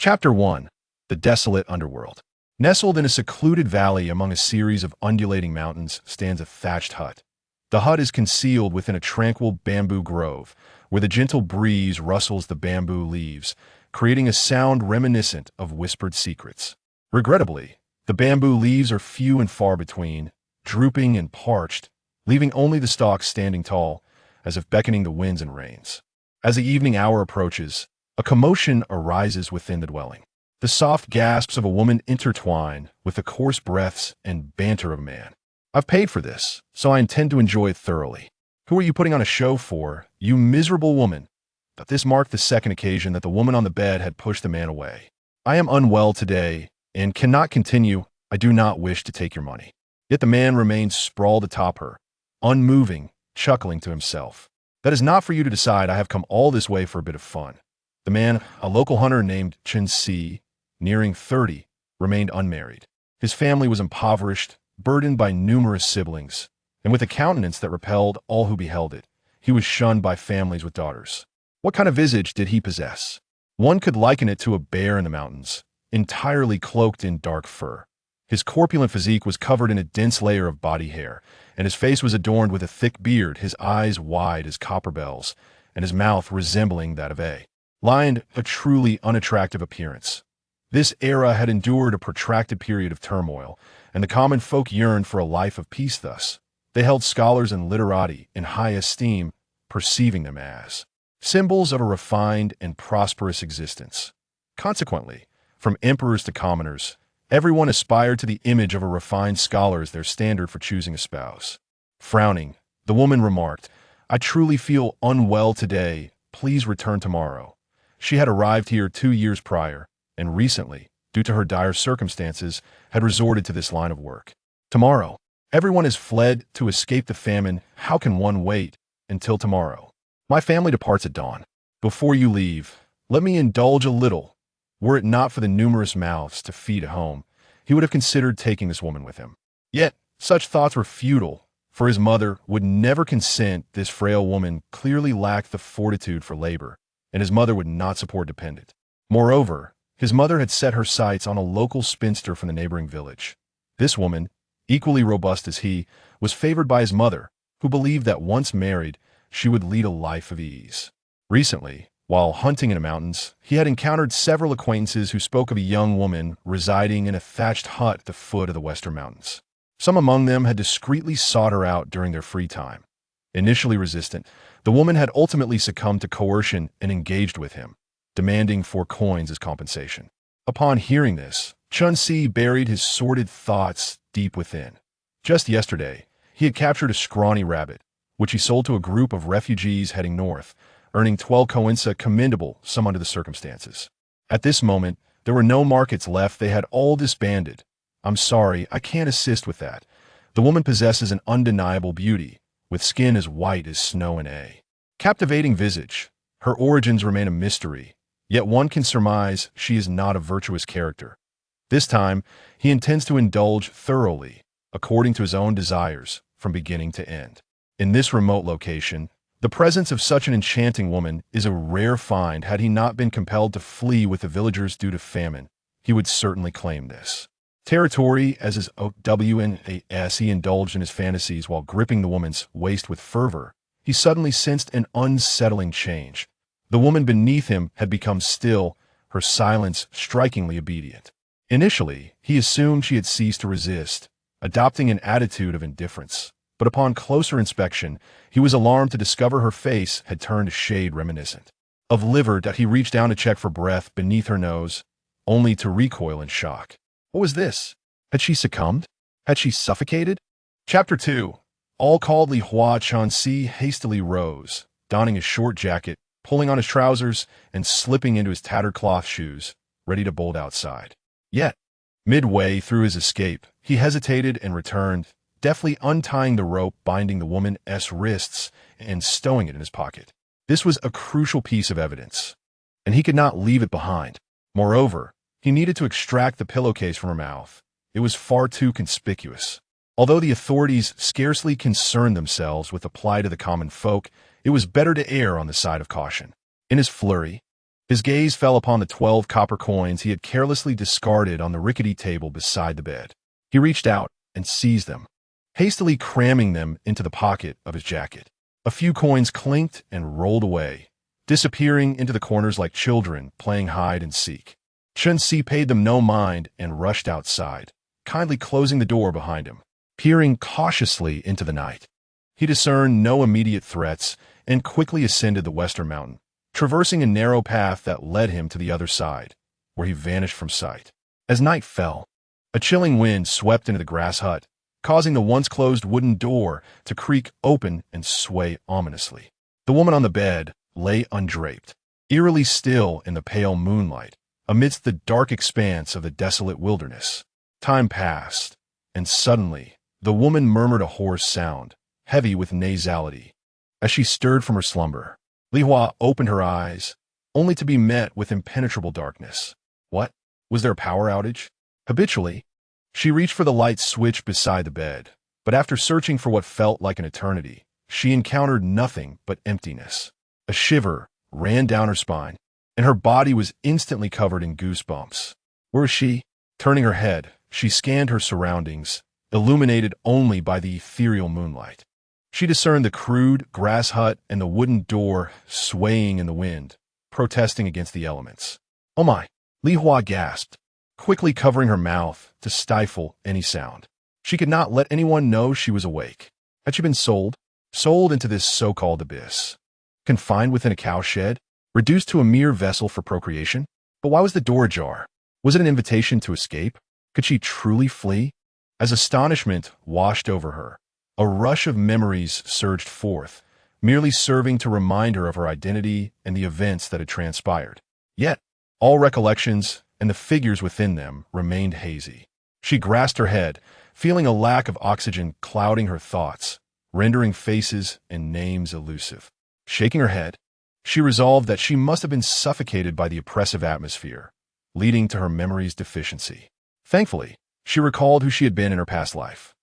Chapter 1. The Desolate Underworld. Nestled in a secluded valley among a series of undulating mountains stands a thatched hut. The hut is concealed within a tranquil bamboo grove, where the gentle breeze rustles the bamboo leaves, creating a sound reminiscent of whispered secrets. Regrettably, the bamboo leaves are few and far between, drooping and parched, leaving only the stalks standing tall, as if beckoning the winds and rains. As the evening hour approaches, a commotion arises within the dwelling. The soft gasps of a woman intertwine with the coarse breaths and banter of a man. "I've paid for this, so I intend to enjoy it thoroughly. Who are you putting on a show for, you miserable woman?" But this marked the second occasion that the woman on the bed had pushed the man away. "I am unwell today and cannot continue. I do not wish to take your money." Yet the man remained sprawled atop her, unmoving, chuckling to himself. "That is not for you to decide. I have come all this way for a bit of fun." The man, a local hunter named Chen Si, nearing 30, remained unmarried. His family was impoverished, burdened by numerous siblings, and with a countenance that repelled all who beheld it. He was shunned by families with daughters. What kind of visage did he possess? One could liken it to a bear in the mountains, entirely cloaked in dark fur. His corpulent physique was covered in a dense layer of body hair, and his face was adorned with a thick beard, his eyes wide as copper bells, and his mouth resembling that of a lion, a truly unattractive appearance. This era had endured a protracted period of turmoil, and the common folk yearned for a life of peace thus. They held scholars and literati in high esteem, perceiving them as symbols of a refined and prosperous existence. Consequently, from emperors to commoners, everyone aspired to the image of a refined scholar as their standard for choosing a spouse. Frowning, the woman remarked, "I truly feel unwell today. Please return tomorrow." She had arrived here 2 years prior, and recently, due to her dire circumstances, had resorted to this line of work. "Tomorrow. Everyone has fled to escape the famine. How can one wait until tomorrow? My family departs at dawn. Before you leave, let me indulge a little." Were it not for the numerous mouths to feed at home, he would have considered taking this woman with him. Yet, such thoughts were futile, for his mother would never consent. This frail woman clearly lacked the fortitude for labor, and his mother would not support dependent. Moreover, his mother had set her sights on a local spinster from the neighboring village. This woman, equally robust as he, was favored by his mother, who believed that once married, she would lead a life of ease. Recently, while hunting in the mountains, he had encountered several acquaintances who spoke of a young woman residing in a thatched hut at the foot of the western mountains. Some among them had discreetly sought her out during their free time. Initially resistant, the woman had ultimately succumbed to coercion and engaged with him, demanding 4 coins as compensation. Upon hearing this, Chun Si buried his sordid thoughts deep within. Just yesterday, he had captured a scrawny rabbit, which he sold to a group of refugees heading north, earning 12 coins, commendable sum under the circumstances. At this moment, there were no markets left. They had all disbanded. "I'm sorry, I can't assist with that." The woman possesses an undeniable beauty, with skin as white as snow and a captivating visage. Her origins remain a mystery, yet one can surmise she is not a virtuous character. This time, he intends to indulge thoroughly, according to his own desires, from beginning to end. In this remote location, the presence of such an enchanting woman is a rare find. Had he not been compelled to flee with the villagers due to famine, he would certainly claim this territory as his own. As he indulged in his fantasies while gripping the woman's waist with fervor, he suddenly sensed an unsettling change. The woman beneath him had become still, her silence strikingly obedient. Initially, he assumed she had ceased to resist, adopting an attitude of indifference. But upon closer inspection, he was alarmed to discover her face had turned a shade reminiscent of liver. That he reached down to check for breath beneath her nose, only to recoil in shock. What was this? Had she succumbed? Had she suffocated? Chapter 2. All called Li Hua. Chun Si hastily rose, donning his short jacket, pulling on his trousers, and slipping into his tattered cloth shoes, ready to bolt outside. Yet, midway through his escape, he hesitated and returned, deftly untying the rope binding the woman's wrists and stowing it in his pocket. This was a crucial piece of evidence, and he could not leave it behind. Moreover, he needed to extract the pillowcase from her mouth. It was far too conspicuous. Although the authorities scarcely concerned themselves with the plight of the common folk, it was better to err on the side of caution. In his flurry, His gaze fell upon the 12 copper coins he had carelessly discarded on the rickety table beside the bed. He reached out and seized them, hastily cramming them into the pocket of his jacket. A few coins clinked and rolled away, disappearing into the corners like children playing hide and seek. Chun-Si paid them no mind and rushed outside, kindly closing the door behind him. Peering cautiously into the night, he discerned no immediate threats and quickly ascended the western mountain, traversing a narrow path that led him to the other side, where he vanished from sight. As night fell, a chilling wind swept into the grass hut, causing the once-closed wooden door to creak open and sway ominously. The woman on the bed lay undraped, eerily still in the pale moonlight, amidst the dark expanse of the desolate wilderness. Time passed, and suddenly, the woman murmured a hoarse sound, heavy with nasality. As she stirred from her slumber, Li Hua opened her eyes, only to be met with impenetrable darkness. What? Was there a power outage? Habitually, she reached for the light switch beside the bed, but after searching for what felt like an eternity, she encountered nothing but emptiness. A shiver ran down her spine, and her body was instantly covered in goosebumps. Where was she? Turning her head, she scanned her surroundings, illuminated only by the ethereal moonlight. She discerned the crude grass hut and the wooden door swaying in the wind, protesting against the elements. Oh my! Li Hua gasped, quickly covering her mouth to stifle any sound. She could not let anyone know she was awake. Had she been sold? Sold into this so-called abyss? Confined within a cowshed? Reduced to a mere vessel for procreation? But why was the door ajar? Was it an invitation to escape? Could she truly flee? As astonishment washed over her, a rush of memories surged forth, merely serving to remind her of her identity and the events that had transpired. Yet, all recollections and the figures within them remained hazy. She grasped her head, feeling a lack of oxygen clouding her thoughts, rendering faces and names elusive. Shaking her head, she resolved that she must have been suffocated by the oppressive atmosphere, leading to her memory's deficiency. Thankfully, she recalled who she had been in her past life.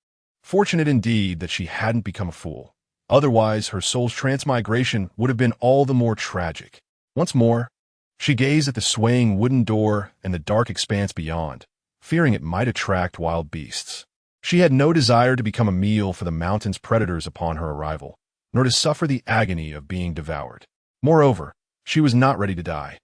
Fortunate indeed that she hadn't become a fool. Otherwise, her soul's transmigration would have been all the more tragic. Once more, she gazed at the swaying wooden door and the dark expanse beyond, fearing it might attract wild beasts. She had no desire to become a meal for the mountain's predators upon her arrival, nor to suffer the agony of being devoured. Moreover, she was not ready to die.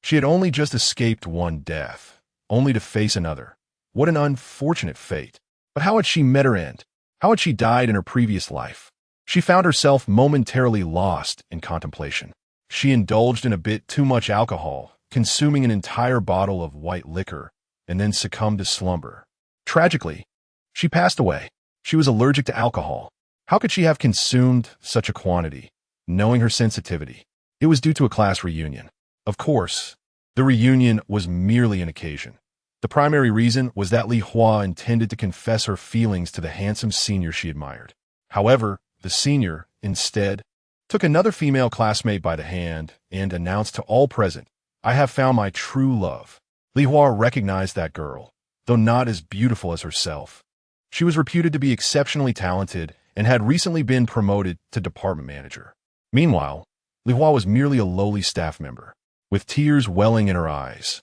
She had only just escaped one death, only to face another. What an unfortunate fate. But how had she met her end? How had she died in her previous life? She found herself momentarily lost in contemplation. She indulged in a bit too much alcohol, consuming an entire bottle of white liquor, and then succumbed to slumber. Tragically, she passed away. She was allergic to alcohol. How could she have consumed such a quantity, knowing her sensitivity? It was due to a class reunion. Of course, the reunion was merely an occasion. The primary reason was that Li Hua intended to confess her feelings to the handsome senior she admired. However, the senior, instead, took another female classmate by the hand and announced to all present, "I have found my true love." Li Hua recognized that girl, though not as beautiful as herself. She was reputed to be exceptionally talented and had recently been promoted to department manager. Meanwhile, Li Hua was merely a lowly staff member, with tears welling in her eyes.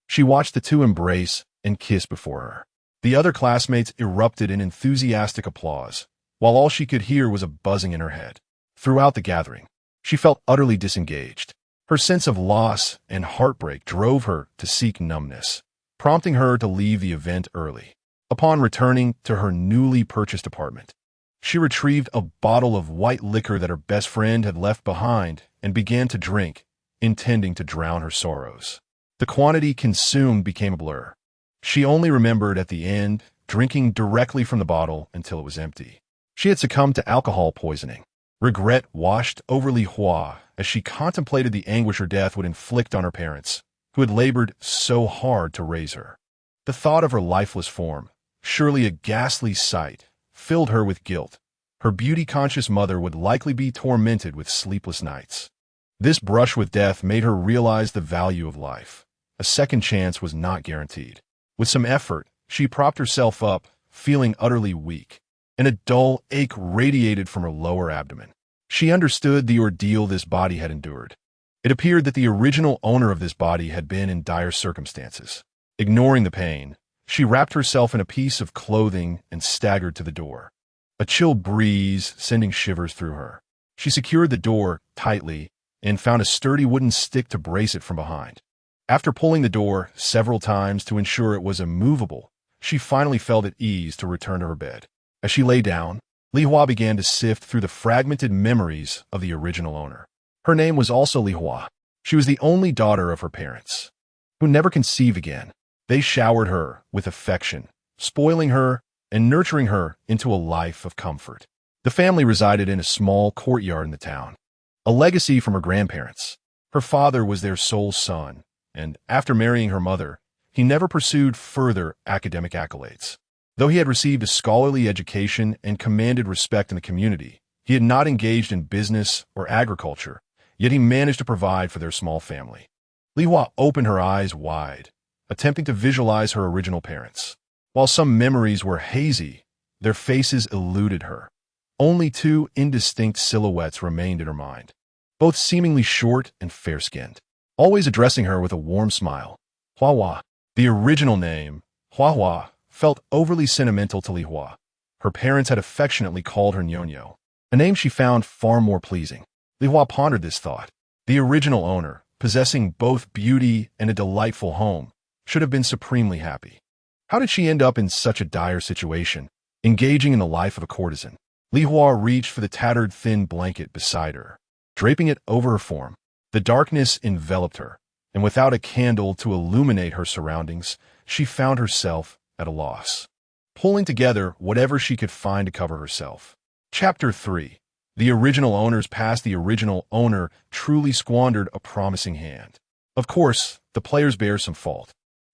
She watched the two embrace and kiss before her. The other classmates erupted in enthusiastic applause, while all she could hear was a buzzing in her head. Throughout the gathering, she felt utterly disengaged. Her sense of loss and heartbreak drove her to seek numbness, prompting her to leave the event early. Upon returning to her newly purchased apartment, she retrieved a bottle of white liquor that her best friend had left behind and began to drink, intending to drown her sorrows. The quantity consumed became a blur. She only remembered at the end drinking directly from the bottle until it was empty. She had succumbed to alcohol poisoning. Regret washed over Li Hua as she contemplated the anguish her death would inflict on her parents, who had labored so hard to raise her. The thought of her lifeless form, surely a ghastly sight, filled her with guilt. Her beauty-conscious mother would likely be tormented with sleepless nights. This brush with death made her realize the value of life. A second chance was not guaranteed. With some effort, she propped herself up, feeling utterly weak, and a dull ache radiated from her lower abdomen. She understood the ordeal this body had endured. It appeared that the original owner of this body had been in dire circumstances. Ignoring the pain, she wrapped herself in a piece of clothing and staggered to the door, a chill breeze sending shivers through her. She secured the door tightly and found a sturdy wooden stick to brace it from behind. After pulling the door several times to ensure it was immovable, she finally felt at ease to return to her bed. As she lay down, Li Hua began to sift through the fragmented memories of the original owner. Her name was also Li Hua. She was the only daughter of her parents, who never conceived again. They showered her with affection, spoiling her and nurturing her into a life of comfort. The family resided in a small courtyard in the town, a legacy from her grandparents. Her father was their sole son, and after marrying her mother, he never pursued further academic accolades. Though he had received a scholarly education and commanded respect in the community, he had not engaged in business or agriculture, yet he managed to provide for their small family. Li Hua opened her eyes wide, attempting to visualize her original parents. While some memories were hazy, their faces eluded her. Only two indistinct silhouettes remained in her mind, both seemingly short and fair-skinned, always addressing her with a warm smile. Hua Hua. The original name, Hua Hua, felt overly sentimental to Li Hua. Her parents had affectionately called her Nyonyo, a name she found far more pleasing. Li Hua pondered this thought. The original owner, possessing both beauty and a delightful home, should have been supremely happy. How did she end up in such a dire situation, engaging in the life of a courtesan? Li Hua reached for the tattered thin blanket beside her, draping it over her form. The darkness enveloped her, and without a candle to illuminate her surroundings, she found herself at a loss, pulling together whatever she could find to cover herself. Chapter 3. The original owners past. The original owner truly squandered a promising hand. Of course, the players bear some fault,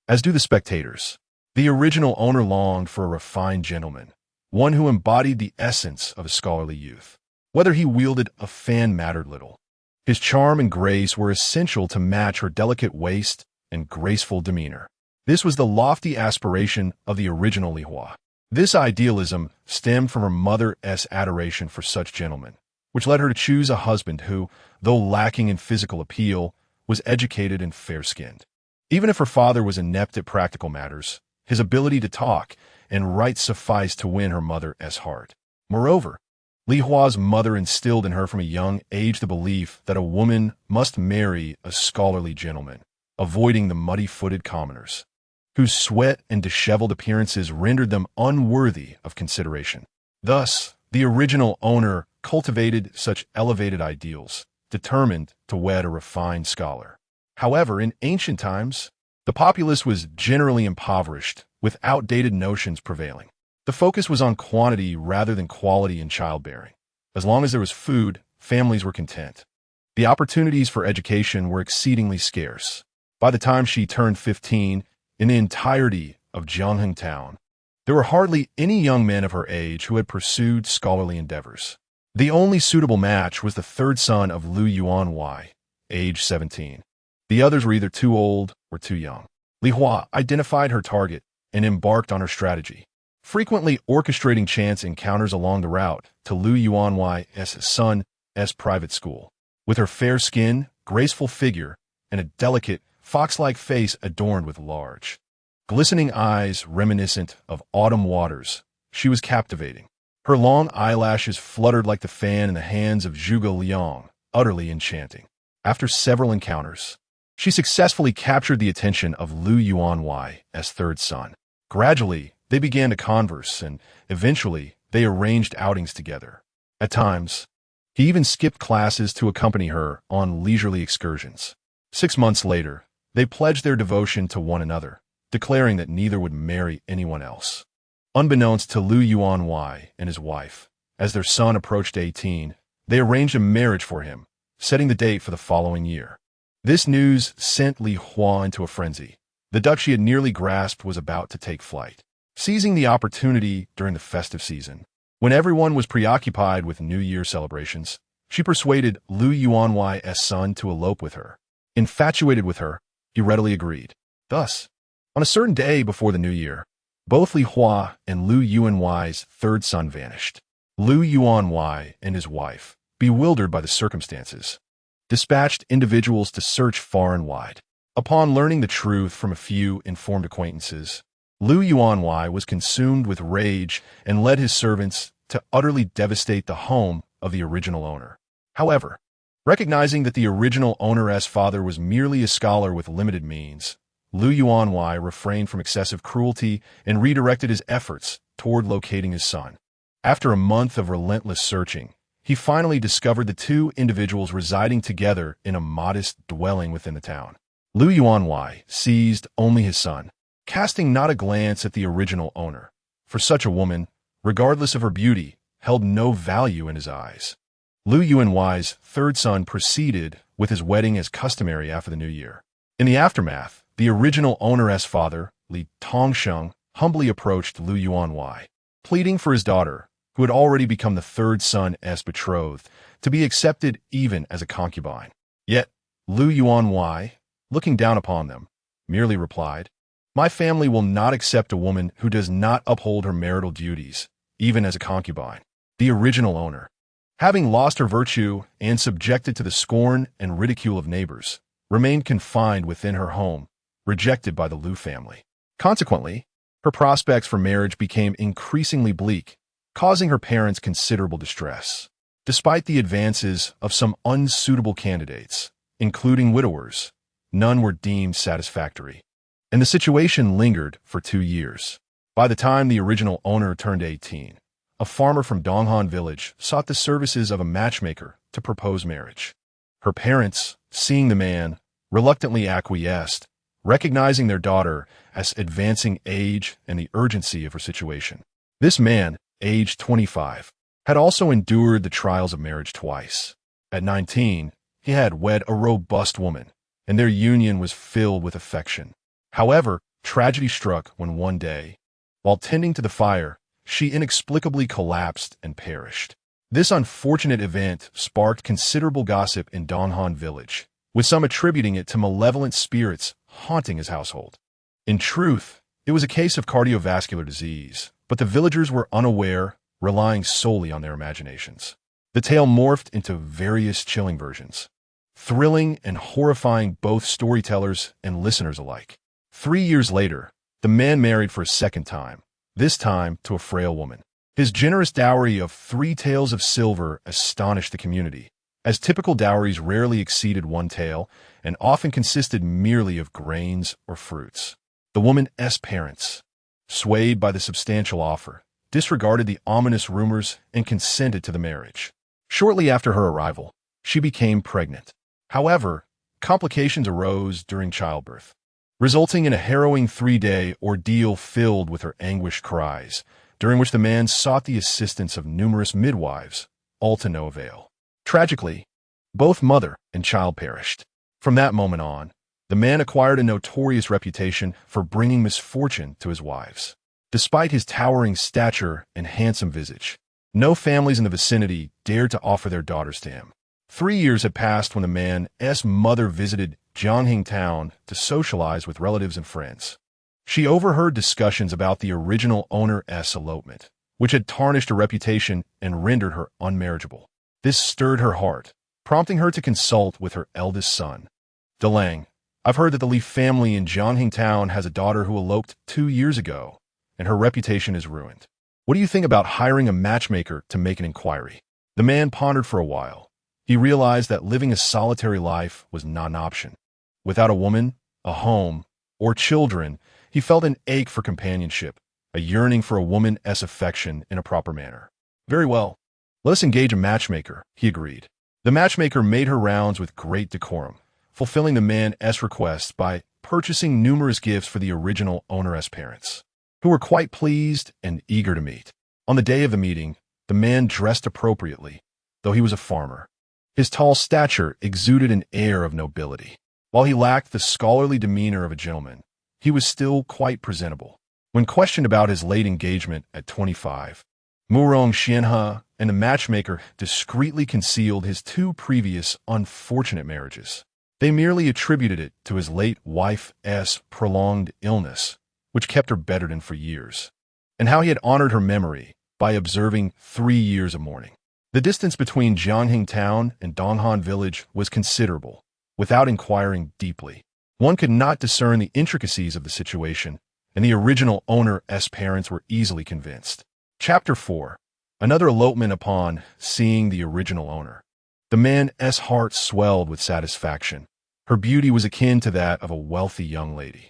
as do the spectators. The original owner longed for a refined gentleman, one who embodied the essence of a scholarly youth. Whether he wielded a fan mattered little. His charm and grace were essential to match her delicate waist and graceful demeanor. This was the lofty aspiration of the original Li Hua. This idealism stemmed from her mother's adoration for such gentlemen, which led her to choose a husband who, though lacking in physical appeal, was educated and fair-skinned. Even if her father was inept at practical matters, his ability to talk and write sufficed to win her mother's heart. Moreover, Li Hua's mother instilled in her from a young age the belief that a woman must marry a scholarly gentleman, avoiding the muddy-footed commoners, whose sweat and disheveled appearances rendered them unworthy of consideration. Thus, the original owner cultivated such elevated ideals, determined to wed a refined scholar. However, in ancient times, the populace was generally impoverished, with outdated notions prevailing. The focus was on quantity rather than quality in childbearing. As long as there was food, families were content. The opportunities for education were exceedingly scarce. By the time she turned 15, in the entirety of Jiangheng town, there were hardly any young men of her age who had pursued scholarly endeavors. The only suitable match was the third son of Lu Yuanwei, age 17. The others were either too old or too young. Li Hua identified her target and embarked on her strategy, frequently orchestrating chance encounters along the route to Lu Yuanwei's son's private school. With her fair skin, graceful figure, and a delicate, fox-like face adorned with large, glistening eyes reminiscent of autumn waters, she was captivating. Her long eyelashes fluttered like the fan in the hands of Zhuge Liang, utterly enchanting. After several encounters, she successfully captured the attention of Lu Yuanwei's third son. Gradually, they began to converse, and eventually, they arranged outings together. At times, he even skipped classes to accompany her on leisurely excursions. 6 months later, they pledged their devotion to one another, declaring that neither would marry anyone else. Unbeknownst to Lu Yuanwei and his wife, as their son approached 18, they arranged a marriage for him, setting the date for the following year. This news sent Li Hua into a frenzy. The duck she had nearly grasped was about to take flight. Seizing the opportunity during the festive season, when everyone was preoccupied with New Year celebrations, she persuaded Lu Yuanwei's son to elope with her. Infatuated with her, he readily agreed. Thus, on a certain day before the New Year, both Li Hua and Lu Yuanwei's third son vanished. Lu Yuanwei and his wife, bewildered by the circumstances, dispatched individuals to search far and wide. Upon learning the truth from a few informed acquaintances, Liu Yuanwei was consumed with rage and led his servants to utterly devastate the home of the original owner. However, recognizing that the original owner's father was merely a scholar with limited means, Liu Yuanwei refrained from excessive cruelty and redirected his efforts toward locating his son. After a month of relentless searching, he finally discovered the two individuals residing together in a modest dwelling within the town. Liu Yuanwei seized only his son, casting not a glance at the original owner, for such a woman, regardless of her beauty, held no value in his eyes. Liu Yuanwei's third son proceeded with his wedding as customary after the new year. In the aftermath, the original owner's father, Li Tongsheng, humbly approached Liu Yuanwei, pleading for his daughter, who had already become the third son's betrothed, to be accepted even as a concubine. Yet, Liu Yuanwei, looking down upon them, merely replied, "My family will not accept a woman who does not uphold her marital duties, even as a concubine." The original owner, having lost her virtue and subjected to the scorn and ridicule of neighbors, remained confined within her home, rejected by the Liu family. Consequently, her prospects for marriage became increasingly bleak, causing her parents considerable distress. Despite the advances of some unsuitable candidates, including widowers, none were deemed satisfactory, and the situation lingered for 2 years. By the time the original owner turned 18, a farmer from Donghan village sought the services of a matchmaker to propose marriage. Her parents, seeing the man, reluctantly acquiesced, recognizing their daughter as advancing age and the urgency of her situation. This man, aged 25, had also endured the trials of marriage twice. At 19, he had wed a robust woman, and their union was filled with affection. However, tragedy struck when one day, while tending to the fire, she inexplicably collapsed and perished. This unfortunate event sparked considerable gossip in Donghan village, with some attributing it to malevolent spirits haunting his household. In truth, it was a case of cardiovascular disease, but the villagers were unaware, relying solely on their imaginations. The tale morphed into various chilling versions, thrilling and horrifying both storytellers and listeners alike. 3 years later, the man married for a second time, this time to a frail woman. His generous dowry of 3 taels of silver astonished the community, as typical dowries rarely exceeded 1 tael and often consisted merely of grains or fruits. The woman's parents, swayed by the substantial offer, disregarded the ominous rumors and consented to the marriage. Shortly after her arrival, she became pregnant. However, complications arose during childbirth, resulting in a harrowing 3-day ordeal filled with her anguished cries, during which the man sought the assistance of numerous midwives, all to no avail. Tragically, both mother and child perished. From that moment on, the man acquired a notorious reputation for bringing misfortune to his wives. Despite his towering stature and handsome visage, no families in the vicinity dared to offer their daughters to him. 3 years had passed when the man's mother visited Jiangning town to socialize with relatives and friends. She overheard discussions about the original owner's elopement, which had tarnished her reputation and rendered her unmarriageable. This stirred her heart, prompting her to consult with her eldest son. "Delang, I've heard that the Li family in Jiangning town has a daughter who eloped 2 years ago, and her reputation is ruined. What do you think about hiring a matchmaker to make an inquiry?" The man pondered for a while. He realized that living a solitary life was not an option. Without a woman, a home, or children, he felt an ache for companionship, a yearning for a woman's affection in a proper manner. "Very well. Let us engage a matchmaker," he agreed. The matchmaker made her rounds with great decorum, fulfilling the man's requests by purchasing numerous gifts for the original owner's parents, who were quite pleased and eager to meet. On the day of the meeting, the man dressed appropriately, though he was a farmer. His tall stature exuded an air of nobility. While he lacked the scholarly demeanor of a gentleman, he was still quite presentable. When questioned about his late engagement at 25, Murong Xianhe and the matchmaker discreetly concealed his 2 previous unfortunate marriages. They merely attributed it to his late wife's prolonged illness, which kept her bedridden for years, and how he had honored her memory by observing 3 years of mourning. The distance between Jiangning town and Donghan village was considerable. Without inquiring deeply, one could not discern the intricacies of the situation, and the original owner's parents were easily convinced. Chapter 4. Another elopement upon seeing the original owner. The man's heart swelled with satisfaction. Her beauty was akin to that of a wealthy young lady.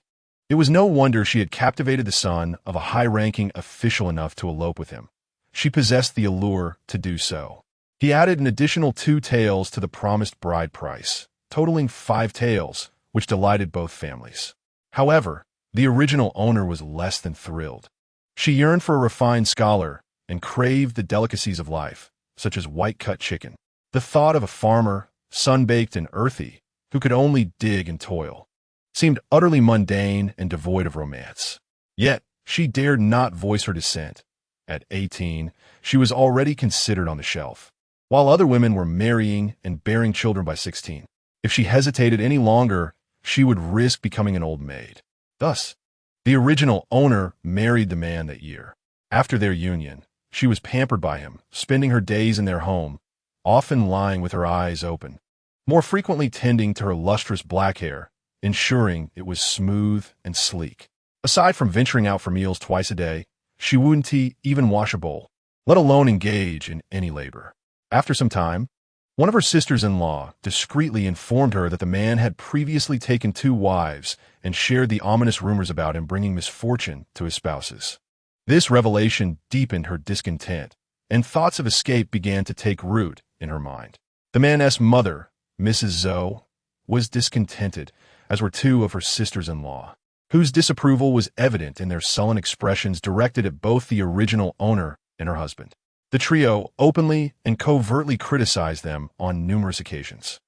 It was no wonder she had captivated the son of a high-ranking official enough to elope with him. She possessed the allure to do so. He added an additional 2 taels to the promised bride price, totaling 5 taels, which delighted both families. However, the original owner was less than thrilled. She yearned for a refined scholar and craved the delicacies of life, such as white-cut chicken. The thought of a farmer, sun-baked and earthy, who could only dig and toil, seemed utterly mundane and devoid of romance. Yet, she dared not voice her dissent. At 18, she was already considered on the shelf, while other women were marrying and bearing children by 16. If she hesitated any longer, she would risk becoming an old maid. Thus, the original owner married the man that year. After their union, she was pampered by him, spending her days in their home, often lying with her eyes open, more frequently tending to her lustrous black hair, ensuring it was smooth and sleek. Aside from venturing out for meals twice a day, she wouldn't even wash a bowl, let alone engage in any labor. After some time, one of her sisters-in-law discreetly informed her that the man had previously taken 2 wives and shared the ominous rumors about him bringing misfortune to his spouses. This revelation deepened her discontent, and thoughts of escape began to take root in her mind. The man's mother, Mrs. Zhou, was discontented, as were 2 of her sisters-in-law, whose disapproval was evident in their sullen expressions directed at both the original owner and her husband. The trio openly and covertly criticized them on numerous occasions.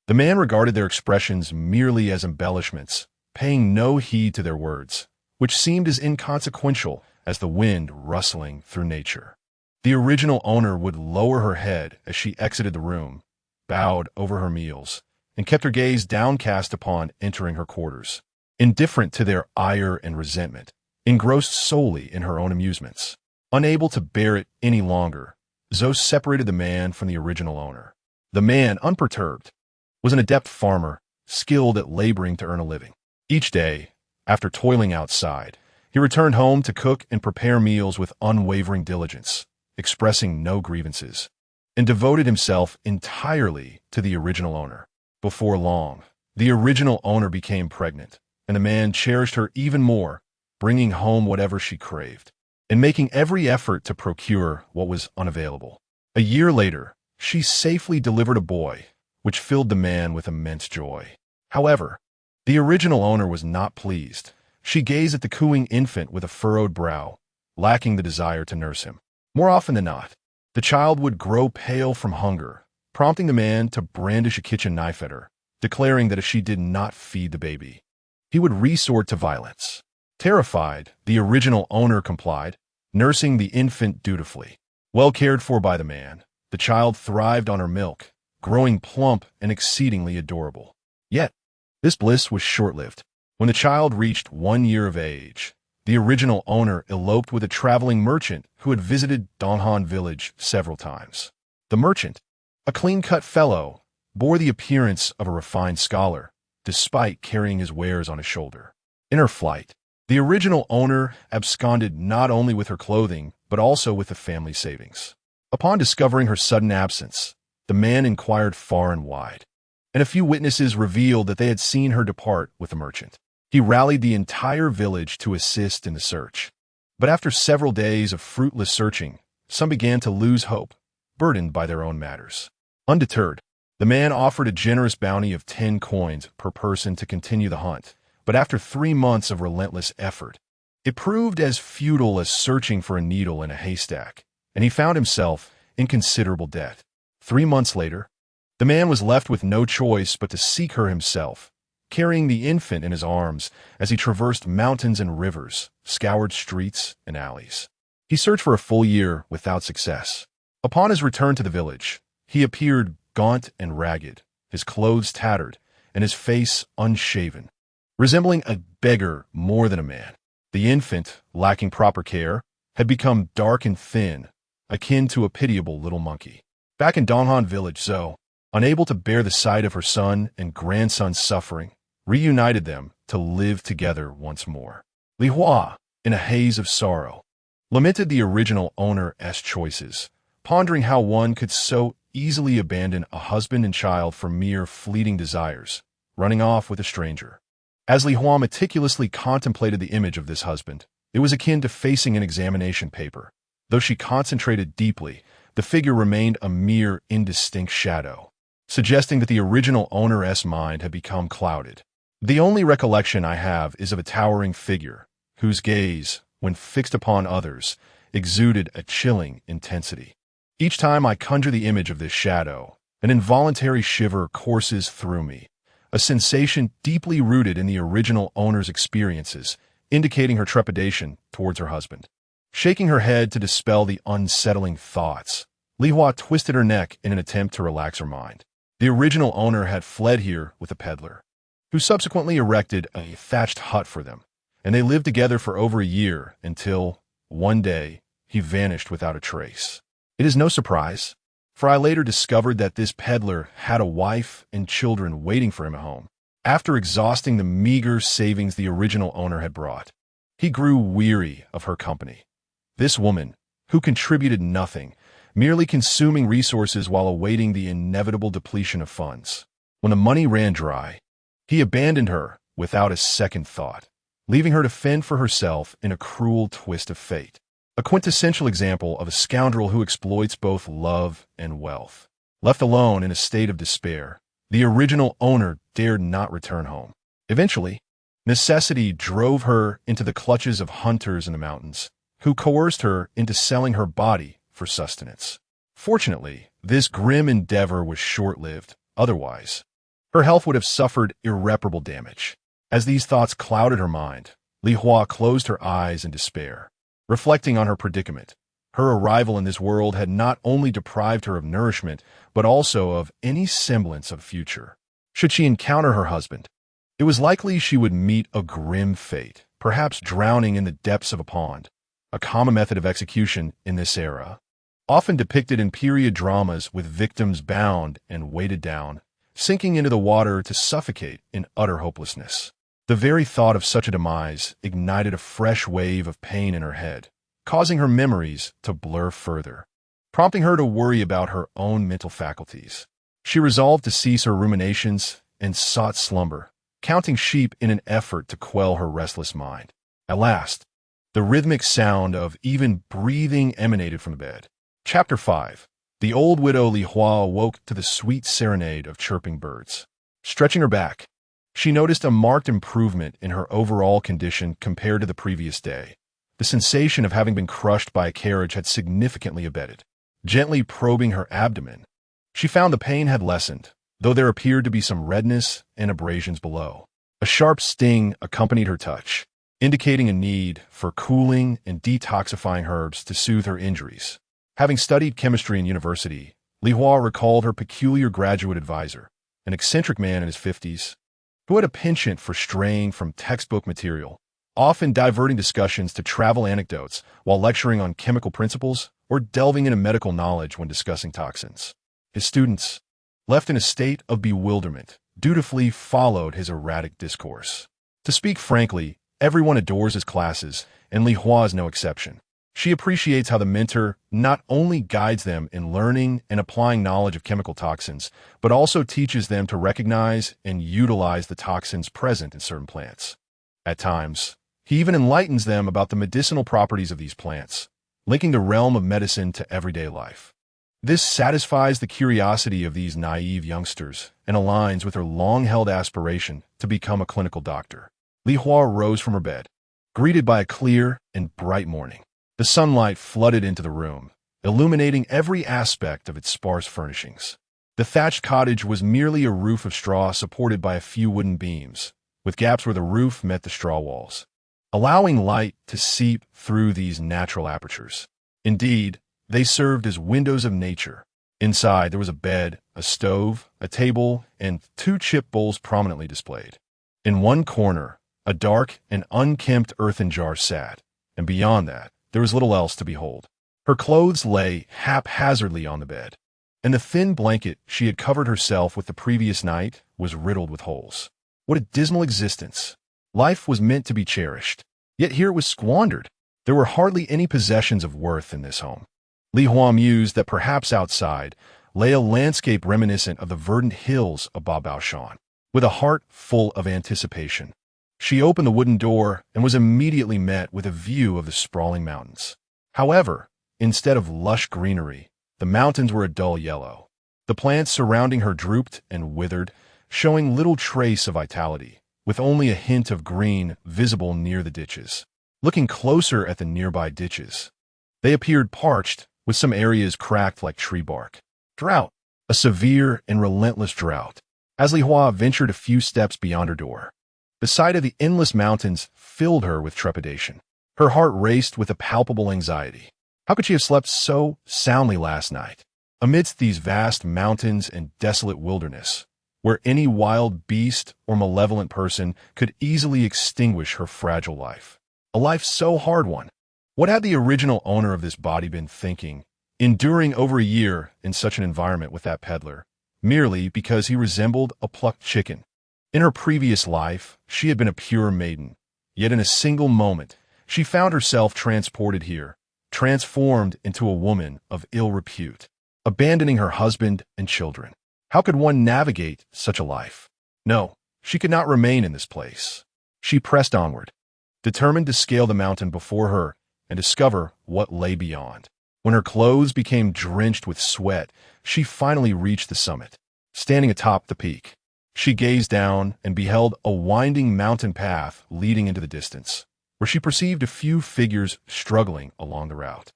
The man regarded their expressions merely as embellishments, paying no heed to their words, which seemed as inconsequential as the wind rustling through nature. The original owner would lower her head as she exited the room, bowed over her meals, and kept her gaze downcast upon entering her quarters, indifferent to their ire and resentment, engrossed solely in her own amusements. Unable to bear it any longer, Zhou separated the man from the original owner. The man, unperturbed, was an adept farmer, skilled at laboring to earn a living. Each day, after toiling outside, he returned home to cook and prepare meals with unwavering diligence, expressing no grievances, and devoted himself entirely to the original owner. Before long, the original owner became pregnant, and the man cherished her even more, bringing home whatever she craved, and making every effort to procure what was unavailable. A year later, she safely delivered a boy, which filled the man with immense joy. However, the original owner was not pleased. She gazed at the cooing infant with a furrowed brow, lacking the desire to nurse him. More often than not, the child would grow pale from hunger, prompting the man to brandish a kitchen knife at her, declaring that if she did not feed the baby, he would resort to violence. Terrified, the original owner complied, nursing the infant dutifully. Well cared for by the man, the child thrived on her milk, growing plump and exceedingly adorable. Yet, this bliss was short-lived. When the child reached 1 year of age, the original owner eloped with a traveling merchant who had visited Donghan village several times. The merchant, a clean-cut fellow, bore the appearance of a refined scholar, despite carrying his wares on his shoulder. In her flight, the original owner absconded not only with her clothing, but also with the family savings. Upon discovering her sudden absence, the man inquired far and wide, and a few witnesses revealed that they had seen her depart with the merchant. He rallied the entire village to assist in the search. But after several days of fruitless searching, some began to lose hope, burdened by their own matters. Undeterred, the man offered a generous bounty of 10 coins per person to continue the hunt. But after 3 months of relentless effort, it proved as futile as searching for a needle in a haystack, and he found himself in considerable debt. 3 months later, the man was left with no choice but to seek her himself, carrying the infant in his arms as he traversed mountains and rivers, scoured streets and alleys. He searched for a full year without success. Upon his return to the village, he appeared gaunt and ragged, his clothes tattered, and his face unshaven, resembling a beggar more than a man. The infant, lacking proper care, had become dark and thin, akin to a pitiable little monkey. Back in Donghan village, Zhou, unable to bear the sight of her son and grandson's suffering, reunited them to live together once more. Li Hua, in a haze of sorrow, lamented the original owner's choices, pondering how one could so easily abandon a husband and child for mere fleeting desires, running off with a stranger. As Li Hua meticulously contemplated the image of this husband, it was akin to facing an examination paper. Though she concentrated deeply, the figure remained a mere indistinct shadow, suggesting that the original owner's mind had become clouded. The only recollection I have is of a towering figure, whose gaze, when fixed upon others, exuded a chilling intensity. Each time I conjure the image of this shadow, an involuntary shiver courses through me, a sensation deeply rooted in the original owner's experiences, indicating her trepidation towards her husband. Shaking her head to dispel the unsettling thoughts, Li Hua twisted her neck in an attempt to relax her mind. The original owner had fled here with a peddler, who subsequently erected a thatched hut for them, and they lived together for over a year until, one day, he vanished without a trace. It is no surprise, for I later discovered that this peddler had a wife and children waiting for him at home. After exhausting the meager savings the original owner had brought, he grew weary of her company. This woman, who contributed nothing, merely consuming resources while awaiting the inevitable depletion of funds. When the money ran dry, he abandoned her without a second thought, leaving her to fend for herself in a cruel twist of fate. A quintessential example of a scoundrel who exploits both love and wealth. Left alone in a state of despair, the original owner dared not return home. Eventually, necessity drove her into the clutches of hunters in the mountains, who coerced her into selling her body for sustenance. Fortunately, this grim endeavor was short-lived. Otherwise, her health would have suffered irreparable damage. As these thoughts clouded her mind, Li Hua closed her eyes in despair. Reflecting on her predicament, her arrival in this world had not only deprived her of nourishment, but also of any semblance of future. Should she encounter her husband, it was likely she would meet a grim fate, perhaps drowning in the depths of a pond, a common method of execution in this era, often depicted in period dramas with victims bound and weighted down, sinking into the water to suffocate in utter hopelessness. The very thought of such a demise ignited a fresh wave of pain in her head, causing her memories to blur further, prompting her to worry about her own mental faculties. She resolved to cease her ruminations and sought slumber, counting sheep in an effort to quell her restless mind. At last, the rhythmic sound of even breathing emanated from the bed. Chapter 5. The old widow Li Hua awoke to the sweet serenade of chirping birds. Stretching her back, she noticed a marked improvement in her overall condition compared to the previous day. The sensation of having been crushed by a carriage had significantly abated. Gently probing her abdomen, she found the pain had lessened, though there appeared to be some redness and abrasions below. A sharp sting accompanied her touch, indicating a need for cooling and detoxifying herbs to soothe her injuries. Having studied chemistry in university, Li Hua recalled her peculiar graduate advisor, an eccentric man in his 50s, who had a penchant for straying from textbook material, often diverting discussions to travel anecdotes while lecturing on chemical principles or delving into medical knowledge when discussing toxins. His students, left in a state of bewilderment, dutifully followed his erratic discourse. To speak frankly, everyone adores his classes, and Li Hua is no exception. She appreciates how the mentor not only guides them in learning and applying knowledge of chemical toxins, but also teaches them to recognize and utilize the toxins present in certain plants. At times, he even enlightens them about the medicinal properties of these plants, linking the realm of medicine to everyday life. This satisfies the curiosity of these naive youngsters and aligns with her long-held aspiration to become a clinical doctor. Li Hua rose from her bed, greeted by a clear and bright morning. The sunlight flooded into the room, illuminating every aspect of its sparse furnishings. The thatched cottage was merely a roof of straw supported by a few wooden beams, with gaps where the roof met the straw walls, allowing light to seep through these natural apertures. Indeed, they served as windows of nature. Inside, there was a bed, a stove, a table, and 2 chip bowls prominently displayed. In one corner, a dark and unkempt earthen jar sat, and beyond that, there was little else to behold. Her clothes lay haphazardly on the bed, and the thin blanket she had covered herself with the previous night was riddled with holes. What a dismal existence. Life was meant to be cherished, yet here it was squandered. There were hardly any possessions of worth in this home. Li Hua mused that perhaps outside lay a landscape reminiscent of the verdant hills of Babaoshan. With a heart full of anticipation, she opened the wooden door and was immediately met with a view of the sprawling mountains. However, instead of lush greenery, the mountains were a dull yellow. The plants surrounding her drooped and withered, showing little trace of vitality, with only a hint of green visible near the ditches. Looking closer at the nearby ditches, they appeared parched, with some areas cracked like tree bark. Drought. A severe and relentless drought. As Li Hua ventured a few steps beyond her door, the sight of the endless mountains filled her with trepidation. Her heart raced with a palpable anxiety. How could she have slept so soundly last night? Amidst these vast mountains and desolate wilderness, where any wild beast or malevolent person could easily extinguish her fragile life. A life so hard-won. What had the original owner of this body been thinking, enduring over a year in such an environment with that peddler, merely because he resembled a plucked chicken? In her previous life, she had been a pure maiden, yet in a single moment, she found herself transported here, transformed into a woman of ill repute, abandoning her husband and children. How could one navigate such a life? No, she could not remain in this place. She pressed onward, determined to scale the mountain before her and discover what lay beyond. When her clothes became drenched with sweat, she finally reached the summit. Standing atop the peak, she gazed down and beheld a winding mountain path leading into the distance, where she perceived a few figures struggling along the route.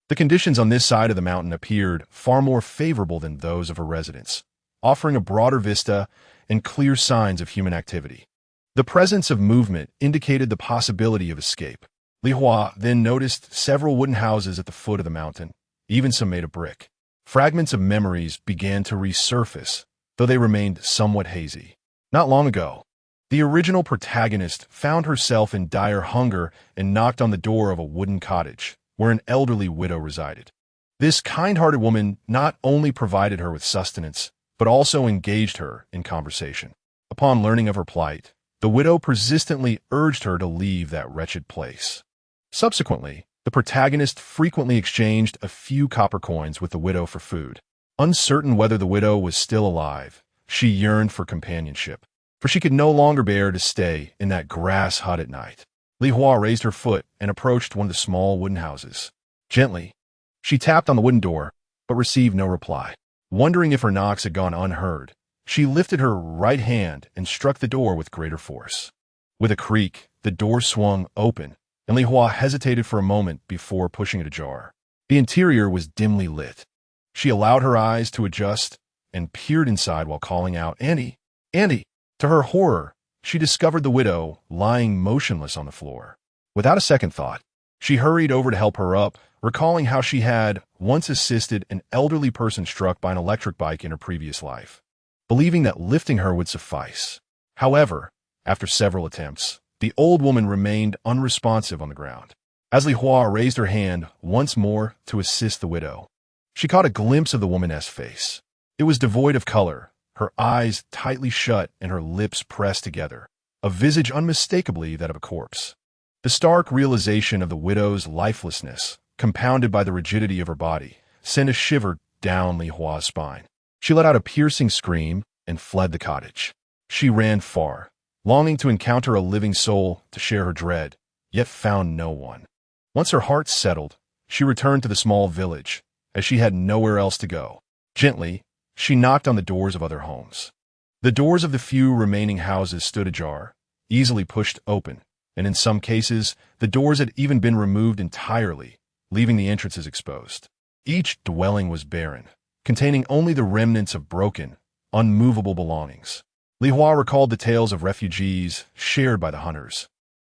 The conditions on this side of the mountain appeared far more favorable than those of her residence, offering a broader vista and clear signs of human activity. The presence of movement indicated the possibility of escape. Li Hua then noticed several wooden houses at the foot of the mountain, even some made of brick. Fragments of memories began to resurface, though they remained somewhat hazy. Not long ago, the original protagonist found herself in dire hunger and knocked on the door of a wooden cottage, where an elderly widow resided. This kind-hearted woman not only provided her with sustenance, but also engaged her in conversation. Upon learning of her plight, the widow persistently urged her to leave that wretched place. Subsequently, the protagonist frequently exchanged a few copper coins with the widow for food. Uncertain whether the widow was still alive, she yearned for companionship, for she could no longer bear to stay in that grass hut at night. Li Hua raised her foot and approached one of the small wooden houses. Gently, she tapped on the wooden door, but received no reply. Wondering if her knocks had gone unheard, she lifted her right hand and struck the door with greater force. With a creak, the door swung open, and Li Hua hesitated for a moment before pushing it ajar. The interior was dimly lit. She allowed her eyes to adjust and peered inside while calling out, "Annie! Annie!" To her horror, she discovered the widow lying motionless on the floor. Without a second thought, she hurried over to help her up, recalling how she had once assisted an elderly person struck by an electric bike in her previous life, believing that lifting her would suffice. However, after several attempts, the old woman remained unresponsive on the ground. As Li Hua raised her hand once more to assist the widow, she caught a glimpse of the woman's face. It was devoid of color, her eyes tightly shut and her lips pressed together, a visage unmistakably that of a corpse. The stark realization of the widow's lifelessness, compounded by the rigidity of her body, sent a shiver down Li Hua's spine. She let out a piercing scream and fled the cottage. She ran far, longing to encounter a living soul to share her dread, yet found no one. Once her heart settled, she returned to the small village, as she had nowhere else to go. Gently, she knocked on the doors of other homes. The doors of the few remaining houses stood ajar, easily pushed open, and in some cases, the doors had even been removed entirely, leaving the entrances exposed. Each dwelling was barren, containing only the remnants of broken, unmovable belongings. Li Hua recalled the tales of refugees shared by the hunters.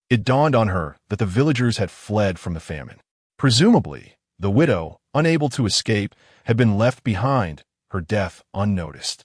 It dawned on her that the villagers had fled from the famine. Presumably, the widow, unable to escape, had been left behind, her death unnoticed.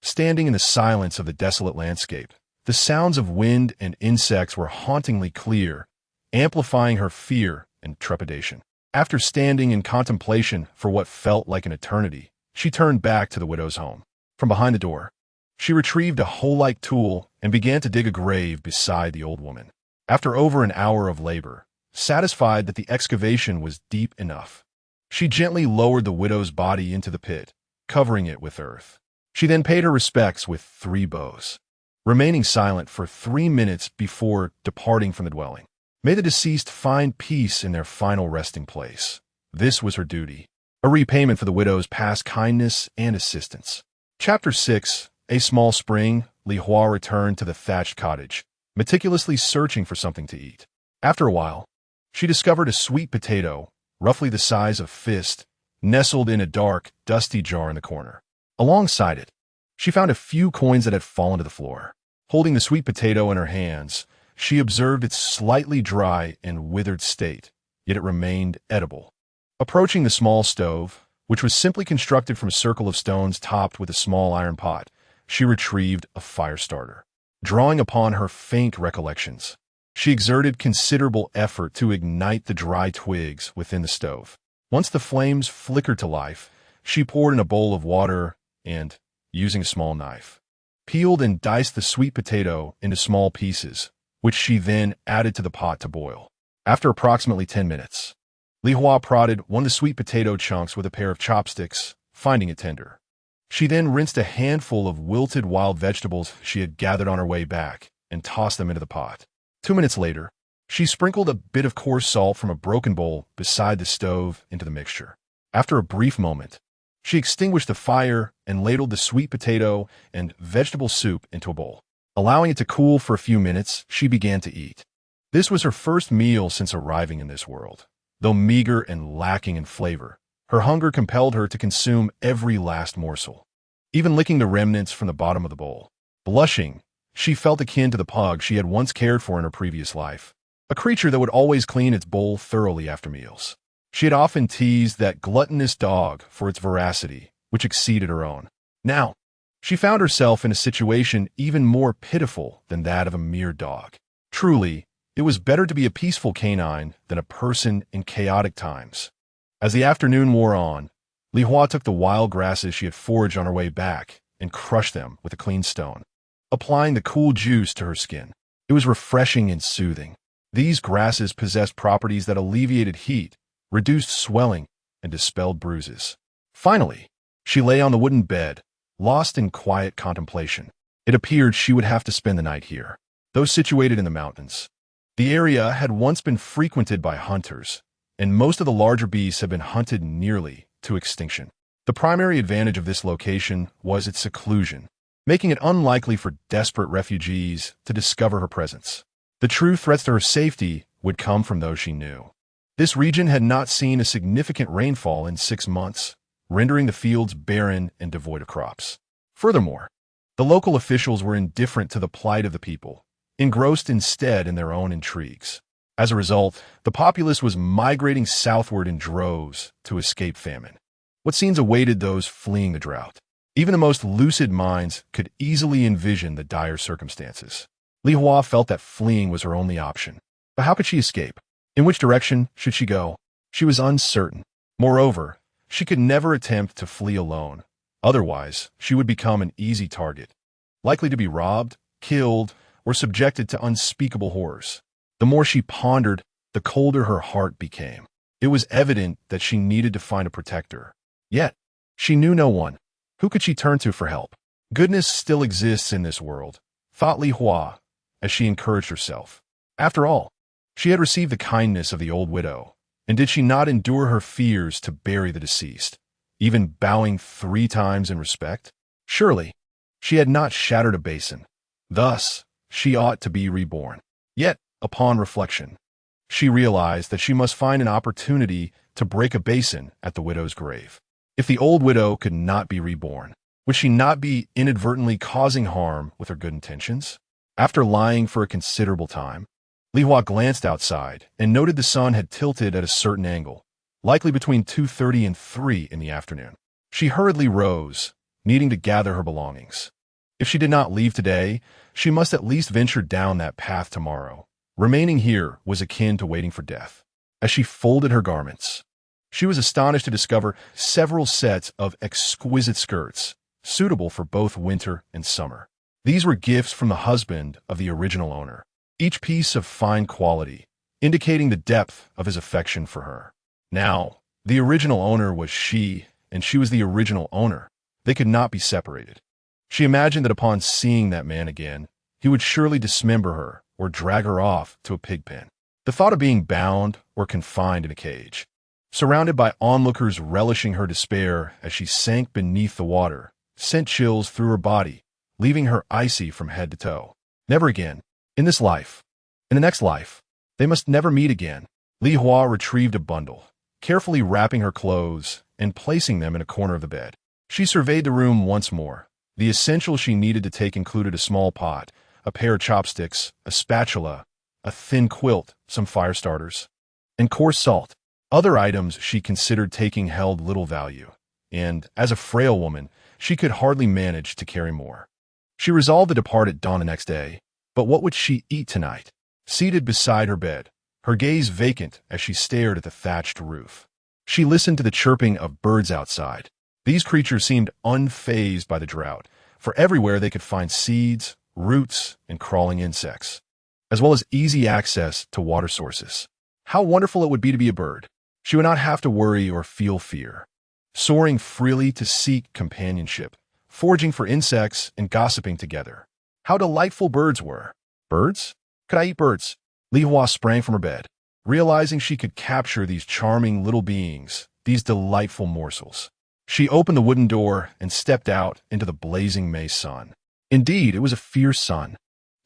Standing in the silence of the desolate landscape, the sounds of wind and insects were hauntingly clear, amplifying her fear and trepidation. After standing in contemplation for what felt like an eternity, she turned back to the widow's home. From behind the door, she retrieved a hoe-like tool and began to dig a grave beside the old woman. After over an hour of labor, satisfied that the excavation was deep enough, she gently lowered the widow's body into the pit, covering it with earth. She then paid her respects with 3 bows, remaining silent for 3 minutes before departing from the dwelling. May the deceased find peace in their final resting place. This was her duty, a repayment for the widow's past kindness and assistance. Chapter 6. A small spring. Li Hua returned to the thatched cottage, meticulously searching for something to eat. After a while, she discovered a sweet potato, roughly the size of a fist, nestled in a dark, dusty jar in the corner. Alongside it, she found a few coins that had fallen to the floor. Holding the sweet potato in her hands, she observed its slightly dry and withered state, yet it remained edible. Approaching the small stove, which was simply constructed from a circle of stones topped with a small iron pot, she retrieved a fire starter. Drawing upon her faint recollections, she exerted considerable effort to ignite the dry twigs within the stove. Once the flames flickered to life, she poured in a bowl of water and, using a small knife, peeled and diced the sweet potato into small pieces, which she then added to the pot to boil. After approximately 10 minutes, Li Hua prodded one of the sweet potato chunks with a pair of chopsticks, finding it tender. She then rinsed a handful of wilted wild vegetables she had gathered on her way back and tossed them into the pot. 2 minutes later, she sprinkled a bit of coarse salt from a broken bowl beside the stove into the mixture. After a brief moment, she extinguished the fire and ladled the sweet potato and vegetable soup into a bowl. Allowing it to cool for a few minutes, she began to eat. This was her first meal since arriving in this world. Though meager and lacking in flavor, her hunger compelled her to consume every last morsel, even licking the remnants from the bottom of the bowl. Blushing, she felt akin to the pug she had once cared for in her previous life, a creature that would always clean its bowl thoroughly after meals. She had often teased that gluttonous dog for its voracity, which exceeded her own. Now, she found herself in a situation even more pitiful than that of a mere dog. Truly, it was better to be a peaceful canine than a person in chaotic times. As the afternoon wore on, Li Hua took the wild grasses she had foraged on her way back and crushed them with a clean stone, applying the cool juice to her skin. It was refreshing and soothing. These grasses possessed properties that alleviated heat, reduced swelling, and dispelled bruises. Finally, she lay on the wooden bed, lost in quiet contemplation. It appeared she would have to spend the night here. Though situated in the mountains, the area had once been frequented by hunters, and most of the larger beasts had been hunted nearly to extinction. The primary advantage of this location was its seclusion, making it unlikely for desperate refugees to discover her presence. The true threats to her safety would come from those she knew. This region had not seen a significant rainfall in 6 months, rendering the fields barren and devoid of crops. Furthermore, the local officials were indifferent to the plight of the people, engrossed instead in their own intrigues. As a result, the populace was migrating southward in droves to escape famine. What scenes awaited those fleeing the drought? Even the most lucid minds could easily envision the dire circumstances. Li Hua felt that fleeing was her only option. But how could she escape? In which direction should she go? She was uncertain. Moreover, she could never attempt to flee alone. Otherwise, she would become an easy target, likely to be robbed, killed, or subjected to unspeakable horrors. The more she pondered, the colder her heart became. It was evident that she needed to find a protector. Yet, she knew no one. Who could she turn to for help? Goodness still exists in this world, thought Li Hua, as she encouraged herself. After all, she had received the kindness of the old widow, and did she not endure her fears to bury the deceased, even bowing 3 times in respect? Surely, she had not shattered a basin. Thus, she ought to be reborn. Yet, upon reflection, she realized that she must find an opportunity to break a basin at the widow's grave. If the old widow could not be reborn, would she not be inadvertently causing harm with her good intentions? After lying for a considerable time, Li Hua glanced outside and noted the sun had tilted at a certain angle, likely between 2:30 and 3 in the afternoon. She hurriedly rose, needing to gather her belongings. If she did not leave today, she must at least venture down that path tomorrow. Remaining here was akin to waiting for death. As she folded her garments, She was astonished to discover several sets of exquisite skirts, suitable for both winter and summer. These were gifts from the husband of the original owner, each piece of fine quality, indicating the depth of his affection for her. Now, the original owner was she, and she was the original owner. They could not be separated. She imagined that upon seeing that man again, he would surely dismember her or drag her off to a pig pen. The thought of being bound or confined in a cage, surrounded by onlookers relishing her despair as she sank beneath the water, sent chills through her body, leaving her icy from head to toe. Never again. In this life. In the next life. They must never meet again. Li Hua retrieved a bundle, carefully wrapping her clothes and placing them in a corner of the bed. She surveyed the room once more. The essentials she needed to take included a small pot, a pair of chopsticks, a spatula, a thin quilt, some fire starters, and coarse salt. Other items she considered taking held little value, and, as a frail woman, she could hardly manage to carry more. She resolved to depart at dawn the next day, but what would she eat tonight? Seated beside her bed, her gaze vacant as she stared at the thatched roof, she listened to the chirping of birds outside. These creatures seemed unfazed by the drought, for everywhere they could find seeds, roots, and crawling insects, as well as easy access to water sources. How wonderful it would be to be a bird. She would not have to worry or feel fear, soaring freely to seek companionship, foraging for insects and gossiping together. How delightful birds were. Birds? Could I eat birds? Li Hua sprang from her bed, realizing she could capture these charming little beings, these delightful morsels. She opened the wooden door and stepped out into the blazing May sun. Indeed, it was a fierce sun.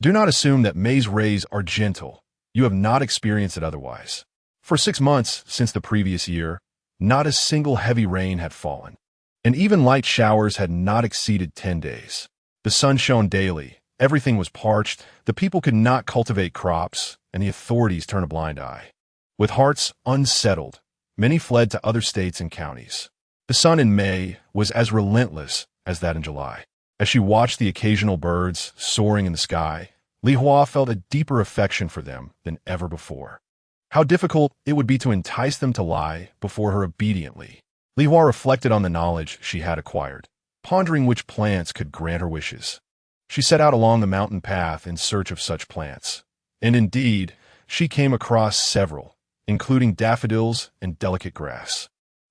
Do not assume that May's rays are gentle. You have not experienced it otherwise. For 6 months since the previous year, not a single heavy rain had fallen, and even light showers had not exceeded 10 days. The sun shone daily, everything was parched, the people could not cultivate crops, and the authorities turned a blind eye. With hearts unsettled, many fled to other states and counties. The sun in May was as relentless as that in July. As she watched the occasional birds soaring in the sky, Li Hua felt a deeper affection for them than ever before. How difficult it would be to entice them to lie before her obediently. Li Hua reflected on the knowledge she had acquired, pondering which plants could grant her wishes. She set out along the mountain path in search of such plants, and indeed, she came across several, including daffodils and delicate grass.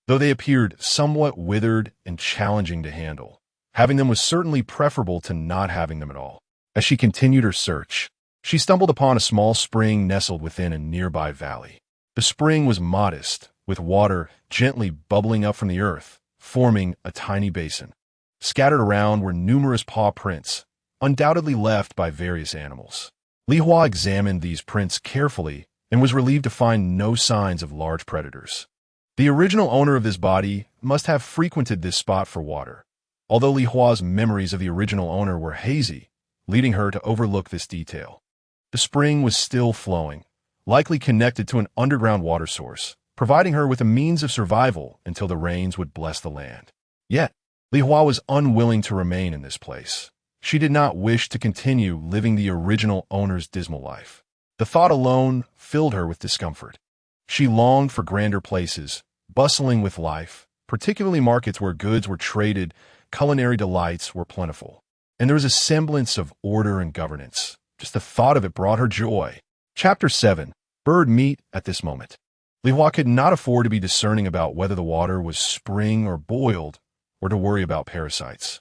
Though they appeared somewhat withered and challenging to handle, having them was certainly preferable to not having them at all. As she continued her search, she stumbled upon a small spring nestled within a nearby valley. The spring was modest, with water gently bubbling up from the earth, forming a tiny basin. Scattered around were numerous paw prints, undoubtedly left by various animals. Li Hua examined these prints carefully and was relieved to find no signs of large predators. The original owner of this body must have frequented this spot for water, although Li Hua's memories of the original owner were hazy, leading her to overlook this detail. The spring was still flowing, likely connected to an underground water source, providing her with a means of survival until the rains would bless the land. Yet, Li Hua was unwilling to remain in this place. She did not wish to continue living the original owner's dismal life. The thought alone filled her with discomfort. She longed for grander places, bustling with life, particularly markets where goods were traded, culinary delights were plentiful, and there was a semblance of order and governance. Just the thought of it brought her joy. Chapter 7. Bird Meat at this moment. Li Hua could not afford to be discerning about whether the water was spring or boiled, or to worry about parasites.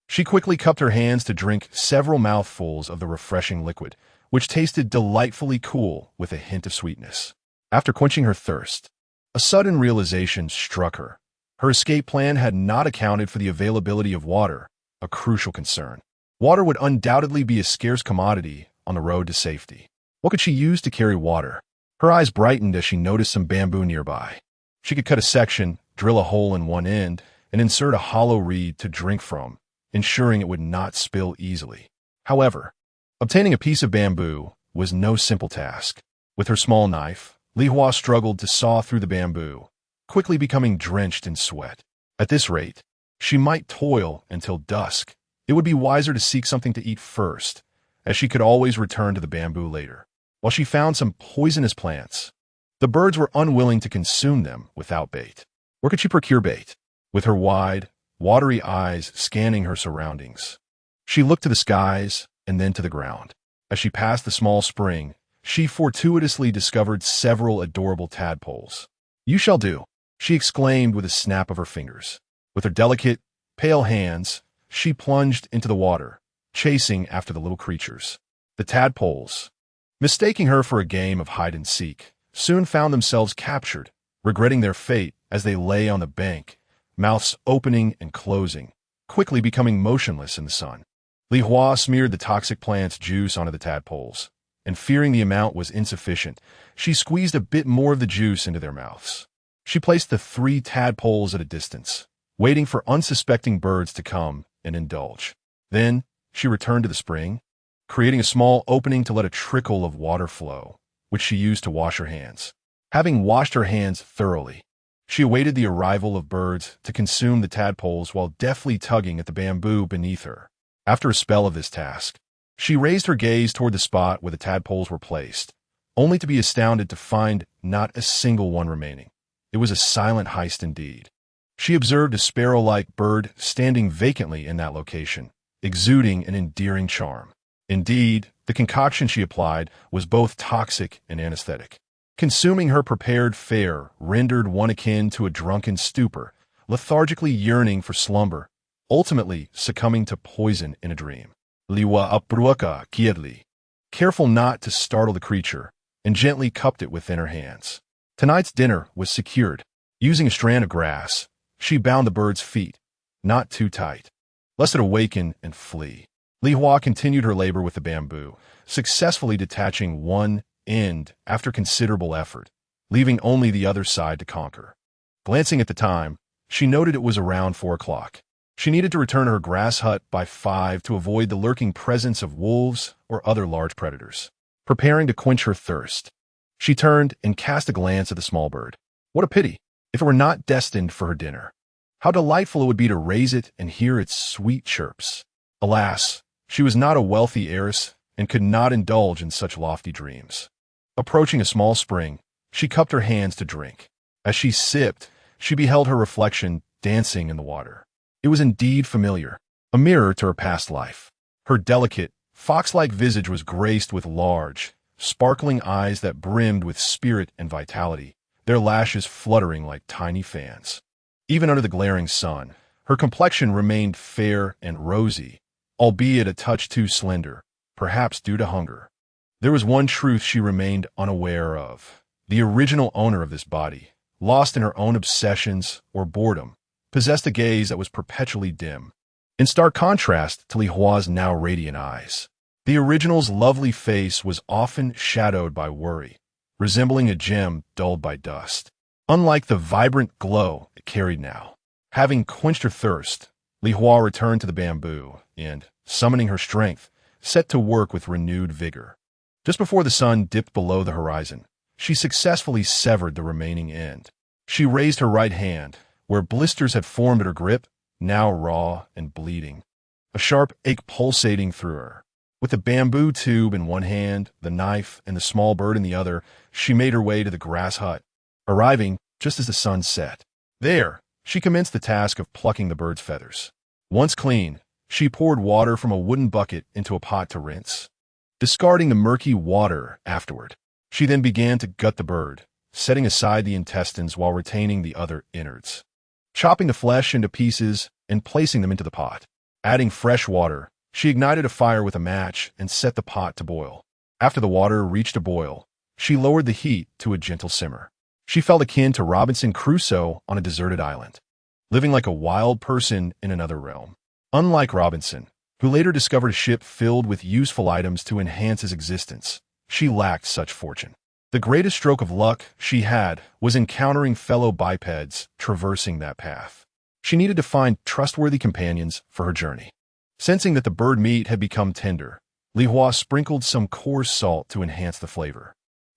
She quickly cupped her hands to drink several mouthfuls of the refreshing liquid, which tasted delightfully cool with a hint of sweetness. After quenching her thirst, a sudden realization struck her. Her escape plan had not accounted for the availability of water, a crucial concern. Water would undoubtedly be a scarce commodity on the road to safety. What could she use to carry water? Her eyes brightened as she noticed some bamboo nearby. She could cut a section, drill a hole in one end, and insert a hollow reed to drink from, ensuring it would not spill easily. However, obtaining a piece of bamboo was no simple task. With her small knife, Li Hua struggled to saw through the bamboo, quickly becoming drenched in sweat. At this rate, she might toil until dusk. It would be wiser to seek something to eat first, as she could always return to the bamboo later. While she found some poisonous plants, The birds were unwilling to consume them without bait. Where could she procure bait? With her wide, watery eyes scanning her surroundings, she looked to the skies and then to the ground. As she passed the small spring, she fortuitously discovered several adorable tadpoles. "You shall do," she exclaimed with a snap of her fingers. With her delicate, pale hands, she plunged into the water, chasing after the little creatures. The tadpoles, mistaking her for a game of hide-and-seek, soon found themselves captured, regretting their fate as they lay on the bank, mouths opening and closing, quickly becoming motionless in the sun. Li Hua smeared the toxic plant's juice onto the tadpoles, and fearing the amount was insufficient, she squeezed a bit more of the juice into their mouths. She placed the 3 tadpoles at a distance, waiting for unsuspecting birds to come and indulge. Then she returned to the spring, creating a small opening to let a trickle of water flow, which she used to wash her hands. Having washed her hands thoroughly, she awaited the arrival of birds to consume the tadpoles while deftly tugging at the bamboo beneath her. After a spell of this task, she raised her gaze toward the spot where the tadpoles were placed, only to be astounded to find not a single one remaining. It was a silent heist indeed. She observed a sparrow-like bird standing vacantly in that location, exuding an endearing charm. Indeed, the concoction she applied was both toxic and anesthetic. Consuming her prepared fare rendered one akin to a drunken stupor, lethargically yearning for slumber, ultimately succumbing to poison in a dream. Liwa apruaka kiedli, careful not to startle the creature, and gently cupped it within her hands. Tonight's dinner was secured. Using a strand of grass, she bound the bird's feet, not too tight, lest it awaken and flee. Li Hua continued her labor with the bamboo, successfully detaching one end after considerable effort, leaving only the other side to conquer. Glancing at the time, she noted it was around 4 o'clock. She needed to return to her grass hut by 5 to avoid the lurking presence of wolves or other large predators. Preparing to quench her thirst, she turned and cast a glance at the small bird. What a pity, if it were not destined for her dinner. How delightful it would be to raise it and hear its sweet chirps. Alas, she was not a wealthy heiress and could not indulge in such lofty dreams. Approaching a small spring, she cupped her hands to drink. As she sipped, she beheld her reflection dancing in the water. It was indeed familiar, a mirror to her past life. Her delicate, fox-like visage was graced with large, sparkling eyes that brimmed with spirit and vitality, their lashes fluttering like tiny fans. Even under the glaring sun, her complexion remained fair and rosy, albeit a touch too slender, perhaps due to hunger. There was one truth she remained unaware of. The original owner of this body, lost in her own obsessions or boredom, possessed a gaze that was perpetually dim, in stark contrast to Li Hua's now radiant eyes. The original's lovely face was often shadowed by worry, resembling a gem dulled by dust, unlike the vibrant glow it carried now. Having quenched her thirst, Li Hua returned to the bamboo and, summoning her strength, set to work with renewed vigor. Just before the sun dipped below the horizon, she successfully severed the remaining end. She raised her right hand, where blisters had formed at her grip, now raw and bleeding, a sharp ache pulsating through her. With the bamboo tube in one hand, the knife, and the small bird in the other, she made her way to the grass hut, arriving just as the sun set. There, she commenced the task of plucking the bird's feathers. Once clean, she poured water from a wooden bucket into a pot to rinse, discarding the murky water afterward. She then began to gut the bird, setting aside the intestines while retaining the other innards, chopping the flesh into pieces and placing them into the pot. Adding fresh water, she ignited a fire with a match and set the pot to boil. After the water reached a boil, she lowered the heat to a gentle simmer. She felt akin to Robinson Crusoe on a deserted island, living like a wild person in another realm. Unlike Robinson, who later discovered a ship filled with useful items to enhance his existence, she lacked such fortune. The greatest stroke of luck she had was encountering fellow bipeds traversing that path. She needed to find trustworthy companions for her journey. Sensing that the bird meat had become tender, Li Hua sprinkled some coarse salt to enhance the flavor,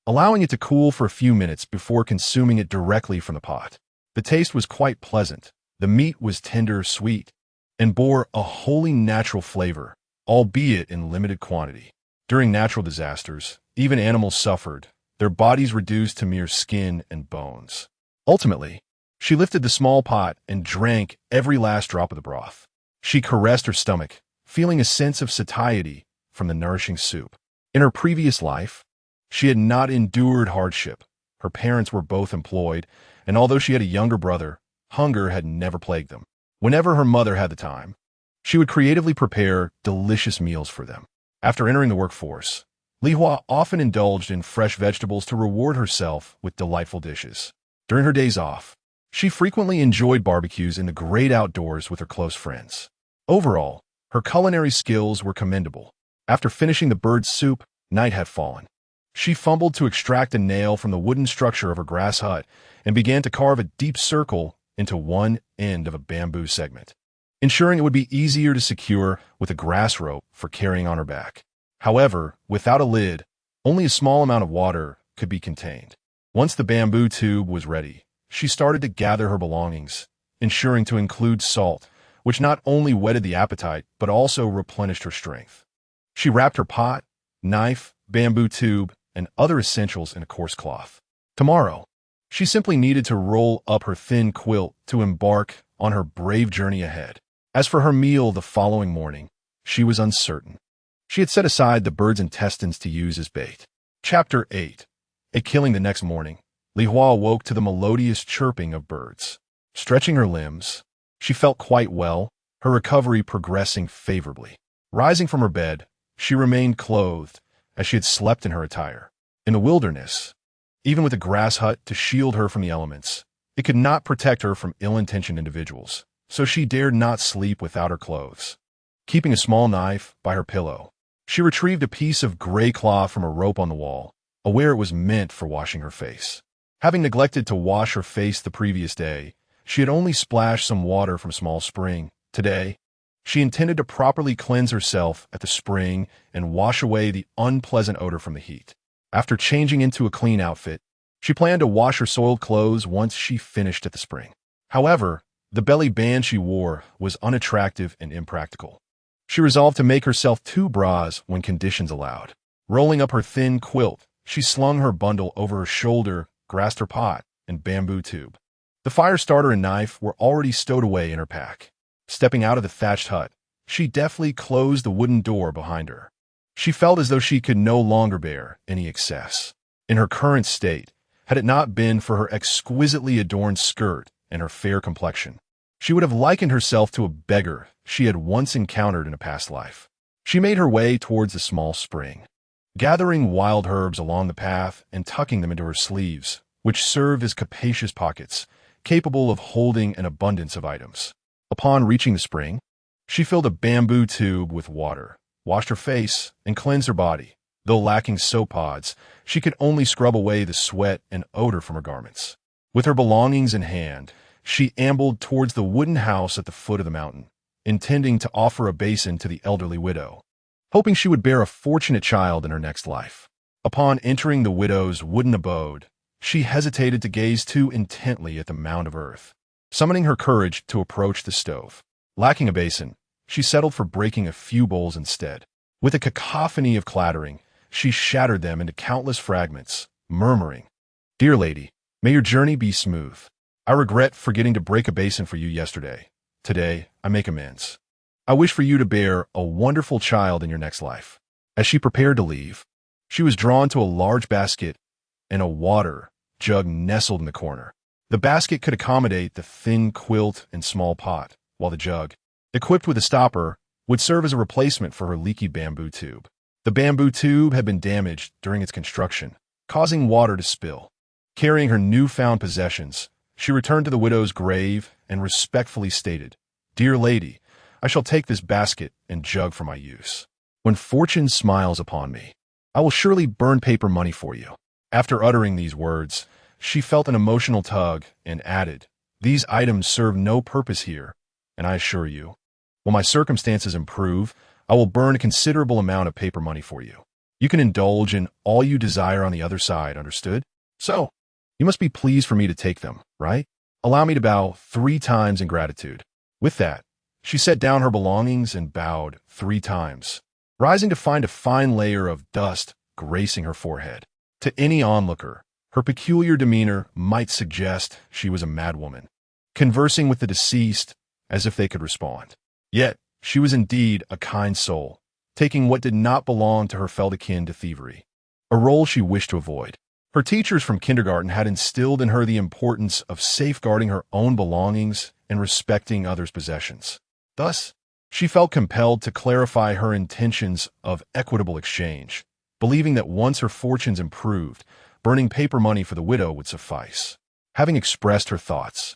allowing it to cool for a few minutes before consuming it directly from the pot. The taste was quite pleasant. The meat was tender, sweet, and bore a wholly natural flavor, albeit in limited quantity. During natural disasters, even animals suffered, their bodies reduced to mere skin and bones. Ultimately, she lifted the small pot and drank every last drop of the broth. She caressed her stomach, feeling a sense of satiety from the nourishing soup. In her previous life, she had not endured hardship. Her parents were both employed, and although she had a younger brother, hunger had never plagued them. Whenever her mother had the time, she would creatively prepare delicious meals for them. After entering the workforce, Li Hua often indulged in fresh vegetables to reward herself with delightful dishes. During her days off, she frequently enjoyed barbecues in the great outdoors with her close friends. Overall, her culinary skills were commendable. After finishing the bird's soup, night had fallen. She fumbled to extract a nail from the wooden structure of her grass hut and began to carve a deep circle into one end of a bamboo segment, ensuring it would be easier to secure with a grass rope for carrying on her back. However, without a lid, only a small amount of water could be contained. Once the bamboo tube was ready, she started to gather her belongings, ensuring to include salt, which not only whetted the appetite but also replenished her strength. She wrapped her pot, knife, bamboo tube, and other essentials in a coarse cloth. Tomorrow, she simply needed to roll up her thin quilt to embark on her brave journey ahead. As for her meal the following morning, she was uncertain. She had set aside the bird's intestines to use as bait. Chapter 8. At killing the next morning, Li Hua awoke to the melodious chirping of birds. Stretching her limbs, she felt quite well, her recovery progressing favorably. Rising from her bed, she remained clothed, as she had slept in her attire. In the wilderness, even with a grass hut to shield her from the elements, it could not protect her from ill-intentioned individuals, so she dared not sleep without her clothes. Keeping a small knife by her pillow, she retrieved a piece of gray cloth from a rope on the wall, aware it was meant for washing her face. Having neglected to wash her face the previous day, she had only splashed some water from a small spring. Today, she intended to properly cleanse herself at the spring and wash away the unpleasant odor from the heat. After changing into a clean outfit, she planned to wash her soiled clothes once she finished at the spring. However, the belly band she wore was unattractive and impractical. She resolved to make herself 2 bras when conditions allowed. Rolling up her thin quilt, she slung her bundle over her shoulder, grasped her pot, and bamboo tube. The fire starter and knife were already stowed away in her pack. Stepping out of the thatched hut, she deftly closed the wooden door behind her. She felt as though she could no longer bear any excess. In her current state, had it not been for her exquisitely adorned skirt and her fair complexion, she would have likened herself to a beggar she had once encountered in a past life. She made her way towards the small spring, gathering wild herbs along the path and tucking them into her sleeves, which served as capacious pockets, capable of holding an abundance of items. Upon reaching the spring, she filled a bamboo tube with water, washed her face, and cleansed her body. Though lacking soap pods, she could only scrub away the sweat and odor from her garments. With her belongings in hand, she ambled towards the wooden house at the foot of the mountain, intending to offer a basin to the elderly widow, hoping she would bear a fortunate child in her next life. Upon entering the widow's wooden abode, she hesitated to gaze too intently at the mound of earth, summoning her courage to approach the stove. Lacking a basin, she settled for breaking a few bowls instead. With a cacophony of clattering, she shattered them into countless fragments, murmuring, "Dear lady, may your journey be smooth. I regret forgetting to break a basin for you yesterday. Today, I make amends. I wish for you to bear a wonderful child in your next life." As she prepared to leave, she was drawn to a large basket and a water jug nestled in the corner. The basket could accommodate the thin quilt and small pot, while the jug, equipped with a stopper, would serve as a replacement for her leaky bamboo tube. The bamboo tube had been damaged during its construction, causing water to spill. Carrying her newfound possessions, she returned to the widow's grave and respectfully stated, "Dear lady, I shall take this basket and jug for my use. When fortune smiles upon me, I will surely burn paper money for you." After uttering these words, she felt an emotional tug and added, "These items serve no purpose here, and I assure you, when my circumstances improve, I will burn a considerable amount of paper money for you. You can indulge in all you desire on the other side, understood? So, you must be pleased for me to take them, right? Allow me to bow 3 times in gratitude." With that, she set down her belongings and bowed 3 times, rising to find a fine layer of dust gracing her forehead. To any onlooker, her peculiar demeanor might suggest she was a madwoman, conversing with the deceased as if they could respond. Yet, she was indeed a kind soul, taking what did not belong to her felt akin to thievery, a role she wished to avoid. Her teachers from kindergarten had instilled in her the importance of safeguarding her own belongings and respecting others' possessions. Thus, she felt compelled to clarify her intentions of equitable exchange, believing that once her fortunes improved, burning paper money for the widow would suffice. Having expressed her thoughts,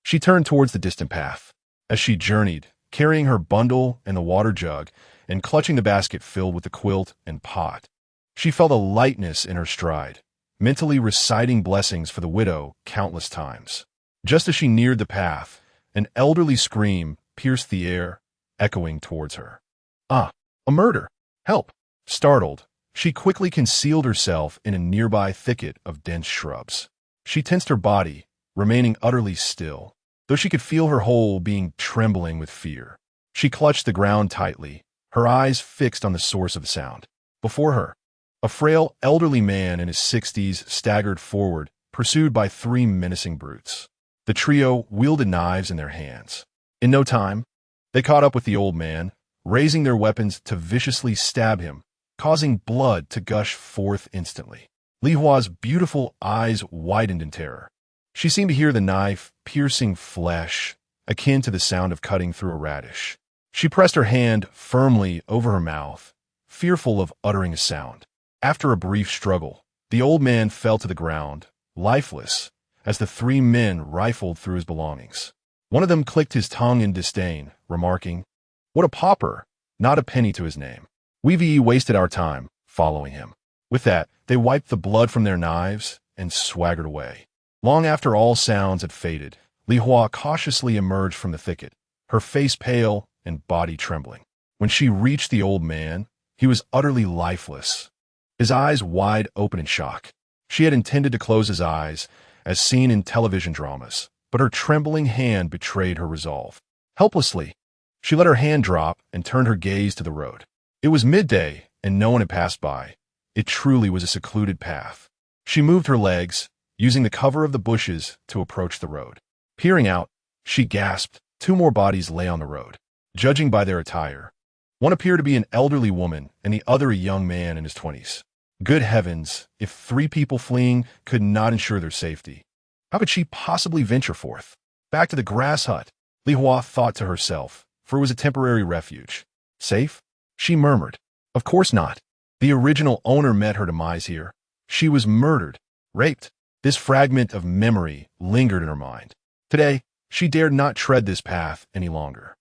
she turned towards the distant path. As she journeyed, carrying her bundle and the water jug, and clutching the basket filled with the quilt and pot, she felt a lightness in her stride, mentally reciting blessings for the widow countless times. Just as she neared the path, an elderly scream pierced the air, echoing towards her. "Ah, a murder! Help!" Startled, she quickly concealed herself in a nearby thicket of dense shrubs. She tensed her body, remaining utterly still, though she could feel her whole being trembling with fear. She clutched the ground tightly, her eyes fixed on the source of the sound. Before her, a frail, elderly man in his 60s staggered forward, pursued by three menacing brutes. The trio wielded knives in their hands. In no time, they caught up with the old man, raising their weapons to viciously stab him, causing blood to gush forth instantly. Li Hua's beautiful eyes widened in terror. She seemed to hear the knife piercing flesh, akin to the sound of cutting through a radish. She pressed her hand firmly over her mouth, fearful of uttering a sound. After a brief struggle, the old man fell to the ground, lifeless, as the three men rifled through his belongings. One of them clicked his tongue in disdain, remarking, "What a pauper, not a penny to his name." We wasted our time following him. With that, they wiped the blood from their knives and swaggered away. Long after all sounds had faded, Li Hua cautiously emerged from the thicket, her face pale and body trembling. When she reached the old man, he was utterly lifeless, his eyes wide open in shock. She had intended to close his eyes, as seen in television dramas, but her trembling hand betrayed her resolve. Helplessly, she let her hand drop and turned her gaze to the road. It was midday, and no one had passed by. It truly was a secluded path. She moved her legs, using the cover of the bushes to approach the road. Peering out, she gasped. Two more bodies lay on the road. Judging by their attire, one appeared to be an elderly woman and the other a young man in his 20s. Good heavens, if three people fleeing could not ensure their safety, how could she possibly venture forth? Back to the grass hut, Li Hua thought to herself, for it was a temporary refuge. Safe? She murmured. Of course not. The original owner met her demise here. She was murdered, raped. This fragment of memory lingered in her mind. Today, she dared not tread this path any longer.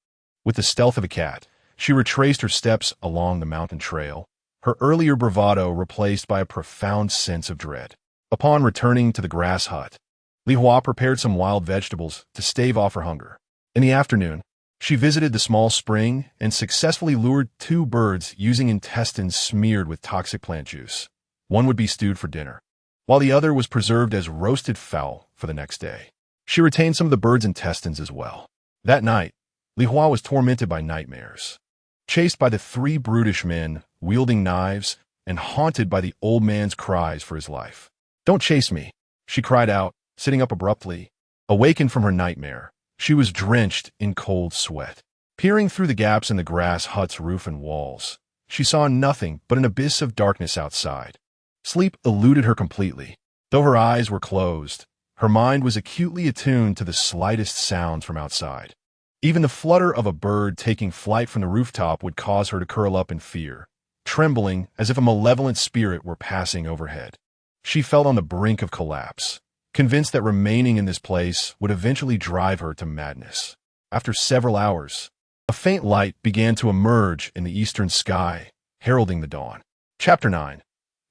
With the stealth of a cat, she retraced her steps along the mountain trail, her earlier bravado replaced by a profound sense of dread. Upon returning to the grass hut, Li Hua prepared some wild vegetables to stave off her hunger. In the afternoon, she visited the small spring and successfully lured two birds using intestines smeared with toxic plant juice. One would be stewed for dinner, while the other was preserved as roasted fowl for the next day. She retained some of the bird's intestines as well. That night, Li Hua was tormented by nightmares, chased by the three brutish men wielding knives and haunted by the old man's cries for his life. "Don't chase me," she cried out, sitting up abruptly. Awakened from her nightmare, she was drenched in cold sweat. Peering through the gaps in the grass hut's roof and walls, she saw nothing but an abyss of darkness outside. Sleep eluded her completely. Though her eyes were closed, her mind was acutely attuned to the slightest sounds from outside. Even the flutter of a bird taking flight from the rooftop would cause her to curl up in fear, trembling as if a malevolent spirit were passing overhead. She felt on the brink of collapse, convinced that remaining in this place would eventually drive her to madness. After several hours, a faint light began to emerge in the eastern sky, heralding the dawn. Chapter 9.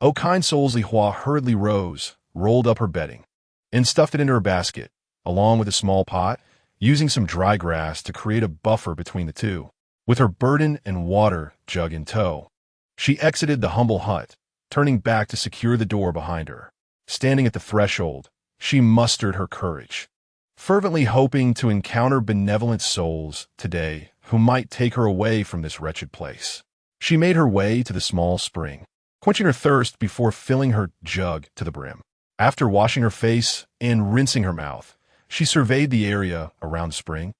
O kind souls, Li Hua hurriedly rose, rolled up her bedding, and stuffed it into her basket, along with a small pot, using some dry grass to create a buffer between the two. With her burden and water jug in tow, she exited the humble hut, turning back to secure the door behind her. Standing at the threshold, she mustered her courage, fervently hoping to encounter benevolent souls today who might take her away from this wretched place. She made her way to the small spring, quenching her thirst before filling her jug to the brim. After washing her face and rinsing her mouth, she surveyed the area around the spring,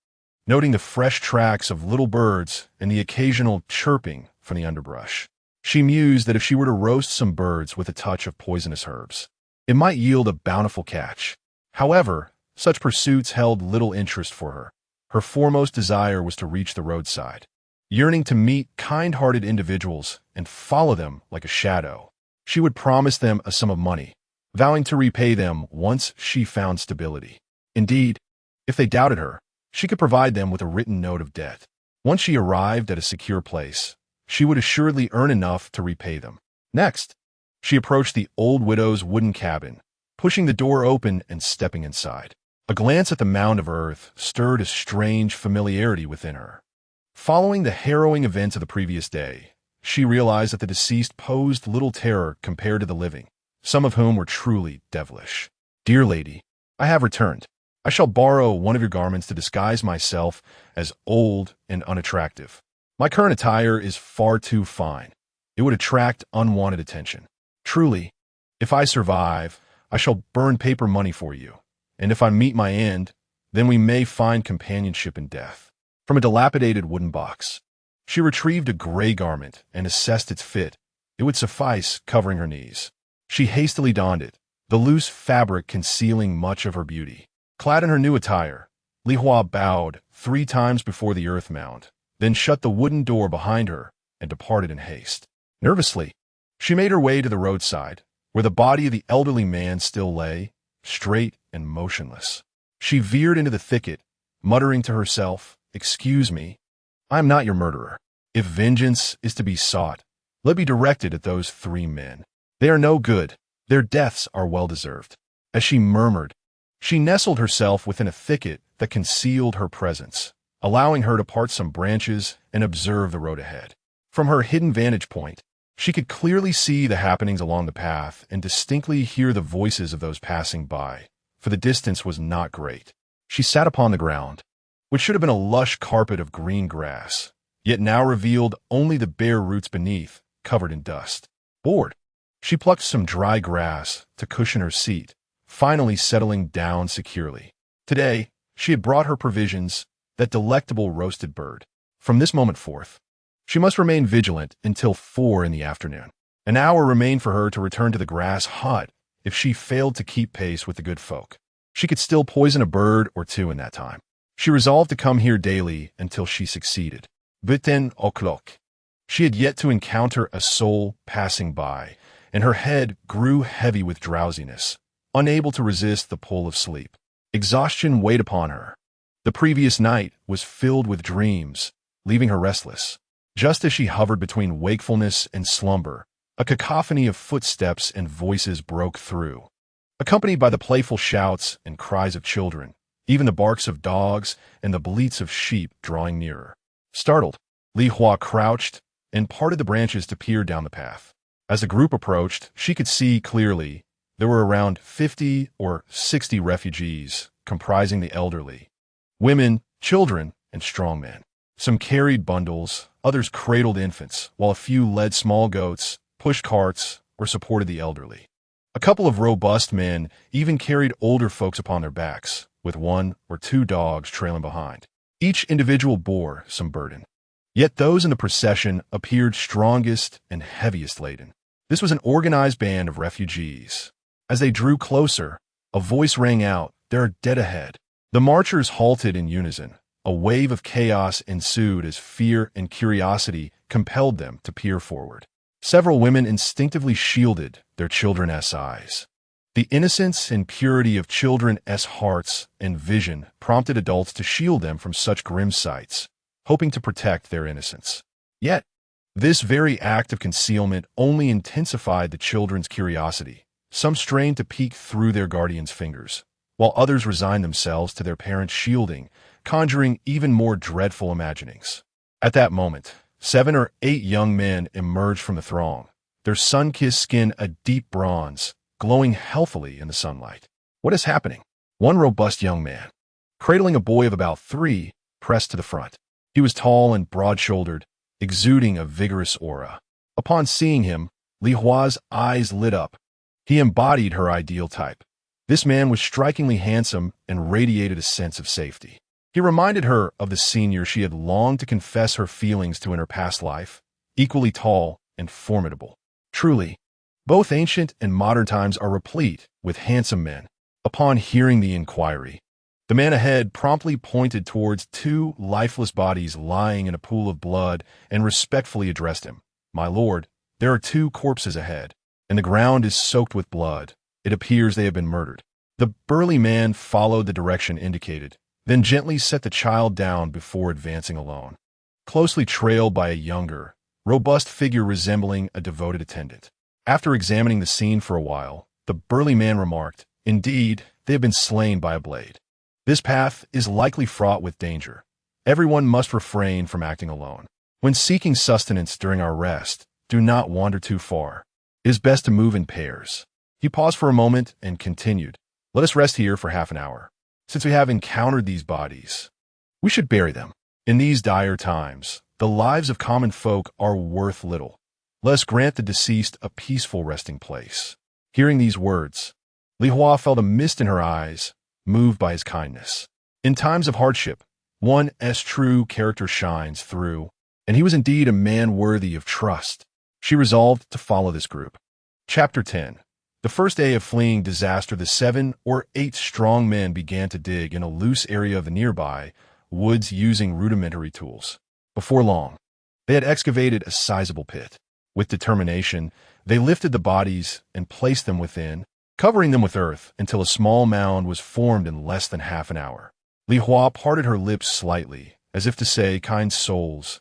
noting the fresh tracks of little birds and the occasional chirping from the underbrush. She mused that if she were to roast some birds with a touch of poisonous herbs, it might yield a bountiful catch. However, such pursuits held little interest for her. Her foremost desire was to reach the roadside, yearning to meet kind-hearted individuals and follow them like a shadow. She would promise them a sum of money, vowing to repay them once she found stability. Indeed, if they doubted her, she could provide them with a written note of debt. Once she arrived at a secure place, she would assuredly earn enough to repay them. Next, she approached the old widow's wooden cabin, pushing the door open and stepping inside. A glance at the mound of earth stirred a strange familiarity within her. Following the harrowing events of the previous day, she realized that the deceased posed little terror compared to the living, some of whom were truly devilish. "Dear lady, I have returned. I shall borrow one of your garments to disguise myself as old and unattractive. My current attire is far too fine. It would attract unwanted attention. Truly, if I survive, I shall burn paper money for you. And if I meet my end, then we may find companionship in death." From a dilapidated wooden box, she retrieved a gray garment and assessed its fit. It would suffice, covering her knees. She hastily donned it, the loose fabric concealing much of her beauty. Clad in her new attire, Li Hua bowed 3 times before the earth mound, then shut the wooden door behind her and departed in haste. Nervously, she made her way to the roadside, where the body of the elderly man still lay, straight and motionless. She veered into the thicket, muttering to herself, "Excuse me, I am not your murderer. If vengeance is to be sought, let it be directed at those 3 men. They are no good. Their deaths are well-deserved." As she murmured, she nestled herself within a thicket that concealed her presence, allowing her to part some branches and observe the road ahead. From her hidden vantage point, she could clearly see the happenings along the path and distinctly hear the voices of those passing by, for the distance was not great. She sat upon the ground, which should have been a lush carpet of green grass, yet now revealed only the bare roots beneath, covered in dust. Bored, she plucked some dry grass to cushion her seat, finally settling down securely. Today, she had brought her provisions, that delectable roasted bird. From this moment forth, she must remain vigilant until 4 in the afternoon. An hour remained for her to return to the grass hut if she failed to keep pace with the good folk. She could still poison a bird or 2 in that time. She resolved to come here daily until she succeeded. 10 o'clock. She had yet to encounter a soul passing by, and her head grew heavy with drowsiness, unable to resist the pull of sleep. Exhaustion weighed upon her. The previous night was filled with dreams, leaving her restless. Just as she hovered between wakefulness and slumber, a cacophony of footsteps and voices broke through, accompanied by the playful shouts and cries of children, even the barks of dogs and the bleats of sheep drawing nearer. Startled, Li Hua crouched and parted the branches to peer down the path. As the group approached, she could see clearly there were around 50 or 60 refugees, comprising the elderly, women, children, and strong men. Some carried bundles, others cradled infants, while a few led small goats, pushed carts, or supported the elderly. A couple of robust men even carried older folks upon their backs, with 1 or 2 dogs trailing behind. Each individual bore some burden. Yet those in the procession appeared strongest and heaviest laden. This was an organized band of refugees. As they drew closer, a voice rang out, "They are dead ahead." The marchers halted in unison. A wave of chaos ensued as fear and curiosity compelled them to peer forward. Several women instinctively shielded their children's eyes. The innocence and purity of children's hearts and vision prompted adults to shield them from such grim sights, hoping to protect their innocence. Yet, this very act of concealment only intensified the children's curiosity. Some strained to peek through their guardians' fingers, while others resigned themselves to their parents' shielding, conjuring even more dreadful imaginings. At that moment, 7 or 8 young men emerged from the throng, their sun-kissed skin a deep bronze, glowing healthily in the sunlight. "What is happening?" One robust young man, cradling a boy of about 3, pressed to the front. He was tall and broad-shouldered, exuding a vigorous aura. Upon seeing him, Li Hua's eyes lit up. He embodied her ideal type. This man was strikingly handsome and radiated a sense of safety. He reminded her of the senior she had longed to confess her feelings to in her past life, equally tall and formidable. Truly, both ancient and modern times are replete with handsome men. Upon hearing the inquiry, the man ahead promptly pointed towards two lifeless bodies lying in a pool of blood and respectfully addressed him. "My lord, there are two corpses ahead, and the ground is soaked with blood. It appears they have been murdered." The burly man followed the direction indicated, then gently set the child down before advancing alone, closely trailed by a younger, robust figure resembling a devoted attendant. After examining the scene for a while, the burly man remarked, "Indeed, they have been slain by a blade. This path is likely fraught with danger. Everyone must refrain from acting alone. When seeking sustenance during our rest, do not wander too far. It is best to move in pairs." He paused for a moment and continued, "Let us rest here for half an hour. Since we have encountered these bodies, we should bury them. In these dire times, the lives of common folk are worth little. Let us grant the deceased a peaceful resting place." Hearing these words, Li Hua felt a mist in her eyes, moved by his kindness. In times of hardship, one's true character shines through, and he was indeed a man worthy of trust. She resolved to follow this group. Chapter 10. The first day of fleeing disaster, the 7 or 8 strong men began to dig in a loose area of the nearby woods using rudimentary tools. Before long, they had excavated a sizable pit. With determination, they lifted the bodies and placed them within, covering them with earth until a small mound was formed in less than half an hour. Li Hua parted her lips slightly, as if to say, "Kind souls,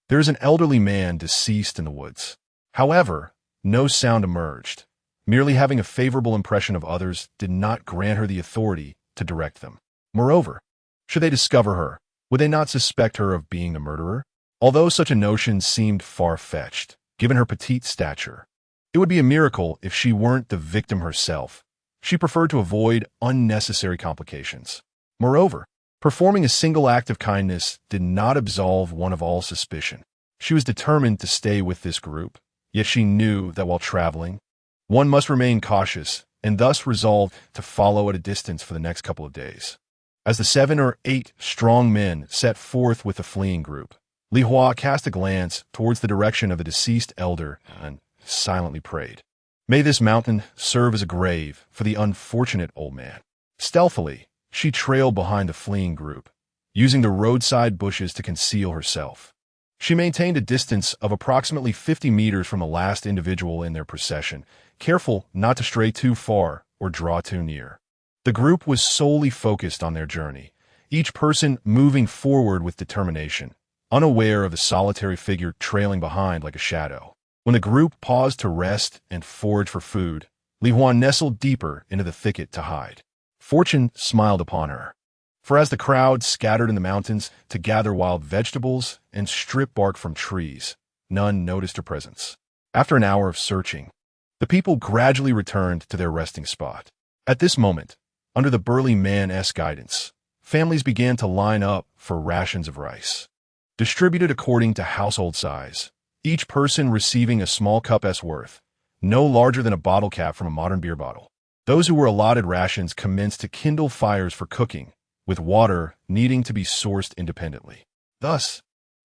there is an elderly man deceased in the woods." However, no sound emerged. Merely having a favorable impression of others did not grant her the authority to direct them. Moreover, should they discover her, would they not suspect her of being the murderer? Although such a notion seemed far-fetched, given her petite stature, it would be a miracle if she weren't the victim herself. She preferred to avoid unnecessary complications. Moreover, performing a single act of kindness did not absolve one of all suspicion. She was determined to stay with this group, yet she knew that while traveling, one must remain cautious, and thus resolved to follow at a distance for the next couple of days. As the 7 or 8 strong men set forth with the fleeing group, Li Hua cast a glance towards the direction of the deceased elder and silently prayed, "May this mountain serve as a grave for the unfortunate old man." Stealthily, she trailed behind the fleeing group, using the roadside bushes to conceal herself. She maintained a distance of approximately 50 meters from the last individual in their procession, careful not to stray too far or draw too near. The group was solely focused on their journey, each person moving forward with determination, unaware of the solitary figure trailing behind like a shadow. When the group paused to rest and forage for food, Li Hua nestled deeper into the thicket to hide. Fortune smiled upon her, for as the crowd scattered in the mountains to gather wild vegetables and strip bark from trees, none noticed her presence. After an hour of searching, the people gradually returned to their resting spot. At this moment, under the burly man's guidance, families began to line up for rations of rice, distributed according to household size, each person receiving a small cup's worth, no larger than a bottle cap from a modern beer bottle. Those who were allotted rations commenced to kindle fires for cooking, with water needing to be sourced independently. Thus,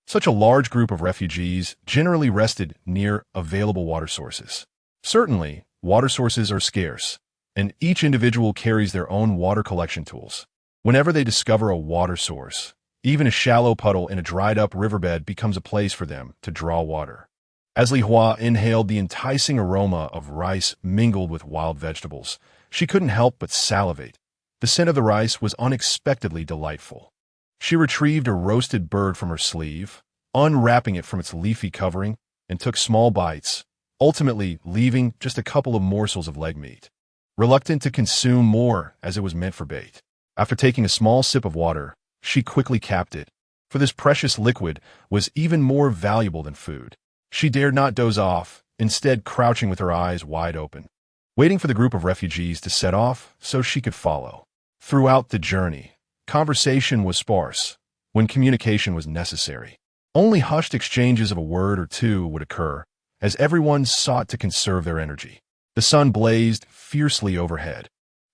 such a large group of refugees generally rested near available water sources. Certainly, water sources are scarce, and each individual carries their own water collection tools. Whenever they discover a water source, even a shallow puddle in a dried-up riverbed becomes a place for them to draw water. As Li Hua inhaled the enticing aroma of rice mingled with wild vegetables, she couldn't help but salivate. The scent of the rice was unexpectedly delightful. She retrieved a roasted bird from her sleeve, unwrapping it from its leafy covering, and took small bites, ultimately leaving just a couple of morsels of leg meat. Reluctant to consume more as it was meant for bait, after taking a small sip of water, she quickly capped it, for this precious liquid was even more valuable than food. She dared not doze off, instead crouching with her eyes wide open, waiting for the group of refugees to set off so she could follow. Throughout the journey, conversation was sparse when communication was necessary. Only hushed exchanges of a word or two would occur, as everyone sought to conserve their energy. The sun blazed fiercely overhead,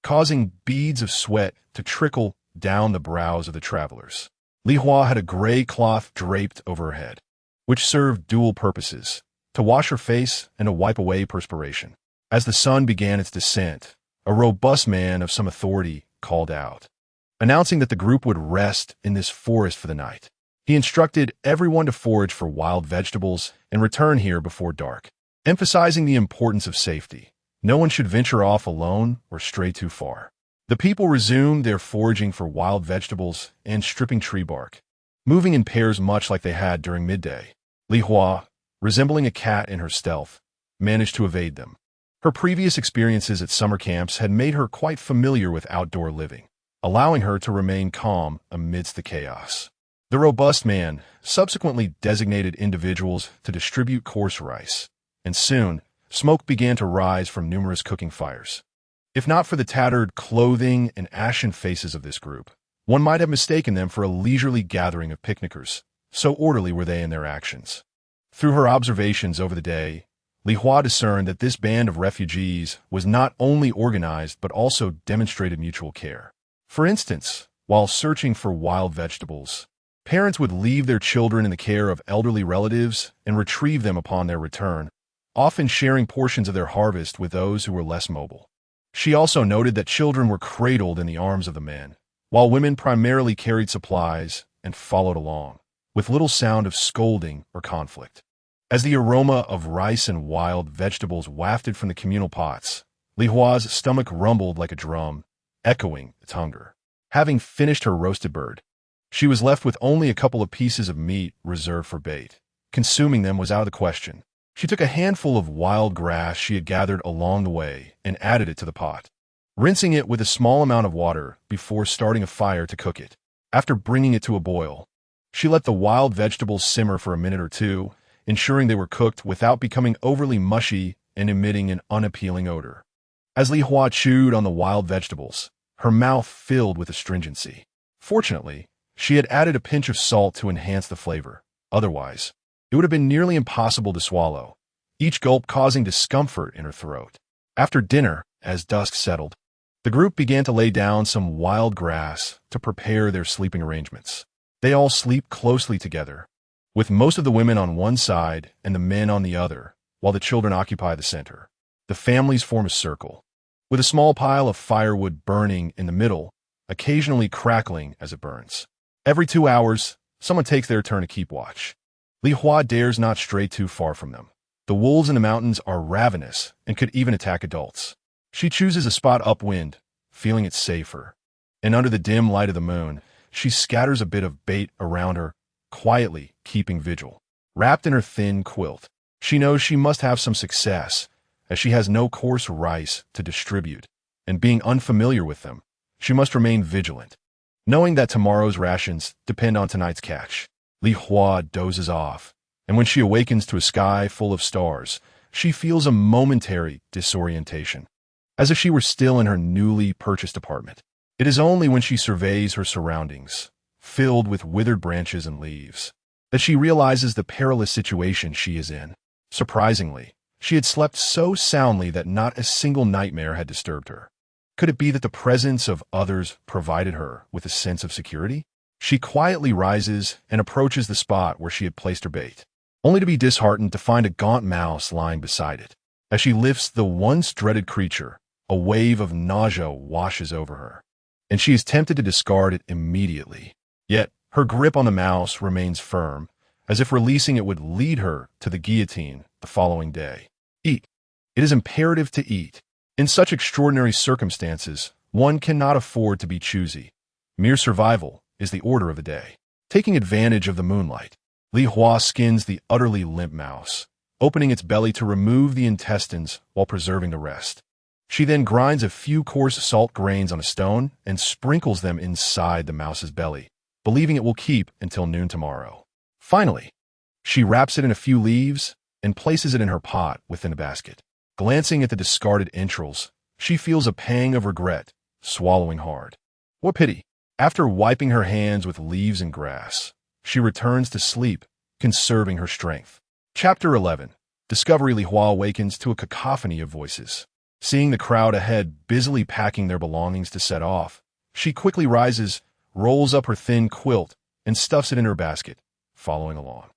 causing beads of sweat to trickle down the brows of the travelers. Li Hua had a gray cloth draped over her head, which served dual purposes, to wash her face and to wipe away perspiration. As the sun began its descent, a robust man of some authority called out, announcing that the group would rest in this forest for the night. He instructed everyone to forage for wild vegetables and return here before dark, emphasizing the importance of safety. No one should venture off alone or stray too far. The people resumed their foraging for wild vegetables and stripping tree bark, moving in pairs much like they had during midday. Li Hua, resembling a cat in her stealth, managed to evade them. Her previous experiences at summer camps had made her quite familiar with outdoor living, allowing her to remain calm amidst the chaos. The robust man subsequently designated individuals to distribute coarse rice, and soon, smoke began to rise from numerous cooking fires. If not for the tattered clothing and ashen faces of this group, one might have mistaken them for a leisurely gathering of picnickers, so orderly were they in their actions. Through her observations over the day, Li Hua discerned that this band of refugees was not only organized but also demonstrated mutual care. For instance, while searching for wild vegetables, parents would leave their children in the care of elderly relatives and retrieve them upon their return, often sharing portions of their harvest with those who were less mobile. She also noted that children were cradled in the arms of the men, while women primarily carried supplies and followed along, with little sound of scolding or conflict. As the aroma of rice and wild vegetables wafted from the communal pots, Li Hua's stomach rumbled like a drum, echoing its hunger. Having finished her roasted bird, she was left with only a couple of pieces of meat reserved for bait. Consuming them was out of the question. She took a handful of wild grass she had gathered along the way and added it to the pot, rinsing it with a small amount of water before starting a fire to cook it. After bringing it to a boil, she let the wild vegetables simmer for a minute or two, ensuring they were cooked without becoming overly mushy and emitting an unappealing odor. As Li Hua chewed on the wild vegetables, her mouth filled with astringency. Fortunately, she had added a pinch of salt to enhance the flavor. Otherwise, it would have been nearly impossible to swallow, each gulp causing discomfort in her throat. After dinner, as dusk settled, the group began to lay down some wild grass to prepare their sleeping arrangements. They all sleep closely together, with most of the women on one side and the men on the other, while the children occupy the center. The families form a circle, with a small pile of firewood burning in the middle, occasionally crackling as it burns. Every 2 hours, someone takes their turn to keep watch. Li Hua dares not stray too far from them. The wolves in the mountains are ravenous and could even attack adults. She chooses a spot upwind, feeling it safer. And under the dim light of the moon, she scatters a bit of bait around her, quietly keeping vigil. Wrapped in her thin quilt, she knows she must have some success, as she has no coarse rice to distribute, and being unfamiliar with them, she must remain vigilant, knowing that tomorrow's rations depend on tonight's catch. Li Hua dozes off, and when she awakens to a sky full of stars, she feels a momentary disorientation, as if she were still in her newly purchased apartment. It is only when she surveys her surroundings, filled with withered branches and leaves, that she realizes the perilous situation she is in. Surprisingly, she had slept so soundly that not a single nightmare had disturbed her. Could it be that the presence of others provided her with a sense of security? She quietly rises and approaches the spot where she had placed her bait, only to be disheartened to find a gaunt mouse lying beside it. As she lifts the once dreaded creature, a wave of nausea washes over her, and she is tempted to discard it immediately. Yet, her grip on the mouse remains firm, as if releasing it would lead her to the guillotine the following day. Eat. It is imperative to eat. In such extraordinary circumstances, one cannot afford to be choosy. Mere survival is the order of the day. Taking advantage of the moonlight, Li Hua skins the utterly limp mouse, opening its belly to remove the intestines while preserving the rest. She then grinds a few coarse salt grains on a stone and sprinkles them inside the mouse's belly, believing it will keep until noon tomorrow. Finally, she wraps it in a few leaves and places it in her pot within the basket. Glancing at the discarded entrails, she feels a pang of regret, swallowing hard. What pity! After wiping her hands with leaves and grass, she returns to sleep, conserving her strength. Chapter 11. Discovery Li Hua awakens to a cacophony of voices. Seeing the crowd ahead busily packing their belongings to set off, she quickly rises, rolls up her thin quilt, and stuffs it in her basket, following along.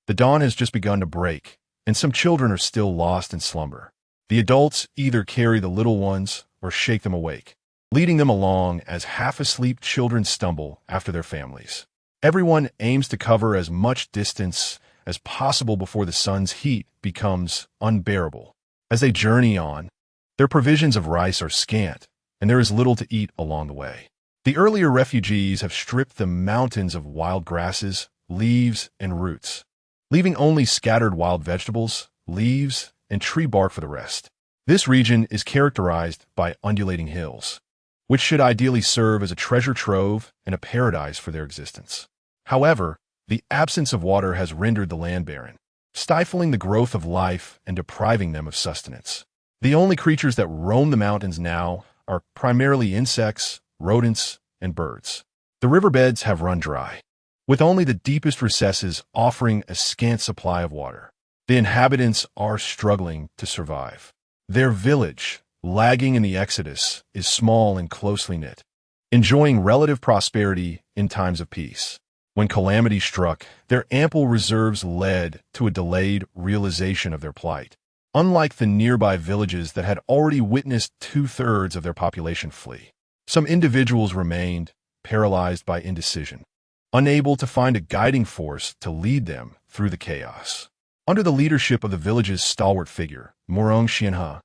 The dawn has just begun to break, and some children are still lost in slumber. The adults either carry the little ones or shake them awake, leading them along as half-asleep children stumble after their families. Everyone aims to cover as much distance as possible before the sun's heat becomes unbearable. As they journey on, their provisions of rice are scant, and there is little to eat along the way. The earlier refugees have stripped the mountains of wild grasses, leaves, and roots, leaving only scattered wild vegetables, leaves, and tree bark for the rest. This region is characterized by undulating hills, which should ideally serve as a treasure trove and a paradise for their existence. However, the absence of water has rendered the land barren, stifling the growth of life and depriving them of sustenance. The only creatures that roam the mountains now are primarily insects, rodents, and birds. The riverbeds have run dry, with only the deepest recesses offering a scant supply of water. The inhabitants are struggling to survive. Their village, lagging in the exodus, is small and closely knit, enjoying relative prosperity in times of peace. When calamity struck, their ample reserves led to a delayed realization of their plight. Unlike the nearby villages that had already witnessed 2/3 of their population flee, some individuals remained paralyzed by indecision, unable to find a guiding force to lead them through the chaos. Under the leadership of the village's stalwart figure, Murong Xianhe,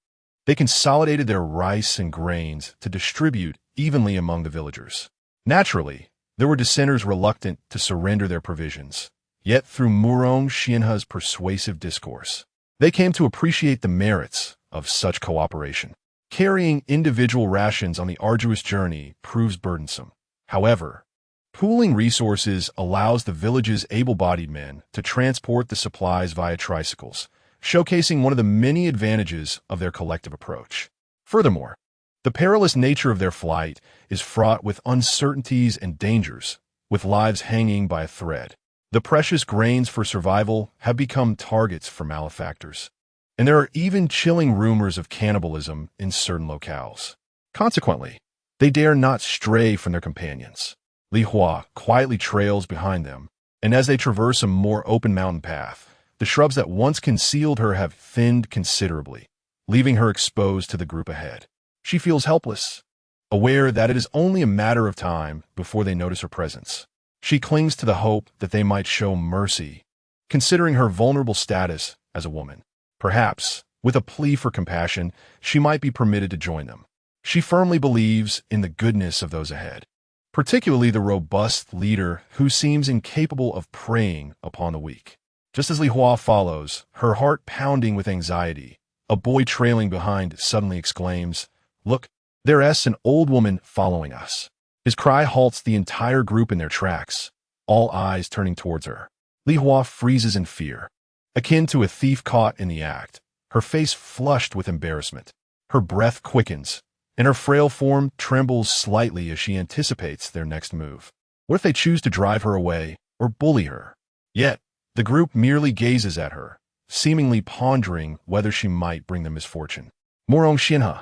they consolidated their rice and grains to distribute evenly among the villagers. Naturally, there were dissenters reluctant to surrender their provisions, yet through Murong Xianhe's persuasive discourse, they came to appreciate the merits of such cooperation. Carrying individual rations on the arduous journey proves burdensome. However, pooling resources allows the village's able-bodied men to transport the supplies via tricycles, showcasing one of the many advantages of their collective approach. Furthermore, the perilous nature of their flight is fraught with uncertainties and dangers, with lives hanging by a thread. The precious grains for survival have become targets for malefactors, and there are even chilling rumors of cannibalism in certain locales. Consequently, they dare not stray from their companions. Li Hua quietly trails behind them, and as they traverse a more open mountain path, the shrubs that once concealed her have thinned considerably, leaving her exposed to the group ahead. She feels helpless, aware that it is only a matter of time before they notice her presence. She clings to the hope that they might show mercy, considering her vulnerable status as a woman. Perhaps, with a plea for compassion, she might be permitted to join them. She firmly believes in the goodness of those ahead, particularly the robust leader who seems incapable of preying upon the weak. Just as Li Hua follows, her heart pounding with anxiety, a boy trailing behind suddenly exclaims, "Look, there's an old woman following us." His cry halts the entire group in their tracks, all eyes turning towards her. Li Hua freezes in fear, akin to a thief caught in the act, her face flushed with embarrassment. Her breath quickens, and her frail form trembles slightly as she anticipates their next move. What if they choose to drive her away or bully her? Yet, the group merely gazes at her, seemingly pondering whether she might bring them misfortune. Murong Xianhe,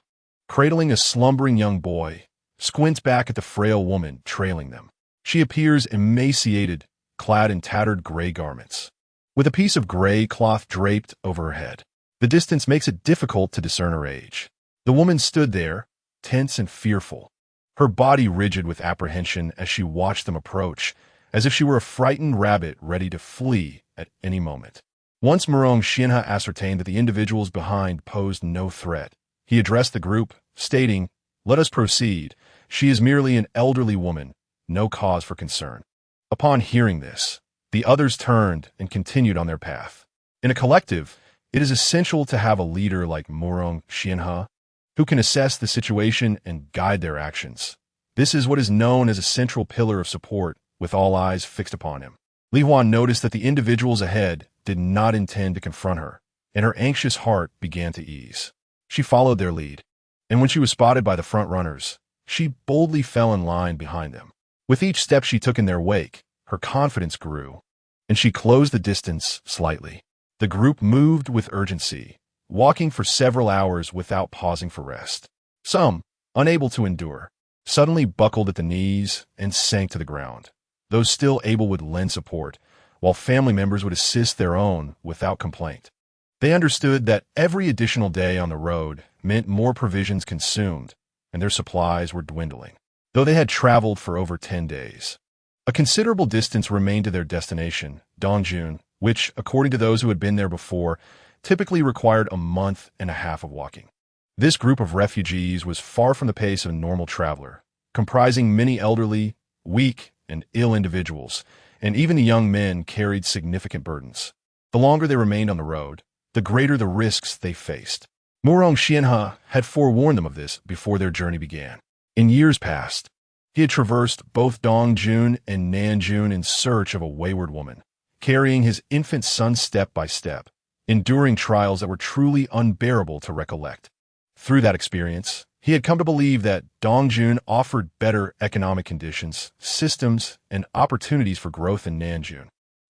cradling a slumbering young boy, squints back at the frail woman trailing them. She appears emaciated, clad in tattered gray garments, with a piece of gray cloth draped over her head. The distance makes it difficult to discern her age. The woman stood there, tense and fearful, her body rigid with apprehension as she watched them approach, as if she were a frightened rabbit ready to flee at any moment. Once Murong Xianhe ascertained that the individuals behind posed no threat, he addressed the group, stating, "Let us proceed. She is merely an elderly woman, no cause for concern." Upon hearing this, the others turned and continued on their path. In a collective, it is essential to have a leader like Murong Xianhe, who can assess the situation and guide their actions. This is what is known as a central pillar of support, with all eyes fixed upon him. Li Hua noticed that the individuals ahead did not intend to confront her, and her anxious heart began to ease. She followed their lead, and when she was spotted by the front runners, she boldly fell in line behind them. With each step she took in their wake, her confidence grew, and she closed the distance slightly. The group moved with urgency, walking for several hours without pausing for rest. Some, unable to endure, suddenly buckled at the knees and sank to the ground. Those still able would lend support, while family members would assist their own without complaint. They understood that every additional day on the road meant more provisions consumed, and their supplies were dwindling, though they had traveled for over 10 days. A considerable distance remained to their destination, Dongjun, which, according to those who had been there before, typically required a month and a half of walking. This group of refugees was far from the pace of a normal traveler, comprising many elderly, weak, and ill individuals, and even the young men carried significant burdens. The longer they remained on the road, the greater the risks they faced. Murong Xianhe had forewarned them of this before their journey began. In years past, he had traversed both Dongjun and Nanjun in search of a wayward woman, carrying his infant son step by step, enduring trials that were truly unbearable to recollect. Through that experience, he had come to believe that Dongjun offered better economic conditions, systems, and opportunities for growth than Nanjun,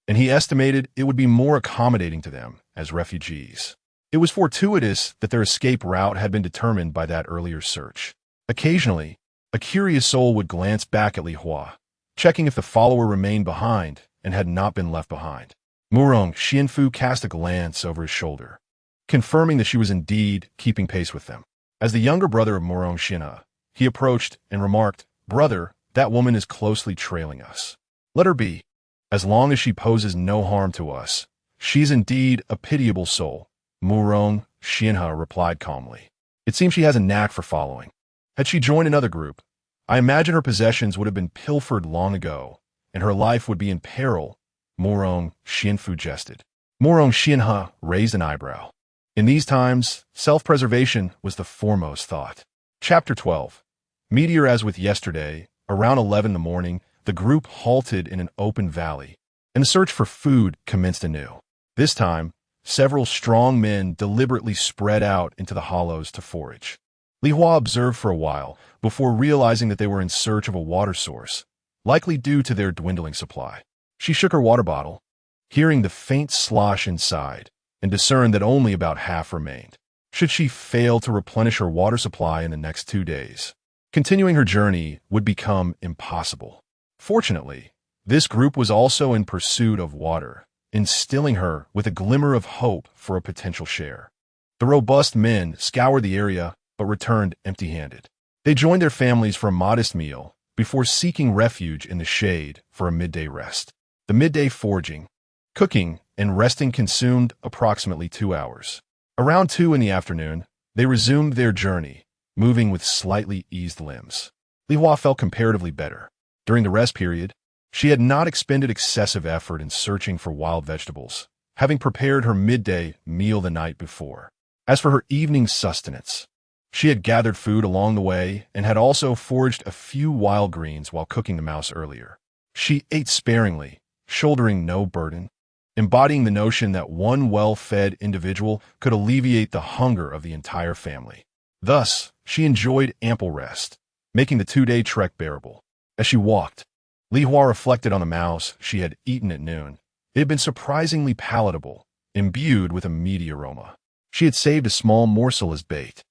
and he estimated it would be more accommodating to them as refugees. It was fortuitous that their escape route had been determined by that earlier search. Occasionally, a curious soul would glance back at Li Hua, checking if the follower remained behind and had not been left behind. Murong Xianfu cast a glance over his shoulder, confirming that she was indeed keeping pace with them. As the younger brother of Murong Xianhe, he approached and remarked, "Brother, that woman is closely trailing us. Let her be. As long as she poses no harm to us, she's indeed a pitiable soul." Murong Xianhe replied calmly. "It seems she has a knack for following. Had she joined another group, I imagine her possessions would have been pilfered long ago, and her life would be in peril." Murong Xianfu jested. Murong Xianhe raised an eyebrow. In these times, self-preservation was the foremost thought. Chapter 12. Meteor. As with yesterday, around 11 in the morning, the group halted in an open valley, and the search for food commenced anew. This time, several strong men deliberately spread out into the hollows to forage. Li Hua observed for a while before realizing that they were in search of a water source, likely due to their dwindling supply. She shook her water bottle, hearing the faint slosh inside, and discerned that only about half remained. Should she fail to replenish her water supply in the next 2 days, continuing her journey would become impossible. Fortunately, this group was also in pursuit of water, instilling her with a glimmer of hope for a potential share. The robust men scoured the area but returned empty-handed. They joined their families for a modest meal before seeking refuge in the shade for a midday rest. The midday foraging, cooking, and resting consumed approximately 2 hours. Around 2 in the afternoon, they resumed their journey, moving with slightly eased limbs. Li Hua felt comparatively better. During the rest period, she had not expended excessive effort in searching for wild vegetables, having prepared her midday meal the night before. As for her evening sustenance, she had gathered food along the way and had also foraged a few wild greens while cooking the mouse earlier. She ate sparingly, shouldering no burden, embodying the notion that one well-fed individual could alleviate the hunger of the entire family. Thus, she enjoyed ample rest, making the 2-day trek bearable. As she walked, Li Hua reflected on the mouse she had eaten at noon. It had been surprisingly palatable, imbued with a meaty aroma. She had saved a small morsel as bait,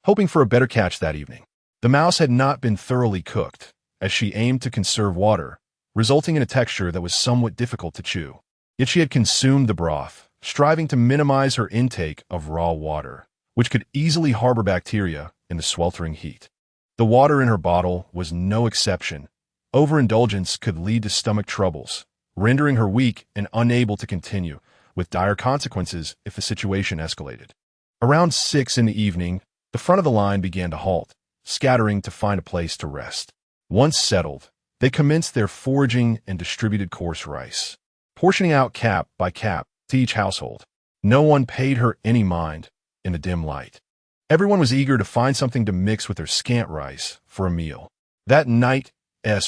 hoping for a better catch that evening. The mouse had not been thoroughly cooked, as she aimed to conserve water, resulting in a texture that was somewhat difficult to chew. Yet she had consumed the broth, striving to minimize her intake of raw water, which could easily harbor bacteria in the sweltering heat. The water in her bottle was no exception. Overindulgence could lead to stomach troubles, rendering her weak and unable to continue, with dire consequences if the situation escalated. Around 6 in the evening, the front of the line began to halt, scattering to find a place to rest. Once settled, they commenced their foraging and distributed coarse rice, portioning out cap by cap to each household. No one paid her any mind in the dim light. Everyone was eager to find something to mix with their scant rice for a meal. That night's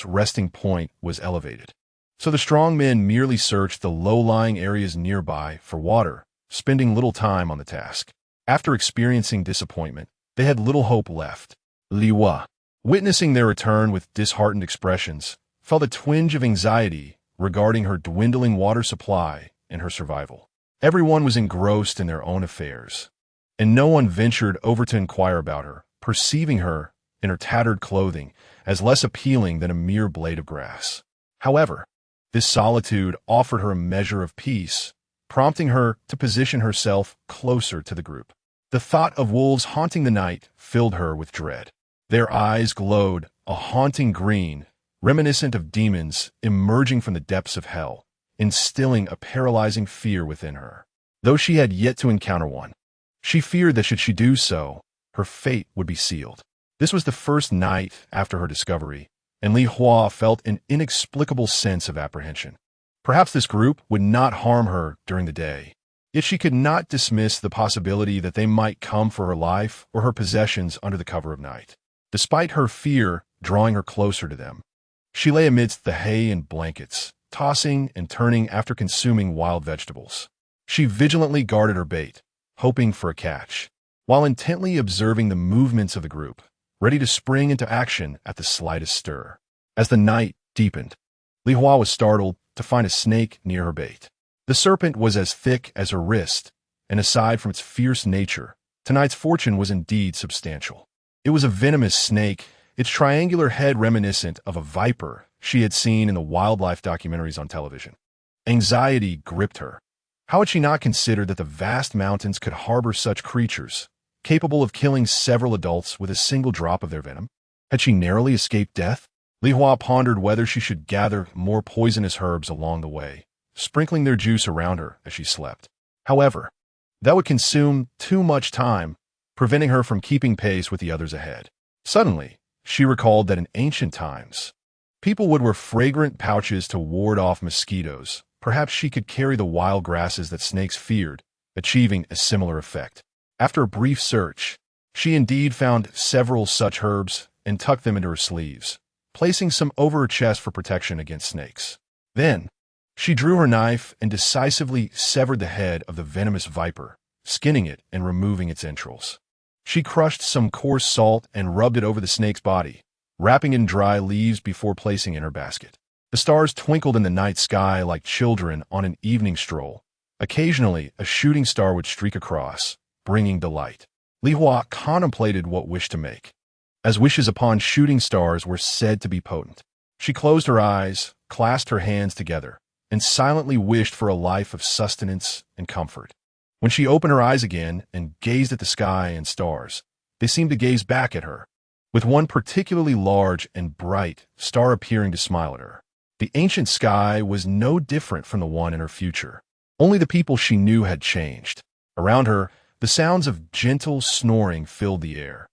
resting point was elevated, so the strong men merely searched the low-lying areas nearby for water, spending little time on the task. After experiencing disappointment, they had little hope left. Li Hua, witnessing their return with disheartened expressions, felt a twinge of anxiety regarding her dwindling water supply and her survival. Everyone was engrossed in their own affairs, and no one ventured over to inquire about her, perceiving her, in her tattered clothing, as less appealing than a mere blade of grass. However, this solitude offered her a measure of peace, prompting her to position herself closer to the group. The thought of wolves haunting the night filled her with dread. Their eyes glowed a haunting green, reminiscent of demons emerging from the depths of hell, instilling a paralyzing fear within her. Though she had yet to encounter one, she feared that should she do so, her fate would be sealed. This was the first night after her discovery, and Li Hua felt an inexplicable sense of apprehension. Perhaps this group would not harm her during the day, yet she could not dismiss the possibility that they might come for her life or her possessions under the cover of night. Despite her fear drawing her closer to them, she lay amidst the hay and blankets, tossing and turning after consuming wild vegetables. She vigilantly guarded her bait, hoping for a catch, while intently observing the movements of the group, ready to spring into action at the slightest stir. As the night deepened, Li Hua was startled to find a snake near her bait. The serpent was as thick as her wrist, and aside from its fierce nature, tonight's fortune was indeed substantial. It was a venomous snake, its triangular head reminiscent of a viper she had seen in the wildlife documentaries on television. Anxiety gripped her. How had she not considered that the vast mountains could harbor such creatures, capable of killing several adults with a single drop of their venom? Had she narrowly escaped death? Li Hua pondered whether she should gather more poisonous herbs along the way, sprinkling their juice around her as she slept. However, that would consume too much time, preventing her from keeping pace with the others ahead. Suddenly, she recalled that in ancient times, people would wear fragrant pouches to ward off mosquitoes. Perhaps she could carry the wild grasses that snakes feared, achieving a similar effect. After a brief search, she indeed found several such herbs and tucked them into her sleeves, placing some over her chest for protection against snakes. Then, she drew her knife and decisively severed the head of the venomous viper, skinning it and removing its entrails. She crushed some coarse salt and rubbed it over the snake's body, wrapping it in dry leaves before placing it in her basket. The stars twinkled in the night sky like children on an evening stroll. Occasionally, a shooting star would streak across, bringing delight. Li Hua contemplated what wish to make, as wishes upon shooting stars were said to be potent. She closed her eyes, clasped her hands together, and silently wished for a life of sustenance and comfort. When she opened her eyes again and gazed at the sky and stars, they seemed to gaze back at her, with one particularly large and bright star appearing to smile at her. The ancient sky was no different from the one in her future. Only the people she knew had changed. Around her, the sounds of gentle snoring filled the air.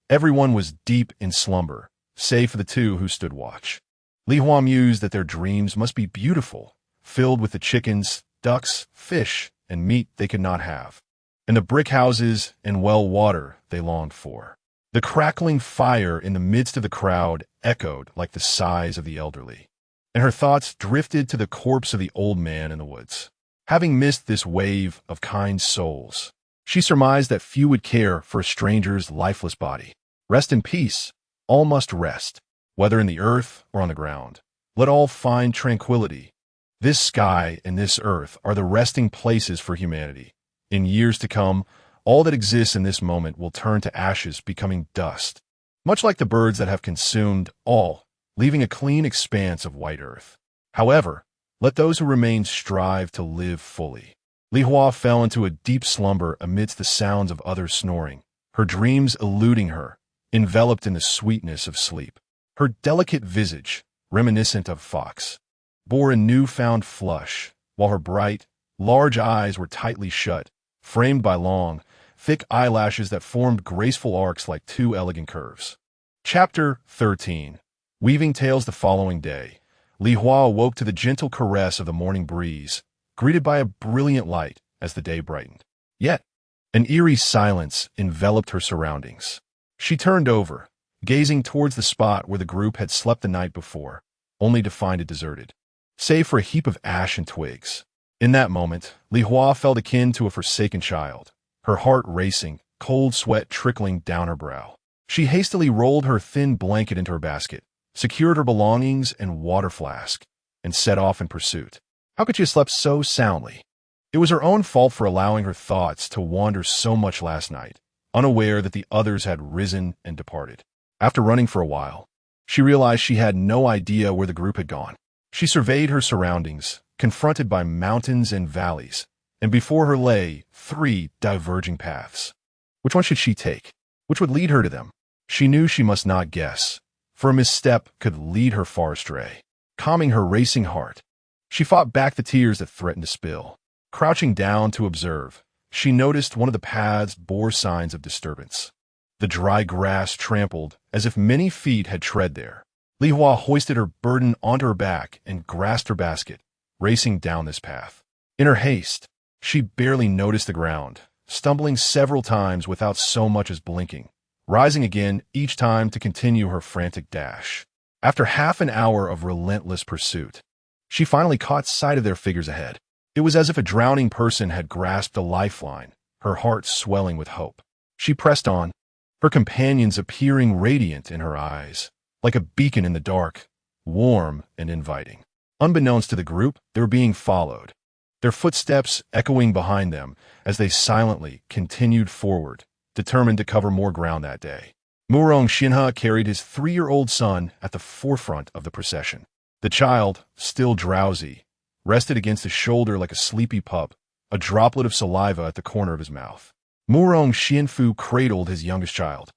Everyone was deep in slumber, save for the two who stood watch. Li Hua mused that their dreams must be beautiful, filled with the chickens, ducks, fish, and meat they could not have, and the brick houses and well water they longed for. The crackling fire in the midst of the crowd echoed like the sighs of the elderly, and her thoughts drifted to the corpse of the old man in the woods. Having missed this wave of kind souls, she surmised that few would care for a stranger's lifeless body. Rest in peace. All must rest, whether in the earth or on the ground. Let all find tranquility. This sky and this earth are the resting places for humanity. In years to come, all that exists in this moment will turn to ashes, becoming dust, much like the birds that have consumed all, leaving a clean expanse of white earth. However, let those who remain strive to live fully. Li Hua fell into a deep slumber amidst the sounds of others snoring, her dreams eluding her, enveloped in the sweetness of sleep. Her delicate visage, reminiscent of fox, bore a newfound flush, while her bright, large eyes were tightly shut, framed by long, thick eyelashes that formed graceful arcs like two elegant curves. Chapter 13. Weaving tales. The following day, Li Hua awoke to the gentle caress of the morning breeze, greeted by a brilliant light as the day brightened. Yet, an eerie silence enveloped her surroundings. She turned over, gazing towards the spot where the group had slept the night before, only to find it deserted, save for a heap of ash and twigs. In that moment, Li Hua felt akin to a forsaken child, her heart racing, cold sweat trickling down her brow. She hastily rolled her thin blanket into her basket, secured her belongings and water flask, and set off in pursuit. How could she have slept so soundly? It was her own fault for allowing her thoughts to wander so much last night, unaware that the others had risen and departed. After running for a while, she realized she had no idea where the group had gone. She surveyed her surroundings, confronted by mountains and valleys, and before her lay 3 diverging paths. Which one should she take? Which would lead her to them? She knew she must not guess, for a misstep could lead her far astray. Calming her racing heart, she fought back the tears that threatened to spill. Crouching down to observe, she noticed one of the paths bore signs of disturbance. The dry grass trampled as if many feet had tread there. Li Hua hoisted her burden onto her back and grasped her basket, racing down this path. In her haste, she barely noticed the ground, stumbling several times without so much as blinking, rising again each time to continue her frantic dash. After half an hour of relentless pursuit, she finally caught sight of their figures ahead. It was as if a drowning person had grasped a lifeline, her heart swelling with hope. She pressed on, her companions appearing radiant in her eyes, like a beacon in the dark, warm and inviting. Unbeknownst to the group, they were being followed, their footsteps echoing behind them as they silently continued forward, determined to cover more ground that day. Murong Xinhe carried his 3-year-old son at the forefront of the procession. The child, still drowsy, rested against his shoulder like a sleepy pup, a droplet of saliva at the corner of his mouth. Murong Xianfu cradled his youngest child,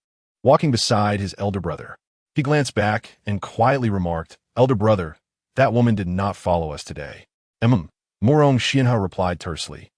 walking beside his elder brother. He glanced back and quietly remarked, "Elder brother, that woman did not follow us today." Murong Xianhe replied tersely,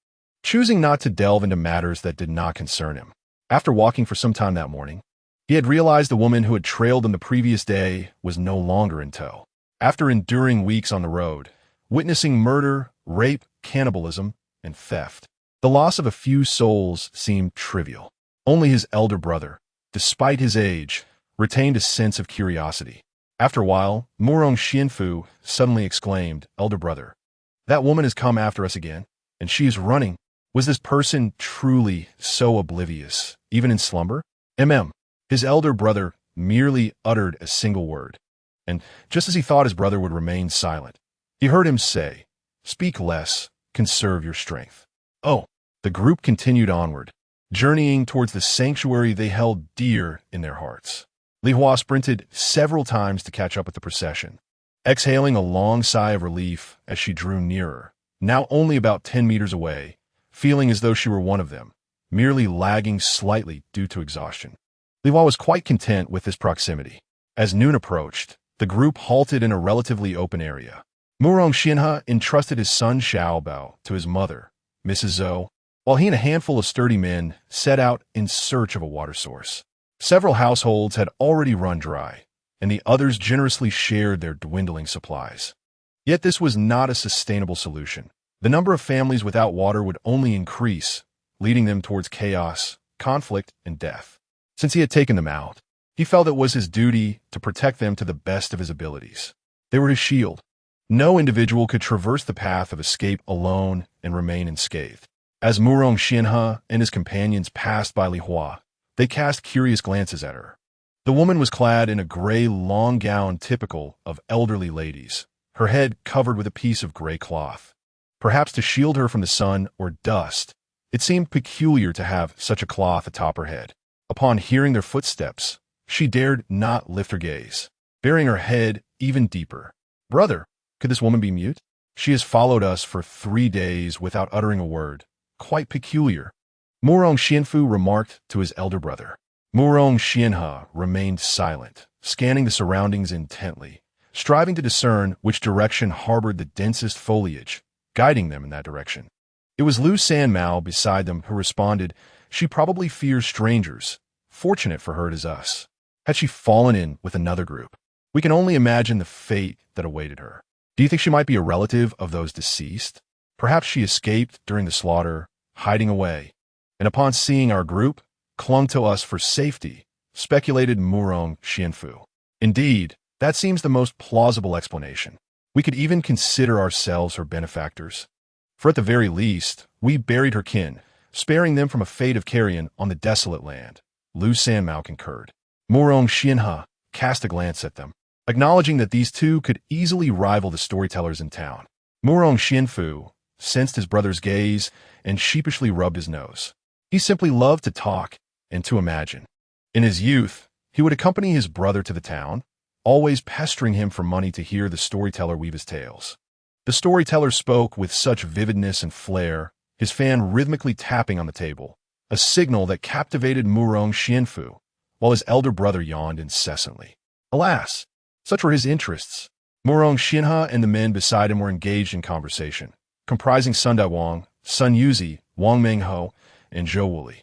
choosing not to delve into matters that did not concern him. After walking for some time that morning, he had realized the woman who had trailed him the previous day was no longer in tow. After enduring weeks on the road, witnessing murder, rape, cannibalism, and theft, the loss of a few souls seemed trivial. Only his elder brother, despite his age, retained a sense of curiosity. After a while, Murong Xianfu suddenly exclaimed, "Elder brother, that woman has come after us again, and she is running." Was this person truly so oblivious, even in slumber? His elder brother merely uttered a single word, and just as he thought his brother would remain silent, he heard him say, "Speak less, conserve your strength." The group continued onward, journeying towards the sanctuary they held dear in their hearts. Li Hua sprinted several times to catch up with the procession, exhaling a long sigh of relief as she drew nearer, now only about 10 meters away, feeling as though she were one of them, merely lagging slightly due to exhaustion. Li Hua was quite content with this proximity. As noon approached, the group halted in a relatively open area. Murong Xinhe entrusted his son Xiaobao to his mother, Mrs. Zhou, while he and a handful of sturdy men set out in search of a water source. Several households had already run dry, and the others generously shared their dwindling supplies. Yet this was not a sustainable solution. The number of families without water would only increase, leading them towards chaos, conflict, and death. Since he had taken them out, he felt it was his duty to protect them to the best of his abilities. They were his shield. No individual could traverse the path of escape alone and remain unscathed. As Murong Xianhe and his companions passed by Li Hua, they cast curious glances at her. The woman was clad in a gray long gown typical of elderly ladies, her head covered with a piece of gray cloth. Perhaps to shield her from the sun or dust, it seemed peculiar to have such a cloth atop her head. Upon hearing their footsteps, she dared not lift her gaze, burying her head even deeper. "Brother, could this woman be mute? She has followed us for 3 days without uttering a word. Quite peculiar," Murong Xianfu remarked to his elder brother. Murong Xianhe remained silent, scanning the surroundings intently, striving to discern which direction harbored the densest foliage, guiding them in that direction. It was Lu Sanmao beside them who responded, "She probably fears strangers. Fortunate for her it is us. Had she fallen in with another group, we can only imagine the fate that awaited her. Do you think she might be a relative of those deceased? Perhaps she escaped during the slaughter, hiding away, and upon seeing our group, clung to us for safety," speculated Murong Xianfu. "Indeed, that seems the most plausible explanation. We could even consider ourselves her benefactors. For at the very least, we buried her kin, sparing them from a fate of carrion on the desolate land," Lu Sanmao concurred. Murong Xianhe cast a glance at them, acknowledging that these two could easily rival the storytellers in town. Murong Xianfu, sensed his brother's gaze, and sheepishly rubbed his nose. He simply loved to talk and to imagine. In his youth, he would accompany his brother to the town, always pestering him for money to hear the storyteller weave his tales. The storyteller spoke with such vividness and flair, his fan rhythmically tapping on the table, a signal that captivated Murong Xianfu, while his elder brother yawned incessantly. Alas, such were his interests. Murong Xianhe and the men beside him were engaged in conversation, comprising Sun Daiwang, Sun Yuzi, Wang Mengho, and Zhou Wuli.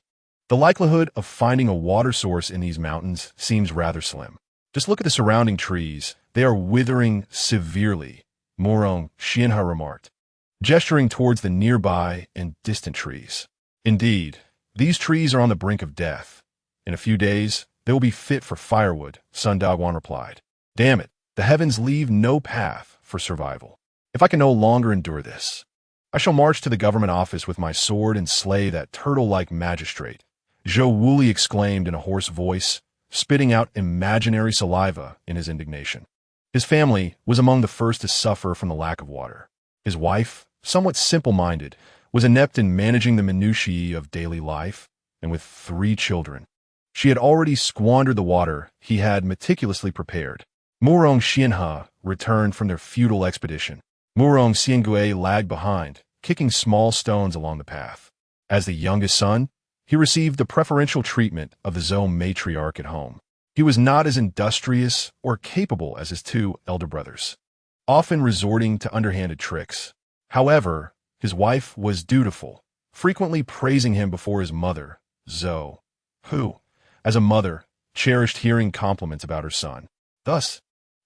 The likelihood of finding a water source in these mountains seems rather slim. Just look at the surrounding trees. They are withering severely, Murong Xianhe remarked, gesturing towards the nearby and distant trees. Indeed, these trees are on the brink of death. In a few days, they will be fit for firewood, Sun Daiwan replied. Damn it, the heavens leave no path for survival. If I can no longer endure this, I shall march to the government office with my sword and slay that turtle-like magistrate, Zhou Wuli exclaimed in a hoarse voice, spitting out imaginary saliva in his indignation. His family was among the first to suffer from the lack of water. His wife, somewhat simple-minded, was inept in managing the minutiae of daily life, and with 3 children, she had already squandered the water he had meticulously prepared. Murong Xianhe returned from their futile expedition. Murong Xiangui lagged behind, kicking small stones along the path. As the youngest son, he received the preferential treatment of the Zhou matriarch at home. He was not as industrious or capable as his 2 elder brothers, often resorting to underhanded tricks. However, his wife was dutiful, frequently praising him before his mother, Zhou, who, as a mother, cherished hearing compliments about her son. Thus,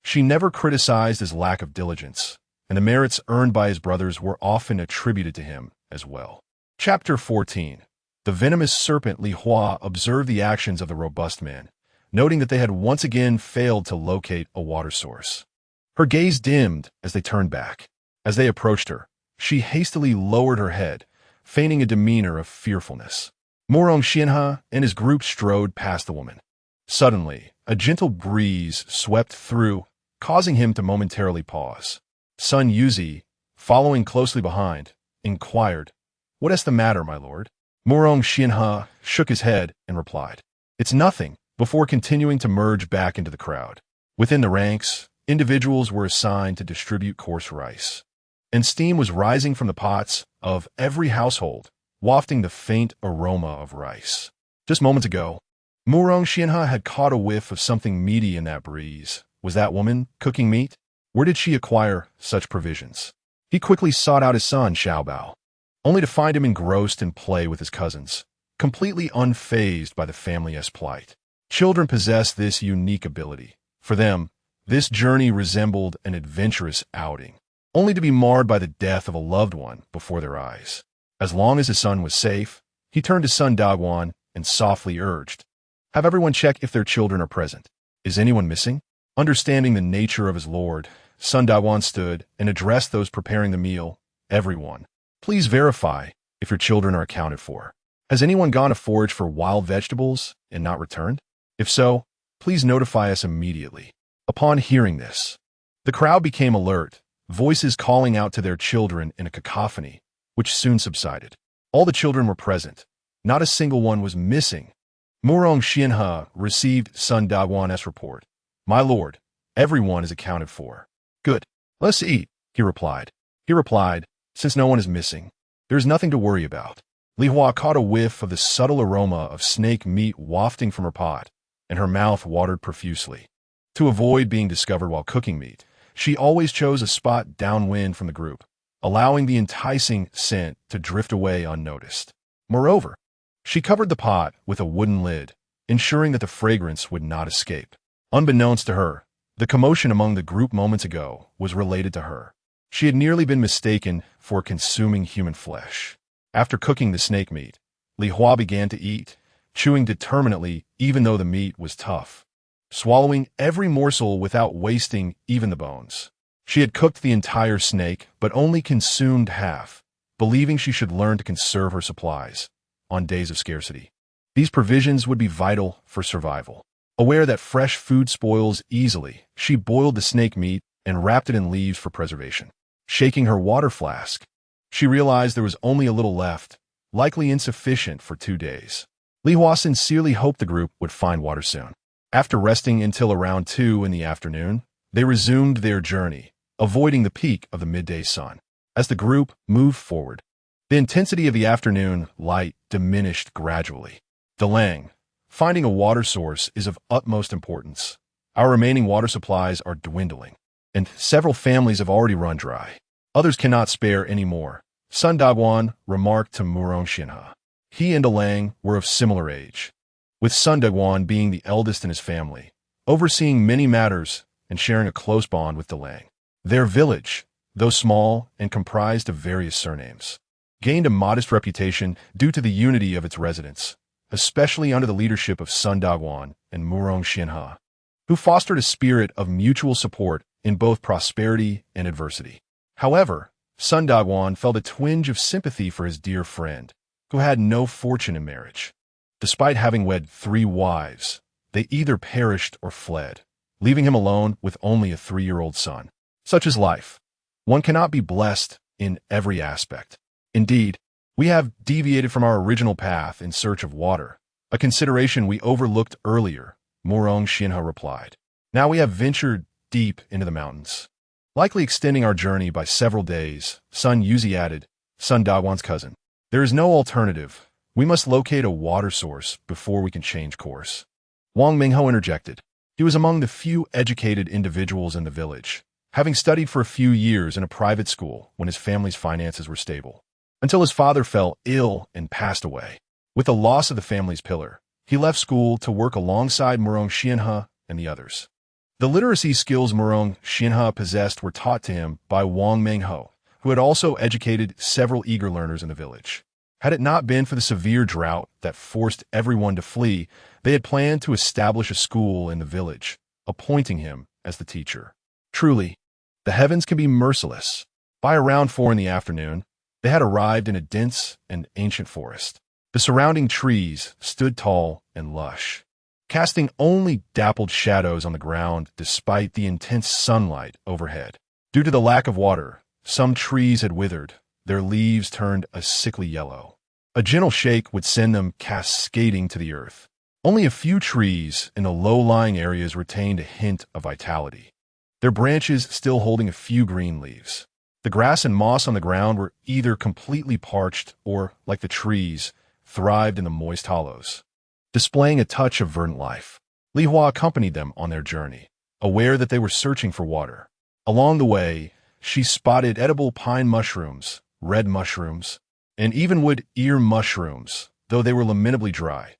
she never criticized his lack of diligence, and the merits earned by his brothers were often attributed to him as well. Chapter 14. The venomous serpent Li Hua observed the actions of the robust men, noting that they had once again failed to locate a water source. Her gaze dimmed as they turned back. As they approached her, she hastily lowered her head, feigning a demeanor of fearfulness. Murong Xianhe and his group strode past the woman. Suddenly, a gentle breeze swept through, causing him to momentarily pause. Sun Yuzi, following closely behind, inquired, "What is the matter, my lord?" Murong Xianhe shook his head and replied, "It's nothing," before continuing to merge back into the crowd. Within the ranks, individuals were assigned to distribute coarse rice, and steam was rising from the pots of every household, wafting the faint aroma of rice. Just moments ago, Murong Xianhe had caught a whiff of something meaty in that breeze. Was that woman cooking meat? Where did she acquire such provisions? He quickly sought out his son, Xiaobao, only to find him engrossed in play with his cousins, completely unfazed by the family's plight. Children possess this unique ability. For them, this journey resembled an adventurous outing, only to be marred by the death of a loved one before their eyes. As long as his son was safe, he turned to Sun Dagwan and softly urged, "Have everyone check if their children are present. Is anyone missing?" Understanding the nature of his lord, Sun Daiwan stood and addressed those preparing the meal. "Everyone, please verify if your children are accounted for. Has anyone gone to forage for wild vegetables and not returned? If so, please notify us immediately." Upon hearing this, the crowd became alert, voices calling out to their children in a cacophony, which soon subsided. All the children were present. Not a single one was missing. Murong Xianhe received Sun Daiwan's report. "My lord, everyone is accounted for." "Good. Let's eat," he replied. "Since no one is missing, there is nothing to worry about." Li Hua caught a whiff of the subtle aroma of snake meat wafting from her pot, and her mouth watered profusely. To avoid being discovered while cooking meat, she always chose a spot downwind from the group, allowing the enticing scent to drift away unnoticed. Moreover, she covered the pot with a wooden lid, ensuring that the fragrance would not escape. Unbeknownst to her, the commotion among the group moments ago was related to her. She had nearly been mistaken for consuming human flesh. After cooking the snake meat, Li Hua began to eat, chewing determinedly even though the meat was tough, swallowing every morsel without wasting even the bones. She had cooked the entire snake, but only consumed half, believing she should learn to conserve her supplies on days of scarcity. These provisions would be vital for survival. Aware that fresh food spoils easily, she boiled the snake meat and wrapped it in leaves for preservation. Shaking her water flask, She realized there was only a little left, likely insufficient for 2 days. Li Hua sincerely hoped the group would find water soon. After resting until around 2 in the afternoon, they resumed their journey, avoiding the peak of the midday sun. As the group moved forward, the intensity of the afternoon light diminished gradually. Delang, finding a water source is of utmost importance. Our remaining water supplies are dwindling, and several families have already run dry. Others cannot spare any more, Sun Dagwan remarked to Murong Xinhe. He and Delang were of similar age, with Sun Dagwan being the eldest in his family, overseeing many matters and sharing a close bond with Delang. Their village, though small and comprised of various surnames, gained a modest reputation due to the unity of its residents, especially under the leadership of Sun Dagwan and Murong Xinhe, who fostered a spirit of mutual support in both prosperity and adversity. However, Sun Dagwan felt a twinge of sympathy for his dear friend, who had no fortune in marriage. Despite having wed 3 wives, they either perished or fled, leaving him alone with only a 3-year-old son. Such is life. One cannot be blessed in every aspect. Indeed, we have deviated from our original path in search of water, a consideration we overlooked earlier, Murong Xinhe replied. Now we have ventured deep into the mountains, likely extending our journey by several days, Sun Yuzi added, Sun Dagwan's cousin. There is no alternative. We must locate a water source before we can change course. Wang Mingho interjected. He was among the few educated individuals in the village, having studied for a few years in a private school when his family's finances were stable, until his father fell ill and passed away. With the loss of the family's pillar, he left school to work alongside Murong Xinhe and the others. The literacy skills Murong Xinhe possessed were taught to him by Wang Mingho, who had also educated several eager learners in the village. Had it not been for the severe drought that forced everyone to flee, they had planned to establish a school in the village, appointing him as the teacher. Truly, the heavens can be merciless. By around 4 in the afternoon, they had arrived in a dense and ancient forest. The surrounding trees stood tall and lush, casting only dappled shadows on the ground despite the intense sunlight overhead. Due to the lack of water, some trees had withered, their leaves turned a sickly yellow. A gentle shake would send them cascading to the earth. Only a few trees in the low-lying areas retained a hint of vitality, their branches still holding a few green leaves. The grass and moss on the ground were either completely parched or, like the trees, thrived in the moist hollows, displaying a touch of verdant life. Li Hua accompanied them on their journey, aware that they were searching for water. Along the way, she spotted edible pine mushrooms, red mushrooms, and even wood ear mushrooms, though they were lamentably dry.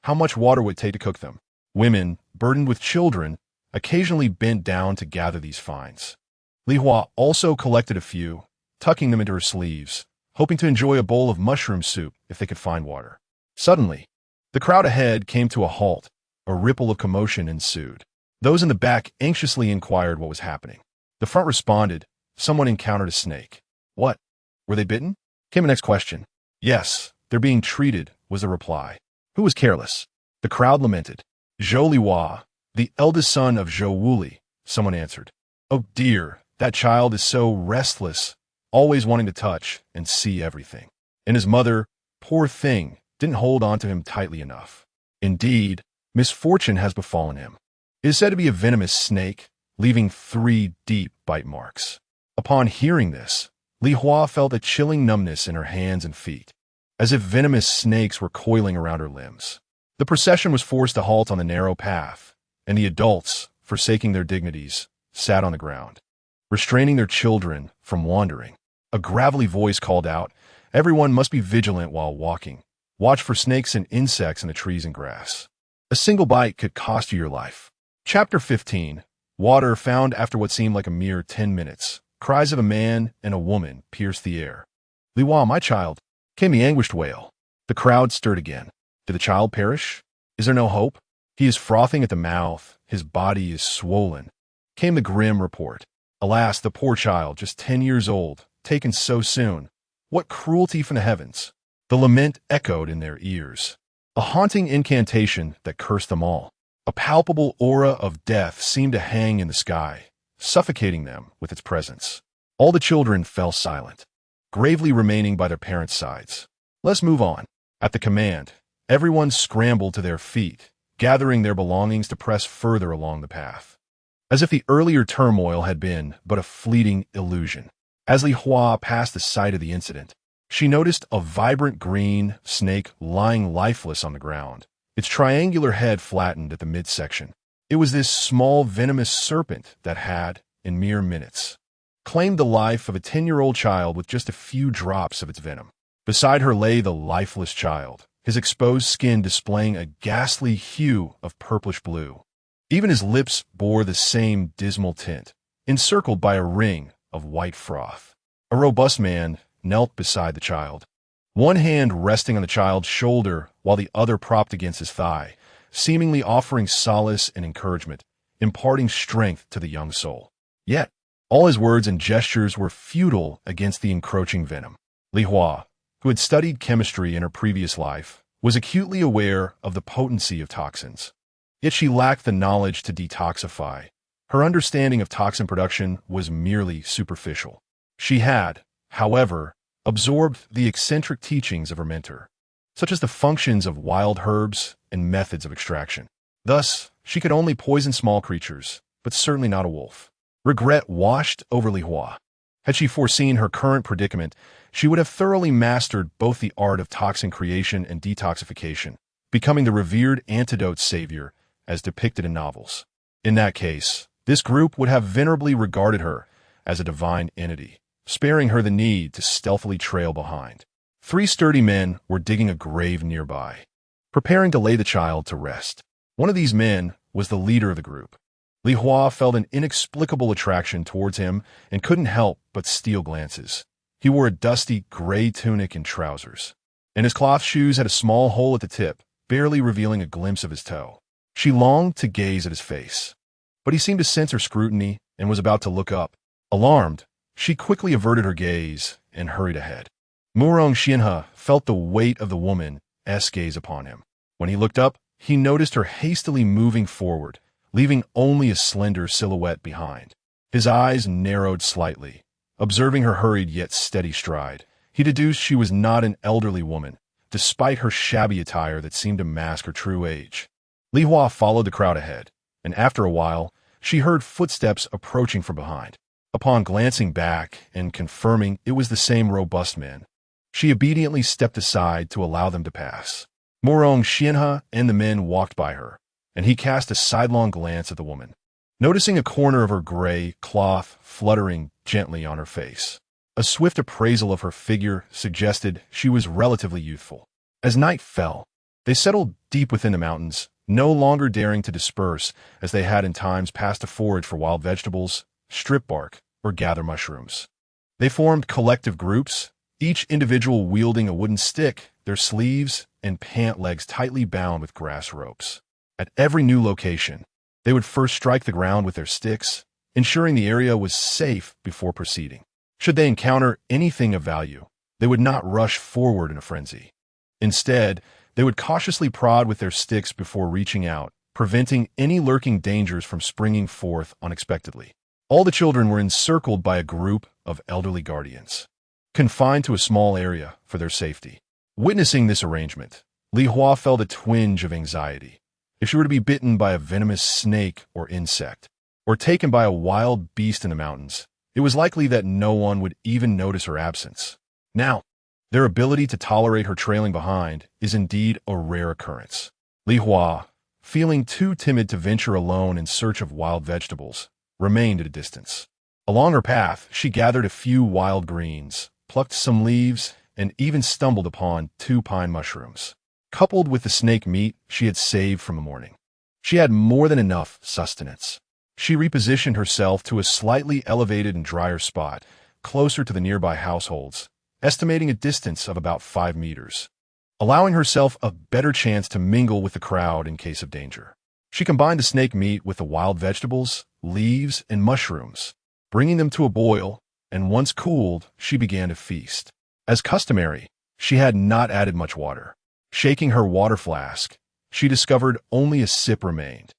How much water would it take to cook them? Women, burdened with children, occasionally bent down to gather these finds. Li Hua also collected a few, tucking them into her sleeves, hoping to enjoy a bowl of mushroom soup if they could find water. Suddenly, the crowd ahead came to a halt. A ripple of commotion ensued. Those in the back anxiously inquired what was happening. The front responded, someone encountered a snake. What? Were they bitten? Came the next question. Yes, they're being treated, was the reply. Who was careless? The crowd lamented. Zhou Liwa, the eldest son of Zhou Wuli, someone answered. Oh dear, that child is so restless, always wanting to touch and see everything. And his mother, poor thing, didn't hold on to him tightly enough. Indeed, misfortune has befallen him. It is said to be a venomous snake, leaving 3 deep bite marks. Upon hearing this, Li Hua felt a chilling numbness in her hands and feet, as if venomous snakes were coiling around her limbs. The procession was forced to halt on the narrow path, and the adults, forsaking their dignities, sat on the ground, restraining their children from wandering. A gravelly voice called out, "Everyone must be vigilant while walking. Watch for snakes and insects in the trees and grass. A single bite could cost you your life." Chapter 15. Water found after what seemed like a mere 10 minutes. Cries of a man and a woman pierced the air. "Li Hua, my child," came the anguished wail. The crowd stirred again. Did the child perish? Is there no hope? He is frothing at the mouth. His body is swollen, came the grim report. Alas, the poor child, just 10 years old, taken so soon. What cruelty from the heavens! The lament echoed in their ears, a haunting incantation that cursed them all. A palpable aura of death seemed to hang in the sky, suffocating them with its presence. All the children fell silent. gravely remaining by their parents' sides. Let's move on. At the command, everyone scrambled to their feet, gathering their belongings to press further along the path. As if the earlier turmoil had been but a fleeting illusion. As Li Hua passed the site of the incident, she noticed a vibrant green snake lying lifeless on the ground, its triangular head flattened at the midsection. It was this small venomous serpent that had, in mere minutes, claimed the life of a 10-year-old child with just a few drops of its venom. Beside her lay the lifeless child, his exposed skin displaying a ghastly hue of purplish blue. Even his lips bore the same dismal tint, encircled by a ring of white froth. A robust man knelt beside the child, one hand resting on the child's shoulder while the other propped against his thigh, seemingly offering solace and encouragement, imparting strength to the young soul. Yet, all his words and gestures were futile against the encroaching venom. Li Hua, who had studied chemistry in her previous life, was acutely aware of the potency of toxins. Yet she lacked the knowledge to detoxify. Her understanding of toxin production was merely superficial. She had, however, absorbed the eccentric teachings of her mentor, such as the functions of wild herbs and methods of extraction. Thus, she could only poison small creatures, but certainly not a wolf. Regret washed over Li Hua. Had she foreseen her current predicament, she would have thoroughly mastered both the art of toxin creation and detoxification, becoming the revered antidote savior as depicted in novels. In that case, this group would have venerably regarded her as a divine entity, sparing her the need to stealthily trail behind. 3 sturdy men were digging a grave nearby, preparing to lay the child to rest. One of these men was the leader of the group. Li Hua felt an inexplicable attraction towards him and couldn't help but steal glances. He wore a dusty gray tunic and trousers, and his cloth shoes had a small hole at the tip, barely revealing a glimpse of his toe. She longed to gaze at his face, but he seemed to sense her scrutiny and was about to look up. Alarmed, she quickly averted her gaze and hurried ahead. Murong Xianhe felt the weight of the woman's gaze upon him. When he looked up, he noticed her hastily moving forward, leaving only a slender silhouette behind. His eyes narrowed slightly. Observing her hurried yet steady stride, he deduced she was not an elderly woman, despite her shabby attire that seemed to mask her true age. Li Hua followed the crowd ahead, and after a while, she heard footsteps approaching from behind. Upon glancing back and confirming it was the same robust man, she obediently stepped aside to allow them to pass. Murong Xianhe and the men walked by her, and he cast a sidelong glance at the woman, noticing a corner of her gray cloth fluttering gently on her face. A swift appraisal of her figure suggested she was relatively youthful. As night fell, they settled deep within the mountains, no longer daring to disperse as they had in times past to forage for wild vegetables, strip bark, or gather mushrooms. They formed collective groups, each individual wielding a wooden stick, their sleeves and pant legs tightly bound with grass ropes. At every new location, they would first strike the ground with their sticks, ensuring the area was safe before proceeding. Should they encounter anything of value, they would not rush forward in a frenzy. Instead, they would cautiously prod with their sticks before reaching out, preventing any lurking dangers from springing forth unexpectedly. All the children were encircled by a group of elderly guardians, confined to a small area for their safety. Witnessing this arrangement, Li Hua felt a twinge of anxiety. If she were to be bitten by a venomous snake or insect, or taken by a wild beast in the mountains, it was likely that no one would even notice her absence. Now, their ability to tolerate her trailing behind is indeed a rare occurrence. Li Hua, feeling too timid to venture alone in search of wild vegetables, remained at a distance. Along her path, she gathered a few wild greens, plucked some leaves, and even stumbled upon 2 pine mushrooms, coupled with the snake meat she had saved from the morning. She had more than enough sustenance. She repositioned herself to a slightly elevated and drier spot, closer to the nearby households, estimating a distance of about 5 meters, allowing herself a better chance to mingle with the crowd in case of danger. She combined the snake meat with the wild vegetables, leaves, and mushrooms, bringing them to a boil, and once cooled, she began to feast. As customary, she had not added much water. Shaking her water flask, she discovered only a sip remained,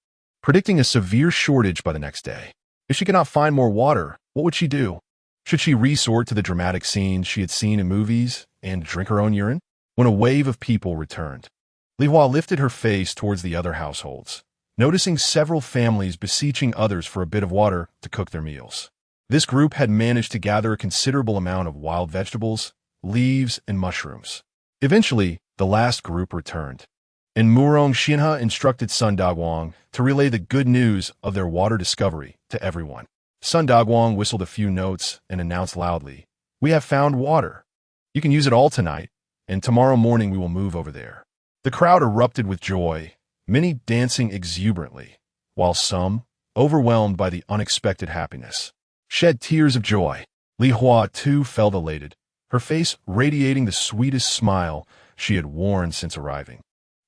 predicting a severe shortage by the next day. If she could not find more water, what would she do? Should she resort to the dramatic scenes she had seen in movies and drink her own urine? When a wave of people returned, Li Hua lifted her face towards the other households, noticing several families beseeching others for a bit of water to cook their meals. This group had managed to gather a considerable amount of wild vegetables, leaves, and mushrooms. Eventually, the last group returned, and Murong Xinhe instructed Sun Dagwang to relay the good news of their water discovery to everyone. Sun Dagwang whistled a few notes and announced loudly, "We have found water. You can use it all tonight, and tomorrow morning we will move over there." The crowd erupted with joy, many dancing exuberantly, while some, overwhelmed by the unexpected happiness, shed tears of joy. Li Hua, too, felt elated, her face radiating the sweetest smile she had worn since arriving.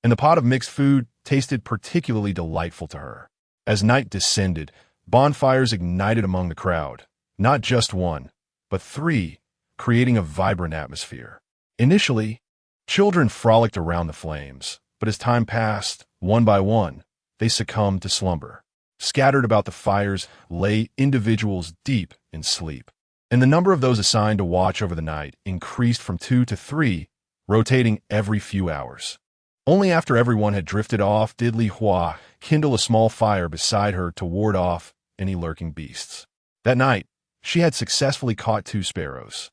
And the pot of mixed food tasted particularly delightful to her. As night descended, bonfires ignited among the crowd, not just one, but three, creating a vibrant atmosphere. Initially, children frolicked around the flames, but as time passed, one by one, they succumbed to slumber. Scattered about the fires lay individuals deep in sleep, and the number of those assigned to watch over the night increased from 2 to 3, rotating every few hours. Only after everyone had drifted off did Li Hua kindle a small fire beside her to ward off any lurking beasts. That night, she had successfully caught 2 sparrows,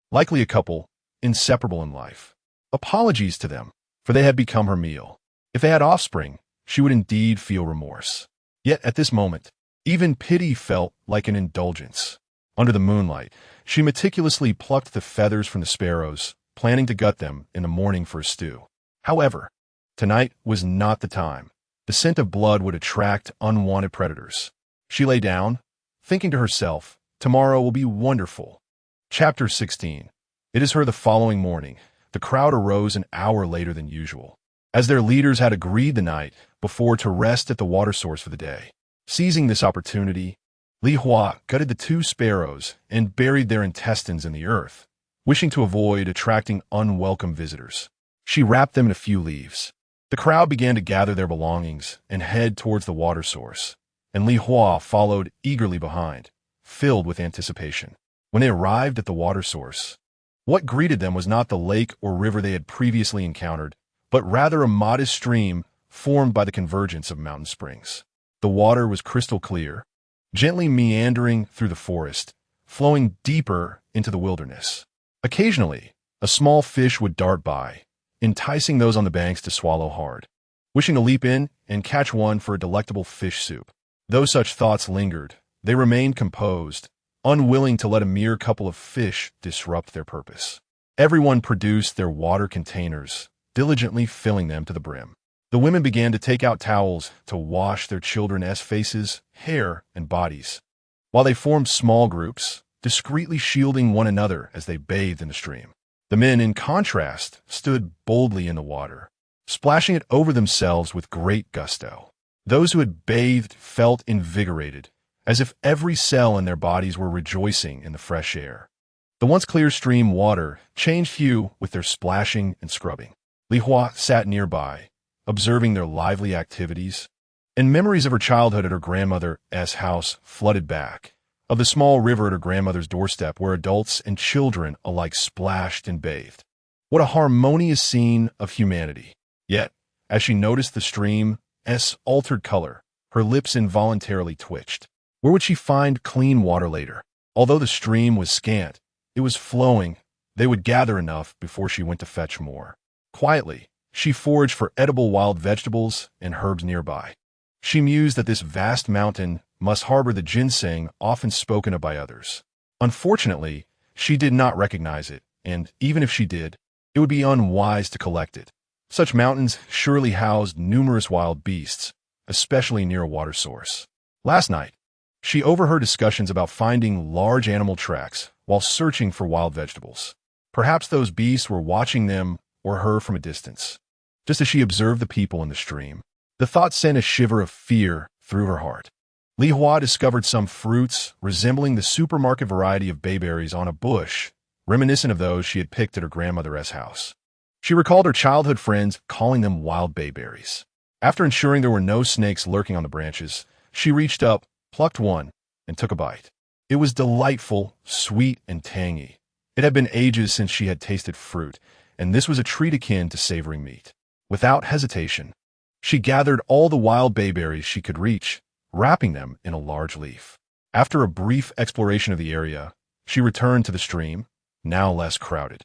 likely a couple, inseparable in life. Apologies to them, for they had become her meal. If they had offspring, she would indeed feel remorse. Yet at this moment, even pity felt like an indulgence. Under the moonlight, she meticulously plucked the feathers from the sparrows, planning to gut them in the morning for a stew. However, tonight was not the time. The scent of blood would attract unwanted predators. She lay down, thinking to herself, tomorrow will be wonderful. Chapter 16. It is her the following morning. The crowd arose an hour later than usual, as their leaders had agreed the night before to rest at the water source for the day. Seizing this opportunity, Li Hua gutted the 2 sparrows and buried their intestines in the earth, wishing to avoid attracting unwelcome visitors. She wrapped them in a few leaves. The crowd began to gather their belongings and head towards the water source, and Li Hua followed eagerly behind, filled with anticipation. When they arrived at the water source, what greeted them was not the lake or river they had previously encountered, but rather a modest stream formed by the convergence of mountain springs. The water was crystal clear, gently meandering through the forest, flowing deeper into the wilderness. Occasionally, a small fish would dart by, enticing those on the banks to swallow hard, wishing to leap in and catch one for a delectable fish soup. Though such thoughts lingered, they remained composed, unwilling to let a mere couple of fish disrupt their purpose. Everyone produced their water containers, diligently filling them to the brim. The women began to take out towels to wash their children's faces, hair, and bodies, while they formed small groups, discreetly shielding one another as they bathed in the stream. The men, in contrast, stood boldly in the water, splashing it over themselves with great gusto. Those who had bathed felt invigorated, as if every cell in their bodies were rejoicing in the fresh air. The once clear stream water changed hue with their splashing and scrubbing. Li Hua sat nearby, observing their lively activities, and memories of her childhood at her grandmother's house flooded back, of the small river at her grandmother's doorstep where adults and children alike splashed and bathed. What a harmonious scene of humanity. Yet, as she noticed the stream's altered color, her lips involuntarily twitched. Where would she find clean water later? Although the stream was scant, it was flowing. They would gather enough before she went to fetch more. Quietly, she foraged for edible wild vegetables and herbs nearby. She mused that this vast mountain must harbor the ginseng often spoken of by others. Unfortunately, she did not recognize it, and even if she did, it would be unwise to collect it. Such mountains surely housed numerous wild beasts, especially near a water source. Last night, she overheard discussions about finding large animal tracks while searching for wild vegetables. Perhaps those beasts were watching them or her from a distance. Just as she observed the people in the stream, the thought sent a shiver of fear through her heart. Li Hua discovered some fruits resembling the supermarket variety of bayberries on a bush, reminiscent of those she had picked at her grandmother's house. She recalled her childhood friends calling them wild bayberries. After ensuring there were no snakes lurking on the branches, she reached up, plucked one, and took a bite. It was delightful, sweet, and tangy. It had been ages since she had tasted fruit, and this was a treat akin to savoring meat. Without hesitation, she gathered all the wild bayberries she could reach, wrapping them in a large leaf. After a brief exploration of the area, she returned to the stream, now less crowded,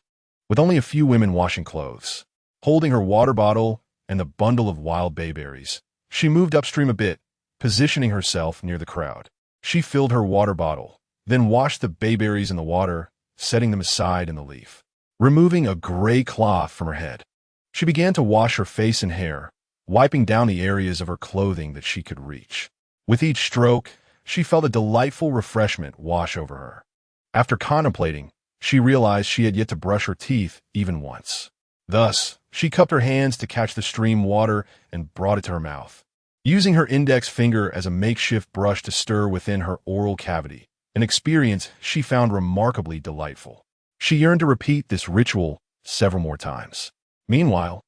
with only a few women washing clothes. Holding her water bottle and the bundle of wild bayberries, she moved upstream a bit, positioning herself near the crowd. She filled her water bottle, then washed the bayberries in the water, setting them aside in the leaf. Removing a gray cloth from her head, she began to wash her face and hair, wiping down the areas of her clothing that she could reach. With each stroke, she felt a delightful refreshment wash over her. After contemplating, she realized she had yet to brush her teeth even once. Thus, she cupped her hands to catch the stream water and brought it to her mouth, using her index finger as a makeshift brush to stir within her oral cavity, an experience she found remarkably delightful. She yearned to repeat this ritual several more times. Meanwhile,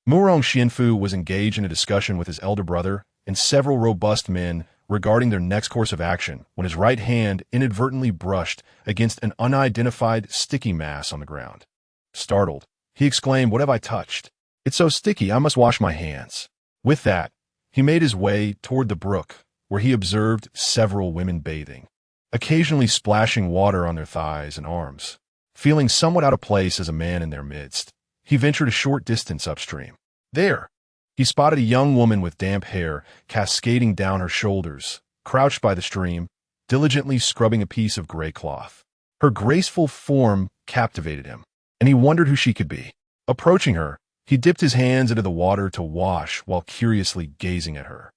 Murong Xianfu was engaged in a discussion with his elder brother and several robust men regarding their next course of action when his right hand inadvertently brushed against an unidentified sticky mass on the ground. Startled, he exclaimed, "What have I touched? It's so sticky, I must wash my hands." With that, he made his way toward the brook, where he observed several women bathing, occasionally splashing water on their thighs and arms. Feeling somewhat out of place as a man in their midst, he ventured a short distance upstream. There, he spotted a young woman with damp hair cascading down her shoulders, crouched by the stream, diligently scrubbing a piece of gray cloth. Her graceful form captivated him, and he wondered who she could be. Approaching her, he dipped his hands into the water to wash while curiously gazing at her.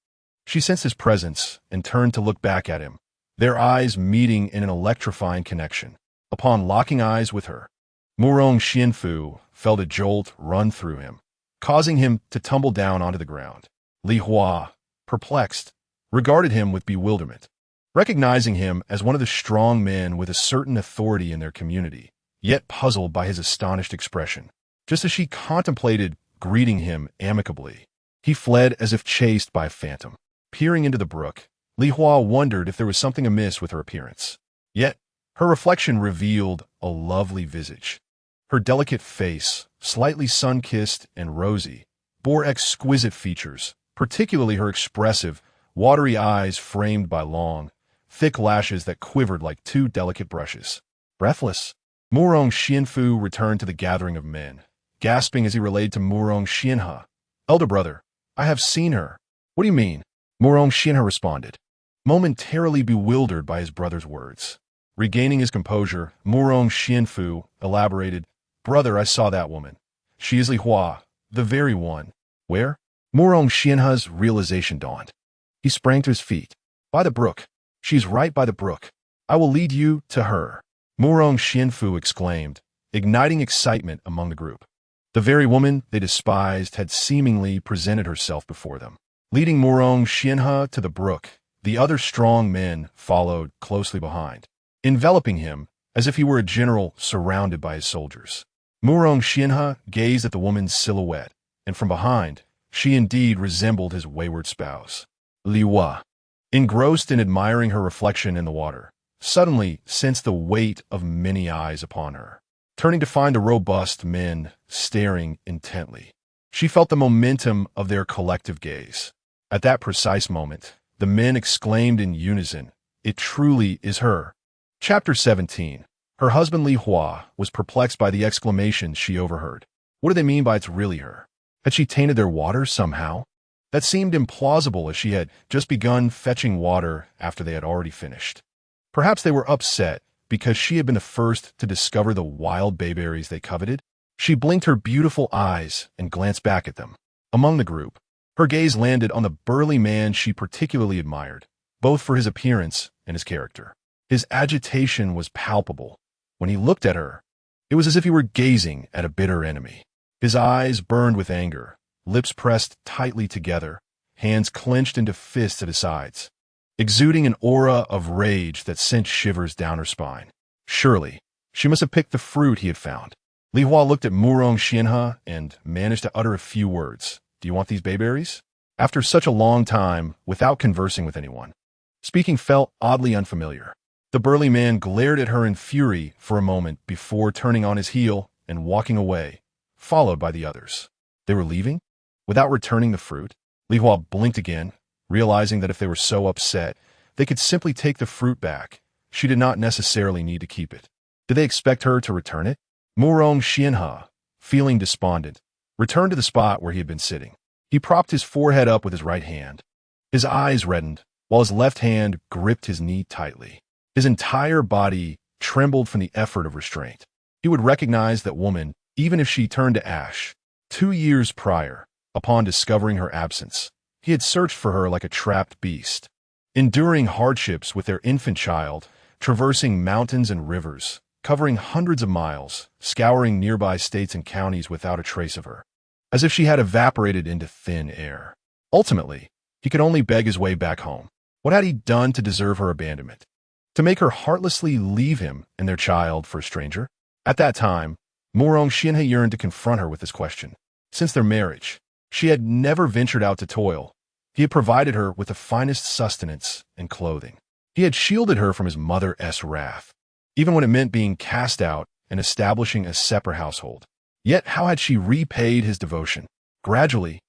She sensed his presence and turned to look back at him, their eyes meeting in an electrifying connection. Upon locking eyes with her, Murong Xianfu felt a jolt run through him, causing him to tumble down onto the ground. Li Hua, perplexed, regarded him with bewilderment, recognizing him as one of the strong men with a certain authority in their community, yet puzzled by his astonished expression. Just as she contemplated greeting him amicably, he fled as if chased by a phantom. Peering into the brook, Li Hua wondered if there was something amiss with her appearance. Yet, her reflection revealed a lovely visage. Her delicate face, slightly sun-kissed and rosy, bore exquisite features, particularly her expressive, watery eyes framed by long, thick lashes that quivered like two delicate brushes. Breathless, Murong Xianfu returned to the gathering of men, gasping as he relayed to Murong Xianhe, "Elder brother, I have seen her." "What do you mean?" Murong Xianhe responded, momentarily bewildered by his brother's words. Regaining his composure, Murong Xianfu elaborated, "Brother, I saw that woman. She is Li Hua, the very one." "Where?" Murong Xianhe's realization dawned. He sprang to his feet. "By the brook. She's right by the brook. I will lead you to her," Murong Xianfu exclaimed, igniting excitement among the group. The very woman they despised had seemingly presented herself before them. Leading Murong Xianhe to the brook, the other strong men followed closely behind, enveloping him as if he were a general surrounded by his soldiers. Murong Xianhe gazed at the woman's silhouette, and from behind, she indeed resembled his wayward spouse. Li Hua, engrossed in admiring her reflection in the water, suddenly sensed the weight of many eyes upon her. Turning to find the robust men staring intently, she felt the momentum of their collective gaze. At that precise moment, the men exclaimed in unison, "It truly is her." Chapter 17. Her husband Li Hua was perplexed by the exclamations she overheard. What do they mean by "it's really her"? Had she tainted their water somehow? That seemed implausible, as she had just begun fetching water after they had already finished. Perhaps they were upset because she had been the first to discover the wild bayberries they coveted. She blinked her beautiful eyes and glanced back at them. Among the group, her gaze landed on the burly man she particularly admired, both for his appearance and his character. His agitation was palpable. When he looked at her, it was as if he were gazing at a bitter enemy. His eyes burned with anger, lips pressed tightly together, hands clenched into fists at his sides, exuding an aura of rage that sent shivers down her spine. Surely, she must have picked the fruit he had found. Li Hua looked at Murong Xianhe and managed to utter a few words. "Do you want these bayberries?" After such a long time, without conversing with anyone, speaking felt oddly unfamiliar. The burly man glared at her in fury for a moment before turning on his heel and walking away, followed by the others. They were leaving? Without returning the fruit? Li Hua blinked again, realizing that if they were so upset, they could simply take the fruit back. She did not necessarily need to keep it. Did they expect her to return it? Murong Xianhe, feeling despondent, returned to the spot where he had been sitting. He propped his forehead up with his right hand. His eyes reddened, while his left hand gripped his knee tightly. His entire body trembled from the effort of restraint. He would recognize that woman, even if she turned to ash. 2 years prior, upon discovering her absence, he had searched for her like a trapped beast. Enduring hardships with their infant child, traversing mountains and rivers, covering hundreds of miles, scouring nearby states and counties without a trace of her, as if she had evaporated into thin air. Ultimately, he could only beg his way back home. What had he done to deserve her abandonment? To make her heartlessly leave him and their child for a stranger? At that time, Murong Xianhe yearned to confront her with this question. Since their marriage, she had never ventured out to toil. He had provided her with the finest sustenance and clothing. He had shielded her from his mother's wrath, even when it meant being cast out and establishing a separate household. Yet how had she repaid his devotion? Gradually,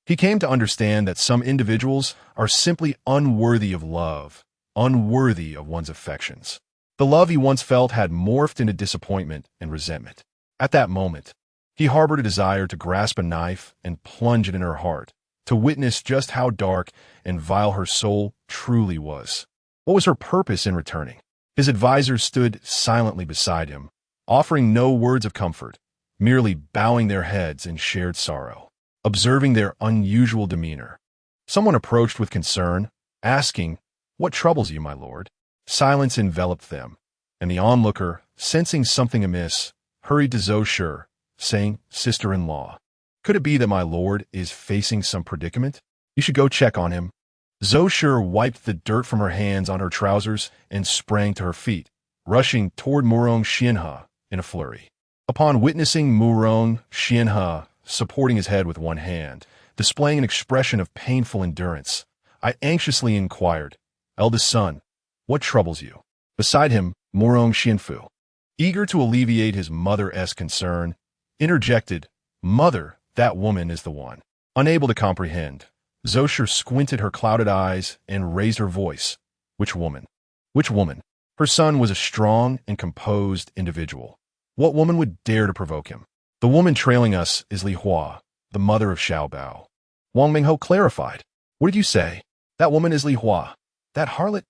he came to understand that some individuals are simply unworthy of love, unworthy of one's affections. The love he once felt had morphed into disappointment and resentment. At that moment, he harbored a desire to grasp a knife and plunge it in her heart, to witness just how dark and vile her soul truly was. What was her purpose in returning? His advisors stood silently beside him, offering no words of comfort, merely bowing their heads in shared sorrow, observing their unusual demeanor. Someone approached with concern, asking, "What troubles you, my lord?" Silence enveloped them, and the onlooker, sensing something amiss, hurried to Zhou Shi, saying, "Sister-in-law, could it be that my lord is facing some predicament? You should go check on him." Zhou Shi wiped the dirt from her hands on her trousers and sprang to her feet, rushing toward Murong Xianhe in a flurry. Upon witnessing Murong Xianhe supporting his head with one hand, displaying an expression of painful endurance, I anxiously inquired, "Eldest son, what troubles you?" Beside him, Murong Xianfu, eager to alleviate his mother's concern, interjected, "Mother, that woman is the one." Unable to comprehend, Zhou Shi squinted her clouded eyes and raised her voice. "Which woman? Which woman?" Her son was a strong and composed individual. What woman would dare to provoke him? "The woman trailing us is Li Hua, the mother of Xiaobao." Wang Mingho clarified. "What did you say? That woman is Li Hua, that harlot?"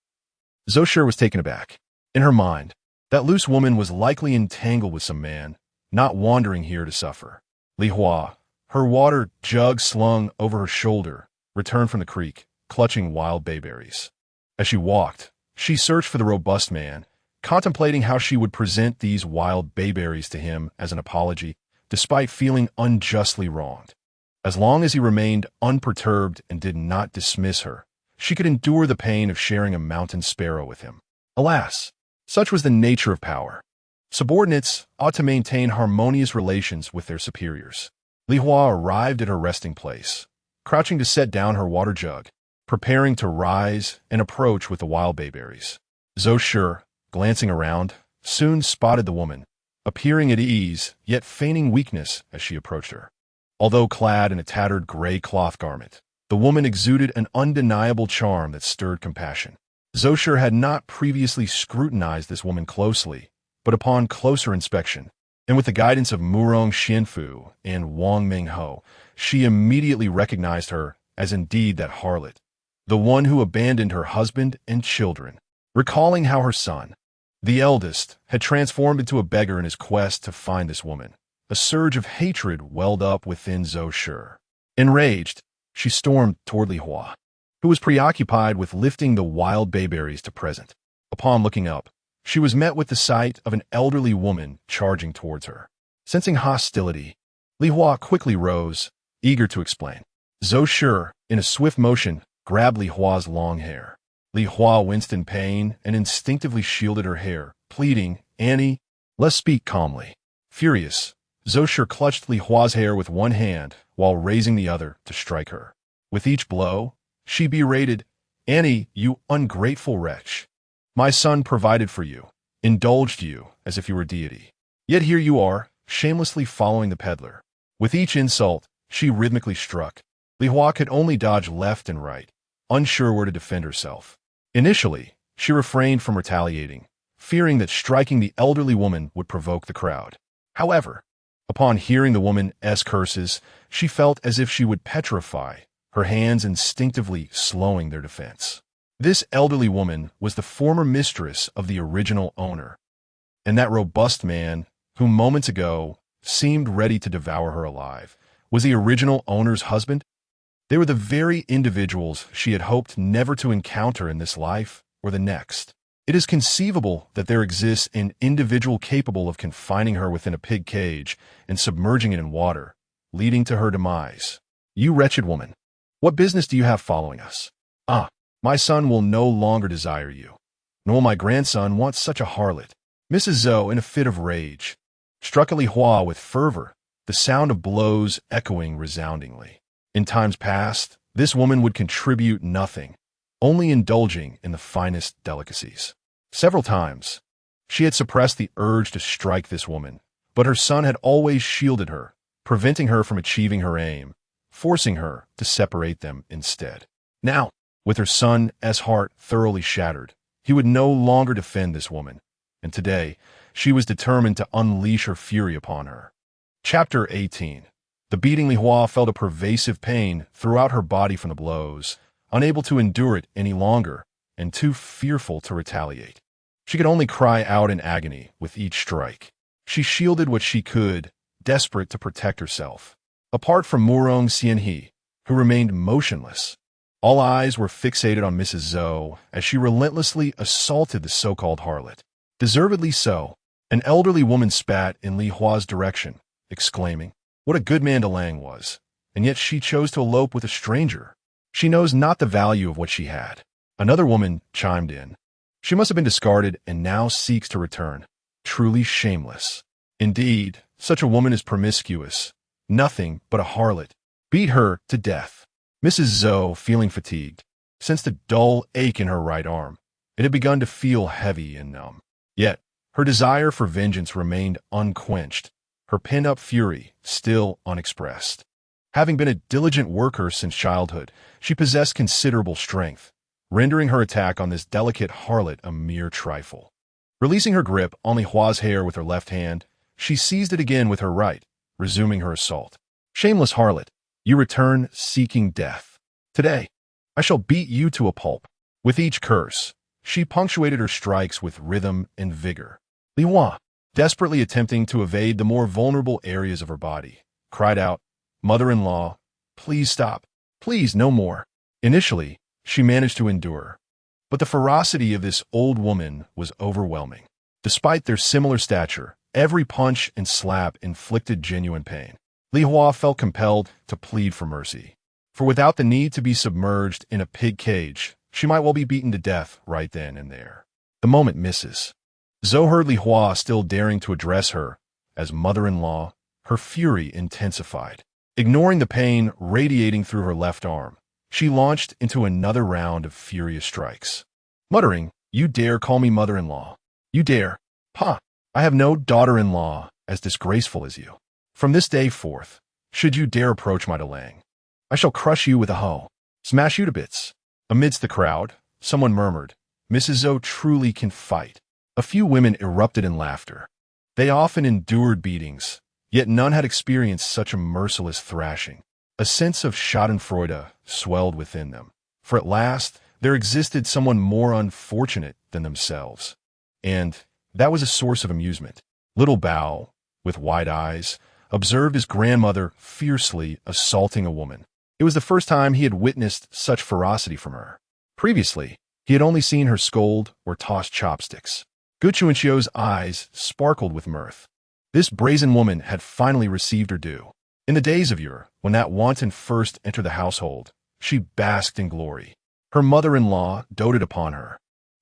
Zhou Shi was taken aback. In her mind, that loose woman was likely entangled with some man, not wandering here to suffer. Li Hua, her water jug slung over her shoulder, returned from the creek, clutching wild bayberries. As she walked, she searched for the robust man, contemplating how she would present these wild bayberries to him as an apology, despite feeling unjustly wronged. As long as he remained unperturbed and did not dismiss her, she could endure the pain of sharing a mountain sparrow with him. Alas, such was the nature of power. Subordinates ought to maintain harmonious relations with their superiors. Li Hua arrived at her resting place, crouching to set down her water jug, preparing to rise and approach with the wild bayberries. Zhou Shi, glancing around, soon spotted the woman, appearing at ease, yet feigning weakness as she approached her. Although clad in a tattered gray cloth garment, the woman exuded an undeniable charm that stirred compassion. Zhou Shi had not previously scrutinized this woman closely, but upon closer inspection, and with the guidance of Murong Xianfu and Wang Mingho, she immediately recognized her as indeed that harlot, the one who abandoned her husband and children. Recalling how her son, the eldest, had transformed into a beggar in his quest to find this woman, a surge of hatred welled up within Zhou Shi. Enraged, she stormed toward Li Hua, who was preoccupied with lifting the wild bayberries to present. Upon looking up, she was met with the sight of an elderly woman charging towards her. Sensing hostility, Li Hua quickly rose, eager to explain. Zhou Shi, in a swift motion, grabbed Li Hua's long hair. Li Hua winced in pain and instinctively shielded her hair, pleading, "Annie, let's speak calmly." Furious, Zhou Shi clutched Li Hua's hair with one hand while raising the other to strike her. With each blow, she berated, "Annie, you ungrateful wretch." My son provided for you, indulged you as if you were deity. Yet here you are, shamelessly following the peddler. With each insult, she rhythmically struck. Li Hua could only dodge left and right, unsure where to defend herself. Initially, she refrained from retaliating, fearing that striking the elderly woman would provoke the crowd. However, upon hearing the woman's curses, she felt as if she would petrify, her hands instinctively slowing their defense. This elderly woman was the former mistress of the original owner, and that robust man, who moments ago seemed ready to devour her alive, was the original owner's husband. They were the very individuals she had hoped never to encounter in this life or the next. It is conceivable that there exists an individual capable of confining her within a pig cage and submerging it in water, leading to her demise. You wretched woman, what business do you have following us? My son will no longer desire you, nor will my grandson want such a harlot. Mrs. Zhou, in a fit of rage, struck at Li Hua with fervor, the sound of blows echoing resoundingly. In times past, this woman would contribute nothing, only indulging in the finest delicacies. Several times, she had suppressed the urge to strike this woman, but her son had always shielded her, preventing her from achieving her aim, forcing her to separate them instead. Now, with her son's heart thoroughly shattered, he would no longer defend this woman, and today she was determined to unleash her fury upon her. Chapter 18. The beating. Li Hua felt a pervasive pain throughout her body from the blows, unable to endure it any longer, and too fearful to retaliate. She could only cry out in agony with each strike. She shielded what she could, desperate to protect herself. Apart from Murong Xianhe, who remained motionless, all eyes were fixated on Mrs. Zhou as she relentlessly assaulted the so-called harlot. Deservedly so, an elderly woman spat in Li Hua's direction, exclaiming, "What a good man Delang was, and yet she chose to elope with a stranger. She knows not the value of what she had." Another woman chimed in, "She must have been discarded and now seeks to return. Truly shameless. Indeed, such a woman is promiscuous, nothing but a harlot. Beat her to death." Mrs. Zhou, feeling fatigued, sensed a dull ache in her right arm. It had begun to feel heavy and numb. Yet, her desire for vengeance remained unquenched, her pent-up fury still unexpressed. Having been a diligent worker since childhood, she possessed considerable strength, rendering her attack on this delicate harlot a mere trifle. Releasing her grip on Li Hua's hair with her left hand, she seized it again with her right, resuming her assault. "Shameless harlot, you return seeking death. Today, I shall beat you to a pulp." With each curse, she punctuated her strikes with rhythm and vigor. Li Hua, desperately attempting to evade the more vulnerable areas of her body, cried out, "Mother-in-law, please stop. Please, no more." Initially, she managed to endure, but the ferocity of this old woman was overwhelming. Despite their similar stature, every punch and slap inflicted genuine pain. Li Hua felt compelled to plead for mercy, for without the need to be submerged in a pig cage, she might well be beaten to death right then and there. The moment misses. Zhou heard Li Hua still daring to address her as mother-in-law. Her fury intensified. Ignoring the pain radiating through her left arm, she launched into another round of furious strikes. Muttering, "You dare call me mother-in-law? You dare? Ha! I have no daughter-in-law as disgraceful as you. From this day forth, should you dare approach my Delang, I shall crush you with a hoe, smash you to bits." Amidst the crowd, someone murmured, "Mrs. Zhou truly can fight." A few women erupted in laughter. They often endured beatings, yet none had experienced such a merciless thrashing. A sense of schadenfreude swelled within them, for at last there existed someone more unfortunate than themselves. And that was a source of amusement. Little Bao, with wide eyes, observed his grandmother fiercely assaulting a woman. It was the first time he had witnessed such ferocity from her. Previously, he had only seen her scold or toss chopsticks. Gu Chuanqiu's eyes sparkled with mirth. This brazen woman had finally received her due. In the days of yore, when that wanton first entered the household, she basked in glory. Her mother-in-law doted upon her.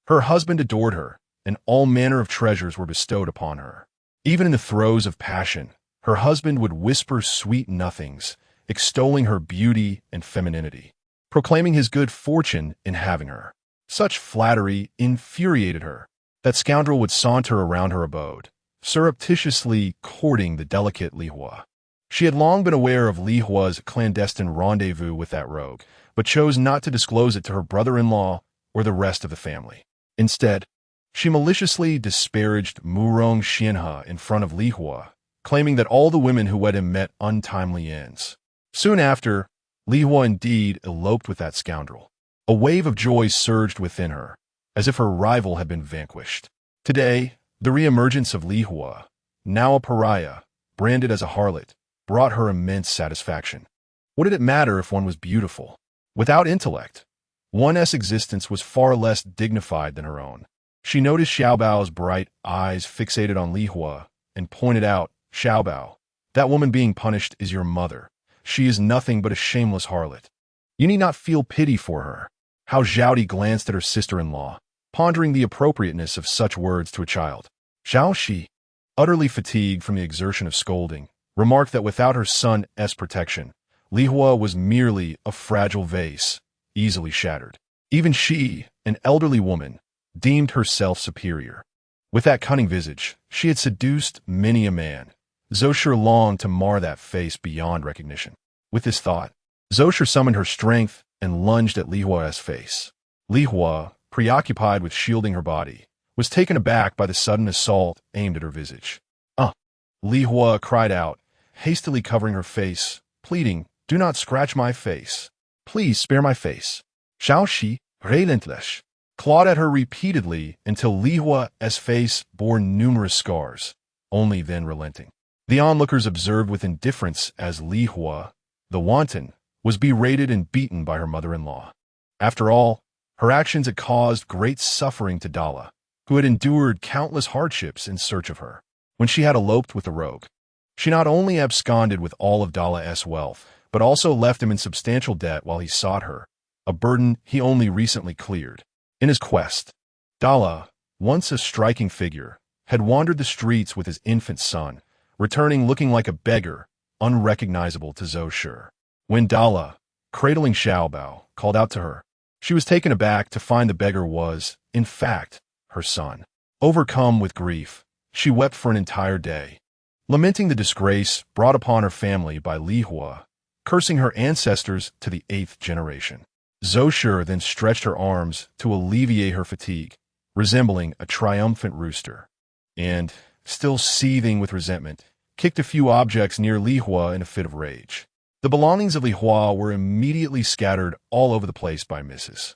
Her husband adored her, and all manner of treasures were bestowed upon her. Even in the throes of passion, her husband would whisper sweet nothings, extolling her beauty and femininity, proclaiming his good fortune in having her. Such flattery infuriated her. That scoundrel would saunter around her abode, surreptitiously courting the delicate Li Hua. She had long been aware of Li Hua's clandestine rendezvous with that rogue, but chose not to disclose it to her brother-in-law or the rest of the family. Instead, she maliciously disparaged Murong Xianhe in front of Li Hua, claiming that all the women who wed him met untimely ends. Soon after, Li Hua indeed eloped with that scoundrel. A wave of joy surged within her, as if her rival had been vanquished. Today, the re-emergence of Li Hua, now a pariah, branded as a harlot, brought her immense satisfaction. What did it matter if one was beautiful? Without intellect, one's existence was far less dignified than her own. She noticed Xiaobao's bright eyes fixated on Li Hua and pointed out, "Xiaobao, that woman being punished is your mother. She is nothing but a shameless harlot. You need not feel pity for her." How Zhaodi glanced at her sister-in-law, pondering the appropriateness of such words to a child. Xiao Shi, utterly fatigued from the exertion of scolding, remarked that without her son's protection, Li Hua was merely a fragile vase, easily shattered. Even she, an elderly woman, deemed herself superior. With that cunning visage, she had seduced many a man. Zosher longed to mar that face beyond recognition. With this thought, Zosher summoned her strength and lunged at Li Hua's face. Li Hua, preoccupied with shielding her body, was taken aback by the sudden assault aimed at her visage. Li Hua cried out, hastily covering her face, pleading, "Do not scratch my face. Please spare my face." Xiao Shi, relentless, clawed at her repeatedly until Li Hua's face bore numerous scars, only then relenting. The onlookers observed with indifference as Li Hua, the wanton, was berated and beaten by her mother-in-law. After all, her actions had caused great suffering to Dala, who had endured countless hardships in search of her. When she had eloped with the rogue, she not only absconded with all of Dala's wealth, but also left him in substantial debt while he sought her, a burden he only recently cleared. In his quest, Dala, once a striking figure, had wandered the streets with his infant son, returning looking like a beggar, unrecognizable to Zosher. When Dala, cradling Xiaobao, called out to her, she was taken aback to find the beggar was, in fact, her son. Overcome with grief, she wept for an entire day, lamenting the disgrace brought upon her family by Li Hua, cursing her ancestors to the 8th generation. Zosher then stretched her arms to alleviate her fatigue, resembling a triumphant rooster, and, still seething with resentment, kicked a few objects near Li Hua in a fit of rage. The belongings of Li Hua were immediately scattered all over the place by Mrs.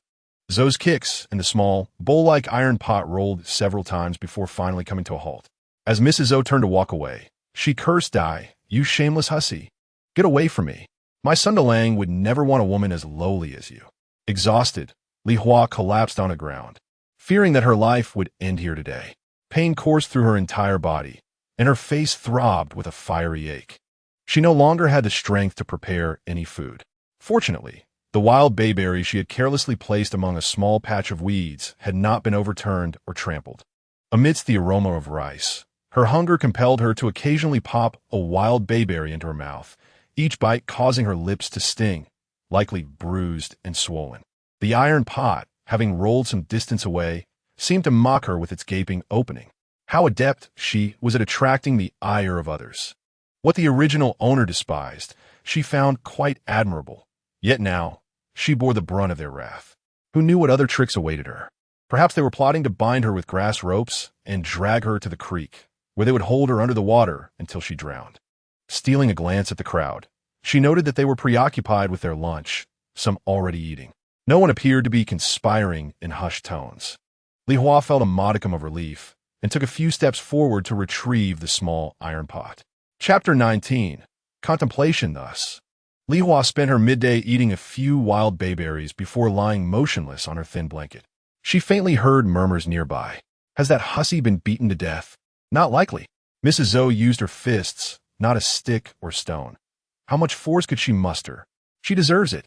Zhou's kicks, and the small, bowl-like iron pot rolled several times before finally coming to a halt. As Mrs. Zhou turned to walk away, she cursed Dai, "You shameless hussy. Get away from me. My son Delang would never want a woman as lowly as you." Exhausted, Li Hua collapsed on the ground, fearing that her life would end here today. Pain coursed through her entire body, and her face throbbed with a fiery ache. She no longer had the strength to prepare any food. Fortunately, the wild bayberry she had carelessly placed among a small patch of weeds had not been overturned or trampled. Amidst the aroma of rice, her hunger compelled her to occasionally pop a wild bayberry into her mouth, each bite causing her lips to sting, likely bruised and swollen. The iron pot, having rolled some distance away, seemed to mock her with its gaping opening. How adept she was at attracting the ire of others. What the original owner despised, she found quite admirable. Yet now, she bore the brunt of their wrath. Who knew what other tricks awaited her? Perhaps they were plotting to bind her with grass ropes and drag her to the creek, where they would hold her under the water until she drowned. Stealing a glance at the crowd, she noted that they were preoccupied with their lunch, some already eating. No one appeared to be conspiring in hushed tones. Li Hua felt a modicum of relief and took a few steps forward to retrieve the small iron pot. Chapter 19. Contemplation thus. Li Hua spent her midday eating a few wild bayberries before lying motionless on her thin blanket. She faintly heard murmurs nearby. Has that hussy been beaten to death? Not likely. Mrs. Zhou used her fists, not a stick or stone. How much force could she muster? She deserves it.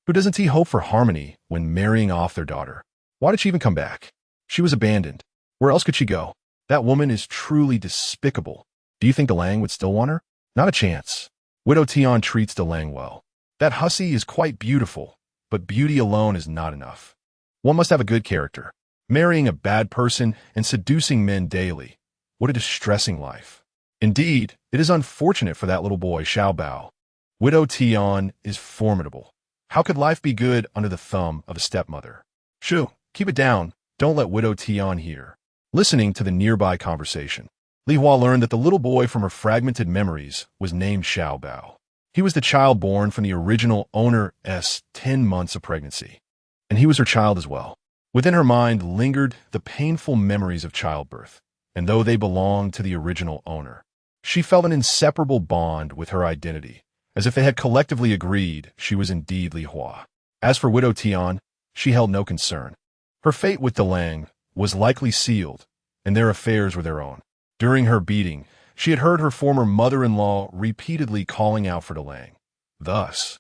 Who doesn't see hope for harmony when marrying off their daughter? Why did she even come back? She was abandoned. Where else could she go? That woman is truly despicable. Do you think Delang would still want her? Not a chance. Widow Tian treats Delang well. That hussy is quite beautiful, but beauty alone is not enough. One must have a good character. Marrying a bad person and seducing men daily. What a distressing life. Indeed, it is unfortunate for that little boy, Xiao Bao. Widow Tian is formidable. How could life be good under the thumb of a stepmother? Shoo, keep it down. Don't let Widow Tian hear. Listening to the nearby conversation, Li Hua learned that the little boy from her fragmented memories was named Xiao Bao. He was the child born from the original owner's 10 months of pregnancy. And he was her child as well. Within her mind lingered the painful memories of childbirth, and though they belonged to the original owner, she felt an inseparable bond with her identity, as if they had collectively agreed she was indeed Li Hua. As for Widow Tian, she held no concern. Her fate with Delang was likely sealed, and their affairs were their own. During her beating, she had heard her former mother-in-law repeatedly calling out for Delang. Thus,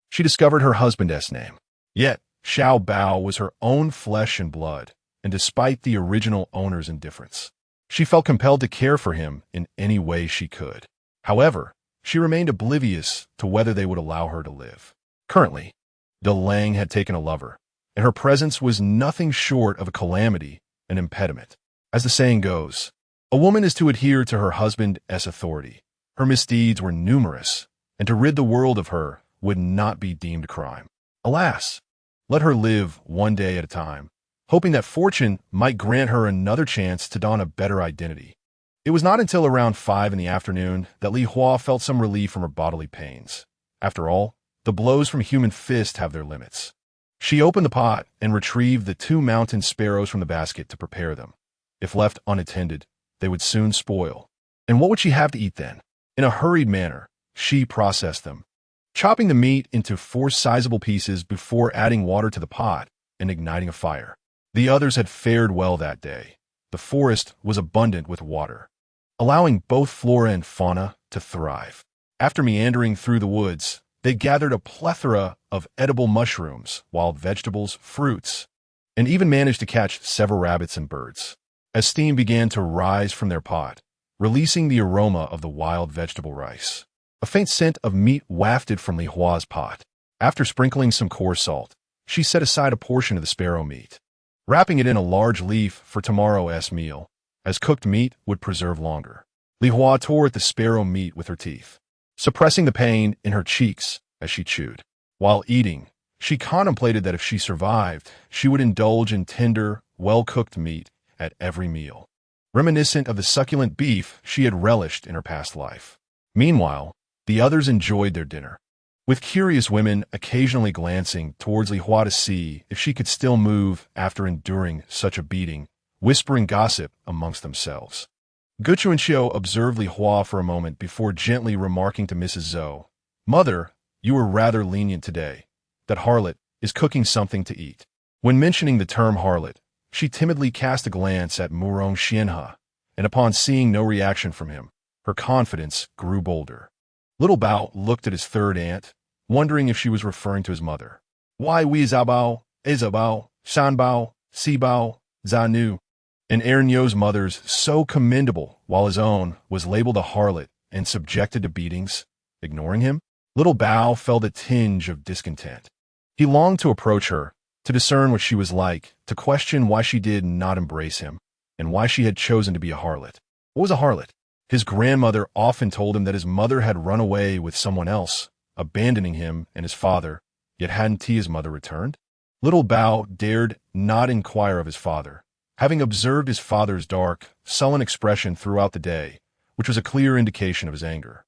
she discovered her husband's name. Yet, Xiao Bao was her own flesh and blood, and despite the original owner's indifference, she felt compelled to care for him in any way she could. However, she remained oblivious to whether they would allow her to live. Currently, Delang had taken a lover, and her presence was nothing short of a calamity, an impediment. As the saying goes, a woman is to adhere to her husband's authority. Her misdeeds were numerous, and to rid the world of her would not be deemed a crime. Alas, let her live one day at a time, hoping that fortune might grant her another chance to don a better identity. It was not until around 5 in the afternoon that Li Hua felt some relief from her bodily pains. After all, the blows from a human fist have their limits. She opened the pot and retrieved the 2 mountain sparrows from the basket to prepare them. If left unattended, they would soon spoil. And what would she have to eat then? In a hurried manner, she processed them, chopping the meat into 4 sizable pieces before adding water to the pot and igniting a fire. The others had fared well that day. The forest was abundant with water, allowing both flora and fauna to thrive. After meandering through the woods, they gathered a plethora of edible mushrooms, wild vegetables, fruits, and even managed to catch several rabbits and birds. As steam began to rise from their pot, releasing the aroma of the wild vegetable rice, a faint scent of meat wafted from Li Hua's pot. After sprinkling some coarse salt, she set aside a portion of the sparrow meat, wrapping it in a large leaf for tomorrow's meal, as cooked meat would preserve longer. Li Hua tore at the sparrow meat with her teeth, suppressing the pain in her cheeks as she chewed. While eating, she contemplated that if she survived, she would indulge in tender, well-cooked meat at every meal, reminiscent of the succulent beef she had relished in her past life. Meanwhile, the others enjoyed their dinner, with curious women occasionally glancing towards Li Hua to see if she could still move after enduring such a beating, whispering gossip amongst themselves. Guchu and Xiu observed Li Hua for a moment before gently remarking to Mrs. Zhou, "Mother, you were rather lenient today. That harlot is cooking something to eat." When mentioning the term harlot, she timidly cast a glance at Murong Xianhe, and upon seeing no reaction from him, her confidence grew bolder. Little Bao looked at his third aunt, wondering if she was referring to his mother. Why Wei Zabao, Ezabao, Shanbao, Sibao, Zanu, and Ernyo's mothers so commendable, while his own was labeled a harlot and subjected to beatings, ignoring him? Little Bao felt a tinge of discontent. He longed to approach her, to discern what she was like, to question why she did not embrace him, and why she had chosen to be a harlot. What was a harlot? His grandmother often told him that his mother had run away with someone else, abandoning him and his father, yet hadn't his mother returned? Little Bao dared not inquire of his father, having observed his father's dark, sullen expression throughout the day, which was a clear indication of his anger.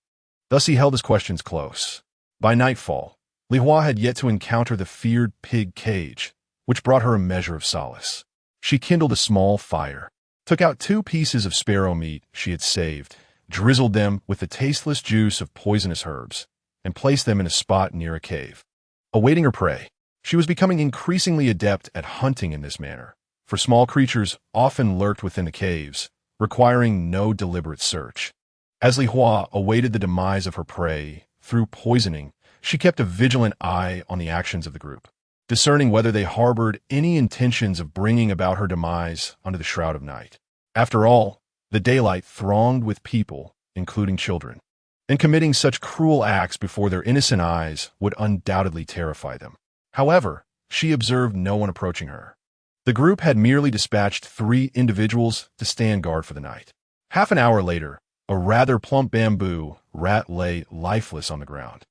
Thus he held his questions close. By nightfall, Li Hua had yet to encounter the feared pig cage, which brought her a measure of solace. She kindled a small fire, took out 2 pieces of sparrow meat she had saved, drizzled them with the tasteless juice of poisonous herbs, and placed them in a spot near a cave. Awaiting her prey, she was becoming increasingly adept at hunting in this manner, for small creatures often lurked within the caves, requiring no deliberate search. As Li Hua awaited the demise of her prey through poisoning, she kept a vigilant eye on the actions of the group, discerning whether they harbored any intentions of bringing about her demise under the shroud of night. After all, the daylight thronged with people, including children, and committing such cruel acts before their innocent eyes would undoubtedly terrify them. However, she observed no one approaching her. The group had merely dispatched 3 individuals to stand guard for the night. Half an hour later, a rather plump bamboo rat lay lifeless on the ground.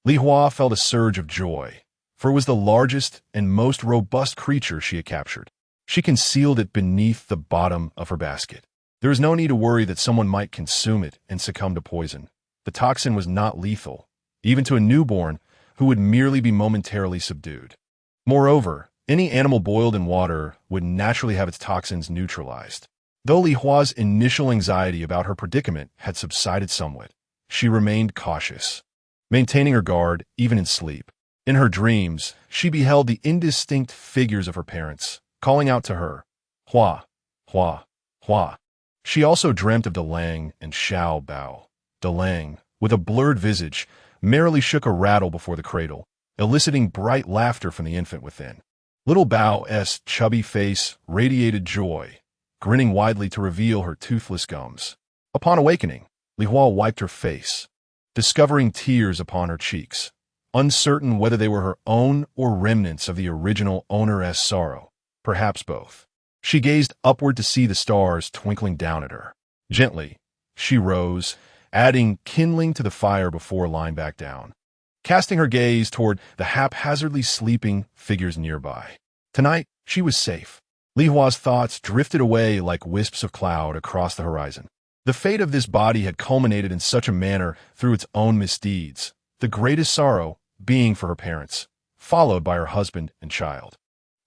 Li Hua felt a surge of joy, for it was the largest and most robust creature she had captured. She concealed it beneath the bottom of her basket. There was no need to worry that someone might consume it and succumb to poison. The toxin was not lethal, even to a newborn who would merely be momentarily subdued. Moreover, any animal boiled in water would naturally have its toxins neutralized. Though Li Hua's initial anxiety about her predicament had subsided somewhat, she remained cautious, maintaining her guard even in sleep. In her dreams, she beheld the indistinct figures of her parents, calling out to her, "Hua, Hua, Hua." She also dreamt of Delang and Xiao Bao. Delang, with a blurred visage, merrily shook a rattle before the cradle, eliciting bright laughter from the infant within. Little Bao's chubby face radiated joy, grinning widely to reveal her toothless gums. Upon awakening, Li Hua wiped her face, discovering tears upon her cheeks, uncertain whether they were her own or remnants of the original owner's sorrow, perhaps both. She gazed upward to see the stars twinkling down at her. Gently, she rose, adding kindling to the fire before lying back down, casting her gaze toward the haphazardly sleeping figures nearby. Tonight, she was safe. Li Hua's thoughts drifted away like wisps of cloud across the horizon. The fate of this body had culminated in such a manner through its own misdeeds, the greatest sorrow being for her parents, followed by her husband and child.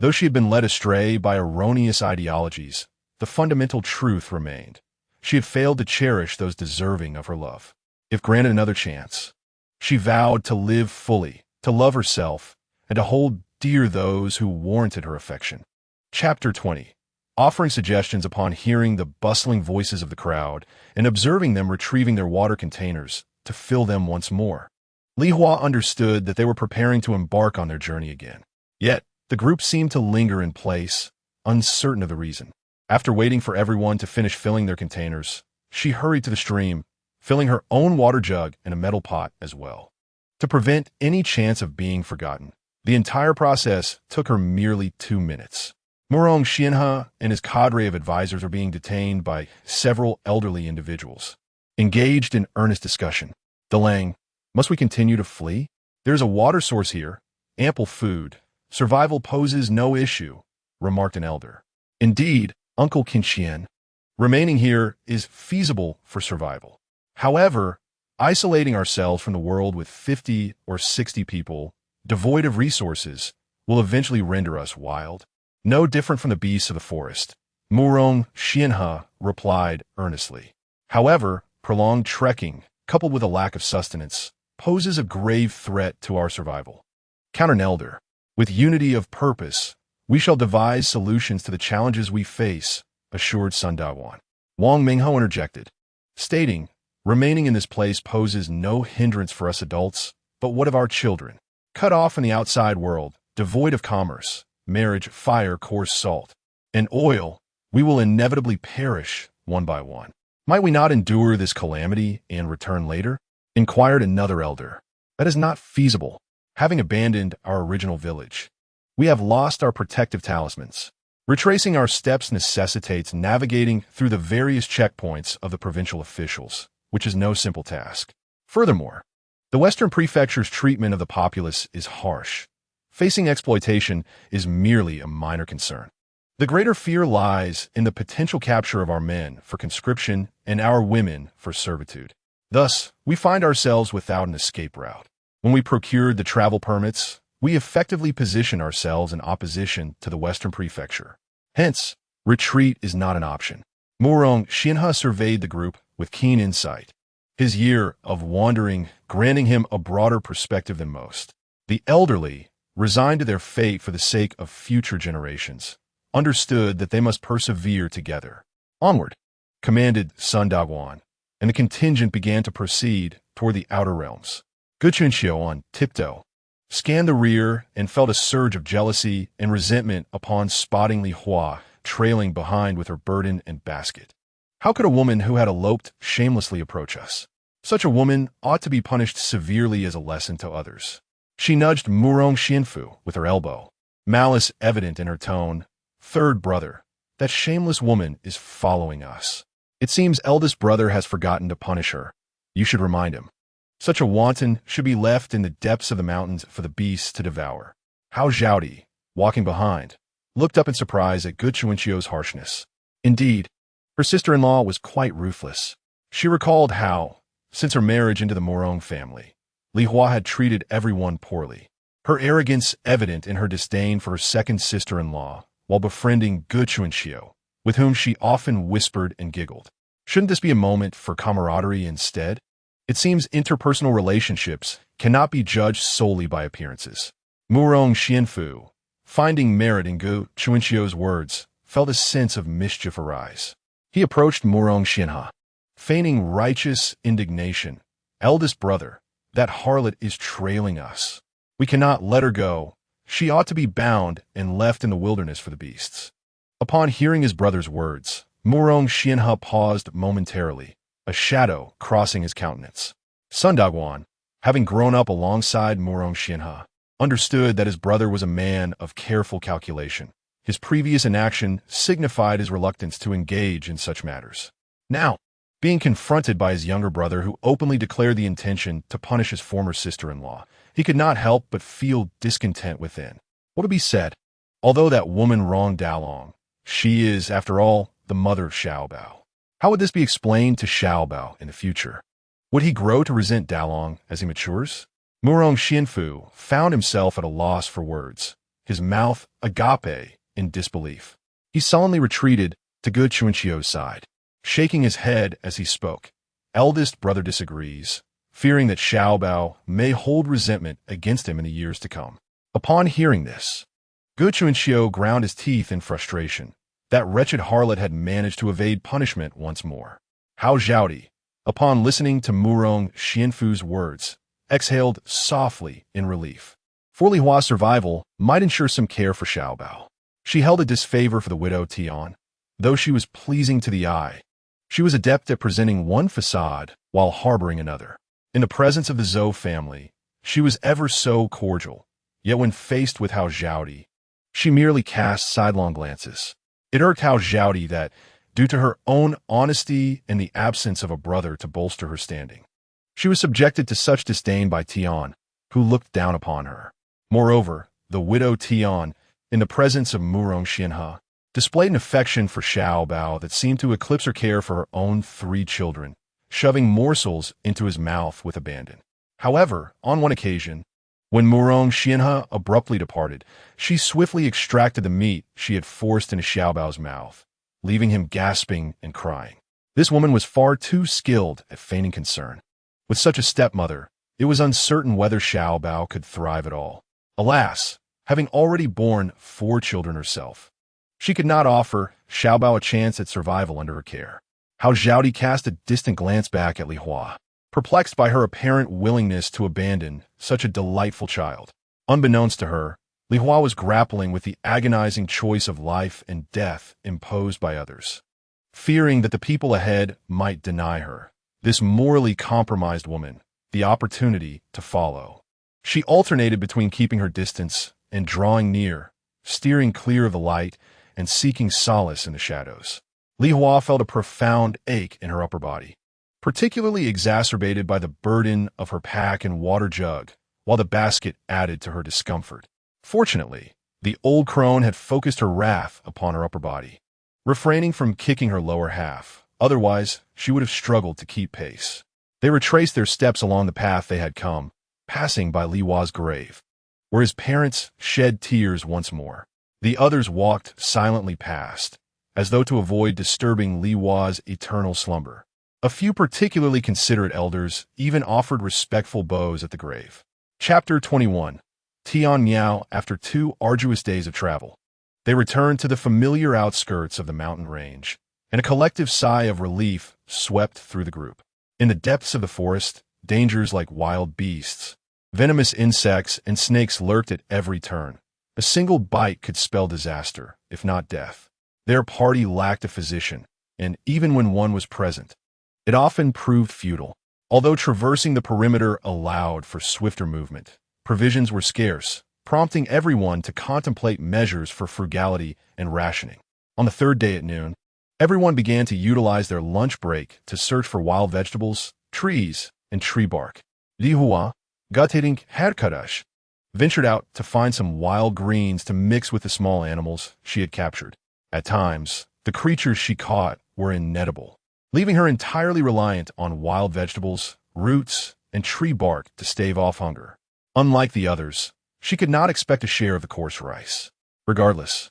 Though she had been led astray by erroneous ideologies, the fundamental truth remained. She had failed to cherish those deserving of her love. If granted another chance, she vowed to live fully, to love herself, and to hold dear those who warranted her affection. Chapter 20. Offering suggestions upon hearing the bustling voices of the crowd and observing them retrieving their water containers to fill them once more. Li Hua understood that they were preparing to embark on their journey again. Yet, the group seemed to linger in place, uncertain of the reason. After waiting for everyone to finish filling their containers, she hurried to the stream, filling her own water jug and a metal pot as well. To prevent any chance of being forgotten, the entire process took her merely 2 minutes. Murong Xianhe and his cadre of advisors are being detained by several elderly individuals, engaged in earnest discussion. Delang, must we continue to flee? There's a water source here, ample food. Survival poses no issue, remarked an elder. Indeed, Uncle Qinxian, remaining here is feasible for survival. However, isolating ourselves from the world with 50 or 60 people, devoid of resources, will eventually render us wild. No different from the beasts of the forest, Murong Xianhe replied earnestly. However, prolonged trekking, coupled with a lack of sustenance, poses a grave threat to our survival. Counter an elder. With unity of purpose, we shall devise solutions to the challenges we face, assured Sun Dawan. Wang Mingho interjected, stating, remaining in this place poses no hindrance for us adults, but what of our children? Cut off from the outside world, devoid of commerce, marriage, fire, coarse salt, and oil, we will inevitably perish one by one. Might we not endure this calamity and return later? Inquired another elder. That is not feasible. Having abandoned our original village, we have lost our protective talismans. Retracing our steps necessitates navigating through the various checkpoints of the provincial officials, which is no simple task. Furthermore, the Western Prefecture's treatment of the populace is harsh. Facing exploitation is merely a minor concern. The greater fear lies in the potential capture of our men for conscription and our women for servitude. Thus, we find ourselves without an escape route. When we procured the travel permits, we effectively position ourselves in opposition to the Western Prefecture. Hence, retreat is not an option. Murong Xianhe surveyed the group with keen insight, his year of wandering granting him a broader perspective than most. The elderly, resigned to their fate for the sake of future generations, understood that they must persevere together. Onward, commanded Sun Daguan, and the contingent began to proceed toward the outer realms. Gu Chunxiu on tiptoe scanned the rear and felt a surge of jealousy and resentment upon spotting Li Hua trailing behind with her burden and basket. How could a woman who had eloped shamelessly approach us? Such a woman ought to be punished severely as a lesson to others. She nudged Murong Xianfu with her elbow, malice evident in her tone, Third brother, that shameless woman is following us. It seems eldest brother has forgotten to punish her. You should remind him. Such a wanton should be left in the depths of the mountains for the beasts to devour. Hao Zhaodi, walking behind, looked up in surprise at Good Chuanqiu's harshness. Indeed, her sister-in-law was quite ruthless. She recalled how, since her marriage into the Morong family, Li Hua had treated everyone poorly. Her arrogance evident in her disdain for her second sister-in-law, while befriending Good Chuanqiu, with whom she often whispered and giggled. Shouldn't this be a moment for camaraderie instead? It seems interpersonal relationships cannot be judged solely by appearances. Murong Xianfu, finding merit in Gu Chuanqiu's words, felt a sense of mischief arise. He approached Murong Xianha, feigning righteous indignation. Eldest brother, that harlot is trailing us. We cannot let her go. She ought to be bound and left in the wilderness for the beasts. Upon hearing his brother's words, Murong Xianha paused momentarily, a shadow crossing his countenance. Sun Daguan, having grown up alongside Murong Xianha, understood that his brother was a man of careful calculation. His previous inaction signified his reluctance to engage in such matters. Now, being confronted by his younger brother who openly declared the intention to punish his former sister-in-law, he could not help but feel discontent within. What to be said? Although that woman wronged Dalong, she is, after all, the mother of Xiaobao. How would this be explained to Xiaobao in the future? Would he grow to resent Dalong as he matures? Murong Xianfu found himself at a loss for words, his mouth agape in disbelief. He sullenly retreated to Good Chuanqiu's side, shaking his head as he spoke. Eldest brother disagrees, fearing that Xiaobao may hold resentment against him in the years to come. Upon hearing this, Good Chuanqiu ground his teeth in frustration. That wretched harlot had managed to evade punishment once more. Hao Zhaodi, upon listening to Murong Xianfu's words, exhaled softly in relief. For Li Hua's survival might ensure some care for Xiaobao. She held a disfavor for the widow Tian, though she was pleasing to the eye. She was adept at presenting one facade while harboring another. In the presence of the Zhou family, she was ever so cordial, yet when faced with Hao Zhaodi, she merely cast sidelong glances. It irked Hao Zhaodi that, due to her own honesty and the absence of a brother to bolster her standing, she was subjected to such disdain by Tian, who looked down upon her. Moreover, the widow Tian, in the presence of Murong Xianha, displayed an affection for Xiaobao that seemed to eclipse her care for her own 3 children, shoving morsels into his mouth with abandon. However, on one occasion, when Murong Xianha abruptly departed, she swiftly extracted the meat she had forced into Xiaobao's mouth, leaving him gasping and crying. This woman was far too skilled at feigning concern. With such a stepmother, it was uncertain whether Xiaobao could thrive at all. Alas, having already borne 4 children herself, she could not offer Xiaobao a chance at survival under her care. Hao Zhaodi cast a distant glance back at Li Hua, perplexed by her apparent willingness to abandon such a delightful child. Unbeknownst to her, Li Hua was grappling with the agonizing choice of life and death imposed by others. Fearing that the people ahead might deny her, this morally compromised woman, the opportunity to follow. She alternated between keeping her distance and drawing near, steering clear of the light and seeking solace in the shadows. Li Hua felt a profound ache in her upper body, particularly exacerbated by the burden of her pack and water jug, while the basket added to her discomfort. Fortunately, the old crone had focused her wrath upon her upper body, refraining from kicking her lower half. Otherwise, she would have struggled to keep pace. They retraced their steps along the path they had come, passing by Li Hua's grave, where his parents shed tears once more. The others walked silently past, as though to avoid disturbing Li Hua's eternal slumber. A few particularly considerate elders even offered respectful bows at the grave. Chapter 21. Tian Miao. After 2 arduous days of travel, they returned to the familiar outskirts of the mountain range, and a collective sigh of relief swept through the group. In the depths of the forest, dangers like wild beasts, venomous insects, and snakes lurked at every turn. A single bite could spell disaster, if not death. Their party lacked a physician, and even when one was present, it often proved futile. Although traversing the perimeter allowed for swifter movement, provisions were scarce, prompting everyone to contemplate measures for frugality and rationing. On the third day at noon, everyone began to utilize their lunch break to search for wild vegetables, trees, and tree bark. Li Hua, Gateting Hadkadash, ventured out to find some wild greens to mix with the small animals she had captured. At times, the creatures she caught were inedible, leaving her entirely reliant on wild vegetables, roots, and tree bark to stave off hunger. Unlike the others, she could not expect a share of the coarse rice. Regardless,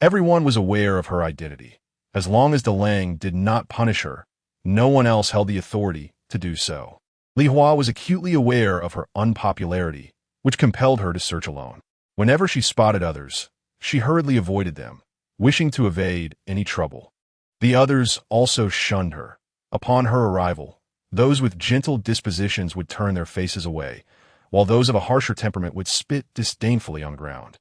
everyone was aware of her identity. As long as Delang did not punish her, no one else held the authority to do so. Li Hua was acutely aware of her unpopularity, which compelled her to search alone. Whenever she spotted others, she hurriedly avoided them, wishing to evade any trouble. The others also shunned her. Upon her arrival, those with gentle dispositions would turn their faces away, while those of a harsher temperament would spit disdainfully on the ground,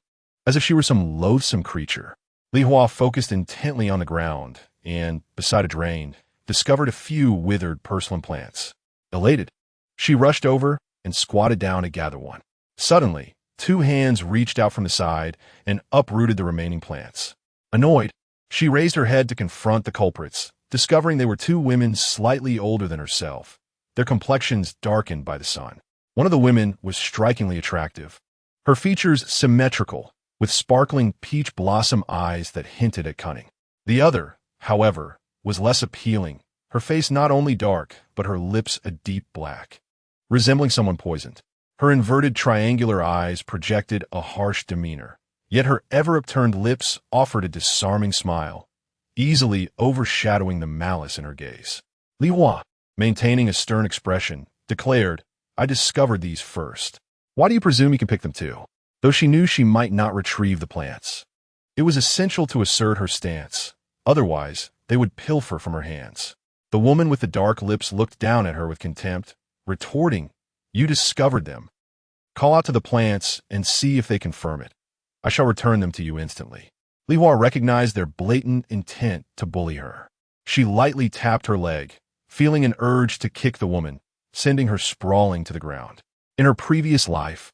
as if she were some loathsome creature. Li Hua focused intently on the ground and, beside a drain, discovered a few withered purslane plants. Elated, she rushed over and squatted down to gather one. Suddenly, 2 hands reached out from the side and uprooted the remaining plants. Annoyed, she raised her head to confront the culprits, discovering they were 2 women slightly older than herself, their complexions darkened by the sun. One of the women was strikingly attractive, her features symmetrical, with sparkling peach blossom eyes that hinted at cunning. The other, however, was less appealing, her face not only dark, but her lips a deep black, resembling someone poisoned. Her inverted triangular eyes projected a harsh demeanor, yet her ever-upturned lips offered a disarming smile, easily overshadowing the malice in her gaze. Li Hua, maintaining a stern expression, declared, "I discovered these first. Why do you presume you can pick them too?" Though she knew she might not retrieve the plants, it was essential to assert her stance. Otherwise, they would pilfer from her hands. The woman with the dark lips looked down at her with contempt, retorting, "You discovered them. Call out to the plants and see if they confirm it. I shall return them to you instantly." Li Hua recognized their blatant intent to bully her. She lightly tapped her leg, feeling an urge to kick the woman, sending her sprawling to the ground. In her previous life,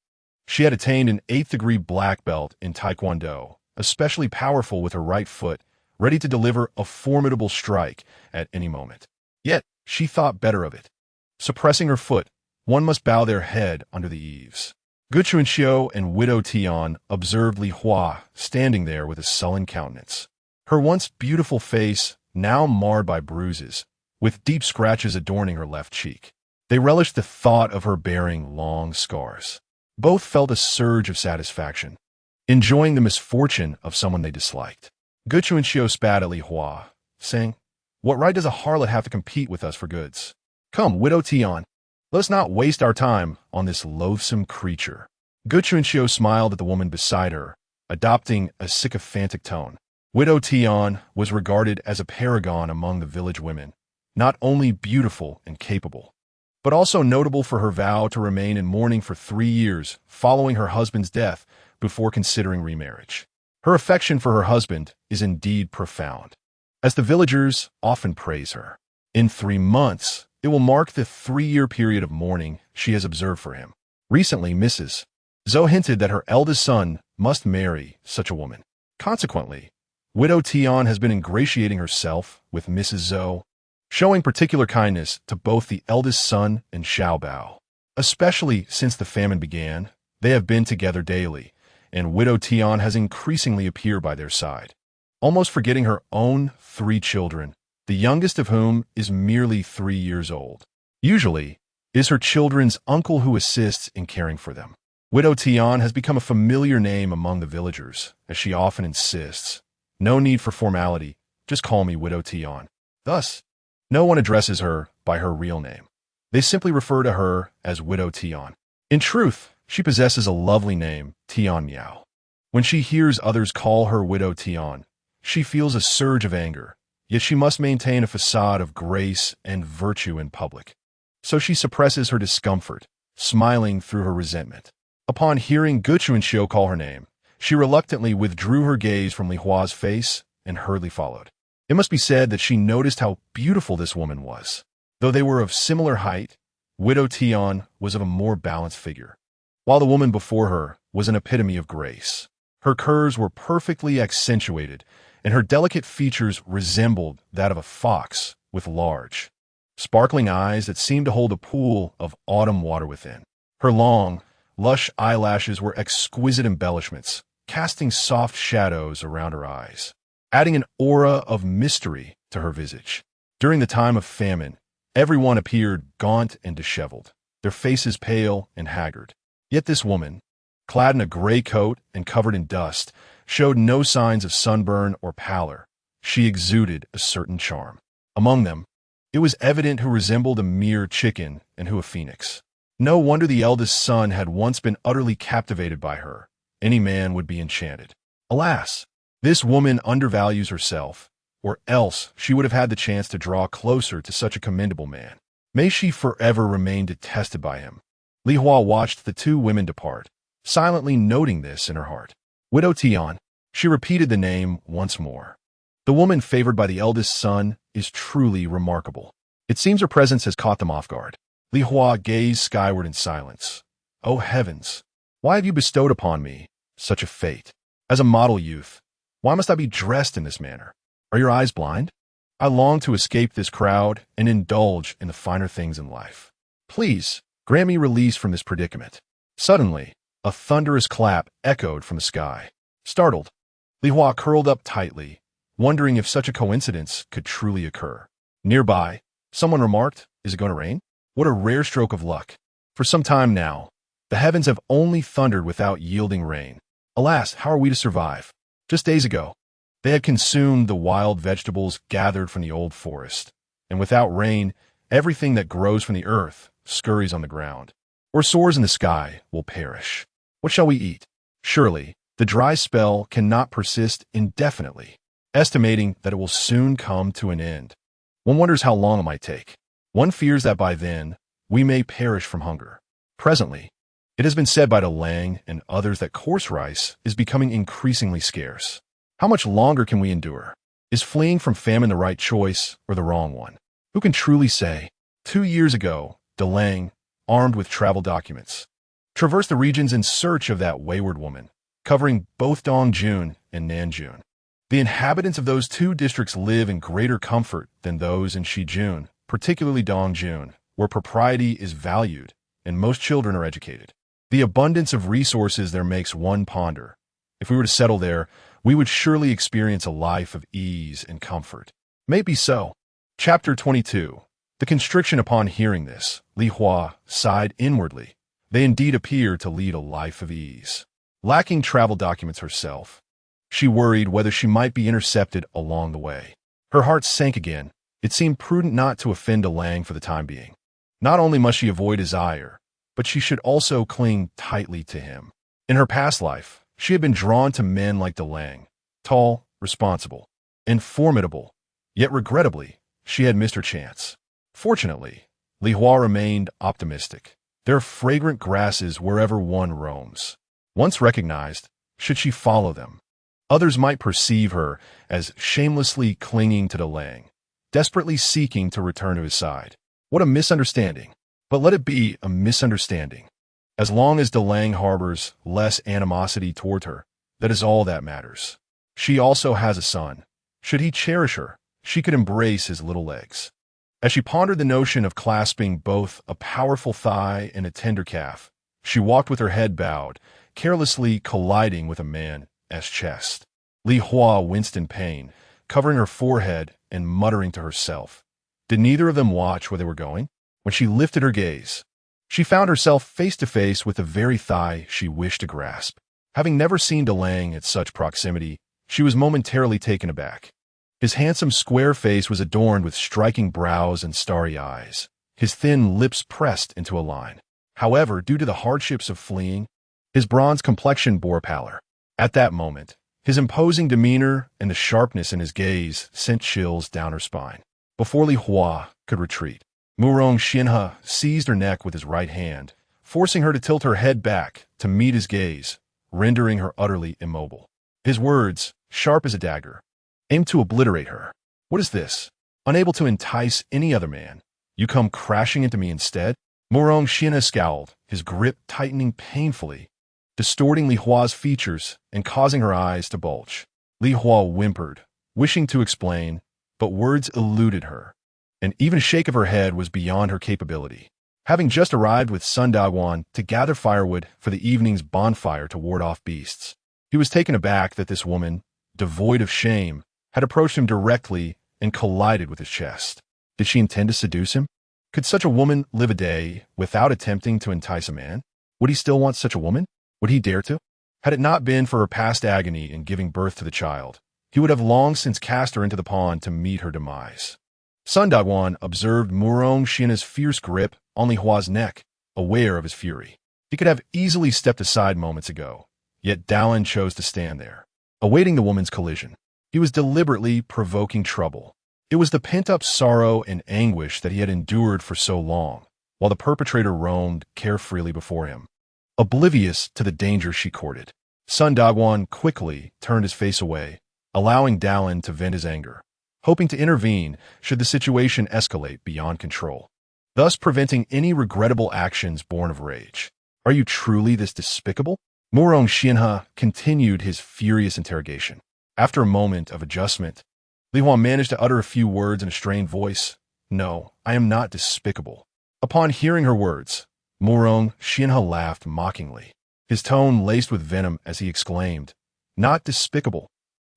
she had attained an 8th-degree black belt in Taekwondo, especially powerful with her right foot, ready to deliver a formidable strike at any moment. Yet, she thought better of it. Suppressing her foot, one must bow their head under the eaves. Gu Chuanxiu and Widow Tian observed Li Hua standing there with a sullen countenance. Her once beautiful face now marred by bruises, with deep scratches adorning her left cheek. They relished the thought of her bearing long scars. Both felt a surge of satisfaction, enjoying the misfortune of someone they disliked. Gu Chuanxiu spat at Li Hua, saying, "What right does a harlot have to compete with us for goods? Come, Widow Tian, let us not waste our time on this loathsome creature." Gu Chuanxiu smiled at the woman beside her, adopting a sycophantic tone. Widow Tian was regarded as a paragon among the village women, not only beautiful and capable, but also notable for her vow to remain in mourning for 3 years following her husband's death before considering remarriage. Her affection for her husband is indeed profound, as the villagers often praise her. In 3 months, it will mark the 3-year period of mourning she has observed for him. Recently, Mrs. Zhou hinted that her eldest son must marry such a woman. Consequently, Widow Tian has been ingratiating herself with Mrs. Zhou, showing particular kindness to both the eldest son and Xiao Bao. Especially since the famine began, they have been together daily, and Widow Tian has increasingly appeared by their side, almost forgetting her own 3 children, the youngest of whom is merely 3 years old. Usually, it is her children's uncle who assists in caring for them. Widow Tian has become a familiar name among the villagers, as she often insists, "No need for formality, just call me Widow Tian." Thus, no one addresses her by her real name. They simply refer to her as Widow Tian. In truth, she possesses a lovely name, Tian Miao. When she hears others call her Widow Tian, she feels a surge of anger, yet she must maintain a facade of grace and virtue in public. So she suppresses her discomfort, smiling through her resentment. Upon hearing Gu Chuanxiu call her name, she reluctantly withdrew her gaze from Li Hua's face and hurriedly followed. It must be said that she noticed how beautiful this woman was. Though they were of similar height, Widow Tian was of a more balanced figure, while the woman before her was an epitome of grace. Her curves were perfectly accentuated, and her delicate features resembled that of a fox with large, sparkling eyes that seemed to hold a pool of autumn water within. Her long, lush eyelashes were exquisite embellishments, casting soft shadows around her eyes, adding an aura of mystery to her visage. During the time of famine, everyone appeared gaunt and disheveled, their faces pale and haggard. Yet this woman, clad in a gray coat and covered in dust, showed no signs of sunburn or pallor. She exuded a certain charm. Among them, it was evident who resembled a mere chicken and who a phoenix. No wonder the eldest son had once been utterly captivated by her. Any man would be enchanted. Alas, this woman undervalues herself, or else she would have had the chance to draw closer to such a commendable man. May she forever remain detested by him. Li Hua watched the two women depart, silently noting this in her heart. Widow Tian, she repeated the name once more. The woman favored by the eldest son is truly remarkable. It seems her presence has caught them off guard. Li Hua gazed skyward in silence. Oh heavens, why have you bestowed upon me such a fate? As a model youth, why must I be dressed in this manner? Are your eyes blind? I long to escape this crowd and indulge in the finer things in life. Please, grant me release from this predicament. Suddenly, a thunderous clap echoed from the sky. Startled, Li Hua curled up tightly, wondering if such a coincidence could truly occur. Nearby, someone remarked, "Is it going to rain?" What a rare stroke of luck. For some time now, the heavens have only thundered without yielding rain. Alas, how are we to survive? Just days ago, they had consumed the wild vegetables gathered from the old forest, and without rain, everything that grows from the earth scurries on the ground, or soars in the sky will perish. What shall we eat? Surely, the dry spell cannot persist indefinitely, estimating that it will soon come to an end. One wonders how long it might take. One fears that by then, we may perish from hunger. Presently, it has been said by the Lang and others that coarse rice is becoming increasingly scarce. How much longer can we endure? Is fleeing from famine the right choice or the wrong one? Who can truly say? 2 years ago, De Lang, armed with travel documents, traversed the regions in search of that wayward woman, covering both Dongjun and Nanjun. The inhabitants of those two districts live in greater comfort than those in Shijun, particularly Dongjun, where propriety is valued and most children are educated. The abundance of resources there makes one ponder. If we were to settle there, we would surely experience a life of ease and comfort. Maybe so. Chapter 22. The constriction upon hearing this, Li Hua sighed inwardly. They indeed appear to lead a life of ease. Lacking travel documents herself, she worried whether she might be intercepted along the way. Her heart sank again. It seemed prudent not to offend De Lang for the time being. Not only must she avoid his ire, but she should also cling tightly to him. In her past life, she had been drawn to men like De Lang, tall, responsible, and formidable, yet regrettably, she had missed her chance. Fortunately, Li Hua remained optimistic. There are fragrant grasses wherever one roams. Once recognized, should she follow them? Others might perceive her as shamelessly clinging to De Lang, desperately seeking to return to his side. What a misunderstanding. But let it be a misunderstanding. As long as De Lang harbors less animosity toward her, that is all that matters. She also has a son. Should he cherish her, she could embrace his little legs. As she pondered the notion of clasping both a powerful thigh and a tender calf, she walked with her head bowed, carelessly colliding with a man's chest. Li Hua winced in pain, covering her forehead and muttering to herself. Did neither of them watch where they were going? When she lifted her gaze, she found herself face to face with the very thigh she wished to grasp. Having never seen De Lang at such proximity, she was momentarily taken aback. His handsome square face was adorned with striking brows and starry eyes, his thin lips pressed into a line. However, due to the hardships of fleeing, his bronze complexion bore pallor. At that moment, his imposing demeanor and the sharpness in his gaze sent chills down her spine. Before Li Hua could retreat, Murong Xianhe seized her neck with his right hand, forcing her to tilt her head back to meet his gaze, rendering her utterly immobile. His words, sharp as a dagger, aimed to obliterate her. What is this? Unable to entice any other man, you come crashing into me instead? Murong Xianhe scowled, his grip tightening painfully. distorting Li Hua's features and causing her eyes to bulge. Li Hua whimpered, wishing to explain, but words eluded her. And even a shake of her head was beyond her capability. Having just arrived with Sun Dawon to gather firewood for the evening's bonfire to ward off beasts, he was taken aback that this woman, devoid of shame, had approached him directly and collided with his chest. Did she intend to seduce him? Could such a woman live a day without attempting to entice a man? Would he still want such a woman? Would he dare to? Had it not been for her past agony in giving birth to the child, he would have long since cast her into the pond to meet her demise. Sun Dawon observed Murong Xian's fierce grip on Li Hua's neck, aware of his fury. He could have easily stepped aside moments ago, yet Dallin chose to stand there, awaiting the woman's collision. He was deliberately provoking trouble. It was the pent-up sorrow and anguish that he had endured for so long, while the perpetrator roamed carefreely before him, oblivious to the danger she courted. Sun Dawon quickly turned his face away, allowing Dallin to vent his anger, hoping to intervene should the situation escalate beyond control, thus preventing any regrettable actions born of rage. Are you truly this despicable? Murong Xianhe continued his furious interrogation. After a moment of adjustment, Li Hua managed to utter a few words in a strained voice. No, I am not despicable. Upon hearing her words, Murong Xianhe laughed mockingly, his tone laced with venom as he exclaimed, Not despicable?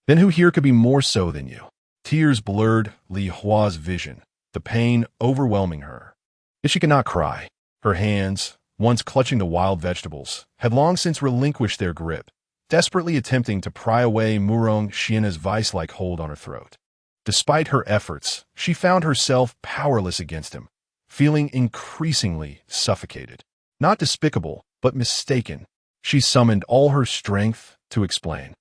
Then who here could be more so than you? Tears blurred Li Hua's vision, the pain overwhelming her. Yet she could not cry. Her hands, once clutching the wild vegetables, had long since relinquished their grip, desperately attempting to pry away Murong Xianhe's vice-like hold on her throat. Despite her efforts, she found herself powerless against him, feeling increasingly suffocated. Not despicable, but mistaken. She summoned all her strength to explain,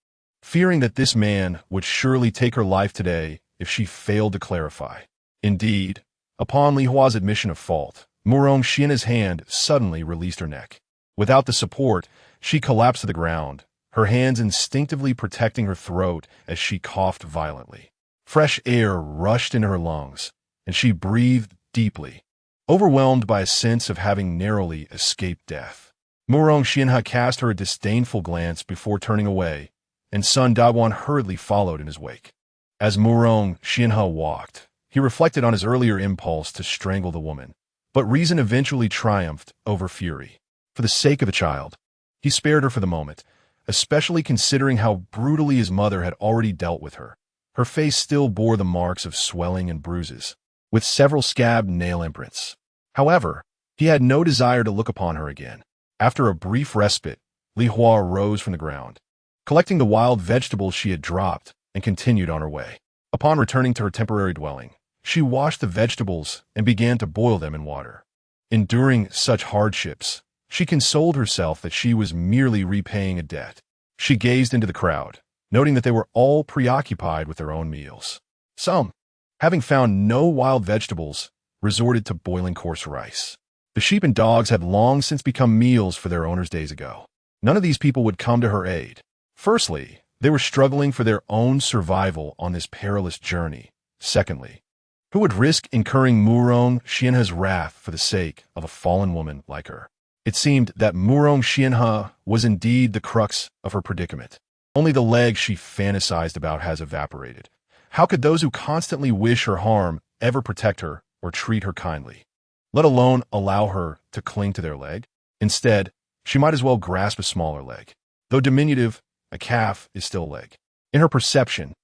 fearing that this man would surely take her life today if she failed to clarify. Indeed, upon Li Hua's admission of fault, Murong Xianhe's hand suddenly released her neck. Without the support, she collapsed to the ground, her hands instinctively protecting her throat as she coughed violently. Fresh air rushed into her lungs, and she breathed deeply, overwhelmed by a sense of having narrowly escaped death. Murong Xianhe cast her a disdainful glance before turning away, and Sun Dawon hurriedly followed in his wake. As Murong Xianhe walked, he reflected on his earlier impulse to strangle the woman, but reason eventually triumphed over fury. For the sake of the child, he spared her for the moment, especially considering how brutally his mother had already dealt with her. Her face still bore the marks of swelling and bruises, with several scabbed nail imprints. However, he had no desire to look upon her again. After a brief respite, Li Hua rose from the ground, collecting the wild vegetables she had dropped, and continued on her way. Upon returning to her temporary dwelling, she washed the vegetables and began to boil them in water. Enduring such hardships, she consoled herself that she was merely repaying a debt. She gazed into the crowd, noting that they were all preoccupied with their own meals. Some, having found no wild vegetables, resorted to boiling coarse rice. The sheep and dogs had long since become meals for their owners days ago. None of these people would come to her aid. Firstly, they were struggling for their own survival on this perilous journey. Secondly, who would risk incurring Murong Xianhe's wrath for the sake of a fallen woman like her? It seemed that Murong Xianhe was indeed the crux of her predicament. Only the leg she fantasized about has evaporated. How could those who constantly wish her harm ever protect her or treat her kindly, let alone allow her to cling to their leg? Instead, she might as well grasp a smaller leg. Though diminutive, a calf is still a leg. In her perception,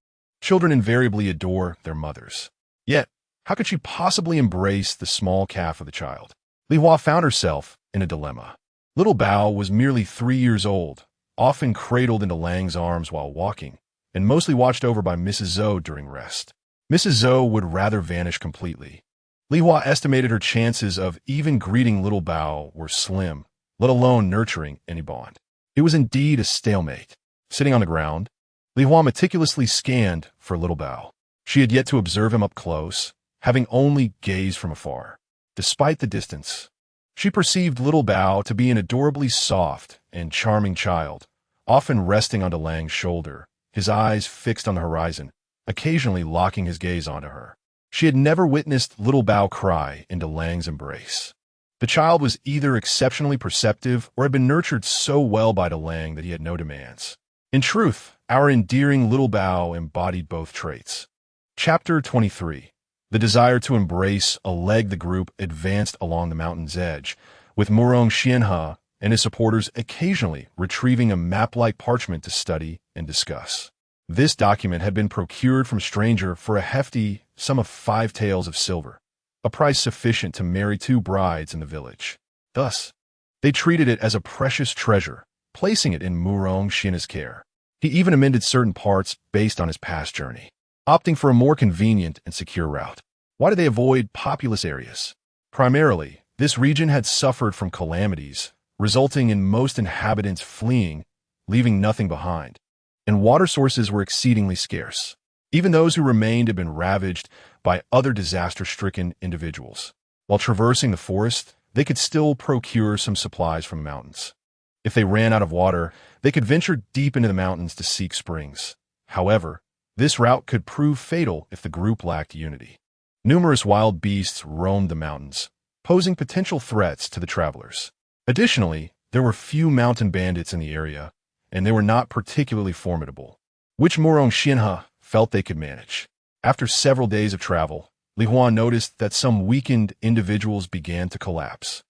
children invariably adore their mothers. Yet, how could she possibly embrace the small calf of the child? Li Hua found herself in a dilemma. Little Bao was merely 3 years old, often cradled into Lang's arms while walking, and mostly watched over by Mrs. Zhou during rest. Mrs. Zhou would rather vanish completely. Li Hua estimated her chances of even greeting Little Bao were slim, let alone nurturing any bond. It was indeed a stalemate. Sitting on the ground, Li Hua meticulously scanned for Little Bao. She had yet to observe him up close, having only gazed from afar. Despite the distance, she perceived Little Bao to be an adorably soft and charming child, often resting onto Lang's shoulder, his eyes fixed on the horizon, occasionally locking his gaze onto her. She had never witnessed Little Bao cry into Lang's embrace. The child was either exceptionally perceptive or had been nurtured so well by Delang that he had no demands. In truth, our endearing little Bao embodied both traits. Chapter 23. The desire to embrace a leg. The group advanced along the mountain's edge, with Murong Xianhe and his supporters occasionally retrieving a map-like parchment to study and discuss. This document had been procured from a stranger for a hefty sum of 5 taels of silver, a price sufficient to marry 2 brides in the village. Thus, they treated it as a precious treasure, placing it in Murong Xianhe's care. He even amended certain parts based on his past journey, opting for a more convenient and secure route. Why did they avoid populous areas? Primarily, this region had suffered from calamities, resulting in most inhabitants fleeing, leaving nothing behind, and water sources were exceedingly scarce. Even those who remained had been ravaged by other disaster-stricken individuals. While traversing the forest, they could still procure some supplies from the mountains. If they ran out of water, they could venture deep into the mountains to seek springs. However, this route could prove fatal if the group lacked unity. Numerous wild beasts roamed the mountains, posing potential threats to the travelers. Additionally, there were few mountain bandits in the area, and they were not particularly formidable, which Murong Xianhe felt they could manage. After several days of travel, Li Hua noticed that some weakened individuals began to collapse.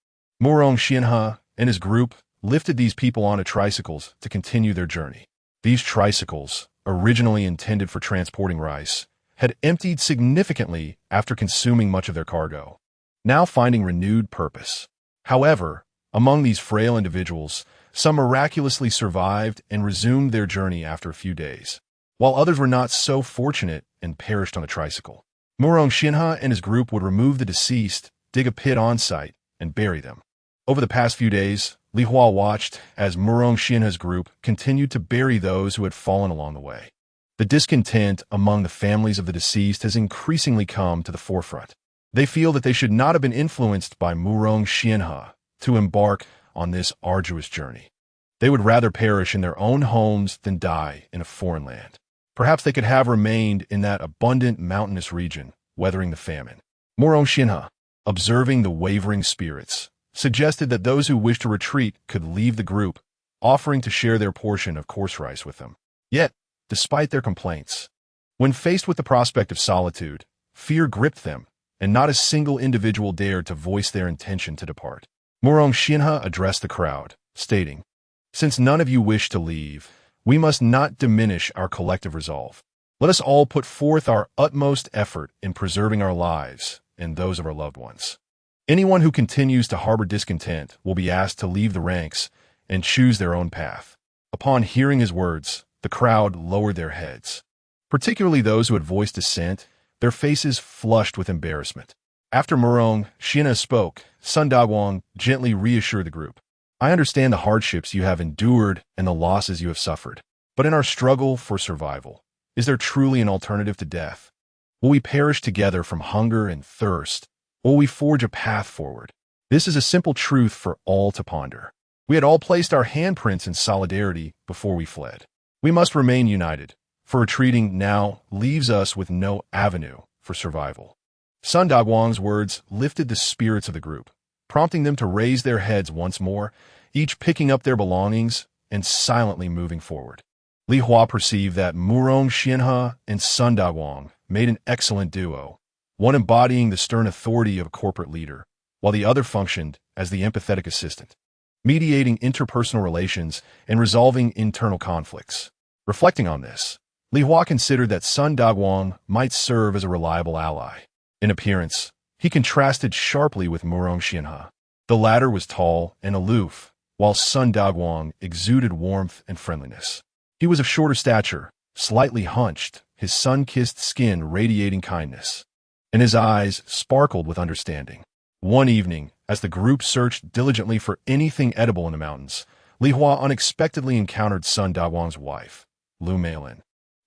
Murong Xianhe and his group lifted these people onto tricycles to continue their journey. These tricycles, originally intended for transporting rice, had emptied significantly after consuming much of their cargo, now finding renewed purpose. However, among these frail individuals, some miraculously survived and resumed their journey after a few days, while others were not so fortunate and perished on the tricycle. Murong Xianhe and his group would remove the deceased, dig a pit on site, and bury them. Over the past few days, Li Hua watched as Murong Xianhe's group continued to bury those who had fallen along the way. The discontent among the families of the deceased has increasingly come to the forefront. They feel that they should not have been influenced by Murong Xianhe to embark on this arduous journey. They would rather perish in their own homes than die in a foreign land. Perhaps they could have remained in that abundant mountainous region, weathering the famine. Murong Xianhe, observing the wavering spirits, suggested that those who wished to retreat could leave the group, offering to share their portion of coarse rice with them. Yet, despite their complaints, when faced with the prospect of solitude, fear gripped them, and not a single individual dared to voice their intention to depart. Murong Xianhe addressed the crowd, stating, "Since none of you wish to leave, we must not diminish our collective resolve. Let us all put forth our utmost effort in preserving our lives and those of our loved ones. Anyone who continues to harbor discontent will be asked to leave the ranks and choose their own path." Upon hearing his words, the crowd lowered their heads. Particularly those who had voiced dissent, their faces flushed with embarrassment. After Murong Xianhe spoke, Sun Dagwang gently reassured the group. "I understand the hardships you have endured and the losses you have suffered. But in our struggle for survival, is there truly an alternative to death? Will we perish together from hunger and thirst, or will we forge a path forward? This is a simple truth for all to ponder. We had all placed our handprints in solidarity before we fled. We must remain united, for retreating now leaves us with no avenue for survival." Sun Dagwang's words lifted the spirits of the group, prompting them to raise their heads once more, each picking up their belongings and silently moving forward. Li Hua perceived that Murong Xianhe and Sun Dagwang made an excellent duo, one embodying the stern authority of a corporate leader, while the other functioned as the empathetic assistant, mediating interpersonal relations and resolving internal conflicts. Reflecting on this, Li Hua considered that Sun Dagwang might serve as a reliable ally. In appearance, he contrasted sharply with Murong Xianhe. The latter was tall and aloof, while Sun Dagwang exuded warmth and friendliness. He was of shorter stature, slightly hunched, his sun-kissed skin radiating kindness, and his eyes sparkled with understanding. One evening, as the group searched diligently for anything edible in the mountains, Li Hua unexpectedly encountered Sun Dagwang's wife, Lu Meilin.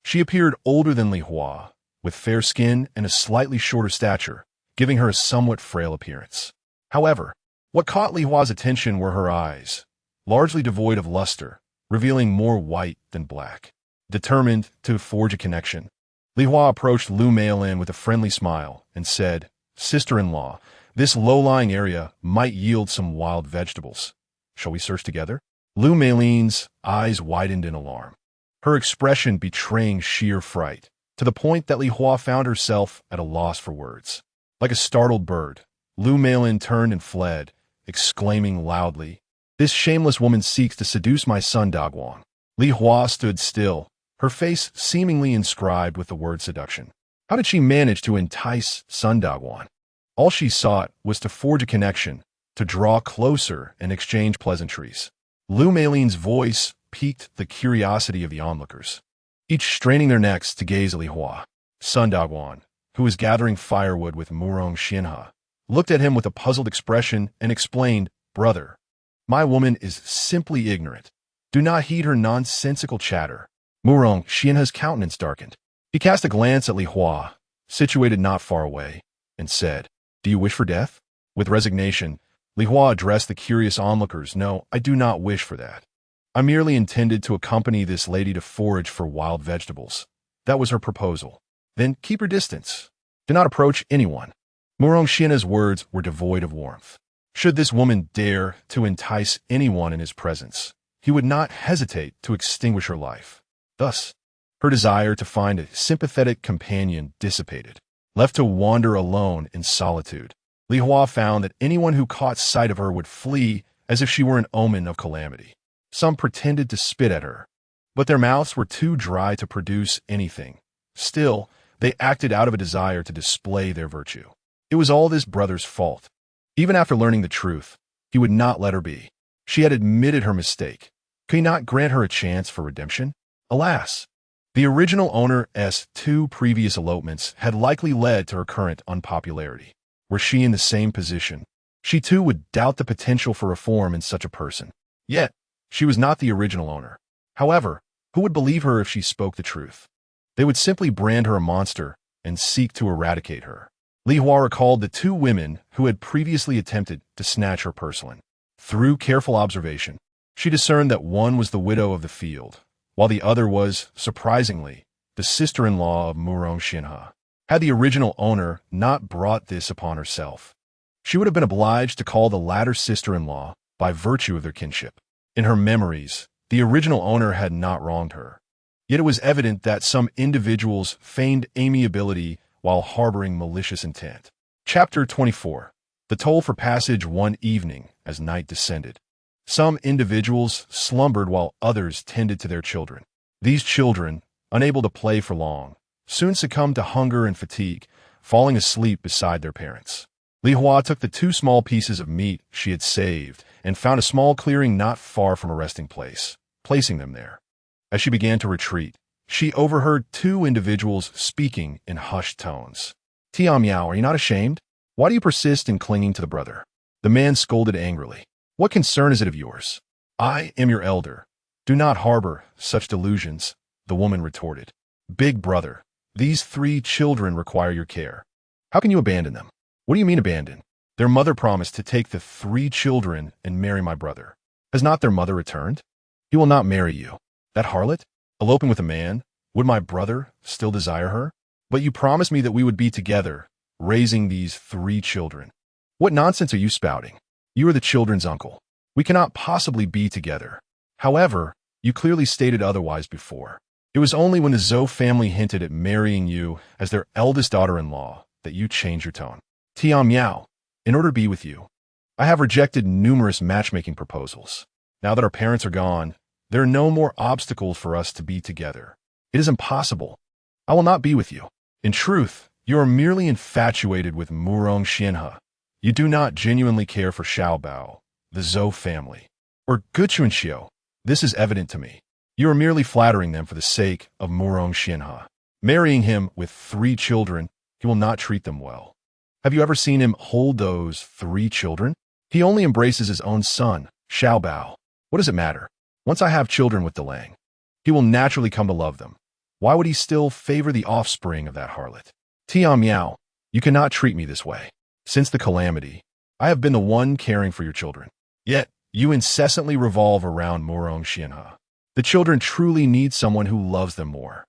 She appeared older than Li Hua, with fair skin and a slightly shorter stature, giving her a somewhat frail appearance. However, what caught Li Hua's attention were her eyes, largely devoid of luster, revealing more white than black. Determined to forge a connection, Li Hua approached Lu Meilin with a friendly smile and said, "Sister-in-law, This low-lying area might yield some wild vegetables. Shall we search together? Lu Meilin's eyes widened in alarm, her expression betraying sheer fright, to the point that Li Hua found herself at a loss for words. Like a startled bird, Lu Meilin turned and fled, exclaiming loudly, "This shameless woman seeks to seduce my son Dagwang." Li Hua stood still, her face seemingly inscribed with the word seduction. How did she manage to entice Sun Dagwon? All she sought was to forge a connection, to draw closer and exchange pleasantries. Lu Meilin's voice piqued the curiosity of the onlookers, each straining their necks to gaze at Li Hua. Sun Dagwon, who was gathering firewood with Murong Xianhe, looked at him with a puzzled expression and explained, "Brother, my woman is simply ignorant. Do not heed her nonsensical chatter." Murong Xianhe's countenance darkened. He cast a glance at Li Hua, situated not far away, and said, "Do you wish for death?" With resignation, Li Hua addressed the curious onlookers. "No, I do not wish for that. I merely intended to accompany this lady to forage for wild vegetables. That was her proposal. Then keep your distance. Do not approach anyone." Murong Xianhe's words were devoid of warmth. Should this woman dare to entice anyone in his presence, he would not hesitate to extinguish her life. Thus, her desire to find a sympathetic companion dissipated. Left to wander alone in solitude, Li Hua found that anyone who caught sight of her would flee as if she were an omen of calamity. Some pretended to spit at her, but their mouths were too dry to produce anything. Still, they acted out of a desire to display their virtue. It was all this brother's fault. Even after learning the truth, he would not let her be. She had admitted her mistake. Could he not grant her a chance for redemption? Alas! The original owner's 2 previous elopements had likely led to her current unpopularity. Were she in the same position, she too would doubt the potential for reform in such a person. Yet, she was not the original owner. However, who would believe her if she spoke the truth? They would simply brand her a monster and seek to eradicate her. Li Hua recalled the 2 women who had previously attempted to snatch her porcelain. Through careful observation, she discerned that one was the widow of the field, while the other was, surprisingly, the sister-in-law of Murong Xianhe. Had the original owner not brought this upon herself, she would have been obliged to call the latter sister-in-law by virtue of their kinship. In her memories, the original owner had not wronged her. Yet it was evident that some individuals feigned amiability while harboring malicious intent. Chapter 24. The toll for passage one evening as night descended. Some individuals slumbered while others tended to their children. These children, unable to play for long, soon succumbed to hunger and fatigue, falling asleep beside their parents. Li Hua took the 2 small pieces of meat she had saved and found a small clearing not far from a resting place, placing them there. As she began to retreat, she overheard 2 individuals speaking in hushed tones. "Tia Miao, are you not ashamed? Why do you persist in clinging to the brother?" The man scolded angrily. "What concern is it of yours? I am your elder. Do not harbor such delusions," the woman retorted. "Big brother, these 3 children require your care. How can you abandon them?" "What do you mean abandon? Their mother promised to take the 3 children and marry my brother. Has not their mother returned? He will not marry you. That harlot? Eloping with a man? Would my brother still desire her? But you promised me that we would be together, raising these 3 children. What nonsense are you spouting? You are the children's uncle. We cannot possibly be together. However, you clearly stated otherwise before. It was only when the Zhou family hinted at marrying you as their eldest daughter-in-law that you changed your tone. Tia Miao, in order to be with you, I have rejected numerous matchmaking proposals. Now that our parents are gone, there are no more obstacles for us to be together. It is impossible. I will not be with you. In truth, you are merely infatuated with Murong Xianhe. You do not genuinely care for Xiaobao, the Zhou family, or Guchunxiu. This is evident to me. You are merely flattering them for the sake of Murong Xianhe. Marrying him with 3 children, he will not treat them well. Have you ever seen him hold those 3 children? He only embraces his own son, Xiaobao. What does it matter? Once I have children with Delang, he will naturally come to love them. Why would he still favor the offspring of that harlot? Tia Miao, you cannot treat me this way. Since the calamity, I have been the one caring for your children. Yet, you incessantly revolve around Murong Xianhe. The children truly need someone who loves them more.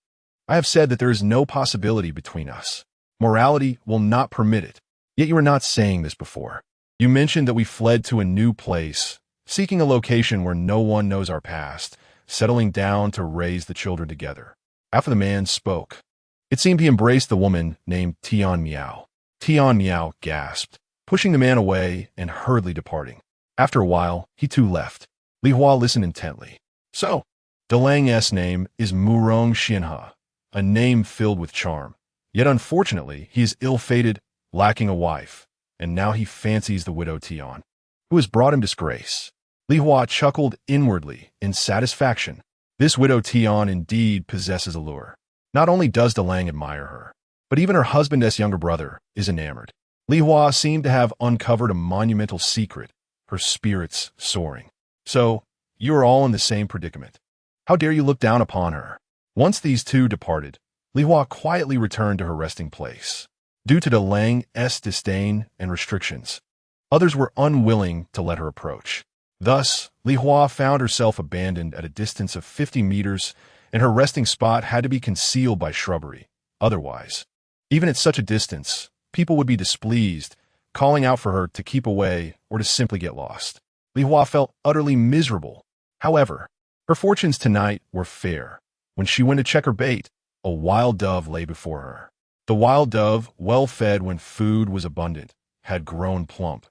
I have said that there is no possibility between us. Morality will not permit it. Yet you were not saying this before. You mentioned that we fled to a new place, seeking a location where no one knows our past, settling down to raise the children together. After the man spoke, it seemed he embraced the woman named Tian Miao. Tian Miao gasped, pushing the man away and hurriedly departing. After a while, he too left. Li Hua listened intently. So, Delang's name is Murong Xianhe, a name filled with charm. Yet unfortunately, he is ill-fated, lacking a wife, and now he fancies the widow Tian, who has brought him disgrace. Li Hua chuckled inwardly in satisfaction. This widow Tian indeed possesses allure. Not only does Delang admire her, but even her husband's younger brother is enamored. Li Hua seemed to have uncovered a monumental secret, her spirits soaring. So, you are all in the same predicament. How dare you look down upon her? Once these two departed, Li Hua quietly returned to her resting place. Due to Delang's disdain and restrictions, others were unwilling to let her approach. Thus, Li Hua found herself abandoned at a distance of 50 meters, and her resting spot had to be concealed by shrubbery. Otherwise, even at such a distance, people would be displeased, calling out for her to keep away or to simply get lost. Li Hua felt utterly miserable. However, her fortunes tonight were fair. When she went to check her bait, a wild dove lay before her. The wild dove, well fed when food was abundant, had grown plump,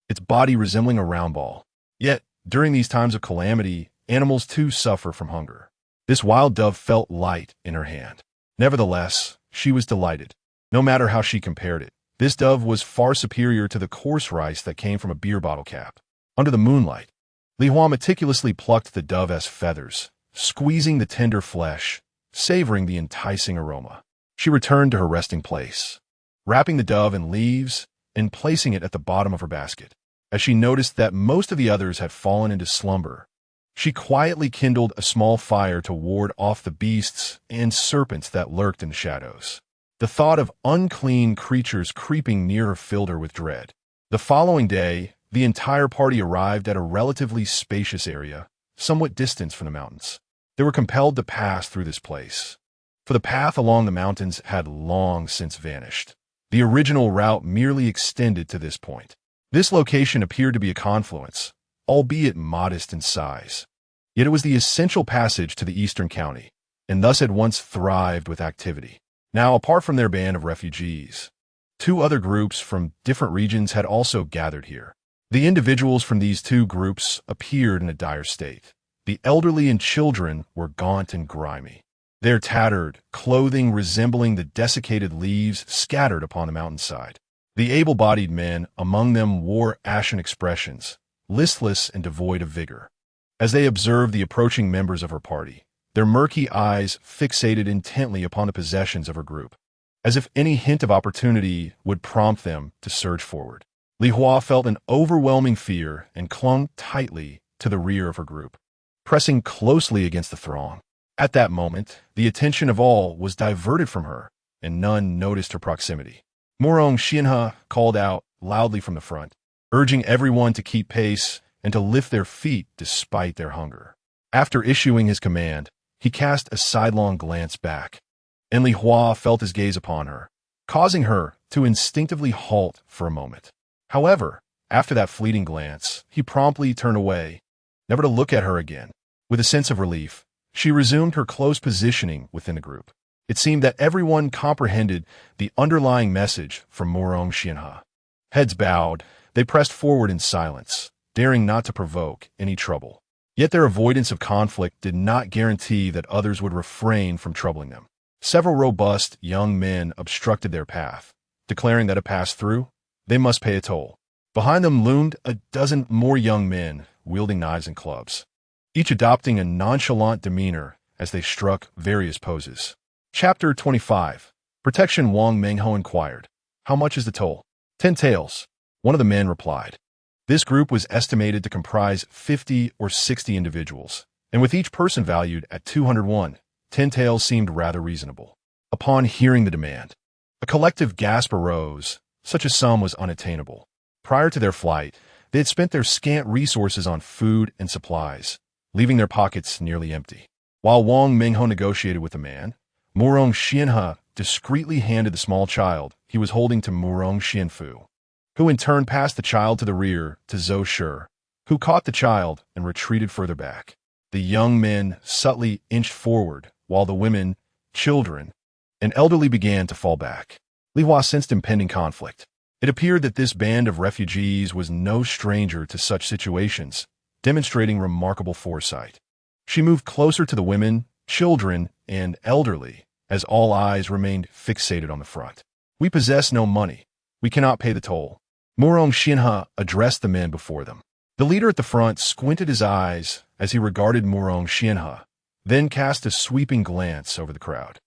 its body resembling a round ball. Yet, during these times of calamity, animals too suffer from hunger. This wild dove felt light in her hand. Nevertheless, she was delighted. No matter how she compared it, this dove was far superior to the coarse rice that came from a beer bottle cap. Under the moonlight, Li Hua meticulously plucked the dove's feathers, squeezing the tender flesh, savoring the enticing aroma. She returned to her resting place, wrapping the dove in leaves and placing it at the bottom of her basket. As she noticed that most of the others had fallen into slumber, she quietly kindled a small fire to ward off the beasts and serpents that lurked in the shadows. The thought of unclean creatures creeping near her filled her with dread. The following day, the entire party arrived at a relatively spacious area, somewhat distant from the mountains. They were compelled to pass through this place, for the path along the mountains had long since vanished. The original route merely extended to this point. This location appeared to be a confluence, albeit modest in size. Yet it was the essential passage to the eastern county, and thus had once thrived with activity. Now, apart from their band of refugees, two other groups from different regions had also gathered here. The individuals from these two groups appeared in a dire state. The elderly and children were gaunt and grimy, their tattered clothing resembling the desiccated leaves scattered upon the mountainside. The able-bodied men among them wore ashen expressions, listless and devoid of vigor. As they observed the approaching members of her party, their murky eyes fixated intently upon the possessions of her group, as if any hint of opportunity would prompt them to surge forward. Li Hua felt an overwhelming fear and clung tightly to the rear of her group, pressing closely against the throng. At that moment, the attention of all was diverted from her, and none noticed her proximity. Murong Xianhe called out loudly from the front, urging everyone to keep pace and to lift their feet despite their hunger. After issuing his command, he cast a sidelong glance back, and Li Hua felt his gaze upon her, causing her to instinctively halt for a moment. However, after that fleeting glance, he promptly turned away, never to look at her again. With a sense of relief, she resumed her close positioning within the group. It seemed that everyone comprehended the underlying message from Murong Xianhe. Heads bowed, they pressed forward in silence, daring not to provoke any trouble. Yet their avoidance of conflict did not guarantee that others would refrain from troubling them. Several robust young men obstructed their path, declaring that to pass through, they must pay a toll. Behind them loomed a dozen more young men, wielding knives and clubs, each adopting a nonchalant demeanor as they struck various poses. Chapter 25. Protection. Wang Mengho inquired, "How much is the toll?" 10 taels. One of the men replied. This group was estimated to comprise 50 or 60 individuals, and with each person valued at 201, 10 taels seemed rather reasonable. Upon hearing the demand, a collective gasp arose. Such a sum was unattainable. Prior to their flight, they had spent their scant resources on food and supplies, leaving their pockets nearly empty. While Wang Mengho negotiated with the man, Murong Xianhe discreetly handed the small child he was holding to Murong Xianfu. who in turn passed the child to the rear to Zhou Shi, who caught the child and retreated further back. The young men subtly inched forward, while the women, children, and elderly began to fall back. Li Hua sensed impending conflict. It appeared that this band of refugees was no stranger to such situations, demonstrating remarkable foresight. She moved closer to the women, children, and elderly, as all eyes remained fixated on the front. "We possess no money. We cannot pay the toll." Murong Xianhe addressed the men before them. The leader at the front squinted his eyes as he regarded Murong Xianhe, then cast a sweeping glance over the crowd.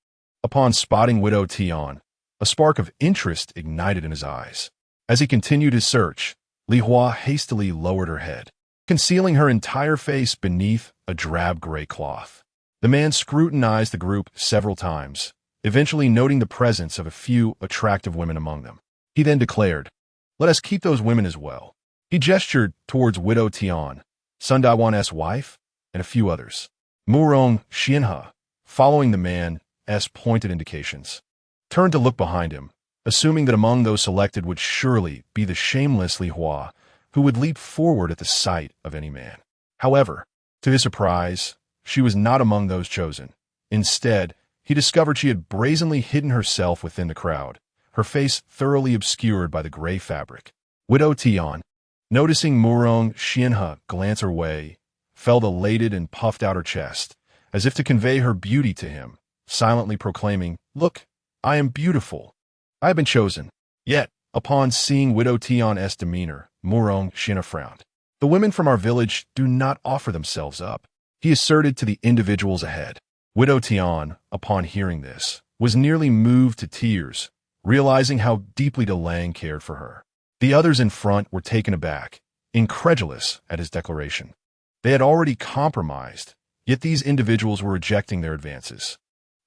Upon spotting Widow Tian, a spark of interest ignited in his eyes. As he continued his search, Li Hua hastily lowered her head, concealing her entire face beneath a drab gray cloth. The man scrutinized the group several times, eventually noting the presence of a few attractive women among them. He then declared, "Let us keep those women as well." He gestured towards Widow Tian, Sun Daiwan's wife, and a few others. Murong Xianhe, following the man's pointed indications, turned to look behind him, assuming that among those selected would surely be the shameless Li Hua, who would leap forward at the sight of any man. However, to his surprise, she was not among those chosen. Instead, he discovered she had brazenly hidden herself within the crowd, her face thoroughly obscured by the gray fabric. Widow Tian, noticing Murong Xianhe glance her way, felt elated and puffed out her chest, as if to convey her beauty to him, silently proclaiming, "Look, I am beautiful. I have been chosen." Yet, upon seeing Widow Tian's demeanor, Murong Xianhe frowned. "The women from our village do not offer themselves up," he asserted to the individuals ahead. Widow Tian, upon hearing this, was nearly moved to tears, realizing how deeply De Lang cared for her. The others in front were taken aback, incredulous at his declaration. They had already compromised, yet these individuals were rejecting their advances.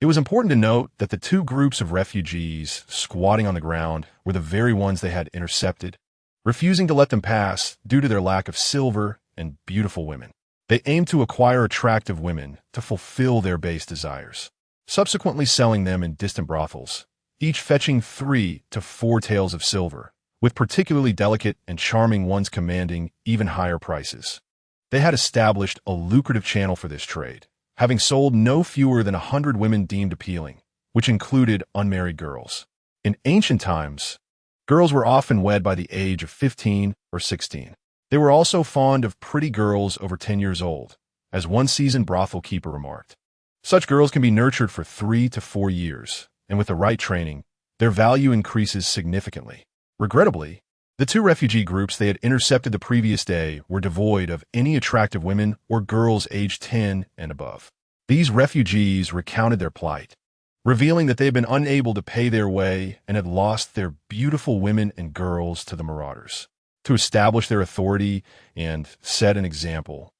It was important to note that the two groups of refugees squatting on the ground were the very ones they had intercepted, refusing to let them pass due to their lack of silver and beautiful women. They aimed to acquire attractive women to fulfill their base desires, subsequently selling them in distant brothels, each fetching 3 to 4 taels of silver, with particularly delicate and charming ones commanding even higher prices. They had established a lucrative channel for this trade, having sold no fewer than 100 women deemed appealing, which included unmarried girls. In ancient times, girls were often wed by the age of 15 or 16. They were also fond of pretty girls over 10 years old, as one seasoned brothel keeper remarked. Such girls can be nurtured for 3 to 4 years, and with the right training, their value increases significantly. Regrettably, the two refugee groups they had intercepted the previous day were devoid of any attractive women or girls aged 10 and above. These refugees recounted their plight, revealing that they had been unable to pay their way and had lost their beautiful women and girls to the marauders. To establish their authority and set an example,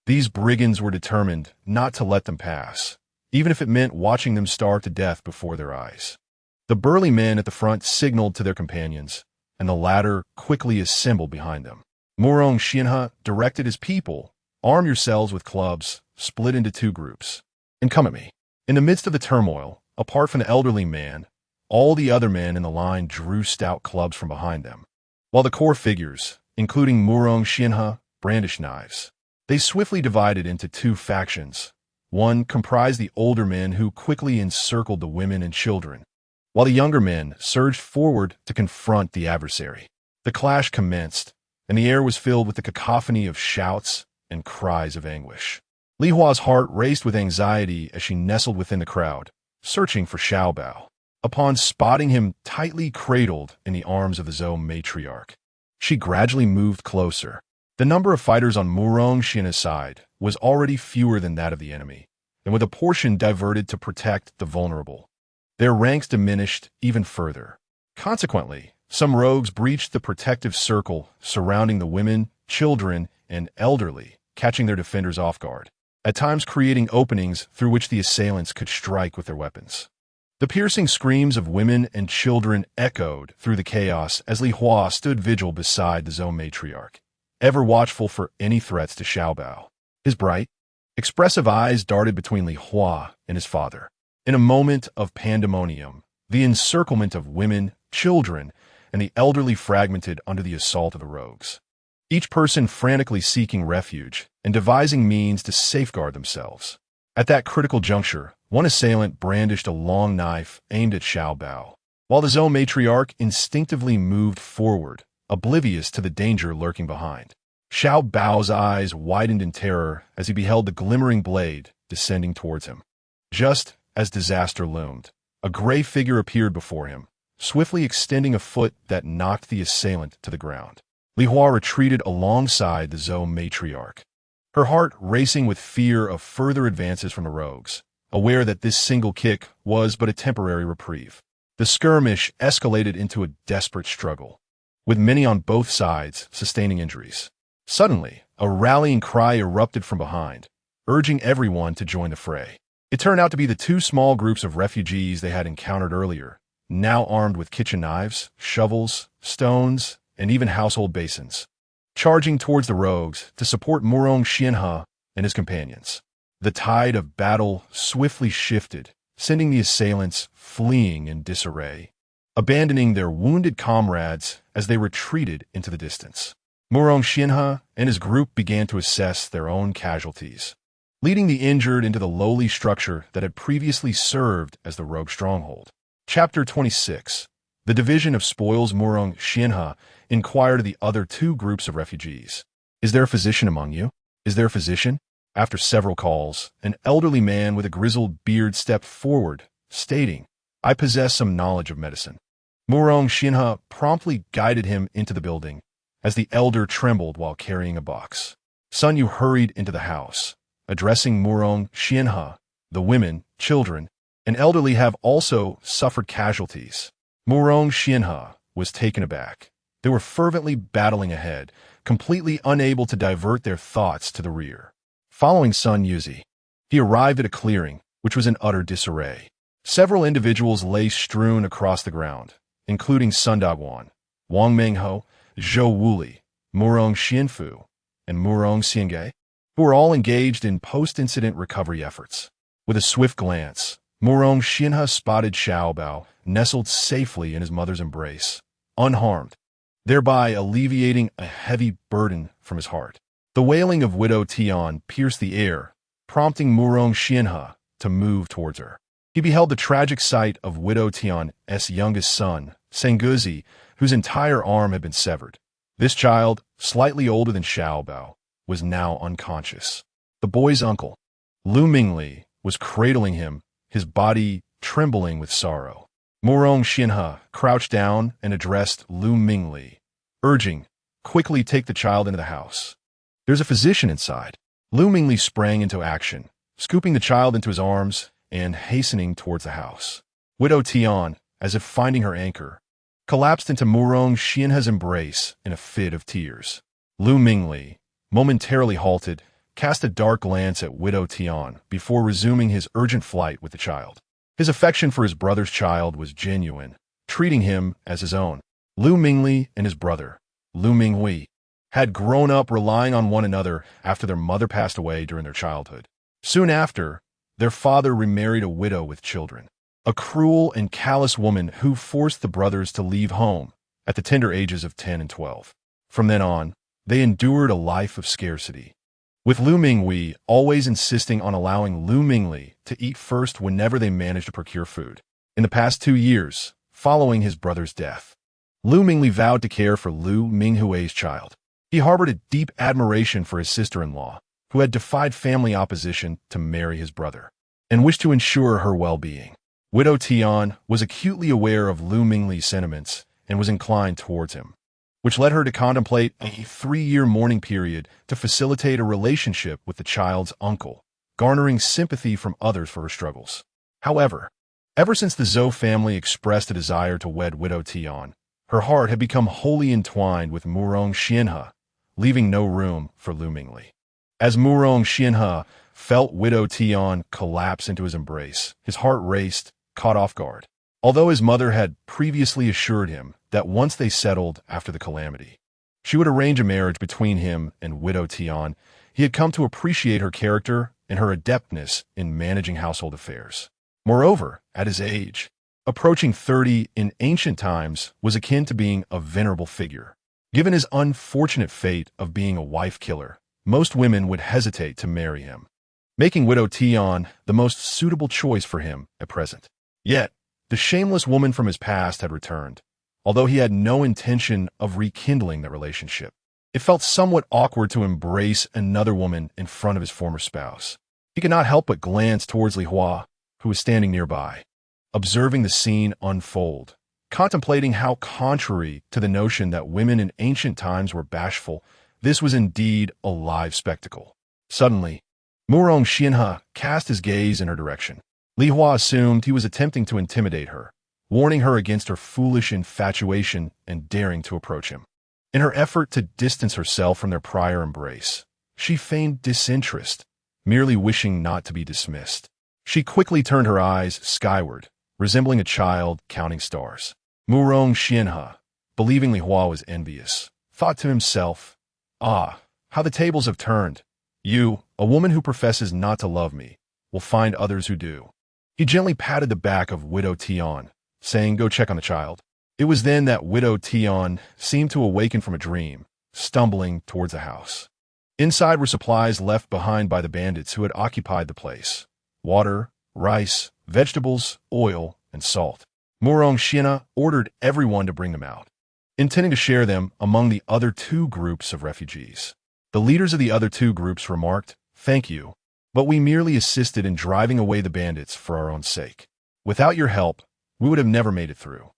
these brigands were determined not to let them pass, even if it meant watching them starve to death before their eyes. The burly men at the front signaled to their companions, and the latter quickly assembled behind them. Murong Xianhe directed his people, "Arm yourselves with clubs, split into 2 groups, and come at me." In the midst of the turmoil, apart from the elderly man, all the other men in the line drew stout clubs from behind them, while the core figures, including Murong Xianhe, brandished knives. They swiftly divided into 2 factions. One comprised the older men who quickly encircled the women and children, while the younger men surged forward to confront the adversary. The clash commenced, and the air was filled with the cacophony of shouts and cries of anguish. Li Hua's heart raced with anxiety as she nestled within the crowd, searching for Xiao Bao. Upon spotting him tightly cradled in the arms of the Zhou matriarch, she gradually moved closer. The number of fighters on Murong Xianhe's side was already fewer than that of the enemy, and with a portion diverted to protect the vulnerable, their ranks diminished even further. Consequently, some rogues breached the protective circle surrounding the women, children, and elderly, catching their defenders off guard, at times creating openings through which the assailants could strike with their weapons. The piercing screams of women and children echoed through the chaos as Li Hua stood vigil beside the Zhou matriarch, ever watchful for any threats to Xiao Bao. His bright, expressive eyes darted between Li Hua and his father. In a moment of pandemonium, the encirclement of women, children, and the elderly fragmented under the assault of the rogues. Each person frantically seeking refuge and devising means to safeguard themselves. At that critical juncture, one assailant brandished a long knife aimed at Xiao Bao, while the Zhou matriarch instinctively moved forward, oblivious to the danger lurking behind. Xiao Bao's eyes widened in terror as he beheld the glimmering blade descending towards him. Just as disaster loomed, a gray figure appeared before him, swiftly extending a foot that knocked the assailant to the ground. Li Hua retreated alongside the Zhou matriarch, her heart racing with fear of further advances from the rogues, aware that this single kick was but a temporary reprieve. The skirmish escalated into a desperate struggle, with many on both sides sustaining injuries. Suddenly, a rallying cry erupted from behind, urging everyone to join the fray. It turned out to be the two small groups of refugees they had encountered earlier, now armed with kitchen knives, shovels, stones, and even household basins, charging towards the rogues to support Murong Xianhe and his companions. The tide of battle swiftly shifted, sending the assailants fleeing in disarray, abandoning their wounded comrades as they retreated into the distance. Murong Xianhe and his group began to assess their own casualties, leading the injured into the lowly structure that had previously served as the rogue stronghold. Chapter 26. The Division of Spoils. Murong Xianhe inquired of the other two groups of refugees. "Is there a physician among you? Is there a physician?" After several calls, an elderly man with a grizzled beard stepped forward, stating, "I possess some knowledge of medicine." Murong Xianhe promptly guided him into the building, as the elder trembled while carrying a box. Sun Yu hurried into the house, addressing Murong Xianhe. "The women, children, and elderly have also suffered casualties." Murong Xianhe was taken aback. They were fervently battling ahead, completely unable to divert their thoughts to the rear. Following Sun Yuzi, he arrived at a clearing, which was in utter disarray. Several individuals lay strewn across the ground, including Sun Daguan, Wang Mengho, Zhou Wuli, Murong Xianfu, and Murong Xiange, who were all engaged in post-incident recovery efforts. With a swift glance, Murong Xianhe spotted Xiao Bao nestled safely in his mother's embrace, unharmed, thereby alleviating a heavy burden from his heart. The wailing of Widow Tian pierced the air, prompting Murong Xianhe to move towards her. He beheld the tragic sight of Widow Tian's youngest son, Senguzi, whose entire arm had been severed. This child, slightly older than Xiao Bao, was now unconscious. The boy's uncle, Lu Mingli, was cradling him, his body trembling with sorrow. Murong Xianhe crouched down and addressed Lu Mingli, urging, "Quickly take the child into the house. There's a physician inside." Lu Mingli sprang into action, scooping the child into his arms and hastening towards the house. Widow Tian, as if finding her anchor, collapsed into Murong Xianhe's embrace in a fit of tears. Lu Mingli, momentarily halted, cast a dark glance at Widow Tian before resuming his urgent flight with the child. His affection for his brother's child was genuine, treating him as his own. Lu Mingli and his brother, Lu Minghui, had grown up relying on one another after their mother passed away during their childhood. Soon after, their father remarried a widow with children, a cruel and callous woman who forced the brothers to leave home at the tender ages of 10 and 12. From then on, they endured a life of scarcity, with Lu Minghui always insisting on allowing Lu Mingli to eat first whenever they managed to procure food. In the past 2 years, following his brother's death, Lu Mingli vowed to care for Lu Minghui's child. He harbored a deep admiration for his sister-in-law, who had defied family opposition to marry his brother, and wished to ensure her well-being. Widow Tian was acutely aware of Lu Mingli's sentiments and was inclined towards him, which led her to contemplate a 3-year mourning period to facilitate a relationship with the child's uncle, garnering sympathy from others for her struggles. However, ever since the Zhou family expressed a desire to wed Widow Tian, her heart had become wholly entwined with Murong Xianhe, leaving no room for Lu Mingli. As Murong Xianhe felt Widow Tian collapse into his embrace, his heart raced, caught off guard. Although his mother had previously assured him that once they settled after the calamity, she would arrange a marriage between him and Widow Tian, he had come to appreciate her character and her adeptness in managing household affairs. Moreover, at his age, Approaching 30 in ancient times was akin to being a venerable figure. Given his unfortunate fate of being a wife killer, most women would hesitate to marry him, making Widow Tion the most suitable choice for him at present. Yet, the shameless woman from his past had returned, although he had no intention of rekindling the relationship. It felt somewhat awkward to embrace another woman in front of his former spouse. He could not help but glance towards Li Hua, who was standing nearby, observing the scene unfold, contemplating how contrary to the notion that women in ancient times were bashful, this was indeed a live spectacle. Suddenly, Murong Xianhe cast his gaze in her direction. Li Hua assumed he was attempting to intimidate her, warning her against her foolish infatuation and daring to approach him. In her effort to distance herself from their prior embrace, she feigned disinterest, merely wishing not to be dismissed. She quickly turned her eyes skyward, resembling a child counting stars. Murong Xianhe, believing Li Hua was envious, thought to himself, "Ah, how the tables have turned. You, a woman who professes not to love me, will find others who do." He gently patted the back of Widow Tion, saying, "Go check on the child." It was then that Widow Tion seemed to awaken from a dream, stumbling towards the house. Inside were supplies left behind by the bandits who had occupied the place: water, rice, vegetables, oil, and salt. Murong Xianhe ordered everyone to bring them out, intending to share them among the other two groups of refugees. The leaders of the other two groups remarked, "Thank you, but we merely assisted in driving away the bandits for our own sake. Without your help, we would have never made it through.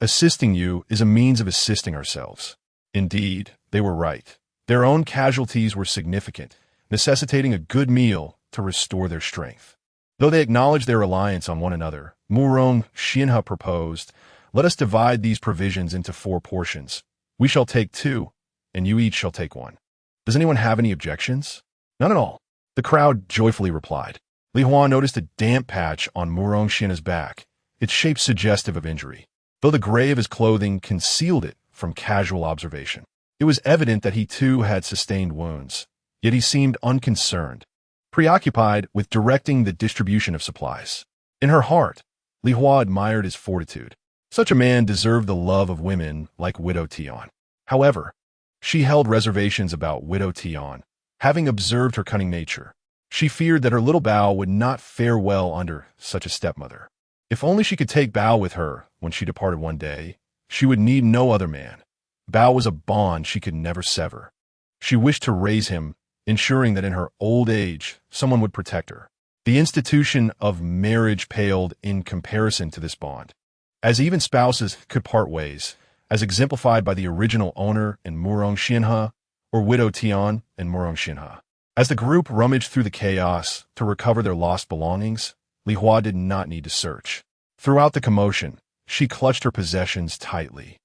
Assisting you is a means of assisting ourselves." Indeed, they were right. Their own casualties were significant, necessitating a good meal to restore their strength. Though they acknowledged their reliance on one another, Murong Xianhe proposed, "Let us divide these provisions into 4 portions. We shall take 2, and you each shall take 1. Does anyone have any objections?" "None at all," the crowd joyfully replied. Li Hua noticed a damp patch on Murong Xianhe's back, its shape suggestive of injury, though the gray of his clothing concealed it from casual observation. It was evident that he too had sustained wounds, yet he seemed unconcerned, preoccupied with directing the distribution of supplies. In her heart, Li Hua admired his fortitude. Such a man deserved the love of women like Widow Tion. However, she held reservations about Widow Tion, having observed her cunning nature. She feared that her little Bao would not fare well under such a stepmother. If only she could take Bao with her when she departed one day, she would need no other man. Bao was a bond she could never sever. She wished to raise him, ensuring that in her old age, someone would protect her. The institution of marriage paled in comparison to this bond, as even spouses could part ways, as exemplified by the original owner in Murong Xianhe or Widow Tion and Murong Xianhe. As the group rummaged through the chaos to recover their lost belongings, Li Hua did not need to search. Throughout the commotion, she clutched her possessions tightly,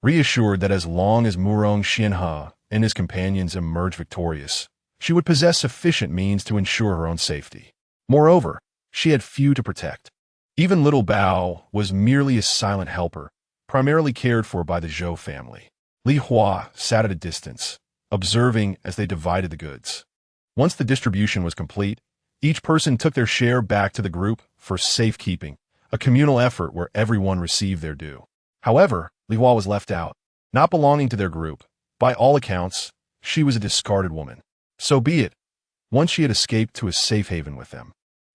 reassured that as long as Murong Xianhe and his companions emerged victorious, she would possess sufficient means to ensure her own safety. Moreover, she had few to protect. Even little Bao was merely a silent helper, primarily cared for by the Zhou family. Li Hua sat at a distance, observing as they divided the goods. Once the distribution was complete, each person took their share back to the group for safekeeping, a communal effort where everyone received their due. However, Li Hua was left out, not belonging to their group. By all accounts, she was a discarded woman. So be it. Once she had escaped to a safe haven with them,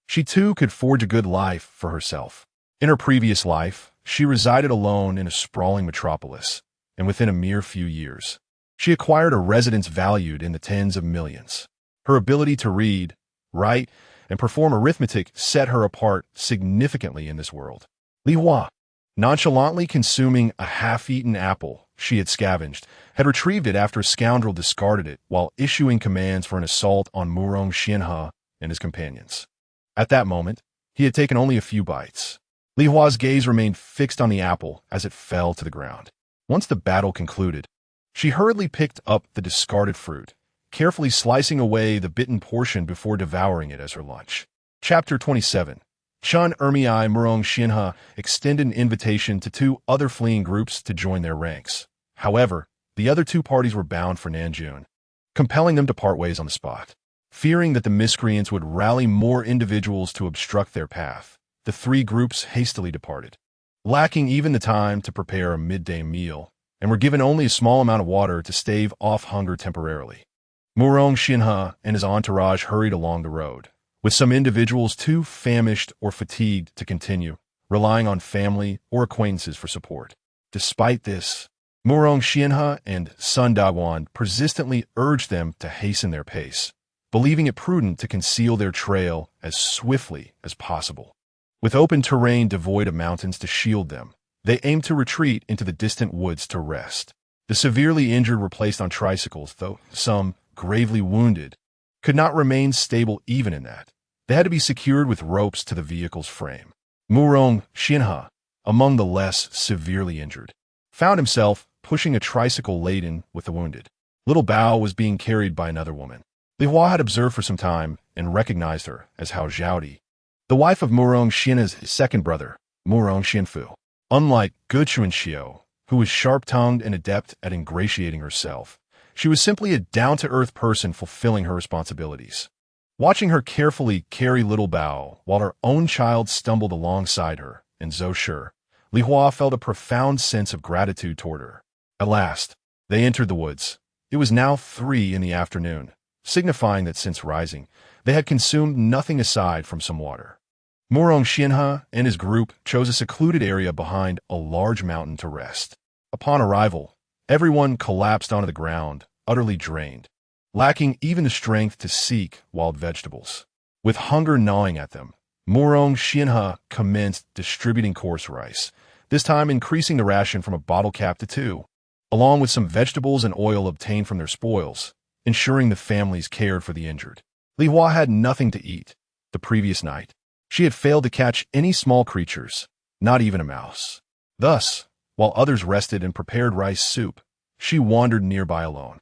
she too could forge a good life for herself. In her previous life, she resided alone in a sprawling metropolis, and within a mere few years, she acquired a residence valued in the tens of millions. Her ability to read, write, and perform arithmetic set her apart significantly in this world. Li Hua, nonchalantly consuming a half-eaten apple she had scavenged, had retrieved it after a scoundrel discarded it while issuing commands for an assault on Murong Xianhe and his companions. At that moment, he had taken only a few bites. Li Hua's gaze remained fixed on the apple as it fell to the ground. Once the battle concluded, she hurriedly picked up the discarded fruit, carefully slicing away the bitten portion before devouring it as her lunch. Chapter 27. Chun Ermiai Murong Xianhe extended an invitation to 2 other fleeing groups to join their ranks. However, the other 2 parties were bound for Nanjun, compelling them to part ways on the spot. Fearing that the miscreants would rally more individuals to obstruct their path, the 3 groups hastily departed. lacking even the time to prepare a midday meal, and were given only a small amount of water to stave off hunger temporarily. Murong Xinhe and his entourage hurried along the road, with some individuals too famished or fatigued to continue, relying on family or acquaintances for support. Despite this, Murong Xinhe and Sun Daguan persistently urged them to hasten their pace, believing it prudent to conceal their trail as swiftly as possible. With open terrain devoid of mountains to shield them, they aimed to retreat into the distant woods to rest. The severely injured were placed on tricycles, though some, gravely wounded, could not remain stable even in that. They had to be secured with ropes to the vehicle's frame. Murong Xinhe, among the less severely injured, found himself pushing a tricycle laden with the wounded. Little Bao was being carried by another woman. Li Hua had observed for some time and recognized her as Hao Zhaodi, the wife of Murong Xinhe's second brother, Murong Xinfu. Unlike Guchuan Xiao, who was sharp-tongued and adept at ingratiating herself, she was simply a down-to-earth person fulfilling her responsibilities. Watching her carefully carry little Bao while her own child stumbled alongside her and Zhou Shi, Li Hua felt a profound sense of gratitude toward her. At last, they entered the woods. It was now 3 in the afternoon, signifying that since rising, they had consumed nothing aside from some water. Murong Xinhe and his group chose a secluded area behind a large mountain to rest. Upon arrival, everyone collapsed onto the ground, utterly drained, lacking even the strength to seek wild vegetables. With hunger gnawing at them, Murong Xinhe commenced distributing coarse rice, this time increasing the ration from a bottle cap to 2, along with some vegetables and oil obtained from their spoils, ensuring the families cared for the injured. Li Hua had nothing to eat. The previous night, she had failed to catch any small creatures, not even a mouse. Thus, while others rested and prepared rice soup, she wandered nearby alone.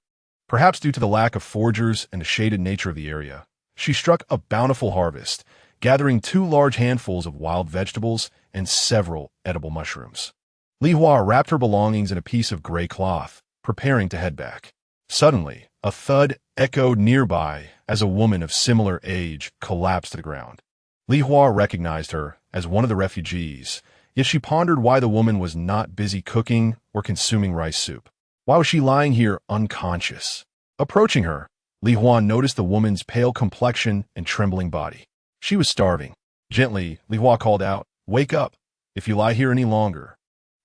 Perhaps due to the lack of foragers and the shaded nature of the area, she struck a bountiful harvest, gathering 2 large handfuls of wild vegetables and several edible mushrooms. Li Hua wrapped her belongings in a piece of gray cloth, preparing to head back. Suddenly, a thud echoed nearby as a woman of similar age collapsed to the ground. Li Hua recognized her as one of the refugees, yet she pondered why the woman was not busy cooking or consuming rice soup. Why was she lying here unconscious? Approaching her, Li Hua noticed the woman's pale complexion and trembling body. She was starving. Gently, Li Hua called out, "Wake up! If you lie here any longer,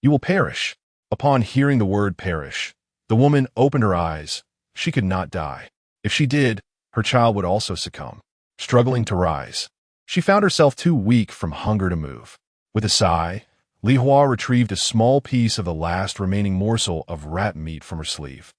you will perish." Upon hearing the word perish, the woman opened her eyes. She could not die. If she did, her child would also succumb. Struggling to rise, she found herself too weak from hunger to move. With a sigh, Li Hua retrieved a small piece of the last remaining morsel of rat meat from her sleeve.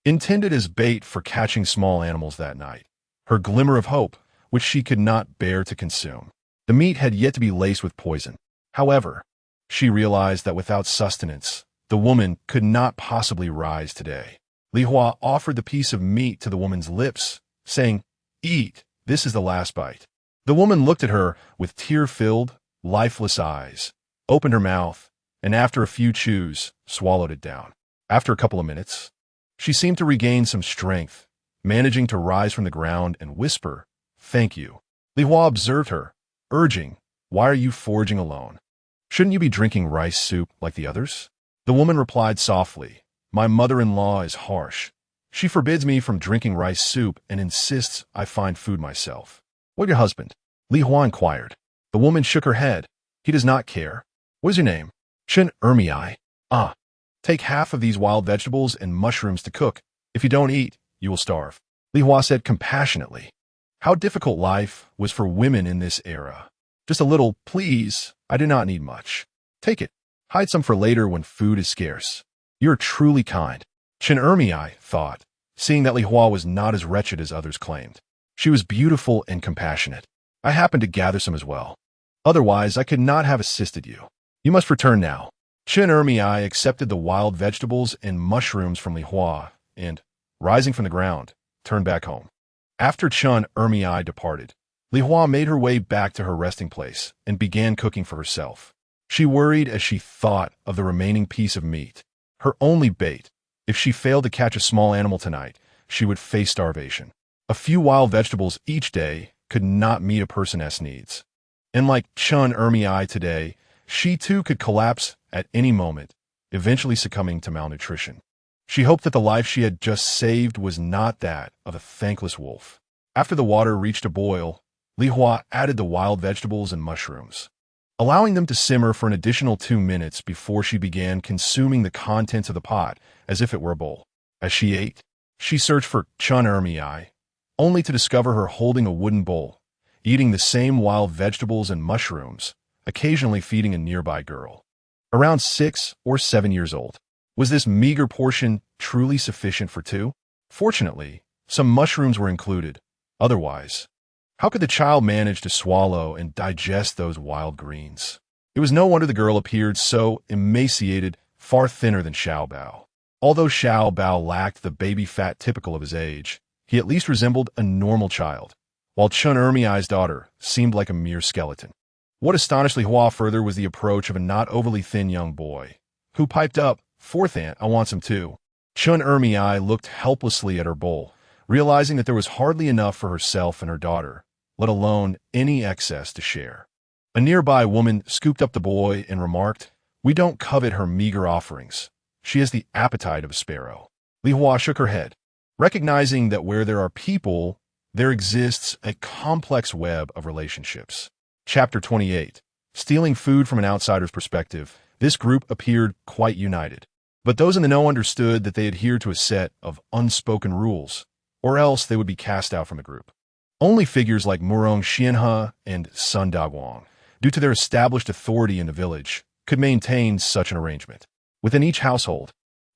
Intended as bait for catching small animals that night, her glimmer of hope, which she could not bear to consume. The meat had yet to be laced with poison. However, she realized that without sustenance, the woman could not possibly rise today. Li Hua offered the piece of meat to the woman's lips, saying, "Eat, this is the last bite." The woman looked at her with tear-filled, lifeless eyes, opened her mouth, and after a few chews, swallowed it down. After a couple of minutes, she seemed to regain some strength, managing to rise from the ground and whisper, "Thank you." Li Hua observed her, urging, "Why are you foraging alone? Shouldn't you be drinking rice soup like the others?" The woman replied softly, "My mother-in-law is harsh. She forbids me from drinking rice soup and insists I find food myself." "What your husband?" Li Hua inquired. The woman shook her head. "He does not care." "What is your name?" "Chen Ermiai." "Ah, take half of these wild vegetables and mushrooms to cook. If you don't eat, you will starve." Li Hua said compassionately. How difficult life was for women in this era. "Just a little, please. I do not need much." "Take it. Hide some for later when food is scarce." "You're truly kind." Chen Ermiai thought, seeing that Li Hua was not as wretched as others claimed. She was beautiful and compassionate. "I happened to gather some as well. Otherwise, I could not have assisted you. You must return now." Chen Ermiai accepted the wild vegetables and mushrooms from Li Hua and, rising from the ground, turned back home. After Chen Ermiai departed, Li Hua made her way back to her resting place and began cooking for herself. She worried as she thought of the remaining piece of meat, her only bait. If she failed to catch a small animal tonight, she would face starvation. A few wild vegetables each day could not meet a person's needs. And like Chen Ermiai today, She too could collapse at any moment, eventually succumbing to malnutrition. She hoped that the life she had just saved was not that of a thankless wolf. After the water reached a boil, Li Hua added the wild vegetables and mushrooms, allowing them to simmer for an additional 2 minutes before she began consuming the contents of the pot as if it were a bowl. As she ate, she searched for Chun Ermiai, only to discover her holding a wooden bowl, eating the same wild vegetables and mushrooms, occasionally feeding a nearby girl. Around 6 or 7 years old. Was this meager portion truly sufficient for two? Fortunately, some mushrooms were included. Otherwise, how could the child manage to swallow and digest those wild greens? It was no wonder the girl appeared so emaciated, far thinner than Xiao Bao. Although Xiao Bao lacked the baby fat typical of his age, he at least resembled a normal child, while Chun Ermiai's daughter seemed like a mere skeleton. What astonished Li Hua further was the approach of a not overly thin young boy, who piped up, "Fourth aunt, I want some too." Chun Ermiai looked helplessly at her bowl, realizing that there was hardly enough for herself and her daughter, let alone any excess to share. A nearby woman scooped up the boy and remarked, "We don't covet her meager offerings. She has the appetite of a sparrow." Li Hua shook her head, recognizing that where there are people, there exists a complex web of relationships. Chapter 28. Stealing food from an outsider's perspective, this group appeared quite united. But those in the know understood that they adhered to a set of unspoken rules, or else they would be cast out from the group. Only figures like Murong Xianhe and Sun Daguang, due to their established authority in the village, could maintain such an arrangement. Within each household,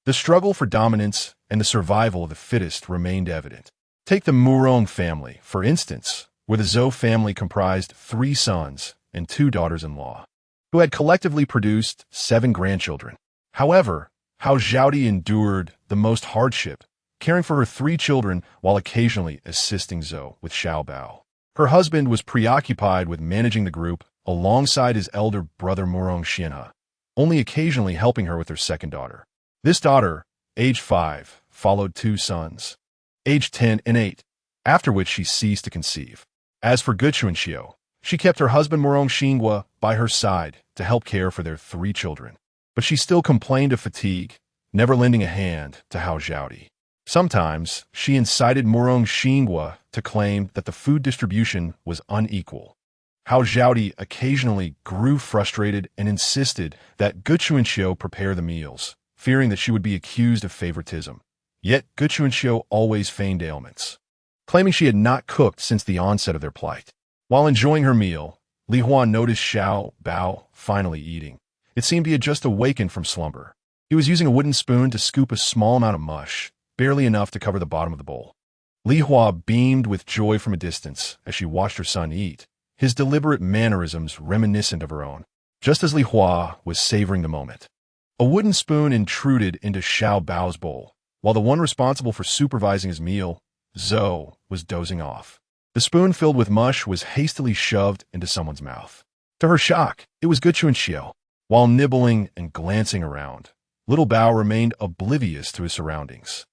the struggle for dominance and the survival of the fittest remained evident. Take the Murong family, for instance, where the Zhou family comprised 3 sons and 2 daughters-in-law, who had collectively produced 7 grandchildren. However, Hao Zhaodi endured the most hardship, caring for her 3 children while occasionally assisting Zhou with Xiao Bao. Her husband was preoccupied with managing the group alongside his elder brother Murong Xianhe, only occasionally helping her with her second daughter. This daughter, age 5, followed 2 sons, aged 10 and 8, after which she ceased to conceive. As for Guchuanxiu, she kept her husband Murong Xinghua by her side to help care for their 3 children. But she still complained of fatigue, never lending a hand to Hao Zhaodi. Sometimes, she incited Murong Xinghua to claim that the food distribution was unequal. Hao Zhaodi occasionally grew frustrated and insisted that Guchuanxiu prepare the meals, fearing that she would be accused of favoritism. Yet Guchuanxiu always feigned ailments, claiming she had not cooked since the onset of their plight. While enjoying her meal, Li Hua noticed Xiao Bao finally eating. It seemed he had just awakened from slumber. He was using a wooden spoon to scoop a small amount of mush, barely enough to cover the bottom of the bowl. Li Hua beamed with joy from a distance as she watched her son eat, his deliberate mannerisms reminiscent of her own. Just as Li Hua was savoring the moment, a wooden spoon intruded into Xiao Bao's bowl, while the one responsible for supervising his meal, Zhou, was dozing off. The spoon filled with mush was hastily shoved into someone's mouth. To her shock, it was Guchuanxiu. While nibbling and glancing around, little Bao remained oblivious to his surroundings.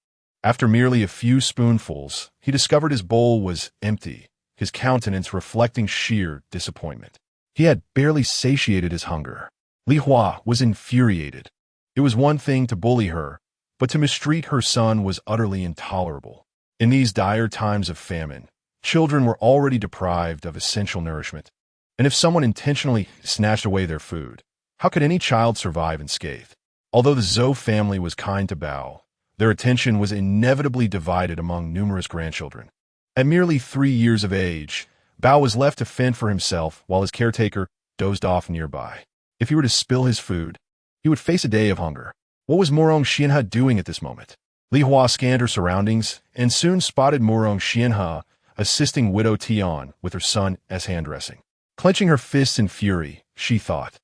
After merely a few spoonfuls, he discovered his bowl was empty, his countenance reflecting sheer disappointment. He had barely satiated his hunger. Li Hua was infuriated. It was one thing to bully her, but to mistreat her son was utterly intolerable. In these dire times of famine, children were already deprived of essential nourishment, and if someone intentionally snatched away their food, how could any child survive unscathed? Although the Zhou family was kind to Bao, their attention was inevitably divided among numerous grandchildren. At merely 3 years of age, Bao was left to fend for himself while his caretaker dozed off nearby. If he were to spill his food, he would face a day of hunger. What was Murong Xianhe doing at this moment? Li Hua scanned her surroundings and soon spotted Murong Xianhe assisting Widow Tian with her son's hand-dressing. Clenching her fists in fury, she thought,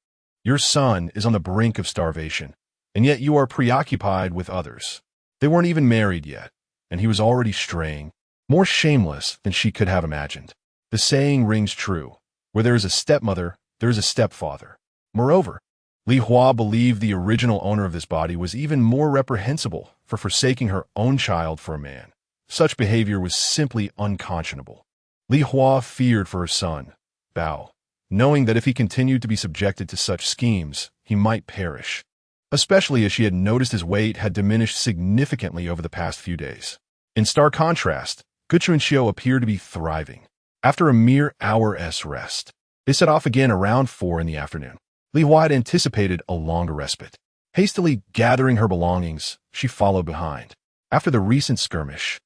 "Your son is on the brink of starvation, and yet you are preoccupied with others." They weren't even married yet, and he was already straying, more shameless than she could have imagined. The saying rings true, where there is a stepmother, there is a stepfather. Moreover, Li Hua believed the original owner of this body was even more reprehensible for forsaking her own child for a man. Such behavior was simply unconscionable. Li Hua feared for her son, Bao, knowing that if he continued to be subjected to such schemes, he might perish, especially as she had noticed his weight had diminished significantly over the past few days. In stark contrast, Guchunxiu appeared to be thriving. After a mere hour's rest, they set off again around 4 in the afternoon. Li Hua had anticipated a longer respite. Hastily gathering her belongings, she followed behind. After the recent skirmish,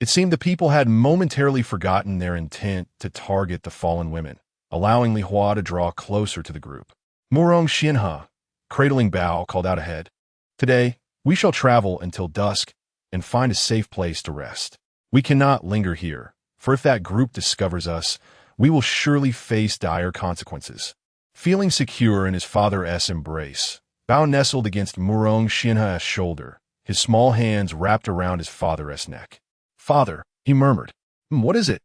it seemed the people had momentarily forgotten their intent to target the fallen women, allowing Li Hua to draw closer to the group. Murong Xianhe, cradling Bao, called out ahead. Today, we shall travel until dusk and find a safe place to rest. We cannot linger here, for if that group discovers us, we will surely face dire consequences. Feeling secure in his father's embrace, Bao nestled against Murong Xianhe's shoulder, his small hands wrapped around his father's neck. Father, he murmured. What is it?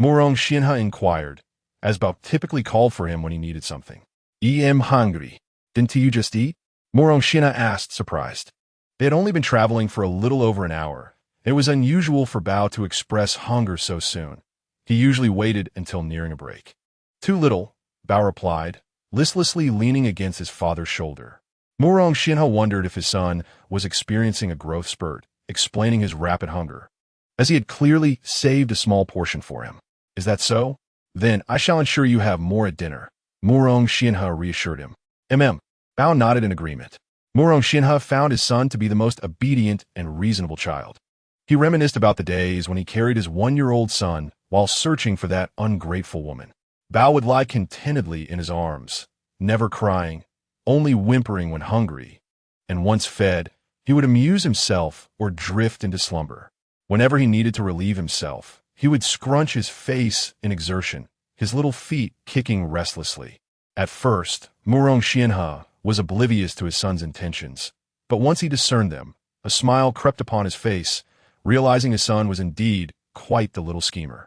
Murong Xianhe inquired, as Bao typically called for him when he needed something. I'm hungry. Didn't you just eat? Murong Xianhe asked, surprised. They had only been traveling for a little over an hour. It was unusual for Bao to express hunger so soon. He usually waited until nearing a break. Too little, Bao replied, listlessly leaning against his father's shoulder. Murong Xianhe wondered if his son was experiencing a growth spurt, explaining his rapid hunger, as he had clearly saved a small portion for him. Is that so? Then I shall ensure you have more at dinner, Murong Xianhe reassured him. Bao nodded in agreement. Murong Xianhe found his son to be the most obedient and reasonable child. He reminisced about the days when he carried his 1-year-old son while searching for that ungrateful woman. Bao would lie contentedly in his arms, never crying, only whimpering when hungry, and once fed, he would amuse himself or drift into slumber. Whenever he needed to relieve himself, he would scrunch his face in exertion, his little feet kicking restlessly. At first, Murong Xianhe was oblivious to his son's intentions, but once he discerned them, a smile crept upon his face, realizing his son was indeed quite the little schemer.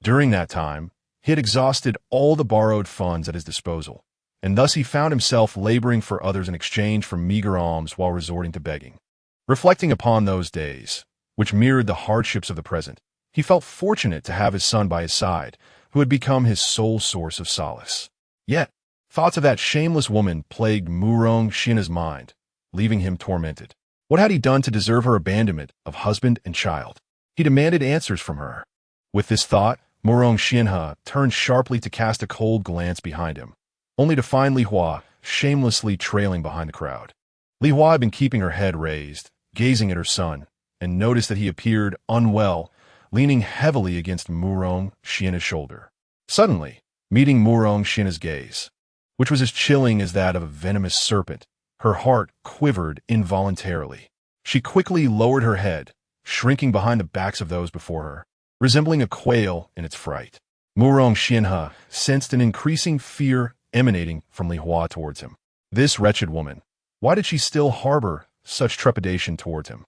During that time, he had exhausted all the borrowed funds at his disposal, and thus he found himself laboring for others in exchange for meager alms while resorting to begging. Reflecting upon those days, which mirrored the hardships of the present, he felt fortunate to have his son by his side, who had become his sole source of solace. Yet, thoughts of that shameless woman plagued Murong Xianhe's mind, leaving him tormented. What had he done to deserve her abandonment of husband and child? He demanded answers from her. With this thought, Murong Xianhe turned sharply to cast a cold glance behind him, only to find Li Hua shamelessly trailing behind the crowd. Li Hua had been keeping her head raised, gazing at her son, and noticed that he appeared unwell, leaning heavily against Murong Xianhe's shoulder. Suddenly, meeting Murong Xianhe's gaze, which was as chilling as that of a venomous serpent, her heart quivered involuntarily. She quickly lowered her head, shrinking behind the backs of those before her, resembling a quail in its fright. Murong Xianhe sensed an increasing fear emanating from Li Hua towards him. This wretched woman, why did she still harbor such trepidation towards him?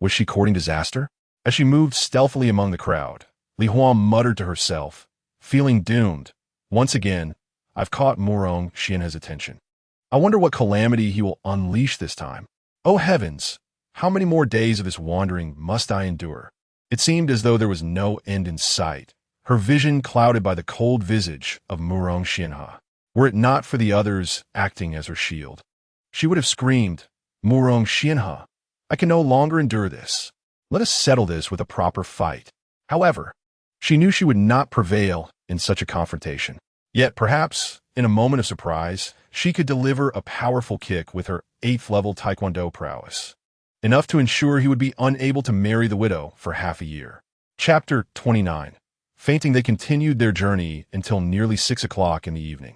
Was she courting disaster? As she moved stealthily among the crowd, Li Hua muttered to herself, feeling doomed. Once again, I've caught Murong Xianhe's attention. I wonder what calamity he will unleash this time. Oh heavens, how many more days of this wandering must I endure? It seemed as though there was no end in sight, her vision clouded by the cold visage of Murong Xianhe. Were it not for the others acting as her shield, she would have screamed, Murong Xianhe, I can no longer endure this. Let us settle this with a proper fight. However, she knew she would not prevail in such a confrontation. Yet perhaps, in a moment of surprise, she could deliver a powerful kick with her 8th-level Taekwondo prowess, enough to ensure he would be unable to marry the widow for half a year. Chapter 29. Fainting, they continued their journey until nearly 6 o'clock in the evening.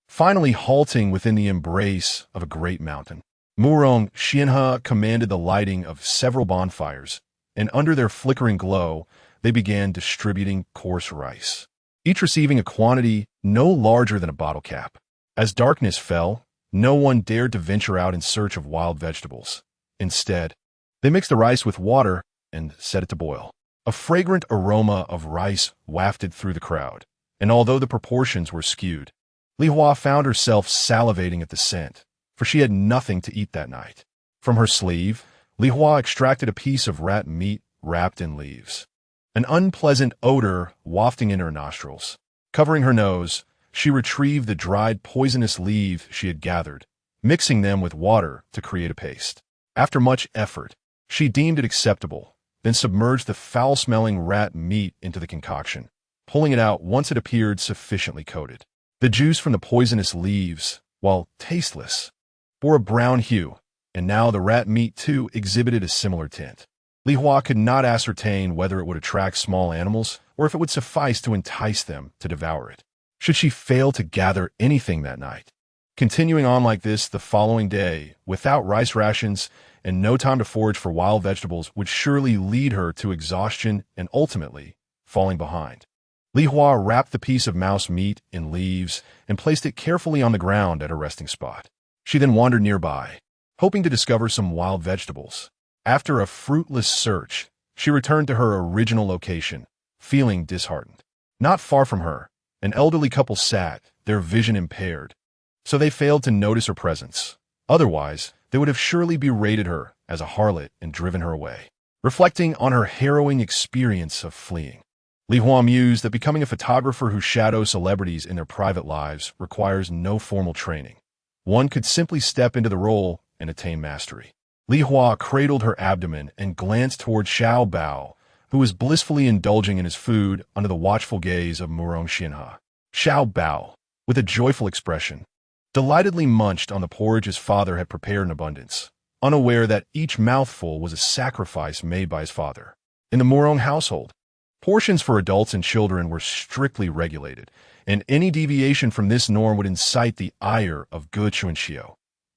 Finally halting within the embrace of a great mountain, Murong Xianhe commanded the lighting of several bonfires, and under their flickering glow, they began distributing coarse rice, each receiving a quantity no larger than a bottle cap. As darkness fell, no one dared to venture out in search of wild vegetables. Instead, they mixed the rice with water and set it to boil. A fragrant aroma of rice wafted through the crowd, and although the proportions were skewed, Li Hua found herself salivating at the scent, for she had nothing to eat that night. From her sleeve, Li Hua extracted a piece of rat meat wrapped in leaves, an unpleasant odor wafting in her nostrils. Covering her nose, she retrieved the dried poisonous leaves she had gathered, mixing them with water to create a paste. After much effort, she deemed it acceptable, then submerged the foul-smelling rat meat into the concoction, pulling it out once it appeared sufficiently coated. The juice from the poisonous leaves, while tasteless, bore a brown hue, and now the rat meat too exhibited a similar tint. Li Hua could not ascertain whether it would attract small animals or if it would suffice to entice them to devour it. Should she fail to gather anything that night? Continuing on like this the following day, without rice rations and no time to forage for wild vegetables, would surely lead her to exhaustion and ultimately falling behind. Li Hua wrapped the piece of mouse meat in leaves and placed it carefully on the ground at a resting spot. She then wandered nearby, hoping to discover some wild vegetables. After a fruitless search, she returned to her original location, feeling disheartened. Not far from her, an elderly couple sat, their vision impaired, so they failed to notice her presence. Otherwise, they would have surely berated her as a harlot and driven her away. Reflecting on her harrowing experience of fleeing, Li Hua mused that becoming a photographer who shadows celebrities in their private lives requires no formal training. One could simply step into the role and attain mastery. Li Hua cradled her abdomen and glanced toward Xiao Bao, who was blissfully indulging in his food under the watchful gaze of Murong Xianhe. Xiao Bao, with a joyful expression, delightedly munched on the porridge his father had prepared in abundance, unaware that each mouthful was a sacrifice made by his father. In the Murong household, portions for adults and children were strictly regulated, and any deviation from this norm would incite the ire of good Chuanxiu.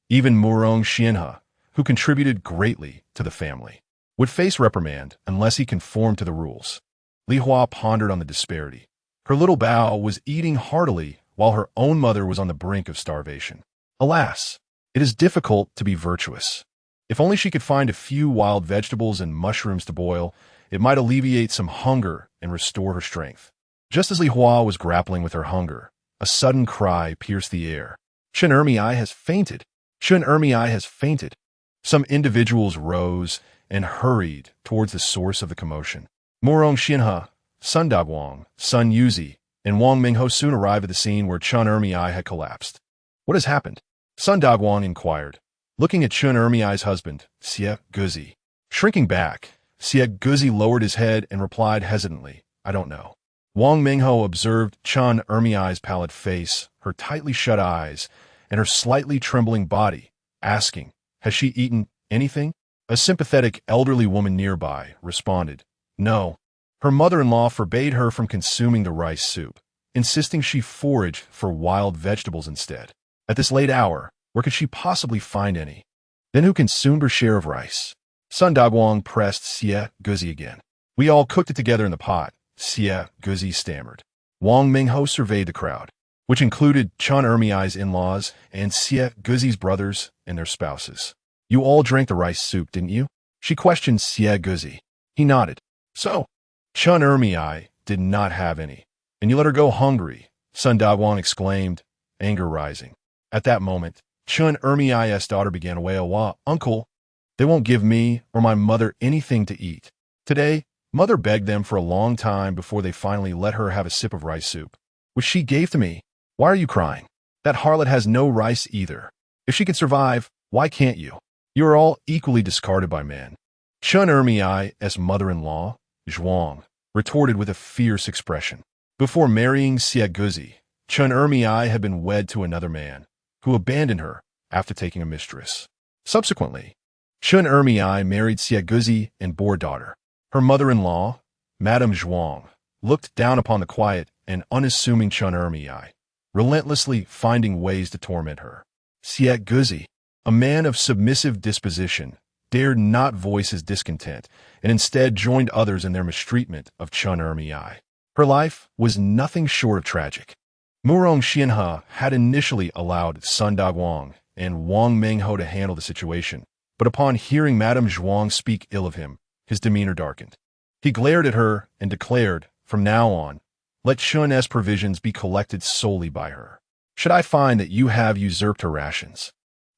Even Murong Xianhe, who contributed greatly to the family, would face reprimand unless he conformed to the rules. Li Hua pondered on the disparity. Her little Bao was eating heartily while her own mother was on the brink of starvation. Alas, it is difficult to be virtuous. If only she could find a few wild vegetables and mushrooms to boil, it might alleviate some hunger and restore her strength. Just as Li Hua was grappling with her hunger, a sudden cry pierced the air. Chen Ermiai has fainted! Chen Ermiai has fainted! Some individuals rose and hurried towards the source of the commotion. Murong Xianhe, Sun Daguang, Sun Yuzi, and Wang Mingho soon arrived at the scene where Chen Ermiai had collapsed. What has happened? Sun Daguang inquired, looking at Chen Ermiai's husband, Xie Guzi. Shrinking back, Xie Guzi lowered his head and replied hesitantly, I don't know. Wang Mingho observed Chen Ermiai's pallid face, her tightly shut eyes, and her slightly trembling body, asking, has she eaten anything? A sympathetic elderly woman nearby responded, no. Her mother-in-law forbade her from consuming the rice soup, insisting she forage for wild vegetables instead. At this late hour, where could she possibly find any? Then who consumed her share of rice? Sun Daguang pressed Xie Guzi again. We all cooked it together in the pot, Xie Guzi stammered. Wang Mingho surveyed the crowd, which included Chen Ermiai's in-laws and Xie Guzi's brothers and their spouses. You all drank the rice soup, didn't you? She questioned Xie Guzi. He nodded. So, Chen Ermiai did not have any. And you let her go hungry, Sun Daguang exclaimed, anger rising. At that moment, Chen Ermiai's daughter began to wail, Wah, Uncle, they won't give me or my mother anything to eat. Today, Mother begged them for a long time before they finally let her have a sip of rice soup, which she gave to me. Why are you crying? That harlot has no rice either. If she can survive, why can't you? You are all equally discarded by man. Chen Ermiai's mother-in-law, Zhuang, retorted with a fierce expression. Before marrying Xie Guzi, Chen Ermiai had been wed to another man, who abandoned her after taking a mistress. Subsequently, Chen Ermiai married Xie Guzi and bore a daughter. Her mother-in-law, Madame Zhuang, looked down upon the quiet and unassuming Chen Ermiai, relentlessly finding ways to torment her. Xie Guzi, a man of submissive disposition, dared not voice his discontent and instead joined others in their mistreatment of Chen Ermiai. Her life was nothing short of tragic. Murong Xianhe had initially allowed Sun Daguang and Wang Mingho to handle the situation, but upon hearing Madame Zhuang speak ill of him, his demeanor darkened. He glared at her and declared, from now on, let Chun's provisions be collected solely by her. Should I find that you have usurped her rations,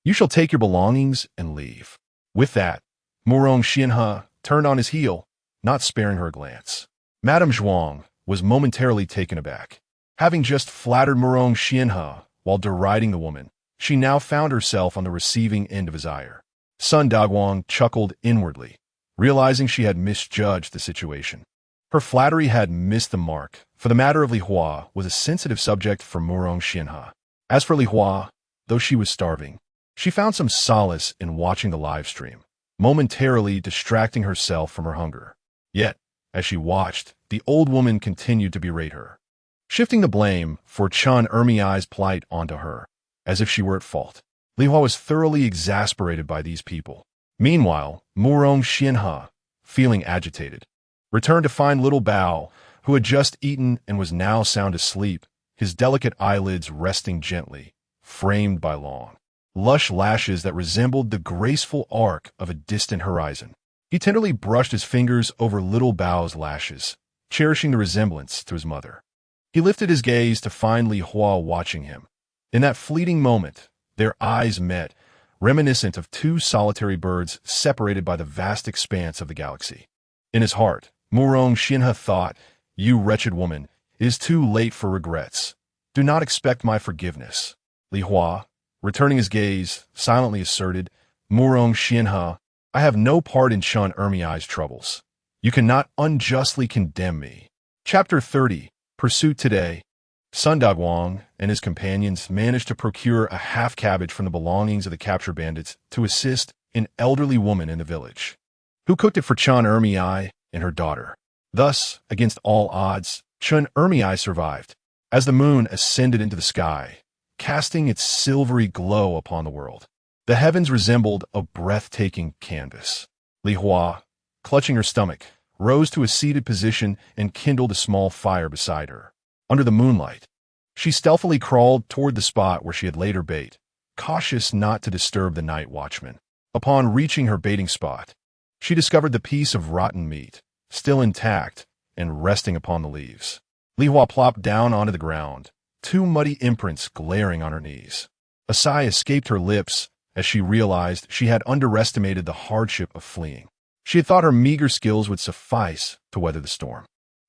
you shall take your belongings and leave. With that, Murong Xianhe turned on his heel, not sparing her a glance. Madame Zhuang was momentarily taken aback. Having just flattered Murong Xianhe while deriding the woman, she now found herself on the receiving end of his ire. Sun Dagwang chuckled inwardly, realizing she had misjudged the situation. Her flattery had missed the mark, for the matter of Li Hua was a sensitive subject for Murong Xianhe. As for Li Hua, though she was starving, she found some solace in watching the live stream, momentarily distracting herself from her hunger. Yet, as she watched, the old woman continued to berate her, shifting the blame for Chen Ermiai's plight onto her, as if she were at fault. Li Hua was thoroughly exasperated by these people. Meanwhile, Murong Xianhe, feeling agitated, returned to find little Bao, who had just eaten and was now sound asleep, his delicate eyelids resting gently, framed by long, lush lashes that resembled the graceful arc of a distant horizon. He tenderly brushed his fingers over little Bao's lashes, cherishing the resemblance to his mother. He lifted his gaze to find Li Hua watching him. In that fleeting moment, their eyes met, reminiscent of two solitary birds separated by the vast expanse of the galaxy. In his heart, Murong Xianhe thought, "You wretched woman, it is too late for regrets. Do not expect my forgiveness." Li Hua, returning his gaze, silently asserted, "Murong Xianhe, I have no part in Chen Ermiai's troubles. You cannot unjustly condemn me." Chapter 30, Pursuit Today. Sun Dagwang and his companions managed to procure a half cabbage from the belongings of the captured bandits to assist an elderly woman in the village, who cooked it for Chen Ermiai and her daughter. Thus, against all odds, Chen Ermiai survived, as the moon ascended into the sky, casting its silvery glow upon the world. The heavens resembled a breathtaking canvas. Li Hua, clutching her stomach, rose to a seated position and kindled a small fire beside her. Under the moonlight, she stealthily crawled toward the spot where she had laid her bait, cautious not to disturb the night watchman. Upon reaching her baiting spot, she discovered the piece of rotten meat, still intact and resting upon the leaves. Li Hua plopped down onto the ground, two muddy imprints glaring on her knees. A sigh escaped her lips as she realized she had underestimated the hardship of fleeing. She had thought her meager skills would suffice to weather the storm.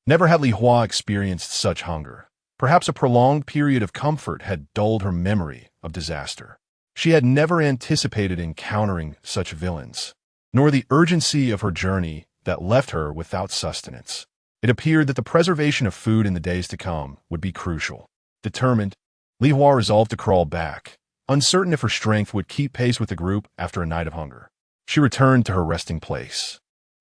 Never had Li Hua experienced such hunger. Perhaps a prolonged period of comfort had dulled her memory of disaster. She had never anticipated encountering such villains, nor the urgency of her journey that left her without sustenance. It appeared that the preservation of food in the days to come would be crucial. Determined, Li Hua resolved to crawl back, uncertain if her strength would keep pace with the group after a night of hunger. She returned to her resting place,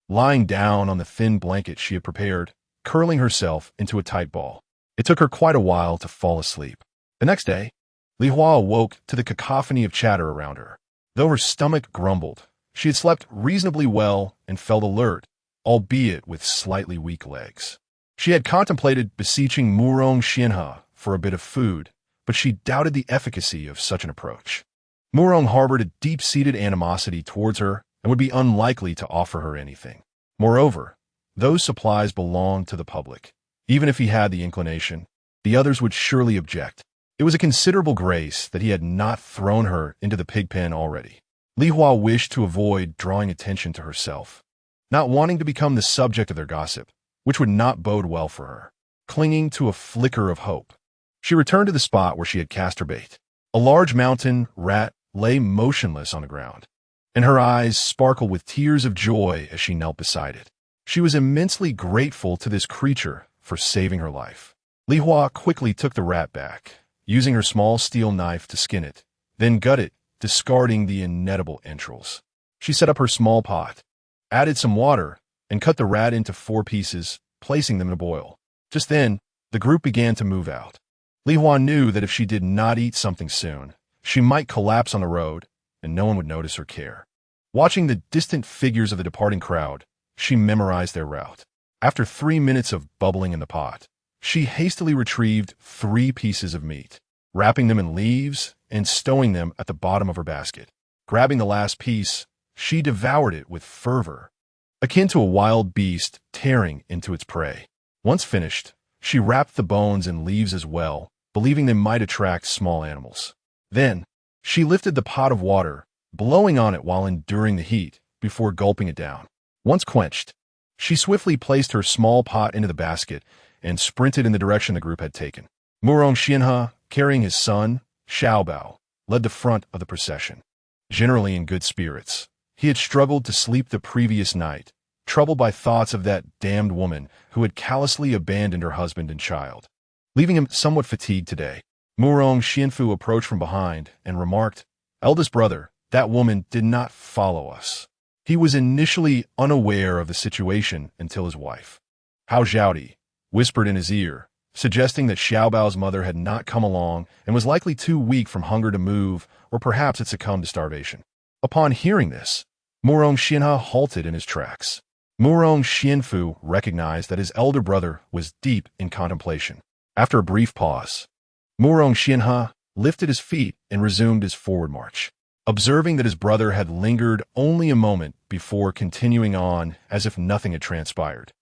lying down on the thin blanket she had prepared, curling herself into a tight ball. It took her quite a while to fall asleep. The next day, Li Hua awoke to the cacophony of chatter around her. Though her stomach grumbled, she had slept reasonably well and felt alert, albeit with slightly weak legs. She had contemplated beseeching Murong Xianhe for a bit of food, but she doubted the efficacy of such an approach. Murong harbored a deep-seated animosity towards her and would be unlikely to offer her anything. Moreover, those supplies belonged to the public. Even if he had the inclination, the others would surely object. It was a considerable grace that he had not thrown her into the pig pen already. Li Hua wished to avoid drawing attention to herself, not wanting to become the subject of their gossip, which would not bode well for her. Clinging to a flicker of hope, she returned to the spot where she had cast her bait. A large mountain rat lay motionless on the ground, and her eyes sparkled with tears of joy as she knelt beside it. She was immensely grateful to this creature for saving her life. Li Hua quickly took the rat back, using her small steel knife to skin it, then gut it, discarding the inedible entrails. She set up her small pot, added some water, and cut the rat into 4 pieces, placing them to boil. Just then, the group began to move out. Li Hua knew that if she did not eat something soon, she might collapse on the road, and no one would notice her care. Watching the distant figures of the departing crowd, she memorized their route. After 3 minutes of bubbling in the pot, she hastily retrieved 3 pieces of meat, wrapping them in leaves and stowing them at the bottom of her basket. Grabbing the last piece, she devoured it with fervor, akin to a wild beast tearing into its prey. Once finished, she wrapped the bones in leaves as well, believing they might attract small animals. Then, she lifted the pot of water, blowing on it while enduring the heat, before gulping it down. Once quenched, she swiftly placed her small pot into the basket and sprinted in the direction the group had taken. Murong Xianhe, carrying his son, Xiaobao, led the front of the procession. Generally in good spirits, he had struggled to sleep the previous night, troubled by thoughts of that damned woman who had callously abandoned her husband and child. Leaving him somewhat fatigued today, Murong Xianfu approached from behind and remarked, "Eldest brother, that woman did not follow us." He was initially unaware of the situation until his wife, Hao Zhaodi, whispered in his ear, suggesting that Xiaobao's mother had not come along and was likely too weak from hunger to move, or perhaps had succumbed to starvation. Upon hearing this, Murong Xianhe halted in his tracks. Murong Xianfu recognized that his elder brother was deep in contemplation. After a brief pause, Murong Xianhe lifted his feet and resumed his forward march, observing that his brother had lingered only a moment before continuing on as if nothing had transpired.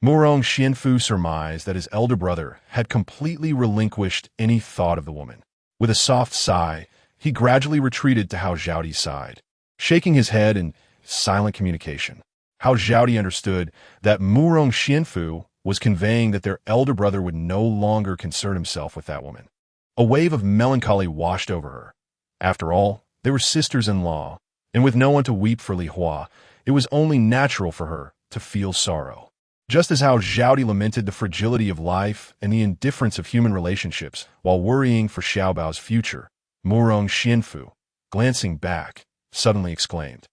Murong Xianfu surmised that his elder brother had completely relinquished any thought of the woman. With a soft sigh, he gradually retreated to Hao Zhaodi's side, shaking his head in silent communication. Hao Zhaodi understood that Murong Xianfu was conveying that their elder brother would no longer concern himself with that woman. A wave of melancholy washed over her. After all, they were sisters-in-law, and with no one to weep for Li Hua, it was only natural for her to feel sorrow. Just as Hao Zhaodi lamented the fragility of life and the indifference of human relationships while worrying for Xiaobao's future, Murong Xianfu, glancing back, suddenly exclaimed,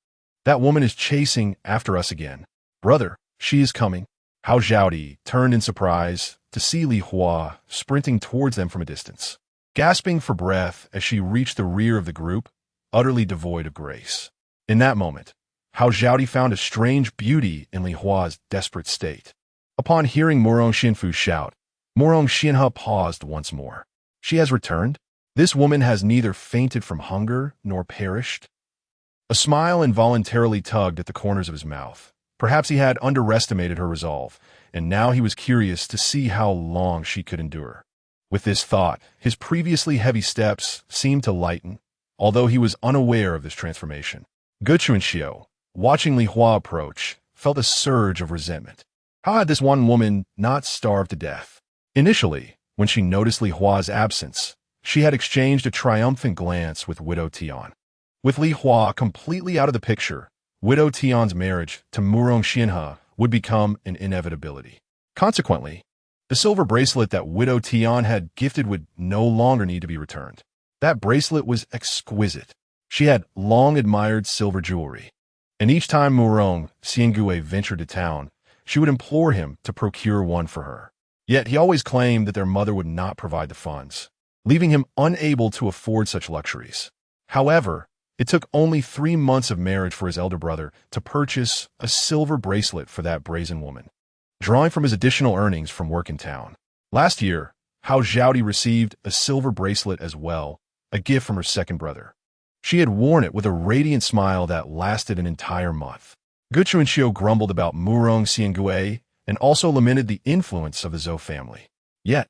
"That woman is chasing after us again. Brother, she is coming." Hao Zhaodi turned in surprise to see Li Hua sprinting towards them from a distance. Gasping for breath as she reached the rear of the group, utterly devoid of grace. In that moment, Hao Zhaodi found a strange beauty in Li Hua's desperate state. Upon hearing Murong Xianfu shout, Murong Xianhe paused once more. "She has returned? This woman has neither fainted from hunger nor perished?" A smile involuntarily tugged at the corners of his mouth. Perhaps he had underestimated her resolve, and now he was curious to see how long she could endure. With this thought, his previously heavy steps seemed to lighten, although he was unaware of this transformation. Ge Chunxiu, watching Li Hua approach, felt a surge of resentment. How had this one woman not starved to death? Initially, when she noticed Li Hua's absence, she had exchanged a triumphant glance with Widow Tian. With Li Hua completely out of the picture, Widow Tian's marriage to Murong Xianhe would become an inevitability. Consequently, the silver bracelet that Widow Tian had gifted would no longer need to be returned. That bracelet was exquisite. She had long admired silver jewelry, and each time Murong Xiangue ventured to town, she would implore him to procure one for her. Yet he always claimed that their mother would not provide the funds, leaving him unable to afford such luxuries. However, it took only 3 months of marriage for his elder brother to purchase a silver bracelet for that brazen woman, drawing from his additional earnings from work in town. Last year, Hao Zhaodi received a silver bracelet as well, a gift from her second brother. She had worn it with a radiant smile that lasted an entire month. Ge Chunxiu grumbled about Murong Xiangue and also lamented the influence of the Zhou family. Yet,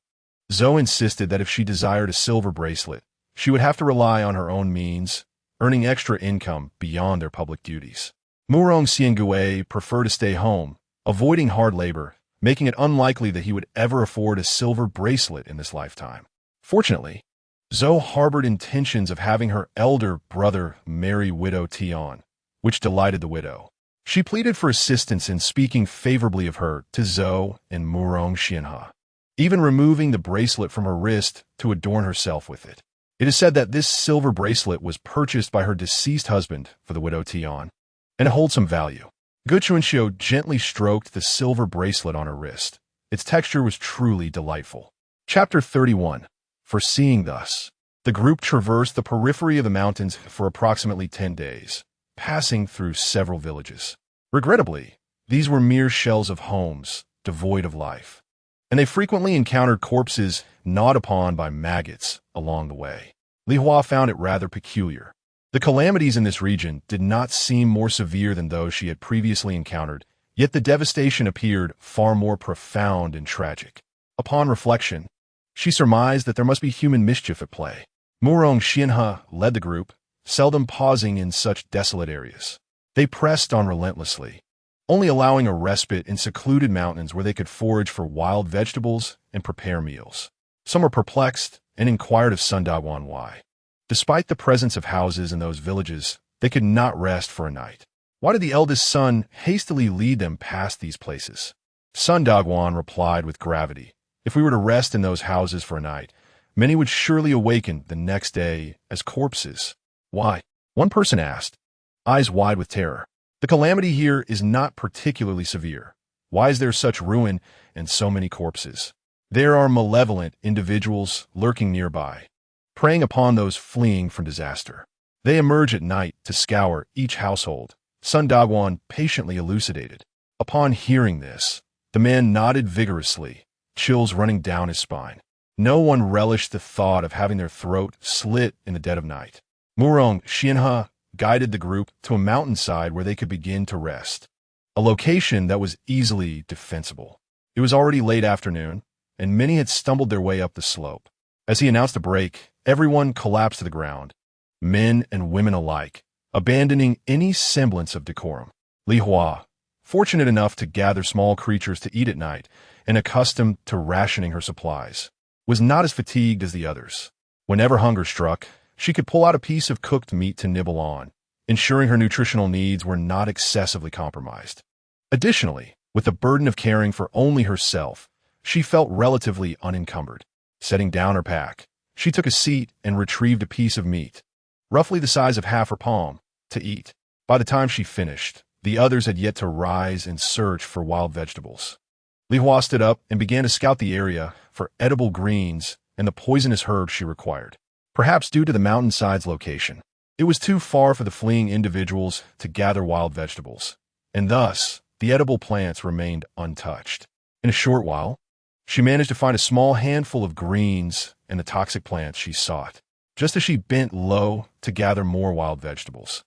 Zhou insisted that if she desired a silver bracelet, she would have to rely on her own means, earning extra income beyond their public duties. Murong Xiangue preferred to stay home, avoiding hard labor, making it unlikely that he would ever afford a silver bracelet in this lifetime. Fortunately, Zhou harbored intentions of having her elder brother marry Widow Tian, which delighted the widow. She pleaded for assistance in speaking favorably of her to Zhou and Murong Xianhe, even removing the bracelet from her wrist to adorn herself with it. It is said that this silver bracelet was purchased by her deceased husband for the Widow Tian, and it holds some value. Ge Chunxiu gently stroked the silver bracelet on her wrist. Its texture was truly delightful. Chapter 31. Foreseeing thus, the group traversed the periphery of the mountains for approximately 10 days, passing through several villages. Regrettably, these were mere shells of homes, devoid of life, and they frequently encountered corpses gnawed upon by maggots along the way. Li Hua found it rather peculiar. The calamities in this region did not seem more severe than those she had previously encountered, yet the devastation appeared far more profound and tragic. Upon reflection, she surmised that there must be human mischief at play. Murong Xianhe led the group, seldom pausing in such desolate areas. They pressed on relentlessly, only allowing a respite in secluded mountains where they could forage for wild vegetables and prepare meals. Some were perplexed and inquired of Sun Dagwan why. Despite the presence of houses in those villages, they could not rest for a night. Why did the eldest son hastily lead them past these places? Sun Dagwan replied with gravity, "If we were to rest in those houses for a night, many would surely awaken the next day as corpses." "Why?" one person asked, eyes wide with terror. "The calamity here is not particularly severe. Why is there such ruin and so many corpses? There are malevolent individuals lurking nearby, preying upon those fleeing from disaster. They emerge at night to scour each household," Sun Dagwan patiently elucidated. Upon hearing this, the man nodded vigorously, chills running down his spine. No one relished the thought of having their throat slit in the dead of night. Murong Xianhe guided the group to a mountainside where they could begin to rest, a location that was easily defensible. It was already late afternoon, and many had stumbled their way up the slope. As he announced a break, everyone collapsed to the ground, men and women alike, abandoning any semblance of decorum. Li Hua, fortunate enough to gather small creatures to eat at night and accustomed to rationing her supplies, was not as fatigued as the others. Whenever hunger struck, she could pull out a piece of cooked meat to nibble on, ensuring her nutritional needs were not excessively compromised. Additionally, with the burden of caring for only herself, she felt relatively unencumbered. Setting down her pack, she took a seat and retrieved a piece of meat, roughly the size of half her palm, to eat. By the time she finished, the others had yet to rise and search for wild vegetables. Li Hua stood up and began to scout the area for edible greens and the poisonous herbs she required. Perhaps due to the mountainside's location, it was too far for the fleeing individuals to gather wild vegetables, and thus the edible plants remained untouched. In a short while, she managed to find a small handful of greens and the toxic plants she sought, just as she bent low to gather more wild vegetables.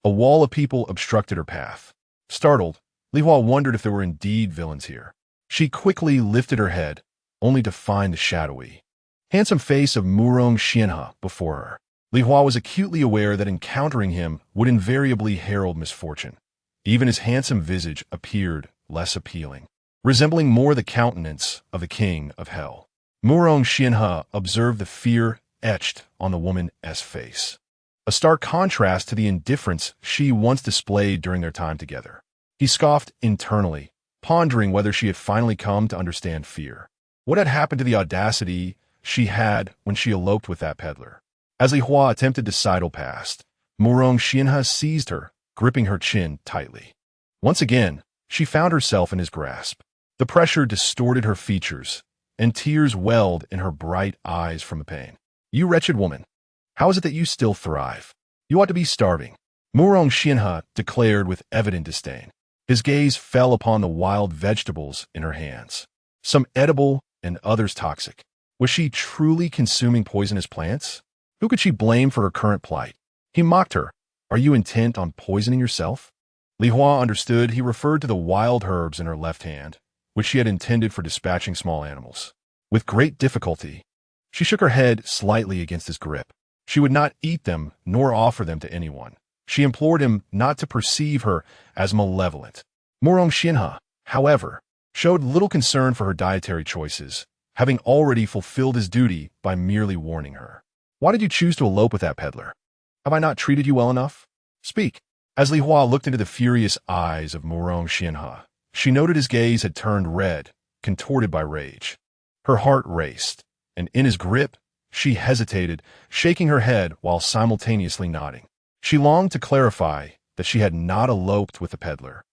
A wall of people obstructed her path. Startled, Li Hua wondered if there were indeed villains here. She quickly lifted her head, only to find the shadowy, handsome face of Murong Xianhe before her. Li Hua was acutely aware that encountering him would invariably herald misfortune. Even his handsome visage appeared less appealing, resembling more the countenance of the king of hell. Murong Xianhe observed the fear etched on the woman's face, a stark contrast to the indifference she once displayed during their time together. He scoffed internally, pondering whether she had finally come to understand fear. What had happened to the audacity she had when she eloped with that peddler? As Li Hua attempted to sidle past, Murong Xianhe seized her, gripping her chin tightly. Once again, she found herself in his grasp. The pressure distorted her features, and tears welled in her bright eyes from the pain. "You wretched woman, how is it that you still thrive? You ought to be starving," Murong Xianhe declared with evident disdain. His gaze fell upon the wild vegetables in her hands, some edible and others toxic. Was she truly consuming poisonous plants? Who could she blame for her current plight? He mocked her. "Are you intent on poisoning yourself?" Li Hua understood he referred to the wild herbs in her left hand, which she had intended for dispatching small animals. With great difficulty, she shook her head slightly against his grip. She would not eat them nor offer them to anyone. She implored him not to perceive her as malevolent. Murong Xianhe, however, showed little concern for her dietary choices, having already fulfilled his duty by merely warning her. "Why did you choose to elope with that peddler? Have I not treated you well enough? Speak." As Li Hua looked into the furious eyes of Murong Xianhe, she noted his gaze had turned red, contorted by rage. Her heart raced, and in his grip, she hesitated, shaking her head while simultaneously nodding. She longed to clarify that she had not eloped with the peddler,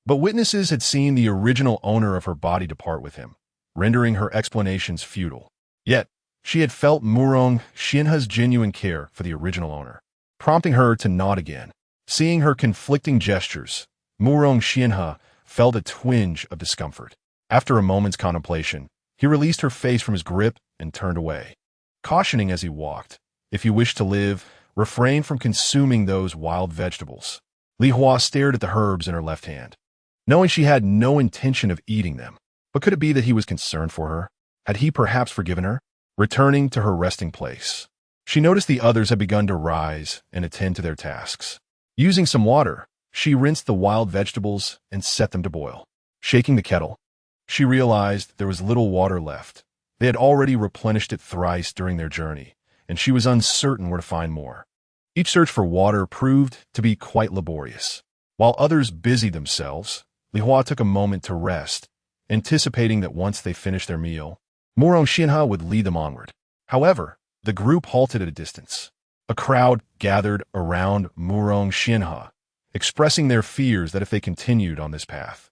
but witnesses had seen the original owner of her body depart with him, rendering her explanations futile. Yet, she had felt Murong Xianhe's genuine care for the original owner, prompting her to nod again. Seeing her conflicting gestures, Murong Xianhe felt a twinge of discomfort. After a moment's contemplation, he released her face from his grip and turned away, cautioning as he walked, "If you wish to live, refrain from consuming those wild vegetables." Li Hua stared at the herbs in her left hand, knowing she had no intention of eating them. But could it be that he was concerned for her? Had he perhaps forgiven her? Returning to her resting place, she noticed the others had begun to rise and attend to their tasks. Using some water, she rinsed the wild vegetables and set them to boil. Shaking the kettle, she realized there was little water left. They had already replenished it thrice during their journey, and she was uncertain where to find more. Each search for water proved to be quite laborious. While others busied themselves, Li Hua took a moment to rest, anticipating that once they finished their meal, Murong Xianhe would lead them onward. However, the group halted at a distance. A crowd gathered around Murong Xianhe, expressing their fears that if they continued on this path,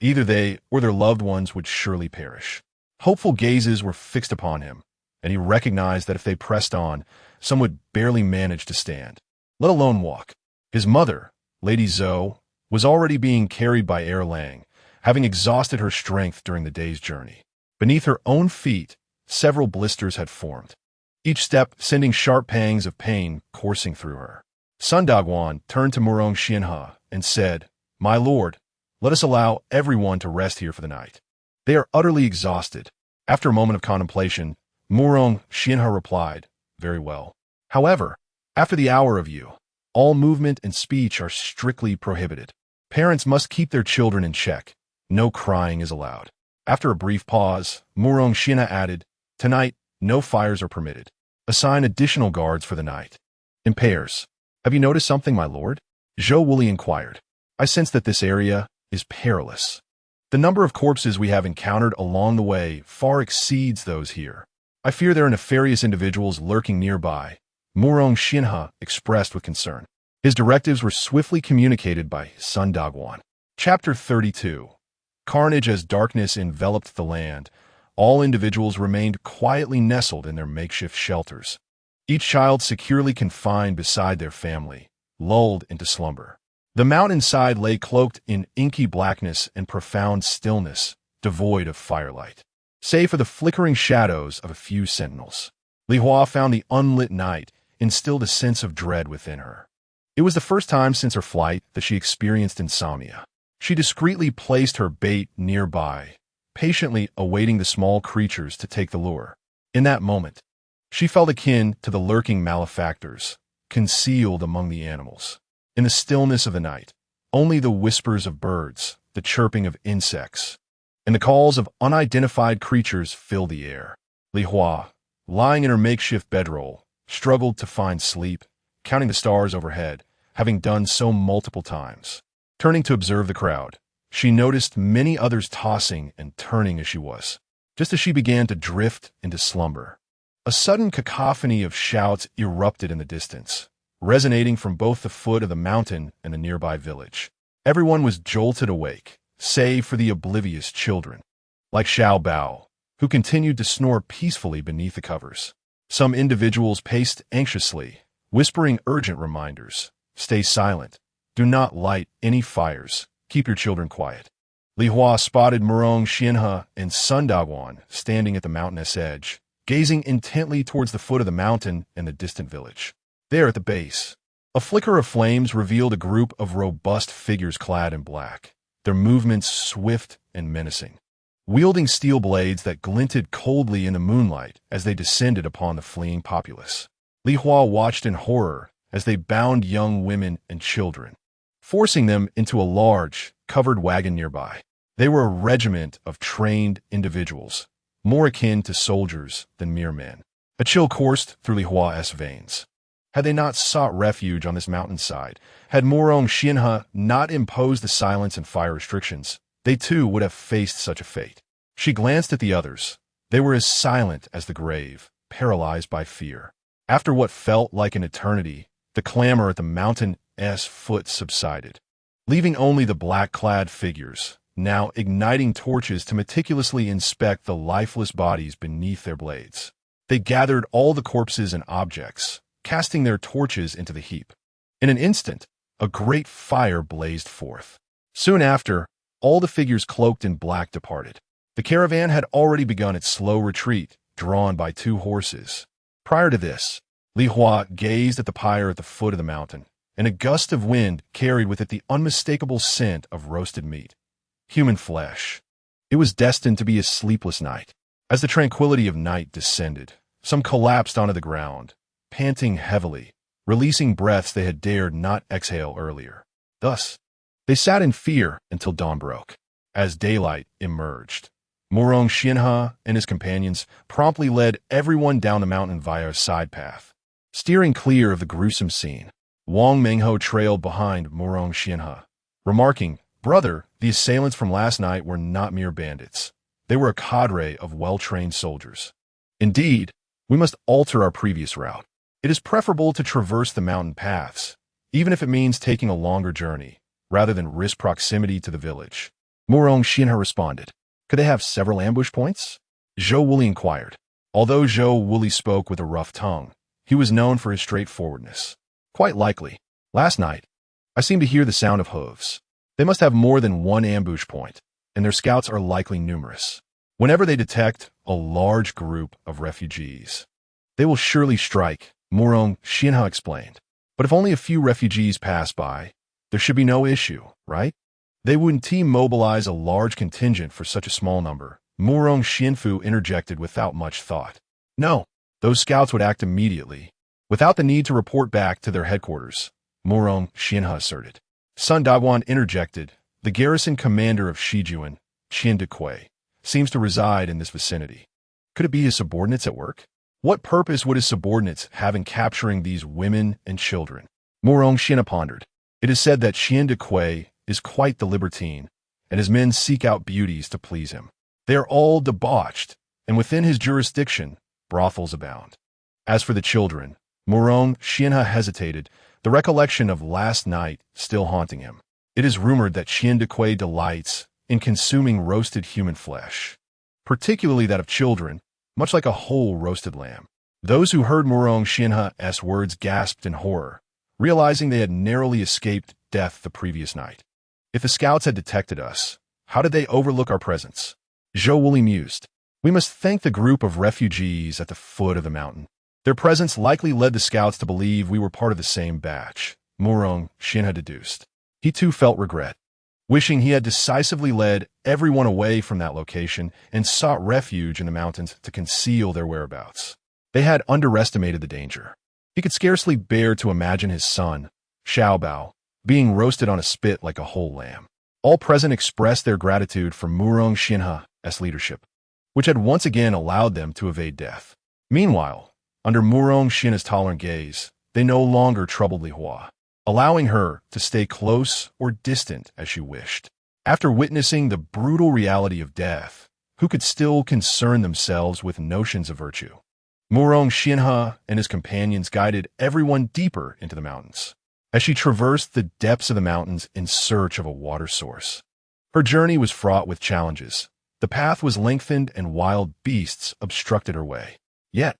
either they or their loved ones would surely perish. Hopeful gazes were fixed upon him, and he recognized that if they pressed on, some would barely manage to stand, let alone walk. His mother, Lady Zhou, was already being carried by Erlang, having exhausted her strength during the day's journey. Beneath her own feet, several blisters had formed, each step sending sharp pangs of pain coursing through her. Sun Daguan turned to Murong Xianhe and said, "My lord, let us allow everyone to rest here for the night. They are utterly exhausted." After a moment of contemplation, Murong Xianhe replied, "Very well. However, after the hour of you, all movement and speech are strictly prohibited. Parents must keep their children in check. No crying is allowed." After a brief pause, Murong Xianhe added, "Tonight, no fires are permitted. Assign additional guards for the night. In pairs. Have you noticed something, my lord?" Zhou Wuli inquired. "I sense that this area is perilous. The number of corpses we have encountered along the way far exceeds those here. I fear there are nefarious individuals lurking nearby," Murong Xianhe expressed with concern. His directives were swiftly communicated by Sun Daguan. Chapter 32. Carnage. As darkness enveloped the land, all individuals remained quietly nestled in their makeshift shelters, each child securely confined beside their family, lulled into slumber. The mountainside lay cloaked in inky blackness and profound stillness, devoid of firelight, save for the flickering shadows of a few sentinels. Li Hua found the unlit night instilled a sense of dread within her. It was the first time since her flight that she experienced insomnia. She discreetly placed her bait nearby, patiently awaiting the small creatures to take the lure. In that moment, she felt akin to the lurking malefactors, concealed among the animals. In the stillness of the night, only the whispers of birds, the chirping of insects, and the calls of unidentified creatures filled the air. Li Hua, lying in her makeshift bedroll, struggled to find sleep, counting the stars overhead, having done so multiple times. Turning to observe the crowd, she noticed many others tossing and turning as she was. Just as she began to drift into slumber, a sudden cacophony of shouts erupted in the distance, resonating from both the foot of the mountain and the nearby village. Everyone was jolted awake, save for the oblivious children, like Xiao Bao, who continued to snore peacefully beneath the covers. Some individuals paced anxiously, whispering urgent reminders. "Stay silent. Do not light any fires. Keep your children quiet." Li Hua spotted Murong Xianhe and Sun Daguan standing at the mountainous edge, gazing intently towards the foot of the mountain and the distant village. There at the base, a flicker of flames revealed a group of robust figures clad in black, their movements swift and menacing, wielding steel blades that glinted coldly in the moonlight as they descended upon the fleeing populace. Li Hua watched in horror as they bound young women and children, forcing them into a large, covered wagon nearby. They were a regiment of trained individuals, more akin to soldiers than mere men. A chill coursed through Li Hua's veins. Had they not sought refuge on this mountainside, had Murong Xianhe not imposed the silence and fire restrictions, they too would have faced such a fate. She glanced at the others. They were as silent as the grave, paralyzed by fear. After what felt like an eternity, the clamor at the mountain's foot subsided, leaving only the black-clad figures, now igniting torches to meticulously inspect the lifeless bodies beneath their blades. They gathered all the corpses and objects, casting their torches into the heap. In an instant, a great fire blazed forth. Soon after, all the figures cloaked in black departed. The caravan had already begun its slow retreat, drawn by 2 horses. Prior to this, Li Hua gazed at the pyre at the foot of the mountain, and a gust of wind carried with it the unmistakable scent of roasted meat. Human flesh. It was destined to be a sleepless night. As the tranquility of night descended, some collapsed onto the ground, panting heavily, releasing breaths they had dared not exhale earlier. Thus, they sat in fear until dawn broke. As daylight emerged, Murong Xianhe and his companions promptly led everyone down the mountain via a side path. Steering clear of the gruesome scene, Wang Mengho trailed behind Murong Xianhe, remarking, "Brother, the assailants from last night were not mere bandits. They were a cadre of well-trained soldiers. Indeed, we must alter our previous route. It is preferable to traverse the mountain paths, even if it means taking a longer journey, rather than risk proximity to the village." Murong Xianhe responded. "Could they have several ambush points?" Zhou Wuli inquired. Although Zhou Wuli spoke with a rough tongue, he was known for his straightforwardness. "Quite likely. Last night, I seemed to hear the sound of hooves. They must have more than one ambush point, and their scouts are likely numerous. Whenever they detect a large group of refugees, they will surely strike," Murong Xianhe explained. "But if only a few refugees pass by, there should be no issue, right? They wouldn't mobilize a large contingent for such a small number." Murong Xianfu interjected without much thought. "No, those scouts would act immediately, without the need to report back to their headquarters," Murong Xianhe asserted. Sun Daguan interjected. "The garrison commander of Shijuan, Qian Dequei, seems to reside in this vicinity. Could it be his subordinates at work? What purpose would his subordinates have in capturing these women and children?" Murong Xianhe pondered. "It is said that Qian Dequei is quite the libertine, and his men seek out beauties to please him. They are all debauched, and within his jurisdiction, brothels abound. As for the children," Murong Xianhe hesitated, the recollection of last night still haunting him. "It is rumored that Qian Dequei delights in consuming roasted human flesh, particularly that of children, much like a whole roasted lamb." Those who heard Murong Xianhe's words gasped in horror, realizing they had narrowly escaped death the previous night. "If the scouts had detected us, how did they overlook our presence?" Zhou Wuli mused. "We must thank the group of refugees at the foot of the mountain. Their presence likely led the scouts to believe we were part of the same batch," Murong Xianhe deduced. He too felt regret, wishing he had decisively led everyone away from that location and sought refuge in the mountains to conceal their whereabouts. They had underestimated the danger. He could scarcely bear to imagine his son, Xiaobao, being roasted on a spit like a whole lamb. All present expressed their gratitude for Murong Xianhe's leadership, which had once again allowed them to evade death. Meanwhile, under Murong Xianhe's tolerant gaze, they no longer troubled Li Hua, allowing her to stay close or distant as she wished. After witnessing the brutal reality of death, who could still concern themselves with notions of virtue? Murong Xianhe and his companions guided everyone deeper into the mountains, as she traversed the depths of the mountains in search of a water source. Her journey was fraught with challenges. The path was lengthened and wild beasts obstructed her way. Yet,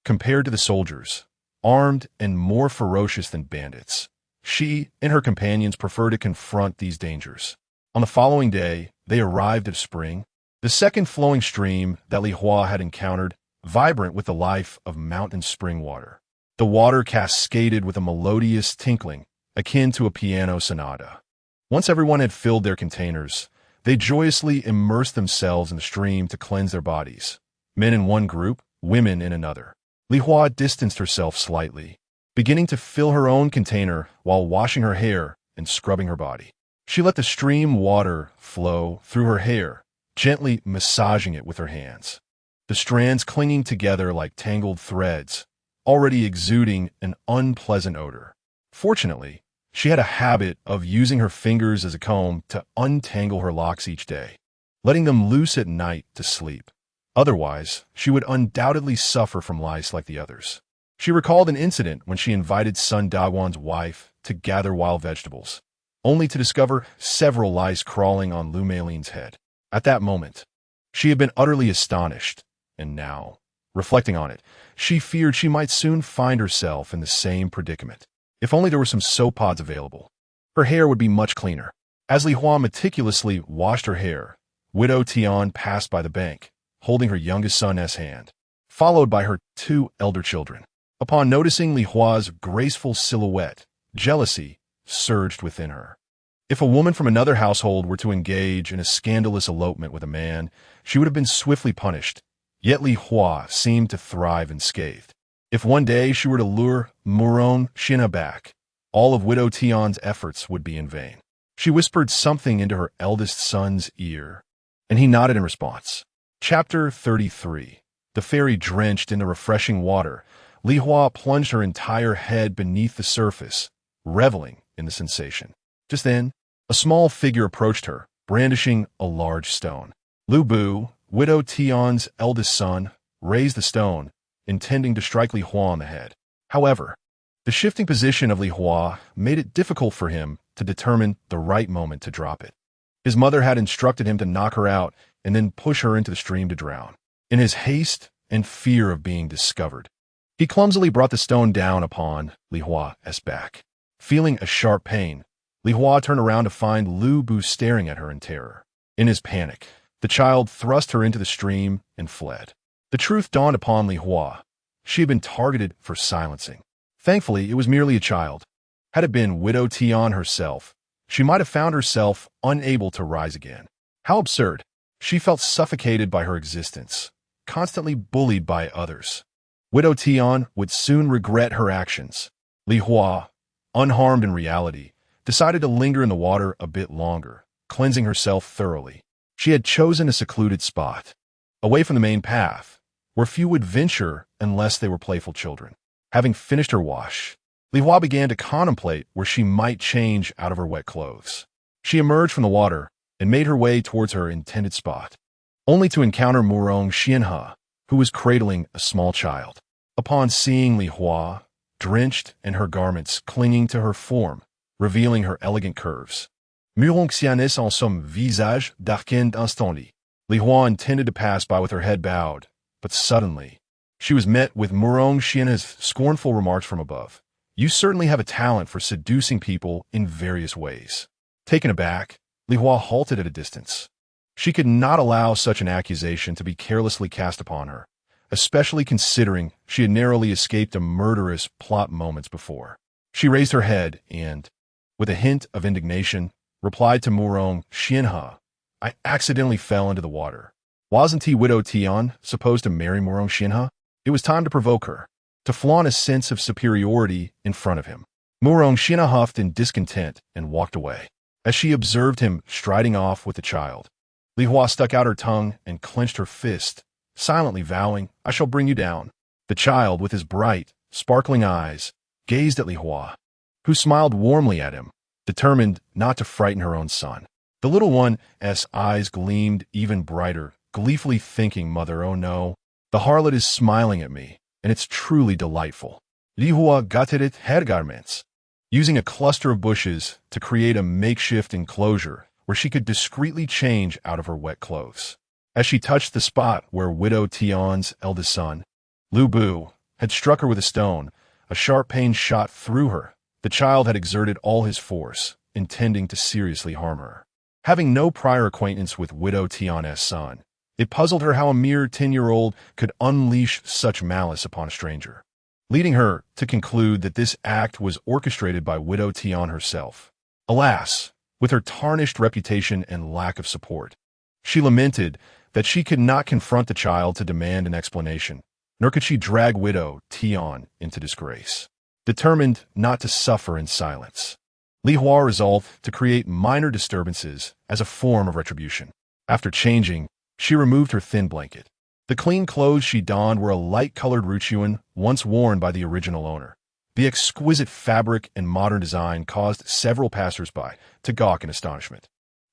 compared to the soldiers, armed and more ferocious than bandits, she and her companions preferred to confront these dangers. On the following day, they arrived at a spring, the second flowing stream that Li Hua had encountered, vibrant with the life of mountain spring water. The water cascaded with a melodious tinkling, akin to a piano sonata. Once everyone had filled their containers, they joyously immersed themselves in the stream to cleanse their bodies, men in one group, women in another. Li Hua distanced herself slightly, beginning to fill her own container while washing her hair and scrubbing her body. She let the stream water flow through her hair, gently massaging it with her hands, the strands clinging together like tangled threads, already exuding an unpleasant odor. Fortunately, she had a habit of using her fingers as a comb to untangle her locks each day, letting them loose at night to sleep. Otherwise, she would undoubtedly suffer from lice like the others. She recalled an incident when she invited Sun Daguan's wife to gather wild vegetables, only to discover several lice crawling on Lu Meiling's head. At that moment, she had been utterly astonished, and now, reflecting on it, she feared she might soon find herself in the same predicament. If only there were some soap pods available, her hair would be much cleaner. As Li Hua meticulously washed her hair, Widow Tian passed by the bank, holding her youngest son's hand, followed by her two elder children. Upon noticing Li Hua's graceful silhouette, jealousy surged within her. If a woman from another household were to engage in a scandalous elopement with a man, she would have been swiftly punished. Yet Li Hua seemed to thrive unscathed. If one day she were to lure Murong Xianhe back, all of Widow Tian's efforts would be in vain. She whispered something into her eldest son's ear, and he nodded in response. Chapter 33. The fairy drenched in the refreshing water, Li Hua plunged her entire head beneath the surface, reveling in the sensation. Just then, a small figure approached her, brandishing a large stone. Lu Bu, Widow Tian's eldest son, raised the stone, intending to strike Li Hua on the head. However, the shifting position of Li Hua made it difficult for him to determine the right moment to drop it. His mother had instructed him to knock her out and then push her into the stream to drown. In his haste and fear of being discovered, he clumsily brought the stone down upon Li Hua's back. Feeling a sharp pain, Li Hua turned around to find Lu Bu staring at her in terror. In his panic, the child thrust her into the stream and fled. The truth dawned upon Li Hua. She had been targeted for silencing. Thankfully, it was merely a child. Had it been Widow Tian herself, she might have found herself unable to rise again. How absurd. She felt suffocated by her existence, constantly bullied by others. Widow Tian would soon regret her actions. Li Hua, unharmed in reality, decided to linger in the water a bit longer, cleansing herself thoroughly. She had chosen a secluded spot, away from the main path, where few would venture unless they were playful children. Having finished her wash, Li Hua began to contemplate where she might change out of her wet clothes. She emerged from the water and made her way towards her intended spot, only to encounter Murong Xianhe, who was cradling a small child. Upon seeing Li Hua, drenched and her garments clinging to her form, revealing her elegant curves, Murong Xianhe en son visage darkened instantly. Li Hua intended to pass by with her head bowed, but suddenly, she was met with Murong Xianhe's scornful remarks from above. You certainly have a talent for seducing people in various ways. Taken aback, Li Hua halted at a distance. She could not allow such an accusation to be carelessly cast upon her, especially considering she had narrowly escaped a murderous plot moments before. She raised her head and, with a hint of indignation, replied to Murong Xianhe, I accidentally fell into the water. Wasn't he Widow Tian supposed to marry Murong Xianhe? It was time to provoke her, to flaunt a sense of superiority in front of him. Murong Xianhe huffed in discontent and walked away. As she observed him striding off with the child, Li Hua stuck out her tongue and clenched her fist, silently vowing, I shall bring you down. The child, with his bright, sparkling eyes, gazed at Li Hua, who smiled warmly at him, determined not to frighten her own son. The little one's eyes gleamed even brighter, gleefully thinking, Mother, oh no, the harlot is smiling at me, and it's truly delightful. Li Hua gutted her garments, using a cluster of bushes to create a makeshift enclosure where she could discreetly change out of her wet clothes. As she touched the spot where Widow Tian's eldest son, Lu Bu, had struck her with a stone, a sharp pain shot through her. The child had exerted all his force, intending to seriously harm her. Having no prior acquaintance with Widow Tian's son, it puzzled her how a mere 10-year-old could unleash such malice upon a stranger, leading her to conclude that this act was orchestrated by Widow Tian herself. Alas, with her tarnished reputation and lack of support, she lamented that she could not confront the child to demand an explanation, nor could she drag Widow Tian into disgrace. Determined not to suffer in silence, Li Hua resolved to create minor disturbances as a form of retribution. After changing, she removed her thin blanket. The clean clothes she donned were a light-colored ruchuan once worn by the original owner. The exquisite fabric and modern design caused several passers-by to gawk in astonishment.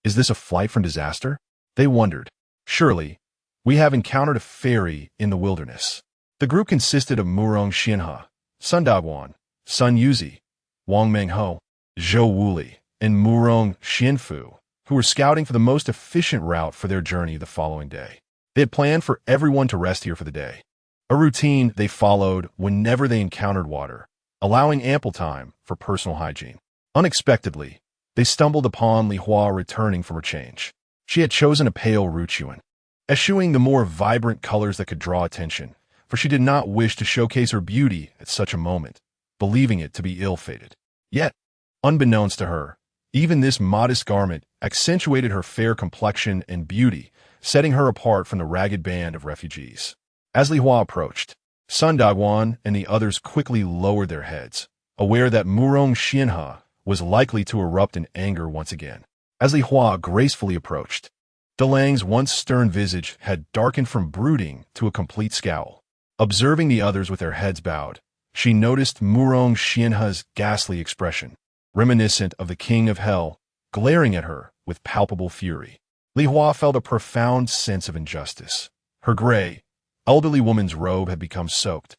Is this a flight from disaster? They wondered. Surely, we have encountered a fairy in the wilderness. The group consisted of Murong Xianhe, Sun Daguan, Sun Yuzi, Wang Mengho, Zhou Wuli, and Murong Xianfu, who were scouting for the most efficient route for their journey the following day. They had planned for everyone to rest here for the day, a routine they followed whenever they encountered water, allowing ample time for personal hygiene. Unexpectedly, they stumbled upon Li Hua returning from her change. She had chosen a pale ruchuan, eschewing the more vibrant colors that could draw attention, for she did not wish to showcase her beauty at such a moment, believing it to be ill-fated. Yet, unbeknownst to her, even this modest garment accentuated her fair complexion and beauty, setting her apart from the ragged band of refugees. As Li Hua approached, Sun Daguan and the others quickly lowered their heads, aware that Murong Xianhe was likely to erupt in anger once again. As Li Hua gracefully approached, Lang's once stern visage had darkened from brooding to a complete scowl. Observing the others with their heads bowed, she noticed Murong Xianhe's ghastly expression, reminiscent of the king of hell, glaring at her with palpable fury. Li Hua felt a profound sense of injustice. Her gray, elderly woman's robe had become soaked,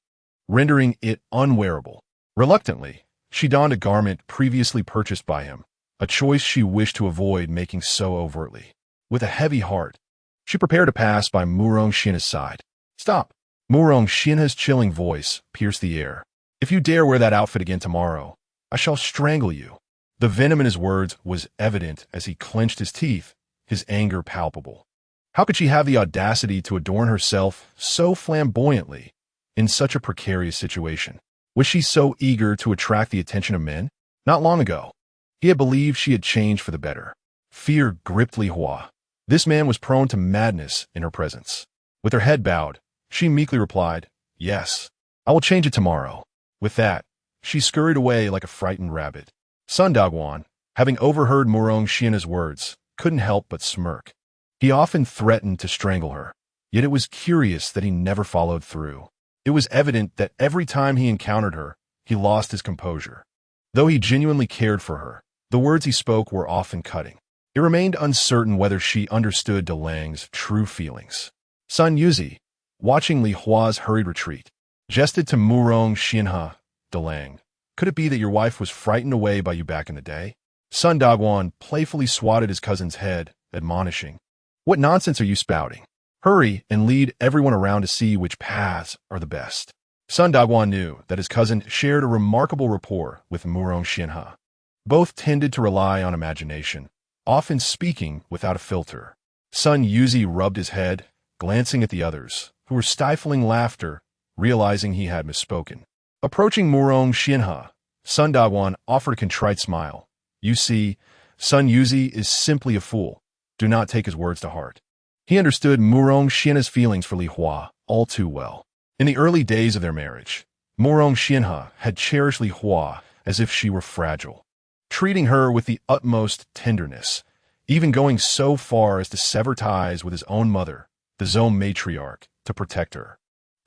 rendering it unwearable. Reluctantly, she donned a garment previously purchased by him, a choice she wished to avoid making so overtly. With a heavy heart, she prepared to pass by Murong Xianhe's side. "Stop!" Murong Xianhe's chilling voice pierced the air. "If you dare wear that outfit again tomorrow, I shall strangle you." The venom in his words was evident as he clenched his teeth, his anger palpable. How could she have the audacity to adorn herself so flamboyantly in such a precarious situation? Was she so eager to attract the attention of men? Not long ago, he had believed she had changed for the better. Fear gripped Li Hua. This man was prone to madness in her presence. With her head bowed, she meekly replied, "Yes, I will change it tomorrow." With that, she scurried away like a frightened rabbit. Sun Dagwan, having overheard Murong Xianhe's words, couldn't help but smirk. He often threatened to strangle her, yet it was curious that he never followed through. It was evident that every time he encountered her, he lost his composure. Though he genuinely cared for her, the words he spoke were often cutting. It remained uncertain whether she understood Lang's true feelings. Sun Yuzi, watching Li Hua's hurried retreat, jested to Murong Xianhe. Lang, could it be that your wife was frightened away by you back in the day? Sun Dagwan playfully swatted his cousin's head, admonishing, "What nonsense are you spouting? Hurry and lead everyone around to see which paths are the best." Sun Dagwan knew that his cousin shared a remarkable rapport with Murong Xianhe. Both tended to rely on imagination, often speaking without a filter. Sun Yuzi rubbed his head, glancing at the others, who were stifling laughter, realizing he had misspoken. Approaching Murong Xianhe, Sun Dagwan offered a contrite smile. "You see, Sun Yuzi is simply a fool. Do not take his words to heart." He understood Murong Xianhe's feelings for Li Hua all too well. In the early days of their marriage, Murong Xianhe had cherished Li Hua as if she were fragile, treating her with the utmost tenderness, even going so far as to sever ties with his own mother, the Zhou matriarch, to protect her.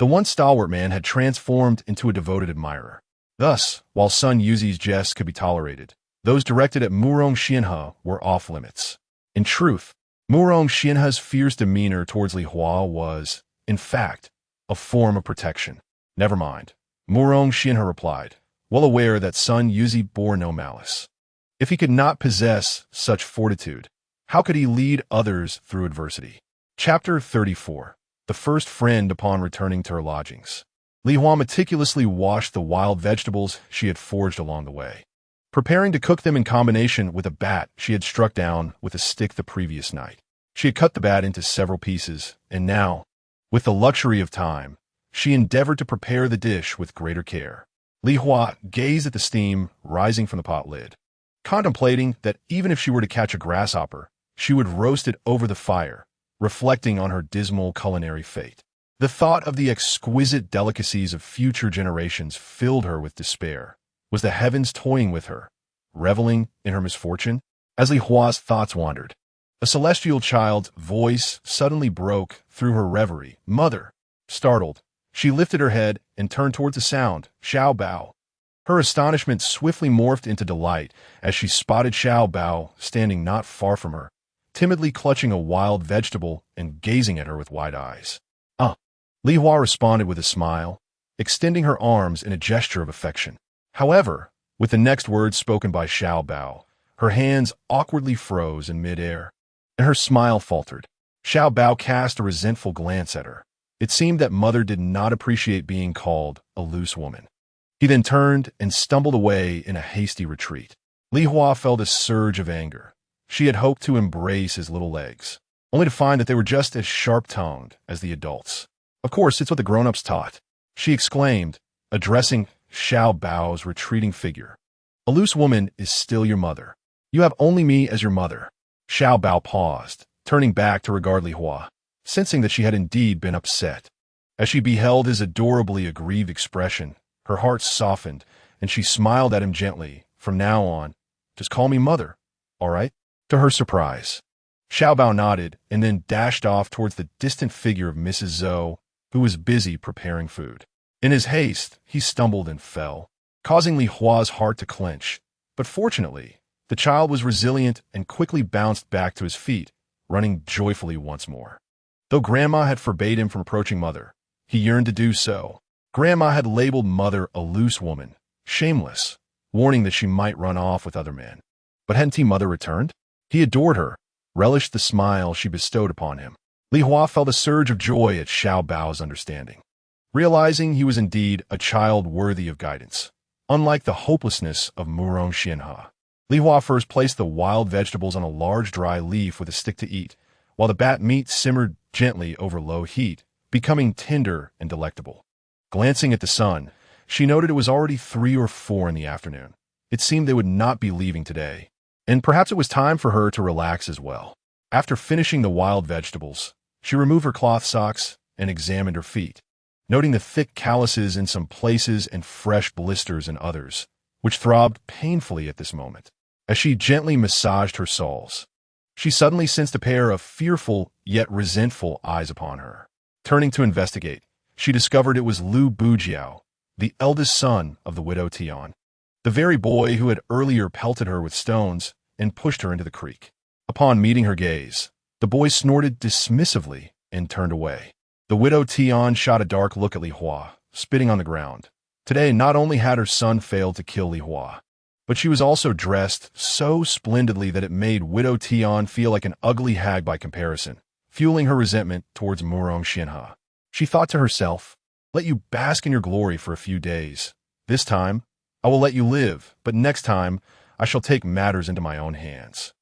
The once stalwart man had transformed into a devoted admirer. Thus, while Sun Yuzi's jests could be tolerated, those directed at Murong Xianhe were off limits. In truth, Murong Xianhe's fierce demeanor towards Li Hua was, in fact, a form of protection. "Never mind," Murong Xianhe replied, well aware that Sun Yuzi bore no malice. If he could not possess such fortitude, how could he lead others through adversity? Chapter 34. The first friend upon returning to her lodgings. Li Hua meticulously washed the wild vegetables she had foraged along the way, preparing to cook them in combination with a bat she had struck down with a stick the previous night. She had cut the bat into several pieces, and now, with the luxury of time, she endeavored to prepare the dish with greater care. Li Hua gazed at the steam rising from the pot lid, contemplating that even if she were to catch a grasshopper, she would roast it over the fire, reflecting on her dismal culinary fate. The thought of the exquisite delicacies of future generations filled her with despair. Was the heavens toying with her, reveling in her misfortune? As Li Hua's thoughts wandered, a celestial child's voice suddenly broke through her reverie. "Mother!" Startled, she lifted her head and turned towards the sound. Xiao Bao. Her astonishment swiftly morphed into delight as she spotted Xiao Bao standing not far from her, timidly clutching a wild vegetable and gazing at her with wide eyes. Li Hua responded with a smile, extending her arms in a gesture of affection. However, with the next words spoken by Xiao Bao, her hands awkwardly froze in midair, and her smile faltered. Xiao Bao cast a resentful glance at her. It seemed that Mother did not appreciate being called a loose woman. He then turned and stumbled away in a hasty retreat. Li Hua felt a surge of anger. She had hoped to embrace his little legs, only to find that they were just as sharp-tongued as the adults. "Of course, it's what the grown-ups taught," she exclaimed, addressing Xiao Bao's retreating figure. "A loose woman is still your mother. You have only me as your mother." Xiao Bao paused, turning back to regard Li Hua, sensing that she had indeed been upset. As she beheld his adorably aggrieved expression, her heart softened, and she smiled at him gently. "From now on, just call me Mother, all right?" To her surprise, Xiaobao nodded and then dashed off towards the distant figure of Mrs. Zhou, who was busy preparing food. In his haste, he stumbled and fell, causing Li Hua's heart to clench. But fortunately, the child was resilient and quickly bounced back to his feet, running joyfully once more. Though Grandma had forbade him from approaching Mother, he yearned to do so. Grandma had labeled Mother a loose woman, shameless, warning that she might run off with other men. But hadn't Mother returned? He adored her, relished the smile she bestowed upon him. Li Hua felt a surge of joy at Xiaobao's understanding, realizing he was indeed a child worthy of guidance. Unlike the hopelessness of Murong Xianhe, Li Hua first placed the wild vegetables on a large dry leaf with a stick to eat, while the bat meat simmered gently over low heat, becoming tender and delectable. Glancing at the sun, she noted it was already 3 or 4 in the afternoon. It seemed they would not be leaving today, and perhaps it was time for her to relax as well. After finishing the wild vegetables, she removed her cloth socks and examined her feet, noting the thick calluses in some places and fresh blisters in others, which throbbed painfully at this moment. As she gently massaged her soles, she suddenly sensed a pair of fearful yet resentful eyes upon her. Turning to investigate, she discovered it was Lu Bujiao, the eldest son of the widow Tian, the very boy who had earlier pelted her with stones and pushed her into the creek. Upon meeting her gaze, the boy snorted dismissively and turned away. The widow Tian shot a dark look at Li Hua, spitting on the ground. Today, not only had her son failed to kill Li Hua, but she was also dressed so splendidly that it made widow Tian feel like an ugly hag by comparison, fueling her resentment towards Murong Xianhe. She thought to herself, "Let you bask in your glory for a few days. This time, I will let you live, but next time, I shall take matters into my own hands."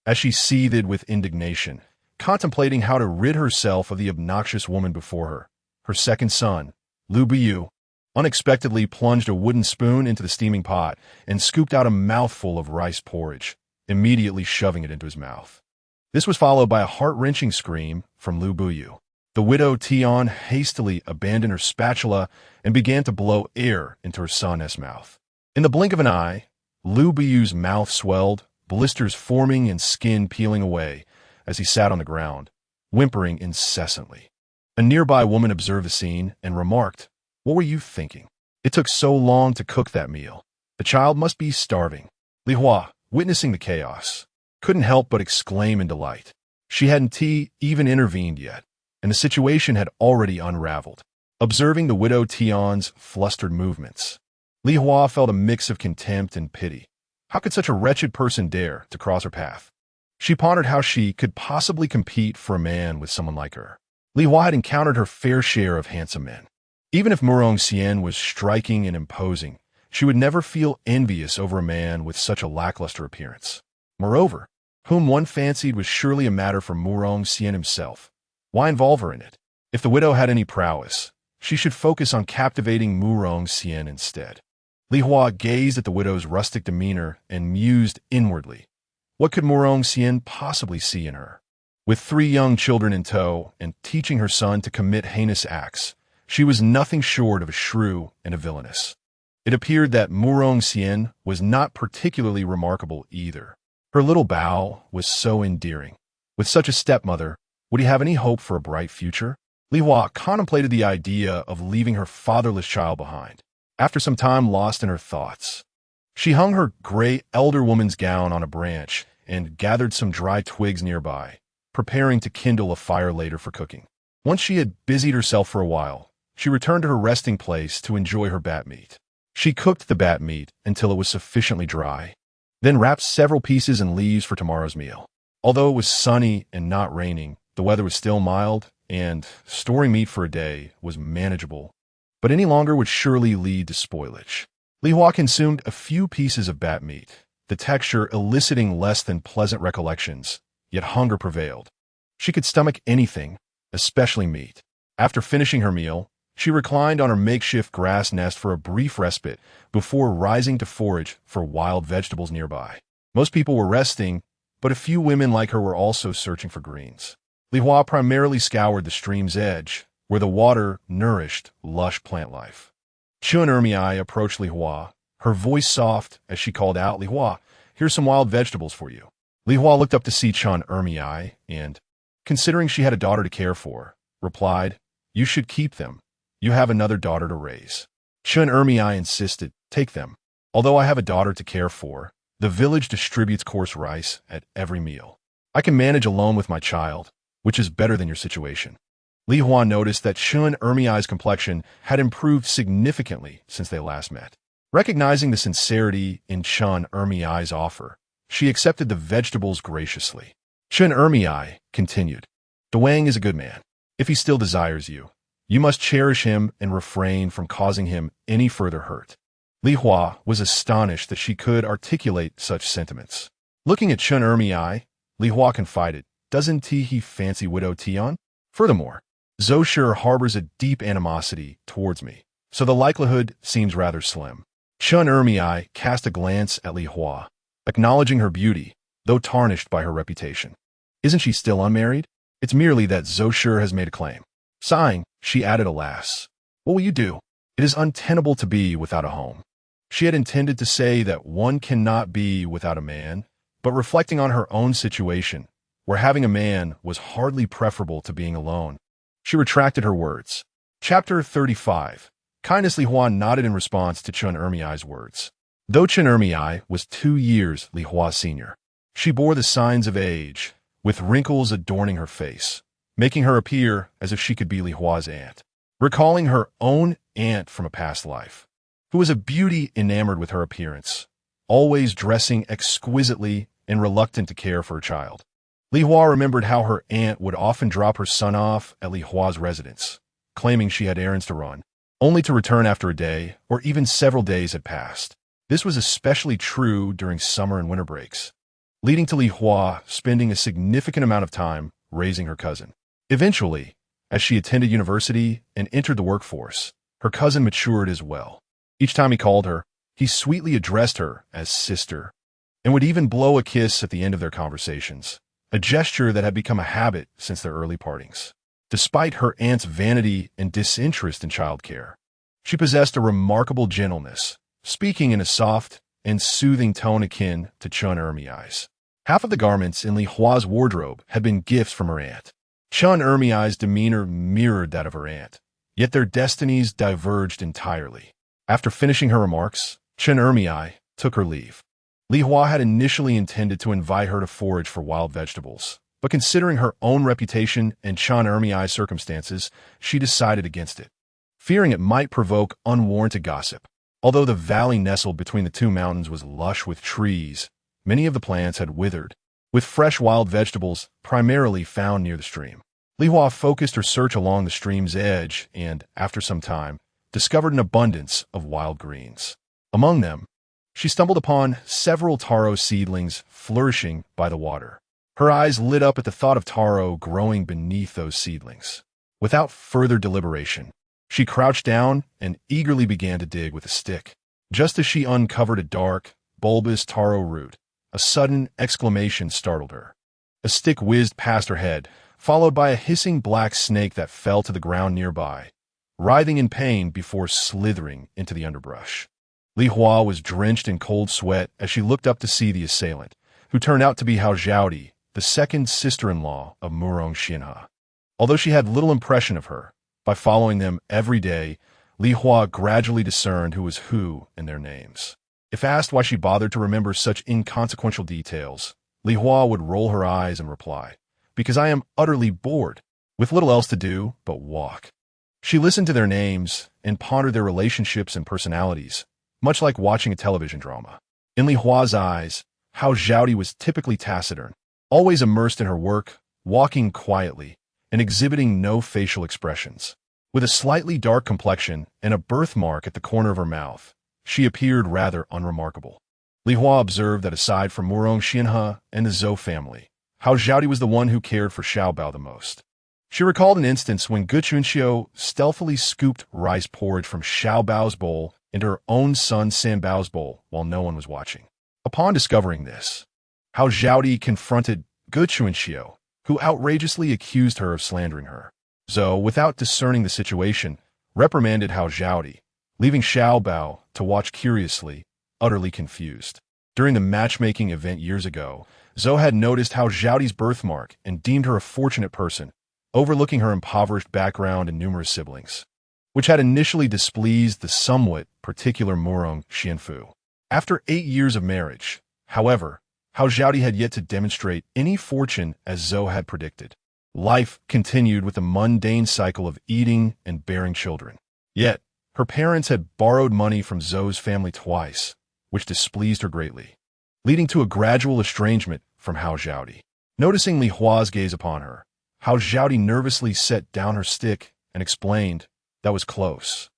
As she seethed with indignation, contemplating how to rid herself of the obnoxious woman before her, her second son, Lu Biyu, unexpectedly plunged a wooden spoon into the steaming pot and scooped out a mouthful of rice porridge, immediately shoving it into his mouth. This was followed by a heart-wrenching scream from Lu Biyu. The widow Tian hastily abandoned her spatula and began to blow air into her son's mouth. In the blink of an eye, Lu Biyu's mouth swelled, blisters forming and skin peeling away as he sat on the ground, whimpering incessantly. A nearby woman observed the scene and remarked, "What were you thinking? It took so long to cook that meal. The child must be starving." Li Hua, witnessing the chaos, couldn't help but exclaim in delight. She hadn't even intervened yet, and the situation had already unraveled. Observing the widow Tian's flustered movements, Li Hua felt a mix of contempt and pity. How could such a wretched person dare to cross her path? She pondered how she could possibly compete for a man with someone like her. Li Hua had encountered her fair share of handsome men. Even if Murong Xian was striking and imposing, she would never feel envious over a man with such a lackluster appearance. Moreover, whom one fancied was surely a matter for Murong Xian himself. Why involve her in it? If the widow had any prowess, she should focus on captivating Murong Xian instead. Li Hua gazed at the widow's rustic demeanor and mused inwardly. What could Murong Xian possibly see in her? With 3 young children in tow and teaching her son to commit heinous acts, she was nothing short of a shrew and a villainess. It appeared that Murong Xian was not particularly remarkable either. Her little Bao was so endearing. With such a stepmother, would he have any hope for a bright future? Li Hua contemplated the idea of leaving her fatherless child behind. After some time lost in her thoughts, she hung her gray elder woman's gown on a branch and gathered some dry twigs nearby, preparing to kindle a fire later for cooking. Once she had busied herself for a while, she returned to her resting place to enjoy her bat meat. She cooked the bat meat until it was sufficiently dry, then wrapped several pieces in leaves for tomorrow's meal. Although it was sunny and not raining, the weather was still mild, and storing meat for a day was manageable, but any longer would surely lead to spoilage. Li Hua consumed a few pieces of bat meat, the texture eliciting less than pleasant recollections, yet hunger prevailed. She could stomach anything, especially meat. After finishing her meal, she reclined on her makeshift grass nest for a brief respite before rising to forage for wild vegetables nearby. Most people were resting, but a few women like her were also searching for greens. Li Hua primarily scoured the stream's edge, where the water nourished lush plant life. Chun Ermiai approached Li Hua, her voice soft as she called out, "Li Hua, here's some wild vegetables for you." Li Hua looked up to see Chen Ermiai and, considering she had a daughter to care for, replied, "You should keep them. You have another daughter to raise." Chen Ermiai insisted, "Take them. Although I have a daughter to care for, the village distributes coarse rice at every meal. I can manage alone with my child, which is better than your situation." Li Hua noticed that Chen Ermiai's complexion had improved significantly since they last met. Recognizing the sincerity in Chen Ermiai's offer, she accepted the vegetables graciously. Chen Ermiai continued, "Dwang is a good man. If he still desires you, you must cherish him and refrain from causing him any further hurt." Li Hua was astonished that she could articulate such sentiments. Looking at Chen Ermiai, Li Hua confided, "Doesn't he fancy Widow Tian? Furthermore, Zhou Shi harbors a deep animosity towards me, so the likelihood seems rather slim." Chen Ermiai cast a glance at Li Hua, acknowledging her beauty, though tarnished by her reputation. "Isn't she still unmarried? It's merely that Zhou Shi has made a claim." Sighing, she added, "Alas, what will you do? It is untenable to be without a home." She had intended to say that one cannot be without a man, but reflecting on her own situation, where having a man was hardly preferable to being alone, she retracted her words. Chapter 35. Kindness. Li Hua nodded in response to Chen Ermiai's words. Though Chen Ermiai was 2 years Li Hua's senior, she bore the signs of age, with wrinkles adorning her face, making her appear as if she could be Li Hua's aunt. Recalling her own aunt from a past life, who was a beauty enamored with her appearance, always dressing exquisitely and reluctant to care for her child, Li Hua remembered how her aunt would often drop her son off at Li Hua's residence, claiming she had errands to run, only to return after a day or even several days had passed. This was especially true during summer and winter breaks, leading to Li Hua spending a significant amount of time raising her cousin. Eventually, as she attended university and entered the workforce, her cousin matured as well. Each time he called her, he sweetly addressed her as sister, and would even blow a kiss at the end of their conversations, a gesture that had become a habit since their early partings. Despite her aunt's vanity and disinterest in childcare, she possessed a remarkable gentleness, speaking in a soft and soothing tone akin to Chen Ermiai's. Half of the garments in Li Hua's wardrobe had been gifts from her aunt. Chen Ermiai's demeanor mirrored that of her aunt, yet their destinies diverged entirely. After finishing her remarks, Chen Ermiai took her leave. Li Hua had initially intended to invite her to forage for wild vegetables, but considering her own reputation and Chen Ermiai's circumstances, she decided against it, fearing it might provoke unwarranted gossip. Although the valley nestled between the two mountains was lush with trees, many of the plants had withered, with fresh wild vegetables primarily found near the stream. Li Hua focused her search along the stream's edge and, after some time, discovered an abundance of wild greens. Among them, she stumbled upon several taro seedlings flourishing by the water. Her eyes lit up at the thought of taro growing beneath those seedlings. Without further deliberation, she crouched down and eagerly began to dig with a stick. Just as she uncovered a dark, bulbous taro root, a sudden exclamation startled her. A stick whizzed past her head, followed by a hissing black snake that fell to the ground nearby, writhing in pain before slithering into the underbrush. Li Hua was drenched in cold sweat as she looked up to see the assailant, who turned out to be Hao Zhaodi, the second sister-in-law of Murong Xianhe. Although she had little impression of her, by following them every day, Li Hua gradually discerned who was who in their names. If asked why she bothered to remember such inconsequential details, Li Hua would roll her eyes and reply, "Because I am utterly bored, with little else to do but walk." She listened to their names and pondered their relationships and personalities, much like watching a television drama. In Li Hua's eyes, Hao Zhaodi was typically taciturn, always immersed in her work, walking quietly, and exhibiting no facial expressions. With a slightly dark complexion and a birthmark at the corner of her mouth, she appeared rather unremarkable. Li Hua observed that aside from Murong Xianhe and the Zhou family, Hao Zhaodi was the one who cared for Xiaobao the most. She recalled an instance when Gu Chunxiu stealthily scooped rice porridge from Xiaobao's bowl into her own son Sanbao's bowl while no one was watching. Upon discovering this, Hao Zhaodi confronted Gu Chunxiu, who outrageously accused her of slandering her. Zhou, without discerning the situation, reprimanded Hao Zhaodi, leaving Xiaobao to watch curiously, utterly confused. During the matchmaking event years ago, Zhou had noticed how Zhaoti's birthmark and deemed her a fortunate person, overlooking her impoverished background and numerous siblings, which had initially displeased the somewhat particular Murong Xianfu. After 8 years of marriage, however, Hao Zhaoti had yet to demonstrate any fortune as Zhou had predicted. Life continued with the mundane cycle of eating and bearing children. Yet, her parents had borrowed money from Zhou's family twice, which displeased her greatly, leading to a gradual estrangement from Hao Zhaoti. Noticing Li Hua's gaze upon her, Hao Zhaoti nervously set down her stick and explained, "That was close.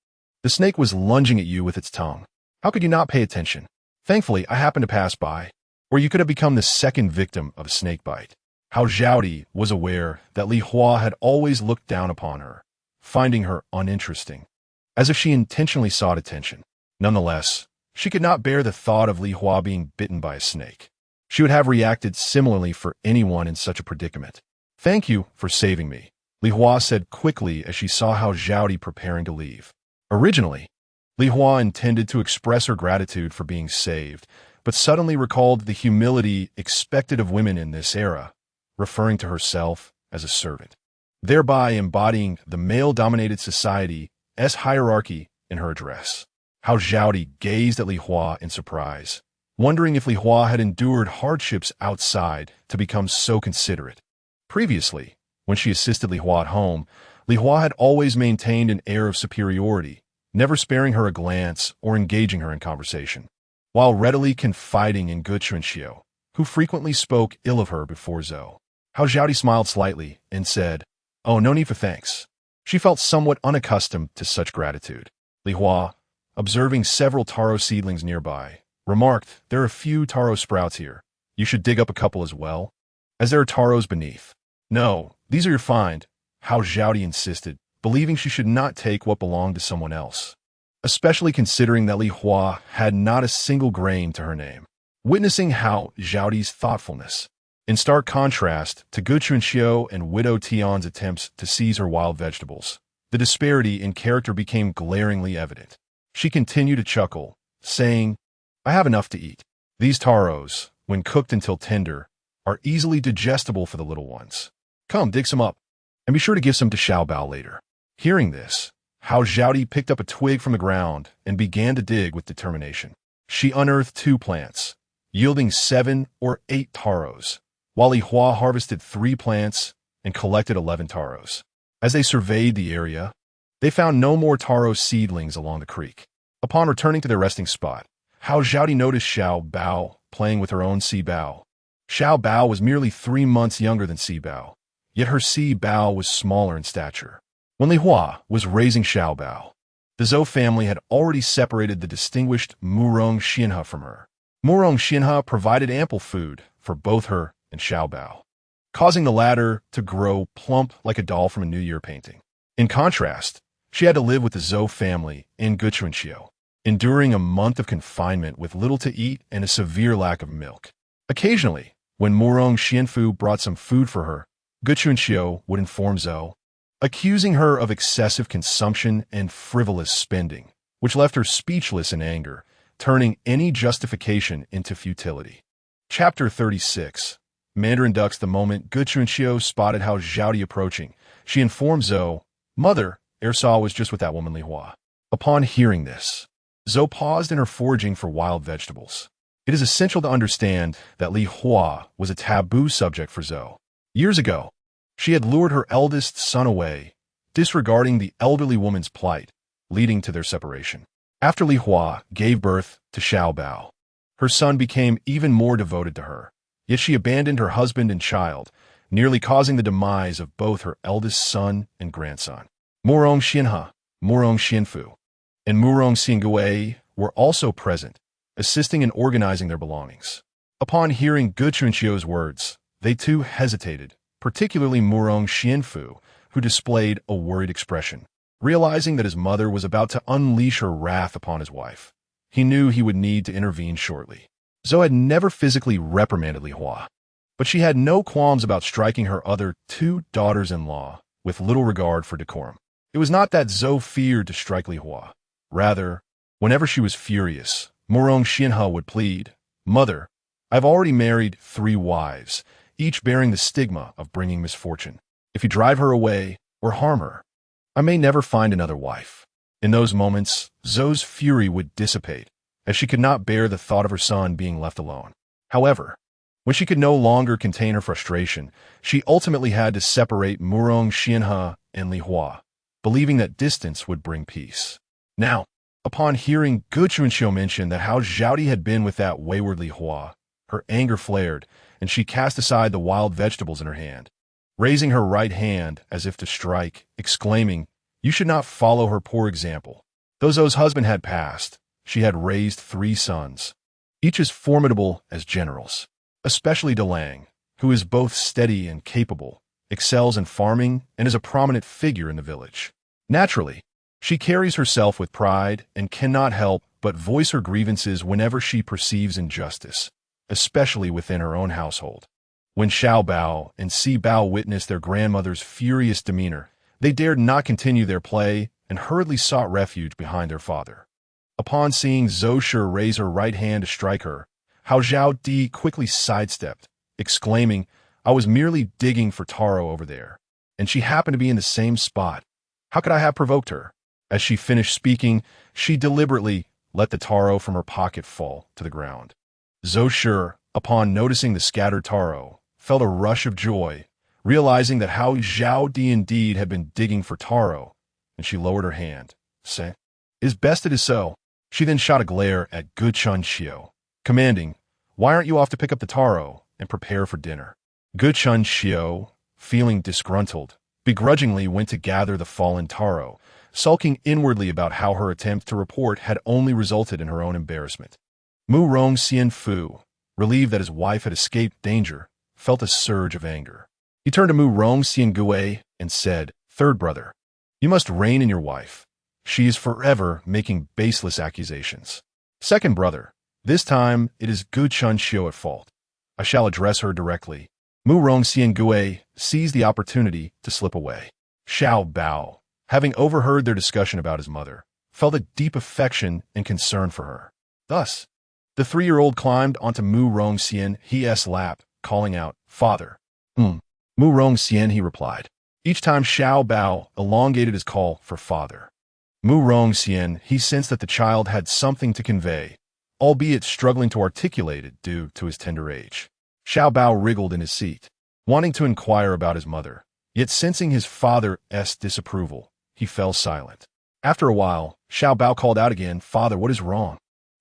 The snake was lunging at you with its tongue. How could you not pay attention? Thankfully, I happened to pass by, or you could have become the second victim of a snake bite." Hao Zhaoti was aware that Li Hua had always looked down upon her, finding her uninteresting, as if she intentionally sought attention. Nonetheless, she could not bear the thought of Li Hua being bitten by a snake. She would have reacted similarly for anyone in such a predicament. "Thank you for saving me," Li Hua said quickly as she saw Hao Zhaoti preparing to leave. Originally, Li Hua intended to express her gratitude for being saved, but suddenly recalled the humility expected of women in this era, referring to herself as a servant, thereby embodying the male-dominated society's hierarchy in her address. Hao Zhaoti gazed at Li Hua in surprise, wondering if Li Hua had endured hardships outside to become so considerate. Previously, when she assisted Li Hua at home, Li Hua had always maintained an air of superiority, never sparing her a glance or engaging her in conversation, while readily confiding in Ge Chunxiu, who frequently spoke ill of her before Zhou. Hao Zhaoti smiled slightly and said, "Oh, no need for thanks." She felt somewhat unaccustomed to such gratitude. Li Hua, observing several taro seedlings nearby, remarked, "There are a few taro sprouts here. You should dig up a couple as well, as there are taros beneath." "No, these are your find," Hao Zhaoti insisted, believing she should not take what belonged to someone else, especially considering that Li Hua had not a single grain to her name. Witnessing Hao Zhaoti's thoughtfulness, in stark contrast to Ge Chunxiu and Widow Tian's attempts to seize her wild vegetables, the disparity in character became glaringly evident. She continued to chuckle, saying, "I have enough to eat. These taros, when cooked until tender, are easily digestible for the little ones. Come, dig some up, and be sure to give some to Xiao Bao later." Hearing this, Hao Zhaoti picked up a twig from the ground and began to dig with determination. She unearthed 2 plants, yielding 7 or 8 taros, while Li Hua harvested 3 plants and collected 11 taros. As they surveyed the area, they found no more taro seedlings along the creek. Upon returning to their resting spot, Hao Zhaoti noticed Xiao Bao playing with her own Si Bao. Xiao Bao was merely 3 months younger than Si Bao, yet her Si Bao was smaller in stature. When Li Hua was raising Xiao Bao, the Zhou family had already separated the distinguished Murong Xianhe from her. Murong Xianhe provided ample food for both her and Xiao Bao, causing the latter to grow plump like a doll from a New Year painting. In contrast, she had to live with the Zhou family in Ge Chunxiu, enduring a month of confinement with little to eat and a severe lack of milk. Occasionally, when Murong Xianfu brought some food for her, Ge Chunxiu would inform Zhou, accusing her of excessive consumption and frivolous spending, which left her speechless in anger, turning any justification into futility. Chapter 36. Mandarin ducks. The moment Ge Chunxiu spotted Hao Zhaoti approaching, she informed Zhou, "Mother, Ersaw was just with that woman Li Hua." Upon hearing this, Zhou paused in her foraging for wild vegetables. It is essential to understand that Li Hua was a taboo subject for Zhou. Years ago, she had lured her eldest son away, disregarding the elderly woman's plight, leading to their separation. After Li Hua gave birth to Xiao Bao, her son became even more devoted to her, yet she abandoned her husband and child, nearly causing the demise of both her eldest son and grandson. Murong Xianhe, Murong Xianfu, and Murong Xingui were also present, assisting in organizing their belongings. Upon hearing Ge Chunxiu's words, they too hesitated, particularly Murong Xianfu, who displayed a worried expression. Realizing that his mother was about to unleash her wrath upon his wife, he knew he would need to intervene shortly. Zhou had never physically reprimanded Li Hua, but she had no qualms about striking her other 2 daughters-in-law with little regard for decorum. It was not that Zhou feared to strike Li Hua. Rather, whenever she was furious, Murong Xianhe would plead, "Mother, I've already married 3 wives, each bearing the stigma of bringing misfortune. If you drive her away or harm her, I may never find another wife." In those moments, Zoe's fury would dissipate, as she could not bear the thought of her son being left alone. However, when she could no longer contain her frustration, she ultimately had to separate Murong Xianhe and Li Hua, believing that distance would bring peace. Now, upon hearing Gu Chunxiu mention that how Zhaodi had been with that wayward Li Hua, her anger flared, and she cast aside the wild vegetables in her hand, raising her right hand as if to strike, exclaiming, "You should not follow her poor example." Though Zhou's husband had passed, she had raised 3 sons, each as formidable as generals, especially Delang, who is both steady and capable, excels in farming, and is a prominent figure in the village. Naturally, she carries herself with pride and cannot help but voice her grievances whenever she perceives injustice, especially within her own household. When Xiao Bao and Si Bao witnessed their grandmother's furious demeanor, they dared not continue their play and hurriedly sought refuge behind their father. Upon seeing Zhou Shi raise her right hand to strike her, Hao Zhao Di quickly sidestepped, exclaiming, "I was merely digging for taro over there, and she happened to be in the same spot. How could I have provoked her?" As she finished speaking, she deliberately let the taro from her pocket fall to the ground. Zhou Shi, upon noticing the scattered taro, felt a rush of joy, realizing that Hao Zhao Di indeed had been digging for taro, and she lowered her hand, saying, "It is best it is so." She then shot a glare at Gu Chunxiu, commanding, "Why aren't you off to pick up the taro and prepare for dinner?" Gu Chunxiu, feeling disgruntled, begrudgingly went to gather the fallen taro, sulking inwardly about how her attempt to report had only resulted in her own embarrassment. Mu Rong Xianfu, relieved that his wife had escaped danger, felt a surge of anger. He turned to Mu Rong Xiangui and said, "Third brother, you must rein in your wife. She is forever making baseless accusations. Second brother, this time it is Gu Chunxiu at fault. I shall address her directly." Mu Rong Xiangui seized the opportunity to slip away. Xiao Bao, having overheard their discussion about his mother, felt a deep affection and concern for her. Thus, the 3-year-old climbed onto Mu Rong Xianhe's lap, calling out, "Father." Mu Rong Xian, he replied. Each time Xiao Bao elongated his call for father. Mu Rong Xian, he sensed that the child had something to convey, albeit struggling to articulate it due to his tender age. Xiao Bao wriggled in his seat, wanting to inquire about his mother, yet sensing his father's disapproval, he fell silent. After a while, Xiao Bao called out again, "Father, what is wrong?"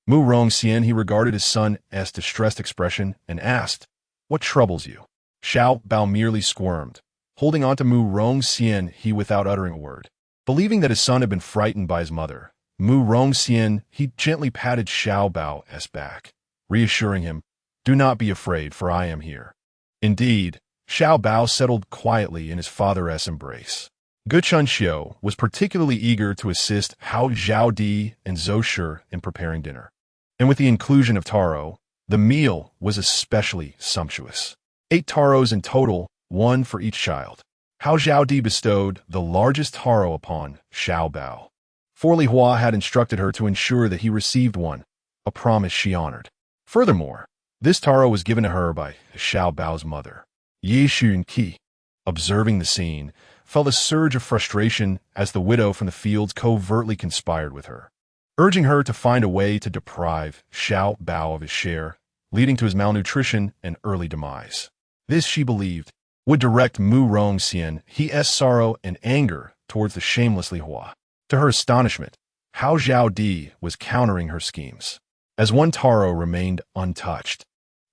Mu Rong Xian, he regarded his son's distressed expression and asked, "What troubles you?" Xiao Bao merely squirmed, holding on to Mu Rong Xian, he without uttering a word. Believing that his son had been frightened by his mother, Mu Rong Xian, he gently patted Xiao Bao's back, reassuring him, "Do not be afraid, for I am here." Indeed, Xiao Bao settled quietly in his father's embrace. Gu Chunxiu was particularly eager to assist Hao Zhao Di and Zhou Shi in preparing dinner. And with the inclusion of taro, the meal was especially sumptuous. 8 taros in total, 1 for each child. Hao Zhao Di bestowed the largest taro upon Xiao Bao. For Li Hua had instructed her to ensure that he received one, a promise she honored. Furthermore, this taro was given to her by Xiao Bao's mother. Yi Xunqi, observing the scene, felt a surge of frustration as the widow from the fields covertly conspired with her, urging her to find a way to deprive Xiao Bao of his share, leading to his malnutrition and early demise. This, she believed, would direct Mu Rong Xianhe's sorrow and anger towards the shameless Li Hua. To her astonishment, Hao Zhao Di was countering her schemes, as one taro remained untouched.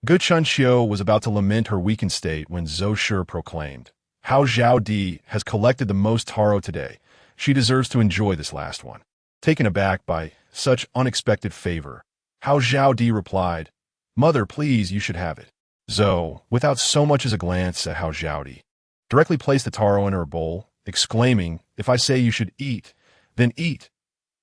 Gu Chunxiu was about to lament her weakened state when Zhou Shi proclaimed, "Hao Zhao Di has collected the most taro today. She deserves to enjoy this last one." Taken aback by such unexpected favor, Hao Zhao Di replied, "Mother, please, you should have it." Zhou, without so much as a glance at Hao Zhao Di, directly placed the taro in her bowl, exclaiming, "If I say you should eat, then eat.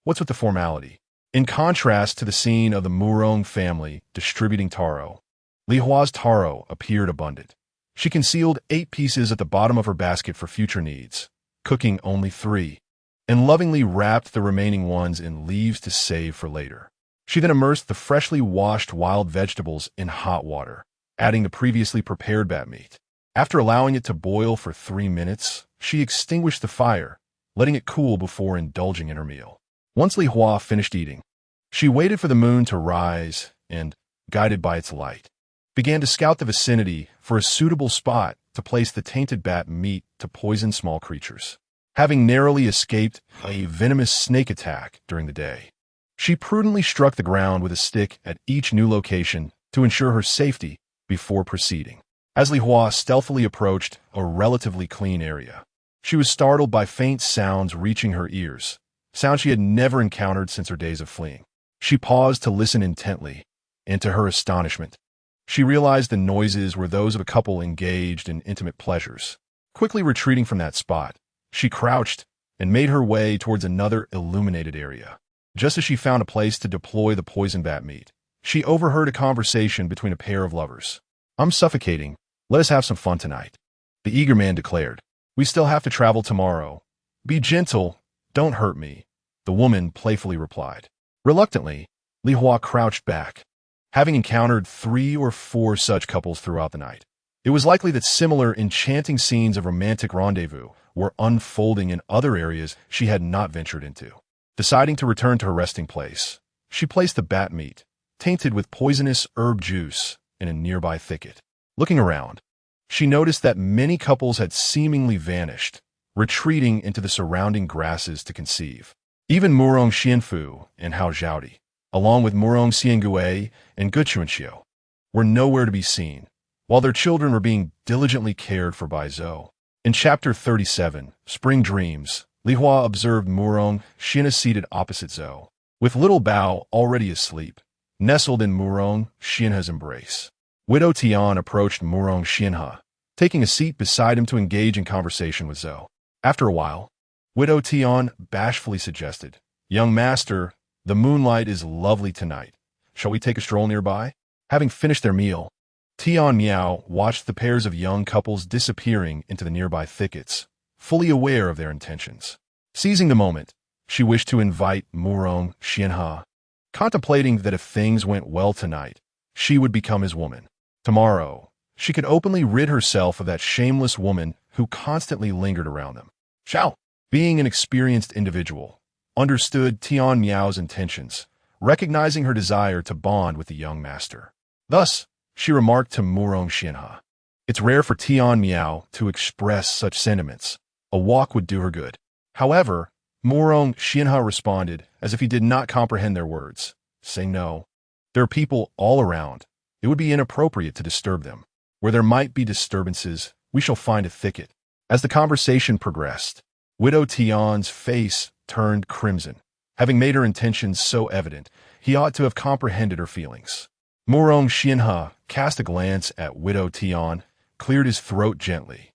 What's with the formality?" In contrast to the scene of the Murong family distributing taro, Li Hua's taro appeared abundant. She concealed 8 pieces at the bottom of her basket for future needs, cooking only 3, and lovingly wrapped the remaining ones in leaves to save for later. She then immersed the freshly washed wild vegetables in hot water, adding the previously prepared bat meat. After allowing it to boil for 3 minutes, she extinguished the fire, letting it cool before indulging in her meal. Once Li Hua finished eating, she waited for the moon to rise and, guided by its light, began to scout the vicinity for a suitable spot to place the tainted bat meat to poison small creatures. Having narrowly escaped a venomous snake attack during the day, she prudently struck the ground with a stick at each new location to ensure her safety before proceeding. As Li Hua stealthily approached a relatively clean area, she was startled by faint sounds reaching her ears, sounds she had never encountered since her days of fleeing. She paused to listen intently, and to her astonishment, she realized the noises were those of a couple engaged in intimate pleasures. Quickly retreating from that spot, she crouched and made her way towards another illuminated area. Just as she found a place to deploy the poison bat meat, she overheard a conversation between a pair of lovers. "I'm suffocating. Let us have some fun tonight," the eager man declared. "We still have to travel tomorrow. Be gentle. Don't hurt me," the woman playfully replied. Reluctantly, Li Hua crouched back. Having encountered 3 or 4 such couples throughout the night, it was likely that similar enchanting scenes of romantic rendezvous were unfolding in other areas she had not ventured into. Deciding to return to her resting place, she placed the bat meat, tainted with poisonous herb juice, in a nearby thicket. Looking around, she noticed that many couples had seemingly vanished, retreating into the surrounding grasses to conceive. Even Murong Xianfu and Hao Zhaodi, along with Murong Xiangui and Guchuanxiu, were nowhere to be seen, while their children were being diligently cared for by Zhou. In Chapter 37, Spring Dreams, Li Hua observed Murong Xianha seated opposite Zhou, with little Bao already asleep, nestled in Murong Xianha's embrace. Widow Tian approached Murong Xianha, taking a seat beside him to engage in conversation with Zhou. After a while, Widow Tian bashfully suggested, "Young master, the moonlight is lovely tonight. Shall we take a stroll nearby?" Having finished their meal, Tian Miao watched the pairs of young couples disappearing into the nearby thickets, fully aware of their intentions. Seizing the moment, she wished to invite Murong Xianha, contemplating that if things went well tonight, she would become his woman. Tomorrow, she could openly rid herself of that shameless woman who constantly lingered around them. Xiao, being an experienced individual, understood Tian Miao's intentions, recognizing her desire to bond with the young master. Thus, she remarked to Murong Xianha, "It's rare for Tian Miao to express such sentiments. A walk would do her good." However, Murong Xianha responded as if he did not comprehend their words. "Say no. There are people all around. It would be inappropriate to disturb them. Where there might be disturbances, we shall find a thicket." As the conversation progressed, Widow Tian's face turned crimson. Having made her intentions so evident, he ought to have comprehended her feelings. Murong Xianha cast a glance at Widow Tian, cleared his throat gently,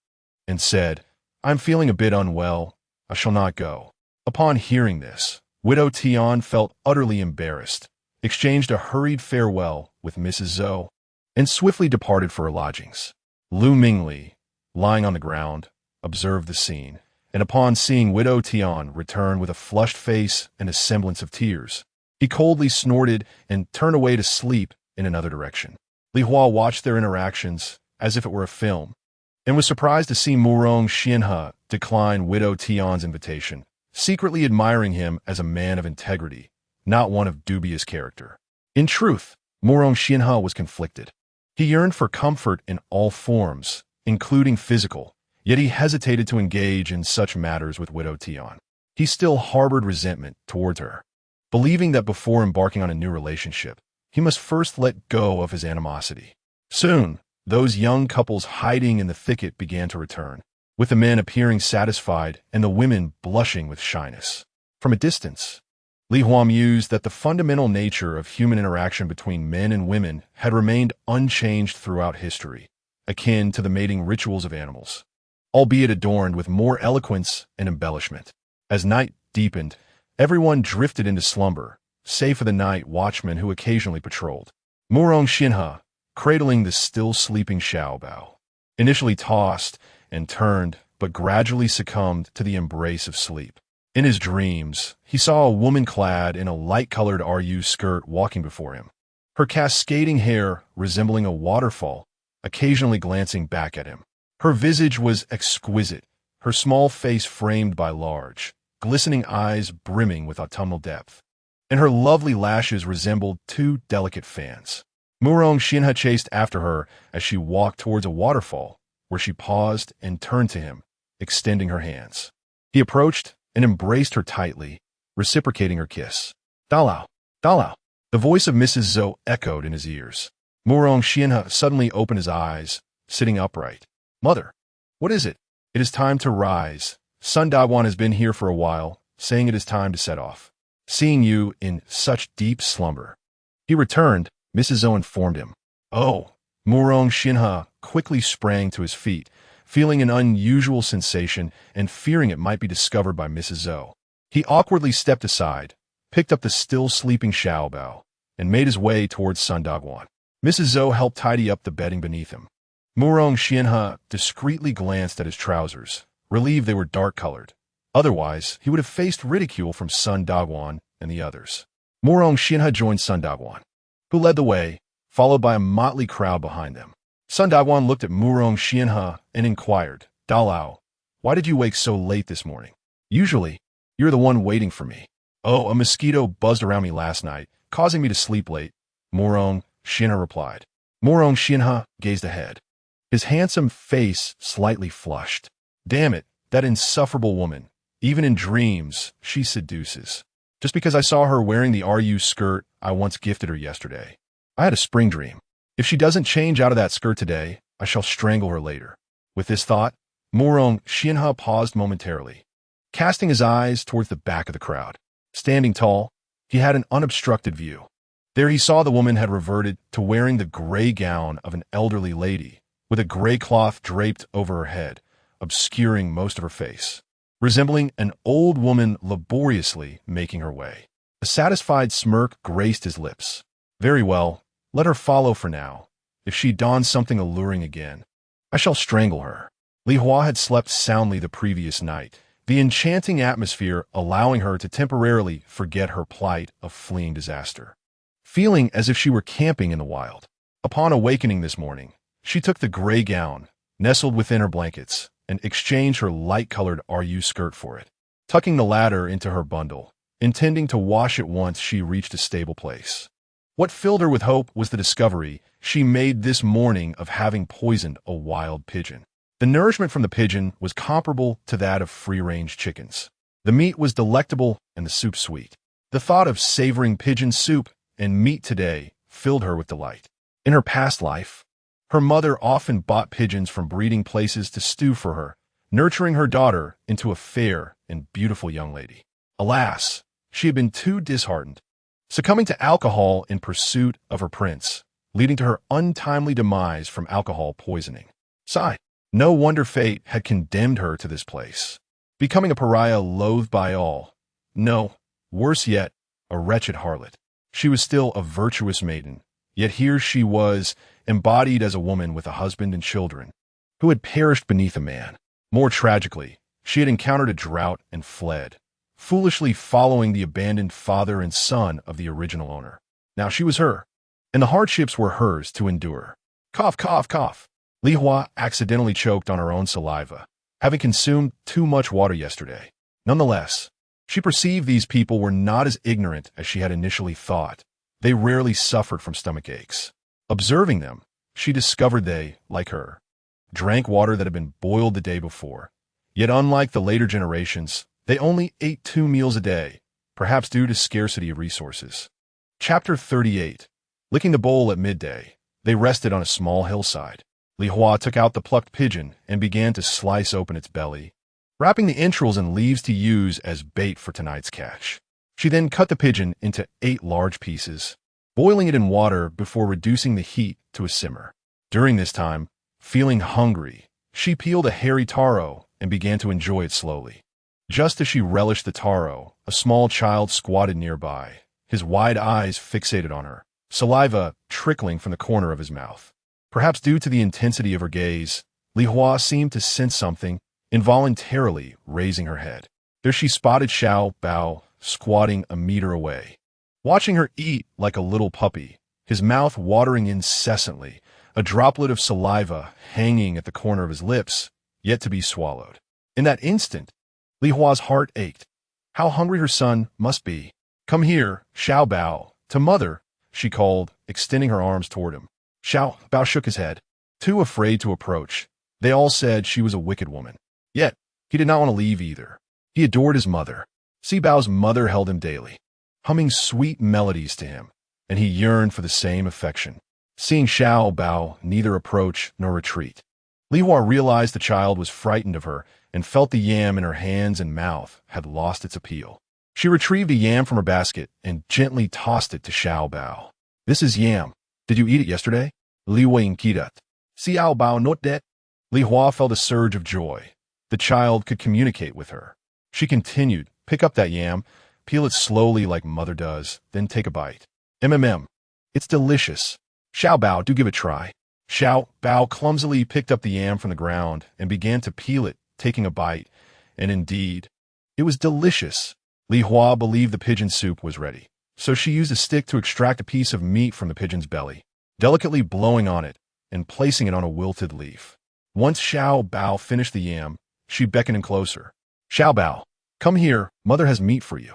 and said, "I'm feeling a bit unwell. I shall not go." Upon hearing this, Widow Tian felt utterly embarrassed, exchanged a hurried farewell with Mrs. Zhou, and swiftly departed for her lodgings. Lu Mingli, lying on the ground, observed the scene, and upon seeing Widow Tian return with a flushed face and a semblance of tears, he coldly snorted and turned away to sleep in another direction. Li Hua watched their interactions as if it were a film, and was surprised to see Murong Xianha decline Widow Tian's invitation, secretly admiring him as a man of integrity, not one of dubious character. In truth, Murong Xianha was conflicted. He yearned for comfort in all forms, including physical, yet he hesitated to engage in such matters with Widow Tian. He still harbored resentment towards her, believing that before embarking on a new relationship, he must first let go of his animosity. Soon, those young couples hiding in the thicket began to return, with the men appearing satisfied and the women blushing with shyness. From a distance, Li Hua mused that the fundamental nature of human interaction between men and women had remained unchanged throughout history, akin to the mating rituals of animals, albeit adorned with more eloquence and embellishment. As night deepened, everyone drifted into slumber, save for the night watchman who occasionally patrolled. Murong Xianha, cradling the still sleeping Xiaobao, initially tossed and turned, but gradually succumbed to the embrace of sleep. In his dreams, he saw a woman clad in a light-colored RU skirt walking before him, her cascading hair resembling a waterfall, occasionally glancing back at him. Her visage was exquisite, her small face framed by large, glistening eyes brimming with autumnal depth, and her lovely lashes resembled two delicate fans. Murong Xinhe chased after her as she walked towards a waterfall, where she paused and turned to him, extending her hands. He approached and embraced her tightly, reciprocating her kiss. "Dalao, Dalao." The voice of Mrs. Zhou echoed in his ears. Murong Xinhe suddenly opened his eyes, sitting upright. "Mother, what is it?" "It is time to rise. Sun Dagwan has been here for a while, saying it is time to set off. Seeing you in such deep slumber." He returned, Mrs. Zhou informed him. "Oh." Murong Xinhe quickly sprang to his feet, feeling an unusual sensation and fearing it might be discovered by Mrs. Zhou. He awkwardly stepped aside, picked up the still sleeping Xiaobao, and made his way towards Sun Dagwan. Mrs. Zhou helped tidy up the bedding beneath him. Murong Xinhe discreetly glanced at his trousers, relieved they were dark-colored. Otherwise, he would have faced ridicule from Sun Dagwan and the others. Murong Xinhe joined Sun Dagwan, who led the way, followed by a motley crowd behind them. Sun Dagwan looked at Murong Xinhe and inquired, "Dalao, why did you wake so late this morning? Usually, you're the one waiting for me." "Oh, a mosquito buzzed around me last night, causing me to sleep late," Murong Xinhe replied. Murong Xinhe gazed ahead, his handsome face slightly flushed. "Damn it, that insufferable woman. Even in dreams, she seduces. Just because I saw her wearing the RU skirt I once gifted her yesterday. I had a spring dream. If she doesn't change out of that skirt today, I shall strangle her later." With this thought, Murong Xinhe paused momentarily, casting his eyes towards the back of the crowd. Standing tall, he had an unobstructed view. There he saw the woman had reverted to wearing the gray gown of an elderly lady, with a gray cloth draped over her head, obscuring most of her face, resembling an old woman laboriously making her way. A satisfied smirk graced his lips. "Very well, let her follow for now. If she dons something alluring again, I shall strangle her." Li Hua had slept soundly the previous night, the enchanting atmosphere allowing her to temporarily forget her plight of fleeing disaster, feeling as if she were camping in the wild. Upon awakening this morning, she took the gray gown, nestled within her blankets, and exchanged her light-colored RU skirt for it, tucking the latter into her bundle, intending to wash it once she reached a stable place. What filled her with hope was the discovery she made this morning of having poisoned a wild pigeon. The nourishment from the pigeon was comparable to that of free-range chickens. The meat was delectable and the soup sweet. The thought of savoring pigeon soup and meat today filled her with delight. In her past life, her mother often bought pigeons from breeding places to stew for her, nurturing her daughter into a fair and beautiful young lady. Alas, she had been too disheartened, succumbing to alcohol in pursuit of her prince, leading to her untimely demise from alcohol poisoning. Sigh. No wonder fate had condemned her to this place, becoming a pariah loathed by all. No, worse yet, a wretched harlot. She was still a virtuous maiden, yet here she was, embodied as a woman with a husband and children, who had perished beneath a man. More tragically, she had encountered a drought and fled, foolishly following the abandoned father and son of the original owner. Now she was her, and the hardships were hers to endure. Cough, cough, cough. Li Hua accidentally choked on her own saliva, having consumed too much water yesterday. Nonetheless, she perceived these people were not as ignorant as she had initially thought. They rarely suffered from stomach aches. Observing them, she discovered they, like her, drank water that had been boiled the day before. Yet unlike the later generations, they only ate 2 meals a day, perhaps due to scarcity of resources. Chapter 38. Licking the bowl at midday, they rested on a small hillside. Li Hua took out the plucked pigeon and began to slice open its belly, wrapping the entrails in leaves to use as bait for tonight's catch. She then cut the pigeon into 8 large pieces, boiling it in water before reducing the heat to a simmer. During this time, feeling hungry, she peeled a hairy taro and began to enjoy it slowly. Just as she relished the taro, a small child squatted nearby, his wide eyes fixated on her, saliva trickling from the corner of his mouth. Perhaps due to the intensity of her gaze, Li Hua seemed to sense something, involuntarily raising her head. There she spotted Xiao Bao squatting a meter away, watching her eat like a little puppy, his mouth watering incessantly, a droplet of saliva hanging at the corner of his lips, yet to be swallowed. In that instant, Li Hua's heart ached. How hungry her son must be. "Come here, Xiao Bao, to mother," she called, extending her arms toward him. Xiao Bao shook his head, too afraid to approach. They all said she was a wicked woman. Yet, he did not want to leave either. He adored his mother. Si Bao's mother held him daily, humming sweet melodies to him, and he yearned for the same affection. Seeing Xiao Bao neither approach nor retreat, Li Hua realized the child was frightened of her and felt the yam in her hands and mouth had lost its appeal. She retrieved a yam from her basket and gently tossed it to Xiao Bao. "This is yam. Did you eat it yesterday?" Li Hua inquired. "Xiao Bao not that." Li Hua felt a surge of joy. The child could communicate with her. She continued, "Pick up that yam, peel it slowly like mother does, then take a bite. It's delicious. Xiao Bao, do give it a try." Xiao Bao clumsily picked up the yam from the ground and began to peel it, taking a bite, and indeed, it was delicious. Li Hua believed the pigeon soup was ready, so she used a stick to extract a piece of meat from the pigeon's belly, delicately blowing on it and placing it on a wilted leaf. Once Xiao Bao finished the yam, she beckoned him closer. "Xiao Bao, come here, mother has meat for you.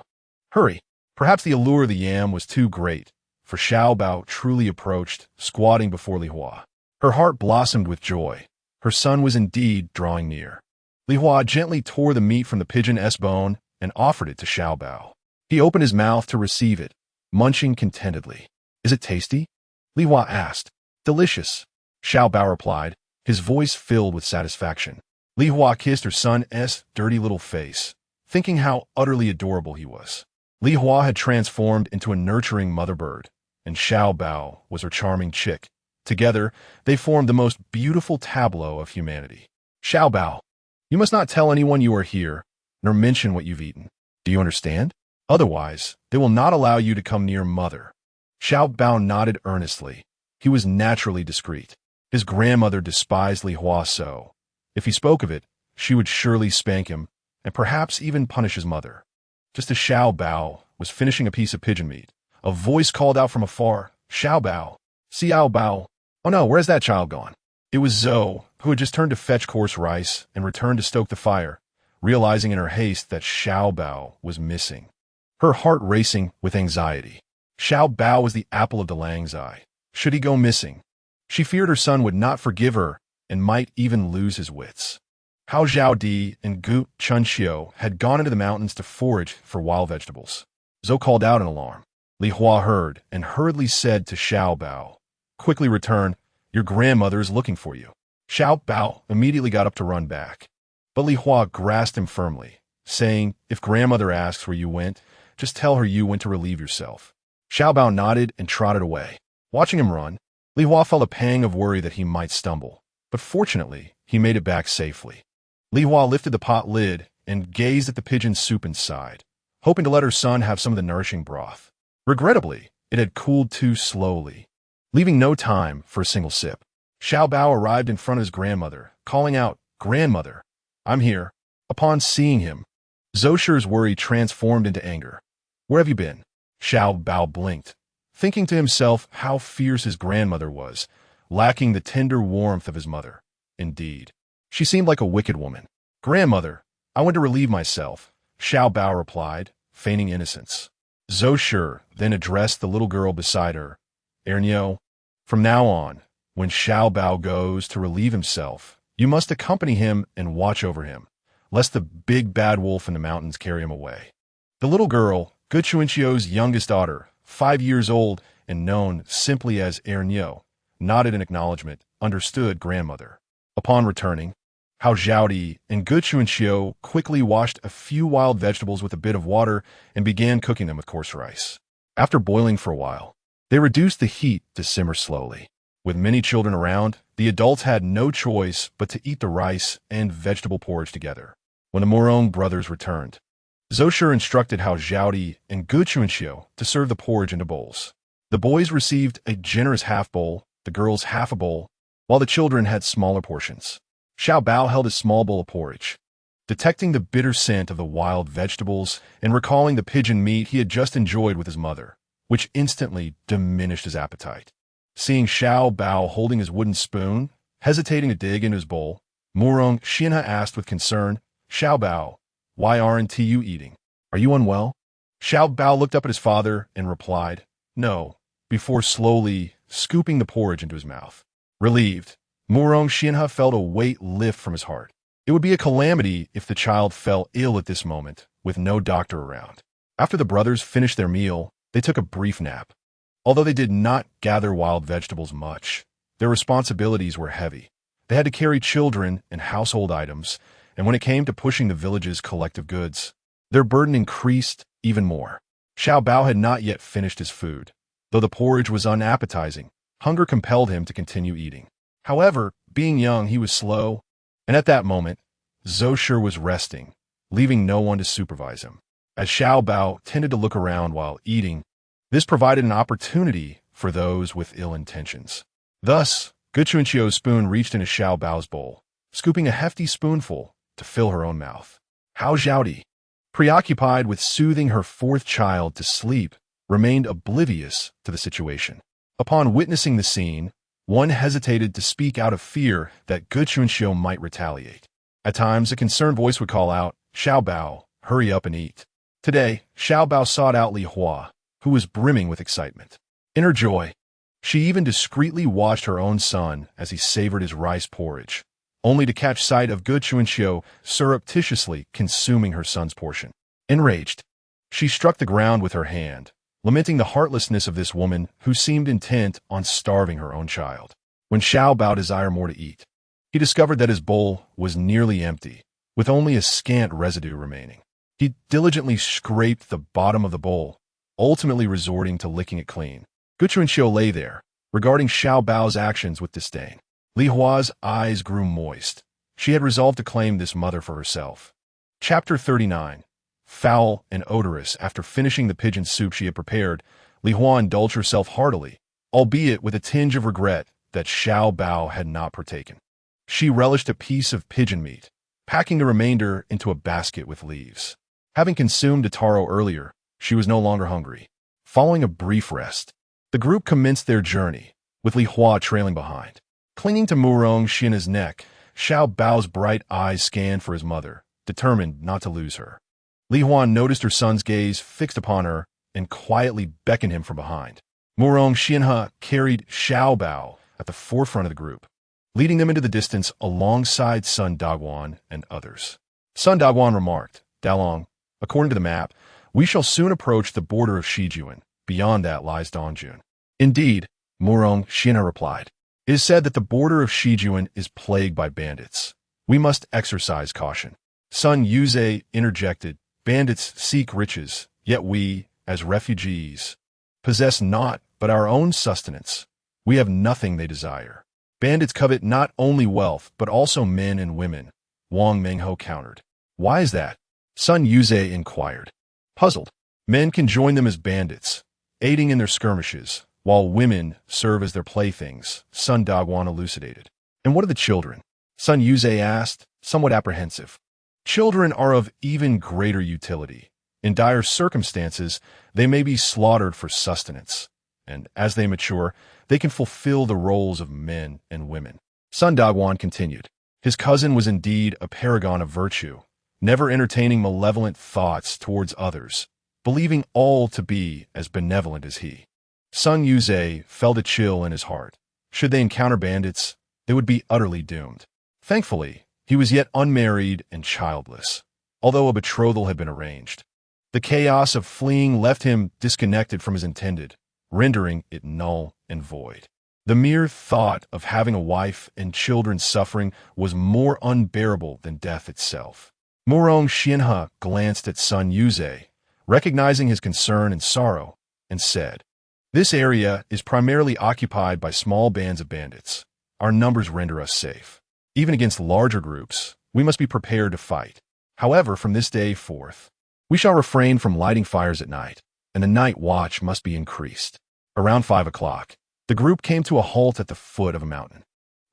Hurry." Perhaps the allure of the yam was too great, for Xiao Bao truly approached, squatting before Li Hua. Her heart blossomed with joy. Her son was indeed drawing near. Li Hua gently tore the meat from the pigeon's bone and offered it to Xiao Bao. He opened his mouth to receive it, munching contentedly. "Is it tasty?" Li Hua asked. "Delicious," Xiao Bao replied, his voice filled with satisfaction. Li Hua kissed her son's dirty little face, thinking how utterly adorable he was. Li Hua had transformed into a nurturing mother bird, and Xiao Bao was her charming chick. Together, they formed the most beautiful tableau of humanity. "Xiao Bao, you must not tell anyone you are here, nor mention what you've eaten. Do you understand? Otherwise, they will not allow you to come near mother." Xiao Bao nodded earnestly. He was naturally discreet. His grandmother despised Li Hua so. If he spoke of it, she would surely spank him, and perhaps even punish his mother. Just as Xiao Bao was finishing a piece of pigeon meat, a voice called out from afar, "Xiao Bao, Xiao Bao." "Oh no, where's that child gone?" It was Zhou, who had just turned to fetch coarse rice and returned to stoke the fire, realizing in her haste that Xiao Bao was missing. Her heart racing with anxiety. Xiao Bao was the apple of Delang's eye. Should he go missing? She feared her son would not forgive her and might even lose his wits. Hao Zhaodi and Gu Chunxiu had gone into the mountains to forage for wild vegetables. Zhou called out in alarm. Li Hua heard and hurriedly said to Xiao Bao, "Quickly return, your grandmother is looking for you." Xiao Bao immediately got up to run back, but Li Hua grasped him firmly, saying, "If grandmother asks where you went, just tell her you went to relieve yourself." Xiao Bao nodded and trotted away. Watching him run, Li Hua felt a pang of worry that he might stumble, but fortunately, he made it back safely. Li Hua lifted the pot lid and gazed at the pigeon soup inside, hoping to let her son have some of the nourishing broth. Regrettably, it had cooled too slowly, leaving no time for a single sip. Xiao Bao arrived in front of his grandmother, calling out, "Grandmother, I'm here." Upon seeing him, Zhou Shi's worry transformed into anger. "Where have you been?" Xiao Bao blinked, thinking to himself how fierce his grandmother was, lacking the tender warmth of his mother. Indeed, she seemed like a wicked woman. "Grandmother, I went to relieve myself," Xiao Bao replied, feigning innocence. Zhou Shi then addressed the little girl beside her. "Ernyo, from now on, when Xiao Bao goes to relieve himself, you must accompany him and watch over him, lest the big bad wolf in the mountains carry him away." The little girl, Gu Chuanxio's youngest daughter, 5 years old and known simply as Ernyo, nodded in acknowledgement, understood grandmother. Upon returning, Hao Zhaodi and Gu Chuanxio quickly washed a few wild vegetables with a bit of water and began cooking them with coarse rice. After boiling for a while, they reduced the heat to simmer slowly. With many children around, the adults had no choice but to eat the rice and vegetable porridge together. When the Morong brothers returned, Zhou Shi instructed Hao Zhaodi and Gu Chuanxio to serve the porridge into bowls. The boys received a generous half bowl, the girls half a bowl, while the children had smaller portions. Xiao Bao held a small bowl of porridge. detecting the bitter scent of the wild vegetables and recalling the pigeon meat he had just enjoyed with his mother, which instantly diminished his appetite. Seeing Xiao Bao holding his wooden spoon, hesitating to dig into his bowl, Murong Xianhe asked with concern, "Xiao Bao, why aren't you eating? Are you unwell?" Xiao Bao looked up at his father and replied, "No," before slowly scooping the porridge into his mouth. Relieved, Murong Xianhe felt a weight lift from his heart. It would be a calamity if the child fell ill at this moment, with no doctor around. After the brothers finished their meal, they took a brief nap. Although they did not gather wild vegetables much, their responsibilities were heavy. They had to carry children and household items, and when it came to pushing the village's collective goods, their burden increased even more. Xiao Bao had not yet finished his food. Though the porridge was unappetizing, hunger compelled him to continue eating. However, being young, he was slow, and at that moment, Zosher was resting, leaving no one to supervise him. As Xiao Bao tended to look around while eating, this provided an opportunity for those with ill intentions. Thus, Gu Chunqiu's spoon reached into Xiao Bao's bowl, scooping a hefty spoonful to fill her own mouth. Hao Zhaodi, preoccupied with soothing her fourth child to sleep, remained oblivious to the situation. Upon witnessing the scene, one hesitated to speak out of fear that Gu Chunqiu might retaliate. At times, a concerned voice would call out, "Xiao Bao, hurry up and eat." Today, Xiao Bao sought out Li Hua, who was brimming with excitement. In her joy, she even discreetly watched her own son as he savored his rice porridge, only to catch sight of Gu Chunqiu surreptitiously consuming her son's portion. Enraged, she struck the ground with her hand, lamenting the heartlessness of this woman who seemed intent on starving her own child. When Xiao Bao desired more to eat, he discovered that his bowl was nearly empty, with only a scant residue remaining. He diligently scraped the bottom of the bowl, ultimately resorting to licking it clean. Gu Chunqiu lay there, regarding Xiao Bao's actions with disdain. Li Hua's eyes grew moist. She had resolved to claim this mother for herself. Chapter 39. Foul and odorous. After finishing the pigeon soup she had prepared, Li Hua indulged herself heartily, albeit with a tinge of regret that Xiao Bao had not partaken. She relished a piece of pigeon meat, packing the remainder into a basket with leaves. Having consumed a taro earlier, she was no longer hungry. Following a brief rest, the group commenced their journey, with Li Hua trailing behind. Clinging to Murong Xianhe's neck, Xiao Bao's bright eyes scanned for his mother, determined not to lose her. Li Hua noticed her son's gaze fixed upon her and quietly beckoned him from behind. Murong Xianhe carried Xiao Bao at the forefront of the group, leading them into the distance alongside Sun Dagwan and others. Sun Dagwan remarked, "Dalong, according to the map, we shall soon approach the border of Shijuan. Beyond that lies Dongjun." "Indeed," Murong Xianhe replied. "It is said that the border of Shijuan is plagued by bandits. We must exercise caution." Sun Yuze interjected, "Bandits seek riches, yet we, as refugees, possess naught but our own sustenance. We have nothing they desire. Bandits covet not only wealth, but also men and women," Wang Mengho countered. "Why is that?" Sun Yuze inquired. Puzzled, "Men can join them as bandits, aiding in their skirmishes, while women serve as their playthings," Sun Dagwan elucidated. "And what of the children?" Sun Yuze asked, somewhat apprehensive. "Children are of even greater utility. In dire circumstances, they may be slaughtered for sustenance, and as they mature, they can fulfill the roles of men and women." Sun Dagwan continued. His cousin was indeed a paragon of virtue, never entertaining malevolent thoughts towards others, believing all to be as benevolent as he. Sun Yuze felt a chill in his heart. Should they encounter bandits, they would be utterly doomed. Thankfully, he was yet unmarried and childless, although a betrothal had been arranged. The chaos of fleeing left him disconnected from his intended, rendering it null and void. The mere thought of having a wife and children suffering was more unbearable than death itself. Murong Xianhe glanced at Sun Yuze, recognizing his concern and sorrow, and said, "This area is primarily occupied by small bands of bandits. Our numbers render us safe. Even against larger groups, we must be prepared to fight. However, from this day forth, we shall refrain from lighting fires at night, and the night watch must be increased." Around 5 o'clock, the group came to a halt at the foot of a mountain.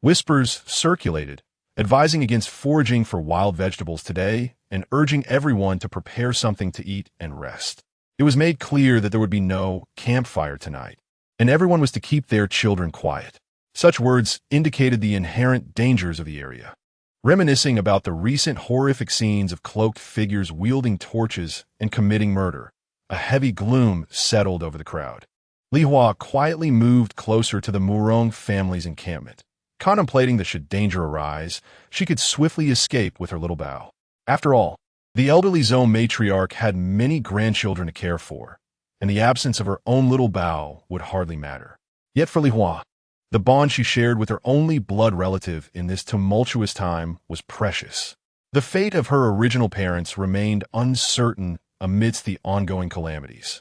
Whispers circulated advising against foraging for wild vegetables today and urging everyone to prepare something to eat and rest. It was made clear that there would be no campfire tonight, and everyone was to keep their children quiet. Such words indicated the inherent dangers of the area. Reminiscing about the recent horrific scenes of cloaked figures wielding torches and committing murder, a heavy gloom settled over the crowd. Li Hua quietly moved closer to the Murong family's encampment. Contemplating that should danger arise, she could swiftly escape with her little Bao. After all, the elderly Zhou matriarch had many grandchildren to care for, and the absence of her own little Bao would hardly matter. Yet for Li Hua, the bond she shared with her only blood relative in this tumultuous time was precious. The fate of her original parents remained uncertain amidst the ongoing calamities.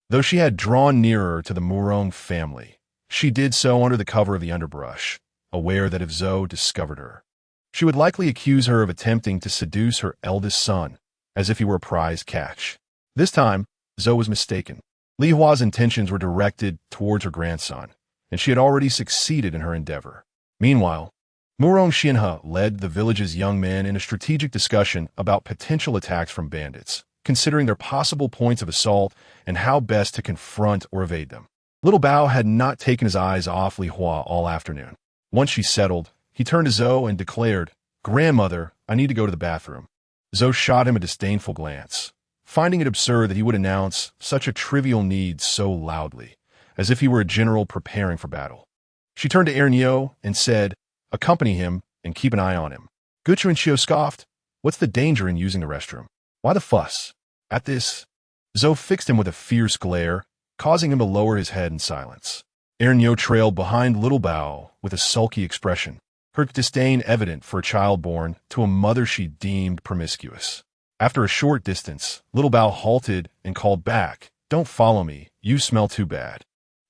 Though she had drawn nearer to the Murong family, she did so under the cover of the underbrush, aware that if Zhou discovered her, she would likely accuse her of attempting to seduce her eldest son, as if he were a prize catch. This time, Zhou was mistaken. Li Hua's intentions were directed towards her grandson, and she had already succeeded in her endeavor. Meanwhile, Murong Xinhe led the village's young men in a strategic discussion about potential attacks from bandits, considering their possible points of assault and how best to confront or evade them. Little Bao had not taken his eyes off Li Hua all afternoon. Once she settled, he turned to Zhou and declared, "Grandmother, I need to go to the bathroom." Zhou shot him a disdainful glance, finding it absurd that he would announce such a trivial need so loudly, as if he were a general preparing for battle. She turned to Ernyo and said, "Accompany him and keep an eye on him." Guchu and Xiao scoffed, "What's the danger in using the restroom? Why the fuss?" At this, Zhou fixed him with a fierce glare, causing him to lower his head in silence. Ernyo trailed behind Little Bao with a sulky expression, her disdain evident for a child born to a mother she deemed promiscuous. After a short distance, Little Bao halted and called back, "Don't follow me, you smell too bad."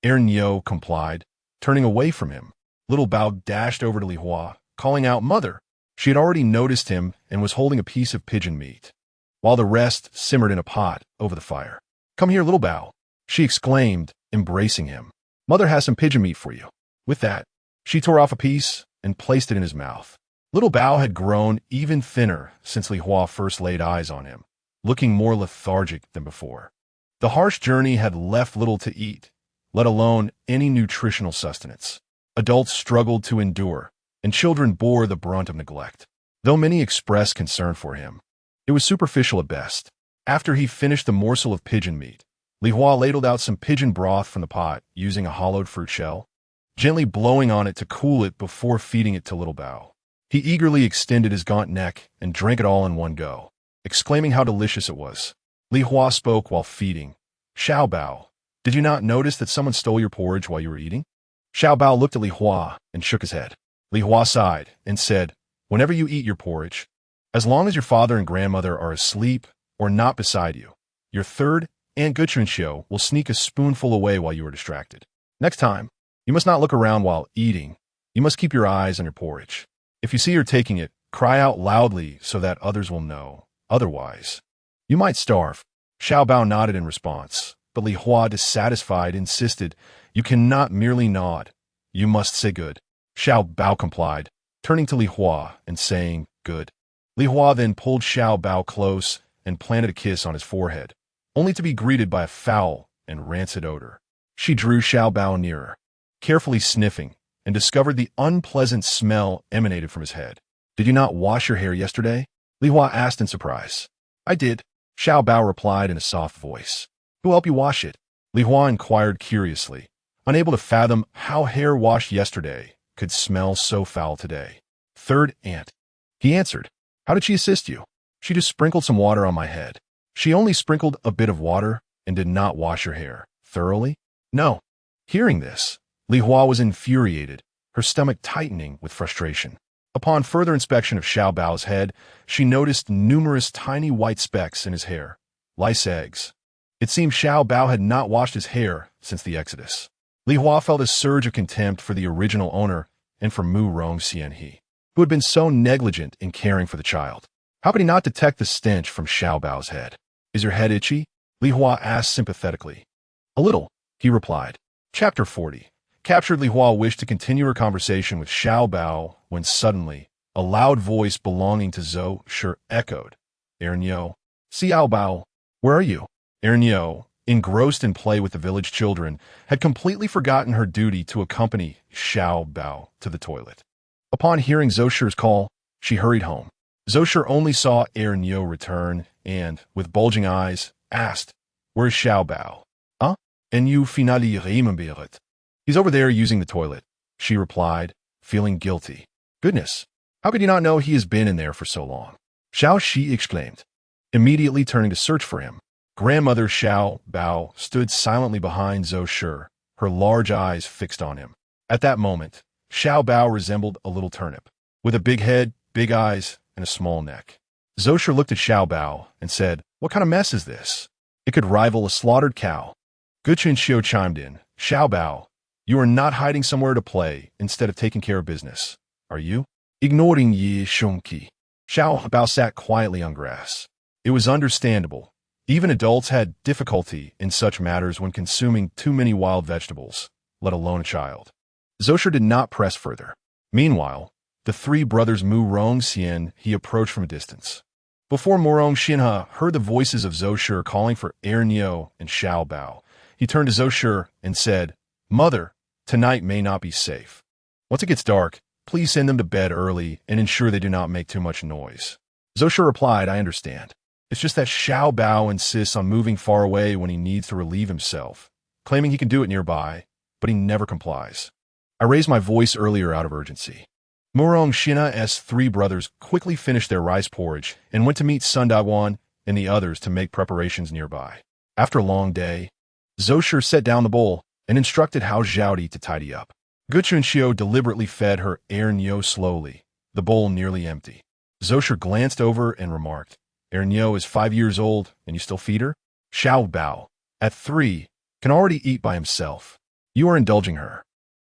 Ernyo complied, turning away from him. Little Bao dashed over to Li Hua, calling out, "Mother!" She had already noticed him and was holding a piece of pigeon meat, while the rest simmered in a pot over the fire. "Come here, Little Bao," she exclaimed, embracing him. "Mother has some pigeon meat for you." With that, she tore off a piece and placed it in his mouth. Little Bao had grown even thinner since Li Hua first laid eyes on him, looking more lethargic than before. The harsh journey had left little to eat, let alone any nutritional sustenance. Adults struggled to endure, and children bore the brunt of neglect. Though many expressed concern for him, it was superficial at best. After he finished the morsel of pigeon meat, Li Hua ladled out some pigeon broth from the pot using a hollowed fruit shell, gently blowing on it to cool it before feeding it to Little Bao. He eagerly extended his gaunt neck and drank it all in one go, exclaiming how delicious it was. Li Hua spoke while feeding. "Xiao Bao, did you not notice that someone stole your porridge while you were eating?" Xiao Bao looked at Li Hua and shook his head. Li Hua sighed and said, "Whenever you eat your porridge, as long as your father and grandmother are asleep or not beside you, your third Aunt Guchunshio will sneak a spoonful away while you are distracted. Next time, you must not look around while eating. You must keep your eyes on your porridge. If you see her taking it, cry out loudly so that others will know. Otherwise, you might starve." Xiao Bao nodded in response, but Li Hua, dissatisfied, insisted, "You cannot merely nod. You must say good." Xiao Bao complied, turning to Li Hua and saying, "Good." Li Hua then pulled Xiao Bao close and planted a kiss on his forehead, only to be greeted by a foul and rancid odor. She drew Xiao Bao nearer, carefully sniffing, and discovered the unpleasant smell emanated from his head. "Did you not wash your hair yesterday?" Li Hua asked in surprise. "I did," Xiao Bao replied in a soft voice. "Who helped you wash it?" Li Hua inquired curiously, unable to fathom how hair washed yesterday could smell so foul today. "Third aunt," he answered. "How did she assist you?" "She just sprinkled some water on my head." "She only sprinkled a bit of water and did not wash your hair thoroughly?" "No." Hearing this, Li Hua was infuriated, her stomach tightening with frustration. Upon further inspection of Xiao Bao's head, she noticed numerous tiny white specks in his hair, lice eggs. It seemed Xiao Bao had not washed his hair since the Exodus. Li Hua felt a surge of contempt for the original owner and for Mu Rong Xianhe, who had been so negligent in caring for the child. How could he not detect the stench from Xiao Bao's head? "Is your head itchy?" Li Hua asked sympathetically. "A little," he replied. Chapter 40. Captured Li Hua wished to continue her conversation with Xiao Bao when suddenly A loud voice belonging to Zhou Shi echoed. Ernyo. Xiao Bao. Where are you? Ernyo, engrossed in play with the village children, had completely forgotten her duty to accompany Xiao Bao to the toilet. Upon hearing Zhou Shi's call, she hurried home. Zhou Shi only saw Ernyo return and, with bulging eyes, asked, Where's Xiao Bao? Huh? And you finally remember it. He's over there using the toilet, she replied, feeling guilty. Goodness, how could you not know he has been in there for so long? Xiao Shi exclaimed, immediately turning to search for him. Grandmother Xiao Bao stood silently behind Zhou Shi, her large eyes fixed on him. At that moment, Xiao Bao resembled a little turnip, with a big head, big eyes, and a small neck. Zhou Shi looked at Xiao Bao and said, What kind of mess is this? It could rival a slaughtered cow. Gu Chunxiu chimed in, Xiao Bao, you are not hiding somewhere to play instead of taking care of business, are you? Ignoring Yi Shunqi. Xiao Bao sat quietly on grass. It was understandable. Even adults had difficulty in such matters when consuming too many wild vegetables, let alone a child. Zhou Shi did not press further. Meanwhile, the three brothers Mu Rongxian he approached from a distance. Before Mu Rongxian heard the voices of Zhou Shi calling for Ernyo and Xiao Bao, he turned to Zhou Shi and said, Mother, tonight may not be safe. Once it gets dark, please send them to bed early and ensure they do not make too much noise. Zhou Shi replied, I understand. It's just that Xiao Bao insists on moving far away when he needs to relieve himself, claiming he can do it nearby, but he never complies. I raised my voice earlier out of urgency. Mu Rongxian's three brothers quickly finished their rice porridge and went to meet Sun Daiwan and the others to make preparations nearby. After a long day, Zhou Shi set down the bowl and instructed Hao Zhaodi to tidy up. Gu Chunxiu deliberately fed her Ernyo slowly, the bowl nearly empty. Zhou Shi glanced over and remarked, Ernyo is 5 years old and you still feed her? Xiao Bao, at 3, can already eat by himself. You are indulging her.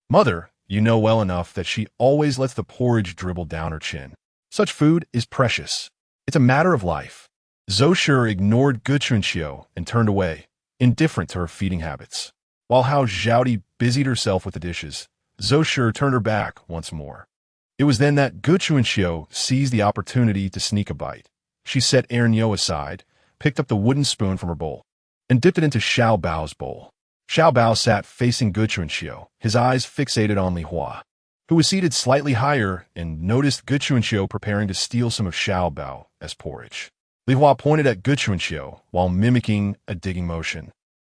Mother, you know well enough that she always lets the porridge dribble down her chin. Such food is precious. It's a matter of life. Zhou Shi ignored Gu Chunxiu and turned away, indifferent to her feeding habits. While Hao Zhaodi busied herself with the dishes, Zhou Shi turned her back once more. It was then that Gu Chunxiu seized the opportunity to sneak a bite. She set Ernyo aside, picked up the wooden spoon from her bowl, and dipped it into Xiao Bao's bowl. Xiao Bao sat facing Gu Chunxiu, his eyes fixated on Li Hua, who was seated slightly higher and noticed Gu Chunxiu preparing to steal some of Xiao Bao as porridge. Li Hua pointed at Gu Chunxiu while mimicking a digging motion,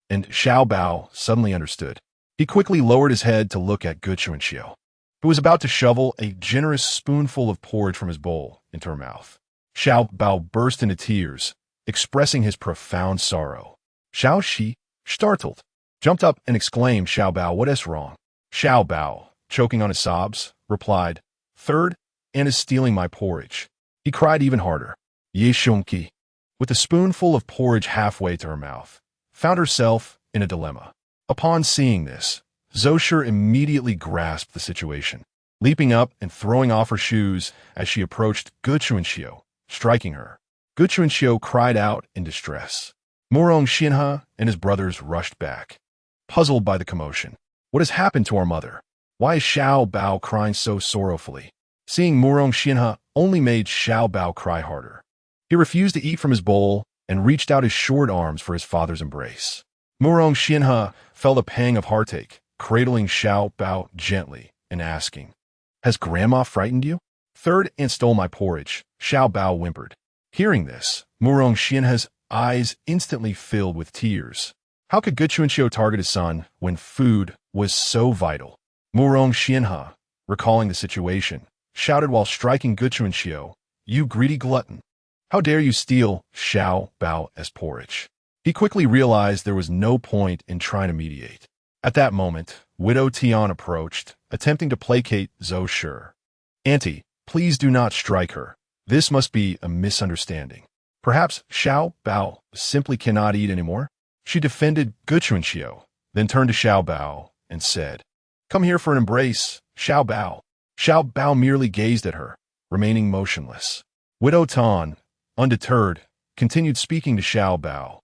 and Xiao Bao suddenly understood. He quickly lowered his head to look at Gu Chunxiu, who was about to shovel a generous spoonful of porridge from his bowl into her mouth. Xiao Bao burst into tears, expressing his profound sorrow. Xiao Shi, startled, jumped up and exclaimed, Xiao Bao, what is wrong? Xiao Bao, choking on his sobs, replied, Third, Anne is stealing my porridge. He cried even harder. Ye Shunqi, with a spoonful of porridge halfway to her mouth, found herself in a dilemma. Upon seeing this, Zhou Shi immediately grasped the situation, leaping up and throwing off her shoes as she approached Gu Chunxiu, striking her. Gu Chunxiu cried out in distress. Mu Rongxian and his brothers rushed back, puzzled by the commotion. What has happened to our mother? Why is Xiao Bao crying so sorrowfully? Seeing Mu Rongxian only made Xiao Bao cry harder. He refused to eat from his bowl and reached out his short arms for his father's embrace. Mu Rongxian felt a pang of heartache, cradling Xiao Bao gently and asking, Has Grandma frightened you? Third and stole my porridge, Xiao Bao whimpered. Hearing this, Mu Rongxian's eyes instantly filled with tears. How could Gu Chunxiu target his son when food was so vital? Mu Rongxian, recalling the situation, shouted while striking Gu Chunxiu, You greedy glutton! How dare you steal Xiao Bao as porridge? He quickly realized there was no point in trying to mediate. At that moment, Widow Tian approached, attempting to placate Zhou Shi. Auntie, please do not strike her. This must be a misunderstanding. Perhaps Xiao Bao simply cannot eat anymore? She defended Gu Chunxiu, then turned to Xiao Bao and said, Come here for an embrace, Xiao Bao. Xiao Bao merely gazed at her, remaining motionless. Widow Tan, undeterred, continued speaking to Xiao Bao.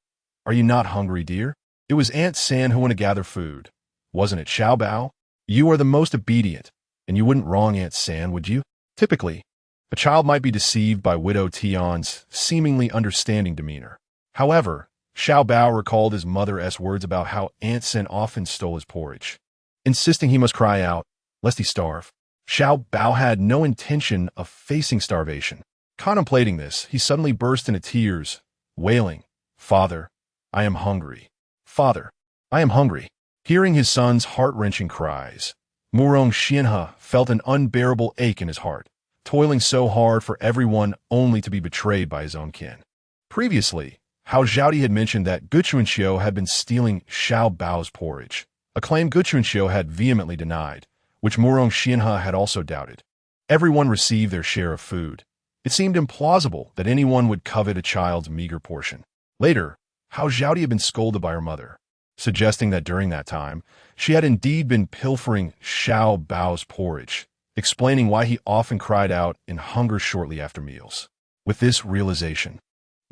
Are you not hungry, dear? It was Aunt San who went to gather food. Wasn't it, Xiao Bao? You are the most obedient, and you wouldn't wrong Aunt San, would you? Typically, A child might be deceived by Widow Tian's seemingly understanding demeanor. However, Xiao Bao recalled his mother's words about how Aunt Sin often stole his porridge, insisting he must cry out, lest he starve. Xiao Bao had no intention of facing starvation. Contemplating this, he suddenly burst into tears, wailing, "Father, I am hungry. Father, I am hungry." Hearing his son's heart-wrenching cries, Murong Xianhe felt an unbearable ache in his heart, toiling so hard for everyone only to be betrayed by his own kin. Previously, Hao Zhaodi had mentioned that Gu Chuanxiu had been stealing Xiao Bao's porridge, a claim Gu Chuanxiu had vehemently denied, which Murong Xianhe had also doubted. Everyone received their share of food. It seemed implausible that anyone would covet a child's meager portion. Later, Hao Zhaodi had been scolded by her mother, suggesting that during that time, she had indeed been pilfering Xiao Bao's porridge, explaining why he often cried out in hunger shortly after meals. With this realization,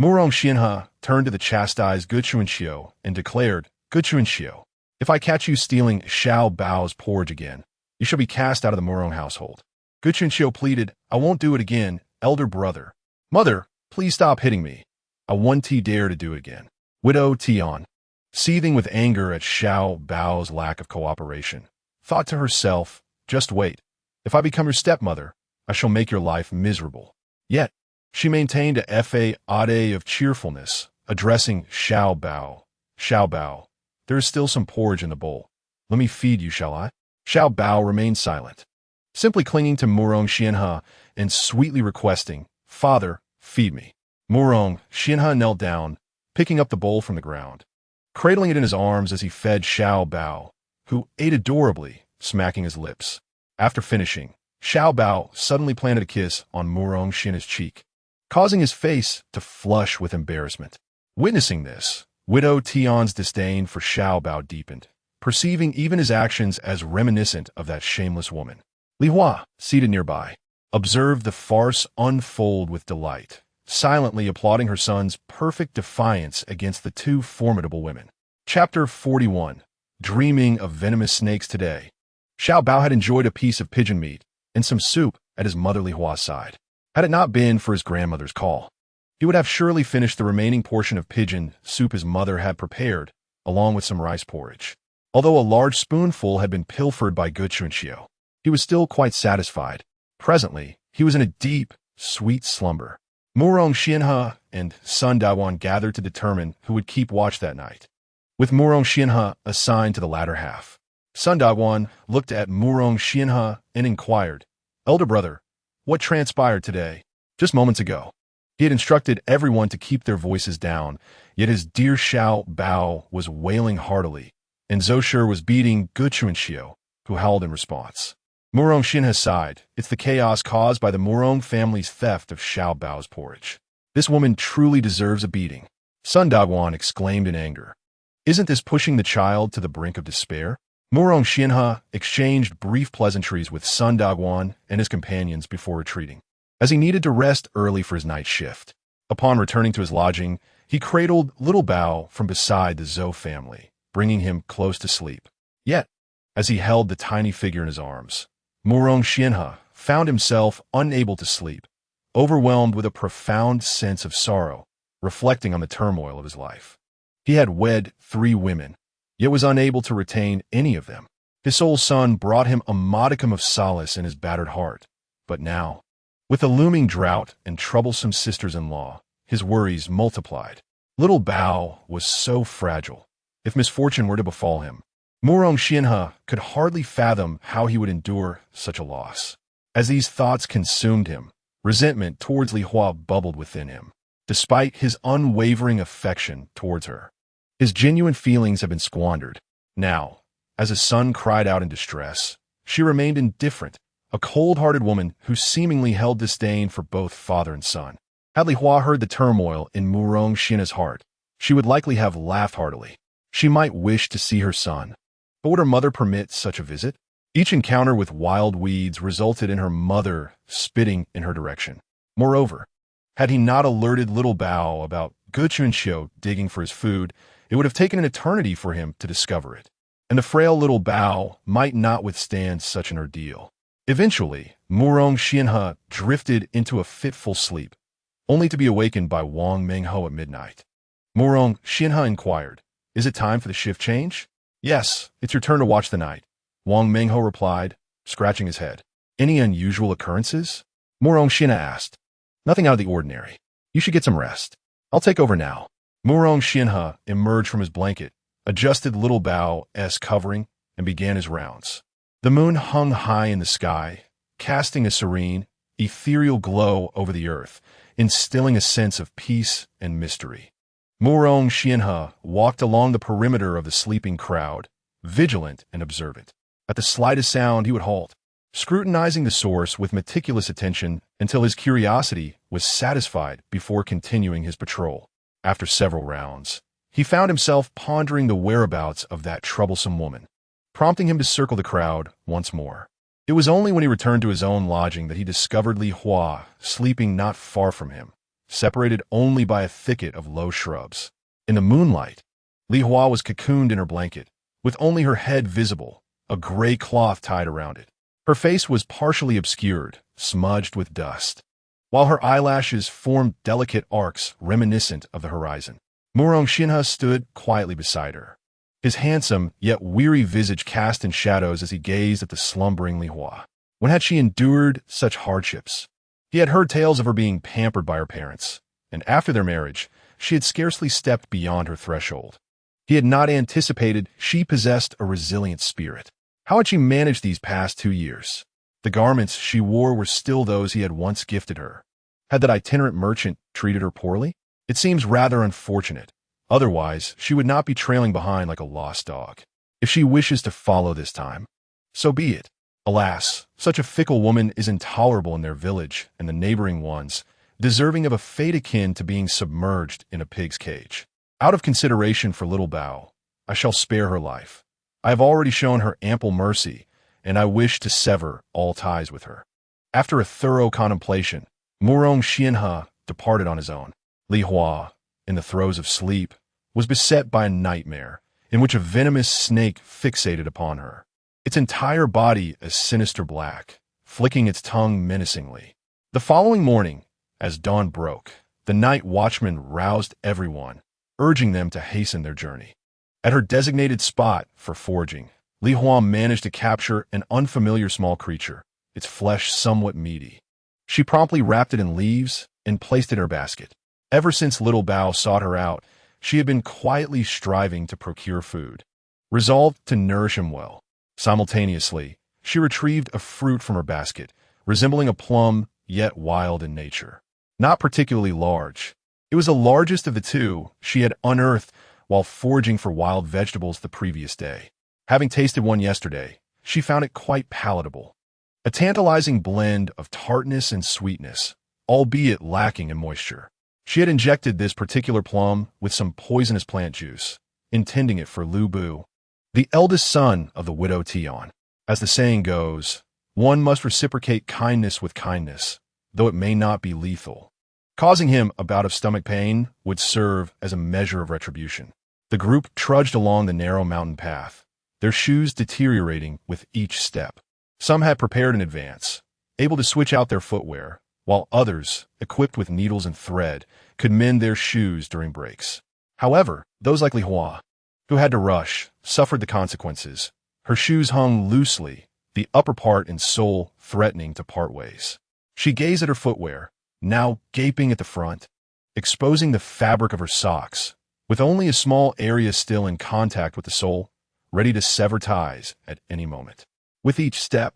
Murong Xianhe turned to the chastised Gu Chuanxiu and declared, "Gu Chuanxiu, if I catch you stealing Xiao Bao's porridge again, you shall be cast out of the Murong household." Gu Chuanxiu pleaded, "I won't do it again, elder brother. Mother, please stop hitting me. I won't dare to do it again." Widow Tian, seething with anger at Xiao Bao's lack of cooperation, thought to herself, "Just wait. If I become your stepmother, I shall make your life miserable." Yet, she maintained a facade of cheerfulness, addressing Xiao Bao. "Xiao Bao, there is still some porridge in the bowl. Let me feed you, shall I?" Xiao Bao remained silent, simply clinging to Murong Xianhe and sweetly requesting, "Father, feed me." Murong Xianhe knelt down, picking up the bowl from the ground, cradling it in his arms as he fed Xiao Bao, who ate adorably, smacking his lips. After finishing, Xiao Bao suddenly planted a kiss on Murong Xianhe's cheek, causing his face to flush with embarrassment. Witnessing this, Widow Tian's disdain for Xiao Bao deepened, perceiving even his actions as reminiscent of that shameless woman. Li Hua, seated nearby, observed the farce unfold with delight, silently applauding her son's perfect defiance against the two formidable women. Chapter 41. Dreaming of Venomous Snakes Today. Xiao Bao had enjoyed a piece of pigeon meat and some soup at his mother Li Hua's side. Had it not been for his grandmother's call, he would have surely finished the remaining portion of pigeon soup his mother had prepared, along with some rice porridge. Although a large spoonful had been pilfered by Gu Chuanxiu, he was still quite satisfied. Presently, he was in a deep, sweet slumber. Murong Xianhe and Sun Daiwan gathered to determine who would keep watch that night, with Murong Xianhe assigned to the latter half. Sun Daiwan looked at Murong Xianhe and inquired, "Elder brother, what transpired today?" Just moments ago, he had instructed everyone to keep their voices down, yet his dear Xiao Bao was wailing heartily, and Zhou was beating Gu Chuanxiu, who howled in response. Murong Xianhe sighed. "It's the chaos caused by the Murong family's theft of Xiao Bao's porridge. This woman truly deserves a beating." Sun Daiwan exclaimed in anger. "Isn't this pushing the child to the brink of despair?" Murong Xianhe exchanged brief pleasantries with Sun Daiwan and his companions before retreating, as he needed to rest early for his night shift. Upon returning to his lodging, he cradled little Bao from beside the Zhou family, bringing him close to sleep. Yet, as he held the tiny figure in his arms, Murong Xianhe found himself unable to sleep, overwhelmed with a profound sense of sorrow, reflecting on the turmoil of his life. He had wed 3 women, yet was unable to retain any of them. His sole son brought him a modicum of solace in his battered heart, but now, with the looming drought and troublesome sisters-in-law, his worries multiplied. Little Bao was so fragile. If misfortune were to befall him, Murong Xianhe could hardly fathom how he would endure such a loss. As these thoughts consumed him, resentment towards Li Hua bubbled within him, despite his unwavering affection towards her. His genuine feelings had been squandered. Now, as his son cried out in distress, she remained indifferent, a cold-hearted woman who seemingly held disdain for both father and son. Had Li Hua heard the turmoil in Murong Xianhe's heart, she would likely have laughed heartily. She might wish to see her son, but would her mother permit such a visit? Each encounter with wild weeds resulted in her mother spitting in her direction. Moreover, had he not alerted little Bao about Gu Chuanxiu digging for his food, it would have taken an eternity for him to discover it, and the frail little Bao might not withstand such an ordeal. Eventually, Murong Xianhe drifted into a fitful sleep, only to be awakened by Wang Mengho at midnight. Murong Xianhe inquired, "Is it time for the shift change?" "Yes, it's your turn to watch the night," Wang Mengho replied, scratching his head. "Any unusual occurrences?" Murong Xianhe asked. "Nothing out of the ordinary. You should get some rest. I'll take over now." Murong Xianhe emerged from his blanket, adjusted Little Bao's covering, and began his rounds. The moon hung high in the sky, casting a serene, ethereal glow over the earth, instilling a sense of peace and mystery. Murong Xianhe walked along the perimeter of the sleeping crowd, vigilant and observant. At the slightest sound, he would halt, scrutinizing the source with meticulous attention until his curiosity was satisfied before continuing his patrol. After several rounds, he found himself pondering the whereabouts of that troublesome woman, prompting him to circle the crowd once more. It was only when he returned to his own lodging that he discovered Li Hua sleeping not far from him, separated only by a thicket of low shrubs. In the moonlight, Li Hua was cocooned in her blanket, with only her head visible, a gray cloth tied around it. Her face was partially obscured, smudged with dust, while her eyelashes formed delicate arcs reminiscent of the horizon. Murong Xianhe stood quietly beside her, his handsome yet weary visage cast in shadows as he gazed at the slumbering Li Hua. When had she endured such hardships? He had heard tales of her being pampered by her parents, and after their marriage, she had scarcely stepped beyond her threshold. He had not anticipated she possessed a resilient spirit. How had she managed these past 2 years? The garments she wore were still those he had once gifted her. Had that itinerant merchant treated her poorly? It seems rather unfortunate. Otherwise, she would not be trailing behind like a lost dog. If she wishes to follow this time, so be it. Alas, such a fickle woman is intolerable in their village and the neighboring ones, deserving of a fate akin to being submerged in a pig's cage. Out of consideration for Little Bao, I shall spare her life. I have already shown her ample mercy, and I wish to sever all ties with her. After a thorough contemplation, Murong Xianhe departed on his own. Li Hua, in the throes of sleep, was beset by a nightmare in which a venomous snake fixated upon her, its entire body a sinister black, flicking its tongue menacingly. The following morning, as dawn broke, the night watchman roused everyone, urging them to hasten their journey. At her designated spot for foraging, Li Hua managed to capture an unfamiliar small creature, its flesh somewhat meaty. She promptly wrapped it in leaves and placed it in her basket. Ever since Little Bao sought her out, she had been quietly striving to procure food, resolved to nourish him well. Simultaneously, she retrieved a fruit from her basket, resembling a plum, yet wild in nature. Not particularly large, it was the largest of the two she had unearthed while foraging for wild vegetables the previous day. Having tasted one yesterday, she found it quite palatable. A tantalizing blend of tartness and sweetness, albeit lacking in moisture. She had injected this particular plum with some poisonous plant juice, intending it for Lu Bu, the eldest son of the widow Tian. As the saying goes, one must reciprocate kindness with kindness, though it may not be lethal. Causing him a bout of stomach pain would serve as a measure of retribution. The group trudged along the narrow mountain path, their shoes deteriorating with each step. Some had prepared in advance, able to switch out their footwear, while others, equipped with needles and thread, could mend their shoes during breaks. However, those like Li Hua, who had to rush, suffered the consequences. Her shoes hung loosely, the upper part and sole threatening to part ways. She gazed at her footwear, now gaping at the front, exposing the fabric of her socks, with only a small area still in contact with the sole, ready to sever ties at any moment. With each step,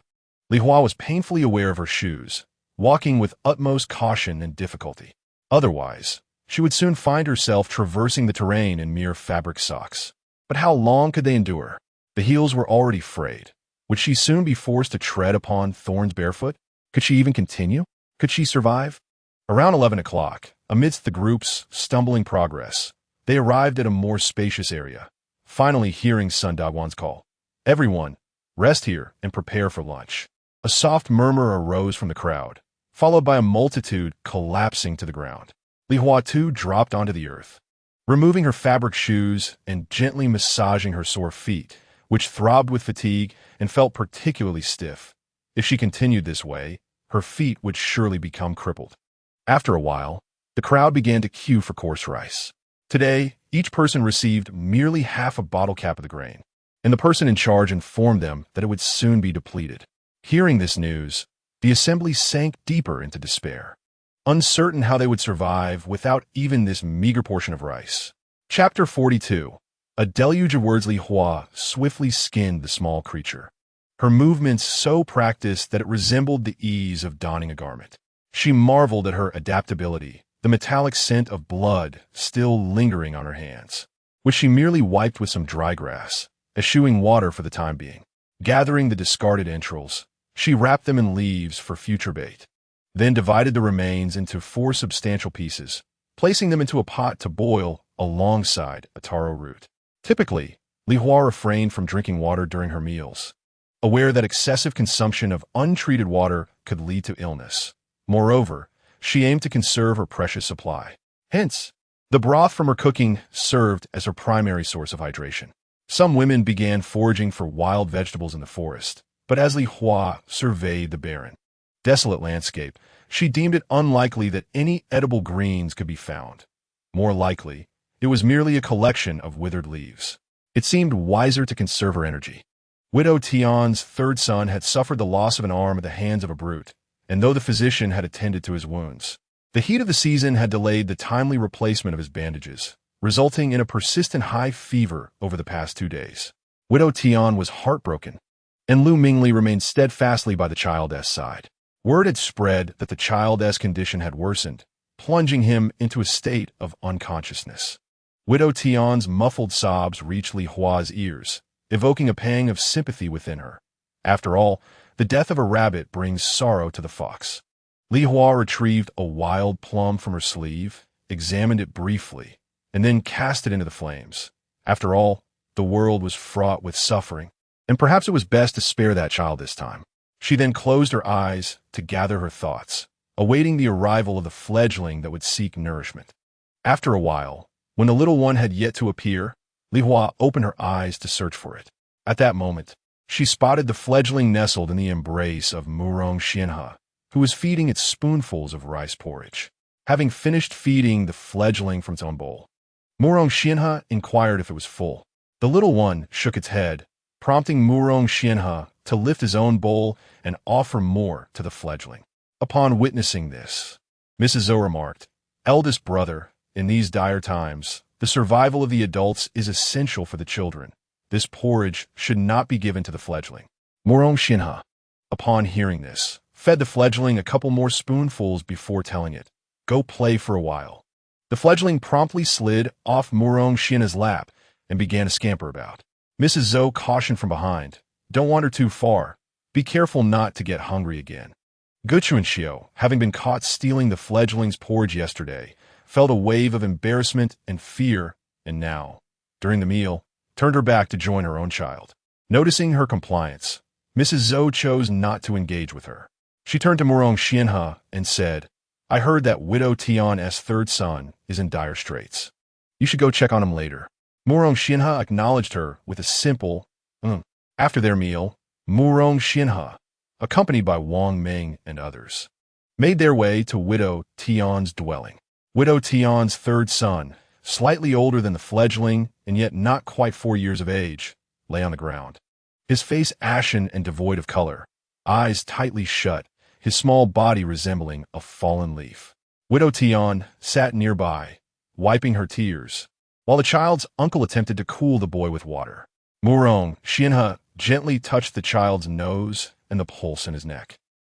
Li Hua was painfully aware of her shoes, walking with utmost caution and difficulty. Otherwise, she would soon find herself traversing the terrain in mere fabric socks. But how long could they endure? The heels were already frayed. Would she soon be forced to tread upon thorns barefoot? Could she even continue? Could she survive? Around 11 o'clock, amidst the group's stumbling progress, they arrived at a more spacious area, finally hearing Sun Daguan's call. "Everyone, rest here and prepare for lunch." A soft murmur arose from the crowd, followed by a multitude collapsing to the ground. Li Hua too dropped onto the earth, removing her fabric shoes and gently massaging her sore feet, which throbbed with fatigue and felt particularly stiff. If she continued this way, her feet would surely become crippled. After a while, the crowd began to queue for coarse rice. Today, each person received merely half a bottle cap of the grain, and the person in charge informed them that it would soon be depleted. Hearing this news, the assembly sank deeper into despair, uncertain how they would survive without even this meager portion of rice. Chapter 42. A deluge of words. Li Hua swiftly skinned the small creature, her movements so practiced that it resembled the ease of donning a garment. She marveled at her adaptability, the metallic scent of blood still lingering on her hands, which she merely wiped with some dry grass, eschewing water for the time being. Gathering the discarded entrails, she wrapped them in leaves for future bait, then divided the remains into 4 substantial pieces, placing them into a pot to boil alongside a taro root. Typically, Li Hua refrained from drinking water during her meals, aware that excessive consumption of untreated water could lead to illness. Moreover, she aimed to conserve her precious supply. Hence, the broth from her cooking served as her primary source of hydration. Some women began foraging for wild vegetables in the forest, but as Li Hua surveyed the barren, desolate landscape, she deemed it unlikely that any edible greens could be found. More likely, it was merely a collection of withered leaves. It seemed wiser to conserve her energy. Widow Tian's 3rd son had suffered the loss of an arm at the hands of a brute, and though the physician had attended to his wounds, the heat of the season had delayed the timely replacement of his bandages, resulting in a persistent high fever over the past 2 days. Widow Tian was heartbroken, and Lu Mingli remained steadfastly by the child's side. Word had spread that the child's condition had worsened, plunging him into a state of unconsciousness. Widow Tian's muffled sobs reached Li Hua's ears, evoking a pang of sympathy within her. After all, the death of a rabbit brings sorrow to the fox. Li Hua retrieved a wild plum from her sleeve, examined it briefly, and then cast it into the flames. After all, the world was fraught with suffering, and perhaps it was best to spare that child this time. She then closed her eyes to gather her thoughts, awaiting the arrival of the fledgling that would seek nourishment. After a while, when the little one had yet to appear, Li Hua opened her eyes to search for it. At that moment, she spotted the fledgling nestled in the embrace of Murong Xianhe, who was feeding its spoonfuls of rice porridge. Having finished feeding the fledgling from its own bowl, Murong Xianhe inquired if it was full. The little one shook its head, prompting Murong Xianhe to lift his own bowl and offer more to the fledgling. Upon witnessing this, Mrs. Zhou remarked, "Eldest brother, in these dire times, the survival of the adults is essential for the children. This porridge should not be given to the fledgling." Murong Xianhe, upon hearing this, fed the fledgling a couple more spoonfuls before telling it, "Go play for a while." The fledgling promptly slid off Murong Xianhe's lap and began to scamper about. Mrs. Zhou cautioned from behind, "Don't wander too far. Be careful not to get hungry again." Guchuanxiu, having been caught stealing the fledgling's porridge yesterday, felt a wave of embarrassment and fear, and now, during the meal, turned her back to join her own child. Noticing her compliance, Mrs. Zhou chose not to engage with her. She turned to Murong Xianhe and said, "I heard that Widow Tian's 3rd son is in dire straits. You should go check on him later." Murong Xianhe acknowledged her with a simple, After their meal, Murong Xianhe, accompanied by Wang Ming and others, made their way to Widow Tian's dwelling. Widow Tian's 3rd son, slightly older than the fledgling and yet not quite 4 years of age, lay on the ground. His face ashen and devoid of color, eyes tightly shut, his small body resembling a fallen leaf. Widow Tian sat nearby, wiping her tears, while the child's uncle attempted to cool the boy with water. Murong Xianhe gently touched the child's nose and the pulse in his neck,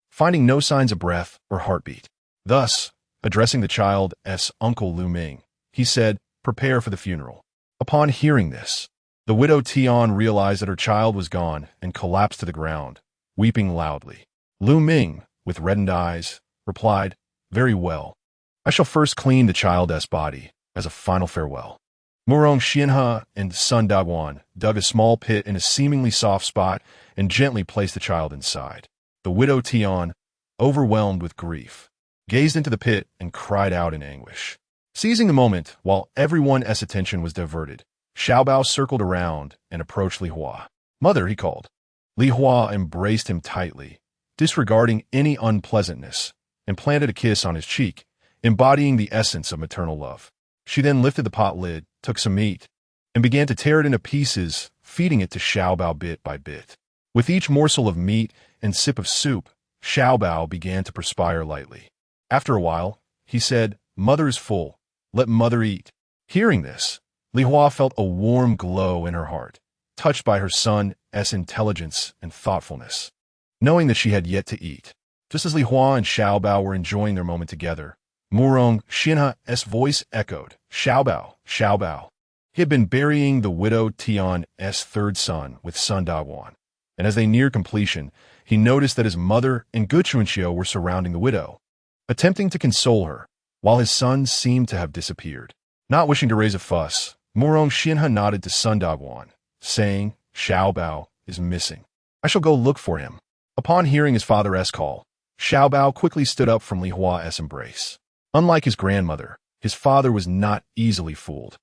finding no signs of breath or heartbeat. Thus, addressing the child's uncle Lu Ming, he said, "Prepare for the funeral." Upon hearing this, the widow Tian realized that her child was gone and collapsed to the ground, weeping loudly. Lu Ming, with reddened eyes, replied, "Very well. I shall first clean the child's body as a final farewell." Murong Xianhe and Sun Daguan dug a small pit in a seemingly soft spot and gently placed the child inside. The widow Tian, overwhelmed with grief, gazed into the pit and cried out in anguish. Seizing the moment while everyone's attention was diverted, Xiaobao circled around and approached Li Hua. "Mother," he called. Li Hua embraced him tightly, disregarding any unpleasantness, and planted a kiss on his cheek, embodying the essence of maternal love. She then lifted the pot lid, took some meat, and began to tear it into pieces, feeding it to Xiaobao bit by bit. With each morsel of meat and sip of soup, Xiaobao began to perspire lightly. After a while, he said, "Mother is full. Let mother eat." Hearing this, Li Hua felt a warm glow in her heart, touched by her son's intelligence and thoughtfulness. Knowing that she had yet to eat, just as Li Hua and Xiaobao were enjoying their moment together, Murong Xinha's voice echoed, "Xiaobao, Xiaobao." He had been burying the widow Tian's third son with Sun Daguan, and as they neared completion, he noticed that his mother and Gu Chunqiu were surrounding the widow, attempting to console her, while his son seemed to have disappeared. Not wishing to raise a fuss, Murong Xinha nodded to Sun Daguan, saying, "Xiaobao is missing. I shall go look for him." Upon hearing his father's call, Xiaobao quickly stood up from Li Hua's embrace. Unlike his grandmother, his father was not easily fooled.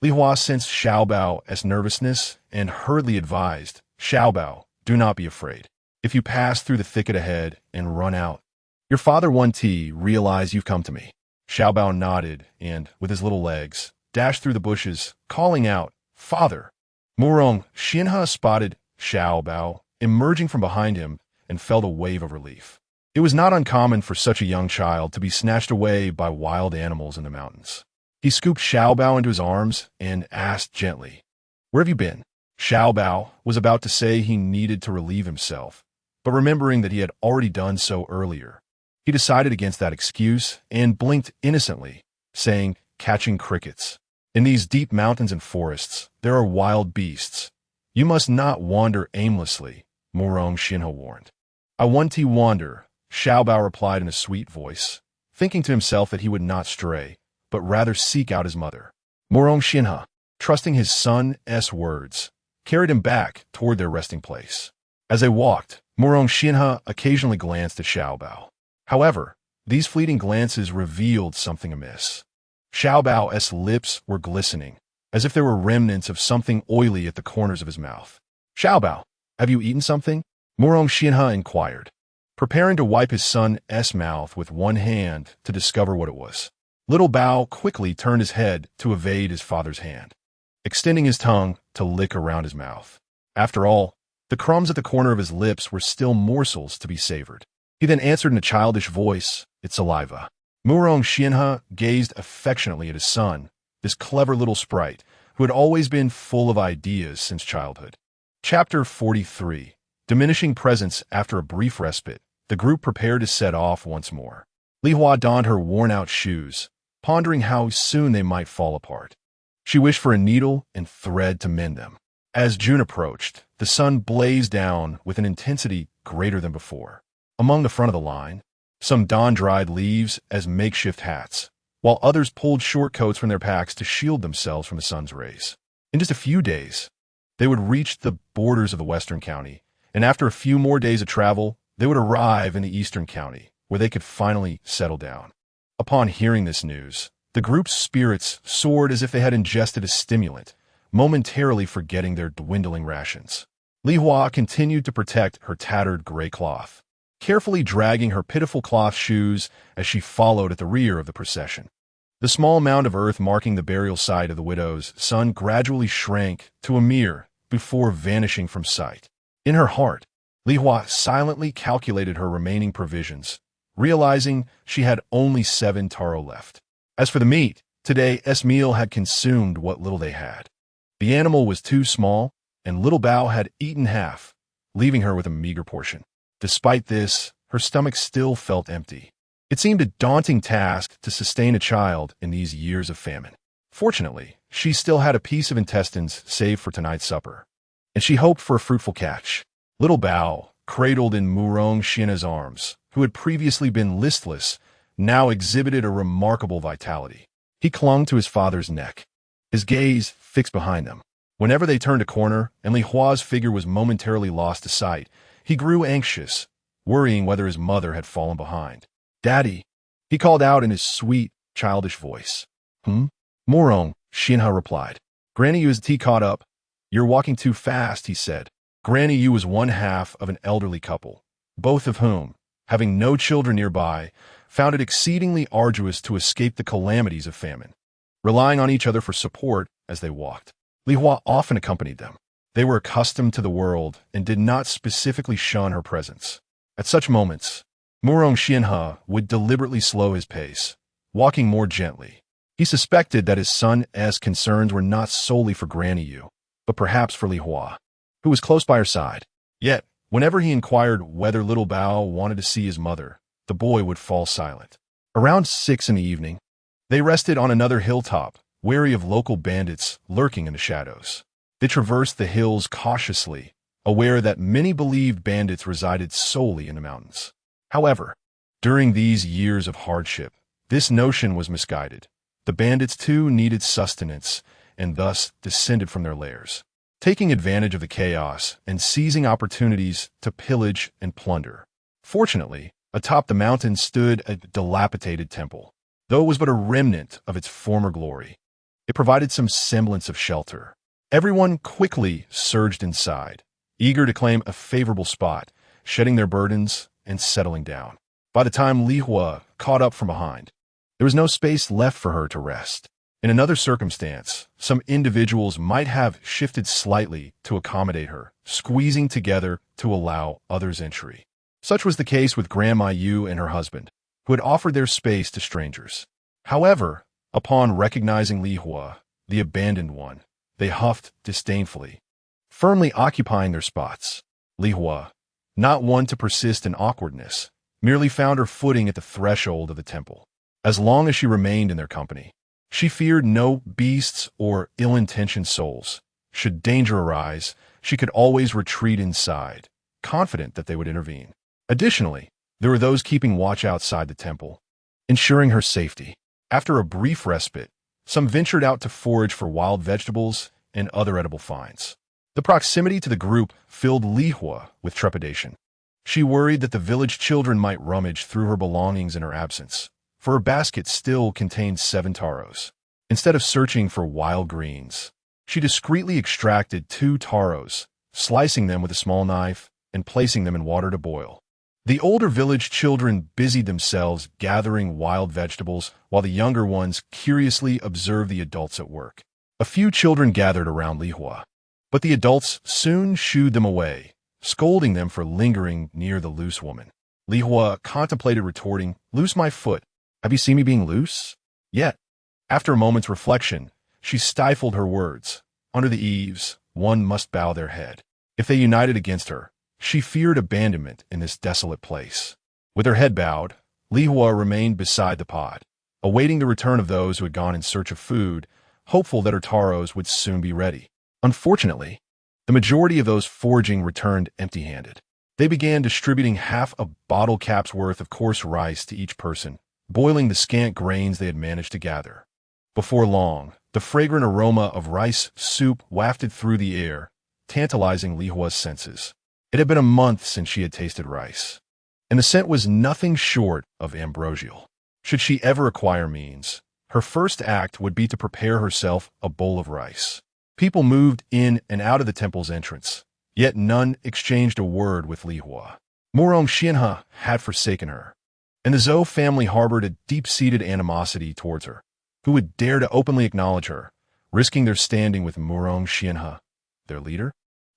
Li Hua sensed Xiaobao's nervousness and hurriedly advised, "Xiaobao, do not be afraid. If you pass through the thicket ahead and run out, your father Wen-Ti realize you've come to me." Xiaobao nodded and, with his little legs, dashed through the bushes, calling out, "Father!" Murong Xinha spotted Xiaobao emerging from behind him and felt a wave of relief. It was not uncommon for such a young child to be snatched away by wild animals in the mountains. He scooped Xiaobao into his arms and asked gently, "Where have you been?" Xiaobao was about to say he needed to relieve himself, but remembering that he had already done so earlier, he decided against that excuse and blinked innocently, saying, "Catching crickets. In these deep mountains and forests, there are wild beasts. You must not wander aimlessly," Murong Xinha warned. "I want to wander," Xiaobao replied in a sweet voice, thinking to himself that he would not stray, but rather seek out his mother. Murong Xinha, trusting his son's words, carried him back toward their resting place. As they walked, Murong Xinha occasionally glanced at Xiaobao. However, these fleeting glances revealed something amiss. Xiaobao's lips were glistening, as if there were remnants of something oily at the corners of his mouth. "Xiaobao, have you eaten something?" Murong Xinha inquired, preparing to wipe his son's mouth with one hand to discover what it was. Little Bao quickly turned his head to evade his father's hand, extending his tongue to lick around his mouth. After all, the crumbs at the corner of his lips were still morsels to be savored. He then answered in a childish voice, "It's saliva." Murong Xinha gazed affectionately at his son, this clever little sprite, who had always been full of ideas since childhood. Chapter 43. Diminishing presence. After a brief respite, the group prepared to set off once more. Li Hua donned her worn-out shoes, pondering how soon they might fall apart. She wished for a needle and thread to mend them. As June approached, the sun blazed down with an intensity greater than before. Among the front of the line, some donned dried leaves as makeshift hats, while others pulled short coats from their packs to shield themselves from the sun's rays. In just a few days, they would reach the borders of the western county, and after a few more days of travel, they would arrive in the eastern county, where they could finally settle down. Upon hearing this news, the group's spirits soared as if they had ingested a stimulant, momentarily forgetting their dwindling rations. Li Hua continued to protect her tattered gray cloth, carefully dragging her pitiful cloth shoes as she followed at the rear of the procession. The small mound of earth marking the burial site of the widow's son gradually shrank to a mere before vanishing from sight. In her heart, Li Hua silently calculated her remaining provisions, realizing she had only 7 taro left. As for the meat, today's meal had consumed what little they had. The animal was too small, and little Bao had eaten half, leaving her with a meager portion. Despite this, her stomach still felt empty. It seemed a daunting task to sustain a child in these years of famine. Fortunately, she still had a piece of intestines saved for tonight's supper, and she hoped for a fruitful catch. Little Bao, cradled in Murong Xinha's arms, who had previously been listless, now exhibited a remarkable vitality. He clung to his father's neck, his gaze fixed behind them. Whenever they turned a corner and Li Hua's figure was momentarily lost to sight, he grew anxious, worrying whether his mother had fallen behind. "Daddy," he called out in his sweet, childish voice. Murong Xinha replied. "Granny Yu, is the tea caught up?" "You're walking too fast," he said. Granny Yu was one half of an elderly couple, both of whom, having no children nearby, found it exceedingly arduous to escape the calamities of famine. Relying on each other for support as they walked, Li Hua often accompanied them. They were accustomed to the world and did not specifically shun her presence. At such moments, Murong Xianhe would deliberately slow his pace, walking more gently. He suspected that his son's concerns were not solely for Granny Yu, but perhaps for Li Hua, who was close by her side. Yet, whenever he inquired whether little Bao wanted to see his mother, the boy would fall silent. Around 6 in the evening, they rested on another hilltop, wary of local bandits lurking in the shadows. They traversed the hills cautiously, aware that many believed bandits resided solely in the mountains. However, during these years of hardship, this notion was misguided. The bandits too needed sustenance and thus descended from their lairs, taking advantage of the chaos and seizing opportunities to pillage and plunder. Fortunately, atop the mountain stood a dilapidated temple. Though it was but a remnant of its former glory, it provided some semblance of shelter. Everyone quickly surged inside, eager to claim a favorable spot, shedding their burdens and settling down. By the time Li Hua caught up from behind, there was no space left for her to rest. In another circumstance, some individuals might have shifted slightly to accommodate her, squeezing together to allow others entry. Such was the case with Grandma Yu and her husband, who had offered their space to strangers. However, upon recognizing Li Hua, the abandoned one, they huffed disdainfully, firmly occupying their spots. Li Hua, not one to persist in awkwardness, merely found her footing at the threshold of the temple. As long as she remained in their company, she feared no beasts or ill-intentioned souls. Should danger arise, she could always retreat inside, confident that they would intervene. Additionally, there were those keeping watch outside the temple, ensuring her safety. After a brief respite, some ventured out to forage for wild vegetables and other edible finds. The proximity to the group filled Li Hua with trepidation. She worried that the village children might rummage through her belongings in her absence, for her basket still contained 7 taros. Instead of searching for wild greens, she discreetly extracted 2 taros, slicing them with a small knife and placing them in water to boil. The older village children busied themselves gathering wild vegetables, while the younger ones curiously observed the adults at work. A few children gathered around Li Hua, but the adults soon shooed them away, scolding them for lingering near the loose woman. Li Hua contemplated retorting, "Loose my foot. Have you seen me being loose?" Yet, after a moment's reflection, she stifled her words. Under the eaves, one must bow their head. If they united against her, she feared abandonment in this desolate place. With her head bowed, Li Hua remained beside the pod, awaiting the return of those who had gone in search of food, hopeful that her taros would soon be ready. Unfortunately, the majority of those foraging returned empty-handed. They began distributing half a bottle cap's worth of coarse rice to each person, boiling the scant grains they had managed to gather. Before long, the fragrant aroma of rice soup wafted through the air, tantalizing Li Hua's senses. It had been a month since she had tasted rice, and the scent was nothing short of ambrosial. Should she ever acquire means, her first act would be to prepare herself a bowl of rice. People moved in and out of the temple's entrance, yet none exchanged a word with Li Hua. Murong Xianhe had forsaken her, and the Zhou family harbored a deep-seated animosity towards her. Who would dare to openly acknowledge her, risking their standing with Murong Xianhe, their leader?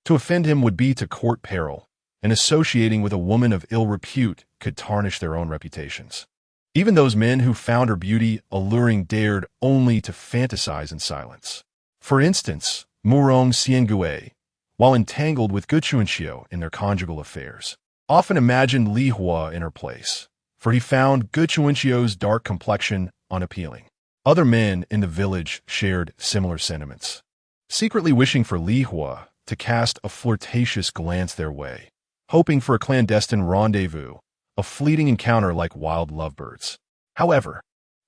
To offend him would be to court peril, and associating with a woman of ill repute could tarnish their own reputations. Even those men who found her beauty alluring dared only to fantasize in silence. For instance, Murong Xiangue, while entangled with Gu Chuanxiu in their conjugal affairs, often imagined Li Hua in her place, for he found Gu Chuanxiu's dark complexion unappealing. Other men in the village shared similar sentiments, secretly wishing for Li Hua to cast a flirtatious glance their way, hoping for a clandestine rendezvous, a fleeting encounter like wild lovebirds. However,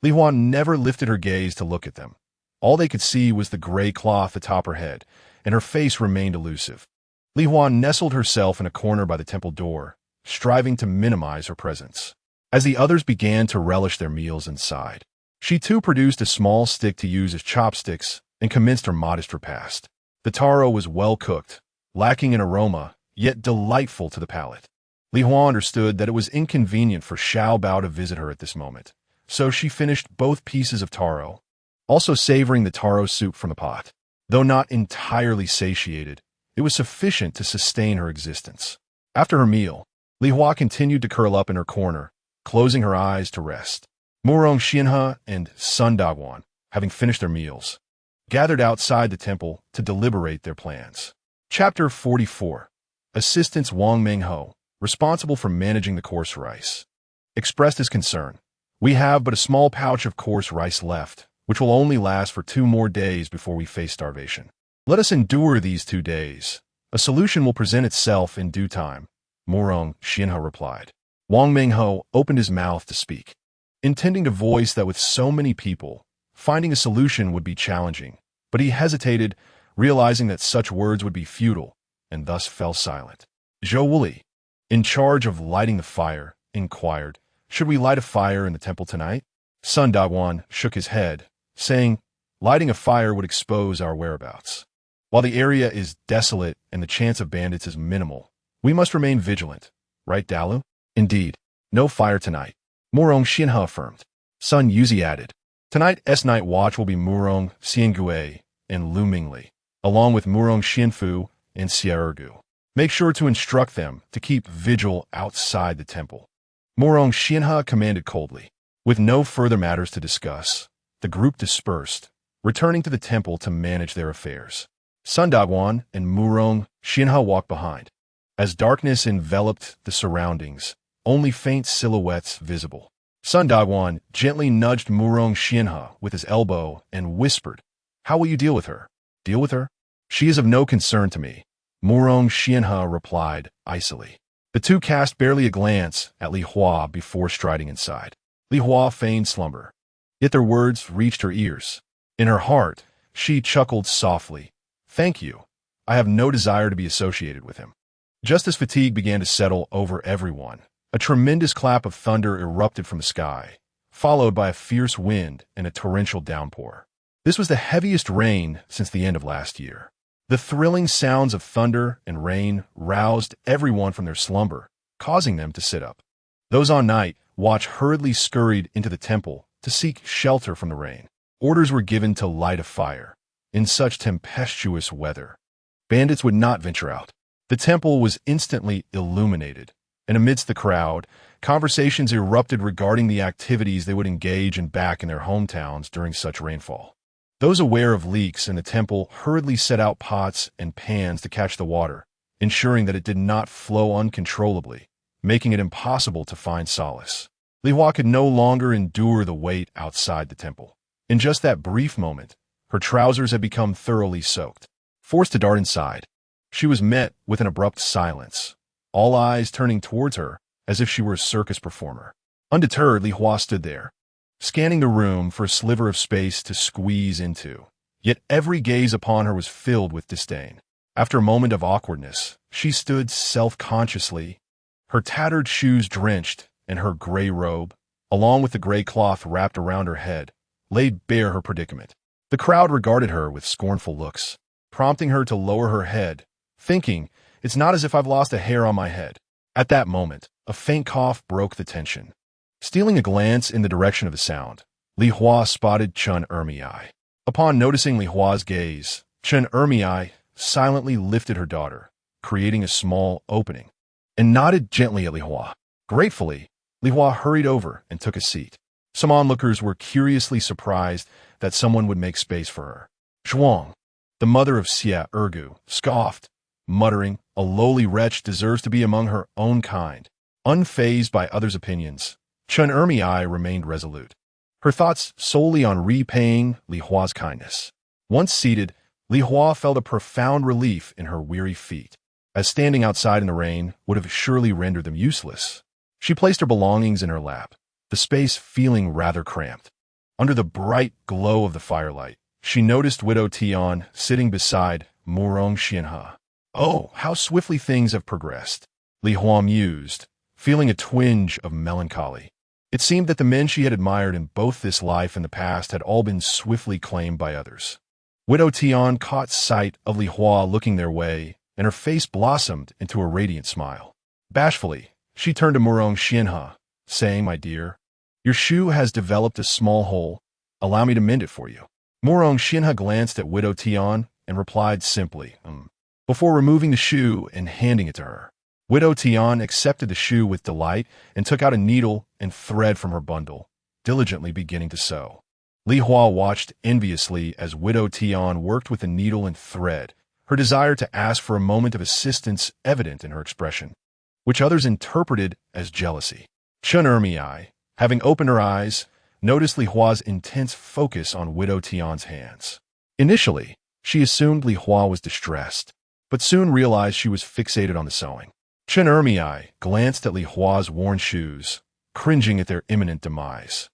Li Hua never lifted her gaze to look at them. All they could see was the gray cloth atop her head, and her face remained elusive. Li Hua nestled herself in a corner by the temple door, striving to minimize her presence. As the others began to relish their meals inside, she too produced a small stick to use as chopsticks and commenced her modest repast. The taro was well cooked, lacking in aroma, yet delightful to the palate. Li Hua understood that it was inconvenient for Xiao Bao to visit her at this moment, so she finished both pieces of taro, also savoring the taro soup from the pot. Though not entirely satiated, it was sufficient to sustain her existence. After her meal, Li Hua continued to curl up in her corner, closing her eyes to rest. Murong Xianhe and Sun Dagwan, having finished their meals, gathered outside the temple to deliberate their plans. Chapter 44. Assistant Wang Mengho, responsible for managing the coarse rice, expressed his concern. We have but a small pouch of coarse rice left, which will only last for 2 more days before we face starvation. Let us endure these 2 days. A solution will present itself in due time, Murong Xianhe replied. Wang Mengho opened his mouth to speak, intending to voice that with so many people, finding a solution would be challenging, but he hesitated, realizing that such words would be futile, and thus fell silent. Zhou Wuli, in charge of lighting the fire, inquired, "Should we light a fire in the temple tonight?" Sun Dagwan shook his head, saying, "Lighting a fire would expose our whereabouts. While the area is desolate and the chance of bandits is minimal, we must remain vigilant. Right, Dalu?" "Indeed. No fire tonight," Murong Xianhe affirmed. Sun Yuzi added, "Tonight's night watch will be Murong Xiangue and Lu Mingli, along with Murong Xianfu and Xia Ergu. Make sure to instruct them to keep vigil outside the temple." Murong Xianhe commanded coldly. With no further matters to discuss, the group dispersed, returning to the temple to manage their affairs. Sun Dagwan and Murong Xianhe walked behind. As darkness enveloped the surroundings, only faint silhouettes visible. Sun Dagwan gently nudged Murong Xianhe with his elbow and whispered, "How will you deal with her?" "Deal with her? She is of no concern to me," Murong Xianhe replied icily. The two cast barely a glance at Li Hua before striding inside. Li Hua feigned slumber, yet their words reached her ears. In her heart, she chuckled softly. "Thank you. I have no desire to be associated with him." Just as fatigue began to settle over everyone, a tremendous clap of thunder erupted from the sky, followed by a fierce wind and a torrential downpour. This was the heaviest rain since the end of last year. The thrilling sounds of thunder and rain roused everyone from their slumber, causing them to sit up. Those on night watch hurriedly scurried into the temple to seek shelter from the rain. Orders were given to light a fire. In such tempestuous weather, bandits would not venture out. The temple was instantly illuminated, and amidst the crowd, conversations erupted regarding the activities they would engage in back in their hometowns during such rainfall. Those aware of leaks in the temple hurriedly set out pots and pans to catch the water, ensuring that it did not flow uncontrollably, making it impossible to find solace. Li Hua could no longer endure the wait outside the temple. In just that brief moment, her trousers had become thoroughly soaked. Forced to dart inside, she was met with an abrupt silence, all eyes turning towards her as if she were a circus performer. Undeterred, Li Hua stood there, scanning the room for a sliver of space to squeeze into. Yet every gaze upon her was filled with disdain. After a moment of awkwardness, she stood self-consciously, her tattered shoes drenched, and her gray robe, along with the gray cloth wrapped around her head, laid bare her predicament. The crowd regarded her with scornful looks, prompting her to lower her head, thinking, "It's not as if I've lost a hair on my head." At that moment, a faint cough broke the tension. Stealing a glance in the direction of the sound, Li Hua spotted Chen Ermiai. Upon noticing Li Hua's gaze, Chen Ermiai silently lifted her daughter, creating a small opening, and nodded gently at Li Hua. Gratefully, Li Hua hurried over and took a seat. Some onlookers were curiously surprised that someone would make space for her. Zhuang, the mother of Xia Ergu, scoffed, muttering, "A lowly wretch deserves to be among her own kind." Unfazed by others' opinions, Chen Ermiai remained resolute, her thoughts solely on repaying Li Hua's kindness. Once seated, Li Hua felt a profound relief in her weary feet, as standing outside in the rain would have surely rendered them useless. She placed her belongings in her lap, the space feeling rather cramped. Under the bright glow of the firelight, she noticed Widow Tian sitting beside Murong Xianhe. "Oh, how swiftly things have progressed," Li Hua mused, feeling a twinge of melancholy. It seemed that the men she had admired in both this life and the past had all been swiftly claimed by others. Widow Tian caught sight of Li Hua looking their way, and her face blossomed into a radiant smile. Bashfully, She turned to Murong Xianhe, saying, "My dear, your shoe has developed a small hole. Allow me to mend it for you." Murong Xianhe glanced at Widow Tian and replied simply, before removing the shoe and handing it to her. Widow Tian accepted the shoe with delight and took out a needle and thread from her bundle, diligently beginning to sew. Li Hua watched enviously as Widow Tian worked with the needle and thread, her desire to ask for a moment of assistance evident in her expression, which others interpreted as jealousy. Chen Ermiai, having opened her eyes, noticed Li Hua's intense focus on Widow Tian's hands. Initially, she assumed Li Hua was distressed, but soon realized she was fixated on the sewing. Chen Ermiai glanced at Li Hua's worn shoes, cringing at their imminent demise,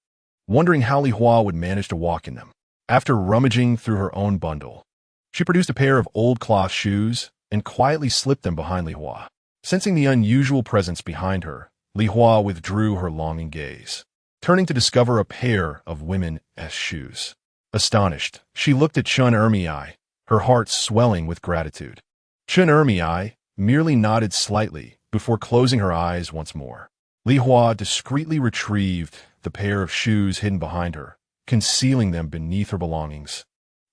wondering how Li Hua would manage to walk in them. After rummaging through her own bundle, she produced a pair of old cloth shoes and quietly slipped them behind Li Hua. Sensing the unusual presence behind her, Li Hua withdrew her longing gaze, turning to discover a pair of women's shoes. Astonished, she looked at Chen Ermiai, her heart swelling with gratitude. Chen Ermiai merely nodded slightly before closing her eyes once more. Li Hua discreetly retrieved the pair of shoes hidden behind her, concealing them beneath her belongings,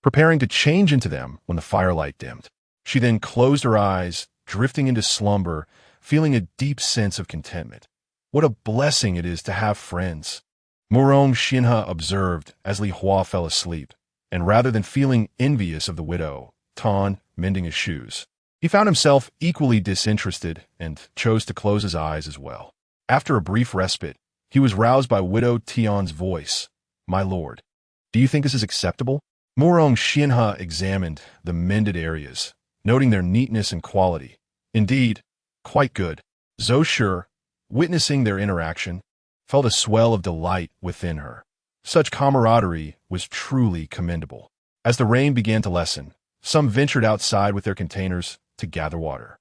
preparing to change into them when the firelight dimmed. She then closed her eyes, drifting into slumber, feeling a deep sense of contentment. What a blessing it is to have friends, Murong Xianhe observed as Li Hua fell asleep, and rather than feeling envious of the widow, Tan, mending his shoes, he found himself equally disinterested and chose to close his eyes as well. After a brief respite, he was roused by Widow Tian's voice. "My lord, do you think this is acceptable?" Murong Xianhe examined the mended areas, noting their neatness and quality. Indeed, quite good. Zhou Shi, witnessing their interaction, felt a swell of delight within her. Such camaraderie was truly commendable. As the rain began to lessen, some ventured outside with their containers to gather water.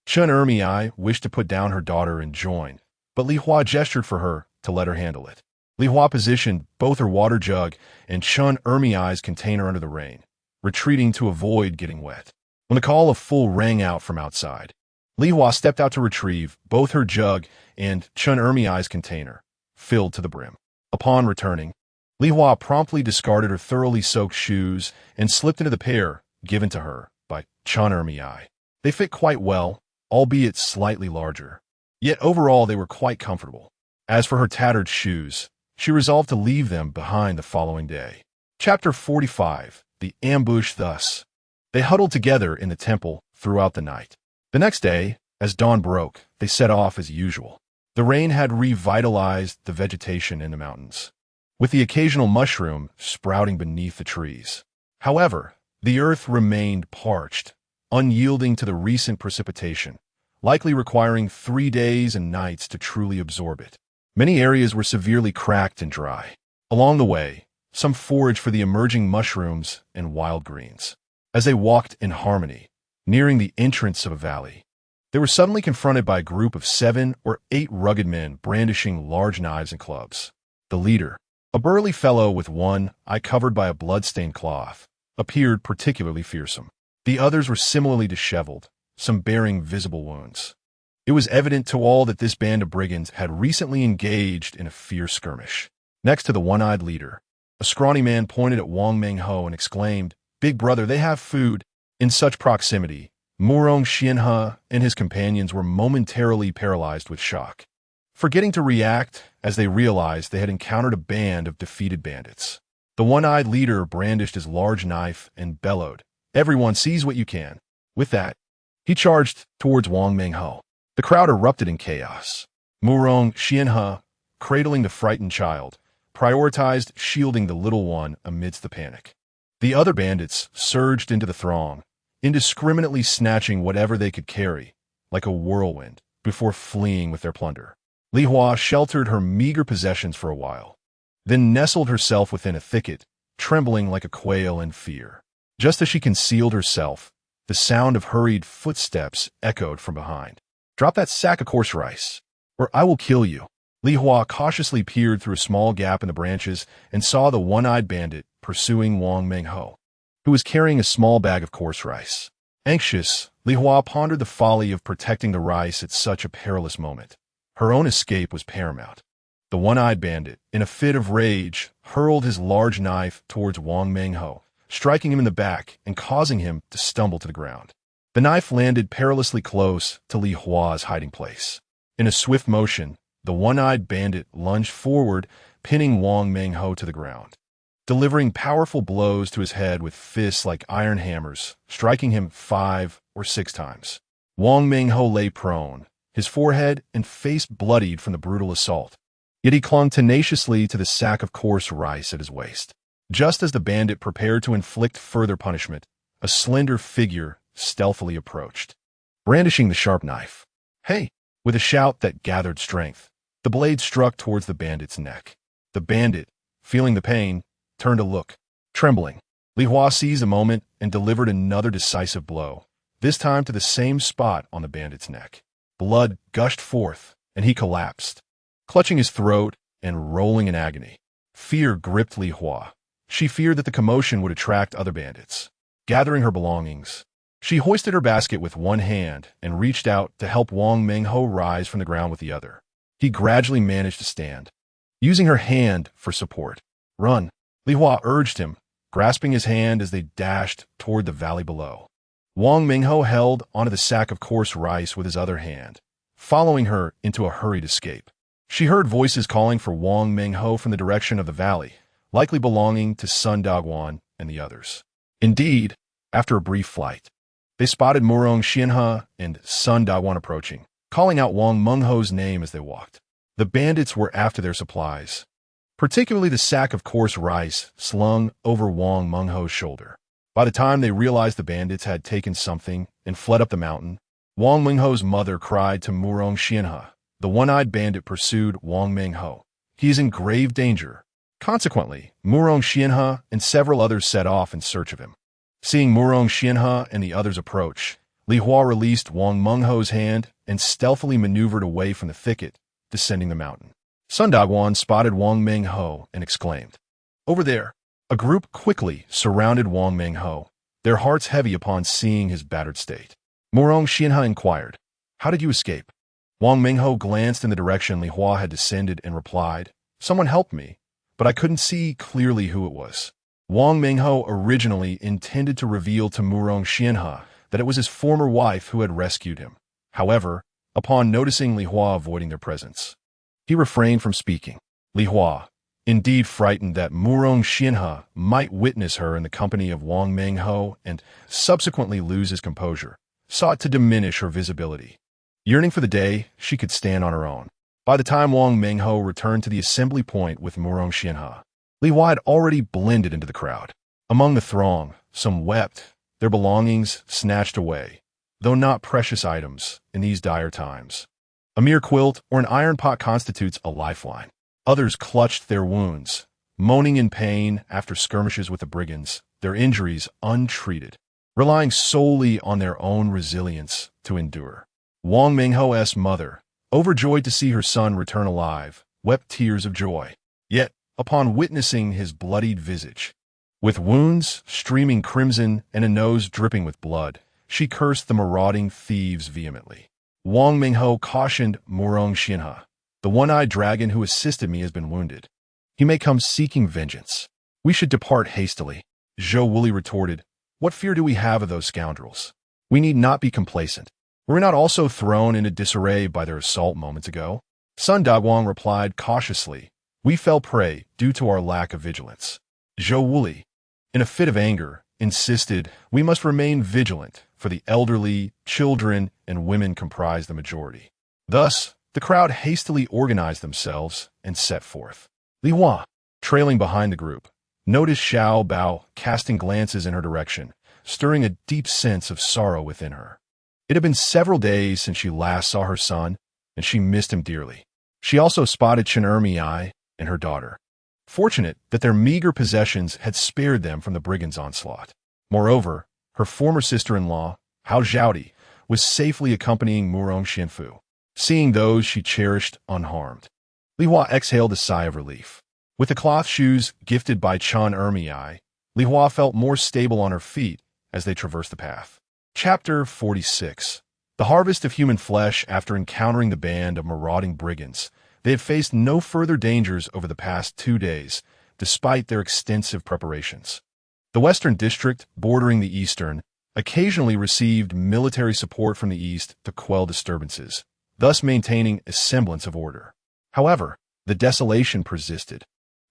Chen Ermiai wished to put down her daughter and join, but Li Hua gestured for her to let her handle it. Li Hua positioned both her water jug and Chen Ermiai's container under the rain, retreating to avoid getting wet. When the call of full rang out from outside, Li Hua stepped out to retrieve both her jug and Chen Ermiai's container, filled to the brim. Upon returning, Li Hua promptly discarded her thoroughly soaked shoes and slipped into the pair given to her by Chen Ermiai. They fit quite well, albeit slightly larger. Yet overall they were quite comfortable. As for her tattered shoes, she resolved to leave them behind the following day. Chapter 45. The Ambush. Thus, they huddled together in the temple throughout the night. The next day, as dawn broke, they set off as usual. The rain had revitalized the vegetation in the mountains, with the occasional mushroom sprouting beneath the trees. However, the earth remained parched, unyielding to the recent precipitation, likely requiring 3 days and nights to truly absorb it. Many areas were severely cracked and dry. Along the way, some foraged for the emerging mushrooms and wild greens. As they walked in harmony, nearing the entrance of a valley, they were suddenly confronted by a group of 7 or 8 rugged men brandishing large knives and clubs. The leader, a burly fellow with one eye covered by a blood-stained cloth, appeared particularly fearsome. The others were similarly disheveled, some bearing visible wounds. It was evident to all that this band of brigands had recently engaged in a fierce skirmish. Next to the one-eyed leader, a scrawny man pointed at Wang Mengho and exclaimed, "Big brother, they have food." In such proximity, Murong Xianhe and his companions were momentarily paralyzed with shock, forgetting to react as they realized they had encountered a band of defeated bandits. The one-eyed leader brandished his large knife and bellowed, "Everyone seize what you can." With that, he charged towards Wang Mengho. The crowd erupted in chaos. Murong Xianhe, cradling the frightened child, prioritized shielding the little one amidst the panic. The other bandits surged into the throng, indiscriminately snatching whatever they could carry, like a whirlwind, before fleeing with their plunder. Li Hua sheltered her meager possessions for a while, then nestled herself within a thicket, trembling like a quail in fear. Just as she concealed herself, the sound of hurried footsteps echoed from behind. "Drop that sack of coarse rice, or I will kill you." Li Hua cautiously peered through a small gap in the branches and saw the one-eyed bandit pursuing Wang Mengho, who was carrying a small bag of coarse rice. Anxious, Li Hua pondered the folly of protecting the rice at such a perilous moment. Her own escape was paramount. The one-eyed bandit, in a fit of rage, hurled his large knife towards Wang Mengho, striking him in the back and causing him to stumble to the ground. The knife landed perilously close to Li Hua's hiding place. In a swift motion, the one-eyed bandit lunged forward, pinning Wang Mengho to the ground, delivering powerful blows to his head with fists like iron hammers, striking him 5 or 6 times. Wang Mengho lay prone, his forehead and face bloodied from the brutal assault. Yet he clung tenaciously to the sack of coarse rice at his waist. Just as the bandit prepared to inflict further punishment, a slender figure stealthily approached, brandishing the sharp knife. "Hey!" With a shout that gathered strength, the blade struck towards the bandit's neck. The bandit, feeling the pain, turned to look. Trembling, Li Hua seized a moment and delivered another decisive blow, this time to the same spot on the bandit's neck. Blood gushed forth, and he collapsed, clutching his throat and rolling in agony. Fear gripped Li Hua. She feared that the commotion would attract other bandits. Gathering her belongings, she hoisted her basket with one hand and reached out to help Wang Mengho rise from the ground with the other. He gradually managed to stand, using her hand for support. "Run," Li Hua urged him, grasping his hand as they dashed toward the valley below. Wang Mengho held onto the sack of coarse rice with his other hand, following her into a hurried escape. She heard voices calling for Wang Mengho from the direction of the valley, likely belonging to Sun Dagwan and the others. Indeed, after a brief flight, they spotted Murong Xianhe and Sun Dagwan approaching, calling out Wang Mengho's name as they walked. The bandits were after their supplies, particularly the sack of coarse rice slung over Wang Mengho's shoulder. By the time they realized the bandits had taken something and fled up the mountain, Wang Mengho's mother cried to Murong Xianhe. The one-eyed bandit pursued Wang Mengho. "He is in grave danger." Consequently, Murong Xianhe and several others set off in search of him. Seeing Murong Xianhe and the others approach, Li Hua released Wang Mengho's hand and stealthily maneuvered away from the thicket, descending the mountain. Sun Dagwan spotted Wang Mengho and exclaimed, "Over there!" A group quickly surrounded Wang Mengho, their hearts heavy upon seeing his battered state. Murong Xianhe inquired, "How did you escape?" Wang Mengho glanced in the direction Li Hua had descended and replied, "Someone helped me, but I couldn't see clearly who it was." Wang Mengho originally intended to reveal to Murong Xianhe that it was his former wife who had rescued him. However, upon noticing Li Hua avoiding their presence, he refrained from speaking. Li Hua, indeed frightened that Murong Xianhe might witness her in the company of Wang Mengho and subsequently lose his composure, sought to diminish her visibility. Yearning for the day she could stand on her own. By the time Wang Mengho returned to the assembly point with Murong Xianhe, Li Hua had already blended into the crowd. Among the throng, some wept, their belongings snatched away, though not precious items in these dire times. A mere quilt or an iron pot constitutes a lifeline. Others clutched their wounds, moaning in pain after skirmishes with the brigands, their injuries untreated, relying solely on their own resilience to endure. Wang Mengho's mother, overjoyed to see her son return alive, wept tears of joy. Yet, upon witnessing his bloodied visage, with wounds streaming crimson and a nose dripping with blood, she cursed the marauding thieves vehemently. Wang Mengho cautioned Murong Xianhe, "The one-eyed dragon who assisted me has been wounded. He may come seeking vengeance. We should depart hastily." Zhou Wuli retorted, "What fear do we have of those scoundrels? We need not be complacent. Were we not also thrown into disarray by their assault moments ago?" Sun Dagwan replied cautiously, "We fell prey due to our lack of vigilance." Zhou Wuli, in a fit of anger, insisted, "We must remain vigilant, for the elderly, children, and women comprise the majority." Thus, the crowd hastily organized themselves and set forth. Li Hua, trailing behind the group, noticed Xiao Bao casting glances in her direction, stirring a deep sense of sorrow within her. It had been several days since she last saw her son, and she missed him dearly. She also spotted Chen Ermiai and her daughter, fortunate that their meager possessions had spared them from the brigands' onslaught. Moreover, her former sister-in-law, Hao Zhaodi, was safely accompanying Murong Xianfu. Seeing those she cherished unharmed, Li Hua exhaled a sigh of relief. With the cloth shoes gifted by Chen Ermiai, Li Hua felt more stable on her feet as they traversed the path. Chapter 46. The harvest of human flesh after encountering the band of marauding brigands, they had faced no further dangers over the past 2 days, despite their extensive preparations. The Western District, bordering the Eastern, occasionally received military support from the East to quell disturbances, thus maintaining a semblance of order. However, the desolation persisted.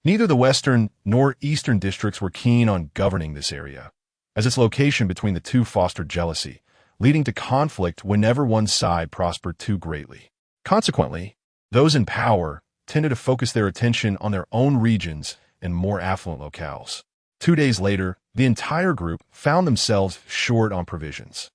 Neither the Western nor Eastern districts were keen on governing this area, as its location between the two fostered jealousy, leading to conflict whenever one side prospered too greatly. Consequently, those in power tended to focus their attention on their own regions and more affluent locales. 2 days later, the entire group found themselves short on provisions.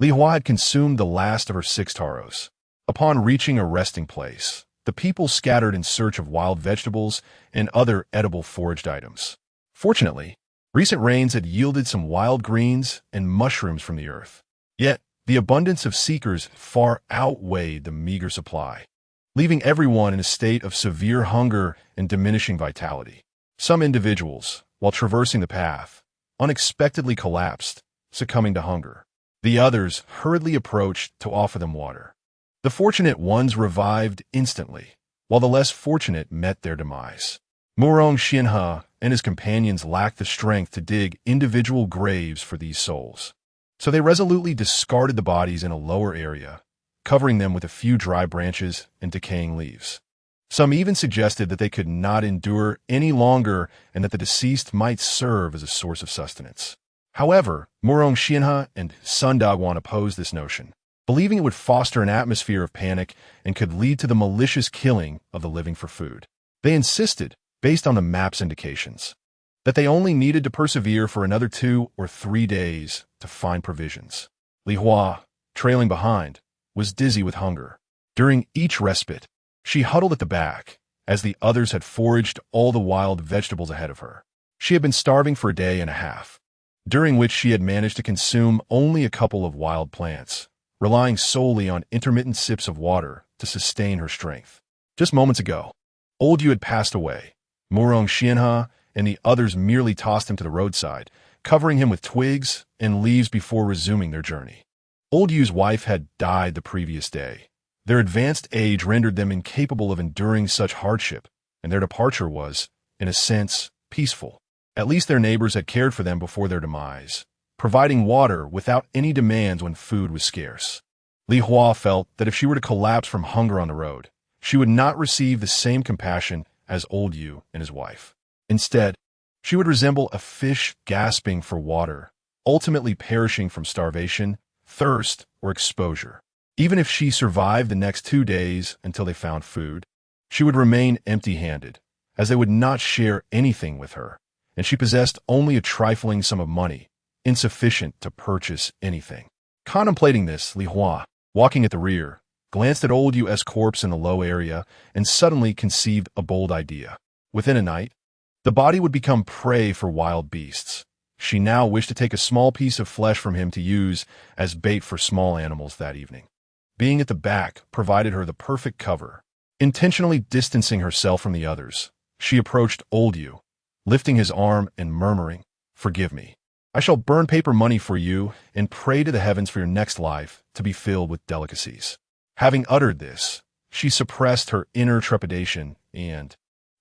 Li Hua had consumed the last of her 6 taros. Upon reaching a resting place, the people scattered in search of wild vegetables and other edible foraged items. Fortunately, recent rains had yielded some wild greens and mushrooms from the earth. Yet, the abundance of seekers far outweighed the meager supply, leaving everyone in a state of severe hunger and diminishing vitality. Some individuals, while traversing the path, unexpectedly collapsed, succumbing to hunger. The others hurriedly approached to offer them water. The fortunate ones revived instantly, while the less fortunate met their demise. Murong Xianhe and his companions lacked the strength to dig individual graves for these souls, so they resolutely discarded the bodies in a lower area, covering them with a few dry branches and decaying leaves. Some even suggested that they could not endure any longer and that the deceased might serve as a source of sustenance. However, Murong Xianhe and Sun Dagwan opposed this notion, believing it would foster an atmosphere of panic and could lead to the malicious killing of the living for food. They insisted, based on the map's indications, that they only needed to persevere for another 2 or 3 days to find provisions. Li Hua, trailing behind, was dizzy with hunger. During each respite, she huddled at the back, as the others had foraged all the wild vegetables ahead of her. She had been starving for a day and a half, during which she had managed to consume only a couple of wild plants, relying solely on intermittent sips of water to sustain her strength. Just moments ago, Old Yu had passed away. Murong Xianhe and the others merely tossed him to the roadside, covering him with twigs and leaves before resuming their journey. Old Yu's wife had died the previous day. Their advanced age rendered them incapable of enduring such hardship, and their departure was, in a sense, peaceful. At least their neighbors had cared for them before their demise, providing water without any demands when food was scarce. Li Hua felt that if she were to collapse from hunger on the road, she would not receive the same compassion as Old Yu and his wife. Instead, she would resemble a fish gasping for water, ultimately perishing from starvation, thirst, or exposure. Even if she survived the next 2 days until they found food, she would remain empty-handed, as they would not share anything with her, and she possessed only a trifling sum of money, insufficient to purchase anything. Contemplating this, Li Hua, walking at the rear, glanced at Old Yu's corpse in the low area and suddenly conceived a bold idea. Within a night, the body would become prey for wild beasts. She now wished to take a small piece of flesh from him to use as bait for small animals that evening. Being at the back provided her the perfect cover. Intentionally distancing herself from the others, she approached Old Yu, lifting his arm and murmuring, "Forgive me. I shall burn paper money for you and pray to the heavens for your next life to be filled with delicacies." Having uttered this, she suppressed her inner trepidation and,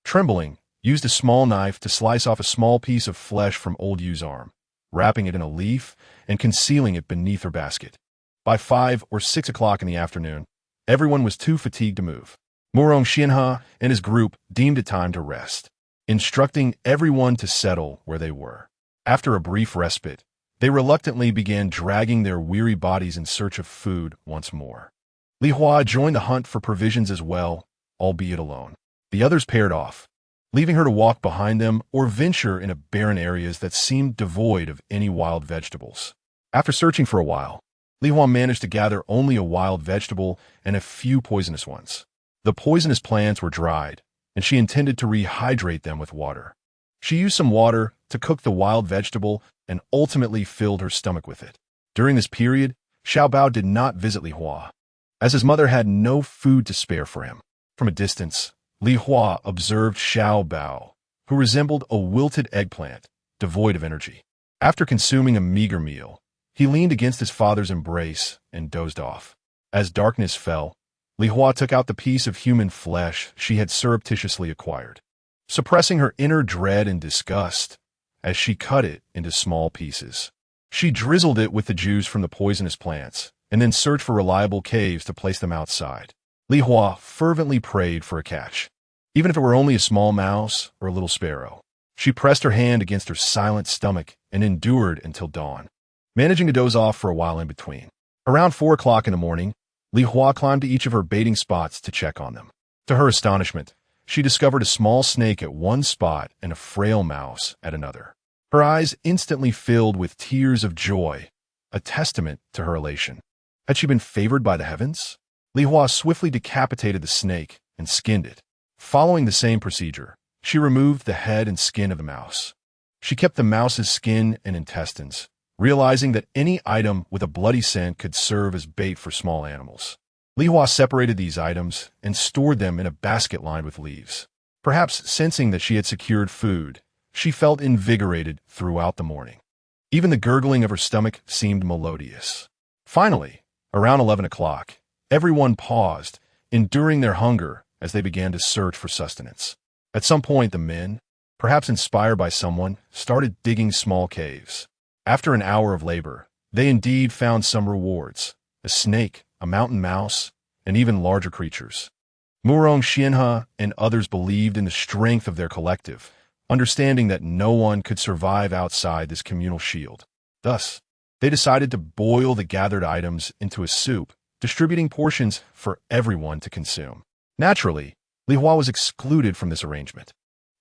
trembling, used a small knife to slice off a small piece of flesh from Old Yu's arm, wrapping it in a leaf and concealing it beneath her basket. By 5 or 6 o'clock in the afternoon, everyone was too fatigued to move. Murong Xianhe and his group deemed it time to rest, instructing everyone to settle where they were. After a brief respite, they reluctantly began dragging their weary bodies in search of food once more. Li Hua joined the hunt for provisions as well, albeit alone. The others paired off, leaving her to walk behind them or venture into barren areas that seemed devoid of any wild vegetables. After searching for a while, Li Hua managed to gather only a wild vegetable and a few poisonous ones. The poisonous plants were dried, and she intended to rehydrate them with water. She used some water to cook the wild vegetable and ultimately filled her stomach with it. During this period, Xiao Bao did not visit Li Hua, as his mother had no food to spare for him. From a distance, Li Hua observed Xiao Bao, who resembled a wilted eggplant, devoid of energy. After consuming a meager meal, he leaned against his father's embrace and dozed off. As darkness fell, Li Hua took out the piece of human flesh she had surreptitiously acquired, suppressing her inner dread and disgust as she cut it into small pieces. She drizzled it with the juice from the poisonous plants, and then searched for reliable caves to place them outside. Li Hua fervently prayed for a catch, even if it were only a small mouse or a little sparrow. She pressed her hand against her silent stomach and endured until dawn, managing to doze off for a while in between. Around 4 o'clock in the morning, Li Hua climbed to each of her baiting spots to check on them. To her astonishment, she discovered a small snake at one spot and a frail mouse at another. Her eyes instantly filled with tears of joy, a testament to her elation. Had she been favored by the heavens? Li Hua swiftly decapitated the snake and skinned it. Following the same procedure, she removed the head and skin of the mouse. She kept the mouse's skin and intestines, realizing that any item with a bloody scent could serve as bait for small animals. Li Hua separated these items and stored them in a basket lined with leaves. Perhaps sensing that she had secured food, she felt invigorated throughout the morning. Even the gurgling of her stomach seemed melodious. Finally, around 11 o'clock, everyone paused, enduring their hunger as they began to search for sustenance. At some point, the men, perhaps inspired by someone, started digging small caves. After an hour of labor, they indeed found some rewards: a snake, a mountain mouse, and even larger creatures. Murong Xianhe and others believed in the strength of their collective, understanding that no one could survive outside this communal shield. Thus, they decided to boil the gathered items into a soup, distributing portions for everyone to consume. Naturally, Li Hua was excluded from this arrangement.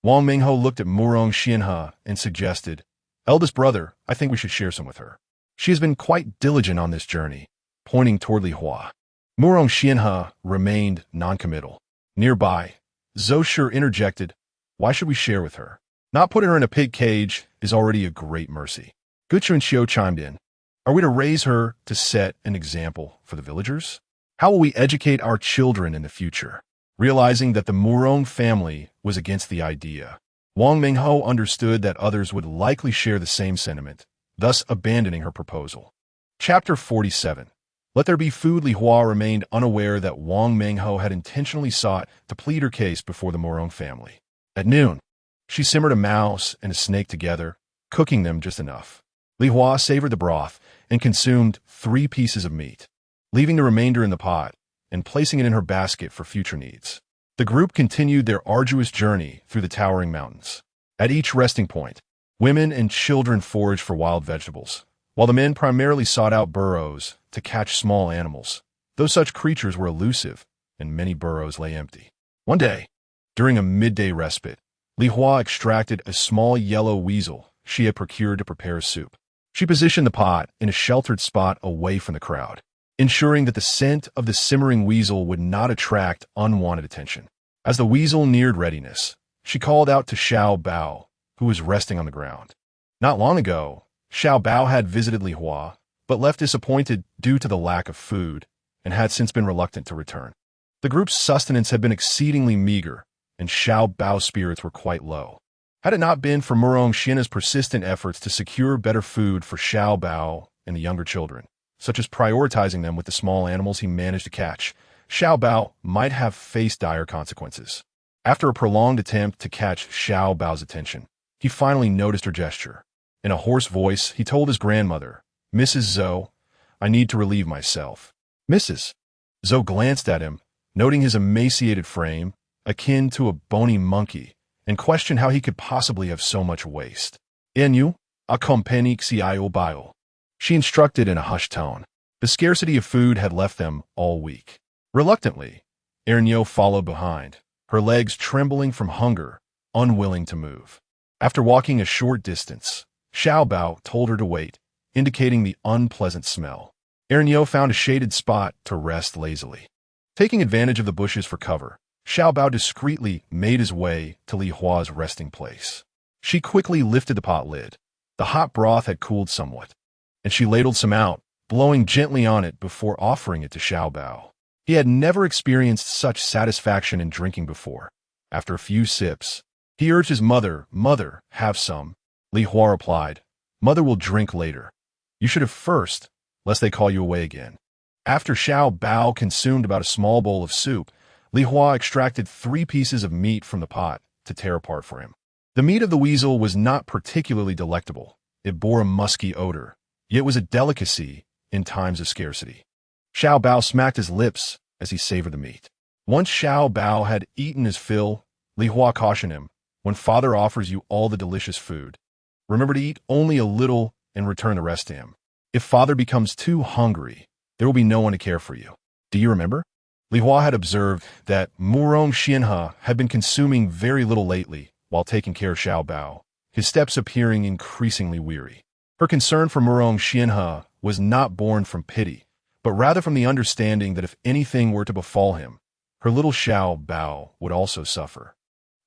Wang Mingho looked at Murong Xianhe and suggested, "Eldest brother, I think we should share some with her. She has been quite diligent on this journey," pointing toward Li Hua. Murong Xianhe remained noncommittal. Nearby, Zhou Shi interjected, "Why should we share with her? Not putting her in a pig cage is already a great mercy." Gu Chunxiu chimed in, "Are we to raise her to set an example for the villagers? How will we educate our children in the future?" Realizing that the Murong family was against the idea, Wang Mingho understood that others would likely share the same sentiment, thus abandoning her proposal. Chapter 47. Let there be food. Li Hua remained unaware that Wang Mingho had intentionally sought to plead her case before the Murong family. At noon, she simmered a mouse and a snake together, cooking them just enough. Li Hua savored the broth and consumed 3 pieces of meat, leaving the remainder in the pot and placing it in her basket for future needs. The group continued their arduous journey through the towering mountains. At each resting point, women and children foraged for wild vegetables, while the men primarily sought out burrows to catch small animals, though such creatures were elusive and many burrows lay empty. One day, during a midday respite, Li Hua extracted a small yellow weasel she had procured to prepare a soup. She positioned the pot in a sheltered spot away from the crowd, ensuring that the scent of the simmering weasel would not attract unwanted attention. As the weasel neared readiness, she called out to Xiao Bao, who was resting on the ground. Not long ago, Xiao Bao had visited Li Hua, but left disappointed due to the lack of food, and had since been reluctant to return. The group's sustenance had been exceedingly meager, and Xiao Bao's spirits were quite low. Had it not been for Murong Xianhe's persistent efforts to secure better food for Xiao Bao and the younger children, such as prioritizing them with the small animals he managed to catch, Xiao Bao might have faced dire consequences. After a prolonged attempt to catch Xiao Bao's attention, he finally noticed her gesture. In a hoarse voice, he told his grandmother, "Mrs. Zhou, I need to relieve myself." "Mrs." Zhou glanced at him, noting his emaciated frame, akin to a bony monkey, and questioned how he could possibly have so much waste. "En accompagne Xiao Bao," she instructed in a hushed tone. The scarcity of food had left them all weak. Reluctantly, Ernyo followed behind, her legs trembling from hunger, unwilling to move. After walking a short distance, Xiao Bao told her to wait, indicating the unpleasant smell. Ernyo found a shaded spot to rest lazily. Taking advantage of the bushes for cover, Xiao Bao discreetly made his way to Li Hua's resting place. She quickly lifted the pot lid. The hot broth had cooled somewhat, and she ladled some out, blowing gently on it before offering it to Xiao Bao. He had never experienced such satisfaction in drinking before. After a few sips, he urged his mother, "Mother, have some." Li Hua replied, "Mother will drink later. You should have first, lest they call you away again." After Xiao Bao consumed about a small bowl of soup, Li Hua extracted 3 pieces of meat from the pot to tear apart for him. The meat of the weasel was not particularly delectable. It bore a musky odor, yet was a delicacy in times of scarcity. Xiao Bao smacked his lips as he savored the meat. Once Xiao Bao had eaten his fill, Li Hua cautioned him, "When father offers you all the delicious food, remember to eat only a little and return the rest to him. If father becomes too hungry, there will be no one to care for you. Do you remember?" Li Hua had observed that Murong Xianhe had been consuming very little lately while taking care of Xiao Bao, his steps appearing increasingly weary. Her concern for Murong Xianhe was not born from pity, but rather from the understanding that if anything were to befall him, her little Xiao Bao would also suffer.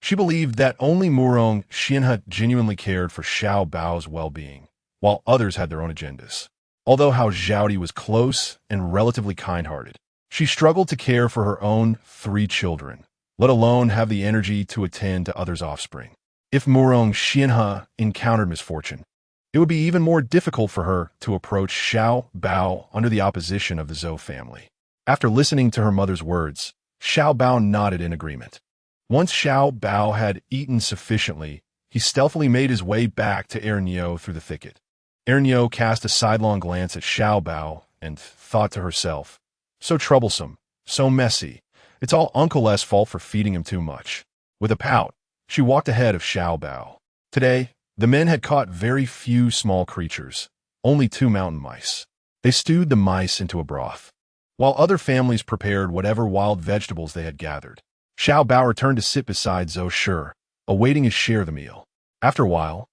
She believed that only Murong Xianhe genuinely cared for Xiao Bao's well-being, while others had their own agendas. Although Hao Zhaodi was close and relatively kind-hearted, she struggled to care for her own 3 children, let alone have the energy to attend to others' offspring. If Murong Xianhe encountered misfortune, it would be even more difficult for her to approach Xiao Bao under the opposition of the Zhou family. After listening to her mother's words, Xiao Bao nodded in agreement. Once Xiao Bao had eaten sufficiently, he stealthily made his way back to Ernyo through the thicket. Ernyo cast a sidelong glance at Xiao Bao and thought to herself, "So troublesome, so messy. It's all Uncle S' fault for feeding him too much." With a pout, she walked ahead of Xiao Bao. Today, the men had caught very few small creatures, only 2 mountain mice. They stewed the mice into a broth, while other families prepared whatever wild vegetables they had gathered. Xiao Bao returned to sit beside Zhou Shi, awaiting his share of the meal. After a while,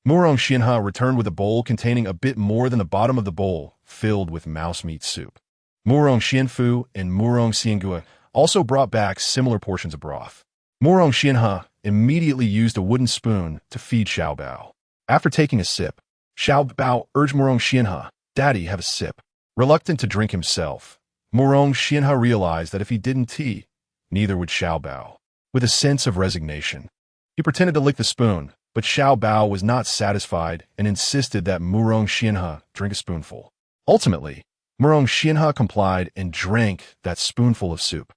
Murong Xianhe returned with a bowl containing a bit more than the bottom of the bowl, filled with mouse meat soup. Murong Xianfu and Murong Xiangua also brought back similar portions of broth. Murong Xianhe immediately used a wooden spoon to feed Xiao Bao. After taking a sip, Xiao Bao urged Murong Xianhe, "Daddy, have a sip." Reluctant to drink himself, Murong Xianhe realized that if he didn't eat, neither would Xiao Bao. With a sense of resignation, he pretended to lick the spoon, but Xiao Bao was not satisfied and insisted that Murong Xianhe drink a spoonful. Ultimately, Murong Xianhe complied and drank that spoonful of soup.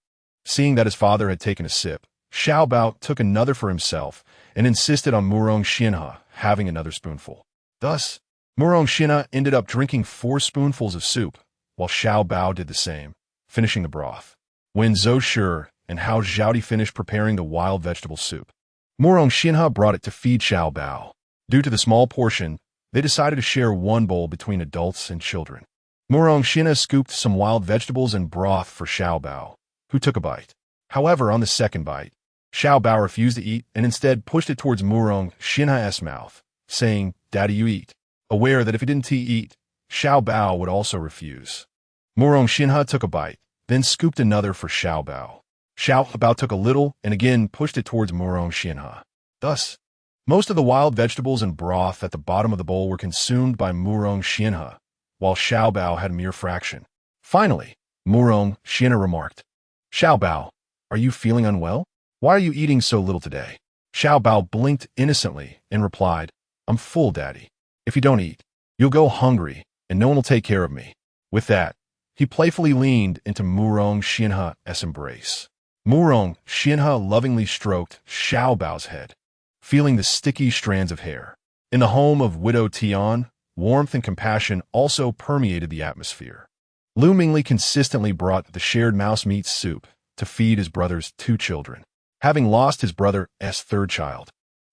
Seeing that his father had taken a sip, Xiao Bao took another for himself and insisted on Murong Xianhe having another spoonful. Thus, Murong Xianhe ended up drinking 4 spoonfuls of soup, while Xiao Bao did the same, finishing the broth. When Zhou Shi and Hao Zhaodi finished preparing the wild vegetable soup, Murong Xianhe brought it to feed Xiao Bao. Due to the small portion, they decided to share 1 bowl between adults and children. Murong Xianhe scooped some wild vegetables and broth for Xiao Bao, who took a bite. However, on the second bite, Xiao Bao refused to eat and instead pushed it towards Murong Xianhe's mouth, saying, "Daddy, you eat," aware that if he didn't eat, Xiao Bao would also refuse. Murong Xianhe took a bite, then scooped another for Xiao Bao. Xiao Bao took a little and again pushed it towards Murong Xianhe. Thus, most of the wild vegetables and broth at the bottom of the bowl were consumed by Murong Xianhe, while Xiao Bao had a mere fraction. Finally, Murong Xianhe remarked, "Xiao Bao, are you feeling unwell? Why are you eating so little today?" Xiao Bao blinked innocently and replied, "I'm full, Daddy. If you don't eat, you'll go hungry and no one will take care of me." With that, he playfully leaned into Murong Xianhe's embrace. Murong Xianhe lovingly stroked Xiao Bao's head, feeling the sticky strands of hair. In the home of Widow Tian, warmth and compassion also permeated the atmosphere. Lu Mingli consistently brought the shared mouse meat soup to feed his brother's 2 children. Having lost his brother's 3rd child,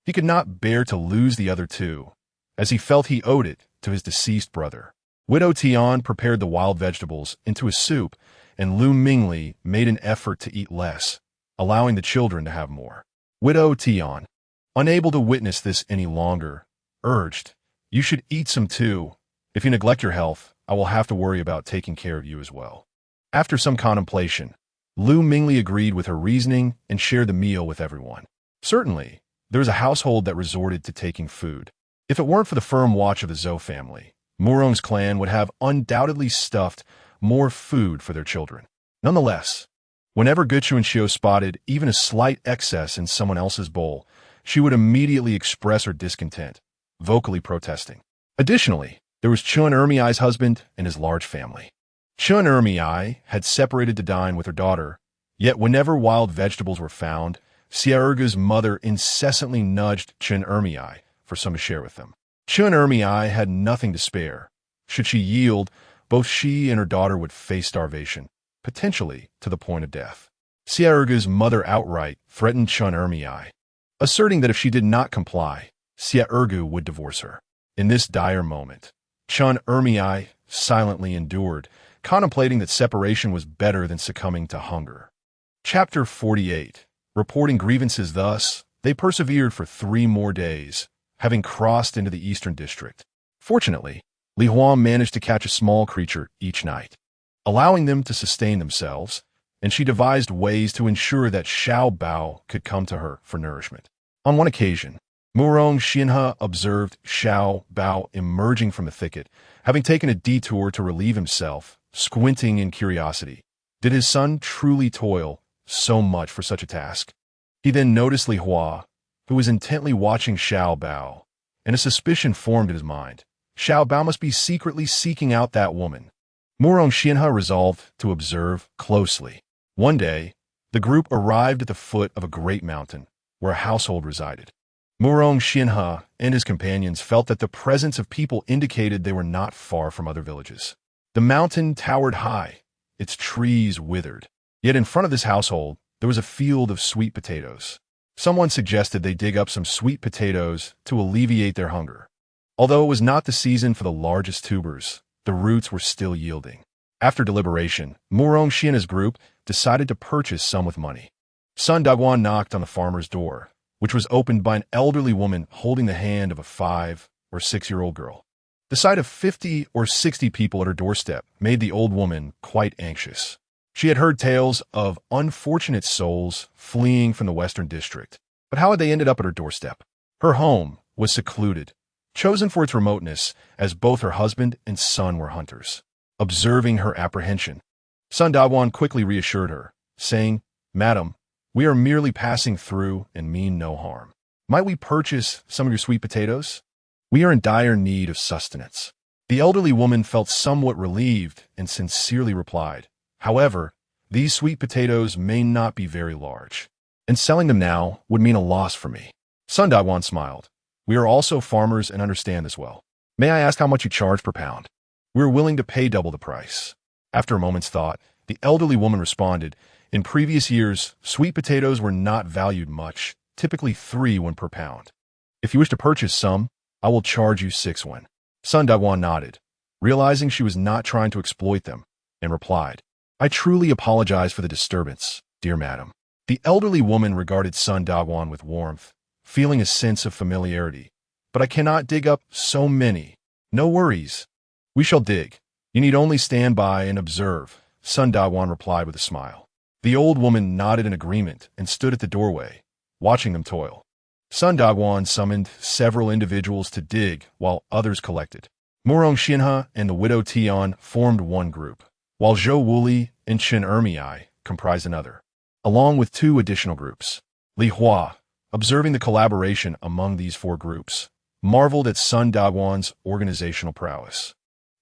he could not bear to lose the other 2, as he felt he owed it to his deceased brother. Widow Tian prepared the wild vegetables into a soup, and Lu Mingli made an effort to eat less, allowing the children to have more. Widow Tian, unable to witness this any longer, urged, "You should eat some too. If you neglect your health, I will have to worry about taking care of you as well." After some contemplation, Lu Mingli agreed with her reasoning and shared the meal with everyone. Certainly, there was a household that resorted to taking food. If it weren't for the firm watch of the Zhou family, Murong's clan would have undoubtedly stuffed more food for their children. Nonetheless, whenever Guchuan Xiu spotted even a slight excess in someone else's bowl, she would immediately express her discontent, vocally protesting. Additionally, there was Chun Ermiai's husband and his large family. Chun Ermei had separated to dine with her daughter, yet whenever wild vegetables were found, Siaurgu's mother incessantly nudged Chun Ermei for some to share with them. Chun Ermei had nothing to spare. Should she yield, both she and her daughter would face starvation, potentially to the point of death. Siaurgu's mother outright threatened Chun Ermei, asserting that if she did not comply, Siaurgu would divorce her. In this dire moment, Chun Ermei silently endured, contemplating that separation was better than succumbing to hunger. Chapter 48. Reporting grievances. Thus, they persevered for 3 more days, having crossed into the eastern district. Fortunately, Li Huan managed to catch a small creature each night, allowing them to sustain themselves, and she devised ways to ensure that Xiao Bao could come to her for nourishment. On one occasion, Murong Xianhe observed Xiao Bao emerging from the thicket, having taken a detour to relieve himself, squinting in curiosity. Did his son truly toil so much for such a task? He then noticed Li Hua, who was intently watching Xiao Bao, and a suspicion formed in his mind. Xiao Bao must be secretly seeking out that woman. Murong Xianhe resolved to observe closely. One day, the group arrived at the foot of a great mountain, where a household resided. Murong Xianhe and his companions felt that the presence of people indicated they were not far from other villages. The mountain towered high, its trees withered. Yet in front of this household, there was a field of sweet potatoes. Someone suggested they dig up some sweet potatoes to alleviate their hunger. Although it was not the season for the largest tubers, the roots were still yielding. After deliberation, Murong Xianhe's group decided to purchase some with money. Sun Daguan knocked on the farmer's door, which was opened by an elderly woman holding the hand of a 5 or 6-year-old girl. The sight of 50 or 60 people at her doorstep made the old woman quite anxious. She had heard tales of unfortunate souls fleeing from the Western District, but how had they ended up at her doorstep? Her home was secluded, chosen for its remoteness, as both her husband and son were hunters. Observing her apprehension, Sun Daguan quickly reassured her, saying, "Madam, we are merely passing through and mean no harm. Might we purchase some of your sweet potatoes? We are in dire need of sustenance." The elderly woman felt somewhat relieved and sincerely replied, "However, these sweet potatoes may not be very large, and selling them now would mean a loss for me." Sun Daguan smiled. "We are also farmers and understand this well. May I ask how much you charge per pound?" "We are willing to pay double the price." After a moment's thought, the elderly woman responded, "In previous years, sweet potatoes were not valued much, typically 3 won per pound. If you wish to purchase some, I will charge you 6 won." Sun Daguan nodded, realizing she was not trying to exploit them, and replied, "I truly apologize for the disturbance, dear madam." The elderly woman regarded Sun Daguan with warmth, feeling a sense of familiarity. "But I cannot dig up so many." "No worries. We shall dig. You need only stand by and observe," Sun Daguan replied with a smile. The old woman nodded in agreement and stood at the doorway, watching them toil. Sun Daguan summoned several individuals to dig while others collected. Murong Xianhe and the widow Tian formed one group, while Zhou Wuli and Chun Ermei comprised another, along with 2 additional groups. Li Hua, observing the collaboration among these 4 groups, marveled at Sun Daguan's organizational prowess,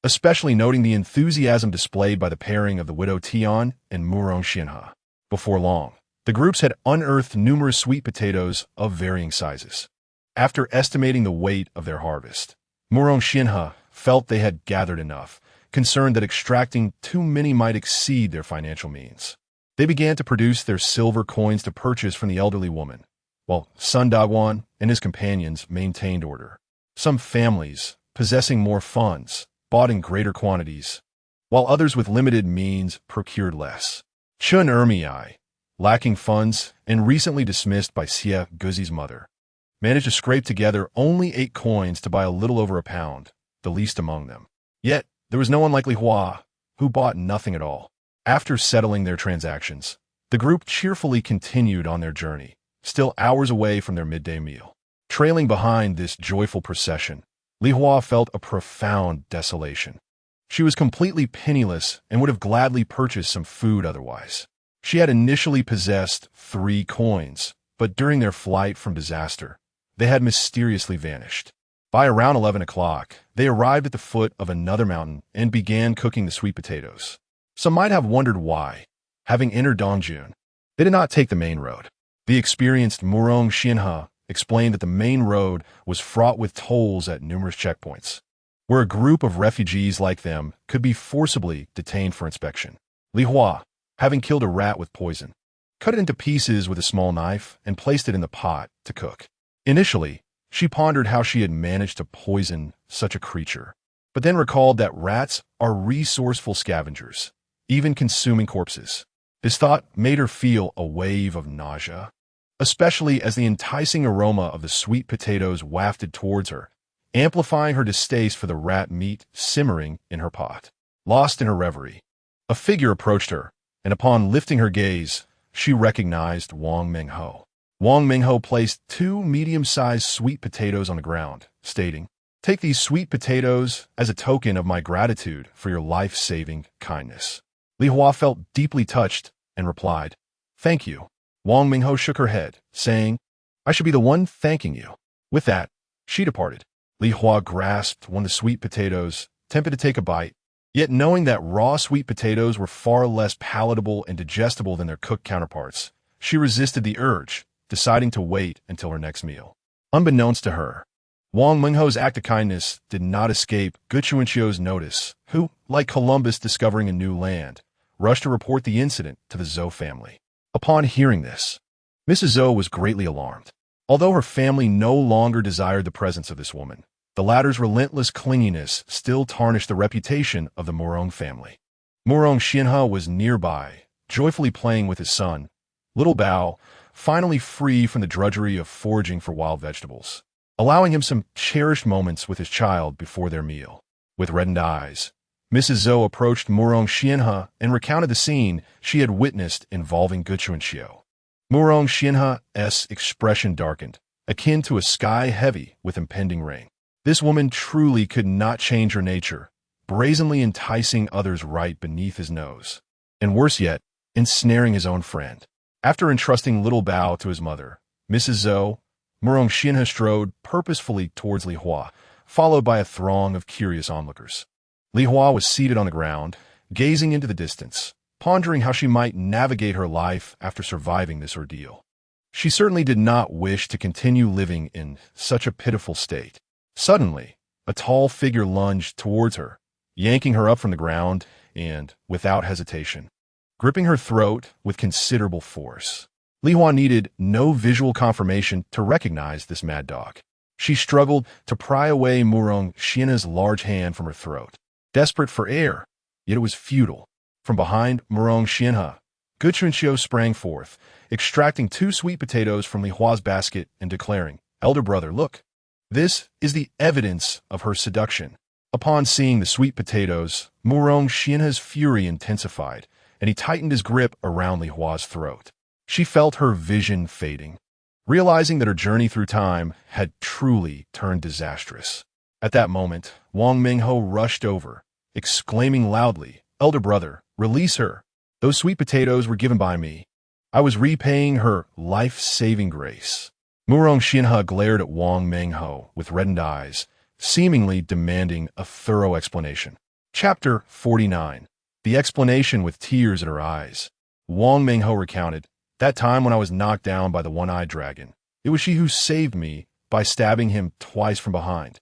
especially noting the enthusiasm displayed by the pairing of the widow Tian and Murong Xianhe. Before long, the groups had unearthed numerous sweet potatoes of varying sizes. After estimating the weight of their harvest, Murong Xianhe felt they had gathered enough, concerned that extracting too many might exceed their financial means. They began to produce their silver coins to purchase from the elderly woman, while Sun Daguan and his companions maintained order. Some families, possessing more funds, bought in greater quantities, while others with limited means procured less. Chun Ermei, lacking funds and recently dismissed by Xie Guzi's mother, managed to scrape together only 8 coins to buy a little over a pound, the least among them. Yet, there was no one like Li Hua, who bought nothing at all. After settling their transactions, the group cheerfully continued on their journey, still hours away from their midday meal. Trailing behind this joyful procession, Li Hua felt a profound desolation. She was completely penniless and would have gladly purchased some food otherwise. She had initially possessed 3 coins, but during their flight from disaster, they had mysteriously vanished. By around 11 o'clock, they arrived at the foot of another mountain and began cooking the sweet potatoes. Some might have wondered why, having entered Dongjun, they did not take the main road. The experienced Murong Xianhe explained that the main road was fraught with tolls at numerous checkpoints, where a group of refugees like them could be forcibly detained for inspection. Li Hua, having killed a rat with poison, cut it into pieces with a small knife and placed it in the pot to cook. Initially, she pondered how she had managed to poison such a creature, but then recalled that rats are resourceful scavengers, even consuming corpses. This thought made her feel a wave of nausea, especially as the enticing aroma of the sweet potatoes wafted towards her, amplifying her distaste for the rat meat simmering in her pot. Lost in her reverie, a figure approached her, and upon lifting her gaze, she recognized Wang Mingho. Wang Mingho placed 2 medium-sized sweet potatoes on the ground, stating, "Take these sweet potatoes as a token of my gratitude for your life-saving kindness." Li Hua felt deeply touched and replied, "Thank you." Wang Mingho shook her head, saying, "I should be the one thanking you." With that, she departed. Li Hua grasped one of the sweet potatoes, tempted to take a bite, yet knowing that raw sweet potatoes were far less palatable and digestible than their cooked counterparts, she resisted the urge, deciding to wait until her next meal. Unbeknownst to her, Wang Mingho's act of kindness did not escape Gu Chuanqiu's notice, who, like Columbus discovering a new land, rushed to report the incident to the Zhou family. Upon hearing this, Mrs. Zhou was greatly alarmed. Although her family no longer desired the presence of this woman, the latter's relentless clinginess still tarnished the reputation of the Murong family. Murong Xianhe was nearby, joyfully playing with his son, Little Bao, finally free from the drudgery of foraging for wild vegetables, allowing him some cherished moments with his child before their meal. With reddened eyes, Mrs. Zhou approached Murong Xianhe and recounted the scene she had witnessed involving Gu Chuanqiu. Murong Xianhe's expression darkened, akin to a sky heavy with impending rain. This woman truly could not change her nature, brazenly enticing others right beneath his nose, and worse yet, ensnaring his own friend. After entrusting Little Bao to his mother, Mrs. Zhou, Murong Xianhe strode purposefully towards Li Hua, followed by a throng of curious onlookers. Li Hua was seated on the ground, gazing into the distance, pondering how she might navigate her life after surviving this ordeal. She certainly did not wish to continue living in such a pitiful state. Suddenly, a tall figure lunged towards her, yanking her up from the ground and, without hesitation, gripping her throat with considerable force. Li Hua needed no visual confirmation to recognize this mad dog. She struggled to pry away Murong Xianhe's large hand from her throat, desperate for air, yet it was futile. From behind Murong Xianhe, Gu Chuanqiu sprang forth, extracting 2 sweet potatoes from Li Hua's basket and declaring, "Elder brother, look. This is the evidence of her seduction." Upon seeing the sweet potatoes, Murong Xianhe's fury intensified, and he tightened his grip around Li Hua's throat. She felt her vision fading, realizing that her journey through time had truly turned disastrous. At that moment, Wang Mingho rushed over, exclaiming loudly, "Elder brother, release her. Those sweet potatoes were given by me. I was repaying her life-saving grace." Murong Xianhe glared at Wang Mingho with reddened eyes, seemingly demanding a thorough explanation. Chapter 49. The explanation with tears in her eyes. Wang Mingho recounted, "That time when I was knocked down by the one-eyed dragon, it was she who saved me by stabbing him twice from behind."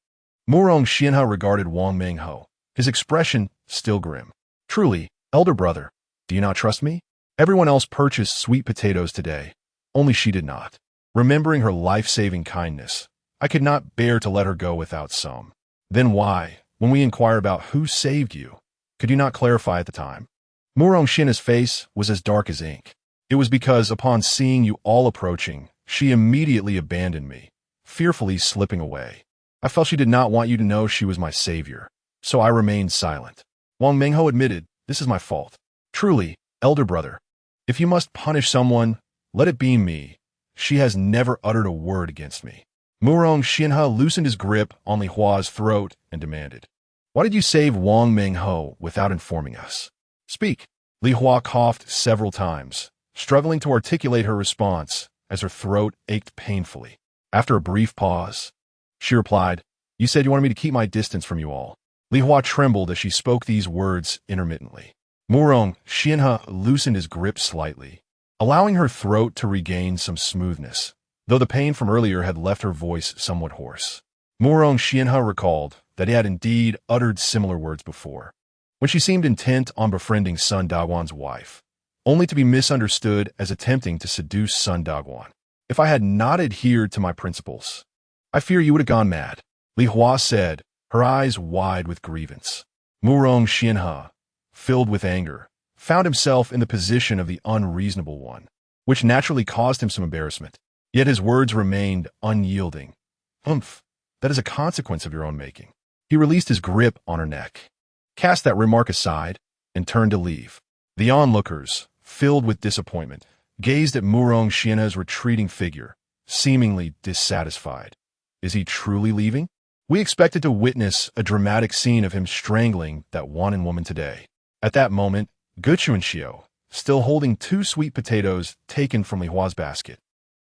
Murong Xianhe regarded Wang Mingho, his expression still grim. "Truly, elder brother, do you not trust me? Everyone else purchased sweet potatoes today. Only she did not. Remembering her life-saving kindness, I could not bear to let her go without some. Then why, when we inquire about who saved you, could you not clarify at the time?" Murong Xianhe's face was as dark as ink. "It was because, upon seeing you all approaching, she immediately abandoned me, fearfully slipping away. I felt she did not want you to know she was my savior, so I remained silent." Wang Mingho admitted, "This is my fault. Truly, elder brother, if you must punish someone, let it be me. She has never uttered a word against me." Murong Xianhe loosened his grip on Li Hua's throat and demanded, "Why did you save Wang Mingho without informing us? Speak." Li Hua coughed several times, struggling to articulate her response as her throat ached painfully. After a brief pause, she replied, "You said you wanted me to keep my distance from you all." Li Hua trembled as she spoke these words intermittently. Murong Xianhe loosened his grip slightly, allowing her throat to regain some smoothness, though the pain from earlier had left her voice somewhat hoarse. Murong Xianhe recalled that he had indeed uttered similar words before, when she seemed intent on befriending Sun Dagwan's wife, only to be misunderstood as attempting to seduce Sun Dagwan. If I had not adhered to my principles, I fear you would have gone mad, Li Hua said, her eyes wide with grievance. Murong Xianhe, filled with anger, found himself in the position of the unreasonable one, which naturally caused him some embarrassment. Yet his words remained unyielding. That is a consequence of your own making. He released his grip on her neck, cast that remark aside, and turned to leave. The onlookers, filled with disappointment, gazed at Murong Xianhe's retreating figure, seemingly dissatisfied. Is he truly leaving? We expected to witness a dramatic scene of him strangling that wanton woman today. At that moment, Gu Chuanxiu, still holding 2 sweet potatoes taken from Li Hua's basket,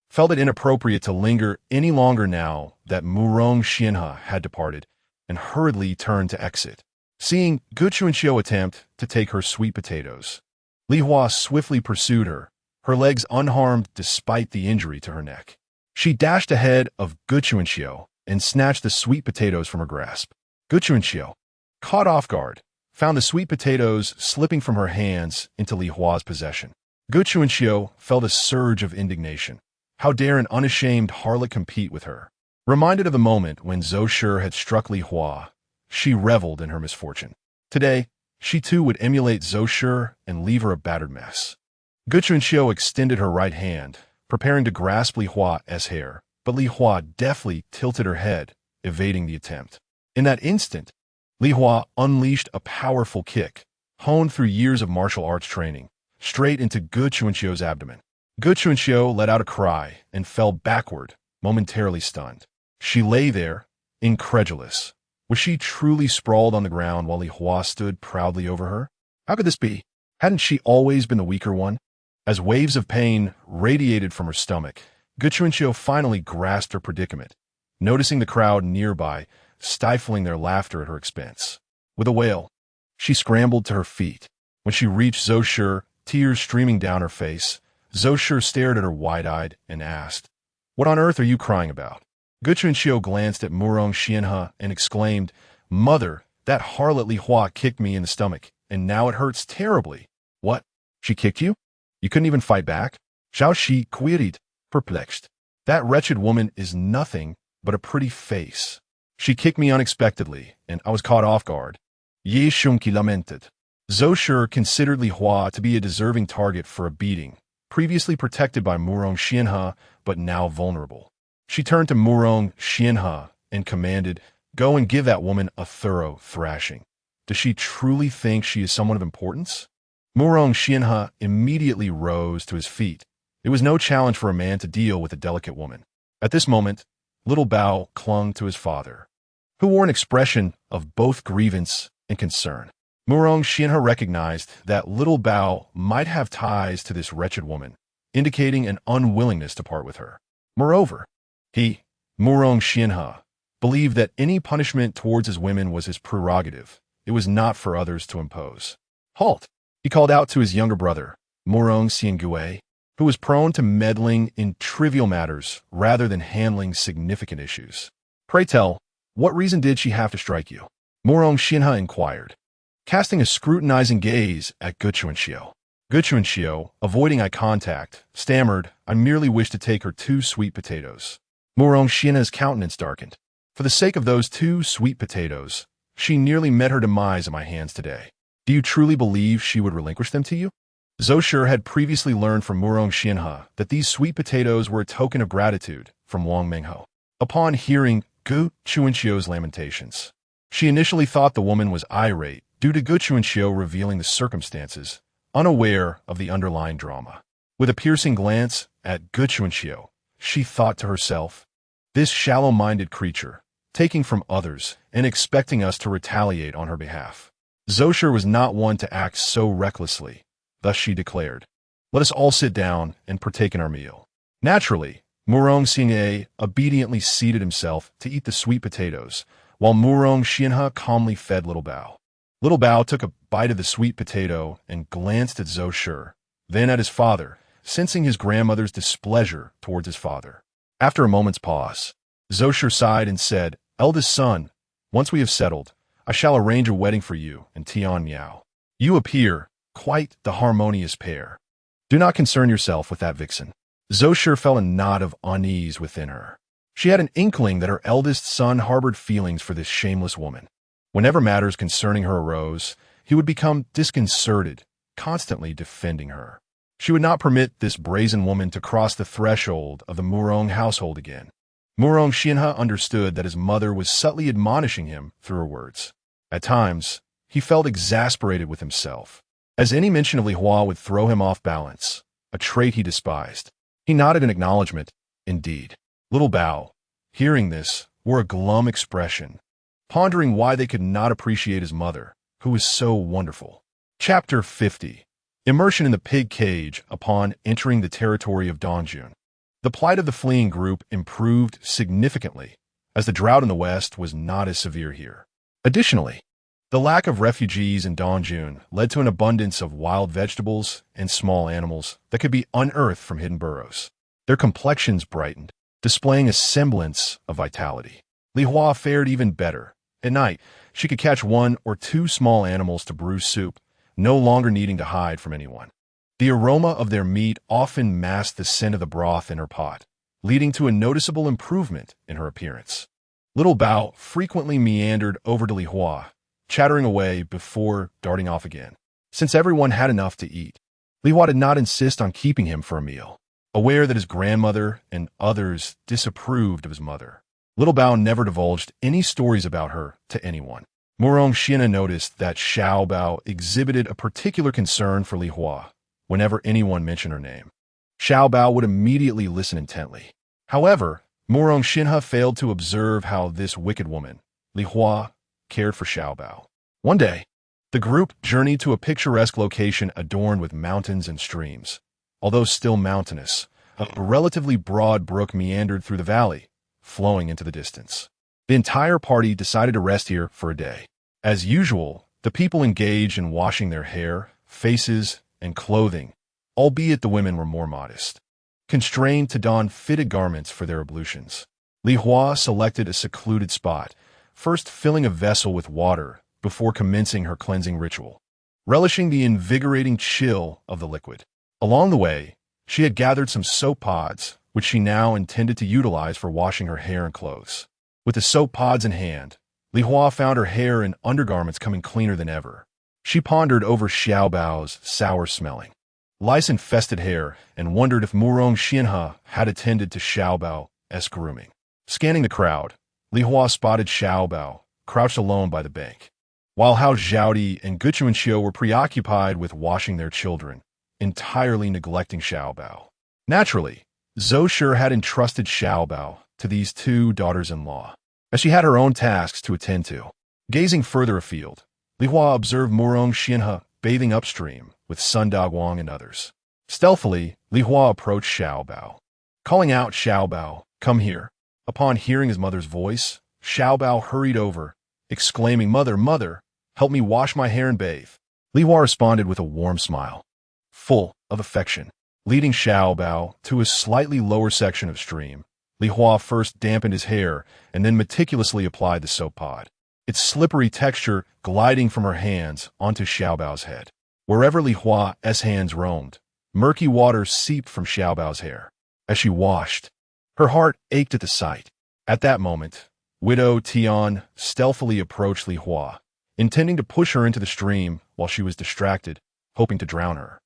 felt it inappropriate to linger any longer now that Murong Xianhe had departed, and hurriedly turned to exit. Seeing Gu Chuanxiu attempt to take her sweet potatoes, Li Hua swiftly pursued her, her legs unharmed despite the injury to her neck. She dashed ahead of Gu Chuanxiu and snatched the sweet potatoes from her grasp. Gu Chuanxiu, caught off guard, found the sweet potatoes slipping from her hands into Li Hua's possession. Gu Chuanxiu felt a surge of indignation. How dare an unashamed harlot compete with her? Reminded of the moment when Zhou Shi had struck Li Hua, she reveled in her misfortune. Today, she too would emulate Zhou Shi and leave her a battered mess. Gu Chuanxiu extended her right hand, preparing to grasp Li Hua's hair, but Li Hua deftly tilted her head, evading the attempt. In that instant, Li Hua unleashed a powerful kick, honed through years of martial arts training, straight into Gu Chuanxiu's abdomen. Gu Chuanxiu let out a cry and fell backward, momentarily stunned. She lay there, incredulous. Was she truly sprawled on the ground while Li Hua stood proudly over her? How could this be? Hadn't she always been the weaker one? As waves of pain radiated from her stomach, Gu Chuanxiu finally grasped her predicament, noticing the crowd nearby stifling their laughter at her expense. With a wail, she scrambled to her feet. When she reached Zhou Shi, tears streaming down her face, Zhou Shi stared at her wide-eyed and asked, "What on earth are you crying about?" Gu Chuanxiu glanced at Murong Xianhe and exclaimed, "Mother, that harlot Li Hua kicked me in the stomach, and now it hurts terribly." "What? She kicked you? You couldn't even fight back?" Zhao Shi queried, perplexed. "That wretched woman is nothing but a pretty face. She kicked me unexpectedly, and I was caught off guard." Ye Shunqi lamented. Zhou Shi considered Li Hua to be a deserving target for a beating, previously protected by Murong Xianhe, but now vulnerable. She turned to Murong Xianhe and commanded, "Go and give that woman a thorough thrashing. Does she truly think she is someone of importance?" Murong Xianhe immediately rose to his feet. It was no challenge for a man to deal with a delicate woman. At this moment, little Bao clung to his father, who wore an expression of both grievance and concern. Murong Xianhe recognized that little Bao might have ties to this wretched woman, indicating an unwillingness to part with her. Moreover, he, Murong Xianhe, believed that any punishment towards his women was his prerogative. It was not for others to impose. "Halt!" he called out to his younger brother, Murong Xiangue, who was prone to meddling in trivial matters rather than handling significant issues. "Pray tell, what reason did she have to strike you?" Murong Xianhe inquired, casting a scrutinizing gaze at Gu Chuanxiu. Gu Chuanxiu, avoiding eye contact, stammered, "I merely wish to take her 2 sweet potatoes." Murong Xianhe's countenance darkened. "For the sake of those 2 sweet potatoes, she nearly met her demise at my hands today. Do you truly believe she would relinquish them to you?" Zhou Shi had previously learned from Murong Xianhe that these sweet potatoes were a token of gratitude from Wang Menghou. Upon hearing Gu Chuanxiu's lamentations, she initially thought the woman was irate due to Gu Chuanxiu revealing the circumstances, unaware of the underlying drama. With a piercing glance at Gu Chuanxiu, she thought to herself, "This shallow-minded creature, taking from others and expecting us to retaliate on her behalf." Zhou Shi was not one to act so recklessly. Thus she declared, "Let us all sit down and partake in our meal." Naturally, Murong Xianhe obediently seated himself to eat the sweet potatoes, while Murong Xianhe calmly fed little Bao. Little Bao took a bite of the sweet potato and glanced at Zhou Shi, then at his father, sensing his grandmother's displeasure towards his father. After a moment's pause, Zhou Shi sighed and said, "Eldest son, once we have settled, I shall arrange a wedding for you and Tian Miao. You appear quite the harmonious pair. Do not concern yourself with that vixen." Zhou Shi felt a knot of unease within her. She had an inkling that her eldest son harbored feelings for this shameless woman. Whenever matters concerning her arose, he would become disconcerted, constantly defending her. She would not permit this brazen woman to cross the threshold of the Murong household again. Murong Xianhe understood that his mother was subtly admonishing him through her words. At times, he felt exasperated with himself, as any mention of Li Hua would throw him off balance, a trait he despised. He nodded in acknowledgement. Indeed. Little Bao, hearing this, wore a glum expression, pondering why they could not appreciate his mother, who was so wonderful. Chapter 50. Immersion in the pig cage upon entering the territory of Dongjun. The plight of the fleeing group improved significantly, as the drought in the west was not as severe here. Additionally, the lack of refugees in Dongjun led to an abundance of wild vegetables and small animals that could be unearthed from hidden burrows. Their complexions brightened, displaying a semblance of vitality. Li Hua fared even better. At night, she could catch 1 or 2 small animals to brew soup, no longer needing to hide from anyone. The aroma of their meat often masked the scent of the broth in her pot, leading to a noticeable improvement in her appearance. Little Bao frequently meandered over to Li Hua, chattering away before darting off again. Since everyone had enough to eat, Li Hua did not insist on keeping him for a meal. Aware that his grandmother and others disapproved of his mother, Little Bao never divulged any stories about her to anyone. Murong Xianhe noticed that Xiao Bao exhibited a particular concern for Li Hua whenever anyone mentioned her name. Xiao Bao would immediately listen intently. However, Murong Xianhe failed to observe how this wicked woman, Li Hua, cared for Xiao Bao. One day, the group journeyed to a picturesque location adorned with mountains and streams. Although still mountainous, a relatively broad brook meandered through the valley, flowing into the distance. The entire party decided to rest here for a day. As usual, the people engaged in washing their hair, faces, and clothing, albeit the women were more modest, constrained to don fitted garments for their ablutions. Li Hua selected a secluded spot, first filling a vessel with water before commencing her cleansing ritual, relishing the invigorating chill of the liquid. Along the way, she had gathered some soap pods, which she now intended to utilize for washing her hair and clothes. With the soap pods in hand, Li Hua found her hair and undergarments coming cleaner than ever. She pondered over Xiao Bao's sour-smelling, lice-infested hair and wondered if Murong Xianhe had attended to Xiao Bao's grooming. Scanning the crowd, Li Hua spotted Xiao Bao, crouched alone by the bank, while Hao Zhaodi and Guchuanxiu were preoccupied with washing their children, entirely neglecting Xiao Bao. Naturally, Zhou Shi had entrusted Xiao Bao to these 2 daughters-in-law, as she had her own tasks to attend to. Gazing further afield, Li Hua observed Murong Xianhe bathing upstream with Sun Daguang and others. Stealthily, Li Hua approached Xiao Bao, calling out, "Xiao Bao, come here." Upon hearing his mother's voice, Xiao Bao hurried over, exclaiming, "Mother, mother, help me wash my hair and bathe." Li Hua responded with a warm smile, full of affection. Leading Xiao Bao to a slightly lower section of stream, Li Hua first dampened his hair and then meticulously applied the soap pod, its slippery texture gliding from her hands onto Xiao Bao's head. Wherever Li Hua's hands roamed, murky water seeped from Xiao Bao's hair. As she washed, her heart ached at the sight. At that moment, Widow Tian stealthily approached Li Hua, intending to push her into the stream while she was distracted, hoping to drown her.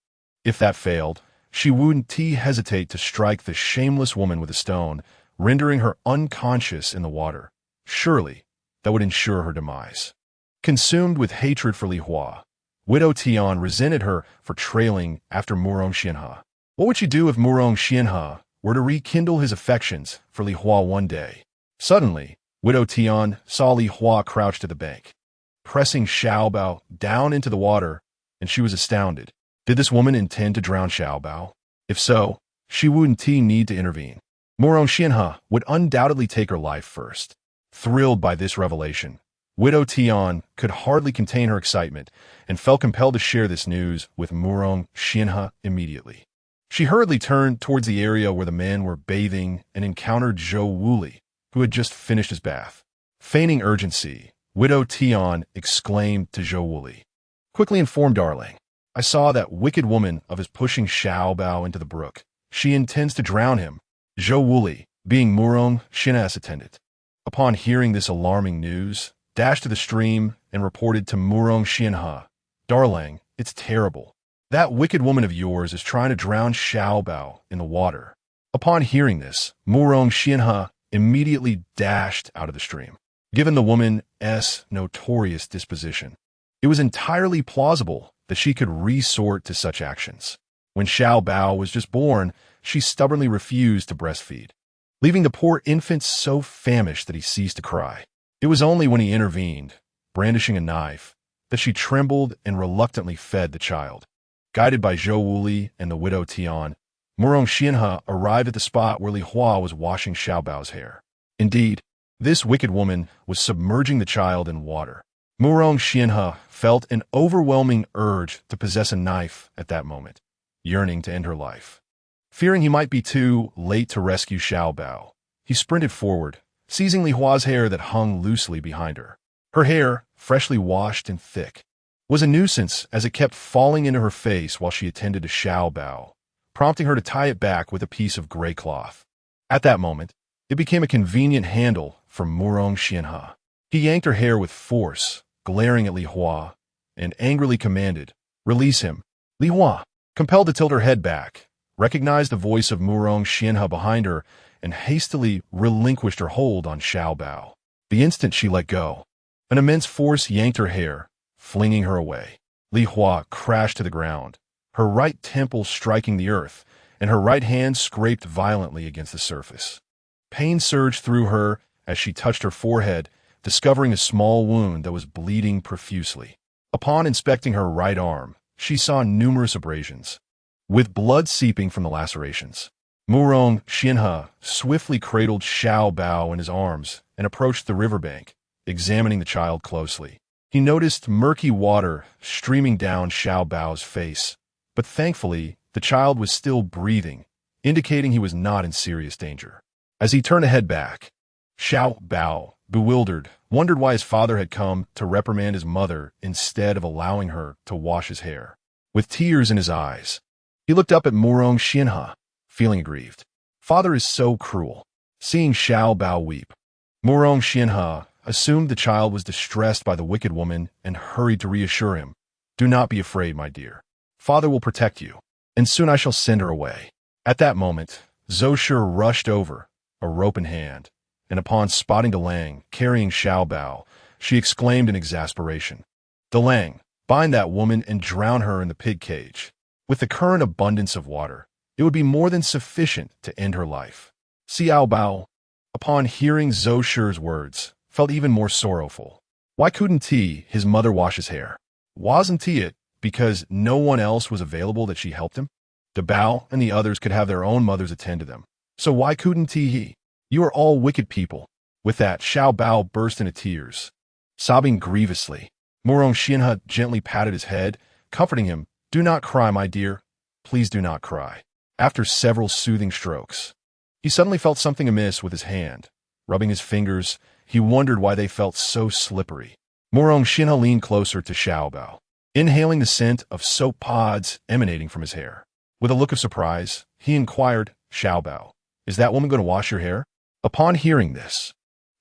If that failed, she wouldn't hesitate to strike the shameless woman with a stone, rendering her unconscious in the water. Surely, that would ensure her demise. Consumed with hatred for Li Hua, Widow Tian resented her for trailing after Murong Xianhe. What would she do if Murong Xianhe were to rekindle his affections for Li Hua one day? Suddenly, Widow Tian saw Li Hua crouched at the bank, pressing Xiao Bao down into the water, and she was astounded. Did this woman intend to drown Xiao Bao? If so, she wouldn't need to intervene. Murong Xianhe would undoubtedly take her life first. Thrilled by this revelation, Widow Tian could hardly contain her excitement and felt compelled to share this news with Murong Xianhe immediately. She hurriedly turned towards the area where the men were bathing and encountered Zhou Wuli, who had just finished his bath. Feigning urgency, Widow Tian exclaimed to Zhou Wuli, "Quickly inform Darling. I saw that wicked woman of his pushing Xiao Bao into the brook. She intends to drown him." Zhou Wuli, being Murong Xianhe's attendant, upon hearing this alarming news, dashed to the stream and reported to Murong Xianhe, "Darling, it's terrible. That wicked woman of yours is trying to drown Xiao Bao in the water." Upon hearing this, Murong Xianhe immediately dashed out of the stream. Given the woman's notorious disposition, it was entirely plausible that she could resort to such actions. When Xiao Bao was just born, she stubbornly refused to breastfeed, leaving the poor infant so famished that he ceased to cry. It was only when he intervened, brandishing a knife, that she trembled and reluctantly fed the child. Guided by Zhou Wuli and the widow Tian, Murong Xianhe arrived at the spot where Li Hua was washing Xiao Bao's hair. Indeed, this wicked woman was submerging the child in water. Murong Xianhe felt an overwhelming urge to possess a knife at that moment, yearning to end her life. Fearing he might be too late to rescue Xiao Bao, he sprinted forward, seizing Li Hua's hair that hung loosely behind her. Her hair, freshly washed and thick, was a nuisance as it kept falling into her face while she attended to Xiao Bao, prompting her to tie it back with a piece of gray cloth. At that moment, it became a convenient handle for Murong Xianhe. He yanked her hair with force, glaring at Li Hua, and angrily commanded, "Release him." Li Hua, compelled to tilt her head back, recognized the voice of Murong Xianhe behind her and hastily relinquished her hold on Xiao Bao. The instant she let go, an immense force yanked her hair, flinging her away. Li Hua crashed to the ground, her right temple striking the earth, and her right hand scraped violently against the surface. Pain surged through her as she touched her forehead, discovering a small wound that was bleeding profusely. Upon inspecting her right arm, she saw numerous abrasions, with blood seeping from the lacerations. Murong Xianhe swiftly cradled Xiao Bao in his arms and approached the riverbank, examining the child closely. He noticed murky water streaming down Xiao Bao's face, but thankfully, the child was still breathing, indicating he was not in serious danger. As he turned to head back, Xiao Bao, bewildered, wondered why his father had come to reprimand his mother instead of allowing her to wash his hair. With tears in his eyes, he looked up at Murong Xianhe, feeling aggrieved. Father is so cruel. Seeing Xiao Bao weep, Murong Xianhe assumed the child was distressed by the wicked woman and hurried to reassure him. "Do not be afraid, my dear. Father will protect you, and soon I shall send her away." At that moment, Zhou Shi rushed over, a rope in hand, and upon spotting Delang carrying Xiao Bao, she exclaimed in exasperation, "Delang, bind that woman and drown her in the pig cage. With the current abundance of water, it would be more than sufficient to end her life." Xiao Bao, upon hearing Zhou Shi's words, felt even more sorrowful. Why couldn't he, his mother, wash his hair? Wasn't it because no one else was available that she helped him? De Bao and the others could have their own mothers attend to them. So why couldn't he? "You are all wicked people." With that, Xiao Bao burst into tears, sobbing grievously. Murong Xianhe gently patted his head, comforting him. "Do not cry, my dear. Please do not cry." After several soothing strokes, he suddenly felt something amiss with his hand. Rubbing his fingers, he wondered why they felt so slippery. Murong Xianhe leaned closer to Xiao Bao, inhaling the scent of soap pods emanating from his hair. With a look of surprise, he inquired, "Xiao Bao, is that woman going to wash your hair?" Upon hearing this,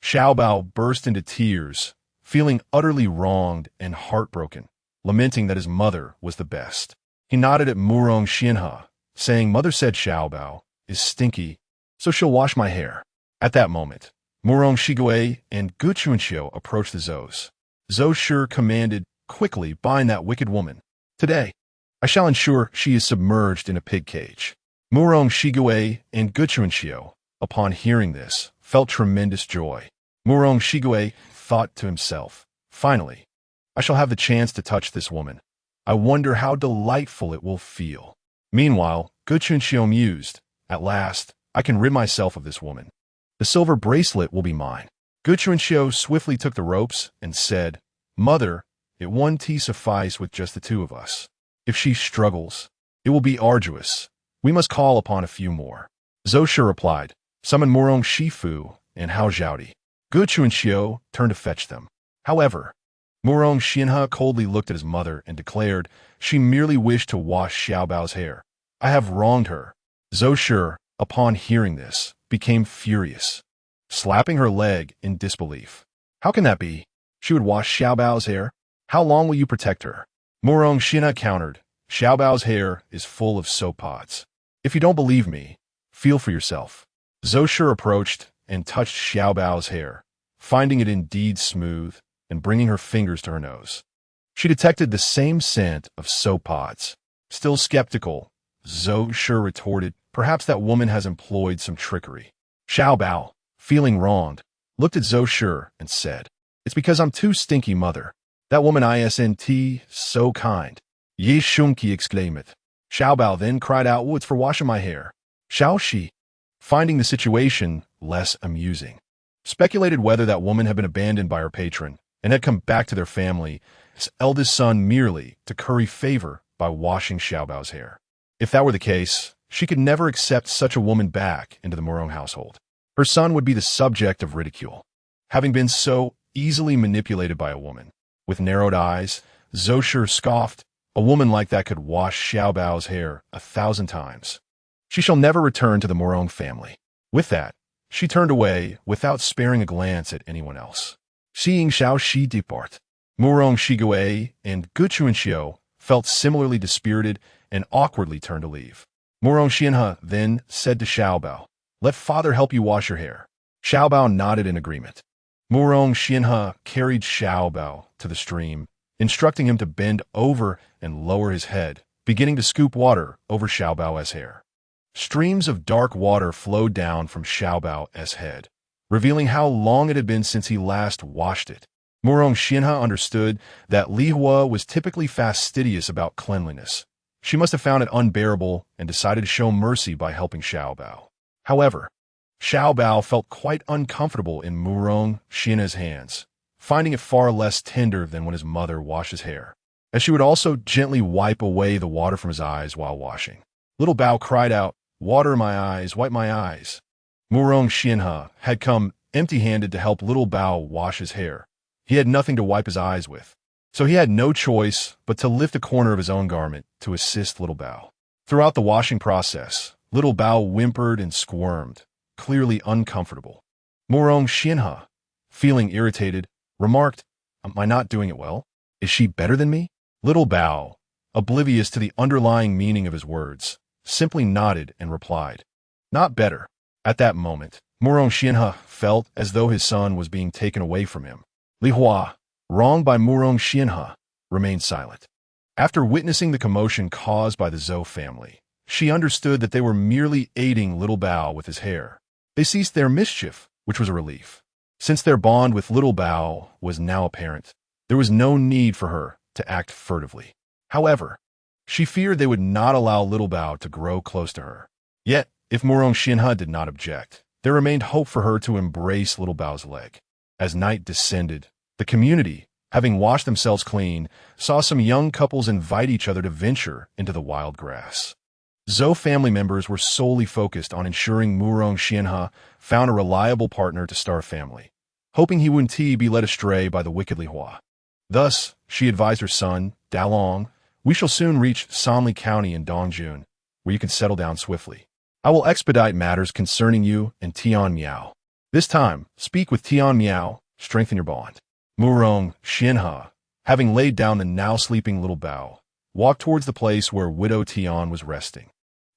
Xiao Bao burst into tears, feeling utterly wronged and heartbroken, lamenting that his mother was the best. He nodded at Murong Xianhe, saying, "Mother said Xiao Bao is stinky, so she'll wash my hair." At that moment, Murong Shigue and Gu Chunxiu approached the Zhous. Zhou Shi commanded, "Quickly bind that wicked woman. Today, I shall ensure she is submerged in a pig cage." Murong Shigue and Gu Chunxiu, upon hearing this, felt tremendous joy. Murong Shigue thought to himself, "Finally, I shall have the chance to touch this woman. I wonder how delightful it will feel." Meanwhile, Gu Chunxiu mused, "At last, I can rid myself of this woman. The silver bracelet will be mine." Gu Chuanxiu swiftly took the ropes and said, "Mother, it won't suffice with just the two of us. If she struggles, it will be arduous. We must call upon a few more." Zhou Shi replied, "Summon Murong Shifu and Hao Zhaodi." Gu Chuanxiu turned to fetch them. However, Murong Xianhe coldly looked at his mother and declared she merely wished to wash Xiaobao's hair. "I have wronged her." Zhou Shi, upon hearing this, became furious, slapping her leg in disbelief. "How can that be? She would wash Xiaobao's hair? How long will you protect her?" Murong Xianhe countered, "Xiaobao's hair is full of soap pods. If you don't believe me, feel for yourself." Zhou Shi approached and touched Xiaobao's hair, finding it indeed smooth and bringing her fingers to her nose. She detected the same scent of soap pods. Still skeptical, Zhou Shi retorted, "Perhaps that woman has employed some trickery." Xiaobao, feeling wronged, looked at Zhou Shi and said, "It's because I'm too stinky, mother. That woman isn't so kind." Ye Shunqi exclaimed. Xiaobao then cried out, "Oh, it's for washing my hair." Xiao Shi, finding the situation less amusing, speculated whether that woman had been abandoned by her patron and had come back to their family, his eldest son, merely to curry favor by washing Xiaobao's hair. If that were the case, she could never accept such a woman back into the Murong household. Her son would be the subject of ridicule, having been so easily manipulated by a woman. With narrowed eyes, Zhou Shi scoffed, "A woman like that could wash Xiaobao's hair 1,000 times. She shall never return to the Murong family." With that, she turned away without sparing a glance at anyone else. Seeing Xiao Shi depart, Murong Shigue and Gu Chuanxiu felt similarly dispirited and awkwardly turned to leave. Murong Xianhe then said to Xiaobao, "Let father help you wash your hair." Xiaobao nodded in agreement. Murong Xianhe carried Xiaobao to the stream, instructing him to bend over and lower his head, beginning to scoop water over Xiaobao's hair. Streams of dark water flowed down from Xiaobao's head, revealing how long it had been since he last washed it. Murong Xianhe understood that Li Hua was typically fastidious about cleanliness. She must have found it unbearable and decided to show mercy by helping Xiaobao. However, Xiaobao felt quite uncomfortable in Murong Xianhe's hands, finding it far less tender than when his mother washed his hair, as she would also gently wipe away the water from his eyes while washing. Little Bao cried out, "Water in my eyes, wipe my eyes." Murong Xianhe had come empty-handed to help Little Bao wash his hair. He had nothing to wipe his eyes with, so he had no choice but to lift a corner of his own garment to assist Little Bao. Throughout the washing process, Little Bao whimpered and squirmed, clearly uncomfortable. Murong Xianhe, feeling irritated, remarked, "Am I not doing it well? Is she better than me?" Little Bao, oblivious to the underlying meaning of his words, simply nodded and replied, "Not better." At that moment, Murong Xianhe felt as though his son was being taken away from him. Li Hua, wronged by Murong Xianhe, remained silent. After witnessing the commotion caused by the Zhou family, she understood that they were merely aiding Little Bao with his hair. They ceased their mischief, which was a relief. Since their bond with Little Bao was now apparent, there was no need for her to act furtively. However, she feared they would not allow Little Bao to grow close to her. Yet, if Murong Xianhe did not object, there remained hope for her to embrace Little Bao's leg. As night descended, the community, having washed themselves clean, saw some young couples invite each other to venture into the wild grass. Zhou family members were solely focused on ensuring Murong Xianhe found a reliable partner to start a family, hoping he wouldn't be led astray by the wicked Li Hua. Thus, she advised her son, Dalong, "We shall soon reach Sanli County in Dongjun, where you can settle down swiftly. I will expedite matters concerning you and Tian Miao. This time, speak with Tian Miao, strengthen your bond." Murong Xianhe, having laid down the now sleeping Little Bao, walked towards the place where Widow Tian was resting.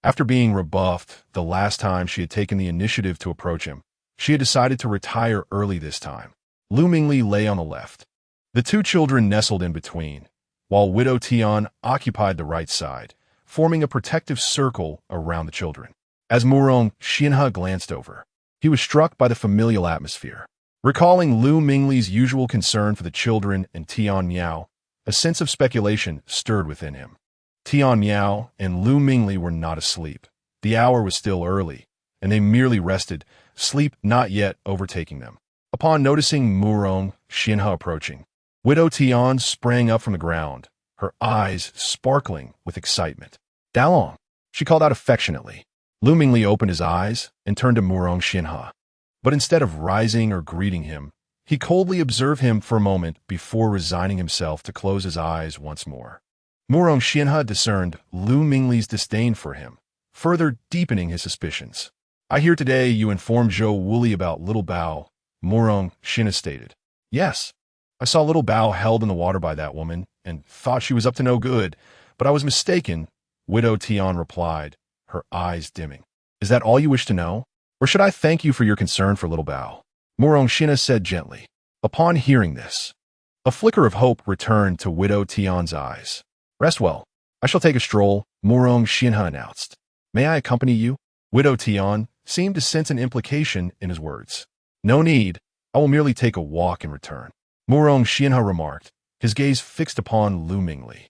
After being rebuffed the last time she had taken the initiative to approach him, she had decided to retire early this time. Lu Mingli lay on the left. The two children nestled in between, while Widow Tian occupied the right side, forming a protective circle around the children. As Murong Xianhe glanced over, he was struck by the familial atmosphere. Recalling Lu Mingli's usual concern for the children and Tian Miao, a sense of speculation stirred within him. Tian Miao and Lu Mingli were not asleep. The hour was still early, and they merely rested, sleep not yet overtaking them. Upon noticing Murong Xianhe approaching, Widow Tian sprang up from the ground, her eyes sparkling with excitement. Dalong, she called out affectionately. Lu Mingli opened his eyes and turned to Murong Xianhe. But instead of rising or greeting him, he coldly observed him for a moment before resigning himself to close his eyes once more. Murong Xianhe discerned Lu Mingli's disdain for him, further deepening his suspicions. I hear today you informed Zhou Wuli about Little Bao, Murong Xianhe stated. Yes, I saw Little Bao held in the water by that woman and thought she was up to no good, but I was mistaken, Widow Tian replied, her eyes dimming. Is that all you wish to know? Or should I thank you for your concern for Little Bao? Murong Xianhe said gently. Upon hearing this, a flicker of hope returned to Widow Tian's eyes. Rest well. I shall take a stroll, Murong Xianhe announced. May I accompany you? Widow Tian seemed to sense an implication in his words. No need. I will merely take a walk and return, Murong Xianhe remarked, his gaze fixed upon Lu Mingli.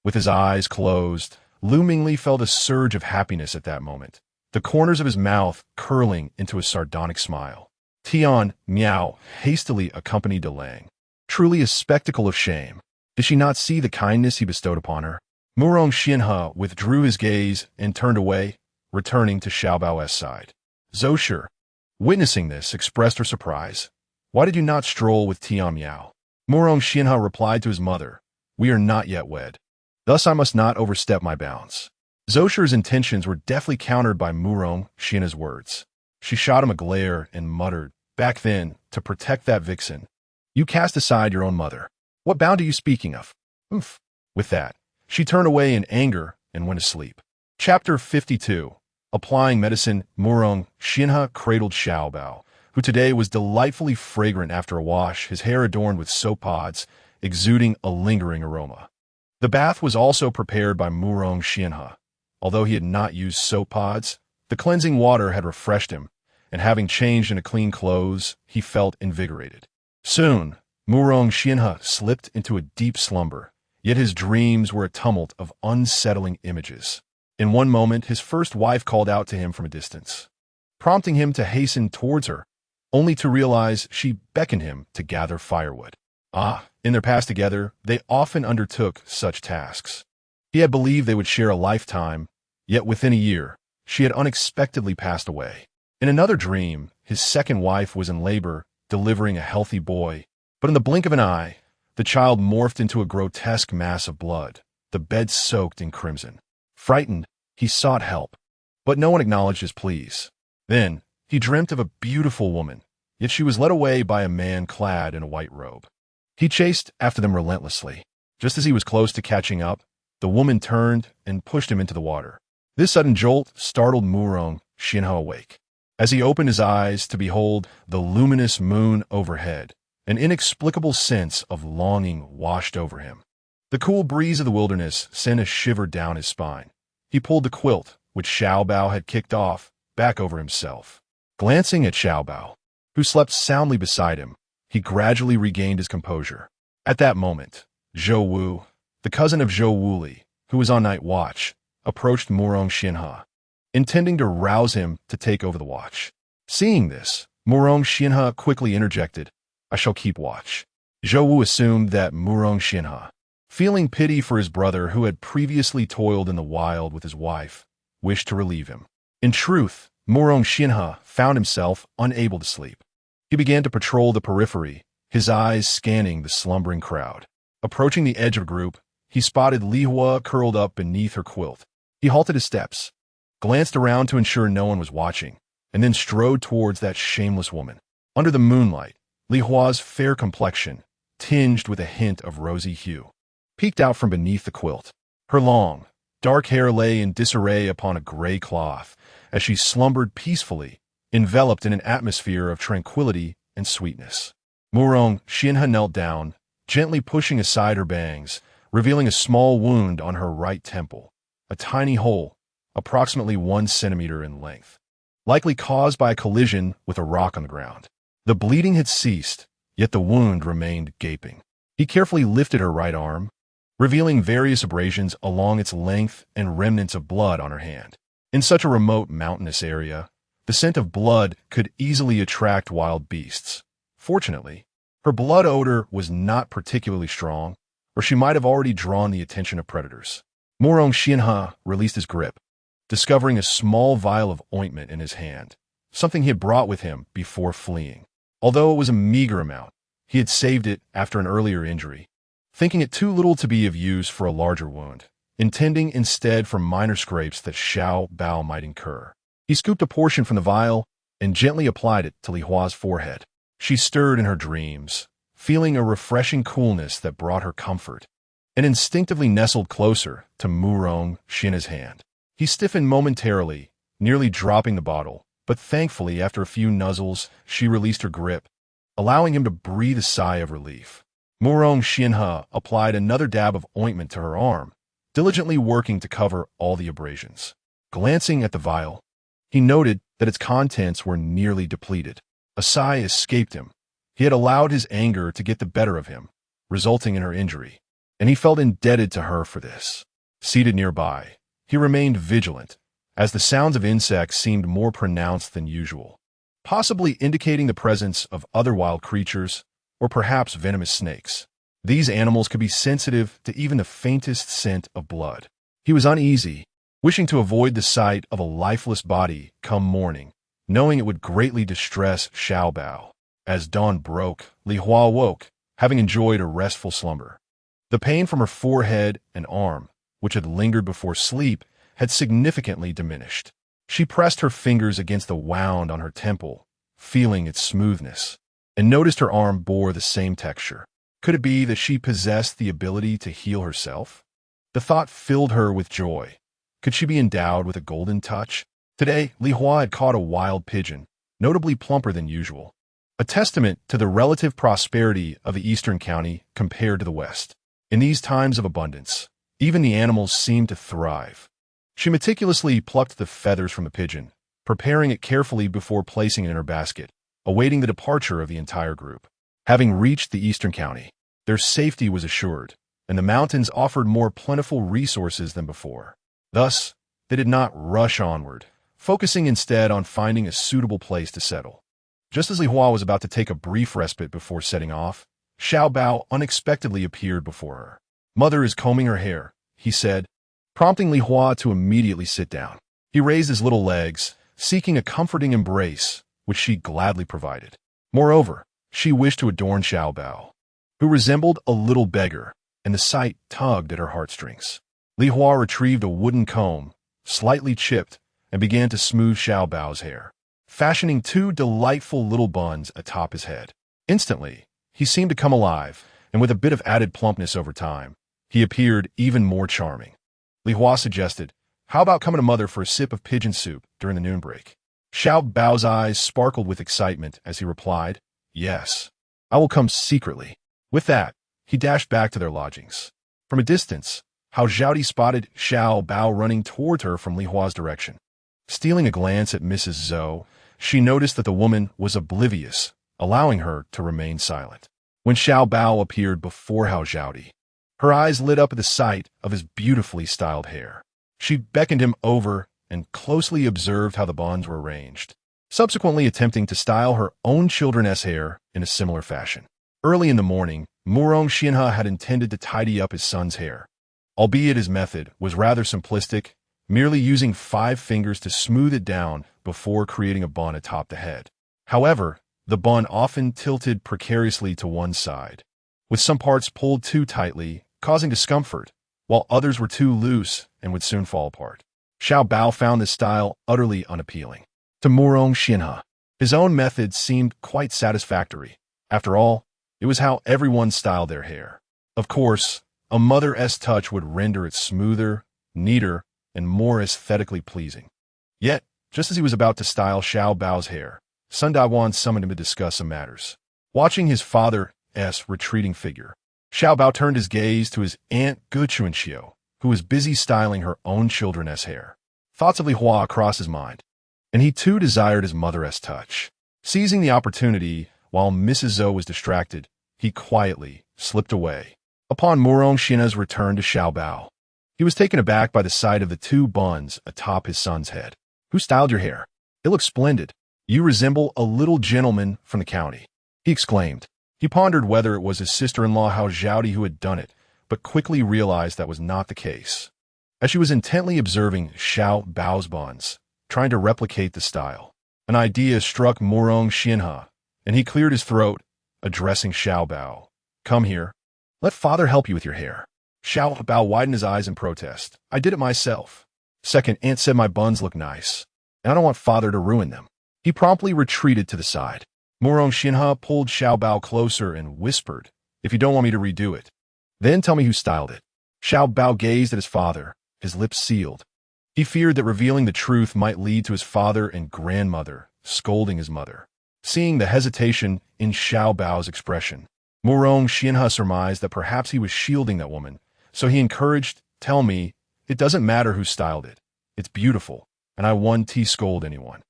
With his eyes closed, Lu Mingli felt a surge of happiness at that moment, the corners of his mouth curling into a sardonic smile. Tian, meow, hastily accompanied Delang. Truly a spectacle of shame. Did she not see the kindness he bestowed upon her? Murong Xianhe withdrew his gaze and turned away, returning to Xiaobao's side. Zhou, witnessing this, expressed her surprise. Why did you not stroll with Tian Miao? Murong Xianhe replied to his mother, We are not yet wed. Thus I must not overstep my bounds. Zhou's intentions were deftly countered by Murong Xianhe's words. She shot him a glare and muttered, Back then, to protect that vixen. You cast aside your own mother. What bound are you speaking of? Oof. With that, she turned away in anger and went to sleep. Chapter 52. Applying medicine, Murong Xianhe cradled Xiaobao, who today was delightfully fragrant after a wash, his hair adorned with soap pods, exuding a lingering aroma. The bath was also prepared by Murong Xianhe. Although he had not used soap pods, the cleansing water had refreshed him, and having changed into clean clothes, he felt invigorated. Soon, Murong Xianhe slipped into a deep slumber, yet his dreams were a tumult of unsettling images. In one moment, his first wife called out to him from a distance, prompting him to hasten towards her, only to realize she beckoned him to gather firewood. In their past together, they often undertook such tasks. He had believed they would share a lifetime, yet within a year, she had unexpectedly passed away. In another dream, his second wife was in labor, delivering a healthy boy, but in the blink of an eye, the child morphed into a grotesque mass of blood, the bed soaked in crimson. Frightened, he sought help, but no one acknowledged his pleas. Then, he dreamt of a beautiful woman, yet she was led away by a man clad in a white robe. He chased after them relentlessly. Just as he was close to catching up, the woman turned and pushed him into the water. This sudden jolt startled Murong Xianhe awake. As he opened his eyes to behold the luminous moon overhead, an inexplicable sense of longing washed over him. The cool breeze of the wilderness sent a shiver down his spine. He pulled the quilt, which Xiaobao had kicked off, back over himself. Glancing at Xiaobao, who slept soundly beside him, he gradually regained his composure. At that moment, Zhou Wu, the cousin of Zhou Wuli, who was on night watch, approached Murong Xianhe, intending to rouse him to take over the watch. Seeing this, Murong Xianhe quickly interjected, I shall keep watch. Zhou Wu assumed that Murong Xianhe, feeling pity for his brother who had previously toiled in the wild with his wife, wished to relieve him. In truth, Murong Xianhe found himself unable to sleep. He began to patrol the periphery, his eyes scanning the slumbering crowd. Approaching the edge of a group, he spotted Li Hua curled up beneath her quilt. He halted his steps, glanced around to ensure no one was watching, and then strode towards that shameless woman. Under the moonlight, Li Hua's fair complexion, tinged with a hint of rosy hue, peeked out from beneath the quilt. Her long, dark hair lay in disarray upon a gray cloth as she slumbered peacefully, enveloped in an atmosphere of tranquility and sweetness. Murong Xianhe knelt down, gently pushing aside her bangs, revealing a small wound on her right temple, a tiny hole, approximately 1 centimeter in length, likely caused by a collision with a rock on the ground. The bleeding had ceased, yet the wound remained gaping. He carefully lifted her right arm, revealing various abrasions along its length and remnants of blood on her hand. In such a remote mountainous area, the scent of blood could easily attract wild beasts. Fortunately, her blood odor was not particularly strong, or she might have already drawn the attention of predators. Morong Xianhe released his grip, discovering a small vial of ointment in his hand, something he had brought with him before fleeing. Although it was a meager amount, he had saved it after an earlier injury, thinking it too little to be of use for a larger wound, intending instead for minor scrapes that Xiao Bao might incur. He scooped a portion from the vial and gently applied it to Li Hua's forehead. She stirred in her dreams, feeling a refreshing coolness that brought her comfort, and instinctively nestled closer to Morong Xianhe's hand. He stiffened momentarily, nearly dropping the bottle, but thankfully after a few nuzzles, she released her grip, allowing him to breathe a sigh of relief. Morong Xianhe applied another dab of ointment to her arm, diligently working to cover all the abrasions. Glancing at the vial, he noted that its contents were nearly depleted. A sigh escaped him. He had allowed his anger to get the better of him, resulting in her injury, and he felt indebted to her for this. Seated nearby, he remained vigilant, as the sounds of insects seemed more pronounced than usual, possibly indicating the presence of other wild creatures, or perhaps venomous snakes. These animals could be sensitive to even the faintest scent of blood. He was uneasy, wishing to avoid the sight of a lifeless body come morning, knowing it would greatly distress Xiao Bao. As dawn broke, Li Hua woke, having enjoyed a restful slumber. The pain from her forehead and arm, which had lingered before sleep, had significantly diminished. She pressed her fingers against the wound on her temple, feeling its smoothness, and noticed her arm bore the same texture. Could it be that she possessed the ability to heal herself? The thought filled her with joy. Could she be endowed with a golden touch? Today, Li Hua had caught a wild pigeon, notably plumper than usual, a testament to the relative prosperity of the eastern county compared to the west. In these times of abundance, even the animals seemed to thrive. She meticulously plucked the feathers from the pigeon, preparing it carefully before placing it in her basket, awaiting the departure of the entire group. Having reached the eastern county, their safety was assured, and the mountains offered more plentiful resources than before. Thus, they did not rush onward, focusing instead on finding a suitable place to settle. Just as Li Hua was about to take a brief respite before setting off, Xiao Bao unexpectedly appeared before her. "Mother is combing her hair," he said, prompting Li Hua to immediately sit down. He raised his little legs, seeking a comforting embrace, which she gladly provided. Moreover, she wished to adorn Xiao Bao, who resembled a little beggar, and the sight tugged at her heartstrings. Li Hua retrieved a wooden comb, slightly chipped, and began to smooth Xiao Bao's hair, fashioning two delightful little buns atop his head. Instantly, he seemed to come alive, and with a bit of added plumpness over time, he appeared even more charming. Li Hua suggested, "How about coming to Mother for a sip of pigeon soup during the noon break?" Xiao Bao's eyes sparkled with excitement as he replied, "Yes, I will come secretly." With that, he dashed back to their lodgings. From a distance, Hao Zhaodi spotted Xiao Bao running toward her from Li Hua's direction. Stealing a glance at Mrs. Zhou, she noticed that the woman was oblivious, allowing her to remain silent. When Xiao Bao appeared before Hao Zhaodi, her eyes lit up at the sight of his beautifully styled hair. She beckoned him over and closely observed how the buns were arranged, subsequently attempting to style her own children's hair in a similar fashion. Early in the morning, Morong Xianhe had intended to tidy up his son's hair, albeit his method was rather simplistic, merely using 5 fingers to smooth it down before creating a bun atop the head. However, the bun often tilted precariously to one side, with some parts pulled too tightly, causing discomfort, while others were too loose and would soon fall apart. Xiao Bao found this style utterly unappealing. To Morong Xianhe, his own method seemed quite satisfactory. After all, it was how everyone styled their hair. Of course, a mother's touch would render it smoother, neater, and more aesthetically pleasing. Yet, just as he was about to style Xiao Bao's hair, Sun Daiwan summoned him to discuss some matters. Watching his father's retreating figure, Xiao Bao turned his gaze to his aunt Gu Chuanxiu, who was busy styling her own children's hair. Thoughts of Li Hua crossed his mind, and he too desired his mother's touch. Seizing the opportunity, while Mrs. Zhou was distracted, he quietly slipped away. Upon Morong Xianhe's return to Xiao Bao, he was taken aback by the sight of the 2 buns atop his son's head. "Who styled your hair? It looks splendid. You resemble a little gentleman from the county." he exclaimed. He pondered whether it was his sister-in-law Hao Zhaodi who had done it, but quickly realized that was not the case. As she was intently observing Xiao Bao's buns, trying to replicate the style, an idea struck Murong Xianhe, and he cleared his throat, addressing Xiao Bao. Come here. Let father help you with your hair. Xiao Bao widened his eyes in protest. I did it myself. Second, Aunt said my buns look nice, and I don't want father to ruin them. He promptly retreated to the side. Murong Xianhe pulled Xiao Bao closer and whispered, if you don't want me to redo it, then tell me who styled it. Xiao Bao gazed at his father, his lips sealed. He feared that revealing the truth might lead to his father and grandmother scolding his mother. Seeing the hesitation in Xiao Bao's expression, Murong Xianhe surmised that perhaps he was shielding that woman, so he encouraged, tell me, it doesn't matter who styled it. It's beautiful, and I won't scold anyone.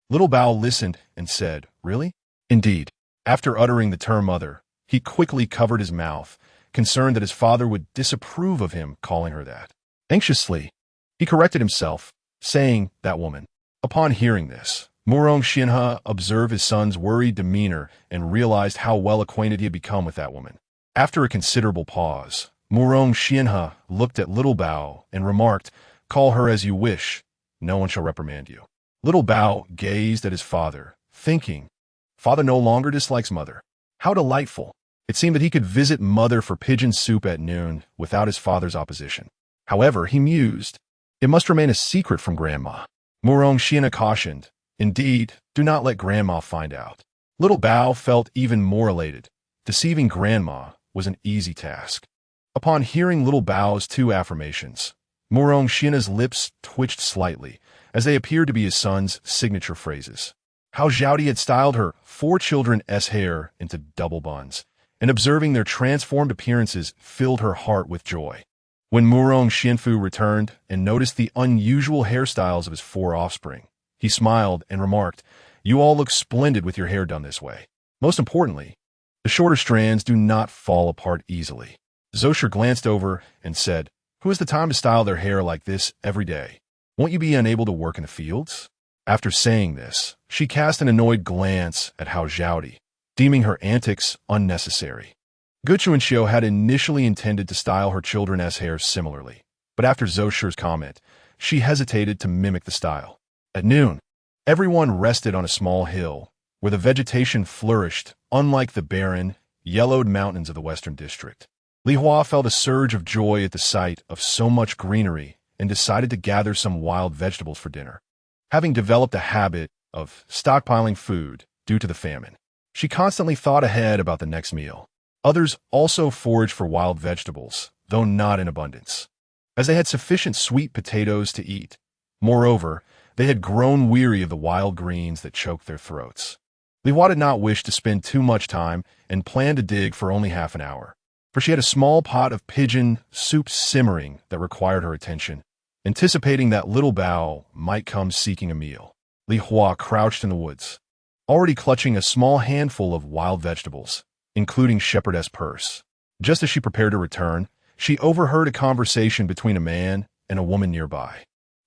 Little Bao listened and said, really? Indeed. After uttering the term mother, he quickly covered his mouth, concerned that his father would disapprove of him calling her that. Anxiously, he corrected himself, saying, that woman. Upon hearing this, Murong Xianhe observed his son's worried demeanor and realized how well acquainted he had become with that woman. After a considerable pause, Murong Xianhe looked at Little Bao and remarked, call her as you wish. No one shall reprimand you. Little Bao gazed at his father, thinking, father no longer dislikes mother. How delightful. It seemed that he could visit mother for pigeon soup at noon without his father's opposition. However, he mused, it must remain a secret from grandma. Murong Xianhe cautioned, indeed, do not let grandma find out. Little Bao felt even more elated. Deceiving grandma was an easy task. Upon hearing Little Bao's two affirmations, Murong Xianhe's lips twitched slightly, as they appeared to be his son's signature phrases. Hao Zhaodi had styled her 4 children's hair into double buns, and observing their transformed appearances filled her heart with joy. When Murong Xianfu returned and noticed the unusual hairstyles of his 4 offspring, he smiled and remarked, you all look splendid with your hair done this way. Most importantly, the shorter strands do not fall apart easily. Zosher glanced over and said, who has the time to style their hair like this every day? Won't you be unable to work in the fields? After saying this, she cast an annoyed glance at Hao Zhaodi, deeming her antics unnecessary. Guchu and Xiao had initially intended to style her children's hair similarly, but after Zosher's comment, she hesitated to mimic the style. At noon, everyone rested on a small hill, where the vegetation flourished, unlike the barren, yellowed mountains of the Western District. Li Hua felt a surge of joy at the sight of so much greenery and decided to gather some wild vegetables for dinner. Having developed a habit of stockpiling food due to the famine, she constantly thought ahead about the next meal. Others also foraged for wild vegetables, though not in abundance, as they had sufficient sweet potatoes to eat. Moreover, they had grown weary of the wild greens that choked their throats. Li Hua did not wish to spend too much time and planned to dig for only half an hour, for she had a small pot of pigeon soup simmering that required her attention. Anticipating that Little Bao might come seeking a meal, Li Hua crouched in the woods, already clutching a small handful of wild vegetables, including shepherdess purse. Just as she prepared to return, she overheard a conversation between a man and a woman nearby.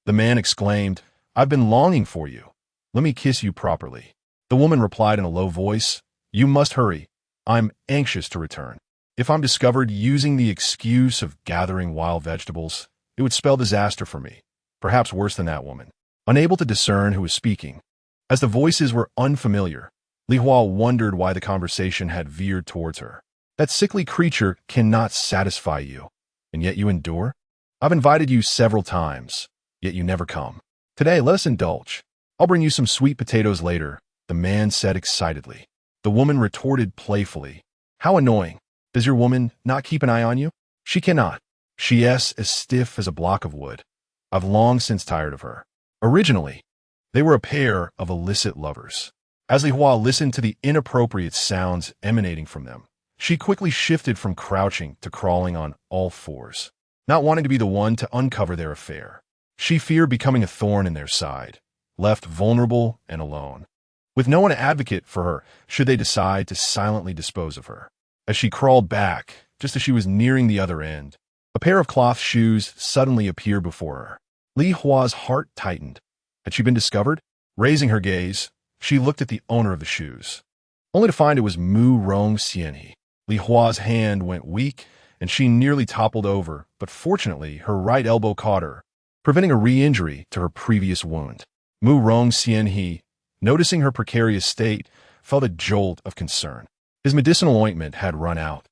The man exclaimed, I've been longing for you. Let me kiss you properly. The woman replied in a low voice, you must hurry. I'm anxious to return. If I'm discovered using the excuse of gathering wild vegetables, it would spell disaster for me, perhaps worse than that woman. Unable to discern who was speaking, as the voices were unfamiliar, Li Hua wondered why the conversation had veered towards her. That sickly creature cannot satisfy you, and yet you endure? I've invited you several times, yet you never come. Today, let us indulge. I'll bring you some sweet potatoes later, the man said excitedly. The woman retorted playfully, how annoying. Does your woman not keep an eye on you? She cannot. She is as stiff as a block of wood. I've long since tired of her. Originally, they were a pair of illicit lovers. As Li Hua listened to the inappropriate sounds emanating from them, she quickly shifted from crouching to crawling on all fours, not wanting to be the one to uncover their affair. She feared becoming a thorn in their side, left vulnerable and alone, with no one to advocate for her should they decide to silently dispose of her. As she crawled back, just as she was nearing the other end, a pair of cloth shoes suddenly appeared before her. Li Hua's heart tightened. Had she been discovered? Raising her gaze, she looked at the owner of the shoes. only to find it was Mu Rong Xianhe. Li Hua's hand went weak, and she nearly toppled over, but fortunately her right elbow caught her, preventing a re-injury to her previous wound. Mu Rong Xianhe, noticing her precarious state, felt a jolt of concern. His medicinal ointment had run out,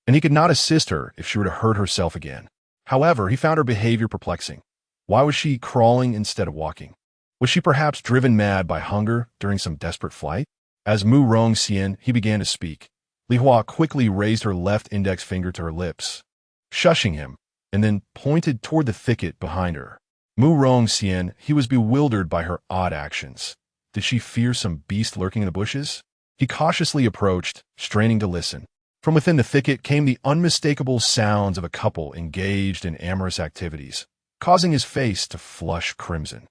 and he could not assist her if she were to hurt herself again. However, he found her behavior perplexing. Why was she crawling instead of walking? Was she perhaps driven mad by hunger during some desperate flight? As Mu Rong Xianhe began to speak, Li Hua quickly raised her left index finger to her lips, shushing him, and then pointed toward the thicket behind her. Mu Rong Xianhe was bewildered by her odd actions. Did she fear some beast lurking in the bushes? He cautiously approached, straining to listen. From within the thicket came the unmistakable sounds of a couple engaged in amorous activities, causing his face to flush crimson.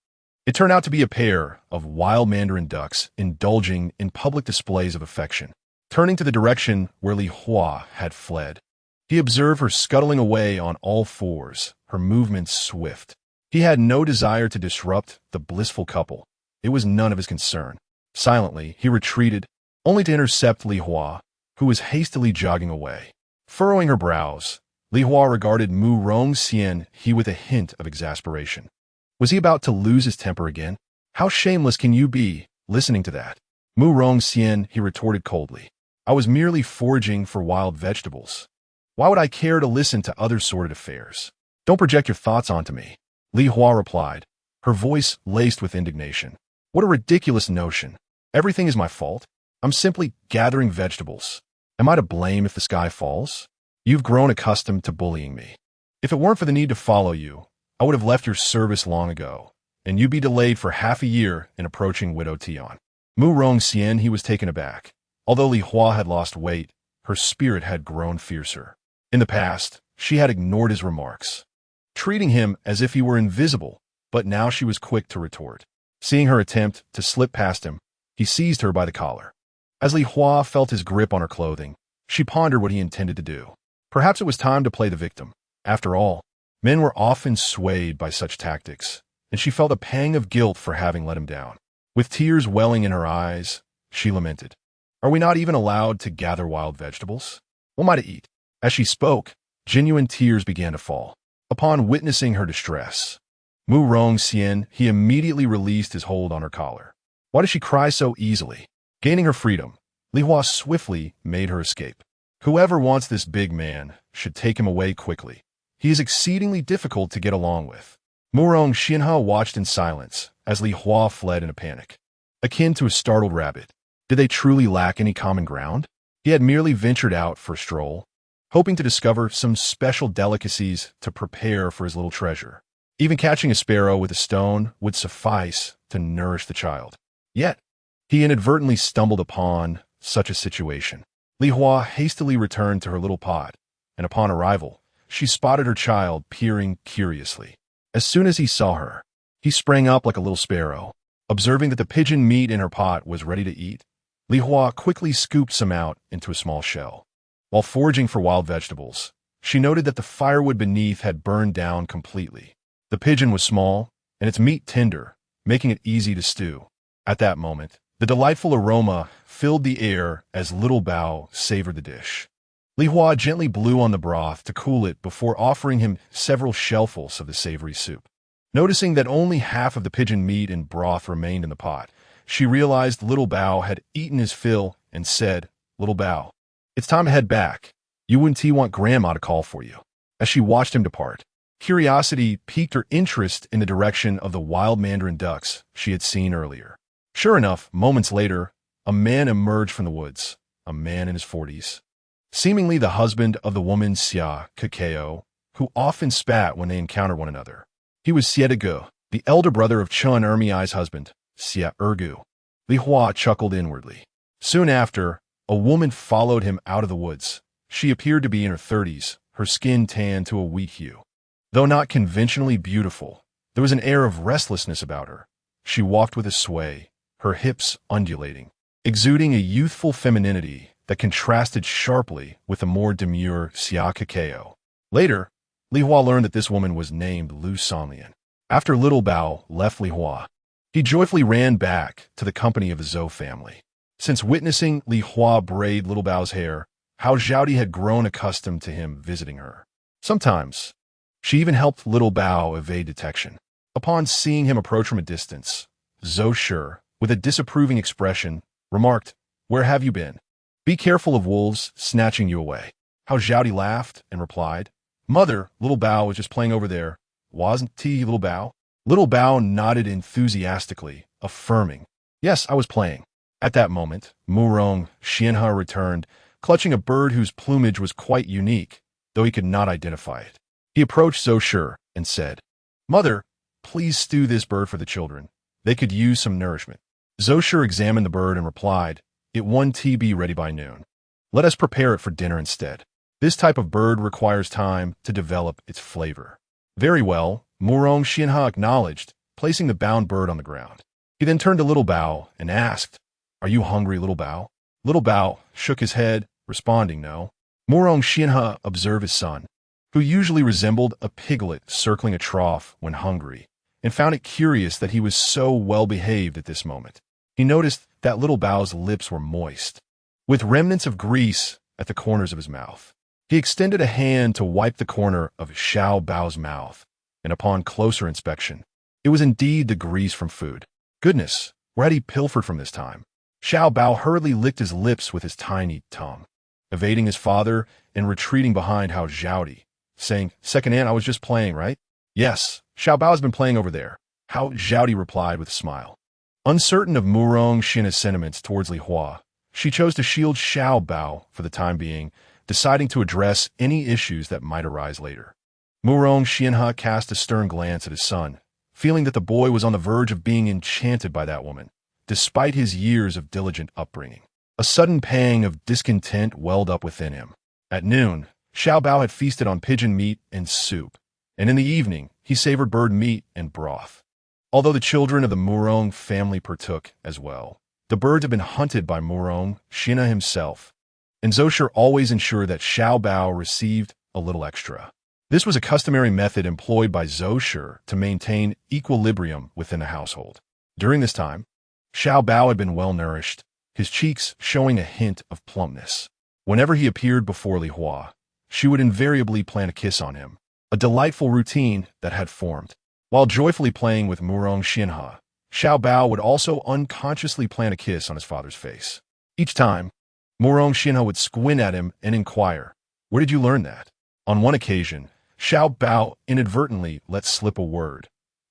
It turned out to be a pair of wild mandarin ducks indulging in public displays of affection. Turning to the direction where Li Hua had fled, he observed her scuttling away on all fours, her movements swift. He had no desire to disrupt the blissful couple. It was none of his concern. Silently, he retreated, only to intercept Li Hua, who was hastily jogging away. Furrowing her brows, Li Hua regarded Mu Rong Xianhe with a hint of exasperation. Was he about to lose his temper again? How shameless can you be, listening to that? Mu Rong Xianhe retorted coldly. I was merely foraging for wild vegetables. Why would I care to listen to other sordid affairs? Don't project your thoughts onto me, Li Hua replied, her voice laced with indignation. What a ridiculous notion. Everything is my fault. I'm simply gathering vegetables. Am I to blame if the sky falls? You've grown accustomed to bullying me. If it weren't for the need to follow you, I would have left your service long ago, and you'd be delayed for half a year in approaching Widow Tian. Mu Rong Xianhe was taken aback. Although Li Hua had lost weight, her spirit had grown fiercer. In the past, she had ignored his remarks, treating him as if he were invisible, but now she was quick to retort. Seeing her attempt to slip past him, he seized her by the collar. As Li Hua felt his grip on her clothing, she pondered what he intended to do. Perhaps it was time to play the victim. After all, men were often swayed by such tactics, and she felt a pang of guilt for having let him down. With tears welling in her eyes, she lamented. Are we not even allowed to gather wild vegetables? What am I to eat? As she spoke, genuine tears began to fall. Upon witnessing her distress, Mu Rong Xianhe immediately released his hold on her collar. Why does she cry so easily? Gaining her freedom, Li Hua swiftly made her escape. Whoever wants this big man should take him away quickly. He is exceedingly difficult to get along with. Mu Rong Xianhe watched in silence as Li Hua fled in a panic. Akin to a startled rabbit, did they truly lack any common ground? He had merely ventured out for a stroll, hoping to discover some special delicacies to prepare for his little treasure. Even catching a sparrow with a stone would suffice to nourish the child. Yet, he inadvertently stumbled upon such a situation. Li Hua hastily returned to her little pot, and upon arrival, she spotted her child peering curiously. As soon as he saw her, he sprang up like a little sparrow. Observing that the pigeon meat in her pot was ready to eat, Li Hua quickly scooped some out into a small shell. While foraging for wild vegetables, she noted that the firewood beneath had burned down completely. The pigeon was small, and its meat tender, making it easy to stew. At that moment, the delightful aroma filled the air as Little Bao savored the dish. Li Hua gently blew on the broth to cool it before offering him several shellfuls of the savory soup. Noticing that only half of the pigeon meat and broth remained in the pot, she realized Little Bao had eaten his fill and said, Little Bao, it's time to head back. You wouldn't want Grandma to call for you. As she watched him depart, curiosity piqued her interest in the direction of the wild mandarin ducks she had seen earlier. Sure enough, moments later, a man emerged from the woods, a man in his 40s. Seemingly the husband of the woman Xia Kakeo, who often spat when they encountered one another. He was Xie Degu, the elder brother of Chun Ermiai's husband, Xia Ergu. Li Hua chuckled inwardly. Soon after, a woman followed him out of the woods. She appeared to be in her 30s, her skin tanned to a wheat hue. Though not conventionally beautiful, there was an air of restlessness about her. She walked with a sway, her hips undulating, exuding a youthful femininity that contrasted sharply with the more demure Xia Kakeo. Later, Li Hua learned that this woman was named Lu Sanlian. After Little Bao left Li Hua, he joyfully ran back to the company of the Zhou family. Since witnessing Li Hua braid Little Bao's hair, Hao Zhaodi had grown accustomed to him visiting her. Sometimes, she even helped Little Bao evade detection. Upon seeing him approach from a distance, Zhou Shi, with a disapproving expression, remarked, "Where have you been? Be careful of wolves snatching you away." Hao Zhaodi laughed and replied, "Mother, Little Bao was just playing over there. Wasn't he, Little Bao?" Little Bao nodded enthusiastically, affirming, "Yes, I was playing." At that moment, Murong Xianhe returned, clutching a bird whose plumage was quite unique, though he could not identify it. He approached Zhou Shi and said, "Mother, please stew this bird for the children. They could use some nourishment." Zhou Shi examined the bird and replied, "It won't be ready by noon. Let us prepare it for dinner instead. This type of bird requires time to develop its flavor." "Very well," Murong Xianhe acknowledged, placing the bound bird on the ground. He then turned to Little Bao and asked, "Are you hungry, Little Bao?" Little Bao shook his head, responding no. Murong Xianhe observed his son, who usually resembled a piglet circling a trough when hungry, and found it curious that he was so well-behaved at this moment. He noticed that Little Bao's lips were moist, with remnants of grease at the corners of his mouth. He extended a hand to wipe the corner of Xiao Bao's mouth, and upon closer inspection, it was indeed the grease from food. Goodness, where had he pilfered from this time? Xiao Bao hurriedly licked his lips with his tiny tongue, evading his father and retreating behind Hao Zhaodi, saying, "Second Aunt, I was just playing, right?" "Yes, Xiao Bao has been playing over there," Hao Zhaodi replied with a smile. Uncertain of Murong Xianhe's sentiments towards Li Hua, she chose to shield Xiao Bao for the time being, deciding to address any issues that might arise later. Murong Xianhe cast a stern glance at his son, feeling that the boy was on the verge of being enchanted by that woman, despite his years of diligent upbringing. A sudden pang of discontent welled up within him. At noon, Xiao Bao had feasted on pigeon meat and soup, and in the evening, he savored bird meat and broth. Although the children of the Murong family partook as well, the birds had been hunted by Murong Xianhe himself, and Zhou Shi always ensured that Xiao Bao received a little extra. This was a customary method employed by Zhou Shi to maintain equilibrium within the household. During this time, Xiao Bao had been well-nourished, his cheeks showing a hint of plumpness. Whenever he appeared before Li Hua, she would invariably plant a kiss on him, a delightful routine that had formed. While joyfully playing with Murong Xianhe, Xiao Bao would also unconsciously plant a kiss on his father's face. Each time, Murong Xianhe would squint at him and inquire, "Where did you learn that?" On one occasion, Xiao Bao inadvertently let slip a word,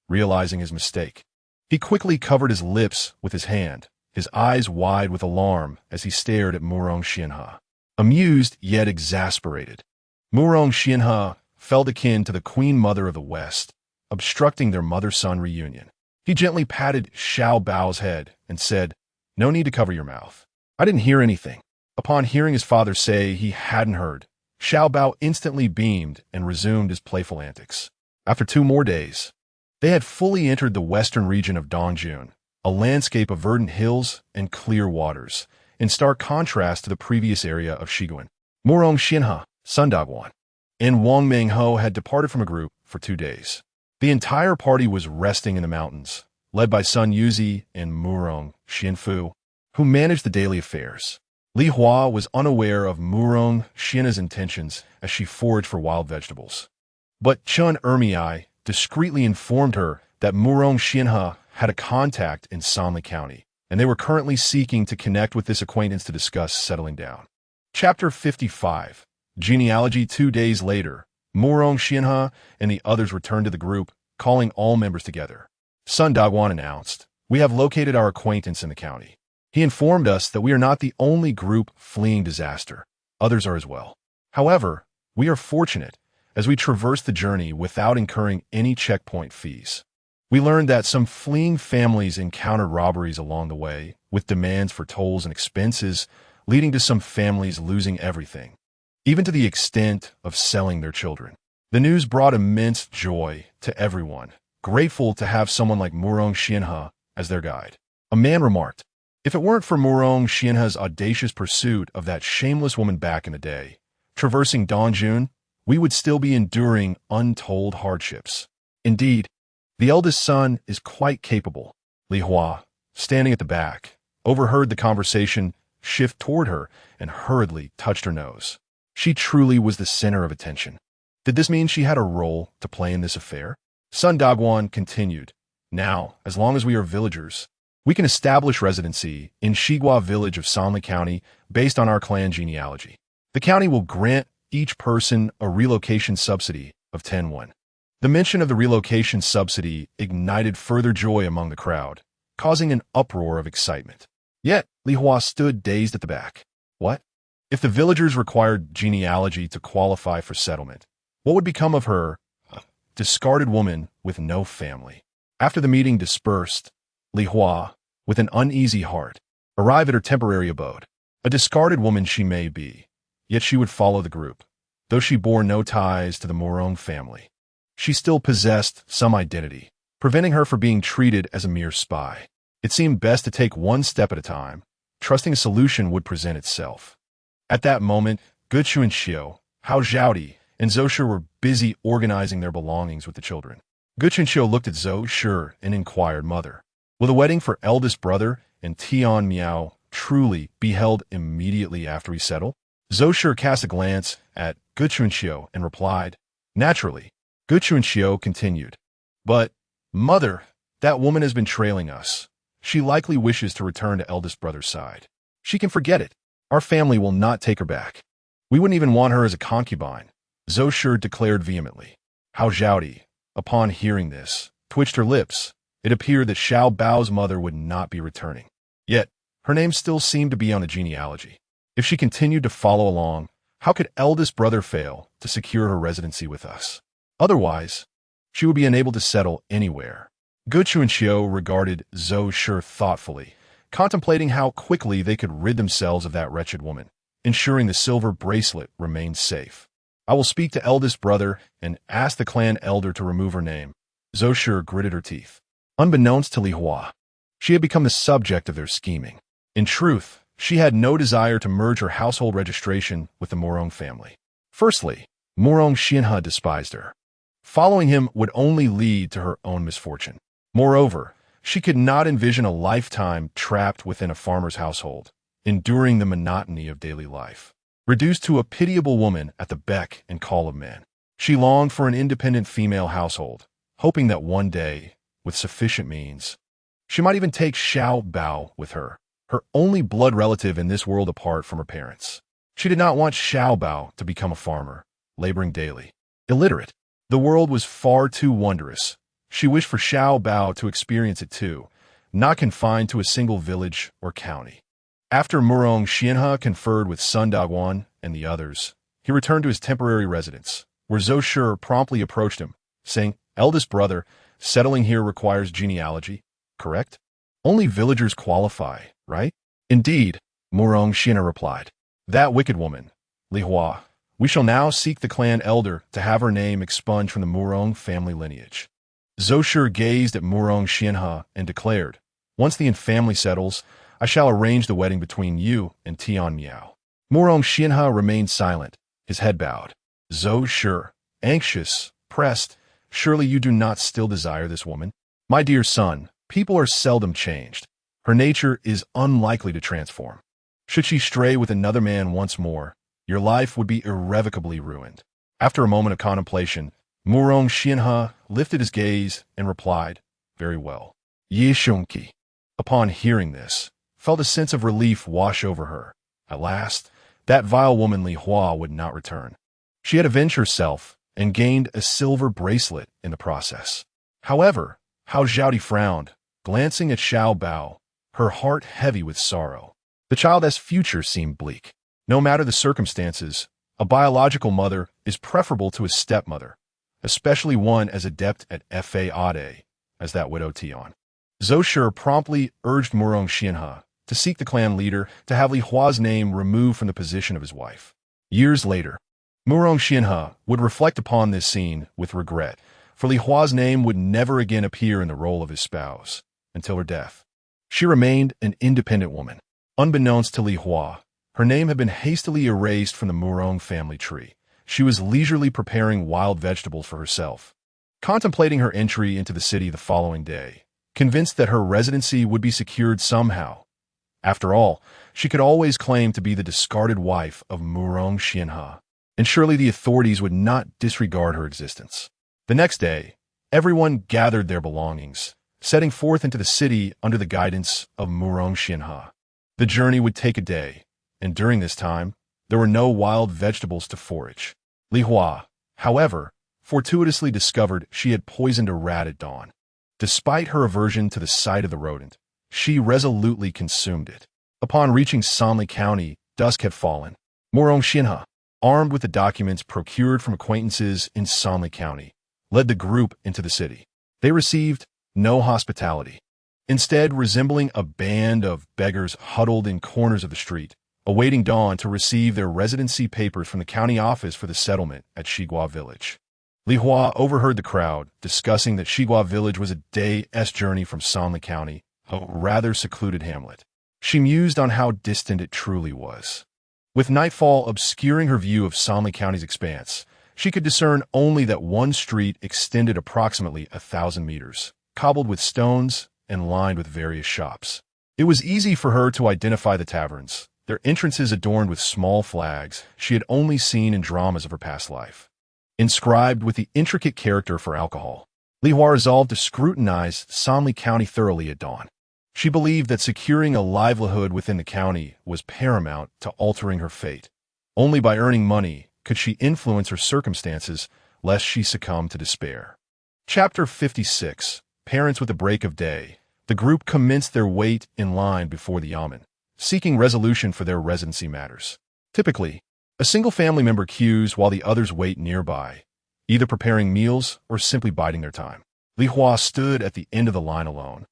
realizing his mistake. He quickly covered his lips with his hand, his eyes wide with alarm as he stared at Murong Xianhe. Amused yet exasperated, Murong Xianhe felt akin to the Queen Mother of the West, obstructing their mother-son reunion. He gently patted Xiao Bao's head and said, "No need to cover your mouth. I didn't hear anything." Upon hearing his father say he hadn't heard, Xiao Bao instantly beamed and resumed his playful antics. After 2 more days, they had fully entered the western region of Dongjun, a landscape of verdant hills and clear waters, in stark contrast to the previous area of Shiguan. Murong Xianhe, Sun Dagwan, and Wang Mengho had departed from a group for 2 days. The entire party was resting in the mountains, led by Sun Yuzi and Murong Xianfu, who managed the daily affairs. Li Hua was unaware of Murong Xianhe's intentions as she foraged for wild vegetables. But Chun Ermiai discreetly informed her that Murong Xianhe had a contact in Sanli County, and they were currently seeking to connect with this acquaintance to discuss settling down. Chapter 55. Genealogy. 2 days later, Murong Xianhe and the others returned to the group, calling all members together. Sun Dagwan announced, "We have located our acquaintance in the county. He informed us that we are not the only group fleeing disaster. Others are as well. However, we are fortunate as we traverse the journey without incurring any checkpoint fees. We learned that some fleeing families encountered robberies along the way, with demands for tolls and expenses, leading to some families losing everything, even to the extent of selling their children. The news brought immense joy to everyone, grateful to have someone like Murong Xianhe as their guide." A man remarked, "If it weren't for Murong Xianhe's audacious pursuit of that shameless woman back in the day, traversing Dongjun, we would still be enduring untold hardships. Indeed, the eldest son is quite capable." Li Hua, standing at the back, overheard the conversation, shift toward her, and hurriedly touched her nose. She truly was the center of attention. Did this mean she had a role to play in this affair? Sun Dagwan continued. Now, as long as we are villagers, we can establish residency in Shigua village of Sanli County based on our clan genealogy. The county will grant each person a relocation subsidy of 10 won. The mention of the relocation subsidy ignited further joy among the crowd, causing an uproar of excitement. Yet, Li Hua stood dazed at the back. What? If the villagers required genealogy to qualify for settlement, what would become of her, a discarded woman with no family? After the meeting dispersed, Li Hua, with an uneasy heart, arrived at her temporary abode. A discarded woman she may be, yet she would follow the group. Though she bore no ties to the Morong family, she still possessed some identity, preventing her from being treated as a mere spy. It seemed best to take one step at a time, trusting a solution would present itself. At that moment, Guchu and Xiao, Hao Zhaodi, and Zhou Shi were busy organizing their belongings with the children. Guchu and Xiao looked at Zhou Shi and inquired, Mother, will the wedding for eldest brother and Tian Miao truly be held immediately after we settle? Zhou Shi cast a glance at Guchu and Xiao and replied, Naturally. Guchu and Xiao continued, But, Mother, that woman has been trailing us. She likely wishes to return to eldest brother's side. She can forget it. Our family will not take her back. We wouldn't even want her as a concubine, Zhou Shi declared vehemently. Hao Zhaodi, upon hearing this, twitched her lips. It appeared that Xiao Bao's mother would not be returning. Yet, her name still seemed to be on the genealogy. If she continued to follow along, how could eldest brother fail to secure her residency with us? Otherwise, she would be unable to settle anywhere. Guchu and Xiao regarded Zhou Shi thoughtfully, contemplating how quickly they could rid themselves of that wretched woman, ensuring the silver bracelet remained safe. I will speak to eldest brother and ask the clan elder to remove her name. Zhou Shi gritted her teeth. Unbeknownst to Li Hua, she had become the subject of their scheming. In truth, she had no desire to merge her household registration with the Morong family. Firstly, Morong Xianhe despised her. Following him would only lead to her own misfortune. Moreover, she could not envision a lifetime trapped within a farmer's household, enduring the monotony of daily life. Reduced to a pitiable woman at the beck and call of men, she longed for an independent female household, hoping that one day, with sufficient means, she might even take Xiao Bao with her, her only blood relative in this world apart from her parents. She did not want Xiao Bao to become a farmer, laboring daily, illiterate. The world was far too wondrous. She wished for Xiao Bao to experience it too, not confined to a single village or county. After Morong Xianhe conferred with Sun Dagwan and the others, he returned to his temporary residence, where Zhou Shi promptly approached him, saying, Eldest brother, settling here requires genealogy, correct? Only villagers qualify, right? Indeed, Morong Xianhe replied. That wicked woman, Li Hua. We shall now seek the clan elder to have her name expunged from the Morong family lineage. Zhou Shi gazed at Morong Xianhe and declared, Once the family settles, I shall arrange the wedding between you and Tian Miao. Morong Xianhe remained silent, his head bowed. Zhou Shi, anxious, pressed, surely you do not still desire this woman? My dear son, people are seldom changed. Her nature is unlikely to transform. Should she stray with another man once more, your life would be irrevocably ruined. After a moment of contemplation, Morong Xianhe lifted his gaze and replied, Very well. Ye Shunqi. Upon hearing this, felt a sense of relief wash over her. At last, that vile woman Li Hua would not return. She had avenged herself and gained a silver bracelet in the process. However, Hao Zhaodi frowned, glancing at Xiao Bao, her heart heavy with sorrow. The child's future seemed bleak. No matter the circumstances, a biological mother is preferable to a stepmother, especially one as adept at Fade as that widow Tian. Zhou Shi promptly urged Morong Xianhe to seek the clan leader to have Li Hua's name removed from the position of his wife. Years later, Morong Xianhe would reflect upon this scene with regret, for Li Hua's name would never again appear in the role of his spouse, until her death. She remained an independent woman. Unbeknownst to Li Hua, her name had been hastily erased from the Morong family tree. She was leisurely preparing wild vegetables for herself, contemplating her entry into the city the following day, convinced that her residency would be secured somehow. After all, she could always claim to be the discarded wife of Murong Xianhe, and surely the authorities would not disregard her existence. The next day, everyone gathered their belongings, setting forth into the city under the guidance of Murong Xianhe. The journey would take a day, and during this time, there were no wild vegetables to forage. Li Hua, however, fortuitously discovered she had poisoned a rat at dawn. Despite her aversion to the sight of the rodent, she resolutely consumed it. Upon reaching Sanli County, dusk had fallen. Murong Xianhe, armed with the documents procured from acquaintances in Sanli County, led the group into the city. They received no hospitality. Instead, resembling a band of beggars huddled in corners of the street, awaiting dawn to receive their residency papers from the county office for the settlement at Shigua Village. Li Hua overheard the crowd discussing that Shigua Village was a day's journey from Sanli County, a rather secluded hamlet. She mused on how distant it truly was. With nightfall obscuring her view of Sanli County's expanse, she could discern only that one street extended approximately 1,000 meters, cobbled with stones and lined with various shops. It was easy for her to identify the taverns, their entrances adorned with small flags she had only seen in dramas of her past life. Inscribed with the intricate character for alcohol, Li Hua resolved to scrutinize Sanli County thoroughly at dawn. She believed that securing a livelihood within the county was paramount to altering her fate. Only by earning money could she influence her circumstances, lest she succumb to despair. Chapter 56. Parents with the break of day. The group commenced their wait in line before the yamen, seeking resolution for their residency matters. Typically, a single family member queues while the others wait nearby, either preparing meals or simply biding their time. Li Hua stood at the end of the line alone,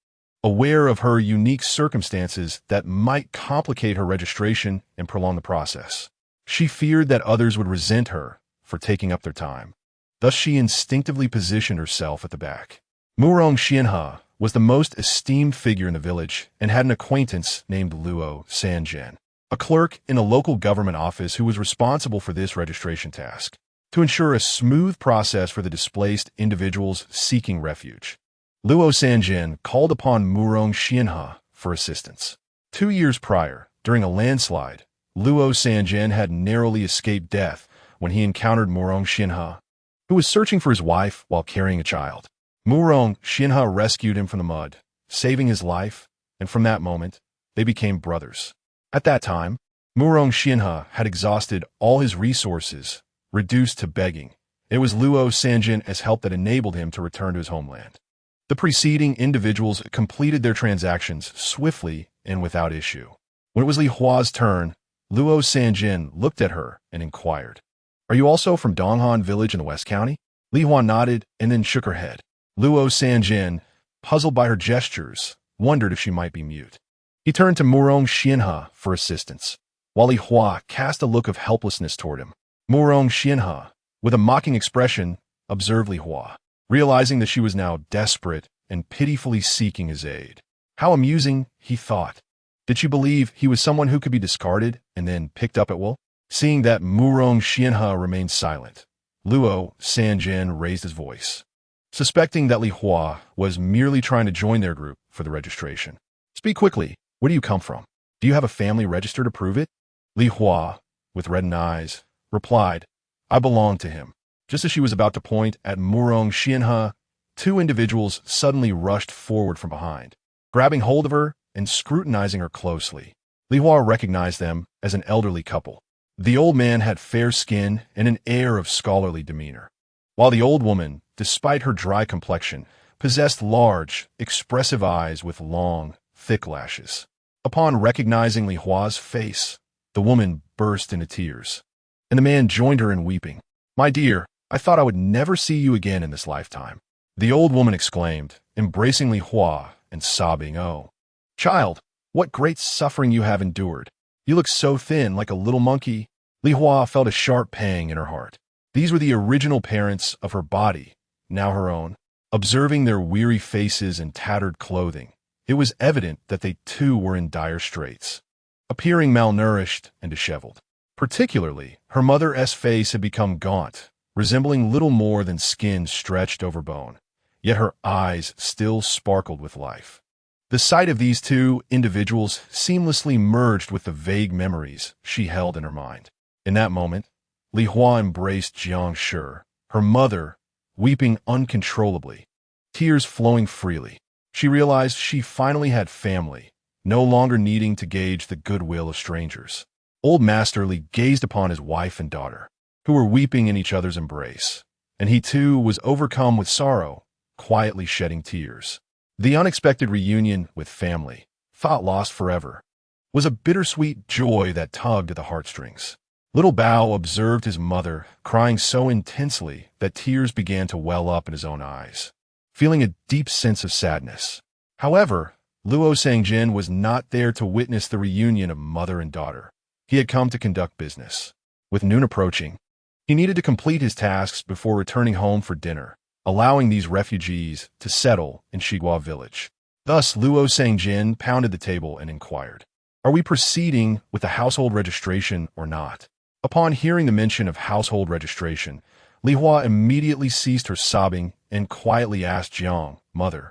aware of her unique circumstances that might complicate her registration and prolong the process. She feared that others would resent her for taking up their time. Thus she instinctively positioned herself at the back. Murong Xianhe was the most esteemed figure in the village and had an acquaintance named Luo Sanjian, a clerk in a local government office who was responsible for this registration task, to ensure a smooth process for the displaced individuals seeking refuge. Luo Sanjian called upon Murong Xianhe for assistance. 2 years prior, during a landslide, Luo Sanjian had narrowly escaped death when he encountered Murong Xianhe, who was searching for his wife while carrying a child. Murong Xianhe rescued him from the mud, saving his life, and from that moment, they became brothers. At that time, Murong Xianhe had exhausted all his resources, reduced to begging. It was Luo Sanjian's help that enabled him to return to his homeland. The preceding individuals completed their transactions swiftly and without issue. When it was Li Hua's turn, Luo Sanjian looked at her and inquired, "Are you also from Donghan Village in the West County?" Li Hua nodded and then shook her head. Luo Sanjian, puzzled by her gestures, wondered if she might be mute. He turned to Murong Xianhe for assistance, while Li Hua cast a look of helplessness toward him. Murong Xianhe, with a mocking expression, observed Li Hua, realizing that she was now desperate and pitifully seeking his aid. How amusing, he thought. Did she believe he was someone who could be discarded and then picked up at will? Seeing that Murong Xianhe remained silent, Luo Sanjian raised his voice, suspecting that Li Hua was merely trying to join their group for the registration. "Speak quickly. Where do you come from? Do you have a family register to prove it?" Li Hua, with reddened eyes, replied, "I belong to him." Just as she was about to point at Murong Xianhe, 2 individuals suddenly rushed forward from behind, grabbing hold of her and scrutinizing her closely. Li Hua recognized them as an elderly couple. The old man had fair skin and an air of scholarly demeanor, while the old woman, despite her dry complexion, possessed large, expressive eyes with long, thick lashes. Upon recognizing Li Hua's face, the woman burst into tears, and the man joined her in weeping. "My dear, I thought I would never see you again in this lifetime," the old woman exclaimed, embracing Li Hua and sobbing, "Oh, child, what great suffering you have endured. You look so thin, like a little monkey." Li Hua felt a sharp pang in her heart. These were the original parents of her body, now her own. Observing their weary faces and tattered clothing, it was evident that they too were in dire straits, appearing malnourished and disheveled. Particularly, her mother's face had become gaunt, resembling little more than skin stretched over bone, yet her eyes still sparkled with life. The sight of these two individuals seamlessly merged with the vague memories she held in her mind. In that moment, Li Hua embraced Jiang Shi, her mother, weeping uncontrollably, tears flowing freely. She realized she finally had family, no longer needing to gauge the goodwill of strangers. Old Master Li gazed upon his wife and daughter, who were weeping in each other's embrace, and he too was overcome with sorrow, quietly shedding tears. The unexpected reunion with family, thought lost forever, was a bittersweet joy that tugged at the heartstrings. Little Bao observed his mother crying so intensely that tears began to well up in his own eyes, feeling a deep sense of sadness. However, Luo Sangjin was not there to witness the reunion of mother and daughter. He had come to conduct business. With noon approaching, he needed to complete his tasks before returning home for dinner, allowing these refugees to settle in Shigua village. Thus, Luo Sangjin pounded the table and inquired, "Are we proceeding with the household registration or not?" Upon hearing the mention of household registration, Li Hua immediately ceased her sobbing and quietly asked Jiang, "Mother,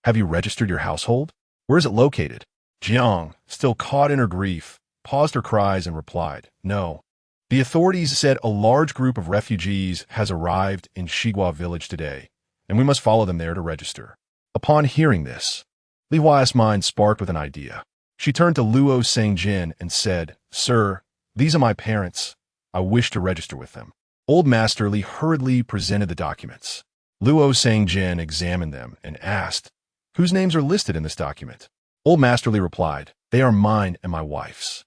have you registered your household? Where is it located?" Jiang, still caught in her grief, paused her cries and replied, "No. The authorities said a large group of refugees has arrived in Shigua village today, and we must follow them there to register." Upon hearing this, Li Hua's mind sparked with an idea. She turned to Luo Sangjin and said, "Sir, these are my parents. I wish to register with them." Old Master Li hurriedly presented the documents. Luo Sangjin examined them and asked, "Whose names are listed in this document?" Old Master Li replied, "They are mine and my wife's."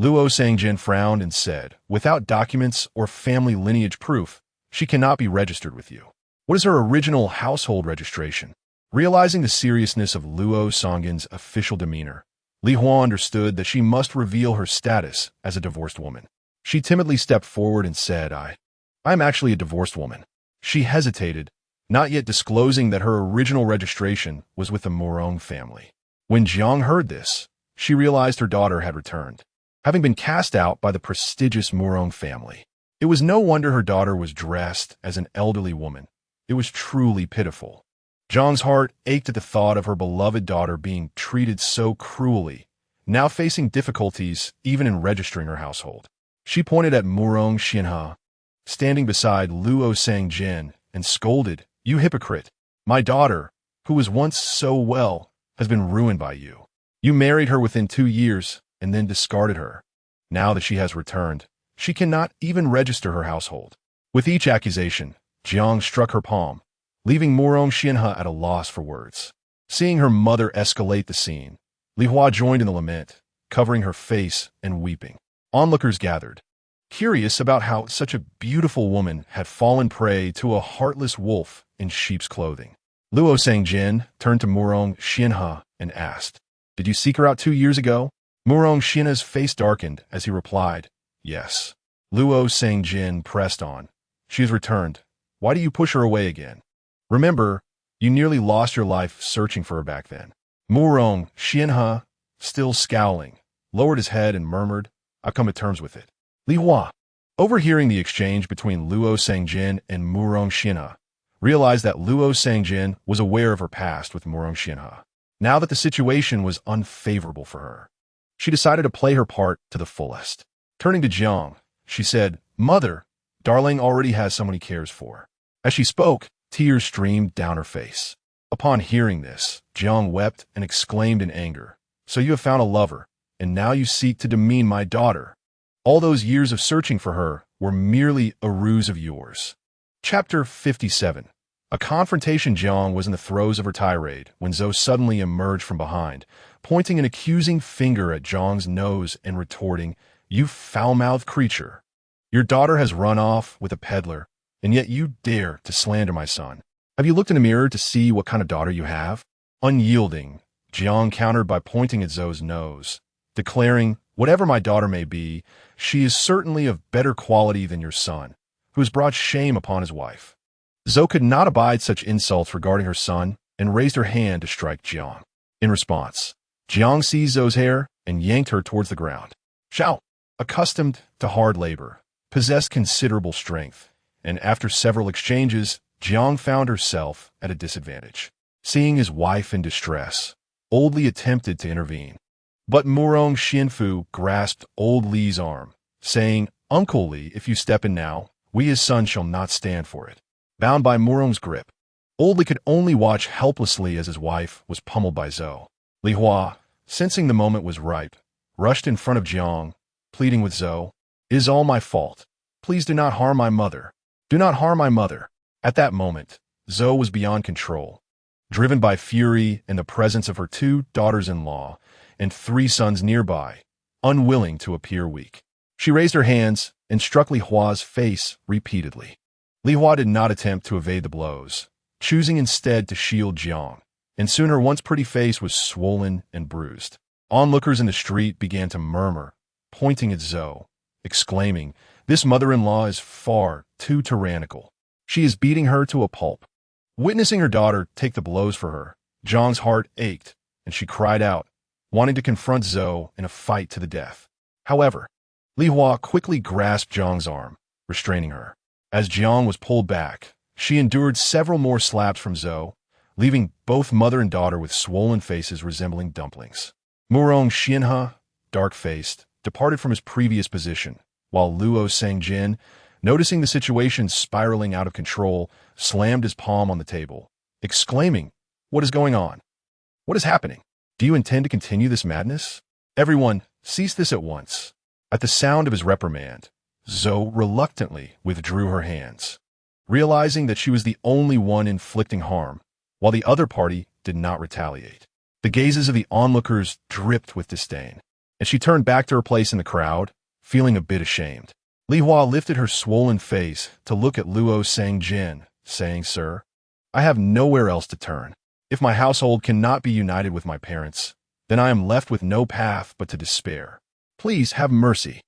Luo Sangjin frowned and said, "Without documents or family lineage proof, she cannot be registered with you. What is her original household registration?" Realizing the seriousness of Luo Sangjin's official demeanor, Li Hua understood that she must reveal her status as a divorced woman. She timidly stepped forward and said, I am actually a divorced woman." She hesitated, not yet disclosing that her original registration was with the Murong family. When Jiang heard this, she realized her daughter had returned, having been cast out by the prestigious Murong family. It was no wonder her daughter was dressed as an elderly woman. It was truly pitiful. Jiang's heart ached at the thought of her beloved daughter being treated so cruelly, now facing difficulties even in registering her household. She pointed at Murong Xianhe, standing beside Luo Sangjin, and scolded, "You hypocrite! My daughter, who was once so well, has been ruined by you. You married her within 2 years and then discarded her. Now that she has returned, she cannot even register her household." With each accusation, Jiang struck her palm, leaving Murong Xianhe at a loss for words. Seeing her mother escalate the scene, Li Hua joined in the lament, covering her face and weeping. Onlookers gathered, curious about how such a beautiful woman had fallen prey to a heartless wolf in sheep's clothing. Luo Sangjin turned to Murong Xianhe and asked, "Did you seek her out 2 years ago?" Murong Xianhe's face darkened as he replied, "Yes." Luo Sangjin pressed on, "She has returned. Why do you push her away again? Remember, you nearly lost your life searching for her back then." Murong Xianhe, still scowling, lowered his head and murmured, "I've come to terms with it." Li Hua, overhearing the exchange between Luo Sangjin and Murong Xianhe, realized that Luo Sangjin was aware of her past with Murong Xianhe. Now that the situation was unfavorable for her, she decided to play her part to the fullest. Turning to Jiang, she said, "Mother, darling already has someone he cares for." As she spoke, tears streamed down her face. Upon hearing this, Jiang wept and exclaimed in anger, "So you have found a lover, and now you seek to demean my daughter. All those years of searching for her were merely a ruse of yours." Chapter 57. A confrontation. Jiang was in the throes of her tirade when Zhou suddenly emerged from behind, pointing an accusing finger at Jiang's nose and retorting, "You foul-mouthed creature! Your daughter has run off with a peddler, and yet you dare to slander my son. Have you looked in a mirror to see what kind of daughter you have?" Unyielding, Jiang countered by pointing at Zhou's nose, declaring, "Whatever my daughter may be, she is certainly of better quality than your son, who has brought shame upon his wife." Zhou could not abide such insults regarding her son and raised her hand to strike Jiang. In response, Jiang seized Zhou's hair and yanked her towards the ground. Xiao, accustomed to hard labor, possessed considerable strength, and after several exchanges, Jiang found herself at a disadvantage. Seeing his wife in distress, Old Li attempted to intervene. But Murong Xianfu grasped old Li's arm, saying, "Uncle Li, if you step in now, we his son shall not stand for it." Bound by Murong's grip, old Li could only watch helplessly as his wife was pummeled by Zhou. Li Hua, sensing the moment was ripe, rushed in front of Jiang, pleading with Zhou, "It is all my fault. Please do not harm my mother. Do not harm my mother." At that moment, Zhou was beyond control. Driven by fury in the presence of her 2 daughters-in-law and 3 sons nearby, unwilling to appear weak, she raised her hands and struck Li Hua's face repeatedly. Li Hua did not attempt to evade the blows, choosing instead to shield Jiang, and soon her once pretty face was swollen and bruised. Onlookers in the street began to murmur, pointing at Zhou, exclaiming, "This mother-in-law is far too tyrannical. She is beating her to a pulp." Witnessing her daughter take the blows for her, Jiang's heart ached, and she cried out, wanting to confront Zhou in a fight to the death. However, Li Hua quickly grasped Jiang's arm, restraining her. As Jiang was pulled back, she endured several more slaps from Zhou, leaving both mother and daughter with swollen faces resembling dumplings. Murong Xianhe, dark-faced, departed from his previous position, while Luo Sangjin, noticing the situation spiraling out of control, slammed his palm on the table, exclaiming, "What is going on? What is happening? Do you intend to continue this madness? Everyone, cease this at once." At the sound of his reprimand, Zhou reluctantly withdrew her hands, realizing that she was the only one inflicting harm, while the other party did not retaliate. The gazes of the onlookers dripped with disdain, and she turned back to her place in the crowd, feeling a bit ashamed. Li Hua lifted her swollen face to look at Luo Sangjin, saying, "Sir, I have nowhere else to turn. If my household cannot be united with my parents, then I am left with no path but to despair. Please have mercy."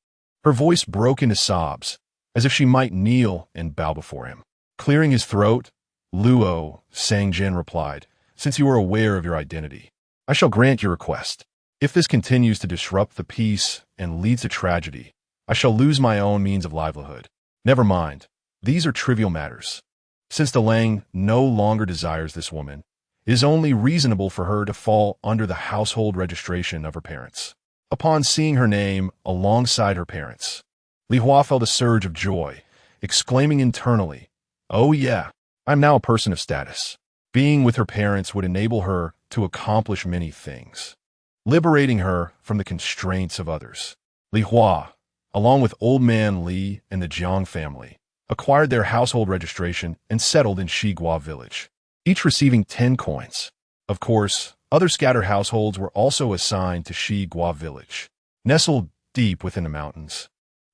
Her voice broke into sobs, as if she might kneel and bow before him. Clearing his throat, Luo Sangjin replied, "Since you are aware of your identity, I shall grant your request. If this continues to disrupt the peace and leads to tragedy, I shall lose my own means of livelihood. Never mind, these are trivial matters. Since the Lang no longer desires this woman, it is only reasonable for her to fall under the household registration of her parents." Upon seeing her name alongside her parents, Li Hua felt a surge of joy, exclaiming internally, "Oh yeah, I'm now a person of status." Being with her parents would enable her to accomplish many things, liberating her from the constraints of others. Li Hua, along with Old Man Li and the Jiang family, acquired their household registration and settled in Shigua village, each receiving 10 coins. Of course, other scattered households were also assigned to Shigua village, nestled deep within the mountains.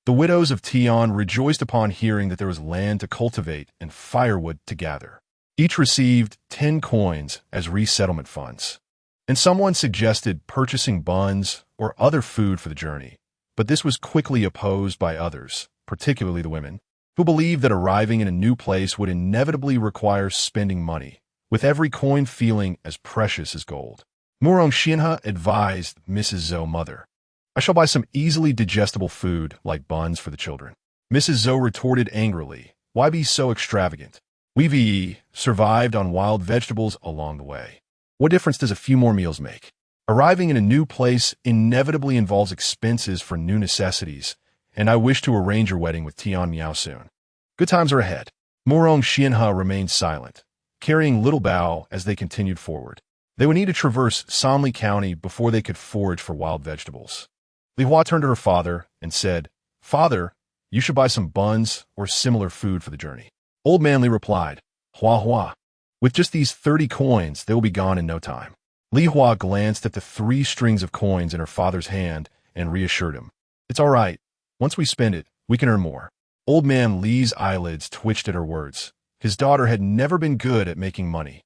The widows of Tian rejoiced upon hearing that there was land to cultivate and firewood to gather. Each received 10 coins as resettlement funds, and someone suggested purchasing buns or other food for the journey, but this was quickly opposed by others, particularly the women, who believed that arriving in a new place would inevitably require spending money, with every coin feeling as precious as gold. Murong Xianhe advised Mrs. Zhou mother, "I shall buy some easily digestible food like buns for the children." Mrs. Zhou retorted angrily, "Why be so extravagant? We've survived on wild vegetables along the way. What difference does a few more meals make? Arriving in a new place inevitably involves expenses for new necessities, and I wish to arrange your wedding with Tian Miao soon. Good times are ahead." Murong Xianhe remained silent, carrying little Bao as they continued forward. They would need to traverse Sanli County before they could forage for wild vegetables. Li Hua turned to her father and said, "Father, you should buy some buns or similar food for the journey." Old Man Li replied, "Hua Hua, with just these 30 coins, they will be gone in no time." Li Hua glanced at the 3 strings of coins in her father's hand and reassured him, "It's all right. Once we spend it, we can earn more." Old Man Li's eyelids twitched at her words. His daughter had never been good at making money,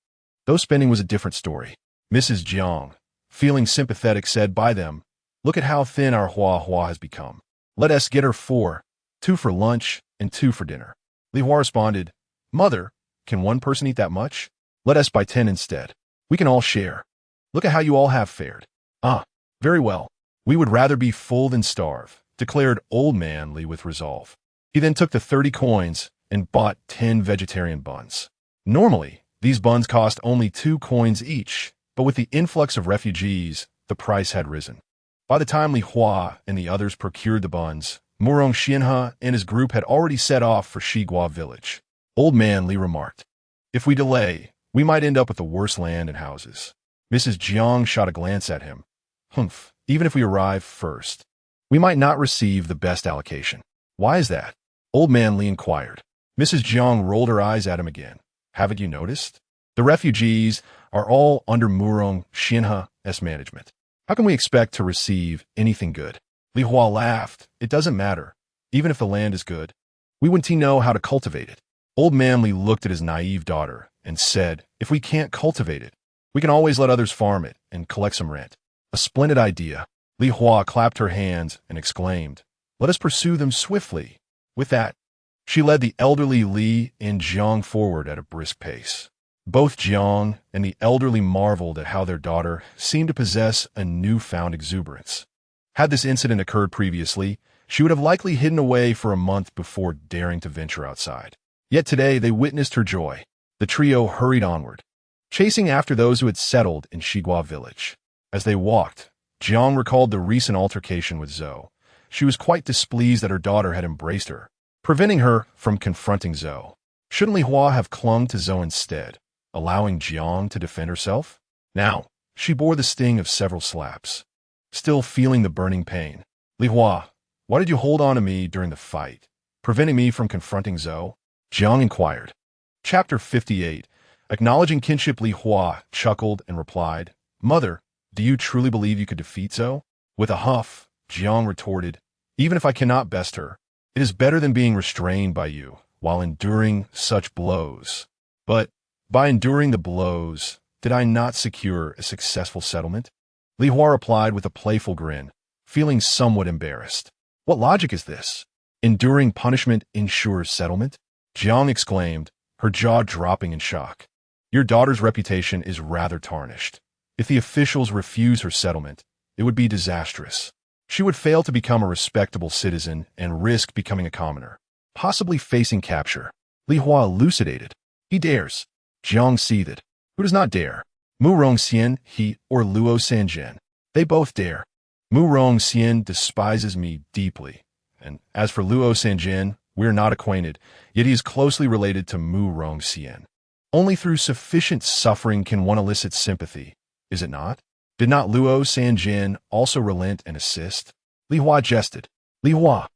though spending was a different story. Mrs. Jiang, feeling sympathetic, said, "By them, look at how thin our Hua Hua has become. Let us get her 4, 2 for lunch and 2 for dinner." Li Hua responded, "Mother, can one person eat that much? Let us buy 10 instead. We can all share. Look at how you all have fared." "Ah, very well. We would rather be full than starve," declared Old Man Li with resolve. He then took the 30 coins and bought 10 vegetarian buns. Normally, these buns cost only 2 coins each, But with the influx of refugees, the price had risen. By the time Li Hua and the others procured the buns, Murong Xianhe and his group had already set off for Shigua village. Old man Li remarked, "If we delay, we might end up with the worst land and houses." Mrs. Jiang shot a glance at him. "Humph, even if we arrive first, we might not receive the best allocation." "Why is that?" Old man Li inquired. Mrs. Jiang rolled her eyes at him again. "Haven't you noticed? The refugees are all under Murong Xianhe's management. How can we expect to receive anything good?" Li Hua laughed. "It doesn't matter. Even if the land is good, we wouldn't know how to cultivate it." Old man Li looked at his naive daughter and said, "If we can't cultivate it, we can always let others farm it and collect some rent." "A splendid idea." Li Hua clapped her hands and exclaimed, "Let us pursue them swiftly." With that, she led the elderly Li and Jiang forward at a brisk pace. Both Jiang and the elderly marveled at how their daughter seemed to possess a newfound exuberance. Had this incident occurred previously, she would have likely hidden away for a month before daring to venture outside. Yet today they witnessed her joy. The trio hurried onward, chasing after those who had settled in Shigua village. As they walked, Jiang recalled the recent altercation with Zhou. She was quite displeased that her daughter had embraced her, preventing her from confronting Zhou. Shouldn't Li Hua have clung to Zhou instead, allowing Jiang to defend herself? Now, she bore the sting of several slaps, still feeling the burning pain. "Li Hua, why did you hold on to me during the fight, preventing me from confronting Zhou?" Jiang inquired. Chapter 58. Acknowledging kinship, Li Hua chuckled and replied, "Mother, do you truly believe you could defeat Zhou?" With a huff, Jiang retorted, "Even if I cannot best her, it is better than being restrained by you while enduring such blows." "But by enduring the blows, did I not secure a successful settlement?" Li Hua replied with a playful grin, feeling somewhat embarrassed. "What logic is this? Enduring punishment ensures settlement?" Jiang exclaimed, her jaw dropping in shock. "Your daughter's reputation is rather tarnished. If the officials refuse her settlement, it would be disastrous. She would fail to become a respectable citizen and risk becoming a commoner, possibly facing capture." Li Hua elucidated. "He dares." Jiang seethed. "Who does not dare? Mu Rongxian, he, or Luo Sanjian. They both dare. Mu Rongxian despises me deeply, and as for Luo Sanjian, we are not acquainted, yet he is closely related to Mu Rongxian. Only through sufficient suffering can one elicit sympathy, is it not? Did not Luo Sanjian also relent and assist?" Li Hua jested. "Li Hua,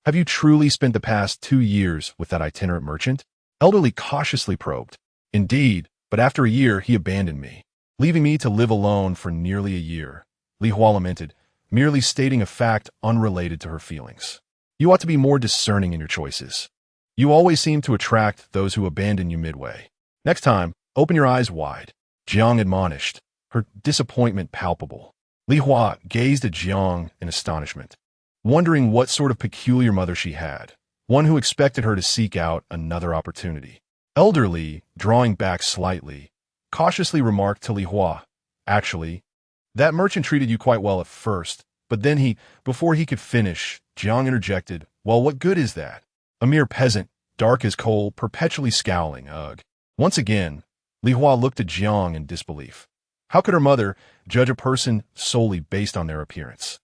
have you truly spent the past 2 years with that itinerant merchant?" Elderly cautiously probed. "Indeed, but after a year he abandoned me, leaving me to live alone for nearly a year." Li Hua lamented, merely stating a fact unrelated to her feelings. "You ought to be more discerning in your choices. You always seem to attract those who abandon you midway. Next time, open your eyes wide," Jiang admonished, her disappointment palpable. Li Hua gazed at Jiang in astonishment, wondering what sort of peculiar mother she had, one who expected her to seek out another opportunity. Elderly, drawing back slightly, cautiously remarked to Li Hua, "Actually, that merchant treated you quite well at first, but then before he could finish," Jiang interjected, "Well, what good is that? A mere peasant, dark as coal, perpetually scowling, ugh." Once again, Li Hua looked at Jiang in disbelief. How could her mother judge a person solely based on their appearance?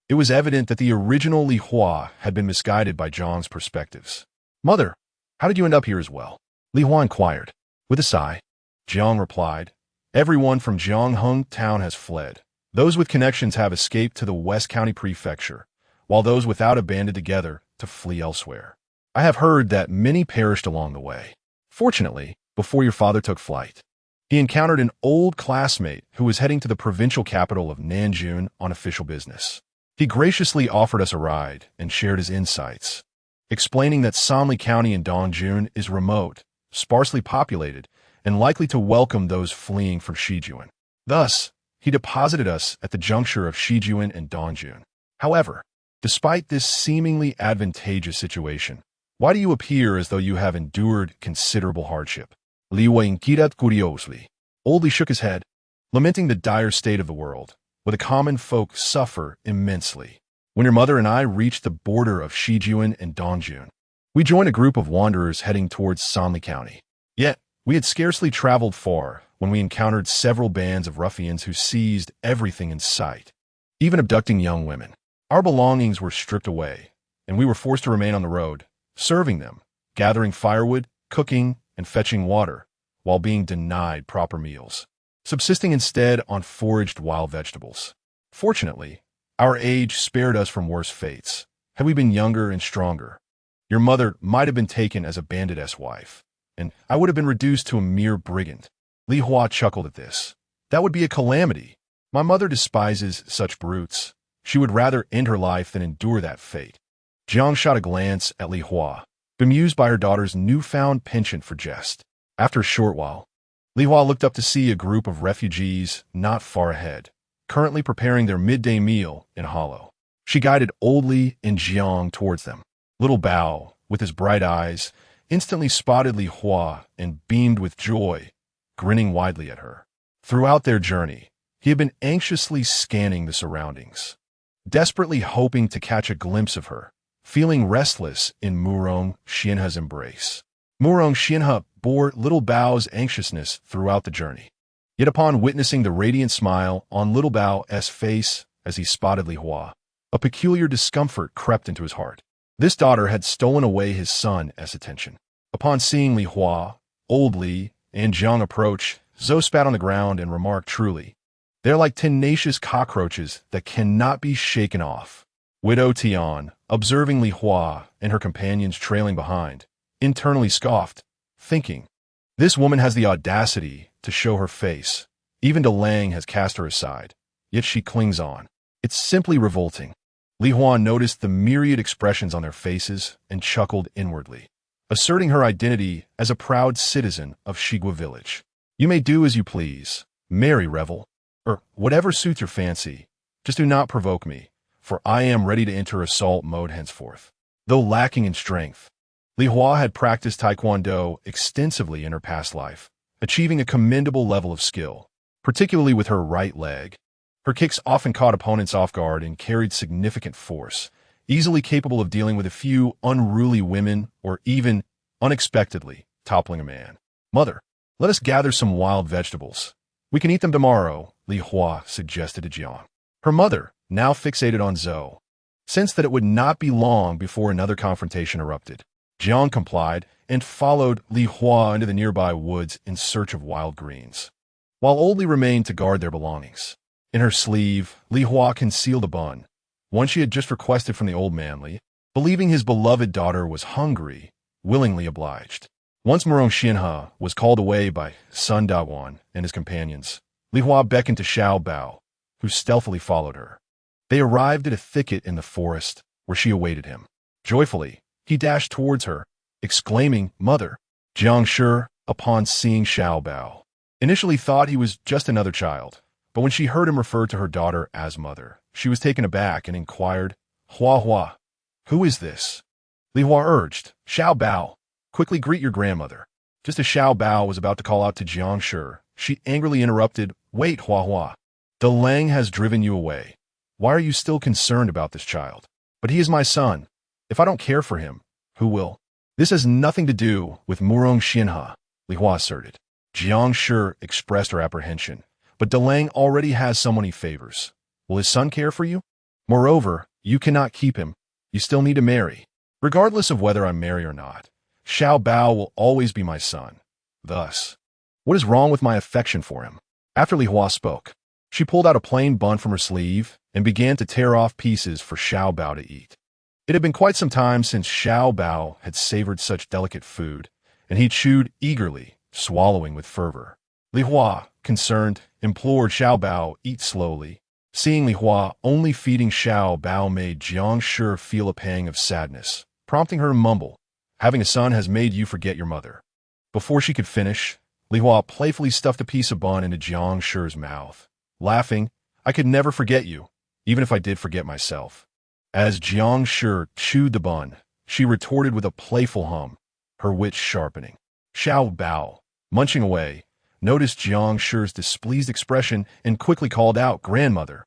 It was evident that the original Li Hua had been misguided by Jiang's perspectives. "Mother, how did you end up here as well?" Li Hua inquired. With a sigh, Jiang replied, "Everyone from Jiangheng town has fled. Those with connections have escaped to the West County Prefecture, while those without have banded together to flee elsewhere. I have heard that many perished along the way. Fortunately, before your father took flight, he encountered an old classmate who was heading to the provincial capital of Nanjun on official business. He graciously offered us a ride and shared his insights, explaining that Sanli County in Dongjun is remote, sparsely populated, and likely to welcome those fleeing from Shijuan. Thus, he deposited us at the juncture of Shijuan and Dongjun. However, despite this seemingly advantageous situation, why do you appear as though you have endured considerable hardship?" Li Wei inquired curiously. Old Li shook his head, lamenting the dire state of the world, where the common folk suffer immensely. "When your mother and I reached the border of Shijuan and Dongjun, we joined a group of wanderers heading towards Sanli County. Yet, we had scarcely traveled far when we encountered several bands of ruffians who seized everything in sight, even abducting young women. Our belongings were stripped away, and we were forced to remain on the road, serving them, gathering firewood, cooking, and fetching water, while being denied proper meals, subsisting instead on foraged wild vegetables. Fortunately, our age spared us from worse fates. Had we been younger and stronger, your mother might have been taken as a bandit's wife, and I would have been reduced to a mere brigand. Li Hua chuckled at this. That would be a calamity. My mother despises such brutes. She would rather end her life than endure that fate. Jiang shot a glance at Li Hua, bemused by her daughter's newfound penchant for jest. After a short while, Li Hua looked up to see a group of refugees not far ahead, currently preparing their midday meal in a hollow. She guided Old Li and Jiang towards them. Little Bao, with his bright eyes, instantly spotted Li Hua and beamed with joy, grinning widely at her. Throughout their journey, he had been anxiously scanning the surroundings, desperately hoping to catch a glimpse of her, feeling restless in Murong Xianhe's embrace. Murong Xianhe bore Little Bao's anxiousness throughout the journey. Yet upon witnessing the radiant smile on Little Bao's face as he spotted Li Hua, a peculiar discomfort crept into his heart. This daughter had stolen away his son's attention. Upon seeing Li Hua, Old Li, and Jiang approach, Zhou spat on the ground and remarked truly, "They're like tenacious cockroaches that cannot be shaken off." Widow Tian, observing Li Hua and her companions trailing behind, internally scoffed, thinking, "This woman has the audacity to show her face. Even De Lang has cast her aside, yet she clings on. It's simply revolting." Li Hua noticed the myriad expressions on their faces and chuckled inwardly, asserting her identity as a proud citizen of Shigua village. "You may do as you please, merry revel, or whatever suits your fancy. Just do not provoke me, for I am ready to enter assault mode henceforth." Though lacking in strength, Li Hua had practiced Taekwondo extensively in her past life, achieving a commendable level of skill, particularly with her right leg. Her kicks often caught opponents off guard and carried significant force, easily capable of dealing with a few unruly women or even, unexpectedly, toppling a man. "Mother, let us gather some wild vegetables. We can eat them tomorrow," Li Hua suggested to Jiang. Her mother, now fixated on Zhou, sensed that it would not be long before another confrontation erupted. Jiang complied and followed Li Hua into the nearby woods in search of wild greens, while Old Li remained to guard their belongings. In her sleeve, Li Hua concealed a bun, one she had just requested from the old man Li, believing his beloved daughter was hungry, willingly obliged. Once Murong Xianhe was called away by Sun Dawan and his companions, Li Hua beckoned to Xiao Bao, who stealthily followed her. They arrived at a thicket in the forest, where she awaited him. Joyfully, he dashed towards her, exclaiming, "Mother!" Jiang Shi, upon seeing Xiao Bao, initially thought he was just another child, but when she heard him refer to her daughter as mother, she was taken aback and inquired, "Hua Hua, who is this?" Li Hua urged, "Xiao Bao, quickly greet your grandmother." Just as Xiao Bao was about to call out to Jiang Shi, she angrily interrupted, "Wait, Hua Hua. De Lang has driven you away. Why are you still concerned about this child? But he is my son. If I don't care for him, who will?" "This has nothing to do with Murong Xianhe," Li Hua asserted. Jiang Shi expressed her apprehension, "But De Lang already has someone he favors. Will his son care for you? Moreover, you cannot keep him. You still need to marry. Regardless of whether I marry or not, Xiao Bao will always be my son. Thus, what is wrong with my affection for him?" After Li Hua spoke, she pulled out a plain bun from her sleeve and began to tear off pieces for Xiao Bao to eat. It had been quite some time since Xiao Bao had savored such delicate food, and he chewed eagerly, swallowing with fervor. Li Hua, concerned, implored Xiao Bao eat slowly. Seeing Li Hua only feeding Xiao Bao made Jiang Shi feel a pang of sadness, prompting her to mumble, "Having a son has made you forget your mother." Before she could finish, Li Hua playfully stuffed a piece of bun into Jiang Shi's mouth, laughing, "I could never forget you, even if I did forget myself." As Jiang Shi chewed the bun, she retorted with a playful hum, her wits sharpening. Xiao Bao, munching away, noticed Jiang Shi's displeased expression and quickly called out, "Grandmother."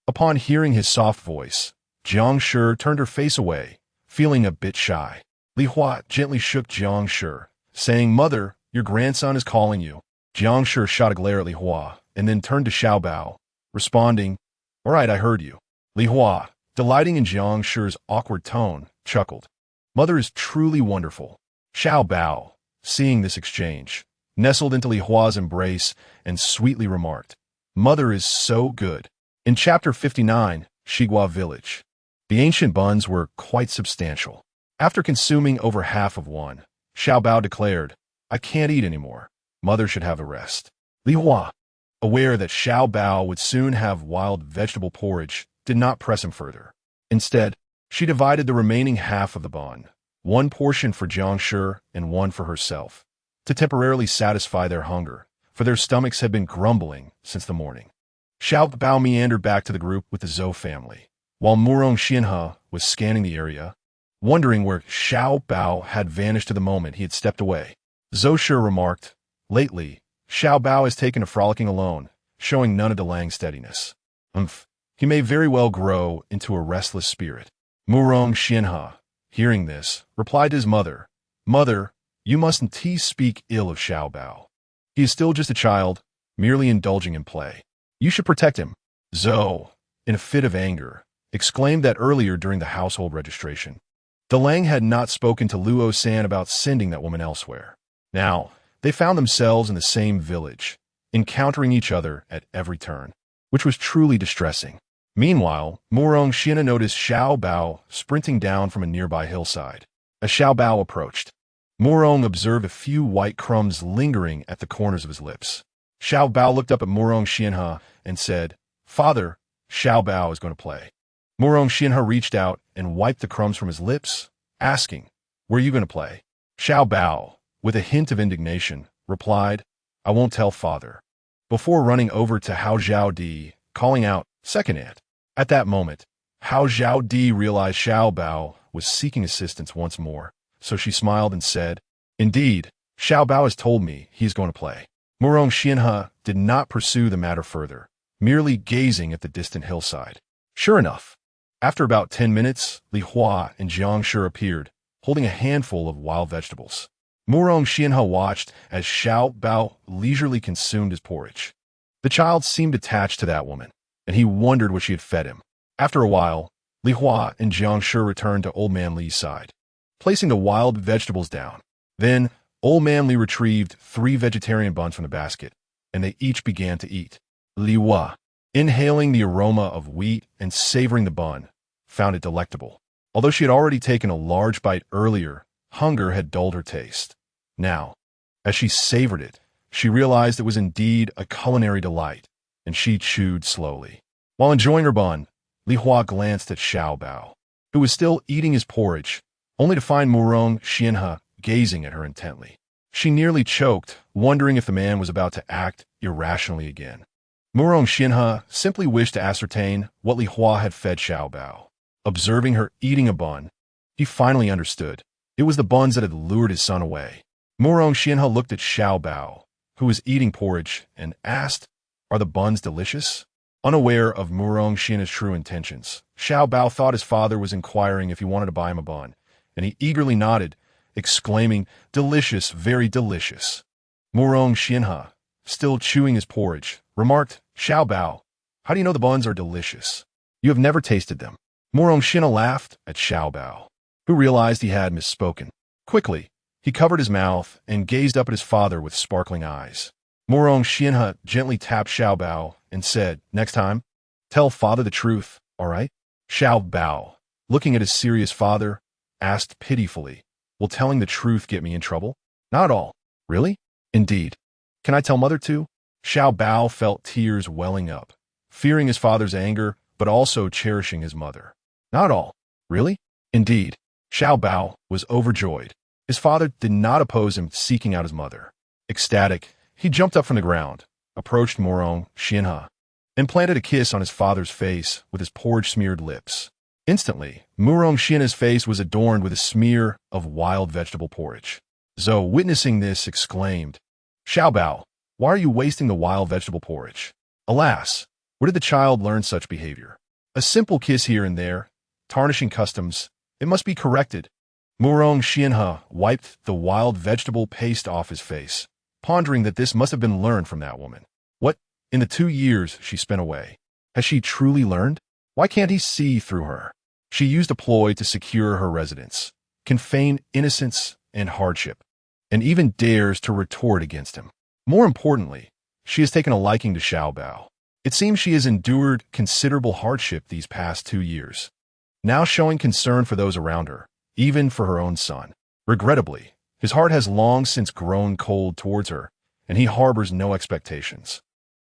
Upon hearing his soft voice, Jiang Shi turned her face away, feeling a bit shy. Li Hua gently shook Jiang Shi, saying, "Mother, your grandson is calling you." Jiang Shi shot a glare at Li Hua, and then turned to Xiao Bao, responding, "All right, I heard you." Li Hua, delighting in Jiang Shi's awkward tone, chuckled. "Mother is truly wonderful." Xiao Bao, seeing this exchange, nestled into Li Hua's embrace and sweetly remarked, "Mother is so good." In Chapter 59, Shigua Village, the ancient buns were quite substantial. After consuming over half of one, Xiao Bao declared, "I can't eat anymore. Mother should have a rest." Li Hua, aware that Xiao Bao would soon have wild vegetable porridge, did not press him further. Instead, she divided the remaining half of the bun, one portion for Jiang Shi and one for herself, to temporarily satisfy their hunger, for their stomachs had been grumbling since the morning. Xiao Bao meandered back to the group with the Zhou family, while Murong Xianhe was scanning the area, wondering where Xiao Bao had vanished to the moment he had stepped away. Zhou Shi remarked, "Lately, Xiao Bao has taken to frolicking alone, showing none of Delang's steadiness. He may very well grow into a restless spirit." Murong Xianhe, hearing this, replied to his mother, "Mother, you mustn't speak ill of Xiao Bao. He is still just a child, merely indulging in play. You should protect him." Zhou, in a fit of anger, exclaimed that earlier during the household registration, Delang had not spoken to Luo San about sending that woman elsewhere. Now, they found themselves in the same village, encountering each other at every turn, which was truly distressing. Meanwhile, Murong Xianhe noticed Xiao Bao sprinting down from a nearby hillside. As Xiao Bao approached, Murong observed a few white crumbs lingering at the corners of his lips. Xiao Bao looked up at Murong Xianhe and said, "Father, Xiao Bao is going to play." Murong Xianhe reached out and wiped the crumbs from his lips, asking, "Where are you going to play?" Xiao Bao, with a hint of indignation, replied, "I won't tell father," before running over to Hao Zhaodi, calling out, "Second aunt." At that moment, Hao Zhaodi realized Xiao Bao was seeking assistance once more, so she smiled and said, "Indeed, Xiao Bao has told me he is going to play." Murong Xianhe did not pursue the matter further, merely gazing at the distant hillside. Sure enough, after about 10 minutes, Li Hua and Jiang Shi appeared, holding a handful of wild vegetables. Murong Xianhe watched as Xiao Bao leisurely consumed his porridge. The child seemed attached to that woman, and he wondered what she had fed him. After a while, Li Hua and Jiang Shi returned to Old Man Li's side, placing the wild vegetables down. Then, Old Man Li retrieved 3 vegetarian buns from the basket, and they each began to eat. Li Hua, inhaling the aroma of wheat and savoring the bun, found it delectable. Although she had already taken a large bite earlier, hunger had dulled her taste. Now, as she savored it, she realized it was indeed a culinary delight, and she chewed slowly. While enjoying her bun, Li Hua glanced at Xiao Bao, who was still eating his porridge, only to find Murong Xianhe gazing at her intently. She nearly choked, wondering if the man was about to act irrationally again. Murong Xianhe simply wished to ascertain what Li Hua had fed Xiao Bao. Observing her eating a bun, he finally understood. It was the buns that had lured his son away. Murong Xianhe looked at Xiao Bao, who was eating porridge, and asked, "Are the buns delicious?" Unaware of Murong Xianhe's true intentions, Xiao Bao thought his father was inquiring if he wanted to buy him a bun, and he eagerly nodded, exclaiming, "Delicious, very delicious." Murong Xianhe, still chewing his porridge, remarked, "Xiao Bao, how do you know the buns are delicious? You have never tasted them." Murong Xianhe laughed at Xiao Bao, who realized he had misspoken. Quickly, he covered his mouth and gazed up at his father with sparkling eyes. Murong Xianhe gently tapped Xiao Bao and said, "Next time, tell father the truth, all right?" Xiao Bao, looking at his serious father, asked pitifully, "Will telling the truth get me in trouble?" "Not at all." "Really?" "Indeed." "Can I tell mother too?" Xiao Bao felt tears welling up, fearing his father's anger, but also cherishing his mother. "Not at all." "Really?" "Indeed." Xiao Bao was overjoyed. His father did not oppose him seeking out his mother. Ecstatic, he jumped up from the ground, approached Murong Xianhe, and planted a kiss on his father's face with his porridge-smeared lips. Instantly, Murong Xianhe's face was adorned with a smear of wild vegetable porridge. Zhou, witnessing this, exclaimed, "Xiao Bao, why are you wasting the wild vegetable porridge?" Alas, where did the child learn such behavior? A simple kiss here and there, tarnishing customs, it must be corrected. Murong Xianhe wiped the wild vegetable paste off his face, pondering that this must have been learned from that woman. What, in the 2 years she spent away, has she truly learned? Why can't he see through her? She used a ploy to secure her residence, can feign innocence and hardship, and even dares to retort against him. More importantly, she has taken a liking to Xiao Bao. It seems she has endured considerable hardship these past 2 years, now showing concern for those around her, even for her own son. Regrettably, his heart has long since grown cold towards her, and he harbors no expectations.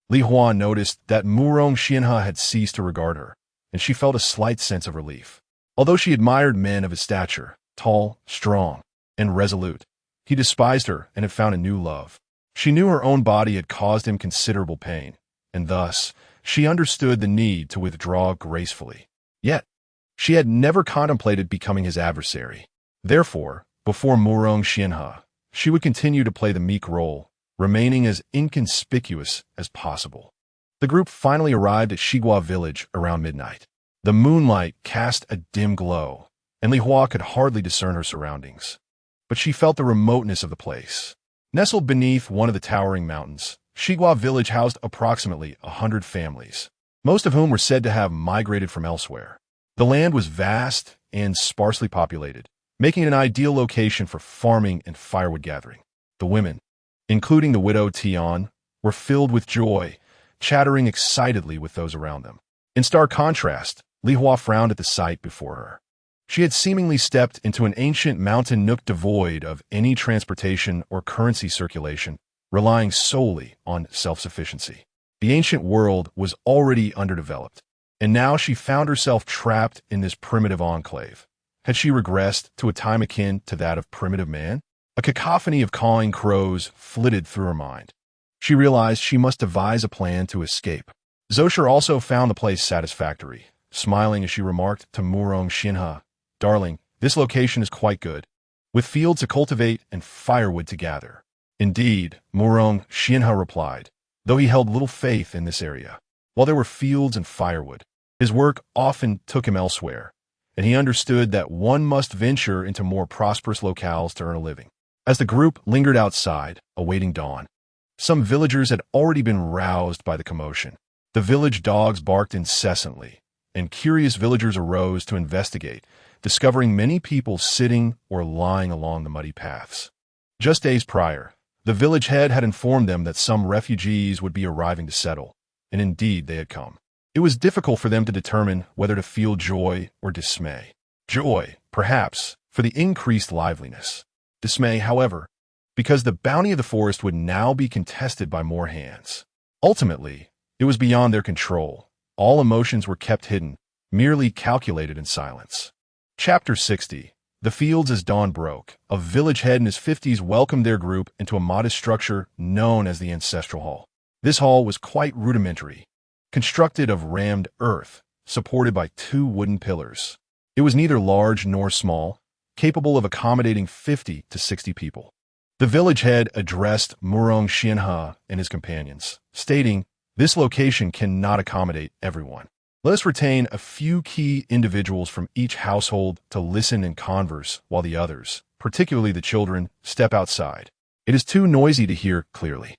Li Hua noticed that Murong Xianhe had ceased to regard her, and she felt a slight sense of relief. Although she admired men of his stature, tall, strong, and resolute, he despised her and had found a new love. She knew her own body had caused him considerable pain, and thus she understood the need to withdraw gracefully. Yet, she had never contemplated becoming his adversary. Therefore, before Murong Xianhe, she would continue to play the meek role, remaining as inconspicuous as possible. The group finally arrived at Shigua village around midnight. The moonlight cast a dim glow, and Li Hua could hardly discern her surroundings. But she felt the remoteness of the place. Nestled beneath one of the towering mountains, Shigua village housed approximately 100 families, most of whom were said to have migrated from elsewhere. The land was vast and sparsely populated, making it an ideal location for farming and firewood gathering. The women, including the widow Tian, were filled with joy, chattering excitedly with those around them. In stark contrast, Li Hua frowned at the sight before her. She had seemingly stepped into an ancient mountain nook devoid of any transportation or currency circulation, relying solely on self-sufficiency. The ancient world was already underdeveloped, and now she found herself trapped in this primitive enclave. Had she regressed to a time akin to that of primitive man? A cacophony of cawing crows flitted through her mind. She realized she must devise a plan to escape. Zosher also found the place satisfactory, smiling as she remarked to Murong Xianhe, "Darling, this location is quite good, with fields to cultivate and firewood to gather." "Indeed," Murong Xianhe replied, though he held little faith in this area. While there were fields and firewood, his work often took him elsewhere, and he understood that one must venture into more prosperous locales to earn a living. As the group lingered outside, awaiting dawn, some villagers had already been roused by the commotion. The village dogs barked incessantly, and curious villagers arose to investigate, discovering many people sitting or lying along the muddy paths. Just days prior, the village head had informed them that some refugees would be arriving to settle, and indeed they had come. It was difficult for them to determine whether to feel joy or dismay. Joy, perhaps, for the increased liveliness. Dismay, however, because the bounty of the forest would now be contested by more hands. Ultimately, it was beyond their control. All emotions were kept hidden, merely calculated in silence. Chapter 60. The fields as dawn broke. A village head in his 50s welcomed their group into a modest structure known as the Ancestral Hall. This hall was quite rudimentary, constructed of rammed earth, supported by 2 wooden pillars. It was neither large nor small, capable of accommodating 50 to 60 people. The village head addressed Murong Xianhe and his companions, stating, "This location cannot accommodate everyone. Let us retain a few key individuals from each household to listen and converse while the others, particularly the children, step outside. It is too noisy to hear clearly."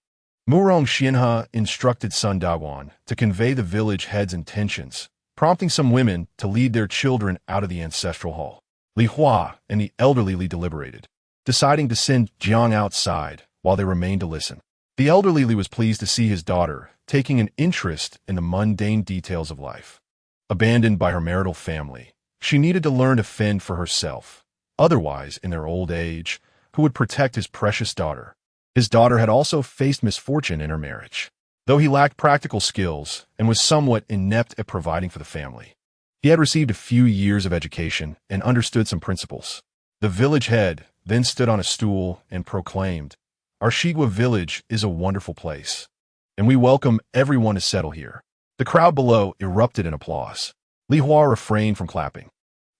Murong Xianhe instructed Sun Daguan to convey the village head's intentions, prompting some women to lead their children out of the ancestral hall. Li Hua and the elderly Li deliberated, deciding to send Jiang outside while they remained to listen. The elderly Li was pleased to see his daughter taking an interest in the mundane details of life. Abandoned by her marital family, she needed to learn to fend for herself. Otherwise, in their old age, who would protect his precious daughter? His daughter had also faced misfortune in her marriage, though he lacked practical skills and was somewhat inept at providing for the family. He had received a few years of education and understood some principles. The village head then stood on a stool and proclaimed, "Our Shigua village is a wonderful place, and we welcome everyone to settle here." The crowd below erupted in applause. Li Hua refrained from clapping.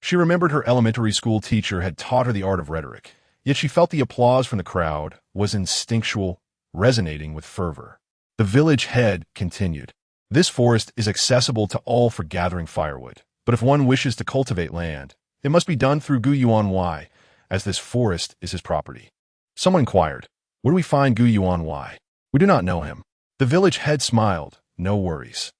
She remembered her elementary school teacher had taught her the art of rhetoric, yet she felt the applause from the crowd was instinctual, resonating with fervor. The village head continued, "This forest is accessible to all for gathering firewood, but if one wishes to cultivate land, it must be done through Gu Yuan Y, as this forest is his property." Someone inquired, Where do we find Gu Yuanwei? We do not know him. The village head smiled. No worries.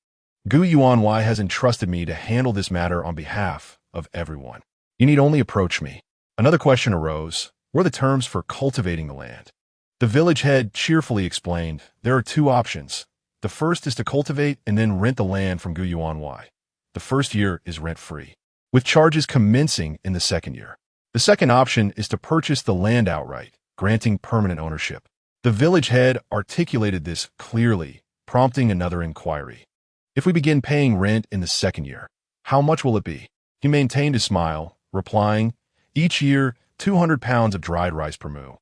Gu Yuanwei has entrusted me to handle this matter on behalf of everyone. You need only approach me. Another question arose. What are the terms for cultivating the land? The village head cheerfully explained, there are two options. The first is to cultivate and then rent the land from Gu Yuanwei. The first year is rent-free, with charges commencing in the second year. The second option is to purchase the land outright, granting permanent ownership. The village head articulated this clearly, prompting another inquiry. If we begin paying rent in the second year, how much will it be? He maintained a smile, replying, each year, 200 pounds of dried rice per mu.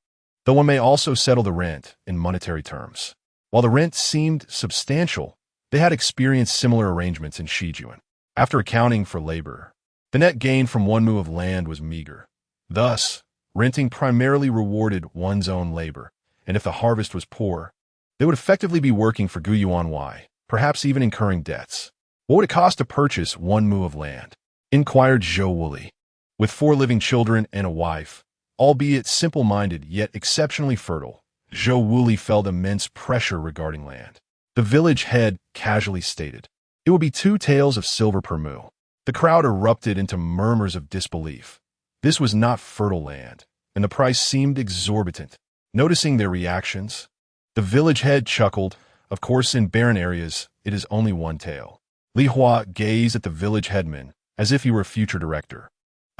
Though one may also settle the rent in monetary terms. While the rent seemed substantial, they had experienced similar arrangements in Shijuan. After accounting for labor, the net gain from 1 mu of land was meager. Thus, renting primarily rewarded one's own labor, and if the harvest was poor, they would effectively be working for Gu Yuanwei, perhaps even incurring debts. What would it cost to purchase 1 mu of land? Inquired Zhou Wuli. With 4 living children and a wife, albeit simple-minded yet exceptionally fertile, Zhou Wuli felt immense pressure regarding land. The village head casually stated, it will be 2 taels of silver per mu. The crowd erupted into murmurs of disbelief. This was not fertile land, and the price seemed exorbitant. Noticing their reactions, the village head chuckled. Of course, in barren areas, it is only 1 tael. Li Hua gazed at the village headman as if he were a future director,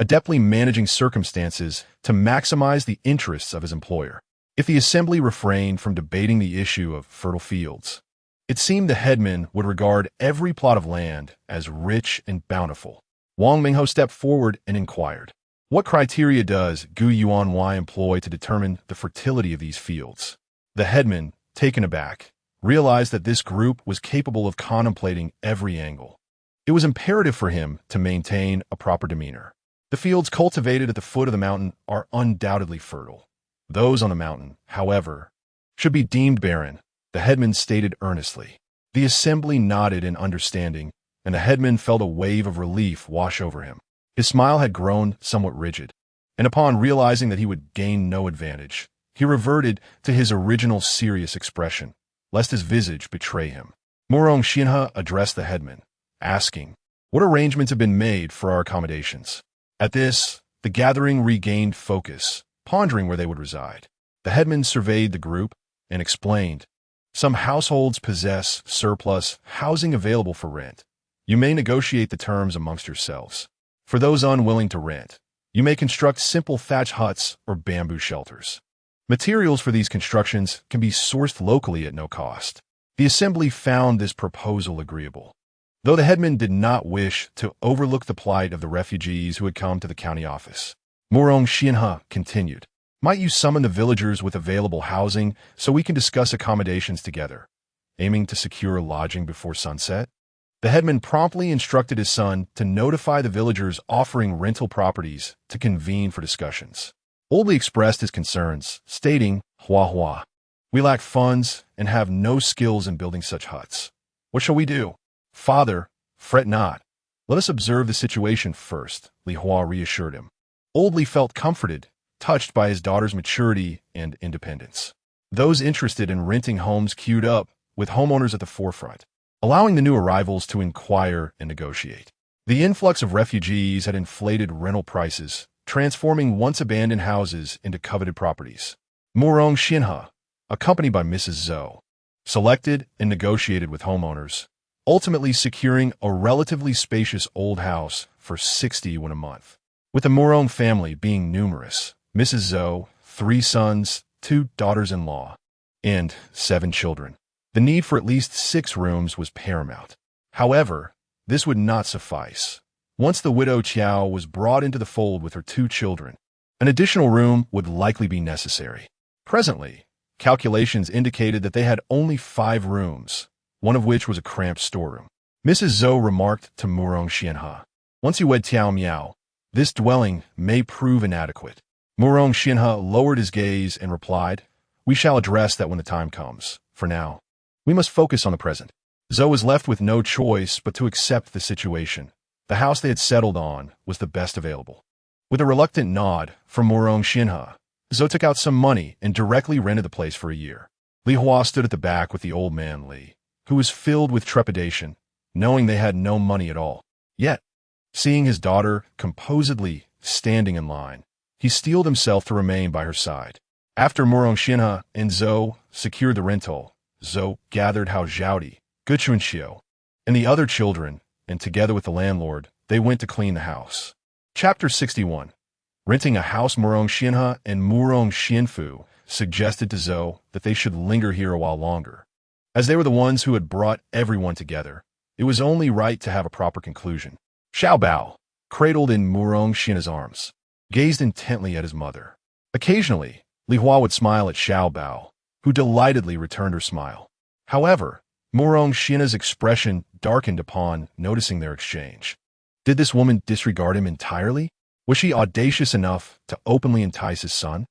adeptly managing circumstances to maximize the interests of his employer. If the assembly refrained from debating the issue of fertile fields, it seemed the headman would regard every plot of land as rich and bountiful. Wang Mingho stepped forward and inquired, what criteria does Gu Yuanwei employ to determine the fertility of these fields? The headman, taken aback, realized that this group was capable of contemplating every angle. It was imperative for him to maintain a proper demeanor. The fields cultivated at the foot of the mountain are undoubtedly fertile. Those on the mountain, however, should be deemed barren, the headman stated earnestly. The assembly nodded in understanding, and the headman felt a wave of relief wash over him. His smile had grown somewhat rigid, and upon realizing that he would gain no advantage, he reverted to his original serious expression, lest his visage betray him. Murong Xianhe addressed the headman, asking, what arrangements have been made for our accommodations? At this, the gathering regained focus, pondering where they would reside. The headman surveyed the group and explained, some households possess surplus housing available for rent. You may negotiate the terms amongst yourselves. For those unwilling to rent, you may construct simple thatch huts or bamboo shelters. Materials for these constructions can be sourced locally at no cost. The assembly found this proposal agreeable, though the headman did not wish to overlook the plight of the refugees who had come to the county office. Murong Xianhe continued, might you summon the villagers with available housing so we can discuss accommodations together, aiming to secure lodging before sunset? The headman promptly instructed his son to notify the villagers offering rental properties to convene for discussions. Oldly expressed his concerns, stating, Hua, we lack funds and have no skills in building such huts. What shall we do? Father, fret not. Let us observe the situation first, Li Hua reassured him. Oldly felt comforted, touched by his daughter's maturity and independence. Those interested in renting homes queued up, with homeowners at the forefront, allowing the new arrivals to inquire and negotiate. The influx of refugees had inflated rental prices, transforming once abandoned houses into coveted properties. Murong Xianhe, accompanied by Mrs. Zhou, selected and negotiated with homeowners, ultimately securing a relatively spacious old house for 60 won a month. With the Murong family being numerous, Mrs. Zhou, 3 sons, 2 daughters-in-law, and 7 children, the need for at least 6 rooms was paramount. However, this would not suffice. Once the widow Qiao was brought into the fold with her 2 children, an additional room would likely be necessary. Presently, calculations indicated that they had only 5 rooms, one of which was a cramped storeroom. Mrs. Zhou remarked to Murong Xianhe, once you wed Tiao Miao, this dwelling may prove inadequate. Murong Xianhe lowered his gaze and replied, we shall address that when the time comes. For now, we must focus on the present. Zhou was left with no choice but to accept the situation. The house they had settled on was the best available. With a reluctant nod from Murong Xianhe, Zhou took out some money and directly rented the place for a year. Li Hua stood at the back with the old man Li, who was filled with trepidation, knowing they had no money at all. Yet, seeing his daughter composedly standing in line, he steeled himself to remain by her side. After Murong Xianhe and Zhou secured the rental, Zhou gathered Hao Zhaodi, Guchunxiu, and the other children, and together with the landlord, they went to clean the house. Chapter 61. Renting a house. Murong Xianhe and Murong Xianfu suggested to Zhou that they should linger here a while longer. As they were the ones who had brought everyone together, it was only right to have a proper conclusion. Xiao Bao, cradled in Murong Xianhe's arms, gazed intently at his mother. Occasionally, Li Hua would smile at Xiao Bao, who delightedly returned her smile. However, Murong Xianhe's expression darkened upon noticing their exchange. Did this woman disregard him entirely? Was she audacious enough to openly entice his son?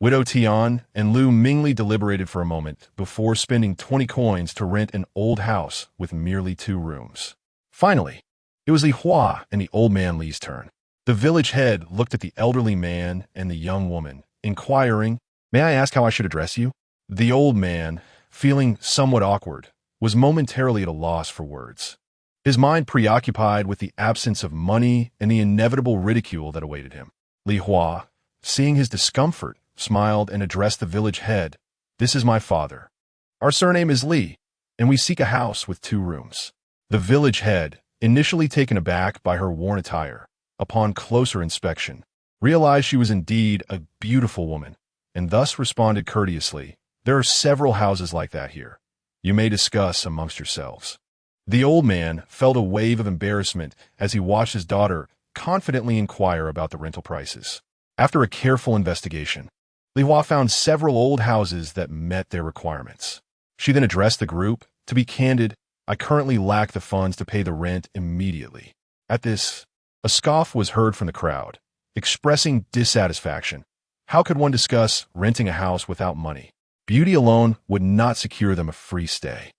Widow Tian and Lu Mingli deliberated for a moment before spending 20 coins to rent an old house with merely 2 rooms. Finally, it was Li Hua and the old man Li's turn. The village head looked at the elderly man and the young woman, inquiring, "May I ask how I should address you?" The old man, feeling somewhat awkward, was momentarily at a loss for words. His mind preoccupied with the absence of money and the inevitable ridicule that awaited him. Li Hua, seeing his discomfort, smiled and addressed the village head. "This is my father. Our surname is Li, and we seek a house with 2 rooms." The village head, initially taken aback by her worn attire, upon closer inspection, realized she was indeed a beautiful woman, and thus responded courteously, "There are several houses like that here. You may discuss amongst yourselves." The old man felt a wave of embarrassment as he watched his daughter confidently inquire about the rental prices. After a careful investigation, Li Hua found several old houses that met their requirements. She then addressed the group, "To be candid, I currently lack the funds to pay the rent immediately." At this, a scoff was heard from the crowd, expressing dissatisfaction. How could one discuss renting a house without money? Beauty alone would not secure them a free stay.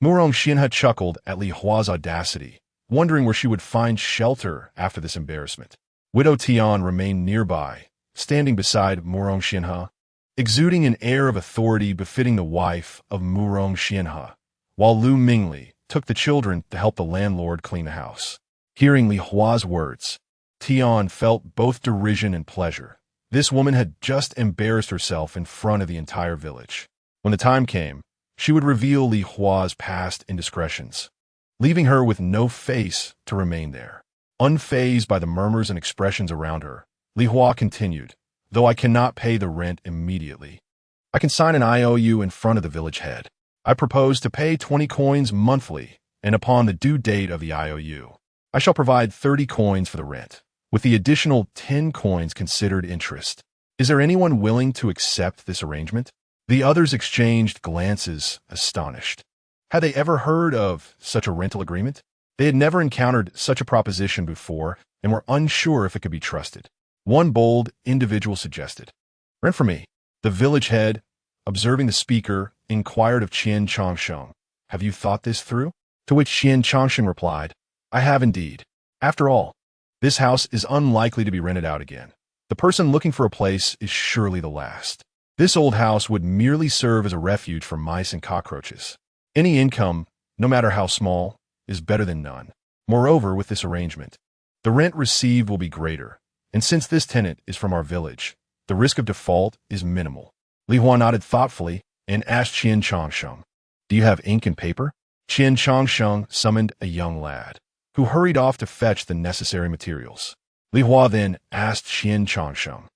Murong Xianhe chuckled at Li Hua's audacity, wondering where she would find shelter after this embarrassment. Widow Tian remained nearby, standing beside Murong Xianhe, exuding an air of authority befitting the wife of Murong Xianhe, while Lu Mingli took the children to help the landlord clean the house. Hearing Li Hua's words, Tian felt both derision and pleasure. This woman had just embarrassed herself in front of the entire village. When the time came, she would reveal Li Hua's past indiscretions, leaving her with no face to remain there. Unfazed by the murmurs and expressions around her, Li Hua continued, "Though I cannot pay the rent immediately, I can sign an IOU in front of the village head. I propose to pay 20 coins monthly, and upon the due date of the IOU, I shall provide 30 coins for the rent, with the additional 10 coins considered interest. Is there anyone willing to accept this arrangement?" The others exchanged glances, astonished. Had they ever heard of such a rental agreement? They had never encountered such a proposition before and were unsure if it could be trusted. One bold individual suggested, "Rent for me." The village head, observing the speaker, inquired of Qian Changsheng, "Have you thought this through?" To which Qian Changsheng replied, "I have indeed. After all, this house is unlikely to be rented out again. The person looking for a place is surely the last. This old house would merely serve as a refuge for mice and cockroaches. Any income, no matter how small, is better than none. Moreover, with this arrangement, the rent received will be greater, and since this tenant is from our village, the risk of default is minimal." Li Hua nodded thoughtfully and asked Qian Changsheng, "Do you have ink and paper?" Qian Changsheng summoned a young lad, who hurried off to fetch the necessary materials. Li Hua then asked Qian Changsheng,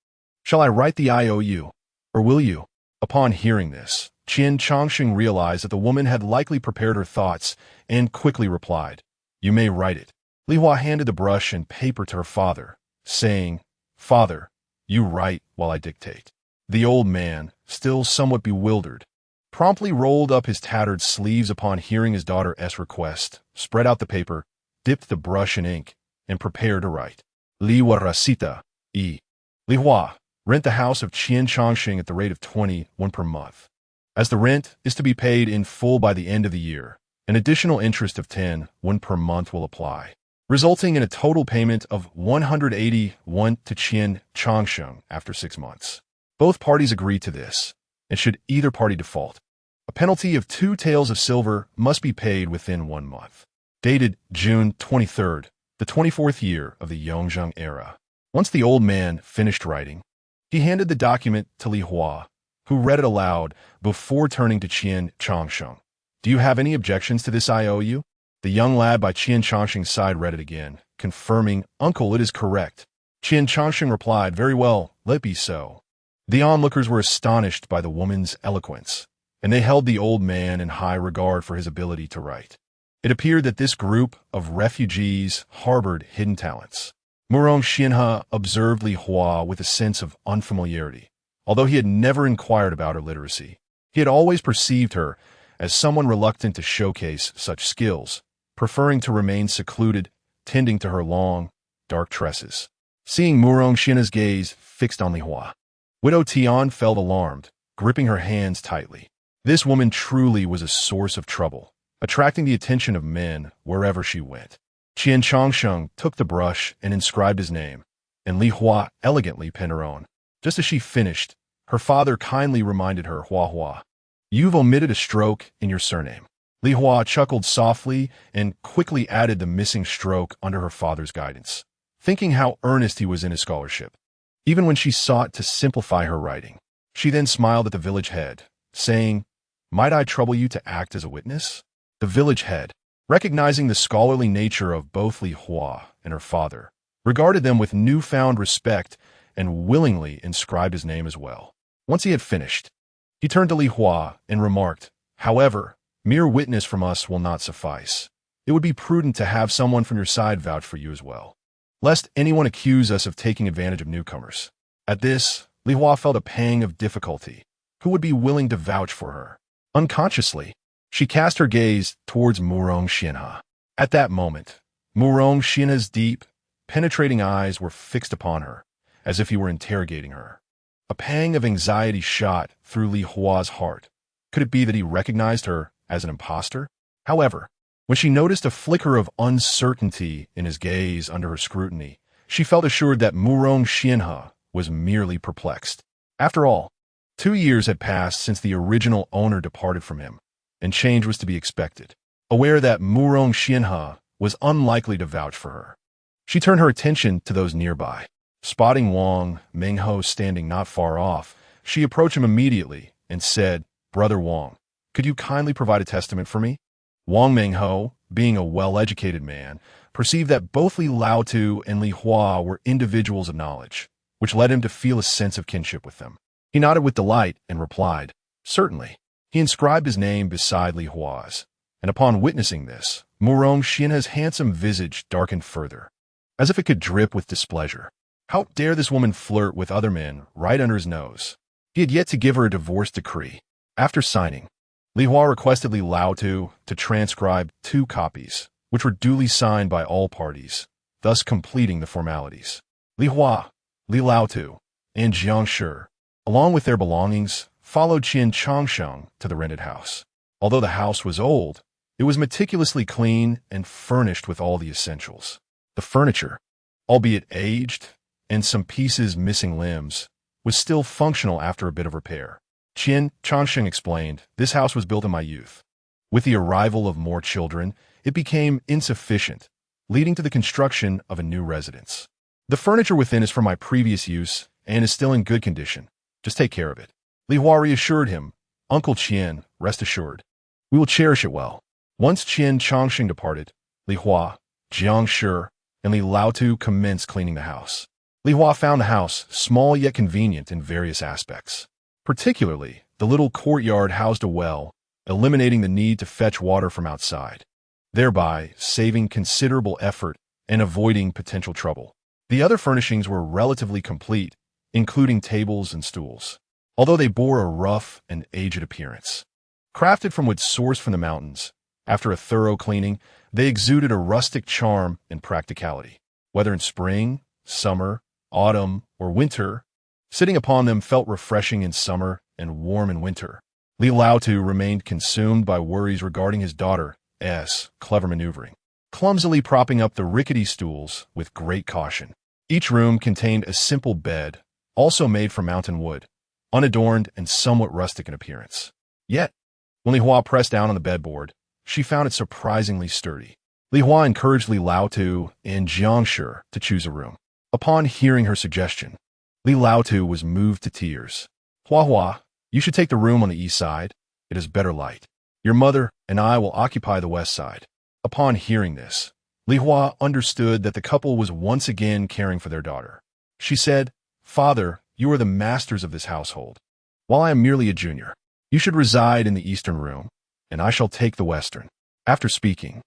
"Shall I write the IOU, or will you?" Upon hearing this, Qian Changsheng realized that the woman had likely prepared her thoughts and quickly replied, "You may write it." Li Hua handed the brush and paper to her father, saying, "Father, you write while I dictate." The old man, still somewhat bewildered, promptly rolled up his tattered sleeves upon hearing his daughter's request, spread out the paper, dipped the brush in ink, and prepared to write. Li Warasita, E. Li Hua, rent the house of Qian Changsheng at the rate of 20 per month. As the rent is to be paid in full by the end of the year, an additional interest of 10 per month will apply, resulting in a total payment of 180 to Qian Changsheng after 6 months. Both parties agreed to this, and should either party default, a penalty of 2 taels of silver must be paid within 1 month. Dated June 23rd, the 24th year of the Yongzheng era. Once the old man finished writing, he handed the document to Li Hua, who read it aloud before turning to Qian Changsheng. Do you have any objections to this IOU? The young lad by Qian Changsheng's side read it again, confirming, Uncle, it is correct. Qian Changsheng replied, Very well, let it be so. The onlookers were astonished by the woman's eloquence, and they held the old man in high regard for his ability to write. It appeared that this group of refugees harbored hidden talents. Murong Xianhe observed Li Hua with a sense of unfamiliarity. Although he had never inquired about her literacy, he had always perceived her as someone reluctant to showcase such skills, preferring to remain secluded, tending to her long, dark tresses. Seeing Murong Xianhe's gaze fixed on Li Hua, Widow Tian felt alarmed, gripping her hands tightly. This woman truly was a source of trouble, attracting the attention of men wherever she went. Qian Changsheng took the brush and inscribed his name, and Li Hua elegantly penned her own. Just as she finished, her father kindly reminded her, Hua, you've omitted a stroke in your surname. Li Hua chuckled softly and quickly added the missing stroke under her father's guidance, thinking how earnest he was in his scholarship. Even when she sought to simplify her writing, she then smiled at the village head, saying, Might I trouble you to act as a witness? The village head, recognizing the scholarly nature of both Li Hua and her father, regarded them with newfound respect and willingly inscribed his name as well. Once he had finished, he turned to Li Hua and remarked, However, mere witness from us will not suffice. It would be prudent to have someone from your side vouch for you as well, lest anyone accuse us of taking advantage of newcomers. At this, Li Hua felt a pang of difficulty. Who would be willing to vouch for her? Unconsciously, she cast her gaze towards Murong Xianhe. At that moment, Murong Xianhe's deep, penetrating eyes were fixed upon her, as if he were interrogating her. A pang of anxiety shot through Li Hua's heart. Could it be that he recognized her as an impostor? However, when she noticed a flicker of uncertainty in his gaze under her scrutiny, she felt assured that Murong Xianhe was merely perplexed. After all, 2 years had passed since the original owner departed from him, and change was to be expected. Aware that Murong Xianhe was unlikely to vouch for her, she turned her attention to those nearby. Spotting Wang Mengho standing not far off, she approached him immediately and said, Brother Wang, could you kindly provide a testament for me? Wang Mengho, being a well-educated man, perceived that both Li Laotu and Li Hua were individuals of knowledge, which led him to feel a sense of kinship with them. He nodded with delight and replied, Certainly. He inscribed his name beside Li Hua's, and upon witnessing this, Murong Xianhe's handsome visage darkened further, as if it could drip with displeasure. How dare this woman flirt with other men right under his nose? He had yet to give her a divorce decree. After signing, Li Hua requested Li Laotu to transcribe 2 copies, which were duly signed by all parties, thus completing the formalities. Li Hua, Li Laotu, and Jiang Shi, along with their belongings, followed Qian Changsheng to the rented house. Although the house was old, it was meticulously clean and furnished with all the essentials. The furniture, albeit aged, and some pieces missing limbs, was still functional after a bit of repair. Qian Changsheng explained, This house was built in my youth. With the arrival of more children, it became insufficient, leading to the construction of a new residence. The furniture within is from my previous use and is still in good condition. Just take care of it. Li Hua reassured him, Uncle Qian, rest assured. We will cherish it well. Once Qian Changsheng departed, Li Hua, Jiang Shi, and Li Laotu commenced cleaning the house. Li Hua found the house small yet convenient in various aspects. Particularly, the little courtyard housed a well, eliminating the need to fetch water from outside, thereby saving considerable effort and avoiding potential trouble. The other furnishings were relatively complete, including tables and stools, although they bore a rough and aged appearance. Crafted from wood sourced from the mountains, after a thorough cleaning, they exuded a rustic charm and practicality. Whether in spring, summer, autumn, or winter, sitting upon them felt refreshing in summer and warm in winter. Li Laotu remained consumed by worries regarding his daughter's clever maneuvering, clumsily propping up the rickety stools with great caution. Each room contained a simple bed, also made from mountain wood, unadorned and somewhat rustic in appearance. Yet, when Li Hua pressed down on the bedboard, she found it surprisingly sturdy. Li Hua encouraged Li Laotu and Jiang Shi to choose a room. Upon hearing her suggestion, Li Laotu was moved to tears. Hua Hua, you should take the room on the east side. It is better light. Your mother and I will occupy the west side. Upon hearing this, Li Hua understood that the couple was once again caring for their daughter. She said, Father, you are the masters of this household. While I am merely a junior, you should reside in the eastern room, and I shall take the western. After speaking,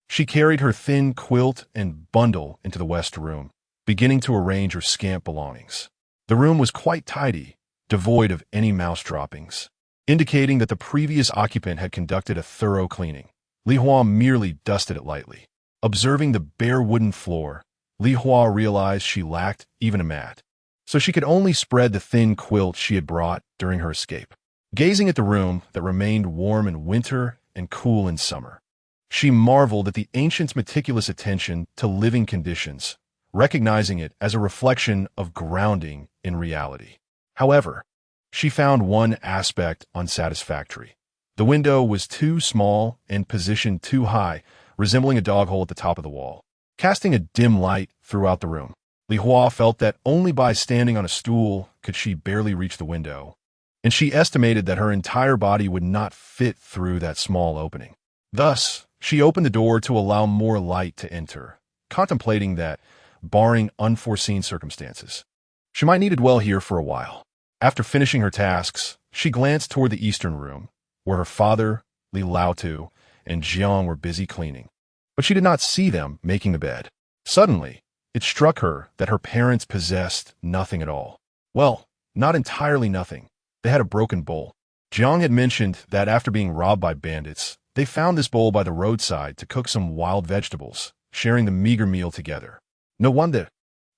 she carried her thin quilt and bundle into the west room, beginning to arrange her scant belongings. The room was quite tidy, devoid of any mouse droppings, indicating that the previous occupant had conducted a thorough cleaning. Li Hua merely dusted it lightly. Observing the bare wooden floor, Li Hua realized she lacked even a mat, so she could only spread the thin quilt she had brought during her escape. Gazing at the room that remained warm in winter and cool in summer, she marveled at the ancients' meticulous attention to living conditions, recognizing it as a reflection of grounding in reality. However, she found one aspect unsatisfactory. The window was too small and positioned too high, resembling a dog hole at the top of the wall, casting a dim light throughout the room. Li Hua felt that only by standing on a stool could she barely reach the window, and she estimated that her entire body would not fit through that small opening. Thus, she opened the door to allow more light to enter, contemplating that, barring unforeseen circumstances, she might need to dwell here for a while. After finishing her tasks, she glanced toward the eastern room, where her father, Li Laotu, and Jiang were busy cleaning. But she did not see them making the bed. Suddenly, it struck her that her parents possessed nothing at all. Well, not entirely nothing. They had a broken bowl. Jiang had mentioned that after being robbed by bandits, they found this bowl by the roadside to cook some wild vegetables, sharing the meager meal together. No wonder,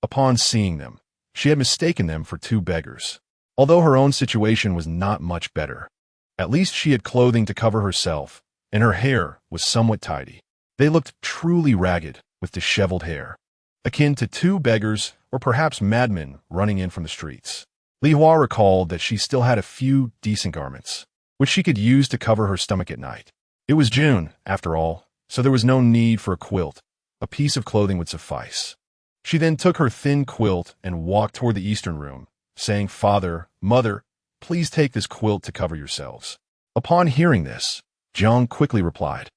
upon seeing them, she had mistaken them for two beggars. Although her own situation was not much better, at least she had clothing to cover herself, and her hair was somewhat tidy. They looked truly ragged, with disheveled hair, akin to two beggars or perhaps madmen running in from the streets. Li Hua recalled that she still had a few decent garments, which she could use to cover her stomach at night. It was June, after all, so there was no need for a quilt. A piece of clothing would suffice. She then took her thin quilt and walked toward the eastern room, saying, Father, Mother, please take this quilt to cover yourselves. Upon hearing this, Jiang quickly replied,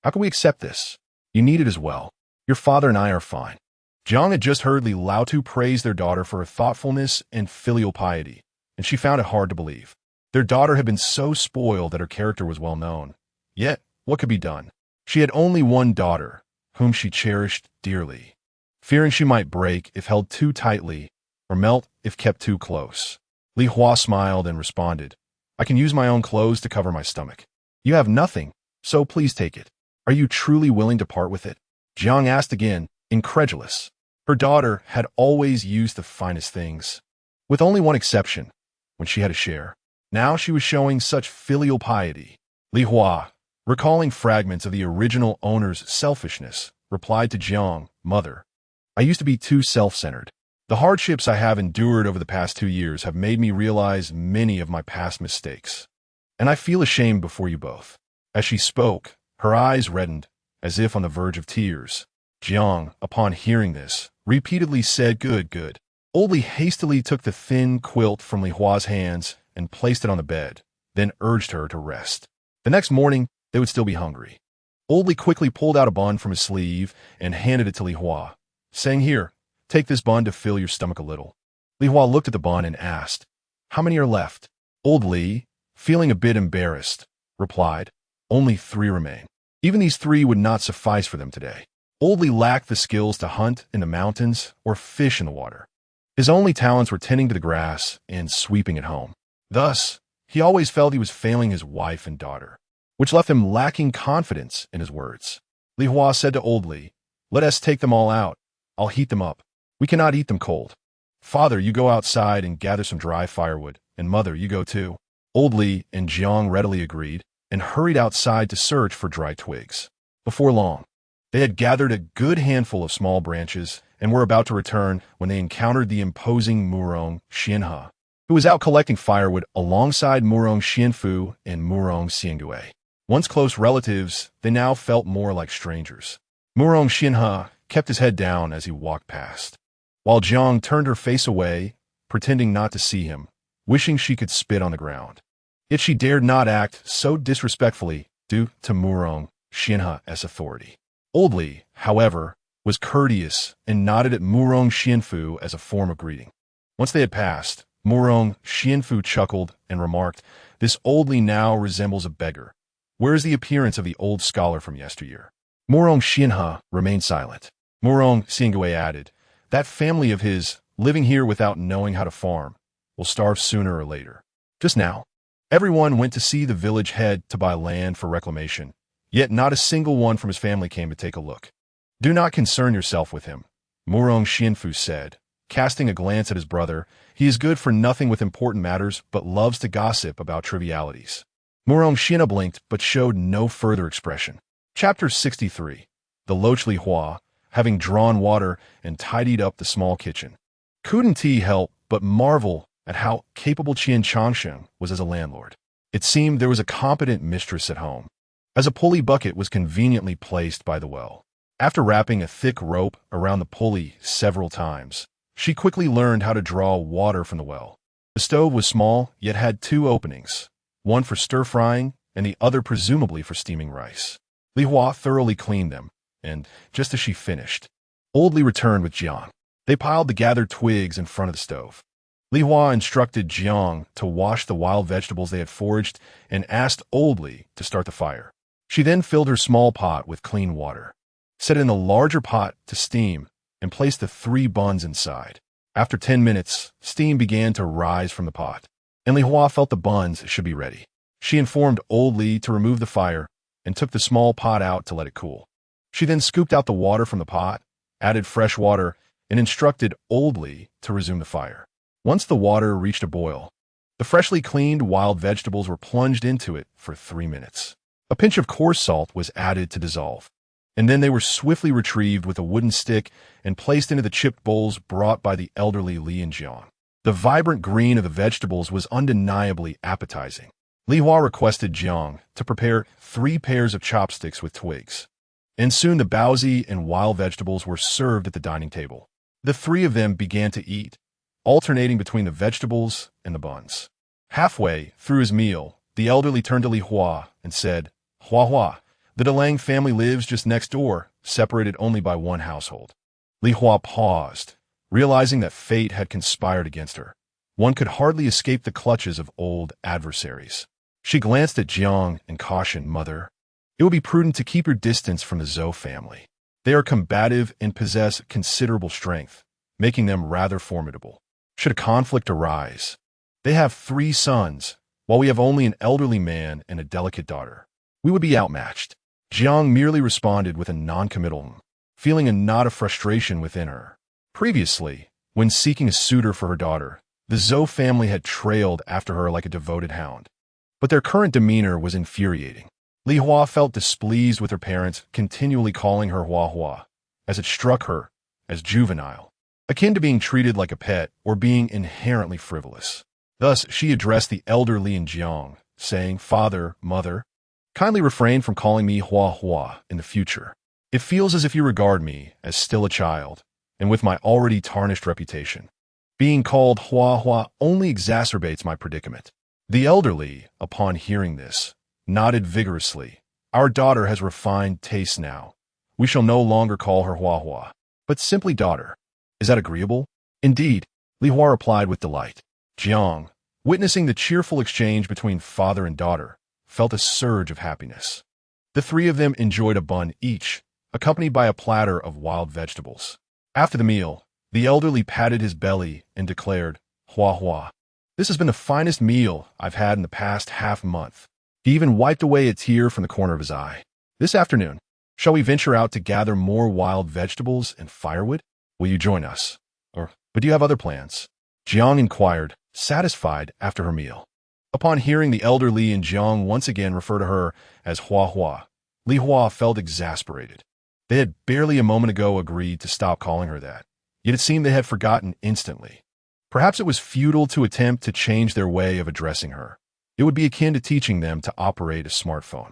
How can we accept this? You need it as well. Your father and I are fine. Jiang had just heard Li Laotu praise their daughter for her thoughtfulness and filial piety, and she found it hard to believe. Their daughter had been so spoiled that her character was well known. Yet, what could be done? She had only one daughter, whom she cherished dearly, fearing she might break if held too tightly or melt if kept too close. Li Hua smiled and responded, I can use my own clothes to cover my stomach. You have nothing, so please take it. Are you truly willing to part with it? Jiang asked again, incredulous. Her daughter had always used the finest things, with only one exception, when she had a share. Now she was showing such filial piety. Li Hua, recalling fragments of the original owner's selfishness, replied to Jiang, Mother, I used to be too self-centered. The hardships I have endured over the past 2 years have made me realize many of my past mistakes, and I feel ashamed before you both. As she spoke, her eyes reddened, as if on the verge of tears. Jiang, upon hearing this, repeatedly said, Good, good. Old Li hastily took the thin quilt from Li Hua's hands and placed it on the bed, then urged her to rest. The next morning, they would still be hungry. Old Li quickly pulled out a bun from his sleeve and handed it to Li Hua, saying, Here, take this bun to fill your stomach a little. Li Hua looked at the bun and asked, How many are left? Old Li, feeling a bit embarrassed, replied, Only 3 remain. Even these 3 would not suffice for them today. Old Li lacked the skills to hunt in the mountains or fish in the water. His only talents were tending to the grass and sweeping at home. Thus, he always felt he was failing his wife and daughter, which left him lacking confidence in his words. Li Hua said to Old Li, Let us take them all out. I'll heat them up. We cannot eat them cold. Father, you go outside and gather some dry firewood, and Mother, you go too. Old Li and Jiang readily agreed and hurried outside to search for dry twigs. Before long, they had gathered a good handful of small branches and were about to return when they encountered the imposing Murong Xianhe. who was out collecting firewood alongside Murong Xianfu and Murong Xiangui. Once close relatives, they now felt more like strangers. Murong Xianhe kept his head down as he walked past, while Jiang turned her face away, pretending not to see him, wishing she could spit on the ground. Yet she dared not act so disrespectfully due to Murong Xianhe's authority. Old Li, however, was courteous and nodded at Murong Xianfu as a form of greeting. Once they had passed, Murong Xianfu chuckled and remarked, "This Old Li now resembles a beggar. Where is the appearance of the old scholar from yesteryear?" Murong Xianhe remained silent. Murong Xiangui added, "That family of his, living here without knowing how to farm, will starve sooner or later." Just now, everyone went to see the village head to buy land for reclamation, yet not a single one from his family came to take a look. "Do not concern yourself with him," Murong Xianfu said, casting a glance at his brother. "He is good for nothing with important matters, but loves to gossip about trivialities." Murong Xianhe blinked, but showed no further expression. Chapter 63. The Loch Li Hua, having drawn water and tidied up the small kitchen, couldn't he help but marvel at how capable Qian Changsheng was as a landlord. It seemed there was a competent mistress at home, as a pulley bucket was conveniently placed by the well. After wrapping a thick rope around the pulley several times, she quickly learned how to draw water from the well. The stove was small, yet had two openings, one for stir-frying and the other presumably for steaming rice. Li Hua thoroughly cleaned them, and just as she finished, Old Li returned with Jiang. They piled the gathered twigs in front of the stove. Li Hua instructed Jiang to wash the wild vegetables they had foraged and asked Old Li to start the fire. She then filled her small pot with clean water, set it in the larger pot to steam, and placed the 3 buns inside. After 10 minutes, steam began to rise from the pot, and Li Hua felt the buns should be ready. She informed Old Li to remove the fire and took the small pot out to let it cool. She then scooped out the water from the pot, added fresh water, and instructed Old Li to resume the fire. Once the water reached a boil, the freshly cleaned wild vegetables were plunged into it for 3 minutes. A pinch of coarse salt was added to dissolve, and then they were swiftly retrieved with a wooden stick and placed into the chipped bowls brought by the elderly Li and Jiang. The vibrant green of the vegetables was undeniably appetizing. Li Hua requested Jiang to prepare 3 pairs of chopsticks with twigs, and soon the baozi and wild vegetables were served at the dining table. The 3 of them began to eat, alternating between the vegetables and the buns. Halfway through his meal, the elderly turned to Li Hua and said, "Hua Hua, the Delang family lives just next door, separated only by one household." Li Hua paused, realizing that fate had conspired against her. One could hardly escape the clutches of old adversaries. She glanced at Jiang and cautioned, "Mother, it would be prudent to keep your distance from the Zhou family. They are combative and possess considerable strength, making them rather formidable. Should a conflict arise, they have 3 sons, while we have only an elderly man and a delicate daughter. We would be outmatched." Jiang merely responded with a non-committal, feeling a knot of frustration within her. Previously, when seeking a suitor for her daughter, the Zhou family had trailed after her like a devoted hound. But their current demeanor was infuriating. Li Hua felt displeased with her parents continually calling her Hua Hua, as it struck her as juvenile, akin to being treated like a pet or being inherently frivolous. Thus, she addressed the elder Li and Jiang, saying, "Father, mother, kindly refrain from calling me Hua Hua in the future. It feels as if you regard me as still a child, and with my already tarnished reputation. Being called Hua Hua only exacerbates my predicament." The elderly, upon hearing this, nodded vigorously. "Our daughter has refined tastes now. We shall no longer call her Hua Hua, but simply daughter. Is that agreeable?" "Indeed," Li Hua replied with delight. Jiang, witnessing the cheerful exchange between father and daughter, felt a surge of happiness. The 3 of them enjoyed a bun each, accompanied by a platter of wild vegetables. After the meal, the elderly patted his belly and declared, "Hua Hua, this has been the finest meal I've had in the past half-month." He even wiped away a tear from the corner of his eye. "This afternoon, shall we venture out to gather more wild vegetables and firewood? Will you join us? But do you have other plans?" Jiang inquired, satisfied after her meal. Upon hearing the elder Li and Jiang once again refer to her as Hua Hua, Li Hua felt exasperated. They had barely a moment ago agreed to stop calling her that, yet it seemed they had forgotten instantly. Perhaps it was futile to attempt to change their way of addressing her. It would be akin to teaching them to operate a smartphone.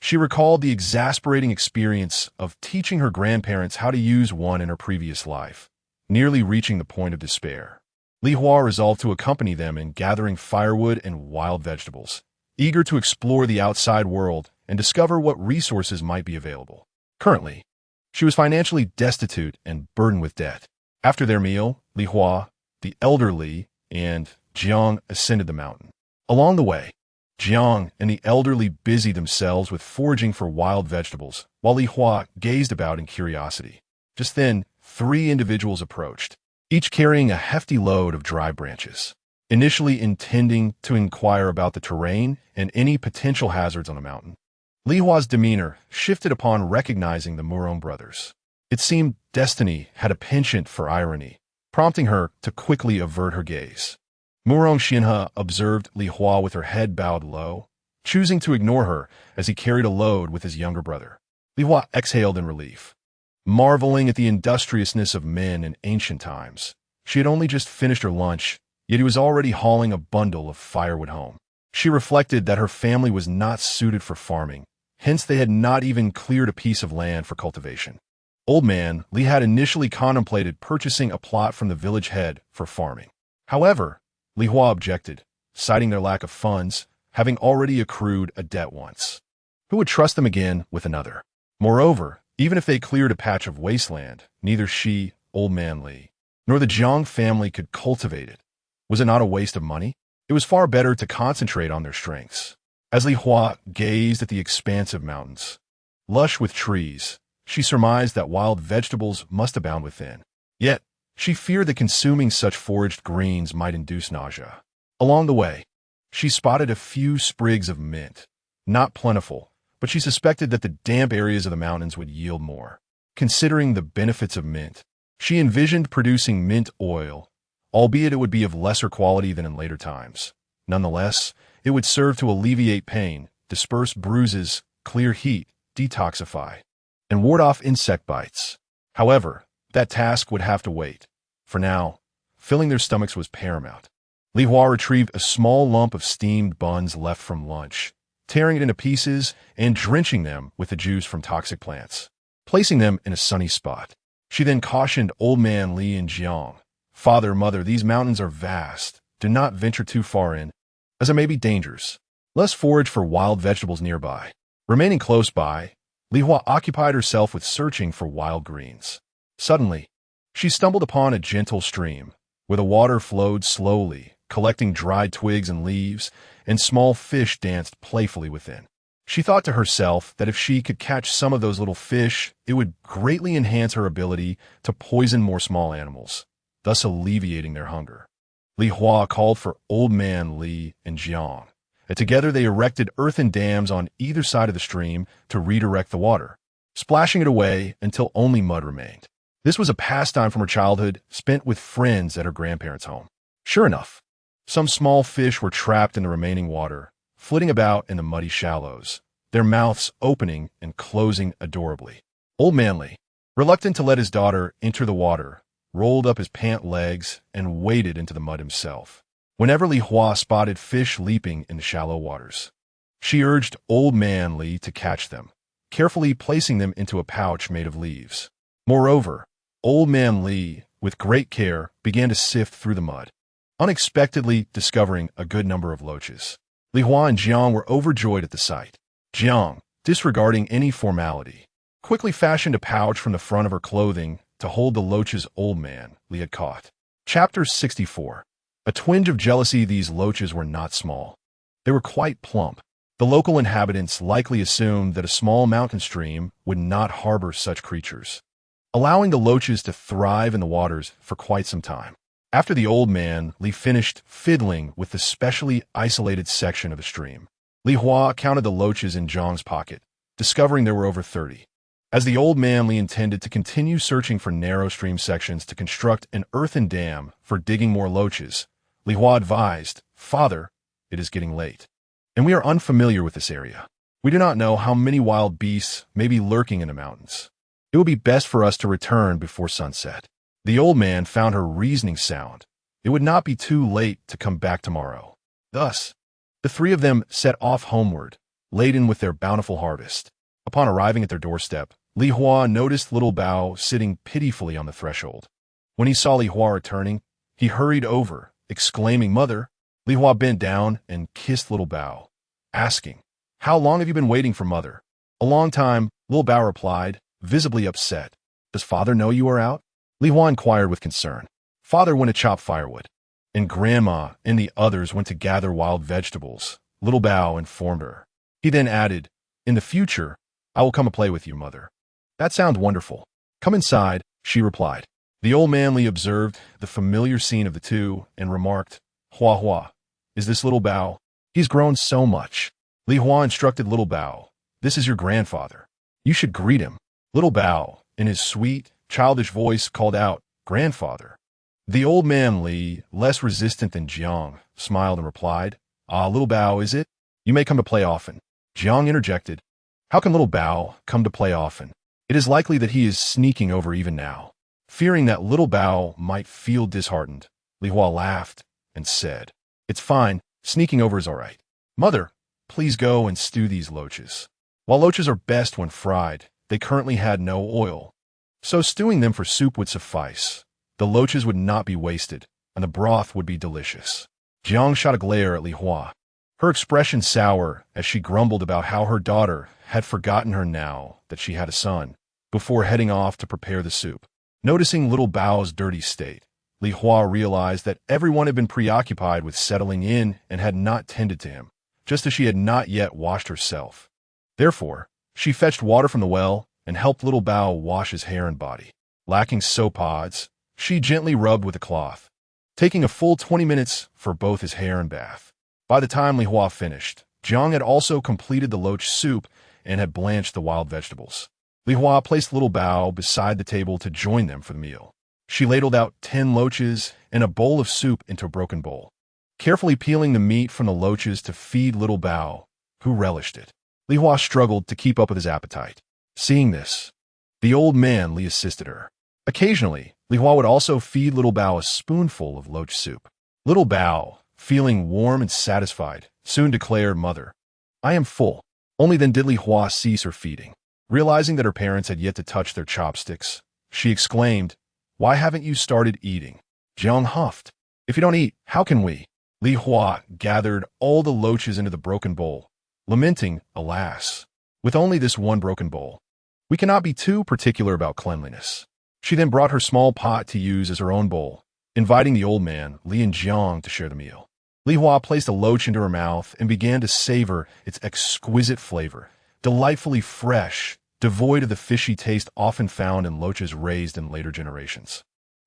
She recalled the exasperating experience of teaching her grandparents how to use one in her previous life, nearly reaching the point of despair. Li Hua resolved to accompany them in gathering firewood and wild vegetables, eager to explore the outside world and discover what resources might be available. Currently, she was financially destitute and burdened with debt. After their meal, Li Hua, the elder Li, and Jiang ascended the mountain. Along the way, Jiang and the elderly busied themselves with foraging for wild vegetables, while Li Hua gazed about in curiosity. Just then, 3 individuals approached, each carrying a hefty load of dry branches, initially intending to inquire about the terrain and any potential hazards on the mountain. Li Hua's demeanor shifted upon recognizing the Murong brothers. It seemed destiny had a penchant for irony, prompting her to quickly avert her gaze. Murong Xianhe observed Li Hua with her head bowed low, choosing to ignore her as he carried a load with his younger brother. Li Hua exhaled in relief, marveling at the industriousness of men in ancient times. She had only just finished her lunch, yet he was already hauling a bundle of firewood home. She reflected that her family was not suited for farming, hence they had not even cleared a piece of land for cultivation. Old man Li had initially contemplated purchasing a plot from the village head for farming. However, Li Hua objected, citing their lack of funds, having already accrued a debt once. Who would trust them again with another? Moreover, even if they cleared a patch of wasteland, neither she, old man Li, nor the Jiang family could cultivate it. Was it not a waste of money? It was far better to concentrate on their strengths. As Li Hua gazed at the expansive mountains, lush with trees, she surmised that wild vegetables must abound within. Yet, she feared that consuming such foraged greens might induce nausea. Along the way, she spotted a few sprigs of mint. Not plentiful, but she suspected that the damp areas of the mountains would yield more. Considering the benefits of mint, she envisioned producing mint oil, albeit it would be of lesser quality than in later times. Nonetheless, it would serve to alleviate pain, disperse bruises, clear heat, detoxify, and ward off insect bites. However, that task would have to wait. For now, filling their stomachs was paramount. Li Hua retrieved a small lump of steamed buns left from lunch, tearing it into pieces and drenching them with the juice from toxic plants, placing them in a sunny spot. She then cautioned old man Li and Jiang, "Father, mother, these mountains are vast. Do not venture too far in, as it may be dangerous. Let's forage for wild vegetables nearby." Remaining close by, Li Hua occupied herself with searching for wild greens. Suddenly, she stumbled upon a gentle stream, where the water flowed slowly, collecting dried twigs and leaves, and small fish danced playfully within. She thought to herself that if she could catch some of those little fish, it would greatly enhance her ability to poison more small animals, thus alleviating their hunger. Li Hua called for old man Li and Jiang, and together they erected earthen dams on either side of the stream to redirect the water, splashing it away until only mud remained. This was a pastime from her childhood spent with friends at her grandparents' home. Sure enough, some small fish were trapped in the remaining water, flitting about in the muddy shallows, their mouths opening and closing adorably. Old man Li, reluctant to let his daughter enter the water, rolled up his pant legs and waded into the mud himself. Whenever Li Hua spotted fish leaping in the shallow waters, she urged old man Li to catch them, carefully placing them into a pouch made of leaves. Moreover, old man Li, with great care, began to sift through the mud, unexpectedly discovering a good number of loaches. Li Hua and Jiang were overjoyed at the sight. Jiang, disregarding any formality, quickly fashioned a pouch from the front of her clothing to hold the loaches old man Li had caught. Chapter 64. A twinge of jealousy. These loaches were not small. They were quite plump. The local inhabitants likely assumed that a small mountain stream would not harbor such creatures, allowing the loaches to thrive in the waters for quite some time. After the old man Li finished fiddling with the specially isolated section of the stream, Li Hua counted the loaches in Zhang's pocket, discovering there were over 30. As the old man Li intended to continue searching for narrow stream sections to construct an earthen dam for digging more loaches, Li Hua advised, "Father, it is getting late, and we are unfamiliar with this area. We do not know how many wild beasts may be lurking in the mountains. It would be best for us to return before sunset." The old man found her reasoning sound, it would not be too late to come back tomorrow. Thus, the three of them set off homeward, laden with their bountiful harvest. Upon arriving at their doorstep, Li Hua noticed little Bao sitting pitifully on the threshold. When he saw Li Hua returning, he hurried over, exclaiming, "Mother!" Li Hua bent down and kissed little Bao, asking, "How long have you been waiting for Mother?" "A long time," little Bao replied, visibly upset. "Does Father know you are out?" Li Hua inquired with concern. "Father went to chop firewood, and Grandma and the others went to gather wild vegetables," little Bao informed her. He then added, "In the future, I will come and play with you, Mother." "That sounds wonderful. Come inside," she replied. The old man Li observed the familiar scene of the two and remarked, "Hua Hua, is this little Bao? He's grown so much." Li Hua instructed little Bao, "This is your grandfather. You should greet him." Little Bao, in his sweet, childish voice, called out, "Grandfather." The old man Li, less resistant than Jiang, smiled and replied, "Ah, little Bao, is it? You may come to play often." Jiang interjected, "How can little Bao come to play often? It is likely that he is sneaking over even now." Fearing that little Bao might feel disheartened, Li Hua laughed and said, "It's fine, sneaking over is all right. Mother, please go and stew these loaches." While loaches are best when fried, they currently had no oil, so stewing them for soup would suffice. The loaches would not be wasted, and the broth would be delicious. Jiang shot a glare at Li Hua, her expression sour as she grumbled about how her daughter had forgotten her now that she had a son, before heading off to prepare the soup. Noticing little Bao's dirty state, Li Hua realized that everyone had been preoccupied with settling in and had not tended to him, just as she had not yet washed herself. Therefore, she fetched water from the well and helped little Bao wash his hair and body. Lacking soap pods, she gently rubbed with a cloth, taking a full 20 minutes for both his hair and bath. By the time Li Hua finished, Jiang had also completed the loach soup and had blanched the wild vegetables. Li Hua placed little Bao beside the table to join them for the meal. She ladled out 10 loaches and a bowl of soup into a broken bowl, carefully peeling the meat from the loaches to feed little Bao, who relished it. Li Hua struggled to keep up with his appetite. Seeing this, the old man Li assisted her. Occasionally, Li Hua would also feed little Bao a spoonful of loach soup. Little Bao, feeling warm and satisfied, soon declared, "Mother, I am full." Only then did Li Hua cease her feeding. Realizing that her parents had yet to touch their chopsticks, she exclaimed, "Why haven't you started eating?" Jiang huffed, "If you don't eat, how can we?" Li Hua gathered all the loaches into the broken bowl, lamenting, "Alas, with only this one broken bowl, we cannot be too particular about cleanliness." She then brought her small pot to use as her own bowl, inviting the old man, Li and Jiang, to share the meal. Li Hua placed a loach into her mouth and began to savor its exquisite flavor, delightfully fresh, devoid of the fishy taste often found in loaches raised in later generations.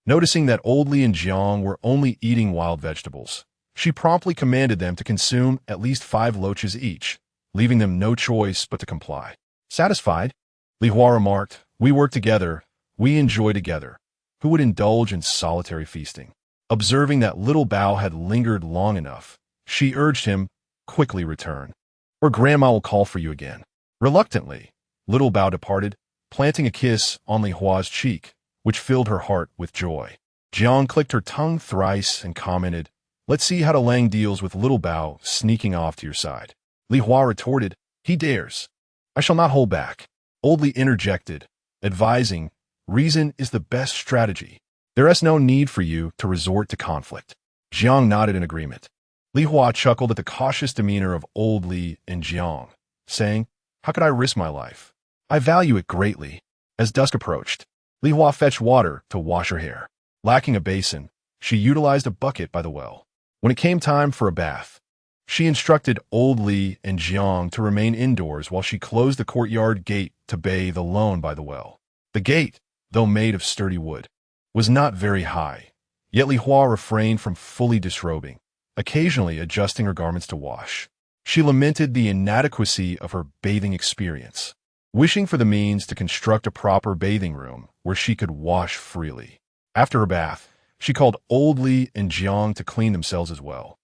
Noticing that old Li and Jiang were only eating wild vegetables, she promptly commanded them to consume at least 5 loaches each, leaving them no choice but to comply. Satisfied, Li Hua remarked, "We work together, we enjoy together. Who would indulge in solitary feasting?" Observing that little Bao had lingered long enough, she urged him, "Quickly return, or Grandma will call for you again." Reluctantly, little Bao departed, planting a kiss on Li Hua's cheek, which filled her heart with joy. Jiang clicked her tongue thrice and commented, "Let's see how Lang deals with little Bao sneaking off to your side." Li Hua retorted, "He dares. I shall not hold back." Old Li interjected, advising, "Reason is the best strategy. There is no need for you to resort to conflict." Jiang nodded in agreement. Li Hua chuckled at the cautious demeanor of old Li and Jiang, saying, "How could I risk my life? I value it greatly." As dusk approached, Li Hua fetched water to wash her hair. Lacking a basin, she utilized a bucket by the well. When it came time for a bath, she instructed old Li and Jiang to remain indoors while she closed the courtyard gate to bathe alone by the well. The gate, though made of sturdy wood, was not very high, yet Li Hua refrained from fully disrobing, occasionally adjusting her garments to wash. She lamented the inadequacy of her bathing experience, wishing for the means to construct a proper bathing room where she could wash freely. After her bath, she called old Li and Jiang to clean themselves as well,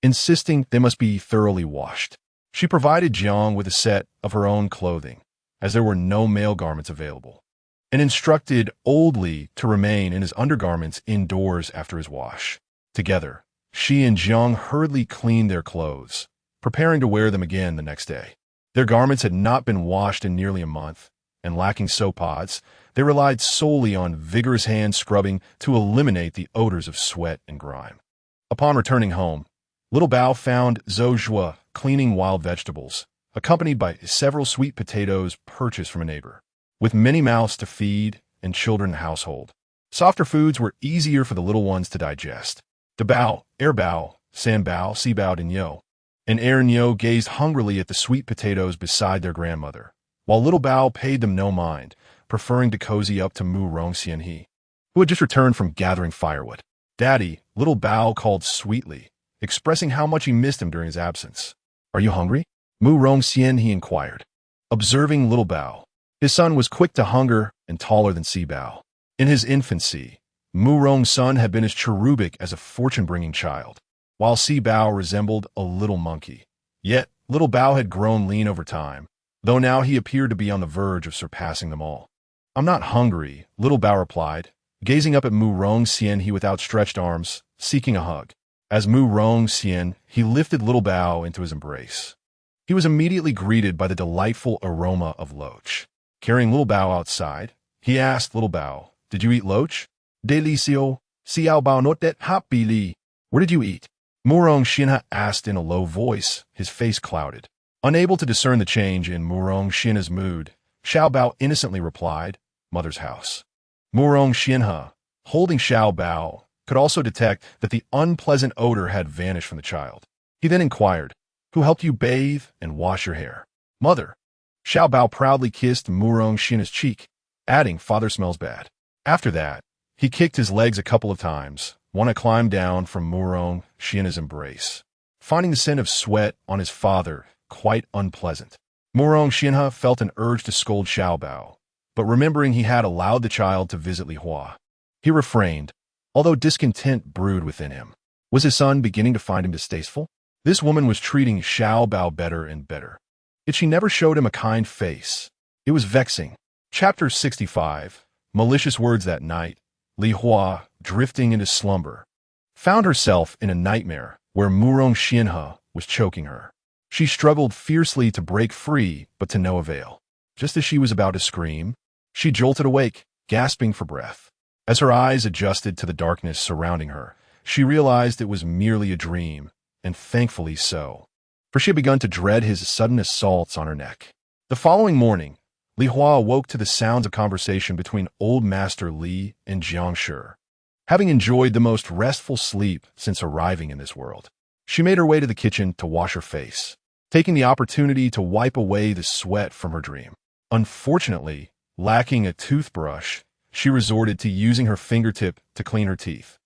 insisting they must be thoroughly washed. She provided Jiang with a set of her own clothing, as there were no male garments available, and instructed old Li to remain in his undergarments indoors after his wash. Together, she and Jiang hurriedly cleaned their clothes, preparing to wear them again the next day. Their garments had not been washed in nearly a month, and lacking soap pods, they relied solely on vigorous hand scrubbing to eliminate the odors of sweat and grime. Upon returning home, little Bao found Zhou Zhua cleaning wild vegetables, accompanied by several sweet potatoes purchased from a neighbor. With many mouths to feed and children in the household, softer foods were easier for the little ones to digest. De Bao, Air Bao, San Bao, Si Bao and Yo. And Air and Yo gazed hungrily at the sweet potatoes beside their grandmother, while little Bao paid them no mind, preferring to cozy up to Mu Rong Xianhe, who had just returned from gathering firewood. Daddy, little Bao called sweetly, expressing how much he missed him during his absence. Are you hungry? Mu Rong Xianhe inquired. Observing little Bao, his son was quick to hunger and taller than Si Bao. In his infancy, Mu Rong's son had been as cherubic as a fortune-bringing child, while Si Bao resembled a little monkey. Yet, little Bao had grown lean over time, though now he appeared to be on the verge of surpassing them all. I'm not hungry, little Bao replied, gazing up at Mu Rong Xianhe with outstretched arms, seeking a hug. As Mu Rong Xianhe, he lifted little Bao into his embrace. He was immediately greeted by the delightful aroma of loach. Carrying little Bao outside, he asked little Bao, "Did you eat loach?" "Delicio, Xiao Bao notet happy li." "Where did you eat?" Mu Rong Xianhe asked in a low voice, his face clouded. Unable to discern the change in Mu Rong Xianhe's mood, Xiao Bao innocently replied, "Mother's house." Mu Rong Xianhe, holding Xiao Bao, could also detect that the unpleasant odor had vanished from the child. He then inquired, "Who helped you bathe and wash your hair?" "Mother." Xiao Bao proudly kissed Mu Rong Xianhe's cheek, adding, "Father smells bad." After that, he kicked his legs a couple of times, one to climb down from Mu Rong Xianhe's embrace, finding the scent of sweat on his father quite unpleasant. Mu Rong Xianhe felt an urge to scold Xiao Bao, but remembering he had allowed the child to visit Li Hua, he refrained, although discontent brewed within him. Was his son beginning to find him distasteful? This woman was treating Xiao Bao better and better, yet she never showed him a kind face. It was vexing. Chapter 65. Malicious words that night. Li Hua, drifting into slumber, found herself in a nightmare where Mu Rong Xianhe was choking her. She struggled fiercely to break free, but to no avail. Just as she was about to scream, she jolted awake, gasping for breath. As her eyes adjusted to the darkness surrounding her, she realized it was merely a dream, and thankfully so, for she had begun to dread his sudden assaults on her neck. The following morning, Li Hua awoke to the sounds of conversation between Old Master Li and Jiang Shi. Having enjoyed the most restful sleep since arriving in this world, she made her way to the kitchen to wash her face, taking the opportunity to wipe away the sweat from her dream. Unfortunately, lacking a toothbrush, she resorted to using her fingertip to clean her teeth,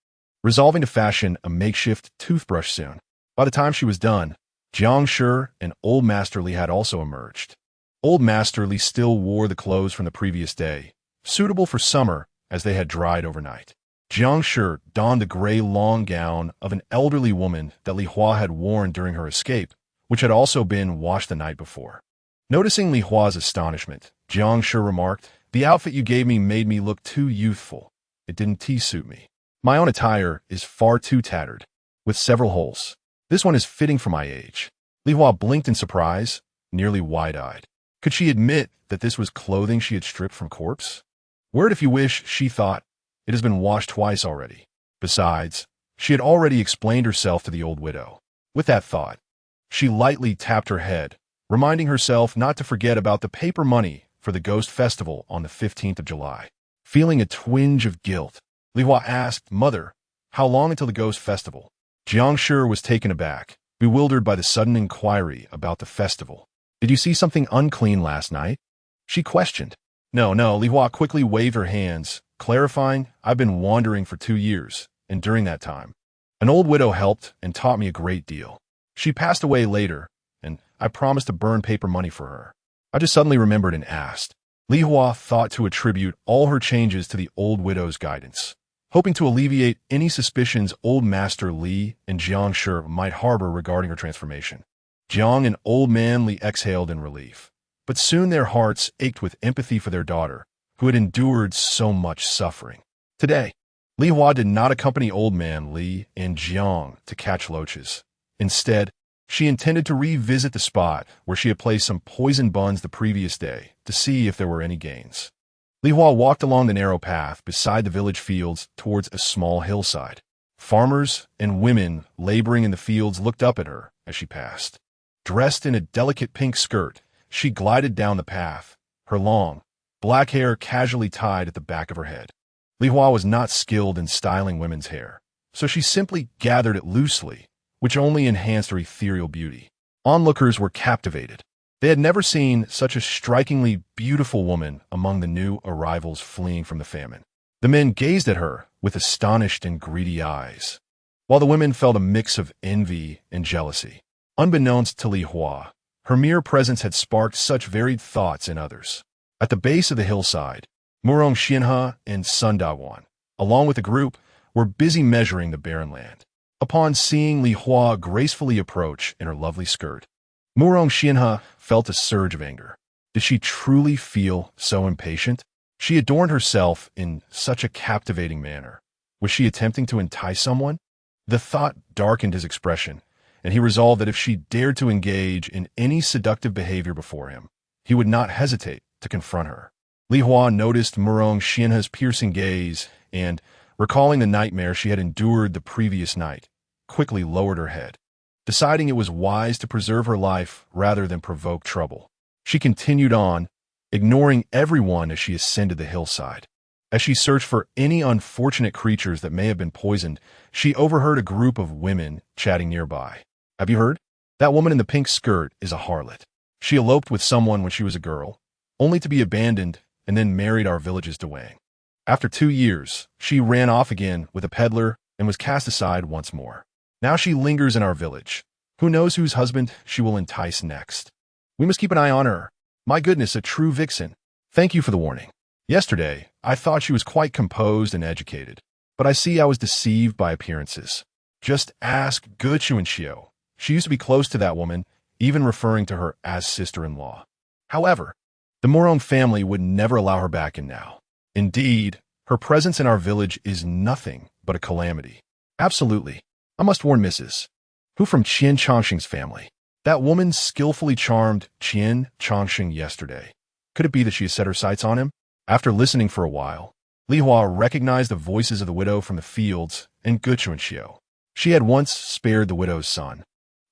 resolving to fashion a makeshift toothbrush soon. By the time she was done, Jiang Shi and Old Master Li had also emerged. Old Master Li still wore the clothes from the previous day, suitable for summer as they had dried overnight. Jiang Shi donned the gray long gown of an elderly woman that Li Hua had worn during her escape, which had also been washed the night before. Noticing Li Hua's astonishment, Jiang Shi remarked, "The outfit you gave me made me look too youthful. It didn't tea-suit me. My own attire is far too tattered, with several holes. This one is fitting for my age." Li Hua blinked in surprise, nearly wide-eyed. Could she admit that this was clothing she had stripped from corpse? Wear it if you wish, she thought. It has been washed twice already. Besides, she had already explained herself to the old widow. With that thought, she lightly tapped her head, reminding herself not to forget about the paper money for the Ghost Festival on the 15th of July. Feeling a twinge of guilt, Li Hua asked, "Mother, how long until the Ghost Festival?" Jiang Shi was taken aback, bewildered by the sudden inquiry about the festival. "Did you see something unclean last night?" she questioned. No, Li Hua quickly waved her hands, clarifying, "I've been wandering for 2 years, and during that time, an old widow helped and taught me a great deal. She passed away later, and I promised to burn paper money for her." I just suddenly remembered and asked. Li Hua thought to attribute all her changes to the old widow's guidance, hoping to alleviate any suspicions Old Master Li and Jiang Shi might harbor regarding her transformation. Jiang and Old Man Li exhaled in relief, but soon their hearts ached with empathy for their daughter, who had endured so much suffering. Today, Li Hua did not accompany old man Li and Jiang to catch loaches. Instead, she intended to revisit the spot where she had placed some poisoned buns the previous day to see if there were any gains. Li Hua walked along the narrow path beside the village fields towards a small hillside. Farmers and women laboring in the fields looked up at her as she passed. Dressed in a delicate pink skirt, she glided down the path, her long, black hair casually tied at the back of her head. Li Hua was not skilled in styling women's hair, so she simply gathered it loosely, which only enhanced her ethereal beauty. Onlookers were captivated. They had never seen such a strikingly beautiful woman among the new arrivals fleeing from the famine. The men gazed at her with astonished and greedy eyes, while the women felt a mix of envy and jealousy. Unbeknownst to Li Hua, her mere presence had sparked such varied thoughts in others. At the base of the hillside, Murong Xianhe and Sun Dawan, along with a group, were busy measuring the barren land. Upon seeing Li Hua gracefully approach in her lovely skirt, Murong Xianhe felt a surge of anger. Did she truly feel so impatient? She adorned herself in such a captivating manner. Was she attempting to entice someone? The thought darkened his expression, and he resolved that if she dared to engage in any seductive behavior before him, he would not hesitate to confront her. Li Hua noticed Murong Xianhe's piercing gaze and, recalling the nightmare she had endured the previous night, quickly lowered her head, deciding it was wise to preserve her life rather than provoke trouble. She continued on, ignoring everyone as she ascended the hillside. As she searched for any unfortunate creatures that may have been poisoned, she overheard a group of women chatting nearby. "Have you heard? That woman in the pink skirt is a harlot. She eloped with someone when she was a girl, only to be abandoned and then married our village's Dewang. After 2 years, she ran off again with a peddler and was cast aside once more. Now she lingers in our village. Who knows whose husband she will entice next? We must keep an eye on her. My goodness, a true vixen. Thank you for the warning. Yesterday, I thought she was quite composed and educated, but I see I was deceived by appearances. Just ask Guchu and Xiao. She used to be close to that woman, even referring to her as sister-in-law. However, the Morong family would never allow her back in now. Indeed, her presence in our village is nothing but a calamity. Absolutely. I must warn Mrs. Who from Qian Chongqing's family. That woman skillfully charmed Qian Chongqing yesterday. Could it be that she has set her sights on him? After listening for a while, Li Hua recognized the voices of the widow from the fields and Guchu and Xiao. She had once spared the widow's son.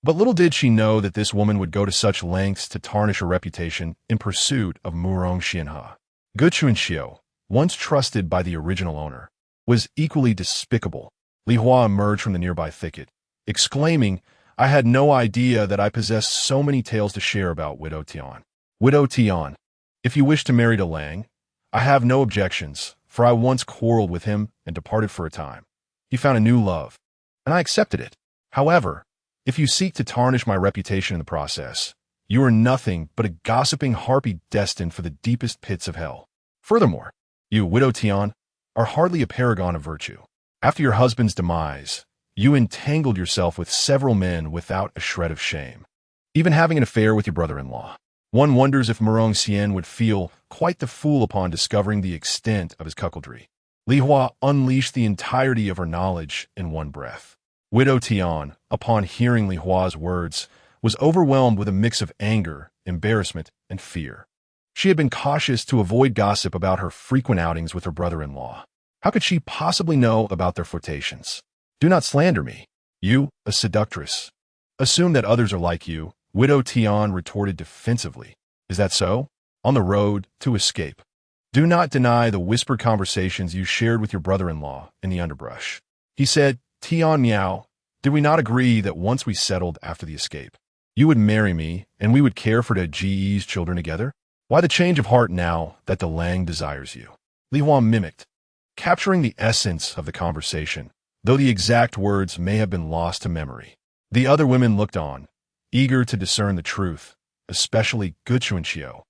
But little did she know that this woman would go to such lengths to tarnish her reputation in pursuit of Murong Xianhe. Guchu and Xiao, once trusted by the original owner, was equally despicable. Li Hua emerged from the nearby thicket, exclaiming, "I had no idea that I possessed so many tales to share about Widow Tian. Widow Tian, if you wish to marry De Lang, I have no objections, for I once quarreled with him and departed for a time. He found a new love, and I accepted it. However, if you seek to tarnish my reputation in the process, you are nothing but a gossiping harpy destined for the deepest pits of hell. Furthermore, you, Widow Tian, are hardly a paragon of virtue. After your husband's demise, you entangled yourself with several men without a shred of shame, even having an affair with your brother-in-law. One wonders if Murong Xian would feel quite the fool upon discovering the extent of his cuckoldry." Li Hua unleashed the entirety of her knowledge in one breath. Widow Tian, upon hearing Li Hua's words, was overwhelmed with a mix of anger, embarrassment, and fear. She had been cautious to avoid gossip about her frequent outings with her brother-in-law. How could she possibly know about their flirtations? "Do not slander me. You, a seductress. Assume that others are like you," Widow Tian retorted defensively. "Is that so? On the road to escape. Do not deny the whispered conversations you shared with your brother-in-law in the underbrush. He said, 'Tian Miao, did we not agree that once we settled after the escape, you would marry me and we would care for the Ji's children together? Why the change of heart now that the Lang desires you?'" Li Hua mimicked, capturing the essence of the conversation, though the exact words may have been lost to memory. The other women looked on, eager to discern the truth, especially Guchu and Xiao,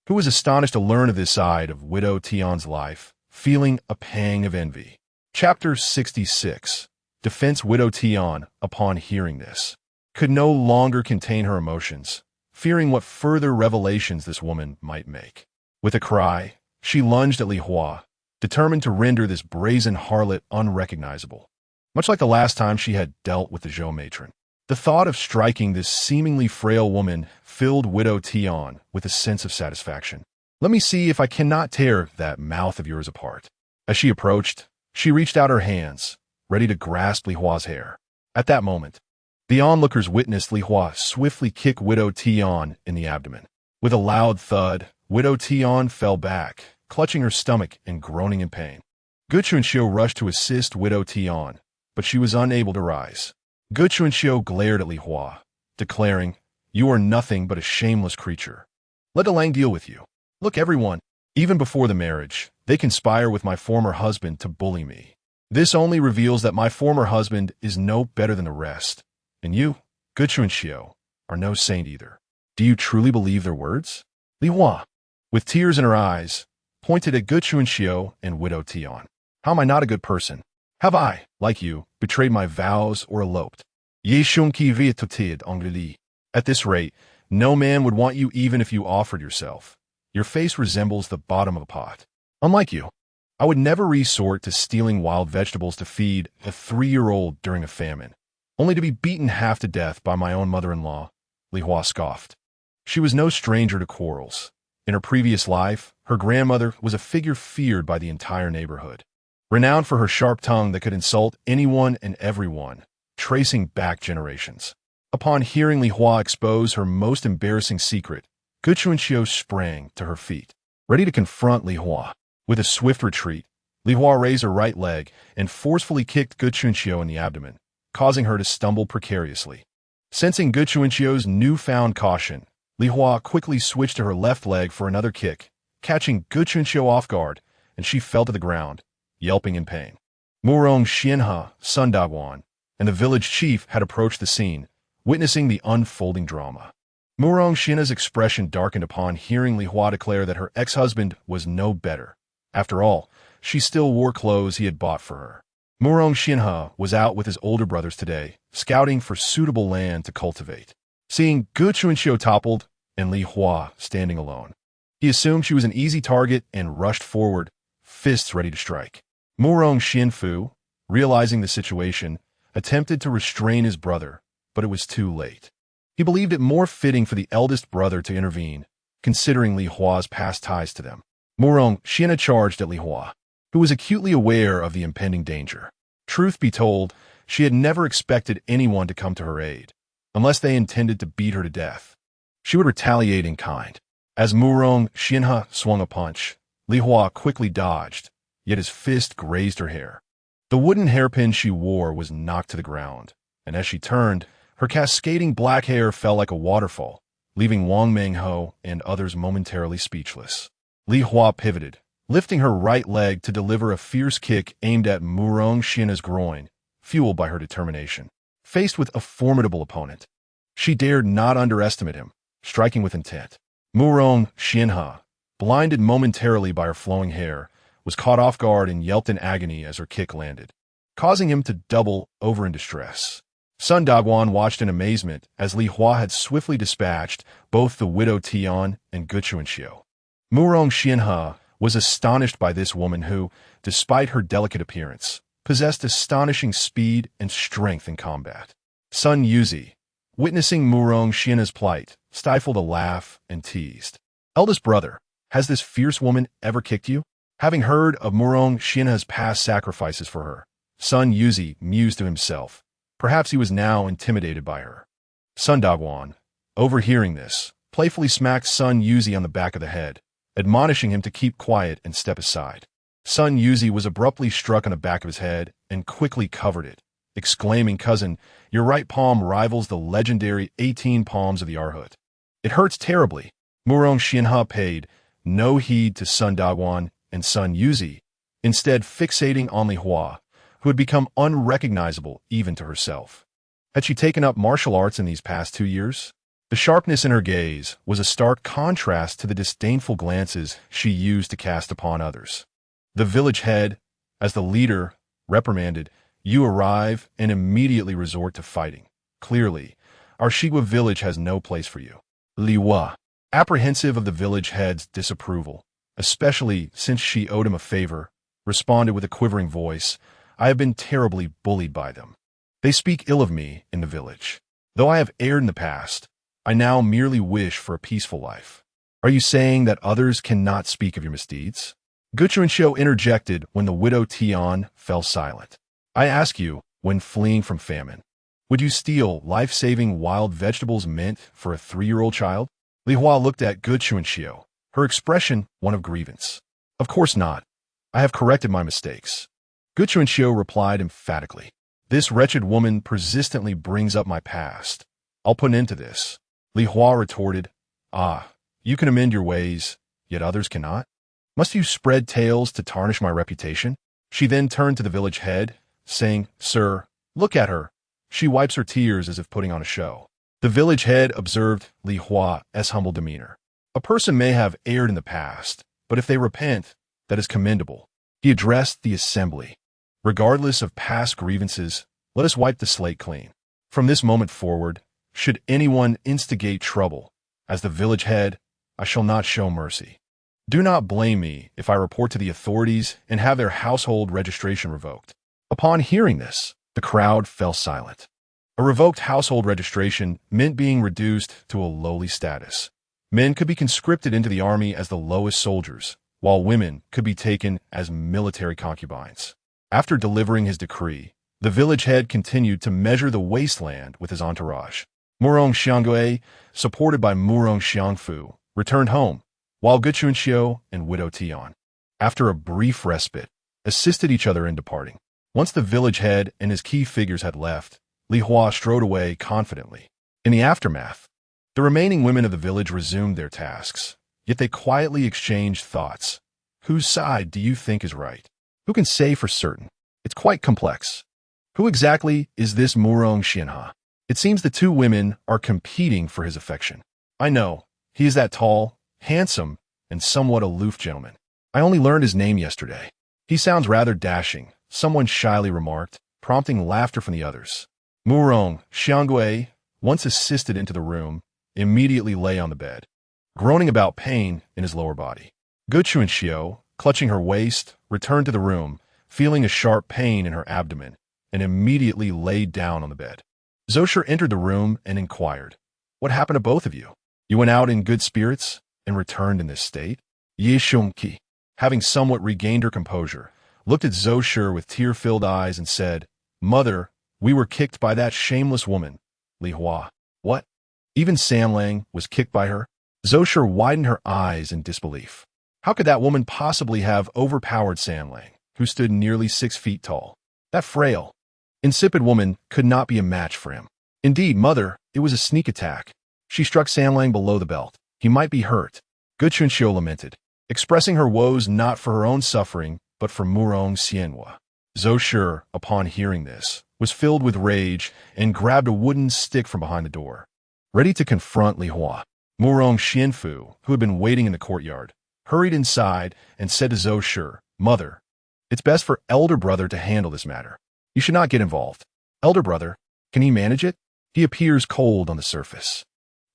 who was astonished to learn of this side of Widow Tian's life, feeling a pang of envy. Chapter 66. Defense. Widow Tian, upon hearing this, could no longer contain her emotions, fearing what further revelations this woman might make. With a cry, she lunged at Li Hua, determined to render this brazen harlot unrecognizable. Much like the last time she had dealt with the Zhou matron. The thought of striking this seemingly frail woman filled Widow Tian with a sense of satisfaction. Let me see if I cannot tear that mouth of yours apart. As she approached, she reached out her hands, ready to grasp Li Hua's hair. At that moment, the onlookers witnessed Li Hua swiftly kick Widow Tian in the abdomen. With a loud thud, Widow Tian fell back, clutching her stomach and groaning in pain. Gu Chunxiu rushed to assist Widow Tian, but she was unable to rise. Gu Chunxiu glared at Li Hua, declaring, "You are nothing but a shameless creature. Let Delang deal with you. Look, everyone, even before the marriage, they conspire with my former husband to bully me. This only reveals that my former husband is no better than the rest. And you, Gu Chunxiu, are no saint either. Do you truly believe their words?" Li Hua, with tears in her eyes, pointed at Gu Chunxiu and Widow Tian. "How am I not a good person? Have I, like you, betrayed my vows or eloped? Ye shun qui vit totid Angeli. At this rate, no man would want you even if you offered yourself. Your face resembles the bottom of a pot. Unlike you, I would never resort to stealing wild vegetables to feed a 3-year-old during a famine, only to be beaten half to death by my own mother-in-law," Li Hua scoffed. She was no stranger to quarrels. In her previous life, her grandmother was a figure feared by the entire neighborhood, renowned for her sharp tongue that could insult anyone and everyone, tracing back generations. Upon hearing Li Hua expose her most embarrassing secret, Gu Chunxiu sprang to her feet, ready to confront Li Hua. With a swift retreat, Li Hua raised her right leg and forcefully kicked Gu Chunxiu in the abdomen, causing her to stumble precariously. Sensing Gu Chunxiu's newfound caution, Li Hua quickly switched to her left leg for another kick, catching Gu Chunxiu off guard, and she fell to the ground, yelping in pain. Murong Xianhe, Sun Daguan, and the village chief had approached the scene, witnessing the unfolding drama. Murong Xianhe's expression darkened upon hearing Li Hua declare that her ex-husband was no better. After all, she still wore clothes he had bought for her. Murong Xianhe was out with his older brothers today, scouting for suitable land to cultivate. Seeing Gu Chunxiu toppled and Li Hua standing alone, he assumed she was an easy target and rushed forward, fists ready to strike. Murong Xianfu, realizing the situation, attempted to restrain his brother, but it was too late. He believed it more fitting for the eldest brother to intervene, considering Li Hua's past ties to them. Murong Xianhe charged at Li Hua, who was acutely aware of the impending danger. Truth be told, she had never expected anyone to come to her aid, unless they intended to beat her to death. She would retaliate in kind. As Murong Xianhe swung a punch, Li Hua quickly dodged, yet his fist grazed her hair. The wooden hairpin she wore was knocked to the ground, and as she turned, her cascading black hair fell like a waterfall, leaving Wang Mengho and others momentarily speechless. Li Hua pivoted, lifting her right leg to deliver a fierce kick aimed at Murong Xianhe's groin, fueled by her determination. Faced with a formidable opponent, she dared not underestimate him, striking with intent. Murong Xianhe, blinded momentarily by her flowing hair, was caught off guard and yelped in agony as her kick landed, causing him to double over in distress. Sun Daguan watched in amazement as Li Hua had swiftly dispatched both the Widow Tian and Gu Chunxiu. Murong Xianhe was astonished by this woman who, despite her delicate appearance, possessed astonishing speed and strength in combat. Sun Yuzi, witnessing Murong Xianhe's plight, stifled a laugh and teased. "Eldest brother, has this fierce woman ever kicked you?" Having heard of Murong Xianhe's past sacrifices for her, Sun Yuzi mused to himself. Perhaps he was now intimidated by her. Sun Daguan, overhearing this, playfully smacked Sun Yuzi on the back of the head, admonishing him to keep quiet and step aside. Sun Yuzi was abruptly struck on the back of his head and quickly covered it, exclaiming, "Cousin, your right palm rivals the legendary 18 palms of the Arhut. It hurts terribly." Murong Xianhe paid no heed to Sun Daguan and Sun Yuzi, instead fixating on Li Hua, who had become unrecognizable even to herself. Had she taken up martial arts in these past 2 years? The sharpness in her gaze was a stark contrast to the disdainful glances she used to cast upon others. The village head, as the leader, reprimanded, "You arrive and immediately resort to fighting. Clearly, our Shigua village has no place for you." Li Hua, apprehensive of the village head's disapproval, especially since she owed him a favor, responded with a quivering voice. I have been terribly bullied by them. They speak ill of me in the village. Though I have erred in the past, I now merely wish for a peaceful life. Are you saying that others cannot speak of your misdeeds? Guchuanshio interjected when the widow Tian fell silent. I ask you, when fleeing from famine, would you steal life-saving wild vegetables meant for a 3-year-old child? Li Hua looked at Guchuanshio, her expression one of grievance. Of course not. I have corrected my mistakes. Guchuanshio replied emphatically. This wretched woman persistently brings up my past. I'll put an end to this. Li Hua retorted, you can amend your ways, yet others cannot? Must you spread tales to tarnish my reputation? She then turned to the village head, saying, Sir, look at her. She wipes her tears as if putting on a show. The village head observed Li Hua's humble demeanor. A person may have erred in the past, but if they repent, that is commendable. He addressed the assembly. Regardless of past grievances, let us wipe the slate clean. From this moment forward, should anyone instigate trouble, as the village head, I shall not show mercy. Do not blame me if I report to the authorities and have their household registration revoked. Upon hearing this, the crowd fell silent. A revoked household registration meant being reduced to a lowly status. Men could be conscripted into the army as the lowest soldiers, while women could be taken as military concubines. After delivering his decree, the village head continued to measure the wasteland with his entourage. Murong Xianggui, supported by Murong Xiangfu, returned home, while Guchuanshio and widow Tian, after a brief respite, assisted each other in departing. Once the village head and his key figures had left, Li Hua strode away confidently. In the aftermath, the remaining women of the village resumed their tasks, yet they quietly exchanged thoughts. Whose side do you think is right? Who can say for certain? It's quite complex. Who exactly is this Murong Xianha? It seems the two women are competing for his affection. I know, he is that tall, handsome, and somewhat aloof gentleman. I only learned his name yesterday. He sounds rather dashing, someone shyly remarked, prompting laughter from the others. Murong Xianggui, once assisted into the room, immediately lay on the bed, groaning about pain in his lower body. Guchuanshio, clutching her waist, returned to the room, feeling a sharp pain in her abdomen, and immediately laid down on the bed. Zosher entered the room and inquired, What happened to both of you? You went out in good spirits and returned in this state? Ye Shungqi, having somewhat regained her composure, looked at Zosher with tear-filled eyes and said, Mother, we were kicked by that shameless woman, Li Hua. What? Even Samlang was kicked by her? Zosher widened her eyes in disbelief. How could that woman possibly have overpowered Samlang, who stood nearly 6 feet tall? That frail, insipid woman could not be a match for him. Indeed, Mother, it was a sneak attack. She struck Samlang below the belt. He might be hurt. Guchuanshio lamented, expressing her woes not for her own suffering, but for Murong Xianhua. Zosher, upon hearing this, was filled with rage and grabbed a wooden stick from behind the door. Ready to confront Li Hua, Murong Xianfu, who had been waiting in the courtyard, hurried inside and said to Zosher, Mother, it's best for elder brother to handle this matter. You should not get involved. Elder brother, can he manage it? He appears cold on the surface.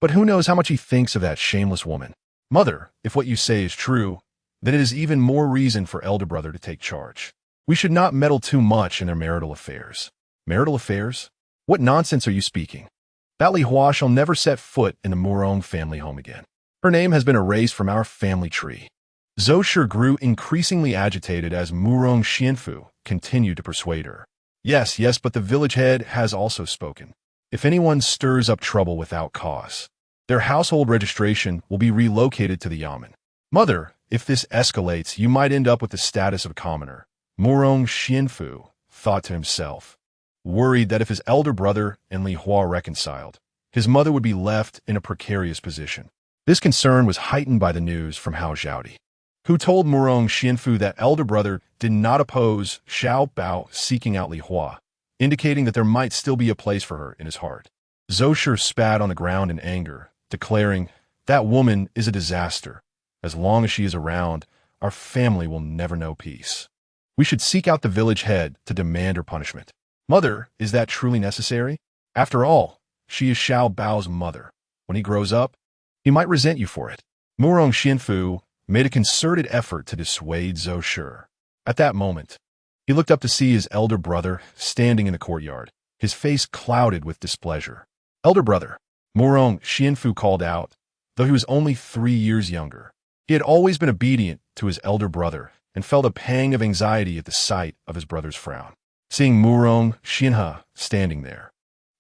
But who knows how much he thinks of that shameless woman? Mother, if what you say is true, then it is even more reason for elder brother to take charge. We should not meddle too much in their marital affairs. Marital affairs? What nonsense are you speaking? That Li Hua shall never set foot in the Murong family home again. Her name has been erased from our family tree. Zosher grew increasingly agitated as Murong Xianfu continued to persuade her. Yes, but the village head has also spoken. If anyone stirs up trouble without cause, their household registration will be relocated to the yamen. Mother, if this escalates, you might end up with the status of commoner. Murong Xianfu thought to himself, worried that if his elder brother and Li Hua reconciled, his mother would be left in a precarious position. This concern was heightened by the news from Hao Zhaodi, who told Murong Xianfu that elder brother did not oppose Xiao Bao seeking out Li Hua, indicating that there might still be a place for her in his heart. Zosher spat on the ground in anger, declaring, That woman is a disaster. As long as she is around, our family will never know peace. We should seek out the village head to demand her punishment. Mother, is that truly necessary? After all, she is Xiao Bao's mother. When he grows up, he might resent you for it. Murong Xianfu made a concerted effort to dissuade Zosher. At that moment, he looked up to see his elder brother standing in the courtyard, his face clouded with displeasure. Elder brother, Murong Xianfu called out, though he was only 3 years younger. He had always been obedient to his elder brother and felt a pang of anxiety at the sight of his brother's frown. Seeing Murong Xianhe standing there,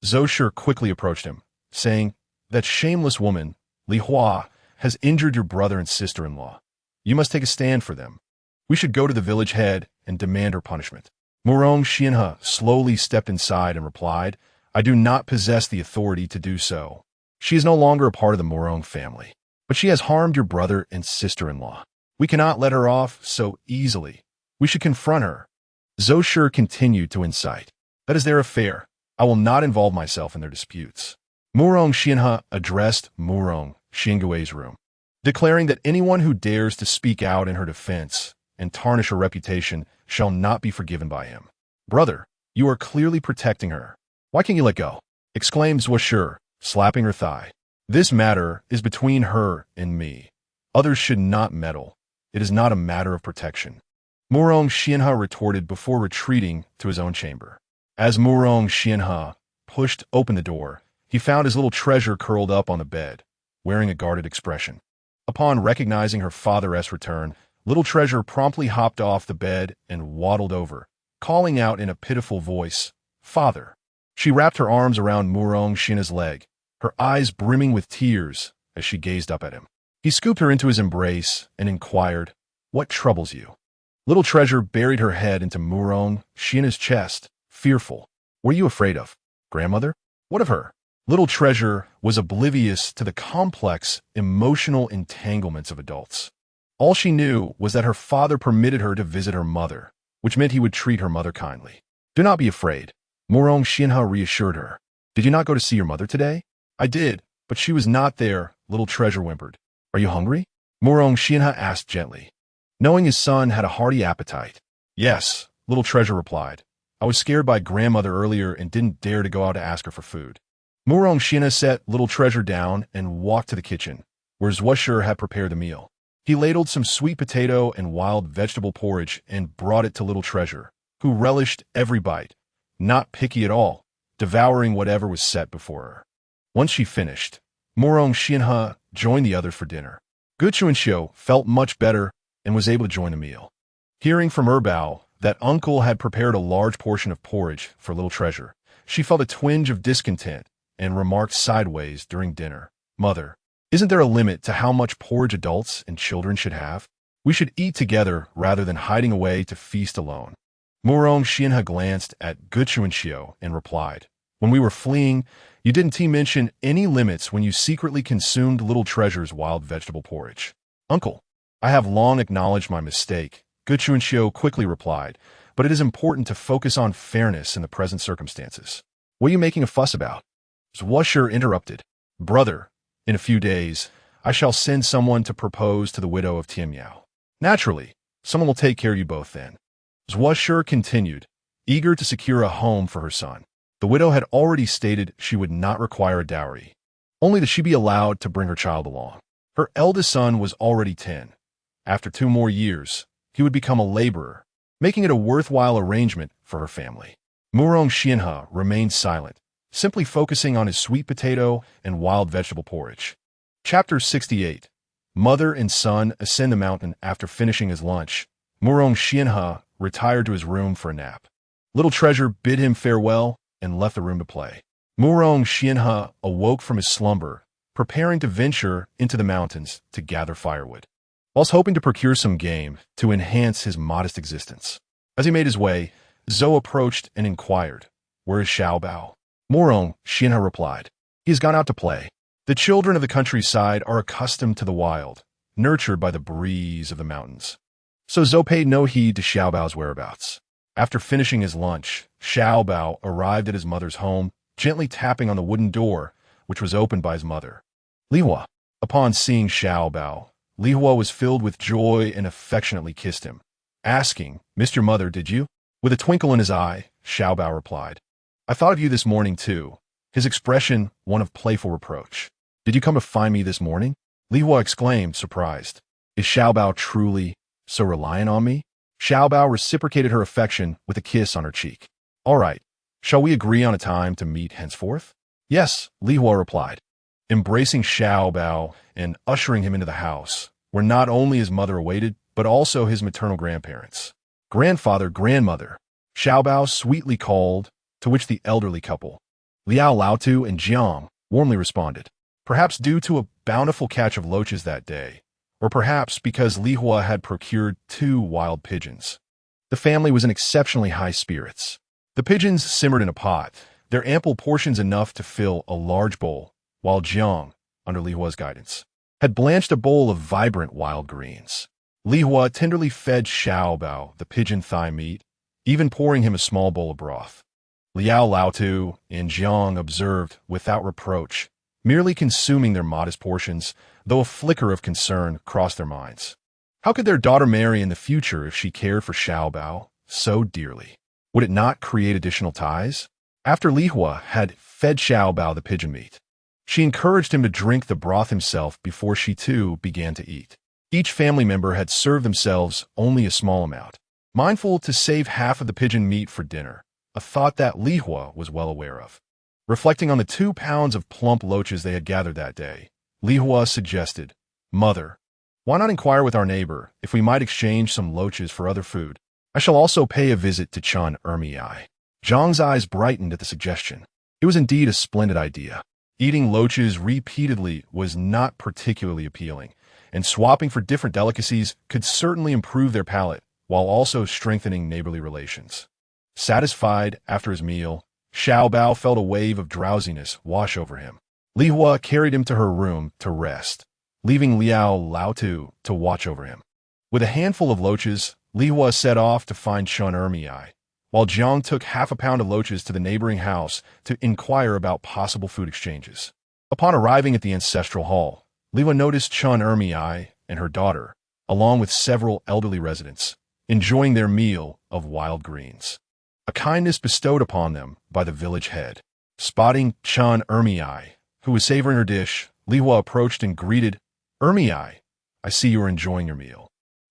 Zhou Shi quickly approached him, saying, "That shameless woman, Li Hua, has injured your brother and sister-in-law. You must take a stand for them. We should go to the village head and demand her punishment." Murong Xianhe slowly stepped inside and replied, "I do not possess the authority to do so. She is no longer a part of the Murong family, but she has harmed your brother and sister-in-law. We cannot let her off so easily. We should confront her." Zhou Shi continued to incite, "That is their affair. I will not involve myself in their disputes." Murong Xianhe addressed Murong Xiangui's room, declaring that anyone who dares to speak out in her defense and tarnish her reputation shall not be forgiven by him. "Brother, you are clearly protecting her. Why can't you let go?" exclaimed Zhou Shi, slapping her thigh. "This matter is between her and me. Others should not meddle. It is not a matter of protection." Murong Xianhe retorted before retreating to his own chamber. As Murong Xianhe pushed open the door, he found his little treasure curled up on the bed, wearing a guarded expression. Upon recognizing her father's return, little treasure promptly hopped off the bed and waddled over, calling out in a pitiful voice, "Father." She wrapped her arms around Murong Xianhe's leg, her eyes brimming with tears as she gazed up at him. He scooped her into his embrace and inquired, "What troubles you?" Little treasure buried her head into Murong Xianhe's chest, fearful. "What are you afraid of, grandmother?" "What of her?" Little treasure was oblivious to the complex emotional entanglements of adults. All she knew was that her father permitted her to visit her mother, which meant he would treat her mother kindly. "Do not be afraid," Murong Xianhe reassured her. "Did you not go to see your mother today?" "I did, but she was not there," little treasure whimpered. "Are you hungry?" Murong Xianhe asked gently, knowing his son had a hearty appetite. "Yes," little treasure replied. "I was scared by grandmother earlier and didn't dare to go out to ask her for food." Murong Xianhe set little treasure down and walked to the kitchen, where Zhou Shi had prepared the meal. He ladled some sweet potato and wild vegetable porridge and brought it to little treasure, who relished every bite, not picky at all, devouring whatever was set before her. Once she finished, Murong Xianhe joined the others for dinner. Gu Chuanxiu felt much better and was able to join the meal. Hearing from Erbao that uncle had prepared a large portion of porridge for little treasure, she felt a twinge of discontent and remarked sideways during dinner, "Mother, isn't there a limit to how much porridge adults and children should have? We should eat together rather than hiding away to feast alone." Murong Xianhe glanced at Gu Chuanxiu and replied, "When we were fleeing, you didn't mention any limits when you secretly consumed little treasure's wild vegetable porridge." "Uncle, I have long acknowledged my mistake," Gu Chuanxiu quickly replied, "but it is important to focus on fairness in the present circumstances." "What are you making a fuss about?" Zhou Shi interrupted. "Brother, in a few days, I shall send someone to propose to the widow of Tian Miao. Naturally, someone will take care of you both then." Zhou Shi continued, eager to secure a home for her son. The widow had already stated she would not require a dowry, only that she be allowed to bring her child along. Her eldest son was already 10. After 2 more years, he would become a laborer, making it a worthwhile arrangement for her family. Murong Xianhe remained silent, simply focusing on his sweet potato and wild vegetable porridge. Chapter 68. Mother and son ascend the mountain. After finishing his lunch, Murong Xianhe retired to his room for a nap. Little treasure bid him farewell and left the room to play. Murong Xianhe awoke from his slumber, preparing to venture into the mountains to gather firewood, whilst hoping to procure some game to enhance his modest existence. As he made his way, Zhou approached and inquired, "Where is Xiaobao?" Murong Xianhe replied, "He has gone out to play. The children of the countryside are accustomed to the wild, nurtured by the breeze of the mountains." So Zhou paid no heed to Xiaobao's whereabouts. After finishing his lunch, Xiaobao arrived at his mother's home, gently tapping on the wooden door, which was opened by his mother. Li Hua. Upon seeing Xiaobao, Li Hua was filled with joy and affectionately kissed him, asking, "Missed your mother, did you?" With a twinkle in his eye, Xiaobao replied, "I thought of you this morning too," his expression one of playful reproach. "Did you come to find me this morning?" Li Hua exclaimed, surprised. "Is Xiaobao truly so reliant on me?" Xiao Bao reciprocated her affection with a kiss on her cheek. All right, shall we agree on a time to meet henceforth? Yes, Li Hua replied, embracing Xiao Bao and ushering him into the house, where not only his mother awaited, but also his maternal grandparents. Grandfather, grandmother, Xiao Bao sweetly called, to which the elderly couple, Liao Laotu and Jiang, warmly responded, perhaps due to a bountiful catch of loaches that day, or perhaps because Li Hua had procured 2 wild pigeons. The family was in exceptionally high spirits. The pigeons simmered in a pot, their ample portions enough to fill a large bowl, while Jiang, under Li Hua's guidance, had blanched a bowl of vibrant wild greens. Li Hua tenderly fed Xiao Bao the pigeon thigh meat, even pouring him a small bowl of broth. Liao Laotu and Jiang observed without reproach, merely consuming their modest portions, though a flicker of concern crossed their minds. How could their daughter marry in the future if she cared for Xiao Bao so dearly? Would it not create additional ties? After Li Hua had fed Xiao Bao the pigeon meat, she encouraged him to drink the broth himself before she too began to eat. Each family member had served themselves only a small amount, mindful to save half of the pigeon meat for dinner, a thought that Li Hua was well aware of. Reflecting on the 2 pounds of plump loaches they had gathered that day, Li Hua suggested, Mother, why not inquire with our neighbor if we might exchange some loaches for other food? I shall also pay a visit to Chun Ermiai. Zhang's eyes brightened at the suggestion. It was indeed a splendid idea. Eating loaches repeatedly was not particularly appealing, and swapping for different delicacies could certainly improve their palate while also strengthening neighborly relations. Satisfied after his meal, Xiao Bao felt a wave of drowsiness wash over him. Li Hua carried him to her room to rest, leaving Liao Laotu to watch over him. With a handful of loaches, Li Hua set off to find Chun Ermiai, while Jiang took half a pound of loaches to the neighboring house to inquire about possible food exchanges. Upon arriving at the ancestral hall, Li Hua noticed Chun Ermiai and her daughter, along with several elderly residents, enjoying their meal of wild greens, a kindness bestowed upon them by the village head. Spotting Chun Ermiai, who was savoring her dish, Li Hua approached and greeted, Ermiai, I see you are enjoying your meal.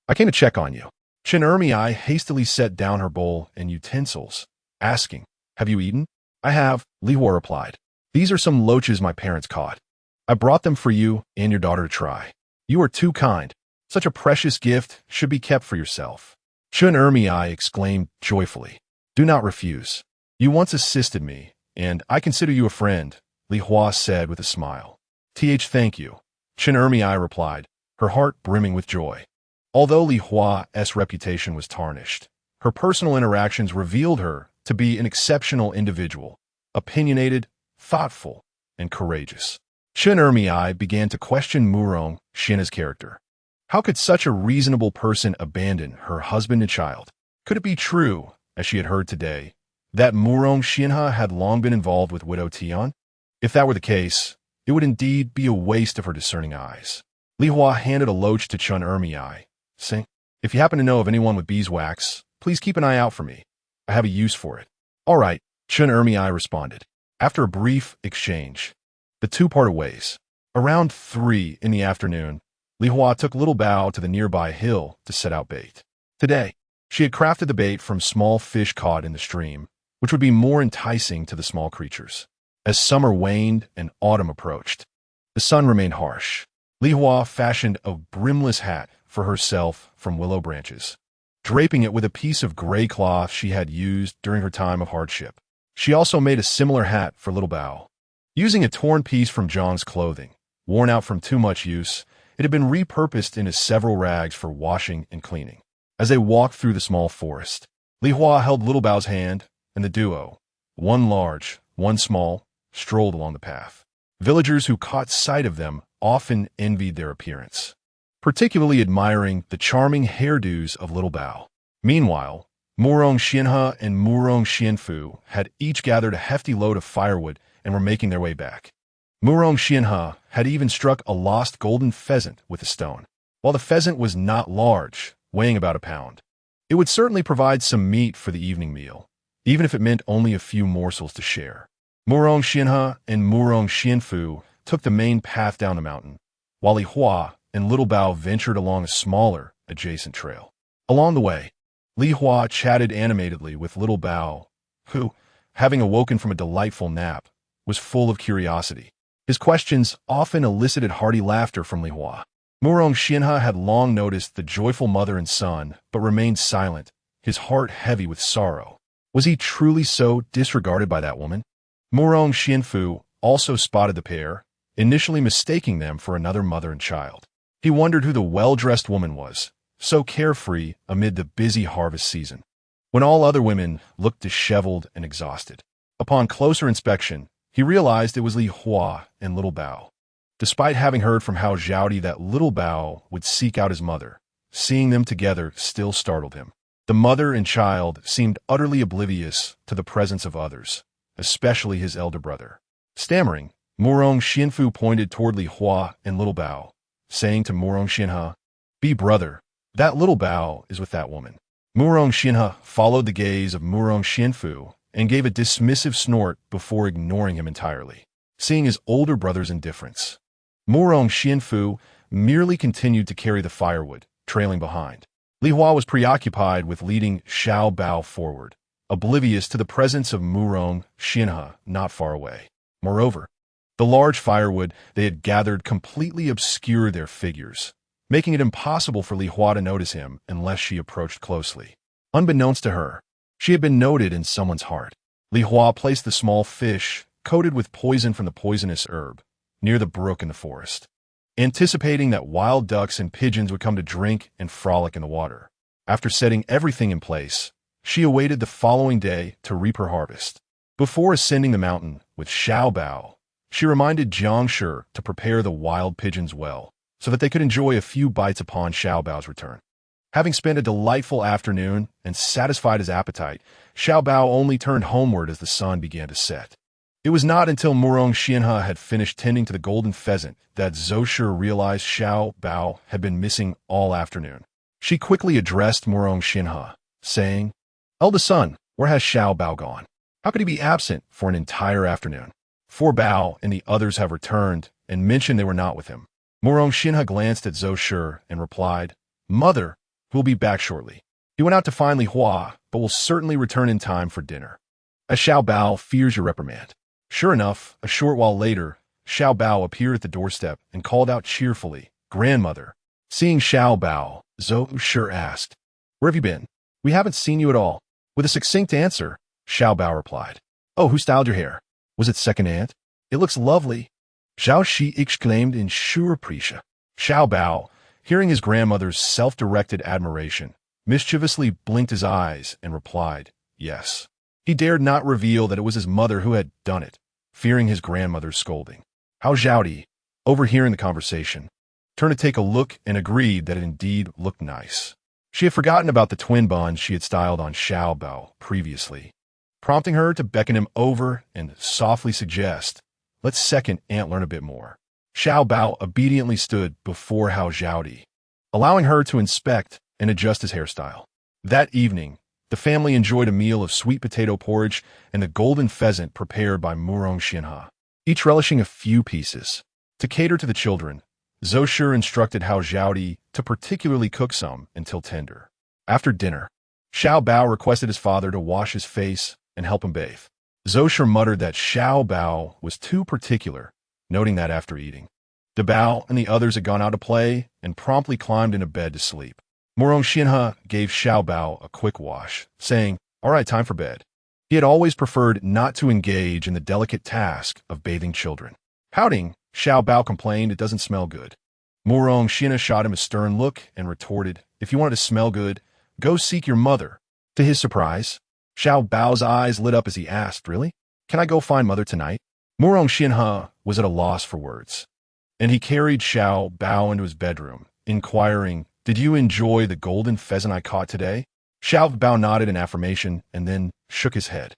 I came to check on you. Chun Ermiai hastily set down her bowl and utensils, asking, Have you eaten? I have, Li Hua replied. These are some loaches my parents caught. I brought them for you and your daughter to try. You are too kind. Such a precious gift should be kept for yourself. Chun Ermiai exclaimed joyfully, Do not refuse. You once assisted me, and I consider you a friend, Li Hua said with a smile. Thank you, Chun Ermiai replied, her heart brimming with joy. Although Li Hua's reputation was tarnished, her personal interactions revealed her to be an exceptional individual, opinionated, thoughtful, and courageous. Chun Ermiai began to question Murong Xian's character. How could such a reasonable person abandon her husband and child? Could it be true, as she had heard today, that Murong Xianhe had long been involved with Widow Tian? If that were the case, it would indeed be a waste of her discerning eyes. Li Hua handed a loach to Chun Ermiai, saying, If you happen to know of anyone with beeswax, please keep an eye out for me. I have a use for it. All right, Chun Ermiai responded. After a brief exchange, the two parted ways. Around 3 in the afternoon, Li Hua took Little Bao to the nearby hill to set out bait. Today, she had crafted the bait from small fish caught in the stream, which would be more enticing to the small creatures. As summer waned and autumn approached, the sun remained harsh. Li Hua fashioned a brimless hat for herself from willow branches, draping it with a piece of gray cloth she had used during her time of hardship. She also made a similar hat for Little Bao. Using a torn piece from Zhang's clothing, worn out from too much use, it had been repurposed into several rags for washing and cleaning. As they walked through the small forest, Li Hua held Little Bao's hand, and the duo, one large, one small, strolled along the path. Villagers who caught sight of them often envied their appearance, particularly admiring the charming hairdos of Little Bao. Meanwhile, Murong Xianhe and Murong Xianfu had each gathered a hefty load of firewood and were making their way back. Murong Xianhe had even struck a lost golden pheasant with a stone. While the pheasant was not large, weighing about a pound, it would certainly provide some meat for the evening meal, even if it meant only a few morsels to share. Murong Xianhe and Murong Xianfu took the main path down the mountain, while Li Hua and Little Bao ventured along a smaller, adjacent trail. Along the way, Li Hua chatted animatedly with little Bao, who, having awoken from a delightful nap, was full of curiosity. His questions often elicited hearty laughter from Li Hua. Murong Xianhe had long noticed the joyful mother and son, but remained silent, his heart heavy with sorrow. Was he truly so disregarded by that woman? Murong Xianfu also spotted the pair, initially mistaking them for another mother and child. He wondered who the well-dressed woman was, so carefree amid the busy harvest season, when all other women looked disheveled and exhausted. Upon closer inspection, he realized it was Li Hua and little Bao. Despite having heard from Hao Zhaodi that little Bao would seek out his mother, seeing them together still startled him. The mother and child seemed utterly oblivious to the presence of others, especially his elder brother. Stammering, Murong Xianfu pointed toward Li Hua and little Bao, saying to Murong Xianhe, "Be brother, that little Bao is with that woman." Murong Xianhe followed the gaze of Murong Xianfu and gave a dismissive snort before ignoring him entirely, seeing his older brother's indifference. Murong Xianfu merely continued to carry the firewood, trailing behind. Li Hua was preoccupied with leading Xiao Bao forward, oblivious to the presence of Murong Xianhe not far away. Moreover, the large firewood they had gathered completely obscured their figures, making it impossible for Li Hua to notice him unless she approached closely. Unbeknownst to her, she had been noted in someone's heart. Li Hua placed the small fish, coated with poison from the poisonous herb, near the brook in the forest, anticipating that wild ducks and pigeons would come to drink and frolic in the water. After setting everything in place, she awaited the following day to reap her harvest. Before ascending the mountain with Xiao Bao, she reminded Jiang Shi to prepare the wild pigeons well, so that they could enjoy a few bites upon Xiao Bao's return. Having spent a delightful afternoon and satisfied his appetite, Xiao Bao only turned homeward as the sun began to set. It was not until Murong Xianhe had finished tending to the golden pheasant that Zhou Shi realized Xiao Bao had been missing all afternoon. She quickly addressed Murong Xianhe, saying, "Eldest son, where has Xiao Bao gone? How could he be absent for an entire afternoon?" For Bao and the others have returned and mentioned they were not with him. Murong Xianhe glanced at Zhou Shi and replied, "Mother, who will be back shortly. He went out to find Li Hua, but will certainly return in time for dinner. As Xiao Bao fears your reprimand." Sure enough, a short while later, Xiao Bao appeared at the doorstep and called out cheerfully, "Grandmother." Seeing Xiao Bao, Zhou Shi asked, "Where have you been? We haven't seen you at all." With a succinct answer, Xiao Bao replied, "Oh, who styled your hair? Was it second aunt? It looks lovely." Zhao Shi exclaimed in surprise. Xiao Bao, hearing his grandmother's self-directed admiration, mischievously blinked his eyes and replied, "Yes." He dared not reveal that it was his mother who had done it, fearing his grandmother's scolding. Hao Zhaodi, overhearing the conversation, turned to take a look and agreed that it indeed looked nice. She had forgotten about the twin buns she had styled on Xiao Bao previously, prompting her to beckon him over and softly suggest, "Let second aunt learn a bit more." Xiao Bao obediently stood before Hao Zhaodi, allowing her to inspect and adjust his hairstyle. That evening, the family enjoyed a meal of sweet potato porridge and the golden pheasant prepared by Murong Xianhe, each relishing a few pieces. To cater to the children, Zhou Shi instructed Hao Zhaodi to particularly cook some until tender. After dinner, Xiao Bao requested his father to wash his face and help him bathe. Zhou Shi muttered that Xiao Bao was too particular, noting that after eating, De Bao and the others had gone out to play and promptly climbed into bed to sleep. Murong Xianhe gave Xiao Bao a quick wash, saying, "All right, time for bed." He had always preferred not to engage in the delicate task of bathing children. Pouting, Xiao Bao complained it doesn't smell good. Murong Xianhe shot him a stern look and retorted, "If you wanted to smell good, go seek your mother." To his surprise, Xiao Bao's eyes lit up as he asked, "Really? Can I go find mother tonight?" Murong Xianhe was at a loss for words, and he carried Xiao Bao into his bedroom, inquiring, "Did you enjoy the golden pheasant I caught today?" Xiao Bao nodded in affirmation and then shook his head.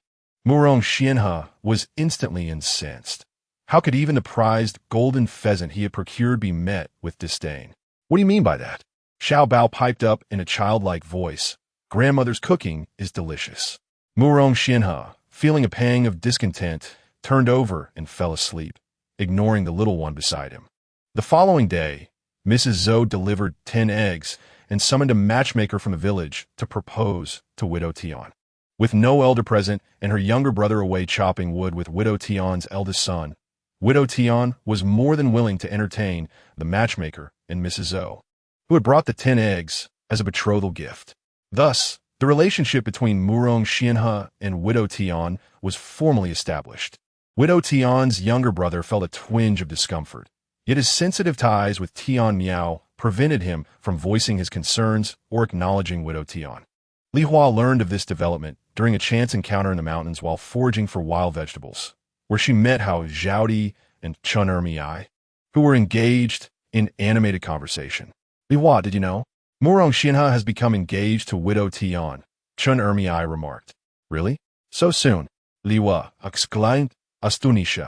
Murong Xianhe was instantly incensed. How could even the prized golden pheasant he had procured be met with disdain? "What do you mean by that?" Xiao Bao piped up in a childlike voice, "Grandmother's cooking is delicious." Murong Xianhe, feeling a pang of discontent, turned over and fell asleep, ignoring the little one beside him. The following day, Mrs. Zhou delivered 10 eggs and summoned a matchmaker from the village to propose to Widow Tian. With no elder present and her younger brother away chopping wood with Widow Tian's eldest son, Widow Tian was more than willing to entertain the matchmaker and Mrs. Zhou, who had brought the 10 eggs as a betrothal gift. Thus, the relationship between Murong Xianhe and Widow Tian was formally established. Widow Tian's younger brother felt a twinge of discomfort, yet his sensitive ties with Tian Miao prevented him from voicing his concerns or acknowledging Widow Tian. Li Hua learned of this development during a chance encounter in the mountains while foraging for wild vegetables, where she met Hao Zhaodi and Chun Ermiai, who were engaged in animated conversation. Li Hua, did you know? Murong Xianhe has become engaged to Widow Tian, Chun Ermiai remarked. Really? So soon? Li Hua exclaimed, astonished.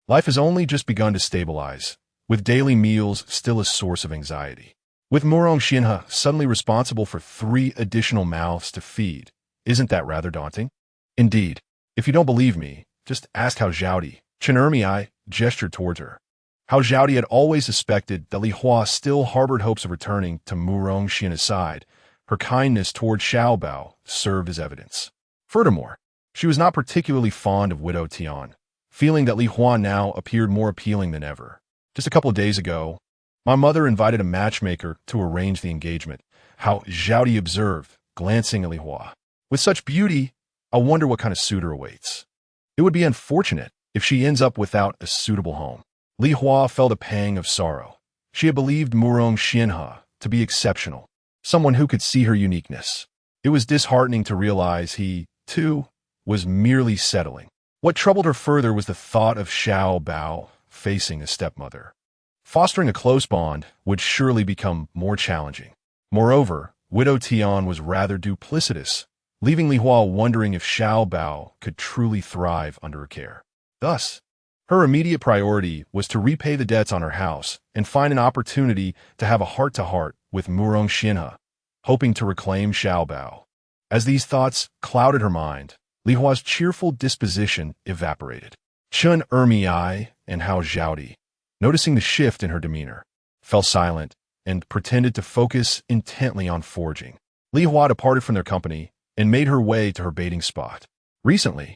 Life has only just begun to stabilize, with daily meals still a source of anxiety. With Murong Xianhe suddenly responsible for 3 additional mouths to feed, isn't that rather daunting? Indeed. If you don't believe me, just ask Hao Zhaodi. Chun Ermiai gestured towards her. Hao Zhaodi had always suspected that Li Hua still harbored hopes of returning to Murong Xianhe's side. Her kindness toward Xiao Bao served as evidence. Furthermore, she was not particularly fond of Widow Tian, feeling that Li Hua now appeared more appealing than ever. Just a couple of days ago, my mother invited a matchmaker to arrange the engagement, Hao Zhaodi observed, glancing at Li Hua. With such beauty, I wonder what kind of suitor awaits. It would be unfortunate if she ends up without a suitable home. Li Hua felt a pang of sorrow. She had believed Murong Xianhe to be exceptional, someone who could see her uniqueness. It was disheartening to realize he, too, was merely settling. What troubled her further was the thought of Xiao Bao facing a stepmother. Fostering a close bond would surely become more challenging. Moreover, Widow Tian was rather duplicitous, leaving Li Hua wondering if Xiao Bao could truly thrive under her care. Thus, her immediate priority was to repay the debts on her house and find an opportunity to have a heart-to-heart with Murong Xianhe, hoping to reclaim Xiao Bao. As these thoughts clouded her mind, Li Hua's cheerful disposition evaporated. Chun Ermiai and Hao Zhaodi, noticing the shift in her demeanor, fell silent and pretended to focus intently on foraging. Li Hua departed from their company and made her way to her baiting spot. Recently,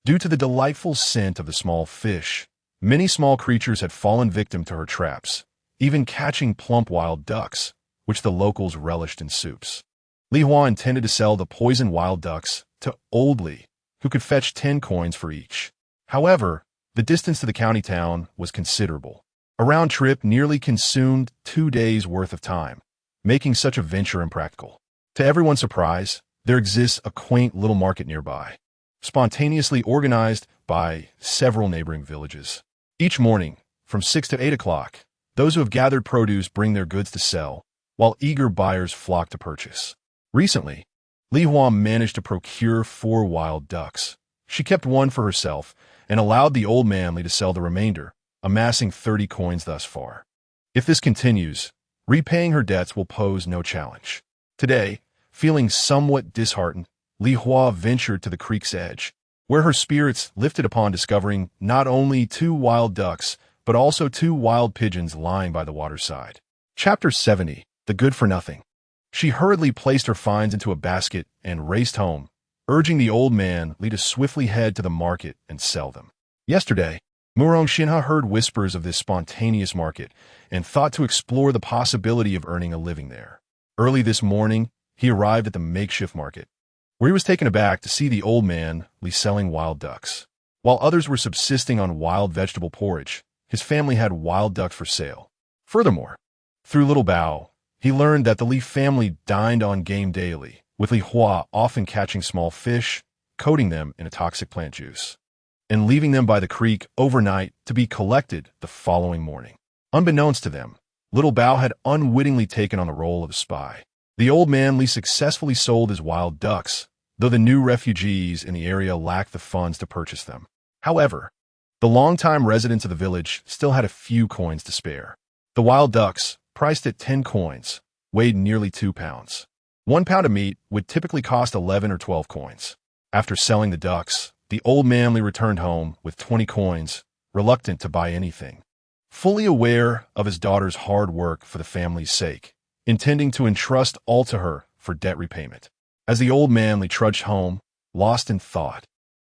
due to the delightful scent of the small fish, many small creatures had fallen victim to her traps, even catching plump wild ducks, which the locals relished in soups. Li Hua intended to sell the poisoned wild ducks to Old Li, who could fetch 10 coins for each. However, the distance to the county town was considerable. A round trip nearly consumed 2 days' worth of time, making such a venture impractical. To everyone's surprise, there exists a quaint little market nearby, spontaneously organized by several neighboring villages. Each morning, from 6 to 8 o'clock, those who have gathered produce bring their goods to sell, while eager buyers flock to purchase. Recently, Li Hua managed to procure 4 wild ducks. She kept one for herself and allowed the old man Li to sell the remainder, amassing 30 coins thus far. If this continues, repaying her debts will pose no challenge. Today, feeling somewhat disheartened, Li Hua ventured to the creek's edge, where her spirits lifted upon discovering not only 2 wild ducks, but also 2 wild pigeons lying by the waterside. Chapter 70, The Good-for-Nothing. She hurriedly placed her finds into a basket and raced home, urging the old man Li to swiftly head to the market and sell them. Yesterday, Murong Xianhe heard whispers of this spontaneous market and thought to explore the possibility of earning a living there. Early this morning, he arrived at the makeshift market, where he was taken aback to see the old man Li selling wild ducks. While others were subsisting on wild vegetable porridge, his family had wild ducks for sale. Furthermore, through Little Bao, he learned that the Li family dined on game daily, with Li Hua often catching small fish, coating them in a toxic plant juice, and leaving them by the creek overnight to be collected the following morning. Unbeknownst to them, Little Bao had unwittingly taken on the role of a spy. The old man Li successfully sold his wild ducks, though the new refugees in the area lacked the funds to purchase them. However, the longtime residents of the village still had a few coins to spare. The wild ducks, priced at 10 coins, weighed nearly 2 pounds. 1 pound of meat would typically cost 11 or 12 coins. After selling the ducks, the old man Li returned home with 20 coins, reluctant to buy anything. Fully aware of his daughter's hard work for the family's sake, intending to entrust all to her for debt repayment. As the old man trudged home, lost in thought,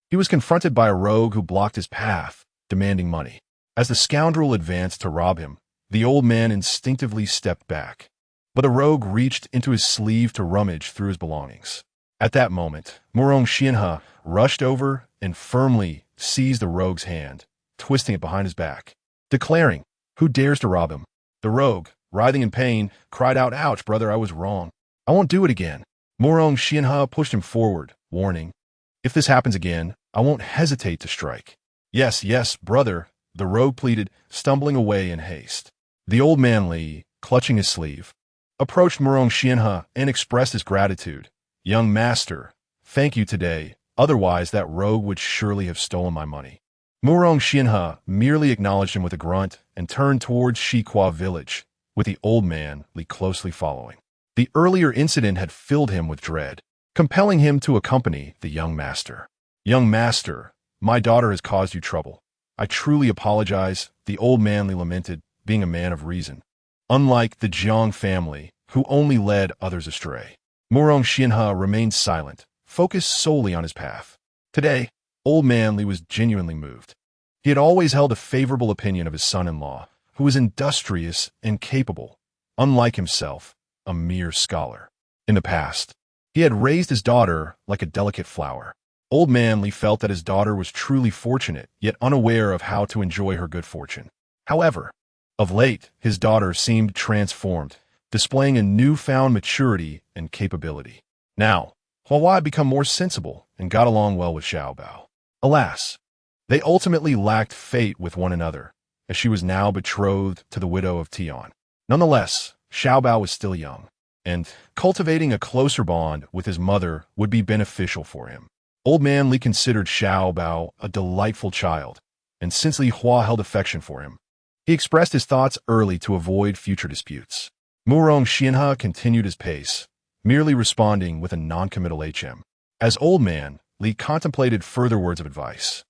he was confronted by a rogue who blocked his path, demanding money. As the scoundrel advanced to rob him, the old man instinctively stepped back. But the rogue reached into his sleeve to rummage through his belongings. At that moment, Murong Xianhe rushed over and firmly seized the rogue's hand, twisting it behind his back, declaring, "Who dares to rob him?" The rogue, writhing in pain, cried out, "Ouch, brother, I was wrong. I won't do it again." Murong Xianhe pushed him forward, warning, "If this happens again, I won't hesitate to strike." "Yes, yes, brother," the rogue pleaded, stumbling away in haste. The old man Li, clutching his sleeve, approached Murong Xianhe and expressed his gratitude. "Young master, thank you today, otherwise that rogue would surely have stolen my money." Murong Xianhe merely acknowledged him with a grunt and turned towards Shiqua village, with the old man Li closely following. The earlier incident had filled him with dread, compelling him to accompany the young master. "Young master, my daughter has caused you trouble. I truly apologize," the old man Li lamented, being a man of reason, unlike the Jiang family, who only led others astray. Murong Xianhe remained silent, focused solely on his path. Today, old man Li was genuinely moved. He had always held a favorable opinion of his son-in-law, who was industrious and capable, unlike himself, a mere scholar. In the past, he had raised his daughter like a delicate flower. Old man Li felt that his daughter was truly fortunate, yet unaware of how to enjoy her good fortune. However, of late, his daughter seemed transformed, displaying a newfound maturity and capability. Now, Huawei had become more sensible and got along well with Xiaobao. Alas, they ultimately lacked fate with one another, as she was now betrothed to the widow of Tian. Nonetheless, Xiaobao was still young, and cultivating a closer bond with his mother would be beneficial for him. Old man Li considered Xiaobao a delightful child, and since Li Hua held affection for him, he expressed his thoughts early to avoid future disputes. Murong Xianhe continued his pace, merely responding with a non-committal HM. As old man, Li contemplated further words of advice.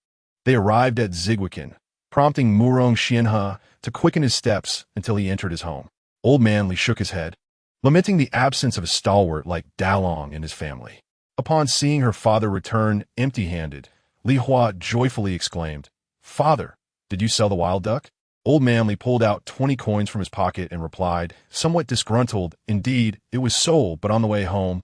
They arrived at Zigwakin, prompting Murong Xianhe to quicken his steps until he entered his home. Old man Li shook his head, lamenting the absence of a stalwart like Dalong in his family. Upon seeing her father return empty-handed, Li Hua joyfully exclaimed, "Father, did you sell the wild duck?" Old man Li pulled out 20 coins from his pocket and replied, somewhat disgruntled, "Indeed, it was sold, but on the way home,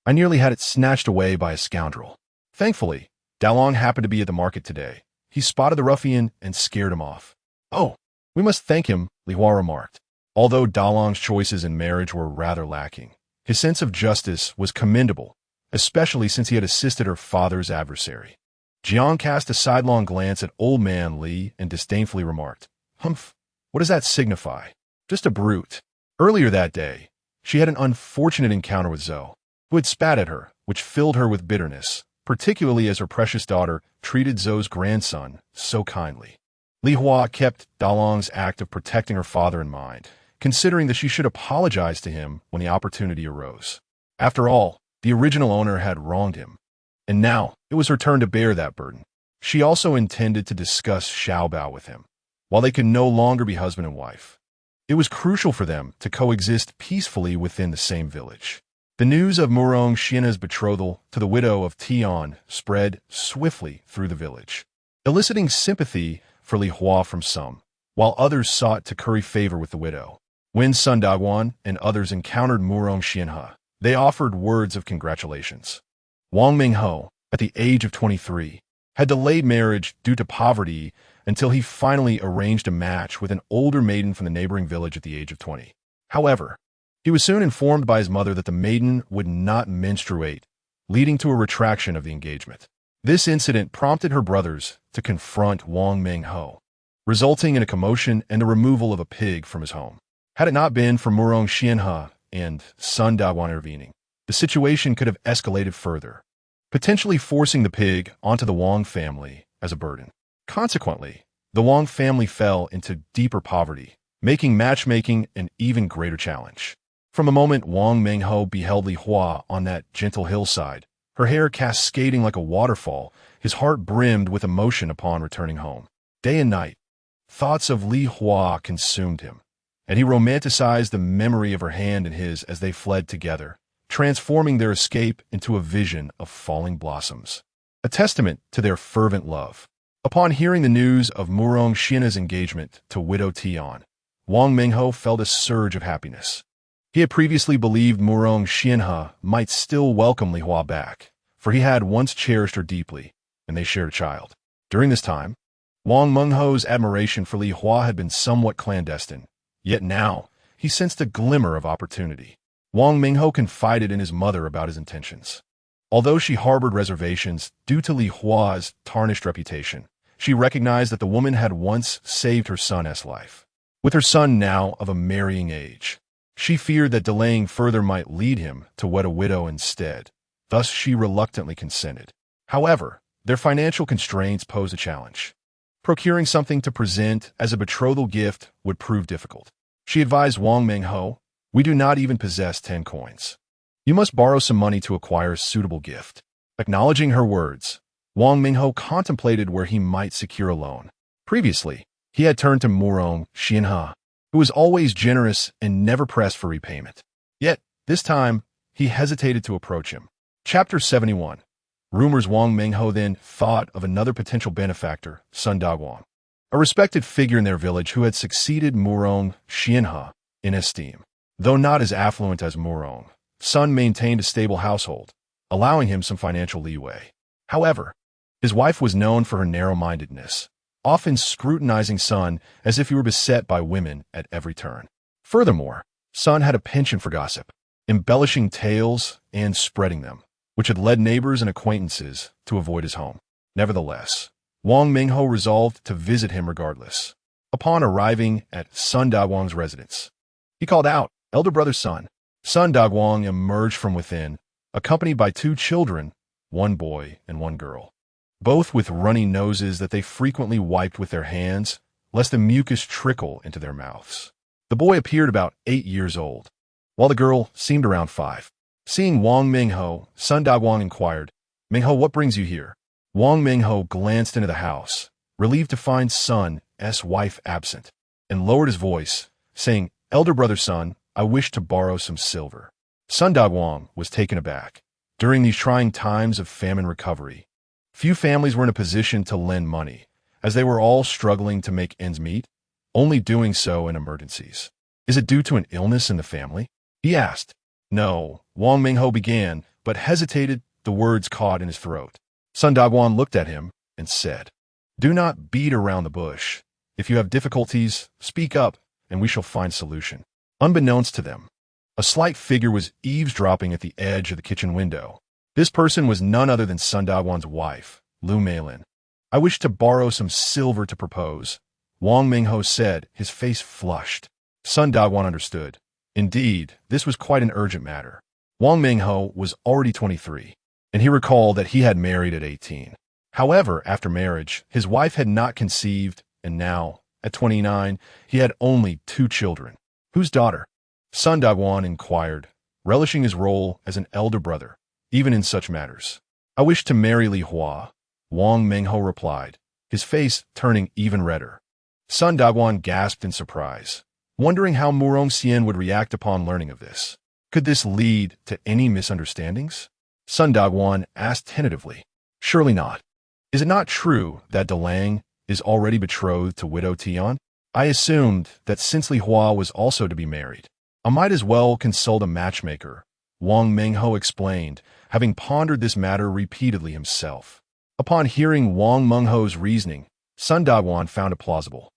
I nearly had it snatched away by a scoundrel. Thankfully, Dalong happened to be at the market today. He spotted the ruffian and scared him off." "Oh, we must thank him," Li Hua remarked. Although Dalong's choices in marriage were rather lacking, his sense of justice was commendable, especially since he had assisted her father's adversary. Jiang cast a sidelong glance at old man Li and disdainfully remarked, "Humph, what does that signify? Just a brute." Earlier that day, she had an unfortunate encounter with Zhou, who had spat at her, which filled her with bitterness, particularly as her precious daughter treated Zhou's grandson so kindly. Li Hua kept Dalong's act of protecting her father in mind, considering that she should apologize to him when the opportunity arose. After all, the original owner had wronged him, and now it was her turn to bear that burden. She also intended to discuss Xiaobao with him. While they could no longer be husband and wife, it was crucial for them to coexist peacefully within the same village. The news of Murong Xianhe's betrothal to the widow of Tian spread swiftly through the village, eliciting sympathy for Li Hua from some, while others sought to curry favor with the widow. When Sun Daguan and others encountered Murong Xianhe, they offered words of congratulations. Wang Mingho, at the age of 23, had delayed marriage due to poverty until he finally arranged a match with an older maiden from the neighboring village at the age of 20. However, he was soon informed by his mother that the maiden would not menstruate, leading to a retraction of the engagement. This incident prompted her brothers to confront Wang Mingho, resulting in a commotion and the removal of a pig from his home. Had it not been for Murong Xianhe and Sun Daguan intervening, the situation could have escalated further, potentially forcing the pig onto the Wang family as a burden. Consequently, the Wang family fell into deeper poverty, making matchmaking an even greater challenge. From the moment Wang Mingho beheld Li Hua on that gentle hillside, her hair cascading like a waterfall, his heart brimmed with emotion upon returning home. Day and night, thoughts of Li Hua consumed him. and he romanticized the memory of her hand in his as they fled together, transforming their escape into a vision of falling blossoms, a testament to their fervent love. Upon hearing the news of Murong Xian's engagement to widow Tian, Wang Mengho felt a surge of happiness. He had previously believed Murong Xianhe might still welcome Li Hua back, for he had once cherished her deeply, and they shared a child. During this time, Wang Mengho's admiration for Li Hua had been somewhat clandestine, yet now he sensed a glimmer of opportunity. Wang Mengho confided in his mother about his intentions. Although she harbored reservations due to Li Hua's tarnished reputation, she recognized that the woman had once saved her son's life. With her son now of a marrying age, she feared that delaying further might lead him to wed a widow instead. Thus, she reluctantly consented. However, their financial constraints posed a challenge. Procuring something to present as a betrothal gift would prove difficult. She advised Wang Mengho, "We do not even possess 10 coins. You must borrow some money to acquire a suitable gift." Acknowledging her words, Wang Mengho contemplated where he might secure a loan. Previously, he had turned to Murong Xianhe, who was always generous and never pressed for repayment. Yet, this time, he hesitated to approach him. Chapter 71. Rumors. Wang Mengho then thought of another potential benefactor, Sun Dagwang, a respected figure in their village who had succeeded Murong Xianhe in esteem. Though not as affluent as Murong, Sun maintained a stable household, allowing him some financial leeway. However, his wife was known for her narrow-mindedness, often scrutinizing Sun as if he were beset by women at every turn. Furthermore, Sun had a penchant for gossip, embellishing tales and spreading them, which had led neighbors and acquaintances to avoid his home. Nevertheless, Wang Mengho resolved to visit him regardless. Upon arriving at Sun Dagwang's residence, he called out, "Elder brother Sun." Sun Dagwang emerged from within, accompanied by 2 children, 1 boy and 1 girl, both with runny noses that they frequently wiped with their hands, lest the mucus trickle into their mouths. The boy appeared about 8 years old, while the girl seemed around 5. Seeing Wang Mengho, Sun Dagwang inquired, "Mengho, what brings you here?" Wang Mengho glanced into the house, relieved to find Sun's wife absent, and lowered his voice, saying, "Elder brother Sun, I wish to borrow some silver." Sun Dagwang was taken aback. During these trying times of famine recovery, few families were in a position to lend money, as they were all struggling to make ends meet, only doing so in emergencies. "Is it due to an illness in the family?" he asked. "No," Wang Mengho began, but hesitated, the words caught in his throat. Sun Dagwang looked at him and said, "Do not beat around the bush. If you have difficulties, speak up, and we shall find solution." Unbeknownst to them, a slight figure was eavesdropping at the edge of the kitchen window. This person was none other than Sun Dagwang's wife, Lu Meilin. "I wish to borrow some silver to propose," Wang Mengho said, his face flushed. Sun Dagwang understood. Indeed, this was quite an urgent matter. Wang Mengho was already 23, and he recalled that he had married at 18. However, after marriage, his wife had not conceived, and now, at 29, he had only 2 children. "Whose daughter?" Sun Dagwang inquired, relishing his role as an elder brother, even in such matters. "I wish to marry Li Hua," Wang Mengho replied, his face turning even redder. Sun Dagwang gasped in surprise, wondering how Murong Xian would react upon learning of this. Could this lead to any misunderstandings? Sun Dagwang asked tentatively. "Surely not. Is it not true that Delang is already betrothed to widow Tian? I assumed that since Li Hua was also to be married, I might as well consult a matchmaker," Wang Mengho explained, having pondered this matter repeatedly himself. Upon hearing Wang Mengho's reasoning, Sun Dagwang found it plausible.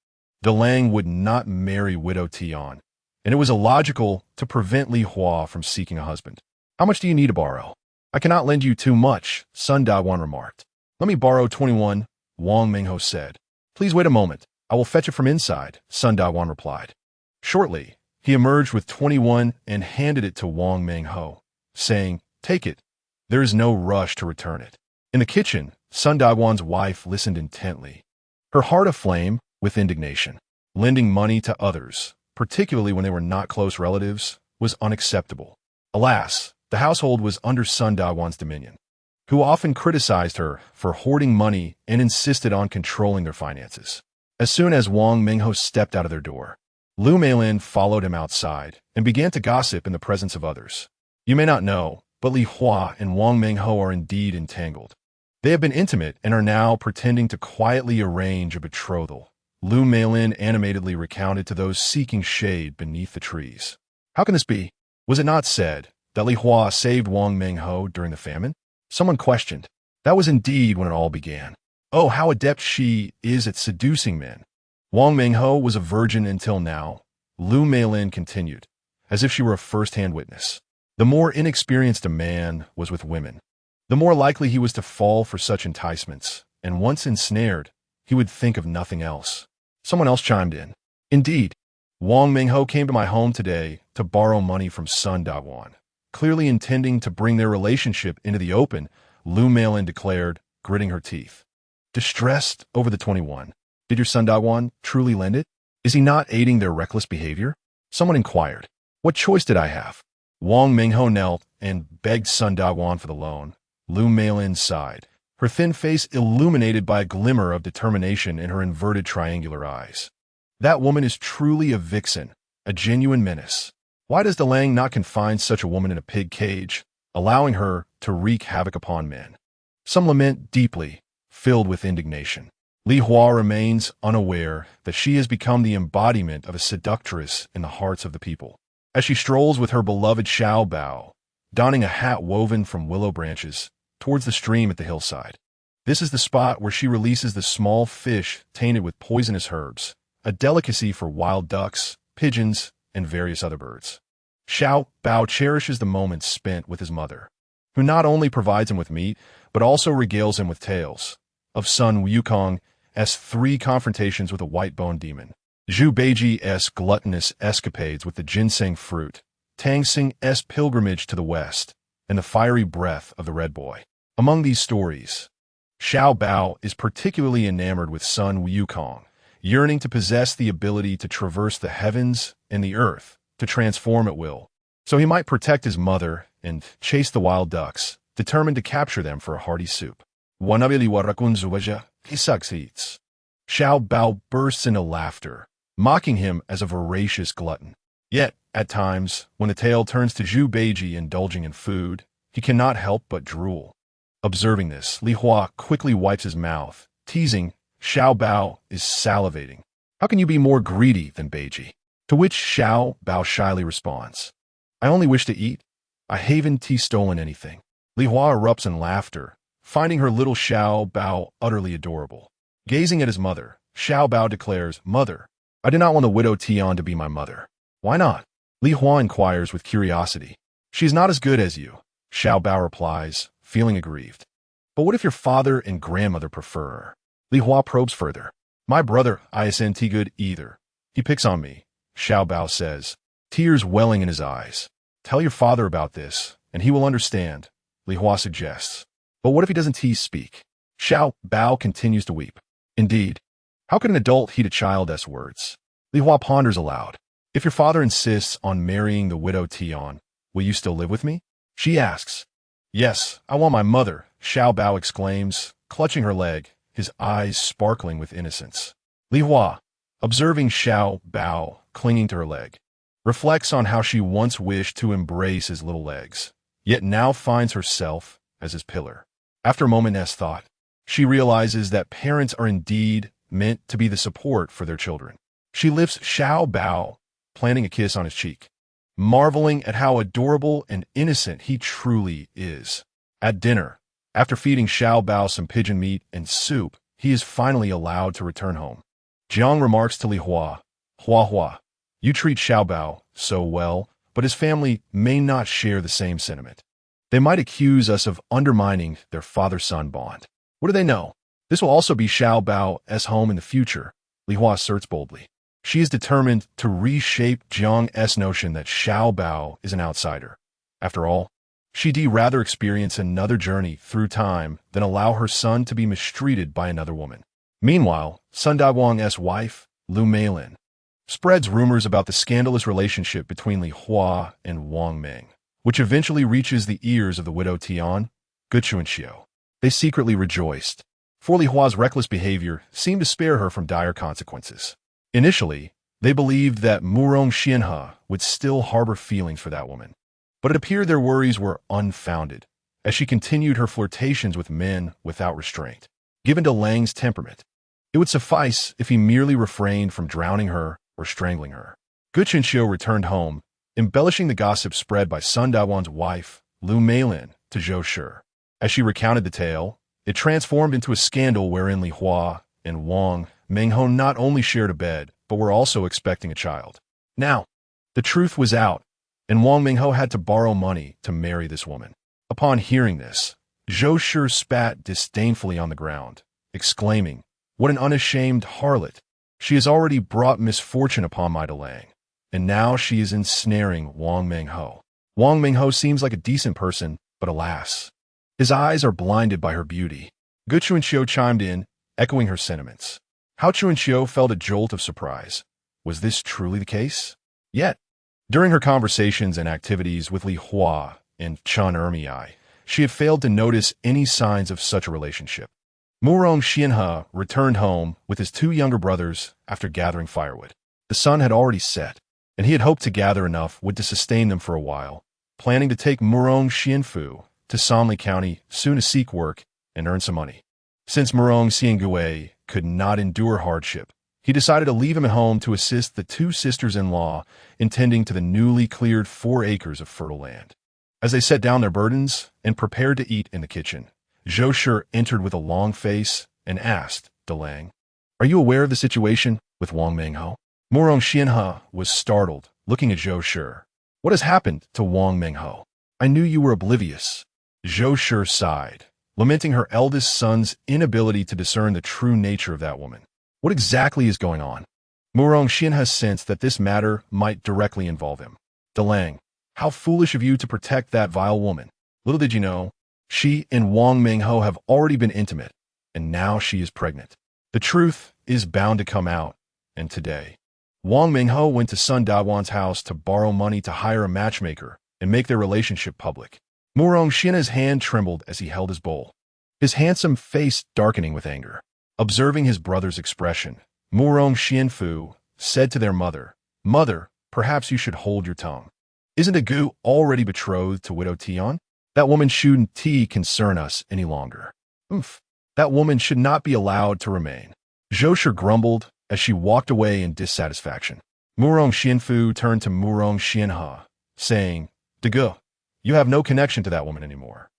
Delang would not marry widow Tian, and it was illogical to prevent Li Hua from seeking a husband. "How much do you need to borrow?" "I cannot lend you too much," Sun Dagwang remarked. "Let me borrow 21, Wang Mengho said. "Please wait a moment. I will fetch it from inside," Sun Dagwang replied. Shortly, he emerged with 21 and handed it to Wang Mengho, saying, "Take it. There is no rush to return it." In the kitchen, Sun Dagwang's wife listened intently, her heart aflame with indignation. Lending money to others, particularly when they were not close relatives, was unacceptable. Alas, the household was under Sun Dagwang's dominion, who often criticized her for hoarding money and insisted on controlling their finances. As soon as Wang Mengho stepped out of their door, Lu Meilin followed him outside and began to gossip in the presence of others. You may not know, but Li Hua and Wang Mengho are indeed entangled. They have been intimate and are now pretending to quietly arrange a betrothal. Lu Meilin animatedly recounted to those seeking shade beneath the trees. How can this be? Was it not said that Li Hua saved Wang Mengho during the famine? Someone questioned. That was indeed when it all began. Oh, how adept she is at seducing men. Wang Mengho was a virgin until now, Lu Meilin continued, as if she were a first-hand witness. The more inexperienced a man was with women, the more likely he was to fall for such enticements, and once ensnared, he would think of nothing else. Someone else chimed in. Indeed, Wang Mengho came to my home today to borrow money from Sun Dagwan. Clearly intending to bring their relationship into the open, Lu Meilin declared, gritting her teeth. Distressed over the 21. Did your Sun Dagwan truly lend it? Is he not aiding their reckless behavior? Someone inquired. What choice did I have? Wang Mengho knelt and begged Sun Dagwan for the loan. Lu Meilin sighed, her thin face illuminated by a glimmer of determination in her inverted triangular eyes. That woman is truly a vixen, a genuine menace. Why does the Lang not confine such a woman in a pig cage, allowing her to wreak havoc upon men? Some lament deeply, filled with indignation. Li Hua remains unaware that she has become the embodiment of a seductress in the hearts of the people. As she strolls with her beloved Xiao Bao, donning a hat woven from willow branches, towards the stream at the hillside. This is the spot where she releases the small fish tainted with poisonous herbs, a delicacy for wild ducks, pigeons, and various other birds. Xiao Bao cherishes the moments spent with his mother, who not only provides him with meat, but also regales him with tales of Sun Wukong's 3 confrontations with a white-boned demon, Zhu Beiji's gluttonous escapades with the ginseng fruit, Tang Xing's pilgrimage to the west, and the fiery breath of the Red Boy. Among these stories, Xiao Bao is particularly enamored with Sun Wukong, yearning to possess the ability to traverse the heavens and the earth, to transform at will, so he might protect his mother and chase the wild ducks, determined to capture them for a hearty soup. He succeeds. Xiao Bao bursts into laughter, mocking him as a voracious glutton. Yet, at times, when the tale turns to Zhu Beiji indulging in food, he cannot help but drool. Observing this, Li Hua quickly wipes his mouth, teasing, Xiao Bao is salivating. How can you be more greedy than Beiji? To which Xiao Bao shyly responds, I only wish to eat. I haven't stolen anything. Li Hua erupts in laughter, finding her little Xiao Bao utterly adorable. Gazing at his mother, Xiao Bao declares, Mother, I do not want the widow Tian to be my mother. Why not? Li Hua inquires with curiosity. She is not as good as you, Xiao Bao replies, feeling aggrieved. But what if your father and grandmother prefer her? Li Hua probes further. My brother isn't good either. He picks on me, Xiao Bao says, tears welling in his eyes. Tell your father about this, and he will understand, Li Hua suggests. But what if he doesn't speak? Xiao Bao continues to weep. Indeed, how could an adult heed a child's words? Li Hua ponders aloud. If your father insists on marrying the widow Tian, will you still live with me? She asks. Yes, I want my mother, Xiao Bao exclaims, clutching her leg, his eyes sparkling with innocence. Li Hua, observing Xiao Bao clinging to her leg, reflects on how she once wished to embrace his little legs, yet now finds herself as his pillar. After a moment's thought, she realizes that parents are indeed meant to be the support for their children. She lifts Xiao Bao, planting a kiss on his cheek, marveling at how adorable and innocent he truly is. At dinner, after feeding Xiao Bao some pigeon meat and soup, he is finally allowed to return home. Jiang remarks to Li Hua, Hua, you treat Xiao Bao so well, but his family may not share the same sentiment. They might accuse us of undermining their father-son bond. What do they know? This will also be Xiao Bao's home in the future, Li Hua asserts boldly. She is determined to reshape Jiang's notion that Xiao Bao is an outsider. After all, she'd rather experience another journey through time than allow her son to be mistreated by another woman. Meanwhile, Sun Daguang's wife, Lu Meilin, spreads rumors about the scandalous relationship between Li Hua and Wang Meng, which eventually reaches the ears of the widow Tian, Guchu and Xiu. They secretly rejoiced, for Li Hua's reckless behavior seemed to spare her from dire consequences. Initially, They believed that Murong Xianhe would still harbor feelings for that woman. But it appeared their worries were unfounded, as she continued her flirtations with men without restraint. Given to Lang's temperament, it would suffice if he merely refrained from drowning her or strangling her. Gu Chenxiu returned home, embellishing the gossip spread by Sun Dawan's wife, Lu Meilin, to Zhou Shi. As she recounted the tale, it transformed into a scandal wherein Li Hua and Wang Mengho not only shared a bed, but were also expecting a child. Now, the truth was out, and Wang Mengho had to borrow money to marry this woman. Upon hearing this, Zhou Shi spat disdainfully on the ground, exclaiming, "What an unashamed harlot! She has already brought misfortune upon my Delang, and now she is ensnaring Wang Mengho. Wang Mengho seems like a decent person, but alas, his eyes are blinded by her beauty." Gu Chuanxiu chimed in, echoing her sentiments. Hao Chuanxiu felt a jolt of surprise. Was this truly the case? Yet, during her conversations and activities with Li Hua and Chen Ermiai, she had failed to notice any signs of such a relationship. Murong Xianhe returned home with his two younger brothers after gathering firewood. The sun had already set, and he had hoped to gather enough wood to sustain them for a while, planning to take Murong Xianfu to Sanli County soon to seek work and earn some money. Since Murong Xiangui could not endure hardship, he decided to leave him at home to assist the two sisters-in-law in tending to the newly cleared 4 acres of fertile land. As they set down their burdens and prepared to eat in the kitchen, Zhou Shi entered with a long face and asked Delang, "Are you aware of the situation with Wang Mengho?" Murong Xianhe was startled, looking at Zhou Shi. "What has happened to Wang Mengho? I knew you were oblivious." Zhou Shi sighed, lamenting her eldest son's inability to discern the true nature of that woman. What exactly is going on? Murong Xianhe sensed that this matter might directly involve him. Delang, how foolish of you to protect that vile woman. Little did you know, she and Wang Mengho have already been intimate, and now she is pregnant. The truth is bound to come out, and today, Wang Mengho went to Sun Dawan's house to borrow money to hire a matchmaker and make their relationship public. Murong Xianhe's hand trembled as he held his bowl, his handsome face darkening with anger. Observing his brother's expression, Murong Xianfu said to their mother, "Mother, perhaps you should hold your tongue. Isn't Gu already betrothed to Widow Tian? That woman shouldn't concern us any longer. That woman should not be allowed to remain." Zhou Shi grumbled as she walked away in dissatisfaction. Murong Xianfu turned to Murong Xianhe, saying, "Gu, you have no connection to that woman anymore.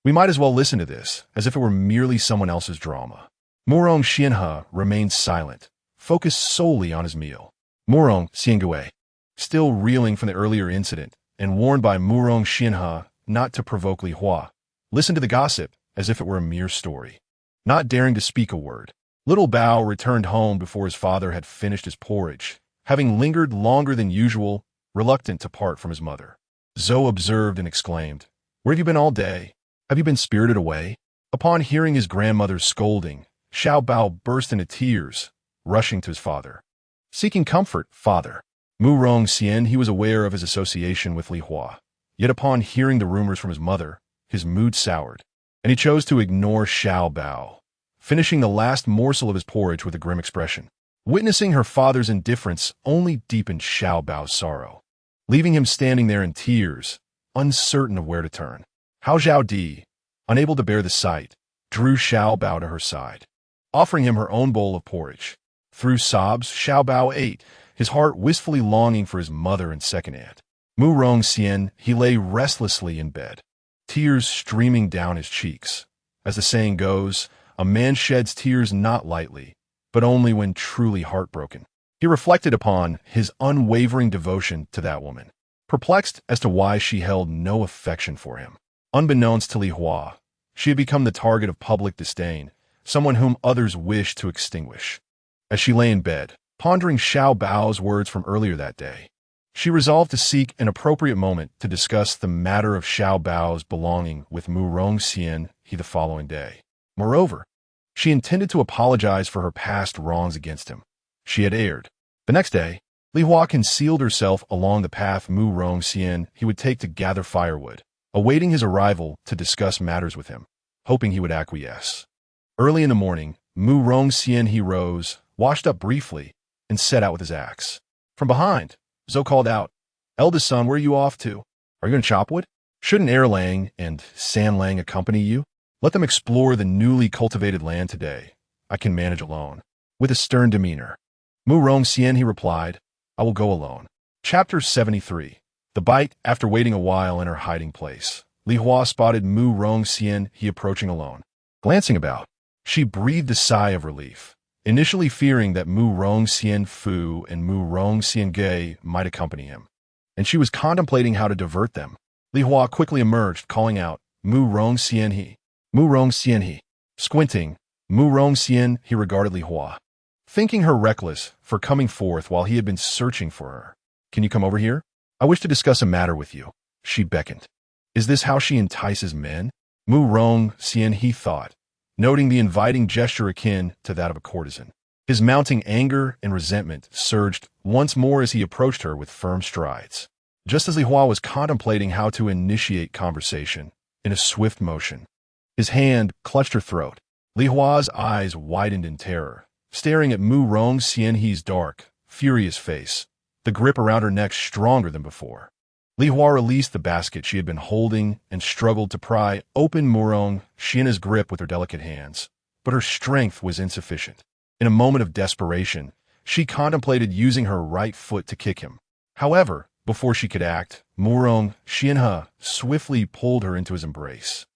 We might as well listen to this as if it were merely someone else's drama." Murong Xianhe remained silent, focused solely on his meal. Murong Xiangui, still reeling from the earlier incident and warned by Murong Xianhe not to provoke Li Hua, listened to the gossip as if it were a mere story, not daring to speak a word. Little Bao returned home before his father had finished his porridge, having lingered longer than usual, reluctant to part from his mother. Zhou observed and exclaimed, "Where have you been all day? Have you been spirited away?" Upon hearing his grandmother's scolding, Xiao Bao burst into tears, rushing to his father. Seeking comfort, "Father." Murong Xian, he was aware of his association with Li Hua. Yet upon hearing the rumors from his mother, his mood soured, and he chose to ignore Xiao Bao, finishing the last morsel of his porridge with a grim expression. Witnessing her father's indifference only deepened Xiao Bao's sorrow, leaving him standing there in tears, uncertain of where to turn. Hao Zhaodi, unable to bear the sight, drew Xiao Bao to her side, offering him her own bowl of porridge. Through sobs, Xiao Bao ate, his heart wistfully longing for his mother and second aunt. Murong Xian, he lay restlessly in bed, tears streaming down his cheeks. As the saying goes, a man sheds tears not lightly, but only when truly heartbroken. He reflected upon his unwavering devotion to that woman, perplexed as to why she held no affection for him. Unbeknownst to Li Hua, she had become the target of public disdain, someone whom others wished to extinguish. As she lay in bed, pondering Xiao Bao's words from earlier that day, she resolved to seek an appropriate moment to discuss the matter of Xiao Bao's belonging with Murong Xian the following day. Moreover, she intended to apologize for her past wrongs against him. She had erred. The next day, Li Hua concealed herself along the path Murong Xian he would take to gather firewood, awaiting his arrival to discuss matters with him, hoping he would acquiesce. Early in the morning, Murong Xian he rose, washed up briefly, and set out with his axe. From behind, Zoe called out, "Eldest son, where are you off to? Are you going to chop wood? Shouldn't Erlang and Sanlang accompany you? Let them explore the newly cultivated land today. I can manage alone." With a stern demeanor, Mu Rongxian, he replied, "I will go alone." Chapter 73. The Bite. After waiting a while in her hiding place, Li Hua spotted Mu Rongxian he approaching alone. Glancing about, she breathed a sigh of relief, initially fearing that Mu Rongxian Fu and Mu Rongxian Gei might accompany him, and she was contemplating how to divert them. Li Hua quickly emerged, calling out, "Mu Rongxian he. Mu Rongxian he." Squinting, Mu Rongxian he regarded Li Hua, thinking her reckless for coming forth while he had been searching for her. "Can you come over here? I wish to discuss a matter with you," she beckoned. Is this how she entices men? Mu Rongxian he thought, noting the inviting gesture akin to that of a courtesan. His mounting anger and resentment surged once more as he approached her with firm strides. Just as Li Hua was contemplating how to initiate conversation, in a swift motion, his hand clutched her throat. Li Hua's eyes widened in terror, staring at Mu Rongxian he's dark, furious face, the grip around her neck stronger than before. Li Hua released the basket she had been holding and struggled to pry open Mu Rongxian's grip with her delicate hands, but her strength was insufficient. In a moment of desperation, she contemplated using her right foot to kick him. However, before she could act, Mu Rongxian swiftly pulled her into his embrace,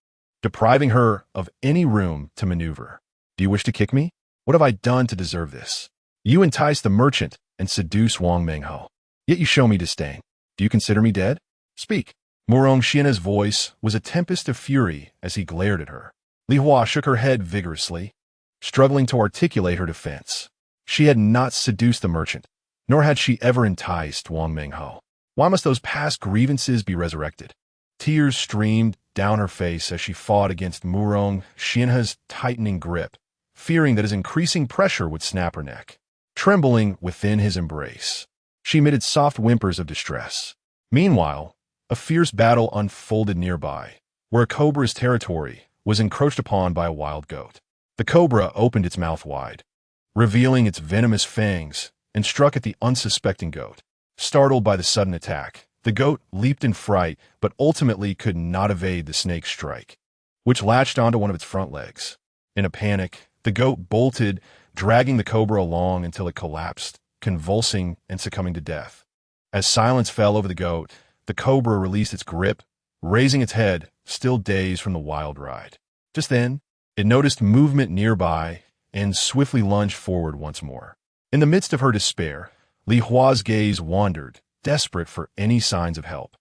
depriving her of any room to maneuver. "Do you wish to kick me? What have I done to deserve this? You entice the merchant and seduce Wang Menghe, yet you show me disdain. Do you consider me dead? Speak." Mu Rongxian's voice was a tempest of fury as he glared at her. Li Hua shook her head vigorously, struggling to articulate her defense. She had not seduced the merchant, nor had she ever enticed Wang Menghe. Why must those past grievances be resurrected? Tears streamed down her face as she fought against Mu Rongxian's tightening grip, fearing that his increasing pressure would snap her neck. Trembling within his embrace, she emitted soft whimpers of distress. Meanwhile, a fierce battle unfolded nearby, where a cobra's territory was encroached upon by a wild goat. The cobra opened its mouth wide, revealing its venomous fangs, and struck at the unsuspecting goat. Startled by the sudden attack, the goat leaped in fright but ultimately could not evade the snake's strike, which latched onto one of its front legs. In a panic, the goat bolted, dragging the cobra along until it collapsed, convulsing and succumbing to death. As silence fell over the goat, the cobra released its grip, raising its head, still dazed from the wild ride. Just then, it noticed movement nearby and swiftly lunged forward once more. In the midst of her despair, Li Hua's gaze wandered, desperate for any signs of help.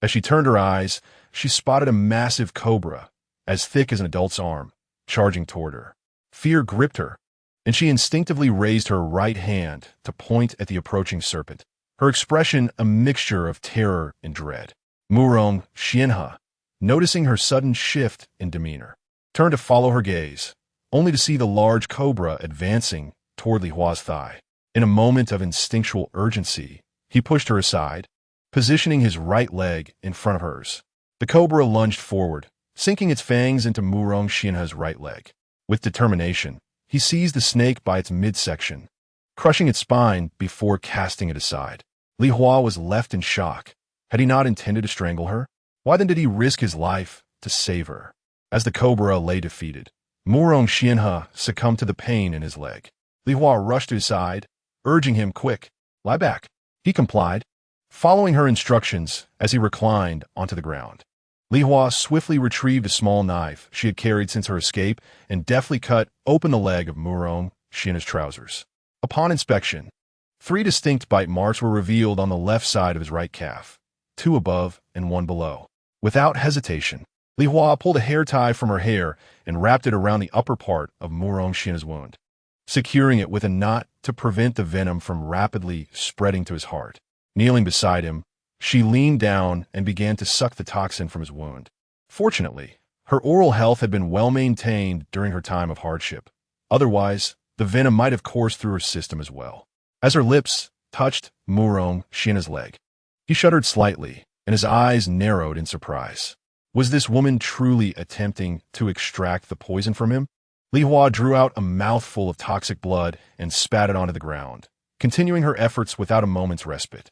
As she turned her eyes, she spotted a massive cobra, as thick as an adult's arm, charging toward her. Fear gripped her, and she instinctively raised her right hand to point at the approaching serpent, her expression a mixture of terror and dread. Mu Rongxian, noticing her sudden shift in demeanor, turned to follow her gaze, only to see the large cobra advancing toward Li Hua's thigh. In a moment of instinctual urgency, he pushed her aside, positioning his right leg in front of hers. The cobra lunged forward, sinking its fangs into Mu Rongxian's right leg. With determination, he seized the snake by its midsection, crushing its spine before casting it aside. Li Hua was left in shock. Had he not intended to strangle her? Why then did he risk his life to save her? As the cobra lay defeated, Mu Rongxian succumbed to the pain in his leg. Li Hua rushed to his side, urging him, "Quick, lie back." He complied, following her instructions as he reclined onto the ground. Li Hua swiftly retrieved a small knife she had carried since her escape and deftly cut open the leg of Mu Rongxian's trousers. Upon inspection, 3 distinct bite marks were revealed on the left side of his right calf, 2 above and 1 below. Without hesitation, Li Hua pulled a hair tie from her hair and wrapped it around the upper part of Mu Rongxian's wound, securing it with a knot to prevent the venom from rapidly spreading to his heart. Kneeling beside him, she leaned down and began to suck the toxin from his wound. Fortunately, her oral health had been well maintained during her time of hardship. Otherwise, the venom might have coursed through her system as well. As her lips touched Mu Rongxian's leg, he shuddered slightly, and his eyes narrowed in surprise. Was this woman truly attempting to extract the poison from him? Li Hua drew out a mouthful of toxic blood and spat it onto the ground, continuing her efforts without a moment's respite.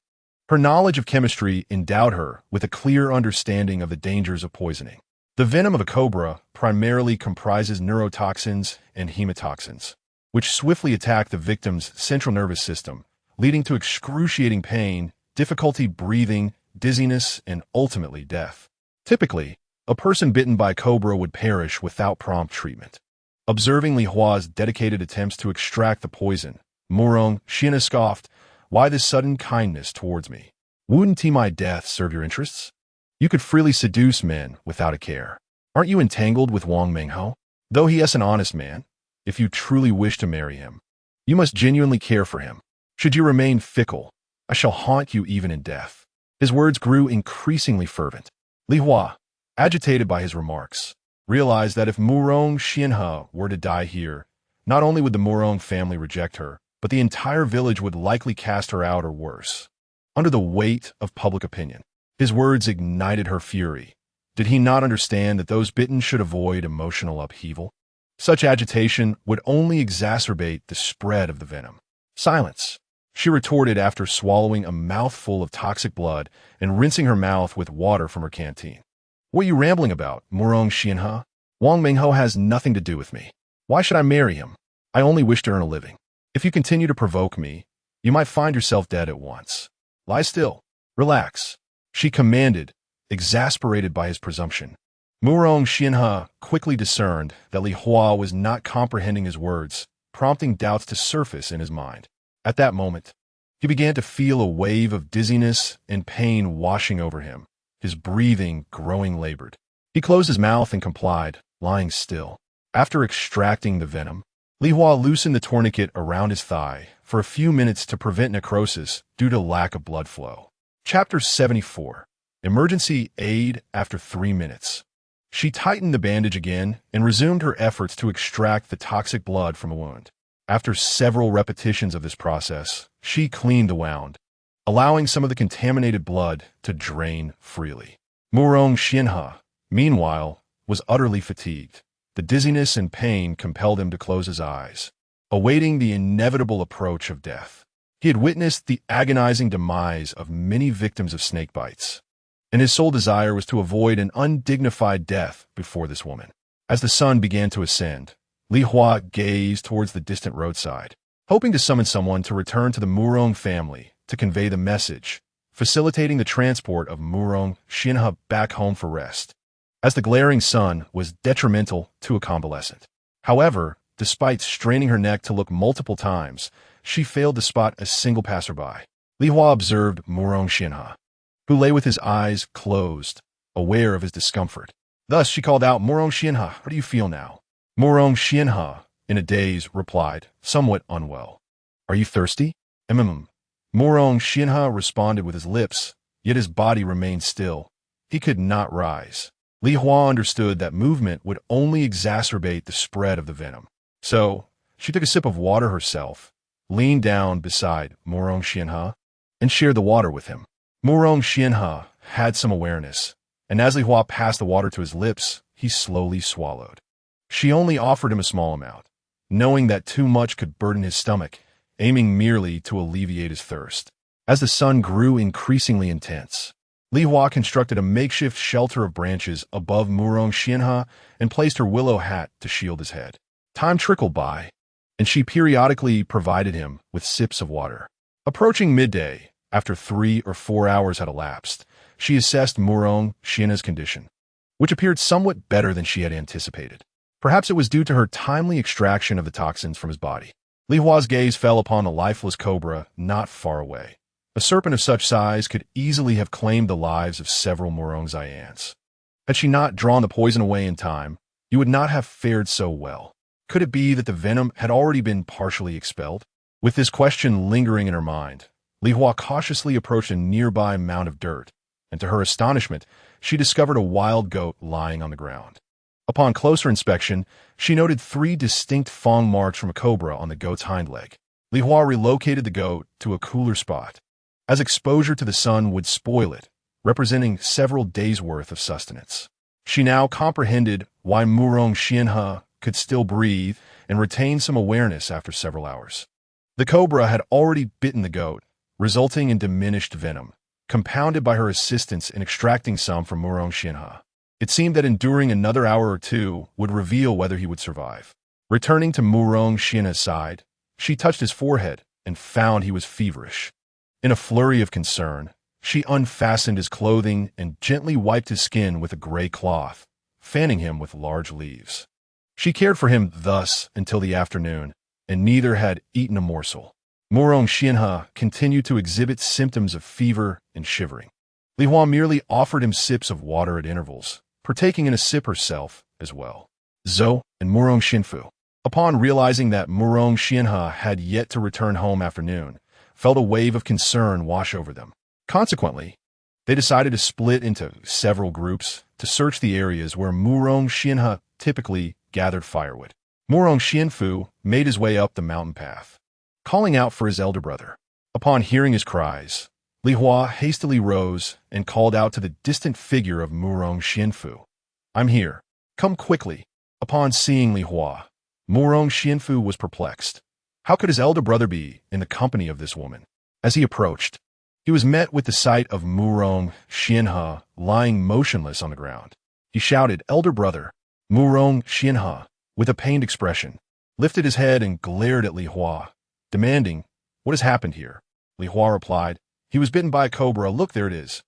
Her knowledge of chemistry endowed her with a clear understanding of the dangers of poisoning. The venom of a cobra primarily comprises neurotoxins and hemotoxins, which swiftly attack the victim's central nervous system, leading to excruciating pain, difficulty breathing, dizziness, and ultimately death. Typically, a person bitten by a cobra would perish without prompt treatment. Observing Li Hua's dedicated attempts to extract the poison, Murong Xianhe scoffed, "Why this sudden kindness towards me? Wouldn't my death serve your interests? You could freely seduce men without a care. Aren't you entangled with Wang Menghou? Though he is an honest man, if you truly wish to marry him, you must genuinely care for him. Should you remain fickle, I shall haunt you even in death." His words grew increasingly fervent. Li Hua, agitated by his remarks, realized that if Murong Xianhe were to die here, not only would the Murong family reject her, but the entire village would likely cast her out or worse. Under the weight of public opinion, his words ignited her fury. Did he not understand that those bitten should avoid emotional upheaval? Such agitation would only exacerbate the spread of the venom. "Silence," she retorted after swallowing a mouthful of toxic blood and rinsing her mouth with water from her canteen. "What are you rambling about, Murong Xianhe? Wang Menghou has nothing to do with me. Why should I marry him? I only wish to earn a living. If you continue to provoke me, you might find yourself dead at once. Lie still. Relax," she commanded, exasperated by his presumption. Murong Xianhe quickly discerned that Li Hua was not comprehending his words, prompting doubts to surface in his mind. At that moment, he began to feel a wave of dizziness and pain washing over him, his breathing growing labored. He closed his mouth and complied, lying still. After extracting the venom, Li Hua loosened the tourniquet around his thigh for a few minutes to prevent necrosis due to lack of blood flow. Chapter 74. Emergency Aid After 3 minutes. She tightened the bandage again and resumed her efforts to extract the toxic blood from a wound. After several repetitions of this process, she cleaned the wound, allowing some of the contaminated blood to drain freely. Murong Xianhe, meanwhile, was utterly fatigued. The dizziness and pain compelled him to close his eyes, awaiting the inevitable approach of death. He had witnessed the agonizing demise of many victims of snake bites, and his sole desire was to avoid an undignified death before this woman. As the sun began to ascend, Li Hua gazed towards the distant roadside, hoping to summon someone to return to the Murong family to convey the message, facilitating the transport of Murong Xianhe back home for rest, as the glaring sun was detrimental to a convalescent. However, despite straining her neck to look multiple times, she failed to spot a single passerby. Li Hua observed Murong Xianhe, who lay with his eyes closed, aware of his discomfort. Thus she called out, "Murong Xianhe, how do you feel now?" Murong Xianhe, in a daze, replied, somewhat unwell. "Are you thirsty?" Murong Xianhe responded with his lips, yet his body remained still. He could not rise. Li Hua understood that movement would only exacerbate the spread of the venom. So, she took a sip of water herself, leaned down beside Murong Xianhe, and shared the water with him. Murong Xianhe had some awareness, and as Li Hua passed the water to his lips, he slowly swallowed. She only offered him a small amount, knowing that too much could burden his stomach, aiming merely to alleviate his thirst. As the sun grew increasingly intense, Li Hua constructed a makeshift shelter of branches above Murong Xianhe and placed her willow hat to shield his head. Time trickled by, and she periodically provided him with sips of water. Approaching midday, after 3 or 4 hours had elapsed, she assessed Murong Xianhe's condition, which appeared somewhat better than she had anticipated. Perhaps it was due to her timely extraction of the toxins from his body. Li Hua's gaze fell upon a lifeless cobra not far away. A serpent of such size could easily have claimed the lives of several Murong Xians. Had she not drawn the poison away in time, you would not have fared so well. Could it be that the venom had already been partially expelled? With this question lingering in her mind, Li Hua cautiously approached a nearby mound of dirt, and to her astonishment, she discovered a wild goat lying on the ground. Upon closer inspection, she noted 3 distinct fang marks from a cobra on the goat's hind leg. Li Hua relocated the goat to a cooler spot, as exposure to the sun would spoil it, representing several days' worth of sustenance. She now comprehended why Murong Xianhe could still breathe and retain some awareness after several hours. The cobra had already bitten the goat, resulting in diminished venom, compounded by her assistance in extracting some from Murong Xianhe. It seemed that enduring another hour or two would reveal whether he would survive. Returning to Murong Xianhe's side, she touched his forehead and found he was feverish. In a flurry of concern, she unfastened his clothing and gently wiped his skin with a gray cloth, fanning him with large leaves. She cared for him thus until the afternoon, and neither had eaten a morsel. Murong Xianhe continued to exhibit symptoms of fever and shivering. Li Hua merely offered him sips of water at intervals, partaking in a sip herself as well. Zhou and Murong Xianfu, upon realizing that Murong Xianhe had yet to return home after noon, felt a wave of concern wash over them. Consequently, they decided to split into several groups to search the areas where Murong Xianhe typically gathered firewood. Murong Xianfu made his way up the mountain path, calling out for his elder brother. Upon hearing his cries, Li Hua hastily rose and called out to the distant figure of Murong Xianfu. "I'm here. Come quickly." Upon seeing Li Hua, Murong Xianfu was perplexed. How could his elder brother be in the company of this woman? As he approached, he was met with the sight of Murong Xianhe lying motionless on the ground. He shouted, "Elder brother!" Murong Xianhe, with a pained expression, lifted his head and glared at Li Hua, demanding, "What has happened here?" Li Hua replied, "He was bitten by a cobra. Look, there it is."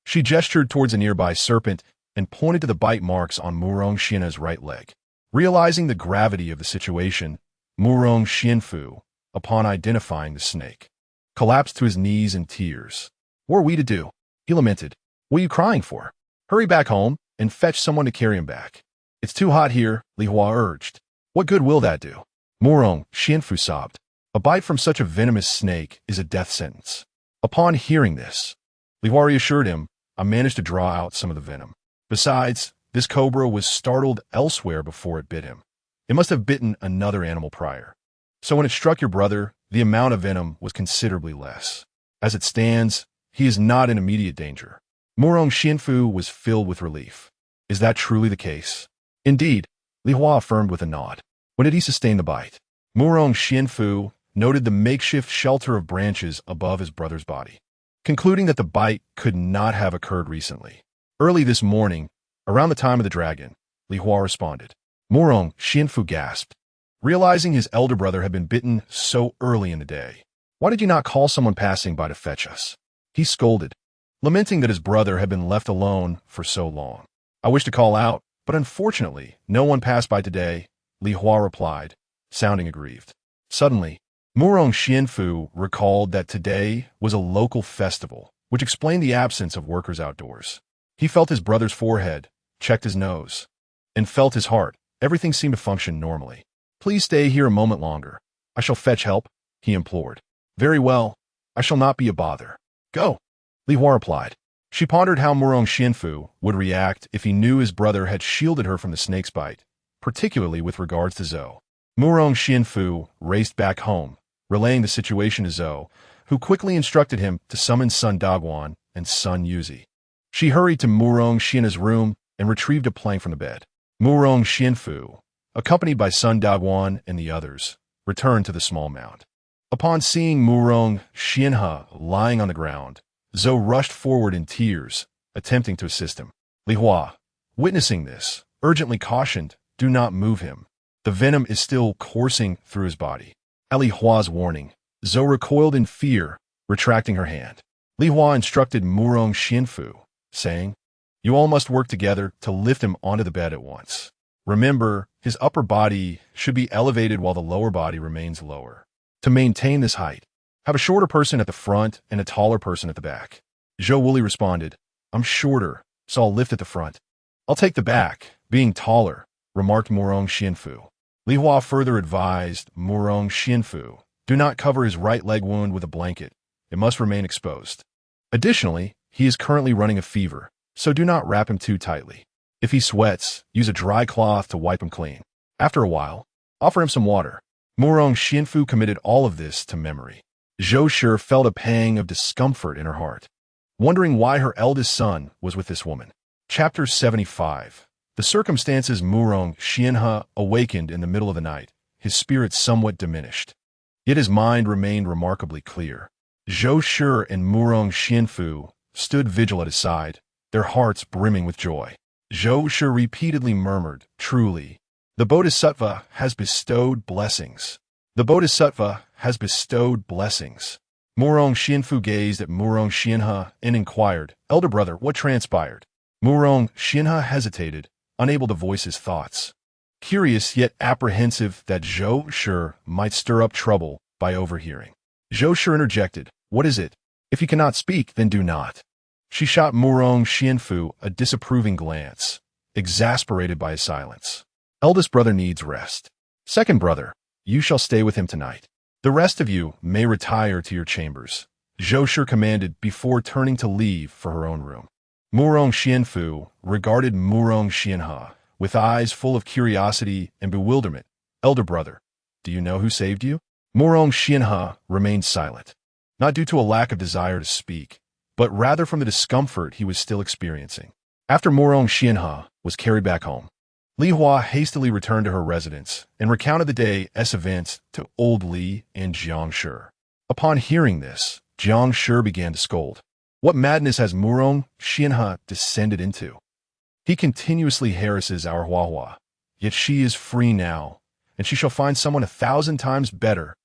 She gestured towards a nearby serpent and pointed to the bite marks on Murong Xianhe's right leg. Realizing the gravity of the situation, Murong Xianfu, upon identifying the snake, collapsed to his knees in tears. "What are we to do?" he lamented. "What are you crying for? Hurry back home and fetch someone to carry him back." "It's too hot here," Li Hua urged. "What good will that do?" Murong Xianfu sobbed. "A bite from such a venomous snake is a death sentence." Upon hearing this, Li Hua reassured him, "I managed to draw out some of the venom. Besides, this cobra was startled elsewhere before it bit him. It must have bitten another animal prior. So when it struck your brother, the amount of venom was considerably less. As it stands, he is not in immediate danger." Murong Xianfu was filled with relief. "Is that truly the case?" "Indeed," Li Hua affirmed with a nod. "When did he sustain the bite?" Murong Xianfu noted the makeshift shelter of branches above his brother's body, concluding that the bite could not have occurred recently. "Early this morning, around the time of the dragon," Li Hua responded. Murong Xianfu gasped, realizing his elder brother had been bitten so early in the day. "Why did you not call someone passing by to fetch us?" He scolded, lamenting that his brother had been left alone for so long. "I wish to call out, but unfortunately, no one passed by today," Li Hua replied, sounding aggrieved. Suddenly, Murong Xianfu recalled that today was a local festival, which explained the absence of workers outdoors. He felt his brother's forehead, checked his nose, and felt his heart. Everything seemed to function normally. "Please stay here a moment longer. I shall fetch help," he implored. "Very well. I shall not be a bother. Go," Li Hua replied. She pondered how Murong Xianfu would react if he knew his brother had shielded her from the snake's bite, particularly with regards to Zhou. Murong Xianfu raced back home, relaying the situation to Zhou, who quickly instructed him to summon Sun Dagwan and Sun Yuzi. She hurried to Murong Xianhe's room and retrieved a plank from the bed. Murong Xianfu, accompanied by Sun Dagwan and the others, returned to the small mound. Upon seeing Murong Xianhe lying on the ground, Zhou rushed forward in tears, attempting to assist him. Li Hua, witnessing this, urgently cautioned, "Do not move him. The venom is still coursing through his body." At Li Hua's warning, Zhou recoiled in fear, retracting her hand. Li Hua instructed Murong Xianfu, saying, "You all must work together to lift him onto the bed at once. Remember, his upper body should be elevated while the lower body remains lower. To maintain this height, have a shorter person at the front and a taller person at the back." Zhou Wuli responded, "I'm shorter, so I'll lift at the front." "I'll take the back, being taller," remarked Murong Xianfu. Li Hua further advised Murong Xianfu, "Do not cover his right leg wound with a blanket. It must remain exposed. Additionally, he is currently running a fever, so do not wrap him too tightly. If he sweats, use a dry cloth to wipe him clean. After a while, offer him some water." Murong Xianfu committed all of this to memory. Zhou Shi felt a pang of discomfort in her heart, wondering why her eldest son was with this woman. Chapter 75. The circumstances Murong Xianhe awakened in the middle of the night, his spirits somewhat diminished. yet his mind remained remarkably clear. Zhou Shi and Murong Xianfu stood vigil at his side, their hearts brimming with joy. Zhou Shi repeatedly murmured, "Truly, the Bodhisattva has bestowed blessings. The Bodhisattva has bestowed blessings." Murong Xianfu gazed at Murong Xianhe and inquired, "Elder brother, what transpired?" Murong Xianhe hesitated, unable to voice his thoughts, curious yet apprehensive that Zhou Shi might stir up trouble by overhearing. Zhou Shi interjected, "What is it? If you cannot speak, then do not." She shot Murong Xianfu a disapproving glance, exasperated by his silence. "Eldest brother needs rest. Second brother, you shall stay with him tonight. The rest of you may retire to your chambers," Zhou Shi commanded before turning to leave for her own room. Murong Xianfu regarded Murong Xianhe with eyes full of curiosity and bewilderment. "Elder brother, do you know who saved you?" Murong Xianhe remained silent, not due to a lack of desire to speak, but rather from the discomfort he was still experiencing. After Murong Xianhe was carried back home, Li Hua hastily returned to her residence and recounted the day's events to old Li and Jiang Shi. Upon hearing this, Jiang Shi began to scold. What madness has Murong Xianhe descended into? He continuously harasses our Huahua, yet she is free now, and she shall find someone 1,000 times better.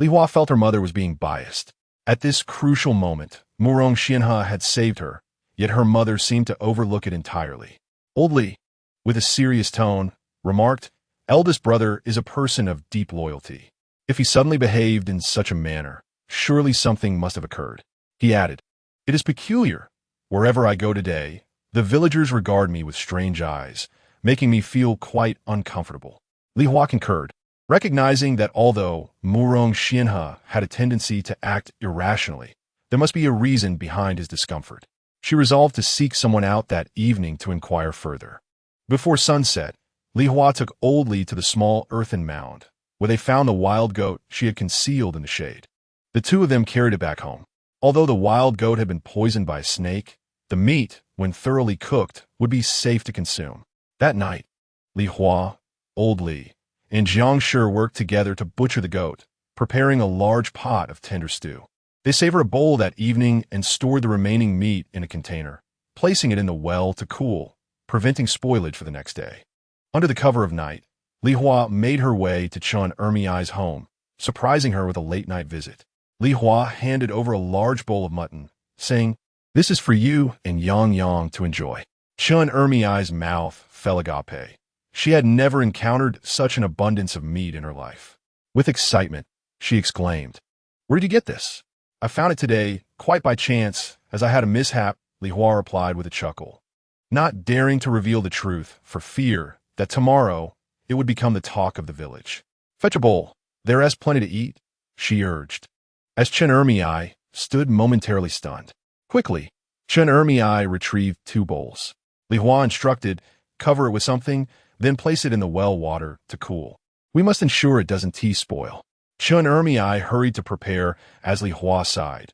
Li Hua felt her mother was being biased. At this crucial moment, Murong Xianhe had saved her, yet her mother seemed to overlook it entirely. Old Li, with a serious tone, remarked, "Eldest brother is a person of deep loyalty. If he suddenly behaved in such a manner, surely something must have occurred." He added, "It is peculiar. Wherever I go today, the villagers regard me with strange eyes, making me feel quite uncomfortable." Li Hua concurred, recognizing that although Murong Xianhe had a tendency to act irrationally, there must be a reason behind his discomfort. She resolved to seek someone out that evening to inquire further. Before sunset, Li Hua took old Li to the small earthen mound, where they found the wild goat she had concealed in the shade. The two of them carried it back home. Although the wild goat had been poisoned by a snake, the meat, when thoroughly cooked, would be safe to consume. That night, Li Hua, old Li, and Jiang Shi worked together to butcher the goat, preparing a large pot of tender stew. They savored a bowl that evening and stored the remaining meat in a container, placing it in the well to cool, preventing spoilage for the next day. Under the cover of night, Li Hua made her way to Chun Ermiai's home, surprising her with a late-night visit. Li Hua handed over a large bowl of mutton, saying, "This is for you and Yang Yang to enjoy." Chun Ermiai's mouth fell agape. She had never encountered such an abundance of meat in her life. With excitement, she exclaimed, "Where did you get this?" "I found it today, quite by chance, as I had a mishap," Li Hua replied with a chuckle, not daring to reveal the truth for fear that tomorrow it would become the talk of the village. "Fetch a bowl. There is plenty to eat," she urged, as Chun Ermiai stood momentarily stunned. Quickly, Chun Ermiai retrieved 2 bowls. Li Hua instructed, "Cover it with something, then place it in the well water to cool. We must ensure it doesn't tea spoil." Chun Ermiai hurried to prepare as Li Hua sighed.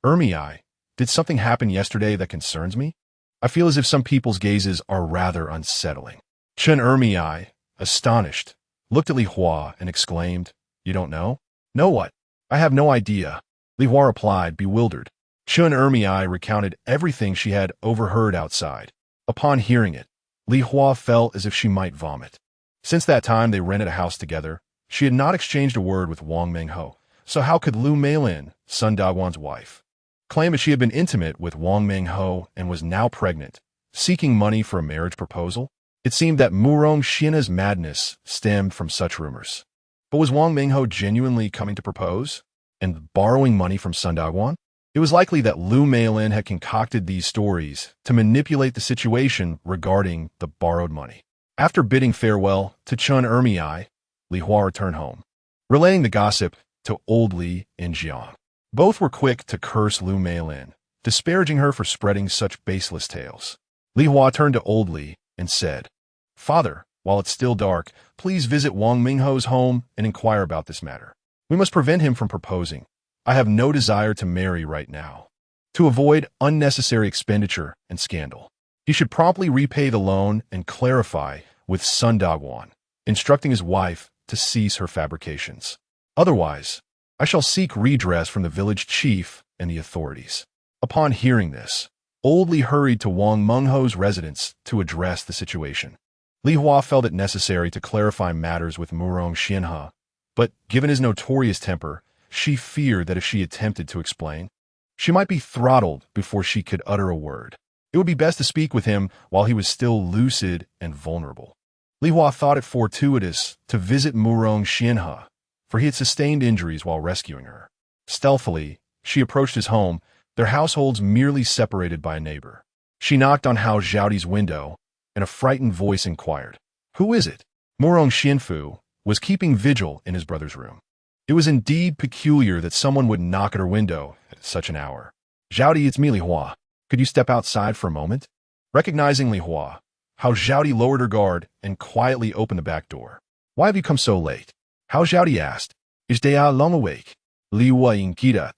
"Ermiai, did something happen yesterday that concerns me? I feel as if some people's gazes are rather unsettling." Chun Ermiai, astonished, looked at Li Hua and exclaimed, "You don't know?" "Know what?" "I have no idea," Li Hua replied, bewildered. Chun Ermiai recounted everything she had overheard outside. Upon hearing it, Li Hua felt as if she might vomit. Since that time they rented a house together, she had not exchanged a word with Wang Mengho, so how could Lu Meilin, Sun Daguan's wife, claim that she had been intimate with Wang Mengho and was now pregnant, seeking money for a marriage proposal? It seemed that Murong Xianhe's madness stemmed from such rumors. But was Wang Mengho genuinely coming to propose and borrowing money from Sun Daguan? It was likely that Lu Meilin had concocted these stories to manipulate the situation regarding the borrowed money. After bidding farewell to Chun Ermiai, Li Hua returned home, relaying the gossip to old Li and Jiang. Both were quick to curse Lu Meilin, disparaging her for spreading such baseless tales. Li Hua turned to old Li and said, "Father, while it's still dark, please visit Wang Mingho's home and inquire about this matter. We must prevent him from proposing. I have no desire to marry right now. To avoid unnecessary expenditure and scandal, he should promptly repay the loan and clarify with Sun Daguan, instructing his wife to cease her fabrications. Otherwise, I shall seek redress from the village chief and the authorities. Upon hearing this, Old Li hurried to Wang Mengho's residence to address the situation. Li Hua felt it necessary to clarify matters with Murong Xianhe, but given his notorious temper, she feared that if she attempted to explain, she might be throttled before she could utter a word. It would be best to speak with him while he was still lucid and vulnerable. Li Hua thought it fortuitous to visit Murong Xianhe, for he had sustained injuries while rescuing her. Stealthily, she approached his home, their households merely separated by a neighbor. She knocked on Hao Zhaoti's window, and a frightened voice inquired, "Who is it?" Murong Xianfu was keeping vigil in his brother's room. It was indeed peculiar that someone would knock at her window at such an hour. "Zhaoti, it's me, Li Hua. Could you step outside for a moment?" Recognizing Li Hua, Hao Zhaoti lowered her guard and quietly opened the back door. "Why have you come so late?" Hao Zhaoti asked. "Is Dea long awake?" Li Hua inquired.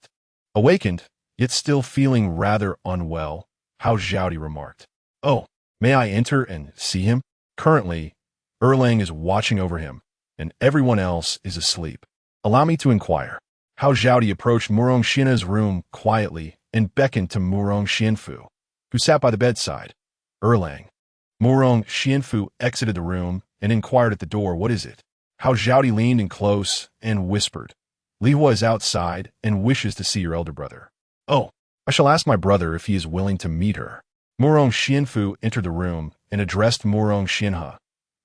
Awakened, yet still feeling rather unwell, Hao Zhaoti remarked, "Oh, may I enter and see him? Currently, Erlang is watching over him, and everyone else is asleep. Allow me to inquire." Hao Zhaoti approached Murong Xianhe's room quietly and beckoned to Murong Xianfu, who sat by the bedside. "Erlang." Murong Xianfu exited the room and inquired at the door, "What is it?" Hao Zhaoti leaned in close and whispered, "Li Hua is outside and wishes to see your elder brother." "Oh, I shall ask my brother if he is willing to meet her." Murong Xianfu entered the room and addressed Murong Xianhe.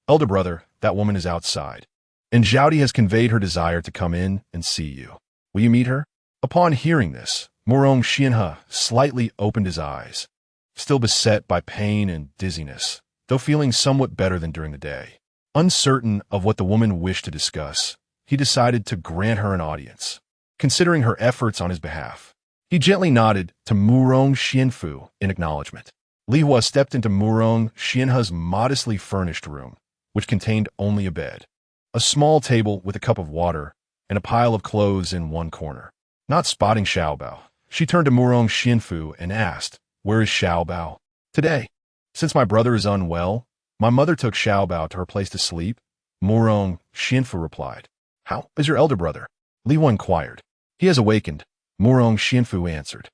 "Elder brother, that woman is outside, and Zhaoti has conveyed her desire to come in and see you. Will you meet her?" Upon hearing this, Murong Xianhe slightly opened his eyes, still beset by pain and dizziness, though feeling somewhat better than during the day. Uncertain of what the woman wished to discuss, he decided to grant her an audience. Considering her efforts on his behalf, he gently nodded to Murong Xianfu in acknowledgement. Li Hua stepped into Murong Xianhe's modestly furnished room, which contained only a bed, a small table with a cup of water, and a pile of clothes in one corner. Not spotting Xiaobao, she turned to Murong Xianfu and asked, "Where is Xiaobao?" "Today, since my brother is unwell, my mother took Xiaobao to her place to sleep," Murong Xianfu replied. "How is your elder brother?" Li Hua inquired. "He has awakened," Murong Xianfu answered.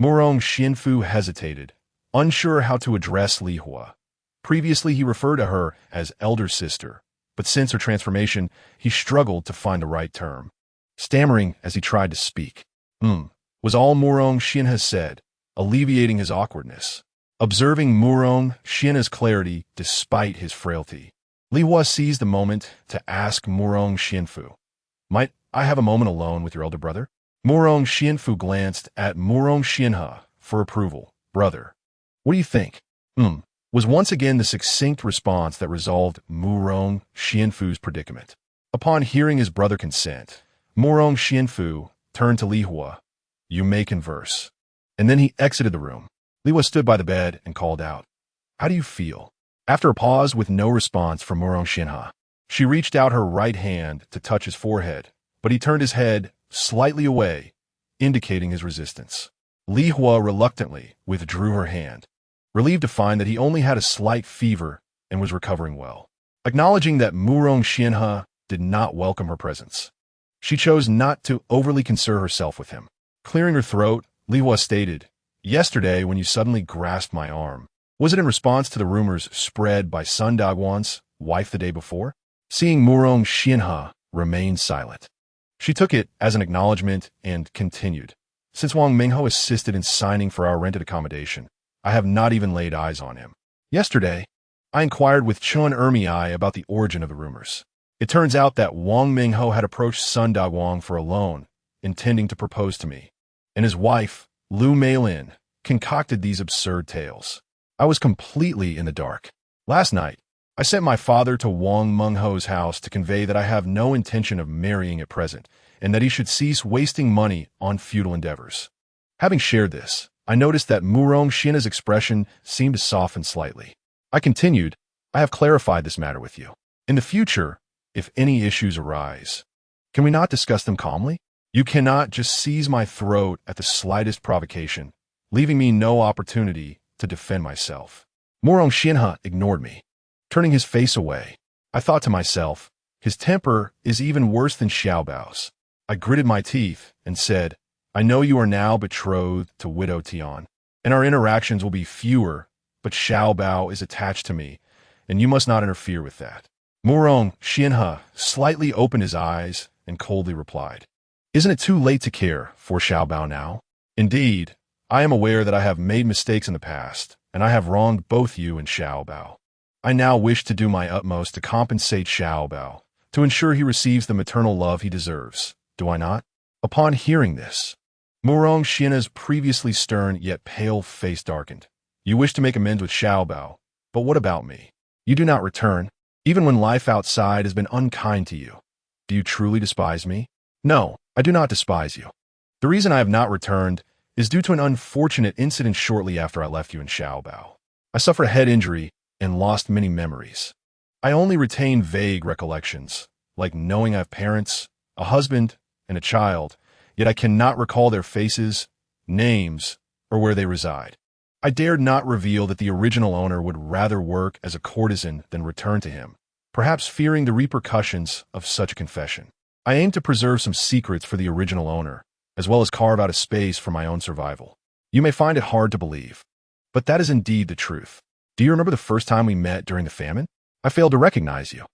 Murong Xianfu hesitated, unsure how to address Li Hua. Previously, he referred to her as elder sister, but since her transformation, he struggled to find the right term. Stammering as he tried to speak, was all Murong Xianhe said, alleviating his awkwardness. Observing Murong Xianhe's clarity despite his frailty, Li Hua seized the moment to ask Murong Xianfu, "Might I have a moment alone with your elder brother?" Murong Xianfu glanced at Murong Xianhe for approval. "Brother, what do you think?" Was once again the succinct response that resolved Murong Xianfu's predicament. Upon hearing his brother consent, Murong Xianfu turned to Li Hua. "You may converse." And then he exited the room. Li Hua stood by the bed and called out, "How do you feel?" After a pause with no response from Murong Xianhe, she reached out her right hand to touch his forehead, but he turned his head slightly away, indicating his resistance. Li Hua reluctantly withdrew her hand, relieved to find that he only had a slight fever and was recovering well. Acknowledging that Murong Xianhe did not welcome her presence, she chose not to overly concern herself with him. Clearing her throat, Li Hua stated, "Yesterday, when you suddenly grasped my arm, was it in response to the rumors spread by Sun Dagwan's wife the day before?" Seeing Murong Xianhe remain silent, she took it as an acknowledgement and continued, "Since Wang Mengho assisted in signing for our rented accommodation, I have not even laid eyes on him. Yesterday, I inquired with Chun Ermiai about the origin of the rumors. It turns out that Wang Mengho had approached Sun Dagwang for a loan, intending to propose to me, and his wife, Lu Meilin, concocted these absurd tales. I was completely in the dark. Last night, I sent my father to Wang Mengho's house to convey that I have no intention of marrying at present, and that he should cease wasting money on futile endeavors. Having shared this, I noticed that Murong Xianhe's expression seemed to soften slightly. I continued, "I have clarified this matter with you. In the future, if any issues arise, can we not discuss them calmly? You cannot just seize my throat at the slightest provocation, leaving me no opportunity to defend myself." Murong Xianhe ignored me, turning his face away. I thought to myself, his temper is even worse than Xiaobao's. I gritted my teeth and said, I know you are now betrothed to Widow Tian, and our interactions will be fewer, but Xiao Bao is attached to me, and you must not interfere with that. Murong Xianhe slightly opened his eyes and coldly replied, Isn't it too late to care for Xiao Bao now? Indeed, I am aware that I have made mistakes in the past, and I have wronged both you and Xiao Bao. I now wish to do my utmost to compensate Xiao Bao, to ensure he receives the maternal love he deserves, do I not? Upon hearing this, Murong Xianhe's previously stern yet pale face darkened. You wish to make amends with Xiao Bao, but what about me? You do not return, even when life outside has been unkind to you. Do you truly despise me? No, I do not despise you. The reason I have not returned is due to an unfortunate incident shortly after I left you in Xiao Bao. I suffered a head injury and lost many memories. I only retain vague recollections, like knowing I have parents, a husband, and a child, yet I cannot recall their faces, names, or where they reside. I dared not reveal that the original owner would rather work as a courtesan than return to him, perhaps fearing the repercussions of such a confession. I aim to preserve some secrets for the original owner, as well as carve out a space for my own survival. You may find it hard to believe, but that is indeed the truth. Do you remember the first time we met during the famine? I failed to recognize you.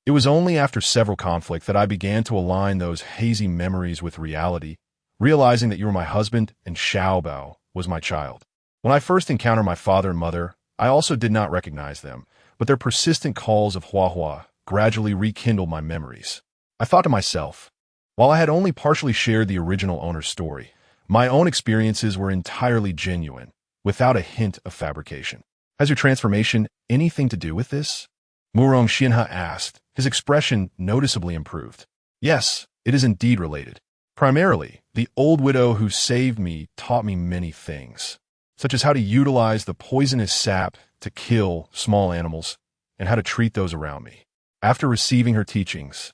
It was only after several conflicts that I began to align those hazy memories with reality, realizing that you were my husband and Xiao Bao was my child. When I first encountered my father and mother, I also did not recognize them, but their persistent calls of Hua Hua gradually rekindled my memories. I thought to myself, while I had only partially shared the original owner's story, my own experiences were entirely genuine, without a hint of fabrication. Has your transformation anything to do with this? Murong Xianhe asked, his expression noticeably improved. Yes, it is indeed related. Primarily, the old widow who saved me taught me many things, such as how to utilize the poisonous sap to kill small animals and how to treat those around me. After receiving her teachings,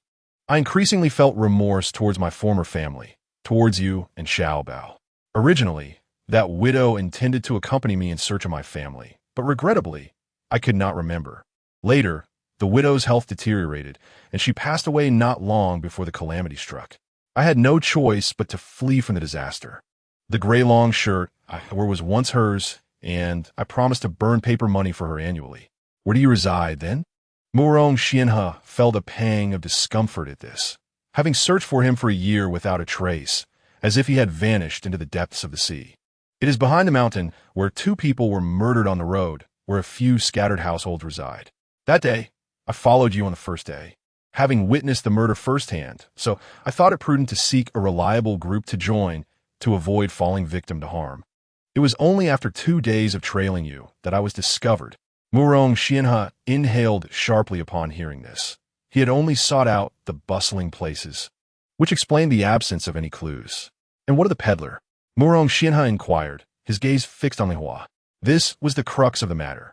I increasingly felt remorse towards my former family, towards you and Xiao Bao. Originally, that widow intended to accompany me in search of my family, but regrettably, I could not remember. Later, the widow's health deteriorated, and she passed away not long before the calamity struck. I had no choice but to flee from the disaster. The gray long shirt I wore was once hers, and I promised to burn paper money for her annually. Where do you reside, then? Murong Xianhe felt a pang of discomfort at this, having searched for him for a year without a trace, as if he had vanished into the depths of the sea. It is behind the mountain where 2 people were murdered on the road, where a few scattered households reside. That day, I followed you on the first day, having witnessed the murder firsthand, so I thought it prudent to seek a reliable group to join to avoid falling victim to harm. It was only after 2 days of trailing you that I was discovered. Murong Xianhe inhaled sharply upon hearing this. He had only sought out the bustling places, which explained the absence of any clues. And what of the peddler? Murong Xianhe inquired, his gaze fixed on Li Hua. This was the crux of the matter.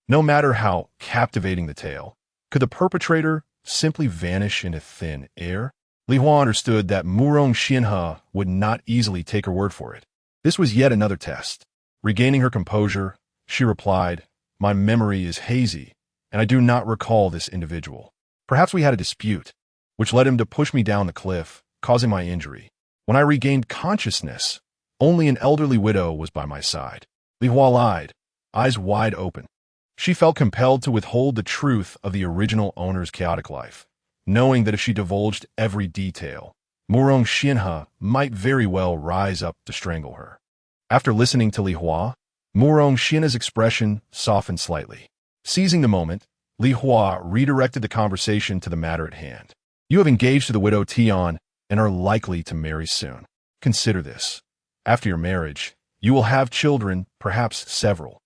No matter how captivating the tale, could the perpetrator simply vanish into thin air? Li Hua understood that Murong Xianhe would not easily take her word for it. This was yet another test. Regaining her composure, she replied, My memory is hazy, and I do not recall this individual. Perhaps we had a dispute, which led him to push me down the cliff, causing my injury. When I regained consciousness, only an elderly widow was by my side. Li Hua lied, eyes wide open. She felt compelled to withhold the truth of the original owner's chaotic life, knowing that if she divulged every detail, Murong Xianhe might very well rise up to strangle her. After listening to Li Hua, Murong Xianhe's expression softened slightly. Seizing the moment, Li Hua redirected the conversation to the matter at hand. You have engaged to the widow Tian and are likely to marry soon. Consider this. After your marriage, you will have children, perhaps several.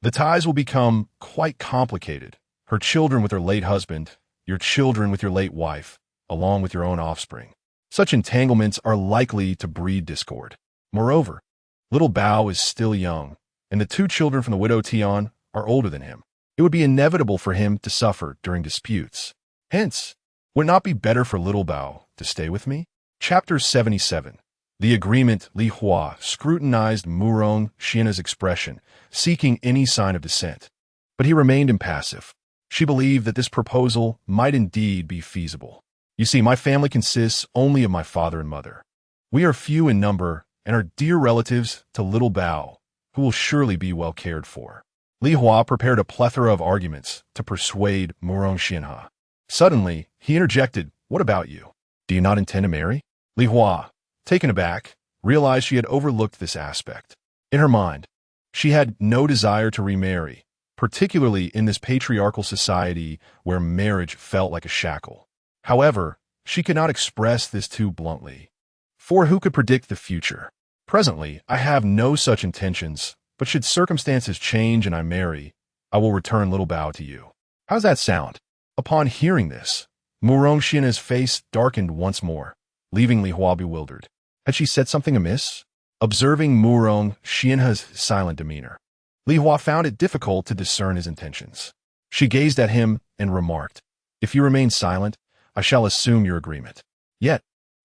The ties will become quite complicated. Her children with her late husband, your children with your late wife, along with your own offspring. Such entanglements are likely to breed discord. Moreover, little Bao is still young, and the 2 children from the widow Tian are older than him. It would be inevitable for him to suffer during disputes. Hence, would it not be better for little Bao to stay with me? Chapter 77. The agreement. Li Hua scrutinized Murong Xianhe's expression, seeking any sign of dissent. But he remained impassive. She believed that this proposal might indeed be feasible. You see, my family consists only of my father and mother. We are few in number and are dear relatives to little Bao, who will surely be well cared for. Li Hua prepared a plethora of arguments to persuade Murong Xianhe. Suddenly, he interjected, "What about you? Do you not intend to marry?" Li Hua, taken aback, realized she had overlooked this aspect. In her mind, she had no desire to remarry, particularly in this patriarchal society where marriage felt like a shackle. However, she could not express this too bluntly. For who could predict the future? Presently, I have no such intentions, but should circumstances change and I marry, I will return little Bao to you. How's that sound? Upon hearing this, Murong Xianhe's face darkened once more, leaving Li Hua bewildered. Had she said something amiss? Observing Murong Xianhe's silent demeanor, Li Hua found it difficult to discern his intentions. She gazed at him and remarked, "If you remain silent, I shall assume your agreement." Yet,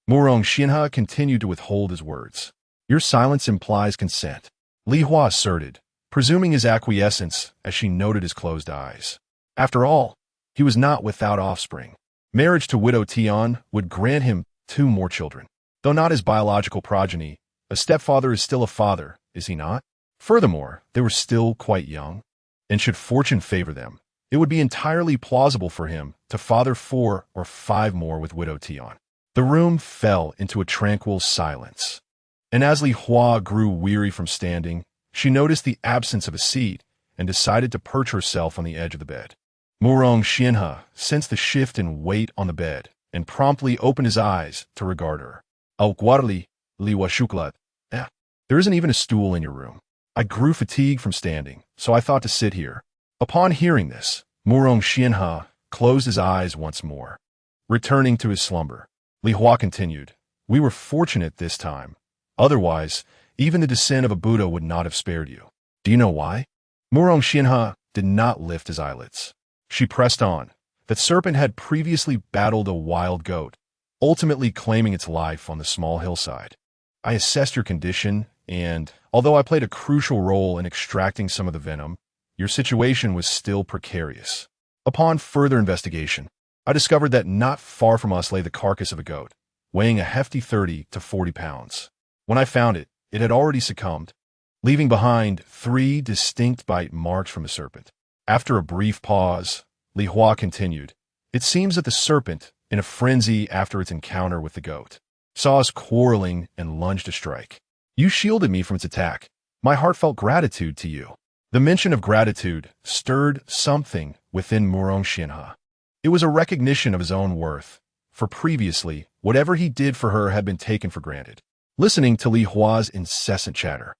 Murong Xianhe continued to withhold his words. "Your silence implies consent," Li Hua asserted, presuming his acquiescence as she noted his closed eyes. After all, he was not without offspring. Marriage to Widow Tian would grant him 2 more children. Though not his biological progeny, a stepfather is still a father, is he not? Furthermore, they were still quite young, and should fortune favor them, it would be entirely plausible for him to father 4 or 5 more with Widow Tian. The room fell into a tranquil silence, and as Li Hua grew weary from standing, she noticed the absence of a seat and decided to perch herself on the edge of the bed. Murong Xianhe sensed the shift in weight on the bed and promptly opened his eyes to regard her. "Au guarli, li wa shuklat." There isn't even a stool in your room. I grew fatigued from standing, so I thought to sit here. Upon hearing this, Murong Xianhe closed his eyes once more. Returning to his slumber, Li Hua continued, "We were fortunate this time. Otherwise, even the descent of a Buddha would not have spared you. Do you know why?" Murong Xianhe did not lift his eyelids. She pressed on. That serpent had previously battled a wild goat, ultimately claiming its life on the small hillside. I assessed your condition, and although I played a crucial role in extracting some of the venom, your situation was still precarious. Upon further investigation, I discovered that not far from us lay the carcass of a goat, weighing a hefty 30 to 40 pounds. When I found it, it had already succumbed, leaving behind 3 distinct bite marks from the serpent. After a brief pause, Li Hua continued, "It seems that the serpent, in a frenzy after its encounter with the goat, saw us quarreling and lunged to strike. You shielded me from its attack. My heartfelt gratitude to you." The mention of gratitude stirred something within Murong Xianhe. It was a recognition of his own worth, for previously, whatever he did for her had been taken for granted. Listening to Li Hua's incessant chatter,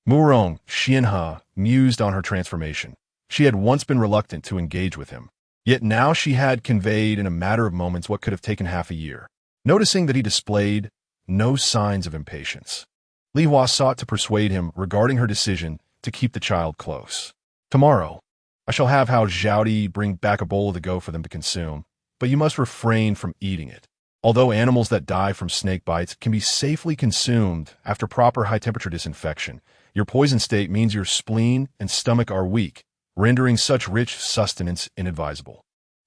Murong Xianhe mused on her transformation. She had once been reluctant to engage with him, yet now she had conveyed in a matter of moments what could have taken half a year. Noticing that he displayed no signs of impatience, Li Hua sought to persuade him regarding her decision to keep the child close. "Tomorrow, I shall have Hao Zhaodi bring back a bowl of the goat for them to consume, but you must refrain from eating it. Although animals that die from snake bites can be safely consumed after proper high-temperature disinfection, your poison state means your spleen and stomach are weak, rendering such rich sustenance inadvisable.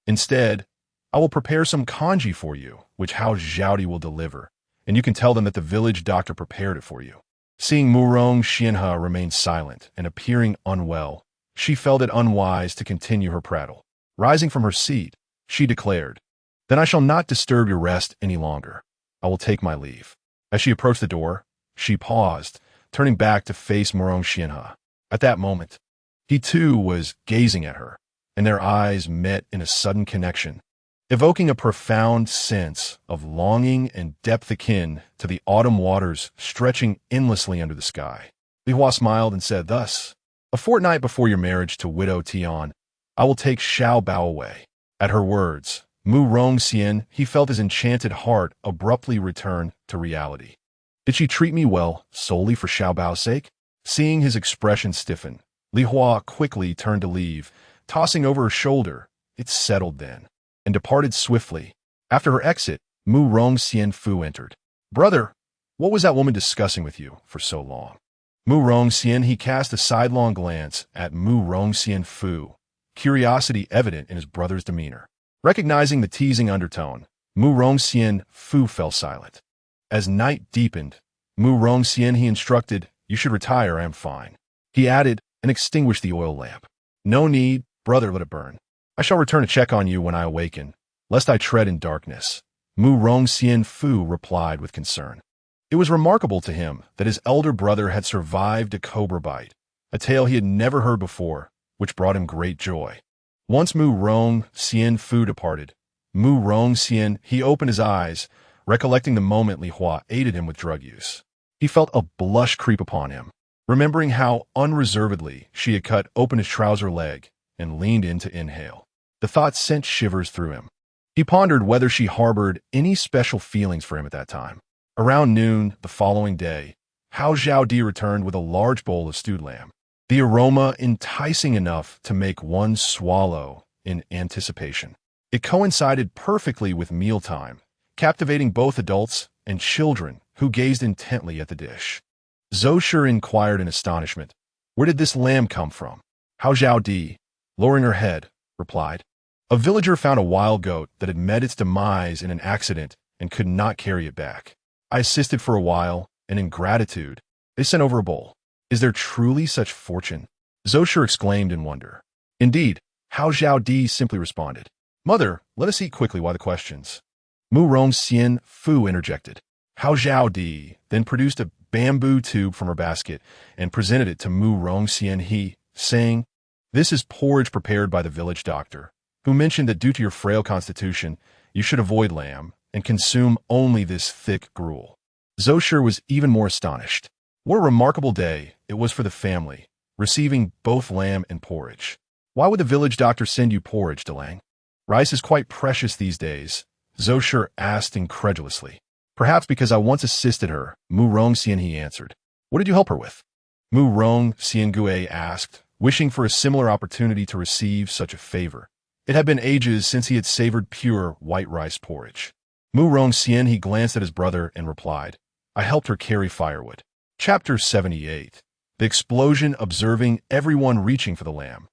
Instead, I will prepare some congee for you, which Hao Zhaodi will deliver, and you can tell them that the village doctor prepared it for you." Seeing Murong Xianhe remain silent and appearing unwell, she felt it unwise to continue her prattle. Rising from her seat, she declared, "Then I shall not disturb your rest any longer. I will take my leave." As she approached the door, she paused, turning back to face Murong Xianhe. At that moment, he too was gazing at her, and their eyes met in a sudden connection, evoking a profound sense of longing and depth akin to the autumn waters stretching endlessly under the sky. Li Hua smiled and said, "Thus, a fortnight before your marriage to Widow Tian, I will take Xiao Bao away." At her words, Murong Xianhe, he felt his enchanted heart abruptly return to reality. Did she treat me well solely for Xiao Bao's sake? Seeing his expression stiffen, Li Hua quickly turned to leave, tossing over her shoulder, "It's settled then," and departed swiftly. After her exit, Murong Xianfu entered. "Brother, what was that woman discussing with you for so long?" Murong Xian, he cast a sidelong glance at Murong Xianfu, curiosity evident in his brother's demeanor. Recognizing the teasing undertone, Mu Rongxian Fu fell silent. As night deepened, Mu Rongxian he instructed, "You should retire, I am fine." He added, and extinguished the oil lamp. "No need, brother, let it burn. I shall return to check on you when I awaken, lest I tread in darkness." Mu Rongxian Fu replied with concern. It was remarkable to him that his elder brother had survived a cobra bite, a tale he had never heard before, which brought him great joy. Once Mu Rongxian Fu departed, Mu Rongxian he opened his eyes, recollecting the moment Li Hua aided him with drug use. He felt a blush creep upon him, remembering how unreservedly she had cut open his trouser leg and leaned in to inhale. The thought sent shivers through him. He pondered whether she harbored any special feelings for him at that time. Around noon the following day, Hao Zhaodi returned with a large bowl of stewed lamb, the aroma enticing enough to make one swallow in anticipation. It coincided perfectly with mealtime, captivating both adults and children who gazed intently at the dish. Zhou Shi inquired in astonishment, "Where did this lamb come from?" Hao Zhaodi, lowering her head, replied, "A villager found a wild goat that had met its demise in an accident and could not carry it back. I assisted for a while, and in gratitude, they sent over a bowl." "Is there truly such fortune?" Zhou Shi exclaimed in wonder. "Indeed," Hao Zhaodi simply responded. "Mother, let us eat quickly while the questions." Mu Rongxian Fu interjected. Hao Zhaodi then produced a bamboo tube from her basket and presented it to Mu Rongxian he, saying, "This is porridge prepared by the village doctor, who mentioned that due to your frail constitution, you should avoid lamb and consume only this thick gruel." Zhou Shi was even more astonished. What a remarkable day it was for the family, receiving both lamb and porridge. "Why would the village doctor send you porridge, Delang? Rice is quite precious these days," Zhou Shi asked incredulously. "Perhaps because I once assisted her," Mu Rongxian he answered. "What did you help her with?" Mu Rongxian Gue asked, wishing for a similar opportunity to receive such a favor. It had been ages since he had savored pure white rice porridge. Mu Rongxian he glanced at his brother and replied, "I helped her carry firewood." Chapter 78. The explosion observing everyone reaching for the lamb.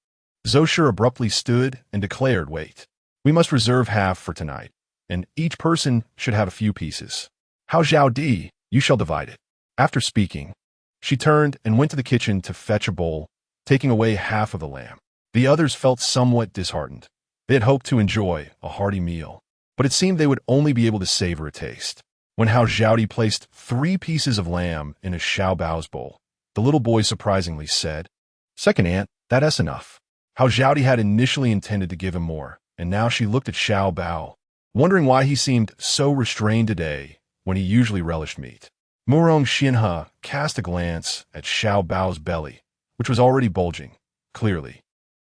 Zhou Shi abruptly stood and declared, "Wait. We must reserve half for tonight, and each person should have a few pieces. Hao Zhaodi, you shall divide it." After speaking, she turned and went to the kitchen to fetch a bowl, taking away half of the lamb. The others felt somewhat disheartened. They had hoped to enjoy a hearty meal, but it seemed they would only be able to savor a taste. When Hao Zhaodi placed 3 pieces of lamb in a Xiao Bao's bowl, the little boy surprisingly said, "Second aunt, that's enough." Hao Zhaodi had initially intended to give him more, and now she looked at Xiao Bao, wondering why he seemed so restrained today when he usually relished meat. Mu Rongxian cast a glance at Xiao Bao's belly, which was already bulging, clearly.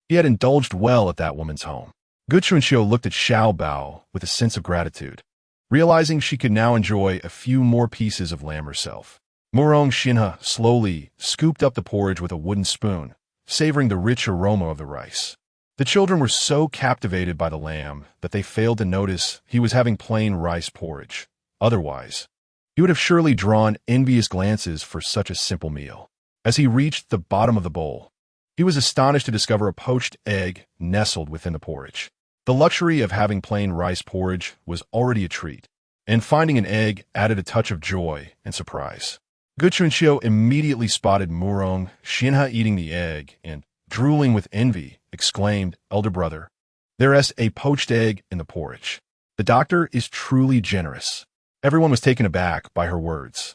He had indulged well at that woman's home. Gu Chunxiu looked at Xiao Bao with a sense of gratitude, realizing she could now enjoy a few more pieces of lamb herself. Mu Rongxian slowly scooped up the porridge with a wooden spoon, savoring the rich aroma of the rice. The children were so captivated by the lamb that they failed to notice he was having plain rice porridge. Otherwise, he would have surely drawn envious glances for such a simple meal. As he reached the bottom of the bowl, he was astonished to discover a poached egg nestled within the porridge. The luxury of having plain rice porridge was already a treat, and finding an egg added a touch of joy and surprise. Gu Chunxiu immediately spotted Mu Rongxian eating the egg and, drooling with envy, exclaimed, "Elder brother, there's a poached egg in the porridge. The doctor is truly generous." Everyone was taken aback by her words,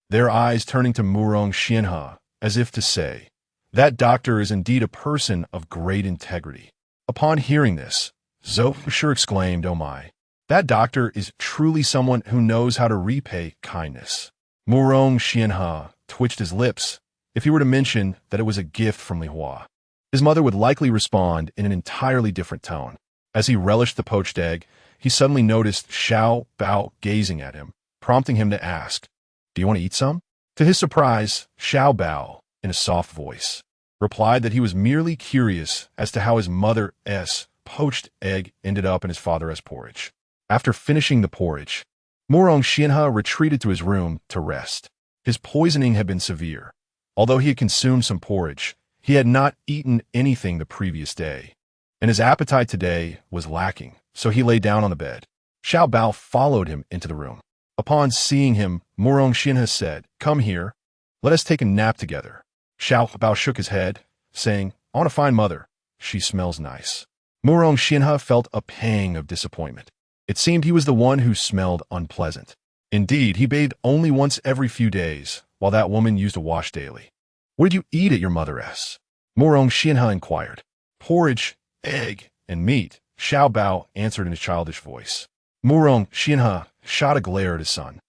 their eyes turning to Mu Rongxian as if to say, "That doctor is indeed a person of great integrity." Upon hearing this, Zhou Shi exclaimed, "Oh my, that doctor is truly someone who knows how to repay kindness." Mu Rongxian twitched his lips if he were to mention that it was a gift from Li Hua. His mother would likely respond in an entirely different tone. As he relished the poached egg, he suddenly noticed Xiao Bao gazing at him, prompting him to ask, "Do you want to eat some?" To his surprise, Xiao Bao, in a soft voice, replied that he was merely curious as to how his mother's poached egg ended up in his father's porridge. After finishing the porridge, Mu Rongxian retreated to his room to rest. His poisoning had been severe. Although he had consumed some porridge, he had not eaten anything the previous day, and his appetite today was lacking, so he lay down on the bed. Xiao Bao followed him into the room. Upon seeing him, Murong Xinhe said, "Come here. Let us take a nap together." Xiao Bao shook his head, saying, "I want to find mother. She smells nice." Murong Xinhe felt a pang of disappointment. It seemed he was the one who smelled unpleasant. Indeed, he bathed only once every few days, while that woman used a wash daily. "What did you eat at your mother's?" Murong Xinhe inquired. "Porridge, egg, and meat," Xiao Bao answered in his childish voice. Murong Xinhe shot a glare at his son.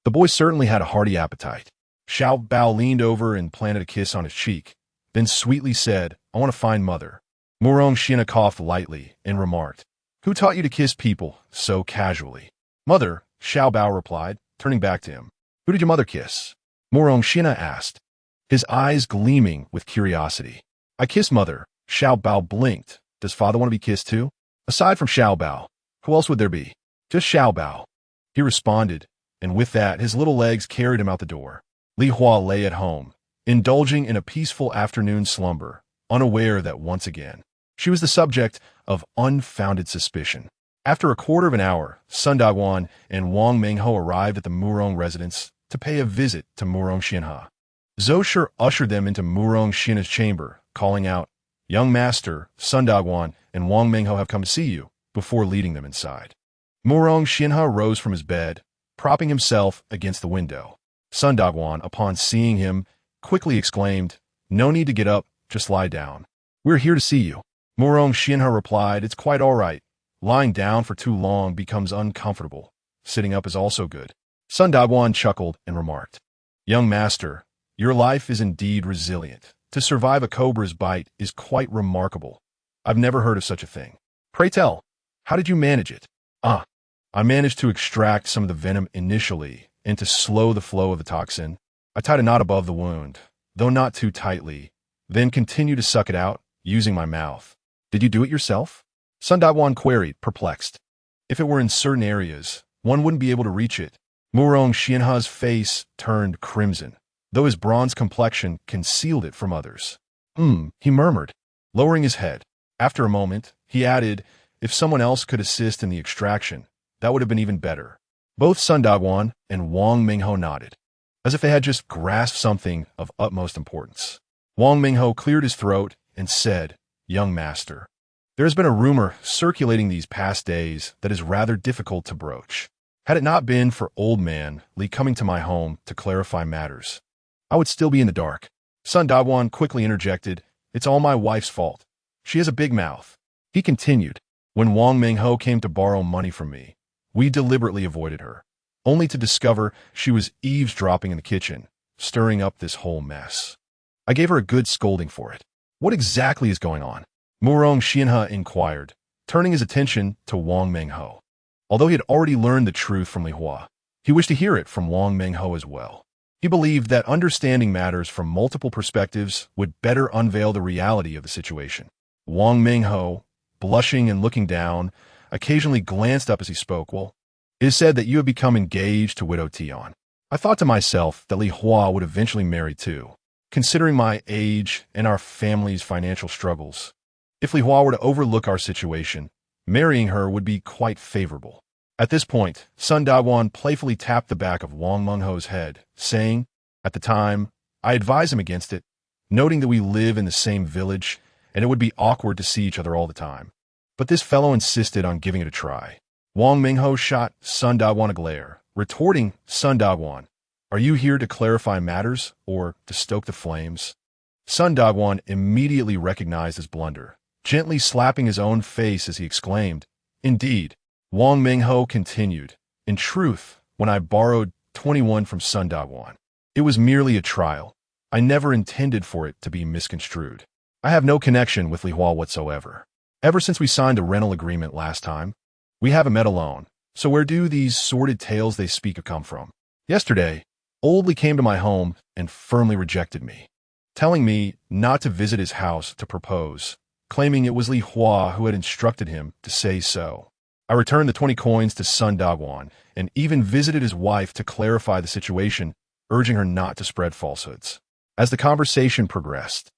The boy certainly had a hearty appetite. Xiao Bao leaned over and planted a kiss on his cheek, then sweetly said, "I want to find mother." Murong Xinhe coughed lightly and remarked, "Who taught you to kiss people so casually?" "Mother," Xiao Bao replied, turning back to him. "Who did your mother kiss?" Murong Xinhe asked, his eyes gleaming with curiosity. "I kissed mother." Xiao Bao blinked. "Does father want to be kissed too?" "Aside from Xiao Bao, who else would there be?" "Just Xiao Bao," he responded, and with that his little legs carried him out the door. Li Hua lay at home, indulging in a peaceful afternoon slumber, unaware that once again she was the subject of unfounded suspicion. After a quarter of an hour, Sun Dagwan and Wang Mengho arrived at the Murong residence to pay a visit to Murong Xinhe. Zhou Shi ushered them into Murong Xinhe's chamber, calling out, "Young master, Sun Dagwan and Wang Mengho have come to see you," before leading them inside. Murong Xinhe rose from his bed, propping himself against the window. Sun Dagwan, upon seeing him, quickly exclaimed, "No need to get up, just lie down. We're here to see you." Murong Xinhe replied, "It's quite all right. Lying down for too long becomes uncomfortable. Sitting up is also good." Sun Dagwan chuckled and remarked, "Young master, your life is indeed resilient. To survive a cobra's bite is quite remarkable. I've never heard of such a thing. Pray tell, how did you manage it?" I managed to extract some of the venom initially, and to slow the flow of the toxin, I tied a knot above the wound, though not too tightly, then continued to suck it out, using my mouth. "Did you do it yourself?" Sun Dagwan queried, perplexed. "If it were in certain areas, one wouldn't be able to reach it." Murong Xinhe's face turned crimson, though his bronze complexion concealed it from others. He murmured, lowering his head. After a moment, he added, "If someone else could assist in the extraction, that would have been even better." Both Sun Dagwan and Wang Mengho nodded, as if they had just grasped something of utmost importance. Wang Mengho cleared his throat and said, "Young master, there has been a rumor circulating these past days that is rather difficult to broach. Had it not been for old man Li coming to my home to clarify matters, I would still be in the dark." Sun Dagwan quickly interjected, "It's all my wife's fault. She has a big mouth." He continued, "When Wang Mengho came to borrow money from me, we deliberately avoided her, only to discover she was eavesdropping in the kitchen, stirring up this whole mess. I gave her a good scolding for it." "What exactly is going on?" Murong Xinhe inquired, turning his attention to Wang Mengho. Although he had already learned the truth from Li Hua, he wished to hear it from Wang Mengho as well. He believed that understanding matters from multiple perspectives would better unveil the reality of the situation. Wang Mengho, blushing and looking down, occasionally glanced up as he spoke. "Well, it is said that you have become engaged to Widow Tian. I thought to myself that Li Hua would eventually marry too, considering my age and our family's financial struggles. If Li Hua were to overlook our situation, marrying her would be quite favorable." At this point, Sun Dagwan playfully tapped the back of Wang Mengho's head, saying, "At the time, I advised him against it, noting that we live in the same village and it would be awkward to see each other all the time. But this fellow insisted on giving it a try." Wang Mengho shot Sun Dagwan a glare, retorting, "Sun Dagwan, are you here to clarify matters or to stoke the flames?" Sun Dagwan immediately recognized his blunder, gently slapping his own face as he exclaimed, "Indeed." Wang Mengho continued, "In truth, when I borrowed 21 from Sun Dagwan, it was merely a trial. I never intended for it to be misconstrued. I have no connection with Li Hua whatsoever. Ever since we signed a rental agreement last time, we haven't met alone. So where do these sordid tales they speak of come from? Yesterday, old Li came to my home and firmly rejected me, telling me not to visit his house to propose, claiming it was Li Hua who had instructed him to say so. I returned the 20 coins to Sun Dagwan and even visited his wife to clarify the situation, urging her not to spread falsehoods." As the conversation progressed,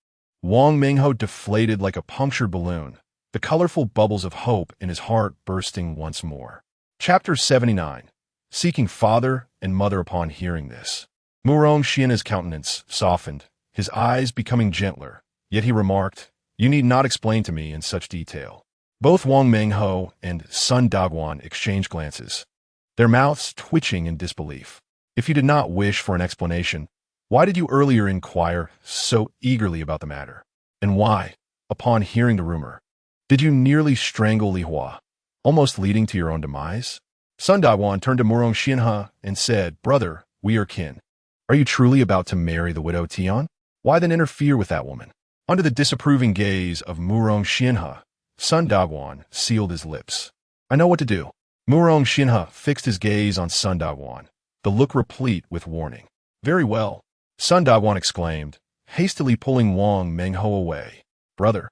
Wang Mengho deflated like a punctured balloon, the colorful bubbles of hope in his heart bursting once more. Chapter 79. Seeking father and mother. Upon hearing this, Murong Xian's countenance softened, his eyes becoming gentler, yet he remarked, "You need not explain to me in such detail." Both Wang Mengho and Sun Daguan exchanged glances, their mouths twitching in disbelief. "If you did not wish for an explanation, why did you earlier inquire so eagerly about the matter? And why, upon hearing the rumor, did you nearly strangle Li Hua, almost leading to your own demise?" Sun Daguan turned to Murong Xianhe and said, "Brother, we are kin. Are you truly about to marry the widow Tian? Why then interfere with that woman?" Under the disapproving gaze of Murong Xianhe, Sun Daguan sealed his lips. "I know what to do." Murong Xianhe fixed his gaze on Sun Daguan, the look replete with warning. "Very well," Sun Daguan exclaimed, hastily pulling Wang Mengho away. "Brother,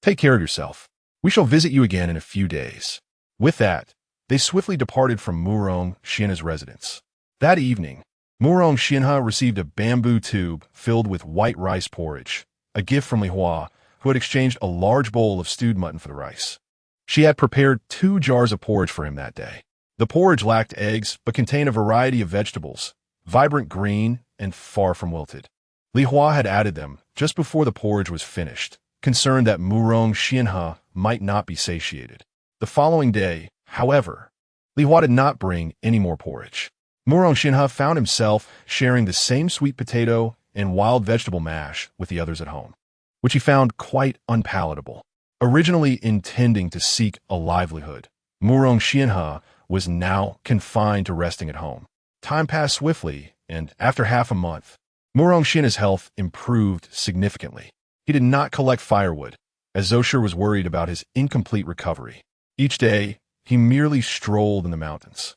take care of yourself. We shall visit you again in a few days." With that, they swiftly departed from Murong Xianhe's residence. That evening, Murong Xianhe received a bamboo tube filled with white rice porridge, a gift from Li Hua, who had exchanged a large bowl of stewed mutton for the rice. She had prepared 2 jars of porridge for him that day. The porridge lacked eggs, but contained a variety of vegetables, vibrant green and far from wilted. Li Hua had added them just before the porridge was finished, concerned that Murong Xianhe might not be satiated. The following day, however, Li Hua did not bring any more porridge. Murong Xianhe found himself sharing the same sweet potato and wild vegetable mash with the others at home, which he found quite unpalatable. Originally intending to seek a livelihood, Murong Xianhe was now confined to resting at home. Time passed swiftly, and after half a month, Murong Xianhe's health improved significantly. He did not collect firewood, as Zosher was worried about his incomplete recovery. Each day, he merely strolled in the mountains,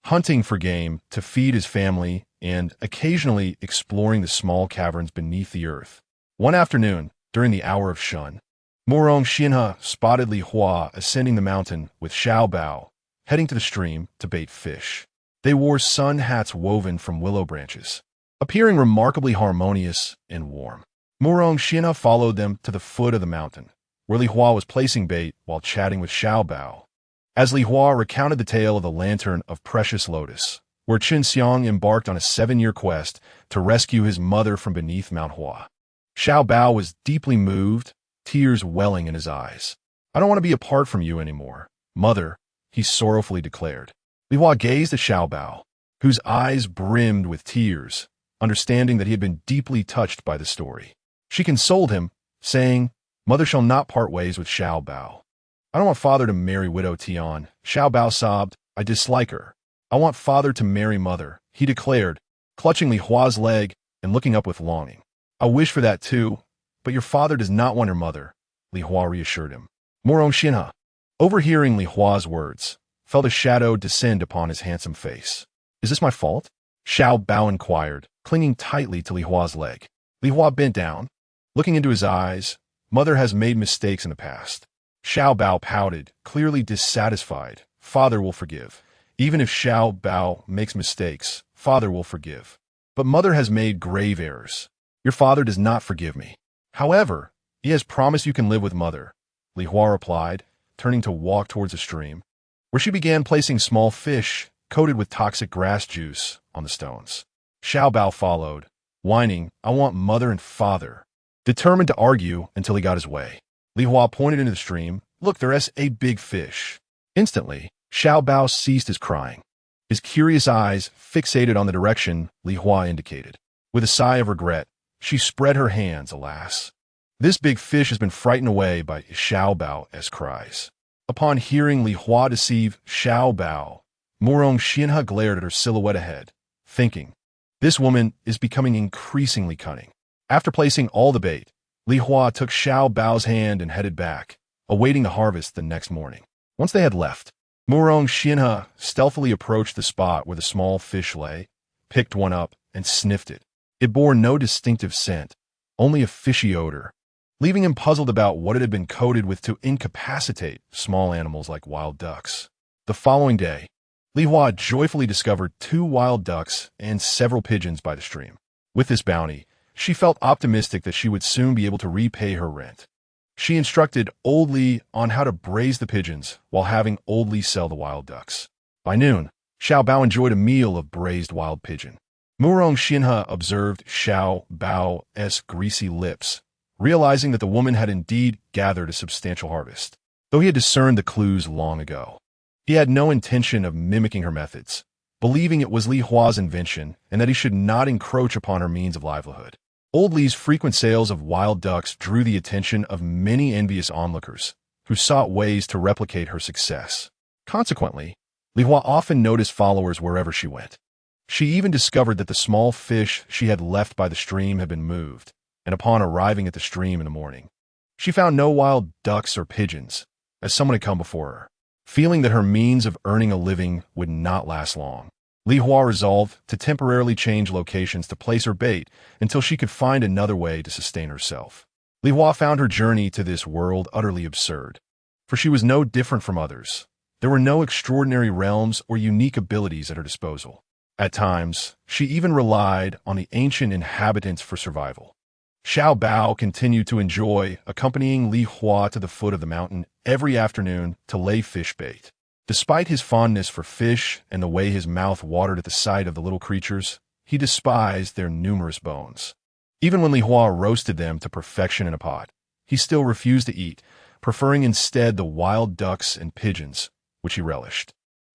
hunting for game to feed his family and occasionally exploring the small caverns beneath the earth. One afternoon, during the hour of shun, Murong Xianhe spotted Li Hua ascending the mountain with Xiao Bao, heading to the stream to bait fish. They wore sun hats woven from willow branches, appearing remarkably harmonious and warm. Murong Xianhe followed them to the foot of the mountain, where Li Hua was placing bait while chatting with Xiao Bao. As Li Hua recounted the tale of the Lantern of Precious Lotus, where Qin Xiang embarked on a 7-year quest to rescue his mother from beneath Mount Hua, Xiao Bao was deeply moved, tears welling in his eyes. "I don't want to be apart from you anymore, mother," he sorrowfully declared. Li Hua gazed at Xiao Bao, whose eyes brimmed with tears, understanding that he had been deeply touched by the story. She consoled him, saying, "Mother shall not part ways with Xiao Bao." "I don't want father to marry widow Tian," Xiao Bao sobbed. "I dislike her." "I want father to marry mother," he declared, clutching Li Hua's leg and looking up with longing. "I wish for that too, but your father does not want her mother," Li Hua reassured him. Murong Xianhe, overhearing Li Hua's words, felt a shadow descend upon his handsome face. "Is this my fault?" Xiao Bao inquired, clinging tightly to Li Hua's leg. Li Hua bent down, looking into his eyes. "Mother has made mistakes in the past." Xiao Bao pouted, clearly dissatisfied. "Father will forgive. Even if Xiao Bao makes mistakes, father will forgive. But mother has made grave errors. Your father does not forgive me. However, he has promised you can live with mother," Li Hua replied, turning to walk towards the stream, where she began placing small fish coated with toxic grass juice on the stones. Xiao Bao followed, whining, "I want mother and father," determined to argue until he got his way. Li Hua pointed into the stream. "Look, there's a big fish." Instantly, Xiao Bao ceased his crying, his curious eyes fixated on the direction Li Hua indicated. With a sigh of regret, she spread her hands. Alas, this big fish has been frightened away by Xiao Bao's cries. Upon hearing Li Hua deceive Xiao Bao, Murong Xianhe glared at her silhouette ahead, thinking, "This woman is becoming increasingly cunning." After placing all the bait, Li Hua took Xiao Bao's hand and headed back, awaiting the harvest the next morning. Once they had left, Murong Xianhe stealthily approached the spot where the small fish lay, picked one up, and sniffed it. It bore no distinctive scent, only a fishy odor, leaving him puzzled about what it had been coated with to incapacitate small animals like wild ducks. The following day, Li Hua joyfully discovered 2 wild ducks and several pigeons by the stream. With this bounty, she felt optimistic that she would soon be able to repay her rent. She instructed Old Li on how to braise the pigeons while having Old Li sell the wild ducks. By noon, Xiao Bao enjoyed a meal of braised wild pigeon. Murong Xinhe observed Xiao Bao's greasy lips, realizing that the woman had indeed gathered a substantial harvest. Though he had discerned the clues long ago, he had no intention of mimicking her methods, believing it was Li Hua's invention and that he should not encroach upon her means of livelihood. Old Li's frequent sales of wild ducks drew the attention of many envious onlookers, who sought ways to replicate her success. Consequently, Li Hua often noticed followers wherever she went. She even discovered that the small fish she had left by the stream had been moved, and upon arriving at the stream in the morning, she found no wild ducks or pigeons, as someone had come before her. Feeling that her means of earning a living would not last long, Li Hua resolved to temporarily change locations to place her bait until she could find another way to sustain herself. Li Hua found her journey to this world utterly absurd, for she was no different from others. There were no extraordinary realms or unique abilities at her disposal. At times, she even relied on the ancient inhabitants for survival. Xiao Bao continued to enjoy accompanying Li Hua to the foot of the mountain every afternoon to lay fish bait. Despite his fondness for fish and the way his mouth watered at the sight of the little creatures, he despised their numerous bones. Even when Li Hua roasted them to perfection in a pot, he still refused to eat, preferring instead the wild ducks and pigeons, which he relished.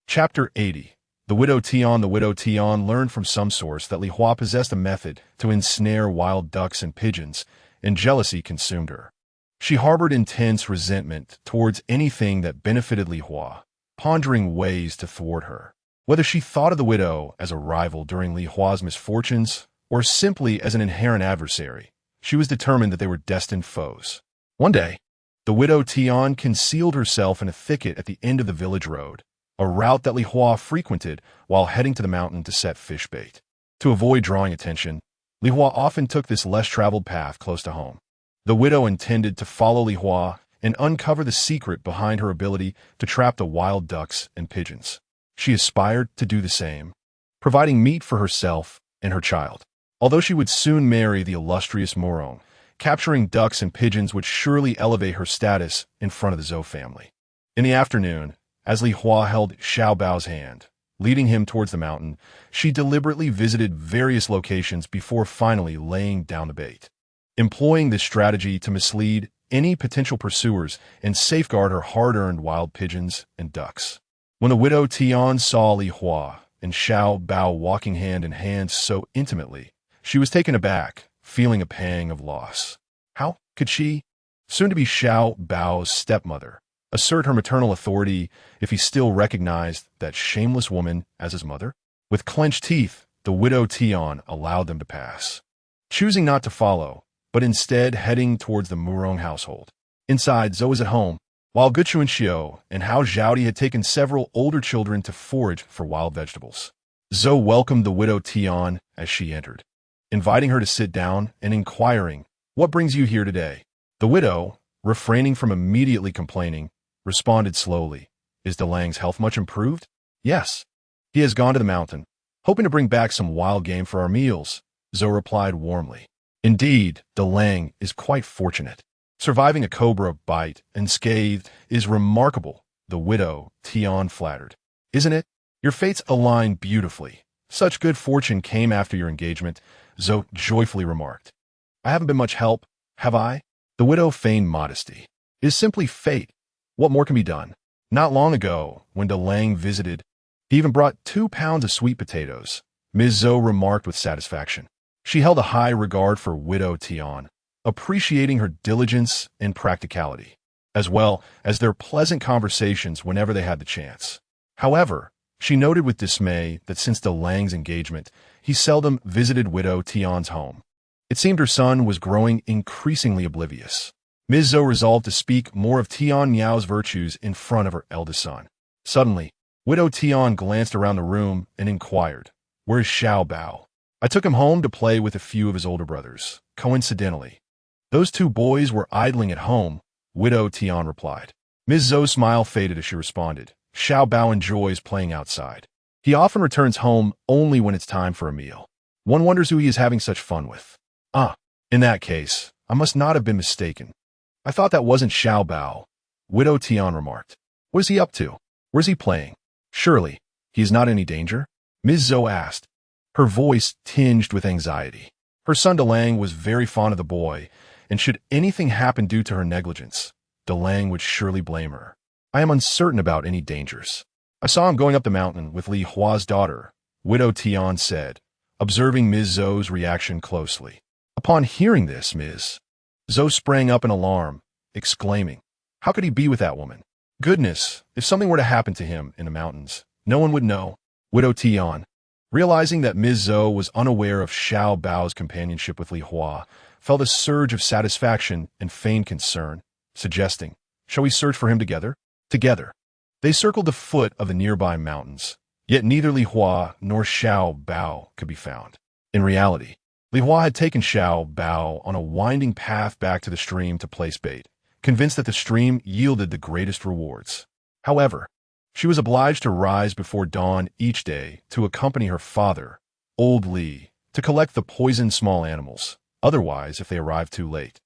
Chapter 80. The Widow Tian. The Widow Tian learned from some source that Li Hua possessed a method to ensnare wild ducks and pigeons, and jealousy consumed her. She harbored intense resentment towards anything that benefited Li Hua, pondering ways to thwart her. Whether she thought of the widow as a rival during Li Hua's misfortunes, or simply as an inherent adversary, she was determined that they were destined foes. One day, the Widow Tian concealed herself in a thicket at the end of the village road, a route that Li Hua frequented while heading to the mountain to set fish bait. To avoid drawing attention, Li Hua often took this less-traveled path close to home. The widow intended to follow Li Hua and uncover the secret behind her ability to trap the wild ducks and pigeons. She aspired to do the same, providing meat for herself and her child. Although she would soon marry the illustrious Murong, capturing ducks and pigeons would surely elevate her status in front of the Zhou family. In the afternoon, as Li Hua held Xiao Bao's hand, leading him towards the mountain, she deliberately visited various locations before finally laying down the bait, employing this strategy to mislead any potential pursuers and safeguard her hard-earned wild pigeons and ducks. When the Widow Tian saw Li Hua and Xiao Bao walking hand in hand so intimately, she was taken aback, feeling a pang of loss. How could she, soon-to-be Xiao Bao's stepmother, assert her maternal authority if he still recognized that shameless woman as his mother? With clenched teeth, the Widow Tian allowed them to pass, choosing not to follow, but instead heading towards the Murong household. Inside, Zhou was at home, while Guchu and Xiao and Hao Zhaodi had taken several older children to forage for wild vegetables. Zhou welcomed the Widow Tian as she entered, inviting her to sit down and inquiring, "What brings you here today?" The widow, refraining from immediately complaining, responded slowly, "Is Delang's health much improved?" "Yes. He has gone to the mountain, hoping to bring back some wild game for our meals," Zhou replied warmly. "Indeed, Delang is quite fortunate. Surviving a cobra bite unscathed is remarkable," the Widow Tian flattered. "Isn't it? Your fates align beautifully. Such good fortune came after your engagement," Zhou joyfully remarked. "I haven't been much help, have I?" The widow feigned modesty. "It is simply fate. What more can be done?" Not long ago, when Delang visited, he even brought 2 pounds of sweet potatoes, Ms. Zhou remarked with satisfaction. She held a high regard for Widow Tian, appreciating her diligence and practicality, as well as their pleasant conversations whenever they had the chance. However, she noted with dismay that since Delang's engagement, he seldom visited Widow Tian's home. It seemed her son was growing increasingly oblivious. Ms. Zhou resolved to speak more of Tian Niao's virtues in front of her eldest son. Suddenly, Widow Tian glanced around the room and inquired, "Where's Xiao Bao?" "I took him home to play with a few of his older brothers. Coincidentally, those 2 boys were idling at home," Widow Tian replied. Ms. Zhou's smile faded as she responded, "Xiao Bao enjoys playing outside. He often returns home only when it's time for a meal. One wonders who he is having such fun with." "Ah, in that case, I must not have been mistaken. I thought that wasn't Xiao Bao," Widow Tian remarked. "What is he up to? Where's he playing? Surely, He is not in any danger? Ms. Zhou asked, her voice tinged with anxiety. Her son Delang was very fond of the boy, and should anything happen due to her negligence, Delang would surely blame her. I am uncertain about any dangers. I saw him going up the mountain with Li Hua's daughter, Widow Tian said, observing Ms. Zhou's reaction closely. Upon hearing this, Ms. Zhou sprang up in alarm, exclaiming, how could he be with that woman? Goodness, if something were to happen to him in the mountains, no one would know. Widow Tian, realizing that Ms. Zhou was unaware of Xiao Bao's companionship with Li Hua, felt a surge of satisfaction and feigned concern, suggesting, shall we search for him together? Together. They circled the foot of the nearby mountains, yet neither Li Hua nor Xiao Bao could be found. In reality, Li Hua had taken Xiao Bao on a winding path back to the stream to place bait, convinced that the stream yielded the greatest rewards. However, she was obliged to rise before dawn each day to accompany her father, Old Li, to collect the poisoned small animals. Otherwise, if they arrived too late,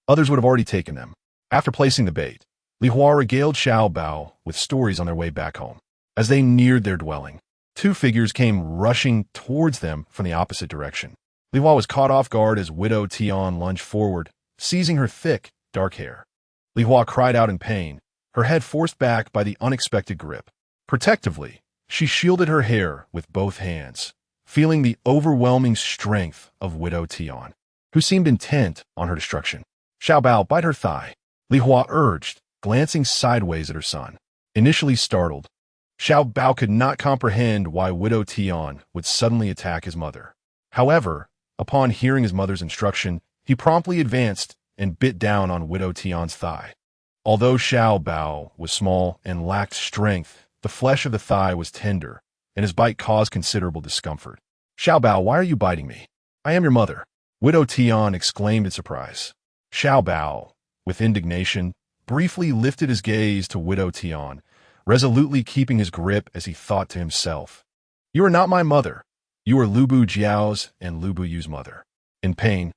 others would have already taken them. After placing the bait, Li Hua regaled Xiao Bao with stories on their way back home. As they neared their dwelling, two figures came rushing towards them from the opposite direction. Li Hua was caught off guard as Widow Tian lunged forward, seizing her thick, dark hair. Li Hua cried out in pain, her head forced back by the unexpected grip. Protectively, she shielded her hair with both hands, feeling the overwhelming strength of Widow Tian, who seemed intent on her destruction. Xiao Bao, bite her thigh, Li Hua urged, glancing sideways at her son. Initially startled, Xiao Bao could not comprehend why Widow Tian would suddenly attack his mother. However, upon hearing his mother's instruction, he promptly advanced and bit down on Widow Tian's thigh. Although Xiao Bao was small and lacked strength, the flesh of the thigh was tender, and his bite caused considerable discomfort. Xiao Bao, why are you biting me? I am your mother, Widow Tian exclaimed in surprise. Xiao Bao, with indignation, briefly lifted his gaze to Widow Tian, resolutely keeping his grip as he thought to himself, you are not my mother. You are Lu Bu Jiao's and Lu Bu Yu's mother. In pain,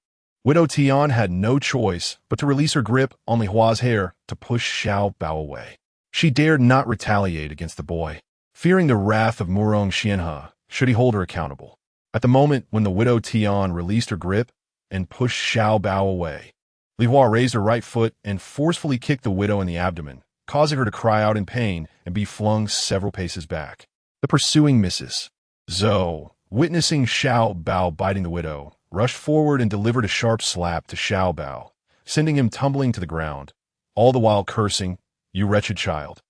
Widow Tian had no choice but to release her grip on Li Hua's hair to push Xiao Bao away. She dared not retaliate against the boy, fearing the wrath of Murong Xianhe should he hold her accountable. At the moment when the Widow Tian released her grip and pushed Xiao Bao away, Li Hua raised her right foot and forcefully kicked the widow in the abdomen, causing her to cry out in pain and be flung several paces back. The pursuing Mrs. Zhou, witnessing Xiao Bao biting the widow, rushed forward and delivered a sharp slap to Xiao Bao, sending him tumbling to the ground, all the while cursing, you wretched child.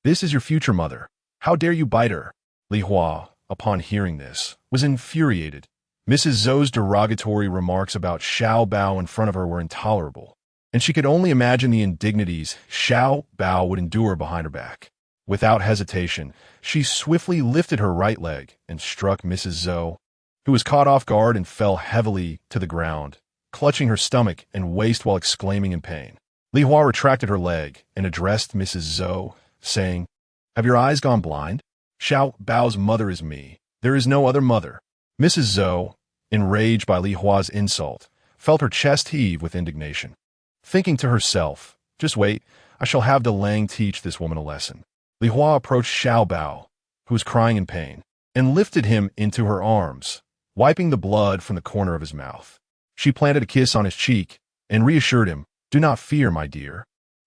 This is your future mother. How dare you bite her? Li Hua, upon hearing this, was infuriated. Mrs. Zhou's derogatory remarks about Xiao Bao in front of her were intolerable, and she could only imagine the indignities Xiao Bao would endure behind her back. Without hesitation, she swiftly lifted her right leg and struck Mrs. Zhou, who was caught off guard and fell heavily to the ground, clutching her stomach and waist while exclaiming in pain. Li Hua retracted her leg and addressed Mrs. Zhou, saying, have your eyes gone blind? Xiao Bao's mother is me. There is no other mother. Mrs. Zhou, enraged by Li Hua's insult, felt her chest heave with indignation. Thinking to herself, just wait, I shall have Delang teach this woman a lesson. Li Hua approached Xiao Bao, who was crying in pain, and lifted him into her arms, wiping the blood from the corner of his mouth. She planted a kiss on his cheek and reassured him, do not fear, my dear.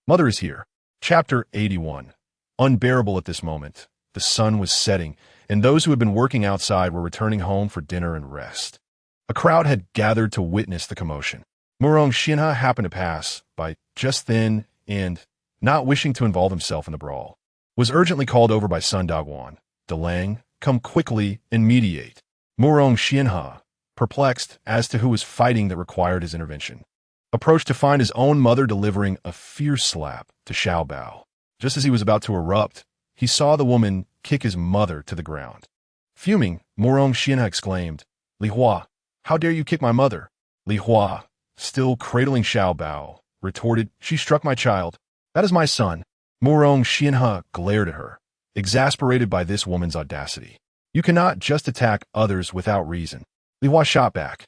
Mother is here. Chapter 81. Unbearable at this moment, the sun was setting, and those who had been working outside were returning home for dinner and rest. A crowd had gathered to witness the commotion. Murong Xianhe happened to pass by just then and, not wishing to involve himself in the brawl, was urgently called over by Sun Daguan. Delang, come quickly and mediate. Murong Xianhe, perplexed as to who was fighting that required his intervention, approached to find his own mother delivering a fierce slap to Xiao Bao. Just as he was about to erupt, he saw the woman kick his mother to the ground. Fuming, Murong Xianhe exclaimed, Li Hua, how dare you kick my mother? Li Hua, still cradling Xiao Bao, retorted, she struck my child. That is my son. Murong Xianhe glared at her, exasperated by this woman's audacity. You cannot just attack others without reason. Li Hua shot back,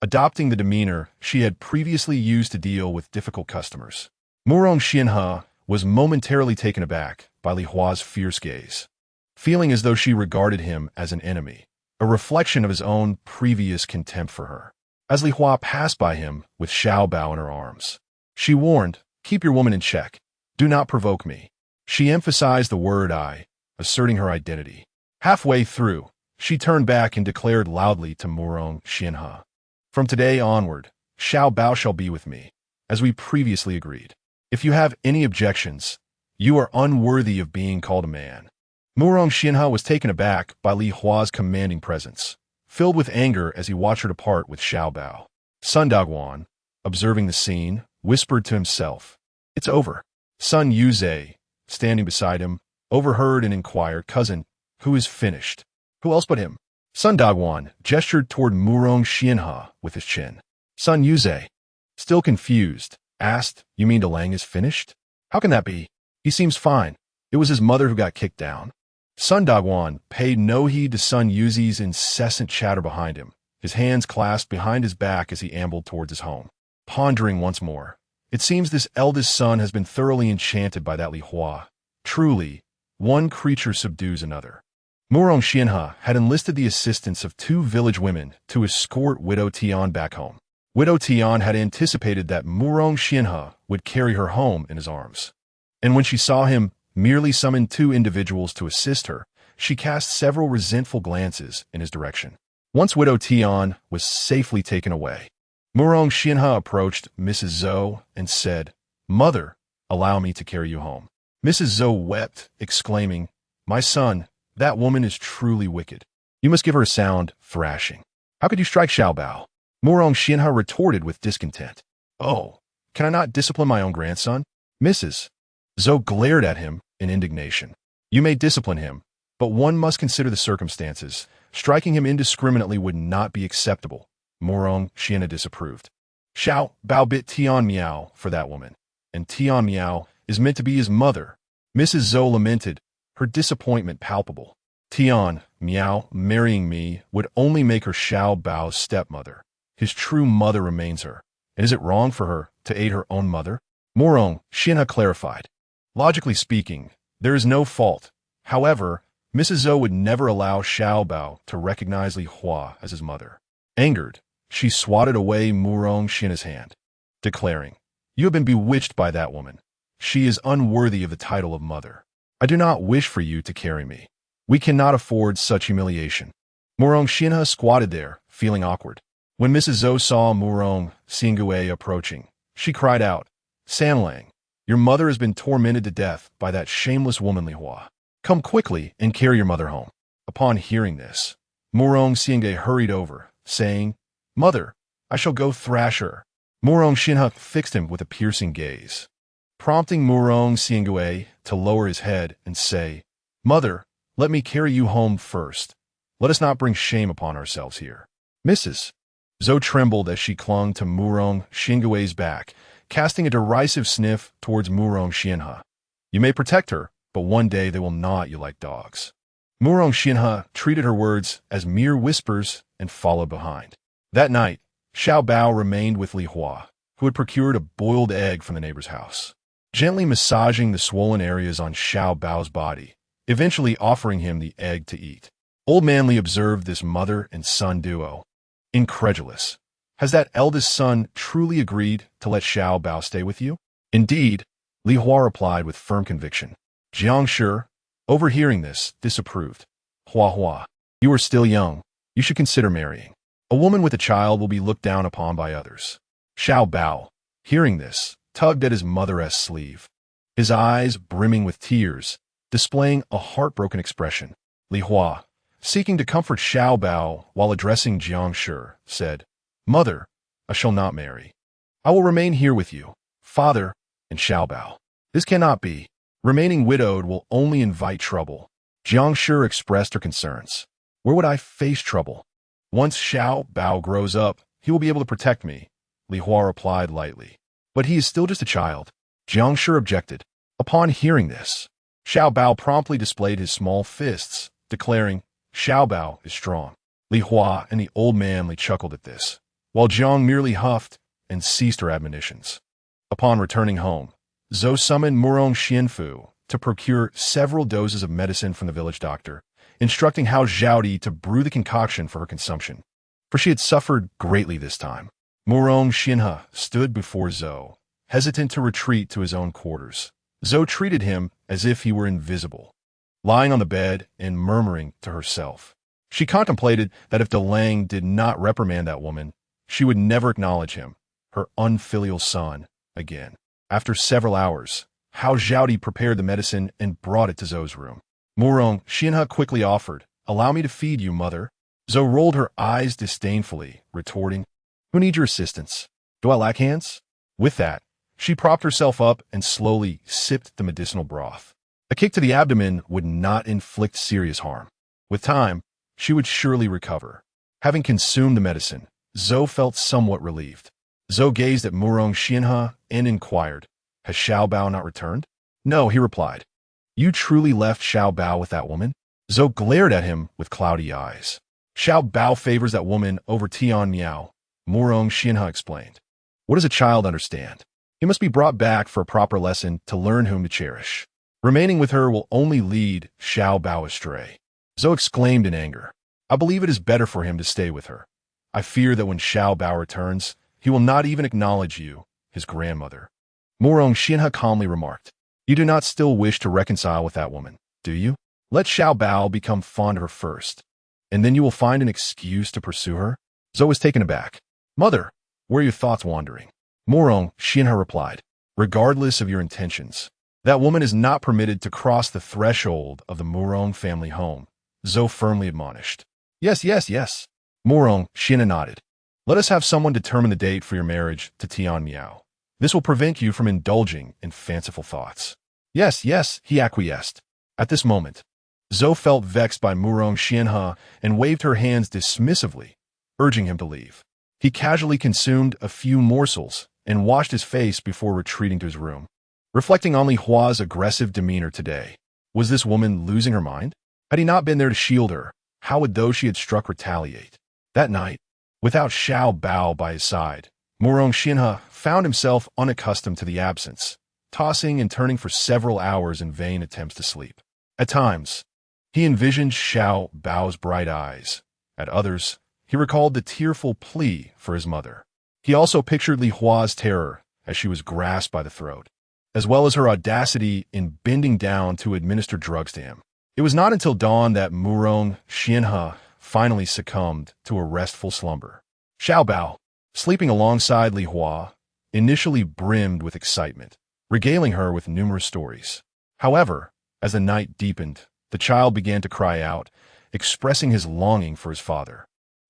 adopting the demeanor she had previously used to deal with difficult customers. Murong Xianhe was momentarily taken aback by Li Hua's fierce gaze. feeling as though she regarded him as an enemy, a reflection of his own previous contempt for her. As Li Hua passed by him with Xiao Bao in her arms, she warned, "Keep your woman in check. Do not provoke me." She emphasized the word I, asserting her identity. Halfway through, she turned back and declared loudly to Murong Xianhe, "From today onward, Xiao Bao shall be with me, as we previously agreed. If you have any objections, you are unworthy of being called a man." Murong Xianhe was taken aback by Li Hua's commanding presence, filled with anger as he watched her depart with Xiao Bao. Sun Daguan, observing the scene, whispered to himself, "It's over." Sun Yuzhe, standing beside him, overheard and inquired, "Cousin, who is finished?" "Who else but him?" Sun Daguan gestured toward Murong Xianhe with his chin. Sun Yuzhe, still confused, asked, "You mean DeLang is finished? How can that be? He seems fine. It was his mother who got kicked down." Sun Daguan paid no heed to Sun Yuzhe's incessant chatter behind him, his hands clasped behind his back as he ambled towards his home. Pondering once more, "It seems this eldest son has been thoroughly enchanted by that Li Hua. Truly, one creature subdues another." Murong Xianhe had enlisted the assistance of 2 village women to escort Widow Tian back home. Widow Tian had anticipated that Murong Xianhe would carry her home in his arms. And when she saw him merely summon 2 individuals to assist her, she cast several resentful glances in his direction. Once Widow Tian was safely taken away, Murong Xianhe approached Mrs. Zhou and said, "Mother, allow me to carry you home." Mrs. Zhou wept, exclaiming, "My son, that woman is truly wicked. You must give her a sound thrashing. How could you strike Xiao Bao?" Murong Xianhe retorted with discontent, "Oh, can I not discipline my own grandson?" Mrs. Zhou glared at him in indignation. "You may discipline him, but one must consider the circumstances. Striking him indiscriminately would not be acceptable." Murong Xianhe disapproved. "Xiao Bao bit Tian Miao for that woman, and Tian Miao is meant to be his mother." Mrs. Zhou lamented, her disappointment palpable. "Tian Miao marrying me would only make her Xiao Bao's stepmother. His true mother remains her, and is it wrong for her to aid her own mother?" Murong Xianhe clarified, "Logically speaking, there is no fault. However, Mrs. Zhou would never allow Xiao Bao to recognize Li Hua as his mother." Angered, she swatted away Murong Xianhe's hand, declaring, "You have been bewitched by that woman. She is unworthy of the title of mother. I do not wish for you to carry me. We cannot afford such humiliation." Murong Xianhe squatted there, feeling awkward. When Mrs. Zhou saw Murong Xiangue approaching, she cried out, "Sanlang, your mother has been tormented to death by that shameless woman Li Hua. Come quickly and carry your mother home." Upon hearing this, Murong Xiangue hurried over, saying, "Mother, I shall go thrash her." Murong Xianhe fixed him with a piercing gaze, prompting Murong Xiangue to lower his head and say, "Mother, let me carry you home first. Let us not bring shame upon ourselves here." Mrs. Zhou trembled as she clung to Murong Xiangue's back, casting a derisive sniff towards Murong Xianhe. "You may protect her, but one day they will gnaw at you like dogs." Murong Xianhe treated her words as mere whispers and followed behind. That night, Xiao Bao remained with Li Hua, who had procured a boiled egg from the neighbor's house, gently massaging the swollen areas on Xiao Bao's body, eventually offering him the egg to eat. Old Man Li observed this mother and son duo, incredulous. Has that eldest son truly agreed to let Xiao Bao stay with you? Indeed, Li Hua replied with firm conviction. Jiang Shi, overhearing this, disapproved. "Hua Hua, you are still young. You should consider marrying. A woman with a child will be looked down upon by others." Xiao Bao, hearing this, tugged at his mother's sleeve, his eyes brimming with tears, displaying a heartbroken expression. Li Hua, seeking to comfort Xiao Bao while addressing Jiang Shi, said, "Mother, I shall not marry. I will remain here with you, father, and Xiao Bao. This cannot be. Remaining widowed will only invite trouble." Jiang Shi expressed her concerns. "Where would I face trouble? Once Xiao Bao grows up, he will be able to protect me," Li Hua replied lightly. "But he is still just a child." Jiang Shi objected. Upon hearing this, Xiao Bao promptly displayed his small fists, declaring, "Xiao Bao is strong." Li Hua and the old man chuckled at this, while Jiang merely huffed and ceased her admonitions. Upon returning home, Zhou summoned Murong Xianfu to procure several doses of medicine from the village doctor, instructing Hao Zhaodi to brew the concoction for her consumption, for she had suffered greatly this time. Murong Xianhe stood before Zhou, hesitant to retreat to his own quarters. Zhou treated him as if he were invisible, lying on the bed and murmuring to herself. She contemplated that if Delang did not reprimand that woman, she would never acknowledge him, her unfilial son, again. After several hours, Hao Zhaodi prepared the medicine and brought it to Zhou's room. Murong Xianhe quickly offered, "Allow me to feed you, mother." Zhou rolled her eyes disdainfully, retorting, "Who needs your assistance? Do I lack hands?" With that, she propped herself up and slowly sipped the medicinal broth. A kick to the abdomen would not inflict serious harm. With time, she would surely recover. Having consumed the medicine, Zhou felt somewhat relieved. Zhou gazed at Murong Xianhe and inquired, "Has Xiao Bao not returned?" "No," he replied. "You truly left Xiao Bao with that woman?" Zhou glared at him with cloudy eyes. "Xiao Bao favors that woman over Tian Miao," Murong Xianhe explained. "What does a child understand? He must be brought back for a proper lesson to learn whom to cherish. Remaining with her will only lead Xiao Bao astray." Zhou exclaimed in anger, "I believe it is better for him to stay with her. I fear that when Xiao Bao returns, he will not even acknowledge you, his grandmother." Murong Xianhe calmly remarked, "You do not still wish to reconcile with that woman, do you? Let Xiao Bao become fond of her first, and then you will find an excuse to pursue her." Zhou was taken aback. "Mother, where are your thoughts wandering?" Murong Xianhe replied, "Regardless of your intentions, that woman is not permitted to cross the threshold of the Murong family home," Zhou firmly admonished. Yes, Murong Xianhe nodded. "Let us have someone determine the date for your marriage to Tian Miao. This will prevent you from indulging in fanciful thoughts." Yes, he acquiesced. At this moment, Zhou felt vexed by Murong Xianhe and waved her hands dismissively, urging him to leave. He casually consumed a few morsels and washed his face before retreating to his room. Reflecting on Li Hua's aggressive demeanor today, was this woman losing her mind? Had he not been there to shield her, how would those she had struck retaliate? That night, without Xiao Bao by his side, Murong Xianhe found himself unaccustomed to the absence, tossing and turning for several hours in vain attempts to sleep. At times, he envisioned Xiao Bao's bright eyes. At others, he recalled the tearful plea for his mother. He also pictured Li Hua's terror as she was grasped by the throat, as well as her audacity in bending down to administer drugs to him. It was not until dawn that Murong Xianhe finally succumbed to a restful slumber. Xiao Bao, sleeping alongside Li Hua, initially brimmed with excitement, regaling her with numerous stories. However, as the night deepened, the child began to cry out, expressing his longing for his father.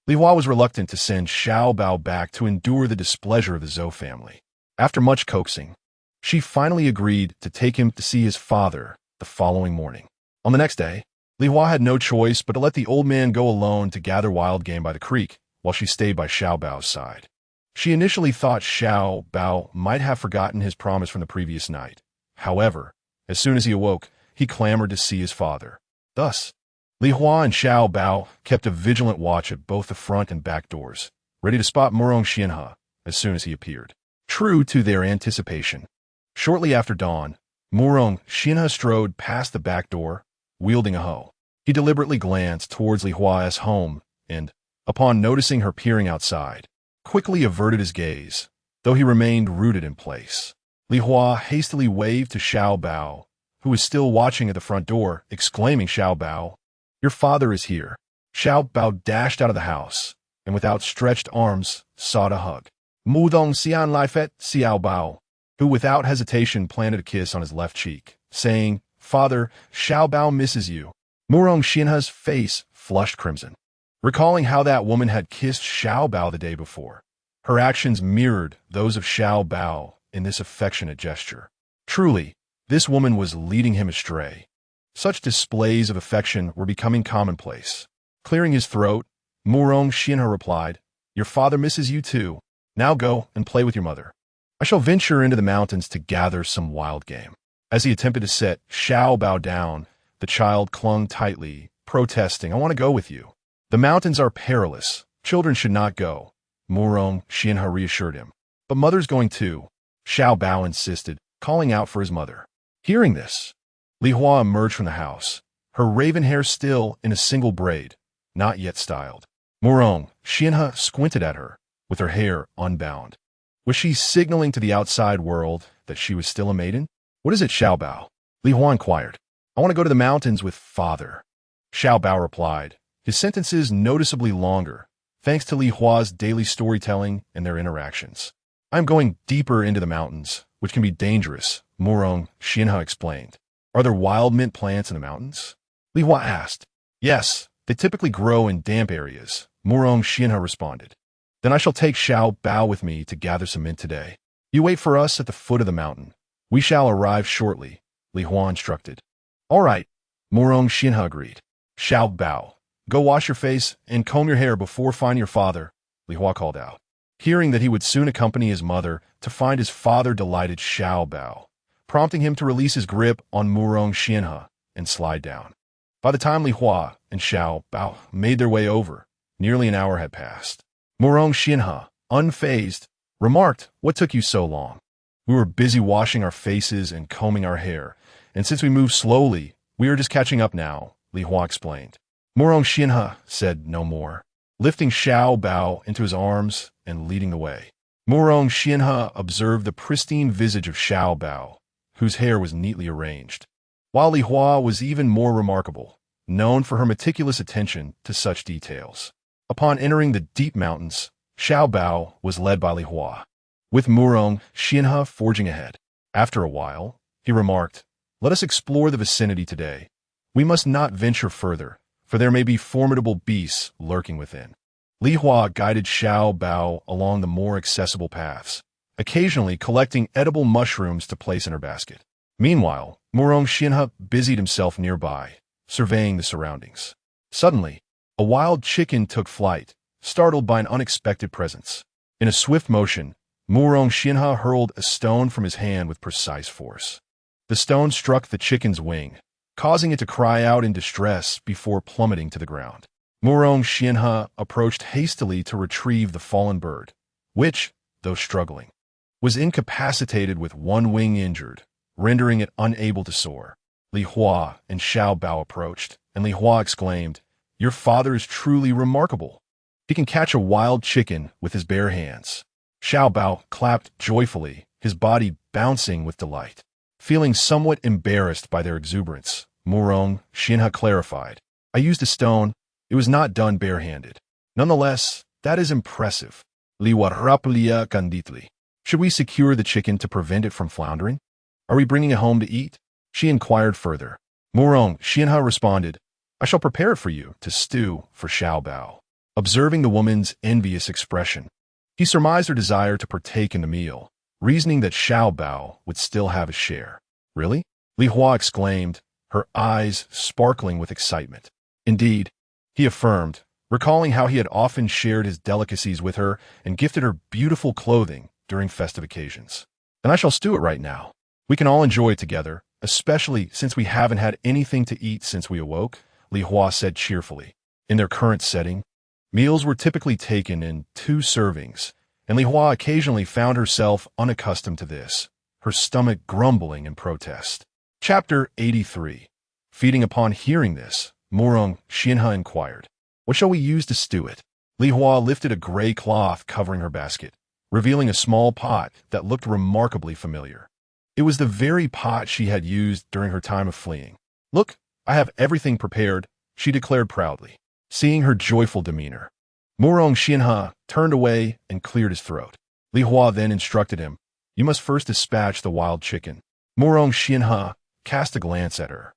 Li Hua was reluctant to send Xiao Bao back to endure the displeasure of the Zhou family. After much coaxing, she finally agreed to take him to see his father the following morning. On the next day, Li Hua had no choice but to let the old man go alone to gather wild game by the creek, while she stayed by Xiao Bao's side. She initially thought Xiao Bao might have forgotten his promise from the previous night. However, as soon as he awoke, he clamored to see his father. Thus, Li Hua and Xiao Bao kept a vigilant watch at both the front and back doors, ready to spot Murong Xianhe as soon as he appeared. True to their anticipation, shortly after dawn, Murong Xianhe strode past the back door, wielding a hoe. He deliberately glanced towards Li Hua's home and, upon noticing her peering outside, quickly averted his gaze, though he remained rooted in place. Li Hua hastily waved to Xiao Bao, who was still watching at the front door, exclaiming, "Xiao Bao, your father is here." Xiao Bao dashed out of the house, and with outstretched arms, sought a hug. Mudong Xian Lai Fet Xiao Bao, who without hesitation planted a kiss on his left cheek, saying, "Father, Xiao Bao misses you." Murong Xianhe's face flushed crimson, recalling how that woman had kissed Xiao Bao the day before. Her actions mirrored those of Xiao Bao in this affectionate gesture. Truly, this woman was leading him astray. Such displays of affection were becoming commonplace. Clearing his throat, Murong Xianhe replied, "Your father misses you too. Now go and play with your mother. I shall venture into the mountains to gather some wild game." As he attempted to set Xiao Bao down, the child clung tightly, protesting, "I want to go with you." "The mountains are perilous. Children should not go," Murong Xianhe reassured him. "But mother's going too," Xiao Bao insisted, calling out for his mother. Hearing this, Li Hua emerged from the house, her raven hair still in a single braid, not yet styled. Murong Xianhe squinted at her, with her hair unbound. Was she signaling to the outside world that she was still a maiden? What is it, Xiao Bao? Li Hua inquired. I want to go to the mountains with father. Xiao Bao replied, his sentences noticeably longer, thanks to Li Hua's daily storytelling and their interactions. I am going deeper into the mountains, which can be dangerous, Murong Xianhe explained. Are there wild mint plants in the mountains? Li Hua asked. Yes, they typically grow in damp areas, Murong Xianhe responded. Then I shall take Xiao Bao with me to gather some mint today. You wait for us at the foot of the mountain. We shall arrive shortly, Li Hua instructed. All right, Murong Xianhe agreed. Xiao Bao, go wash your face and comb your hair before finding your father, Li Hua called out. Hearing that he would soon accompany his mother to find his father delighted Xiao Bao, prompting him to release his grip on Murong Xianhe and slide down. By the time Li Hua and Xiao Bao made their way over, nearly an hour had passed. Murong Xianhe, unfazed, remarked, What took you so long? We were busy washing our faces and combing our hair, and since we moved slowly, we are just catching up now, Li Hua explained. Murong Xianhe said no more, lifting Xiao Bao into his arms and leading the way. Murong Xianhe observed the pristine visage of Xiao Bao, whose hair was neatly arranged, while Li Hua was even more remarkable, known for her meticulous attention to such details. Upon entering the deep mountains, Xiao Bao was led by Li Hua, with Murong Xianhe forging ahead. After a while, he remarked, Let us explore the vicinity today. We must not venture further, for there may be formidable beasts lurking within. Li Hua guided Xiao Bao along the more accessible paths, occasionally collecting edible mushrooms to place in her basket. Meanwhile, Murong Xianhe busied himself nearby, surveying the surroundings. Suddenly, a wild chicken took flight, startled by an unexpected presence. In a swift motion, Murong Xianhe hurled a stone from his hand with precise force. The stone struck the chicken's wing, causing it to cry out in distress before plummeting to the ground. Murong Xianhe approached hastily to retrieve the fallen bird, which, though struggling, was incapacitated with one wing injured, rendering it unable to soar. Li Hua and Xiao Bao approached, and Li Hua exclaimed, Your father is truly remarkable. He can catch a wild chicken with his bare hands. Xiao Bao clapped joyfully, his body bouncing with delight. Feeling somewhat embarrassed by their exuberance, Murong Xianhe clarified, I used a stone. It was not done barehanded. Nonetheless, that is impressive. Liwaraplia candidly. Should we secure the chicken to prevent it from floundering? Are we bringing it home to eat? She inquired further. Murong Xianhe responded, I shall prepare it for you to stew for Xiao Bao. Observing the woman's envious expression, he surmised her desire to partake in the meal, reasoning that Xiao Bao would still have a share. Really? Li Hua exclaimed, her eyes sparkling with excitement. Indeed, he affirmed, recalling how he had often shared his delicacies with her and gifted her beautiful clothing during festive occasions. Then I shall stew it right now. We can all enjoy it together, especially since we haven't had anything to eat since we awoke, Li Hua said cheerfully. In their current setting, meals were typically taken in 2 servings, and Li Hua occasionally found herself unaccustomed to this, her stomach grumbling in protest. Chapter 83. Feeding upon hearing this, Murong Xianhe inquired, What shall we use to stew it? Li Hua lifted a gray cloth covering her basket, revealing a small pot that looked remarkably familiar. It was the very pot she had used during her time of fleeing. Look, I have everything prepared, she declared proudly, seeing her joyful demeanor. Murong Xianhe turned away and cleared his throat. Li Hua then instructed him, You must first dispatch the wild chicken. Murong Xianhe cast a glance at her,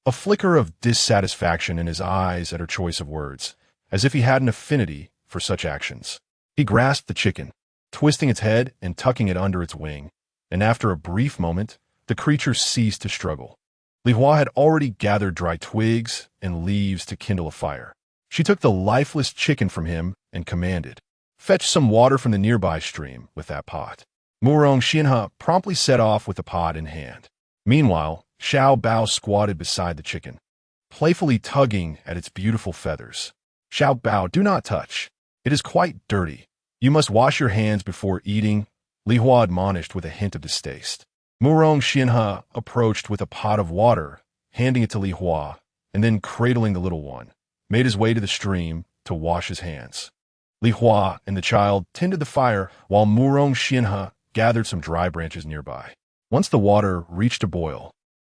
a flicker of dissatisfaction in his eyes at her choice of words, as if he had an affinity for such actions. He grasped the chicken, twisting its head and tucking it under its wing, and after a brief moment, the creature ceased to struggle. Li Hua had already gathered dry twigs and leaves to kindle a fire. She took the lifeless chicken from him and commanded, Fetch some water from the nearby stream with that pot. Murong Xianhe promptly set off with the pot in hand. Meanwhile, Xiao Bao squatted beside the chicken, playfully tugging at its beautiful feathers. Xiao Bao, do not touch. It is quite dirty. You must wash your hands before eating, Li Hua admonished with a hint of distaste. Murong Xianhe approached with a pot of water handing it to Li Hua, and then cradling the little one, made his way to the stream to wash his hands. Li Hua and the child tended the fire while Murong Xianhe gathered some dry branches nearby. Once the water reached a boil,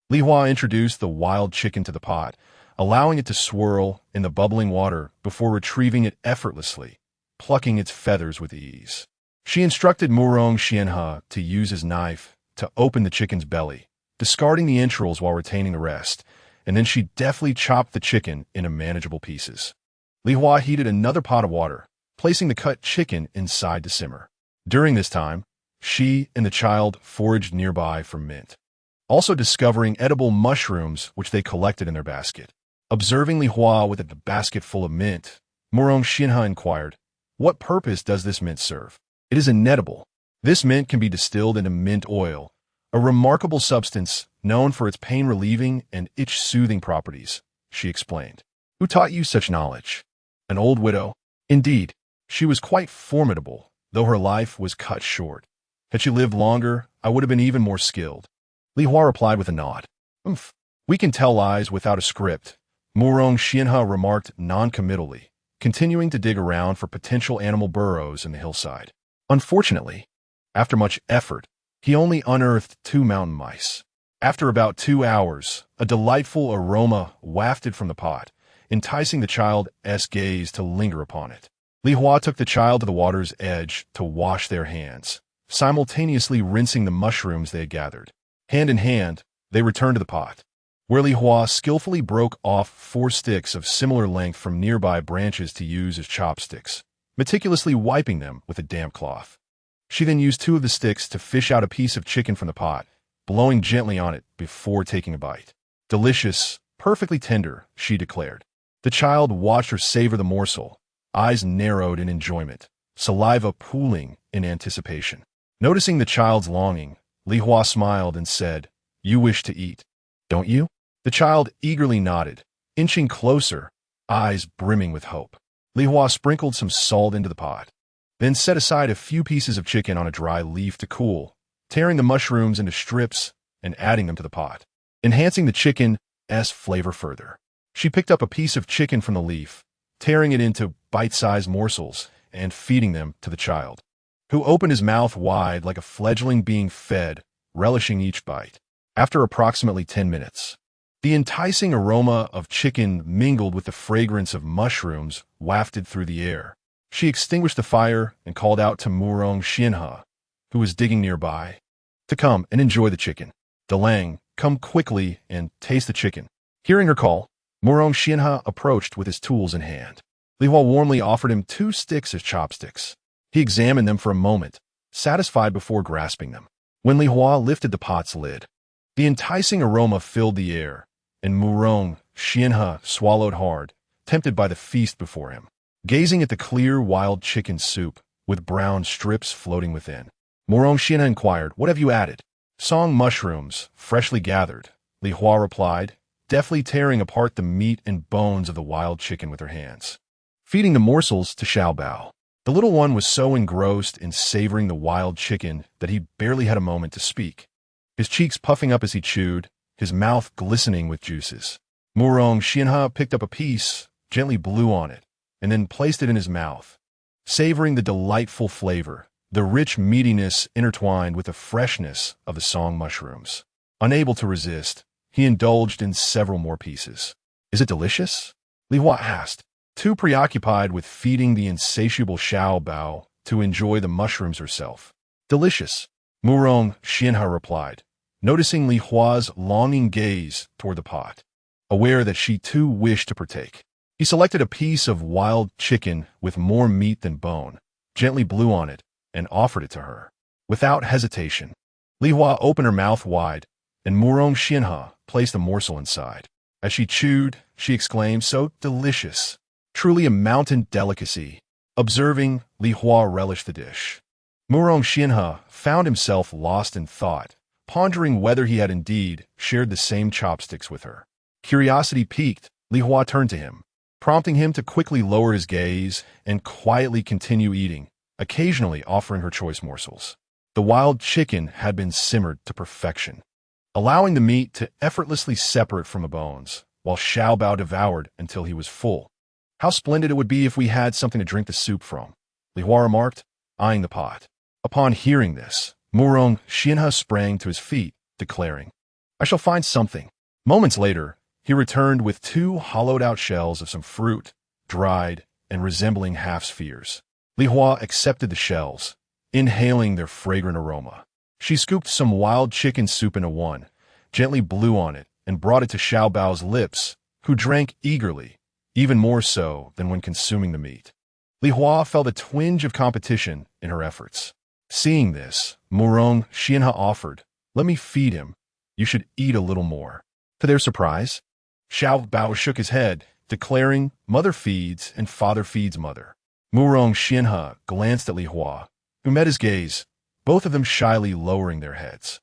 Li Hua introduced the wild chicken to the pot, allowing it to swirl in the bubbling water before retrieving it effortlessly, plucking its feathers with ease. She instructed Murong Xianhe to use his knife to open the chicken's belly, discarding the entrails while retaining the rest, and then she deftly chopped the chicken into manageable pieces. Li Hua heated another pot of water, placing the cut chicken inside to simmer. During this time, she and the child foraged nearby for mint, also discovering edible mushrooms which they collected in their basket. Observing Li Hua with a basket full of mint, Murong Xianhe inquired, "What purpose does this mint serve?" "It is inedible. This mint can be distilled into mint oil, a remarkable substance known for its pain-relieving and itch-soothing properties," she explained. "Who taught you such knowledge?" "An old widow." "Indeed, she was quite formidable, though her life was cut short. Had she lived longer, I would have been even more skilled." Li Hua replied with a nod. "Umph, we can tell lies without a script," Murong Xianhe remarked non-committally, continuing to dig around for potential animal burrows in the hillside. Unfortunately, after much effort, he only unearthed 2 mountain mice. After about 2 hours, a delightful aroma wafted from the pot, enticing the child's gaze to linger upon it. Li Hua took the child to the water's edge to wash their hands, simultaneously rinsing the mushrooms they had gathered. Hand in hand, they returned to the pot, where Li Hua skillfully broke off 4 sticks of similar length from nearby branches to use as chopsticks, meticulously wiping them with a damp cloth. She then used 2 of the sticks to fish out a piece of chicken from the pot, blowing gently on it before taking a bite. "Delicious, perfectly tender," she declared. The child watched her savor the morsel, eyes narrowed in enjoyment, saliva pooling in anticipation. Noticing the child's longing, Li Hua smiled and said, "You wish to eat, don't you?" The child eagerly nodded, inching closer, eyes brimming with hope. Li Hua sprinkled some salt into the pot, then set aside a few pieces of chicken on a dry leaf to cool, tearing the mushrooms into strips and adding them to the pot, enhancing the chicken's flavor further. She picked up a piece of chicken from the leaf, tearing it into bite-sized morsels and feeding them to the child, who opened his mouth wide like a fledgling being fed, relishing each bite. After approximately 10 minutes, the enticing aroma of chicken mingled with the fragrance of mushrooms wafted through the air. She extinguished the fire and called out to Murong Xianhe, who was digging nearby, to come and enjoy the chicken. "Delang, come quickly and taste the chicken." Hearing her call, Murong Xianhe approached with his tools in hand. Li Hua warmly offered him 2 sticks as chopsticks. He examined them for a moment, satisfied before grasping them. When Li Hua lifted the pot's lid, the enticing aroma filled the air, and Murong Xianhe swallowed hard, tempted by the feast before him. Gazing at the clear wild chicken soup, with brown strips floating within, Murong Xianhe inquired, "What have you added?" "Song mushrooms, freshly gathered," Li Hua replied, deftly tearing apart the meat and bones of the wild chicken with her hands, feeding the morsels to Xiaobao. The little one was so engrossed in savoring the wild chicken that he barely had a moment to speak, his cheeks puffing up as he chewed, his mouth glistening with juices. Murong Xianhe picked up a piece, gently blew on it, and then placed it in his mouth, savoring the delightful flavor, the rich meatiness intertwined with the freshness of the song mushrooms. Unable to resist, he indulged in several more pieces. "Is it delicious?" Li Hua asked, too preoccupied with feeding the insatiable Xiaobao to enjoy the mushrooms herself. "Delicious," Murong Xianhe replied, noticing Li Hua's longing gaze toward the pot, aware that she too wished to partake. He selected a piece of wild chicken with more meat than bone, gently blew on it, and offered it to her. Without hesitation, Li Hua opened her mouth wide, and Murong Xianhe placed a morsel inside. As she chewed, she exclaimed, "So delicious! Truly a mountain delicacy." Observing Li Hua relish the dish, Murong Xianhe found himself lost in thought, pondering whether he had indeed shared the same chopsticks with her. Curiosity piqued, Li Hua turned to him, prompting him to quickly lower his gaze and quietly continue eating, occasionally offering her choice morsels. The wild chicken had been simmered to perfection, allowing the meat to effortlessly separate from the bones, while Xiao Bao devoured until he was full. How splendid it would be if we had something to drink the soup from, Li Hua remarked, eyeing the pot. Upon hearing this, Murong Xianhe sprang to his feet, declaring, I shall find something. Moments later, he returned with 2 hollowed-out shells of some fruit, dried and resembling half-spheres. Li Hua accepted the shells, inhaling their fragrant aroma. She scooped some wild chicken soup into one, gently blew on it, and brought it to Xiao Bao's lips, who drank eagerly, even more so than when consuming the meat. Li Hua felt a twinge of competition in her efforts. Seeing this, Murong Xianhe offered, Let me feed him. You should eat a little more. To their surprise, Xiao Bao shook his head, declaring, Mother feeds and father feeds mother. Murong Xianhe glanced at Li Hua, who met his gaze, both of them shyly lowering their heads.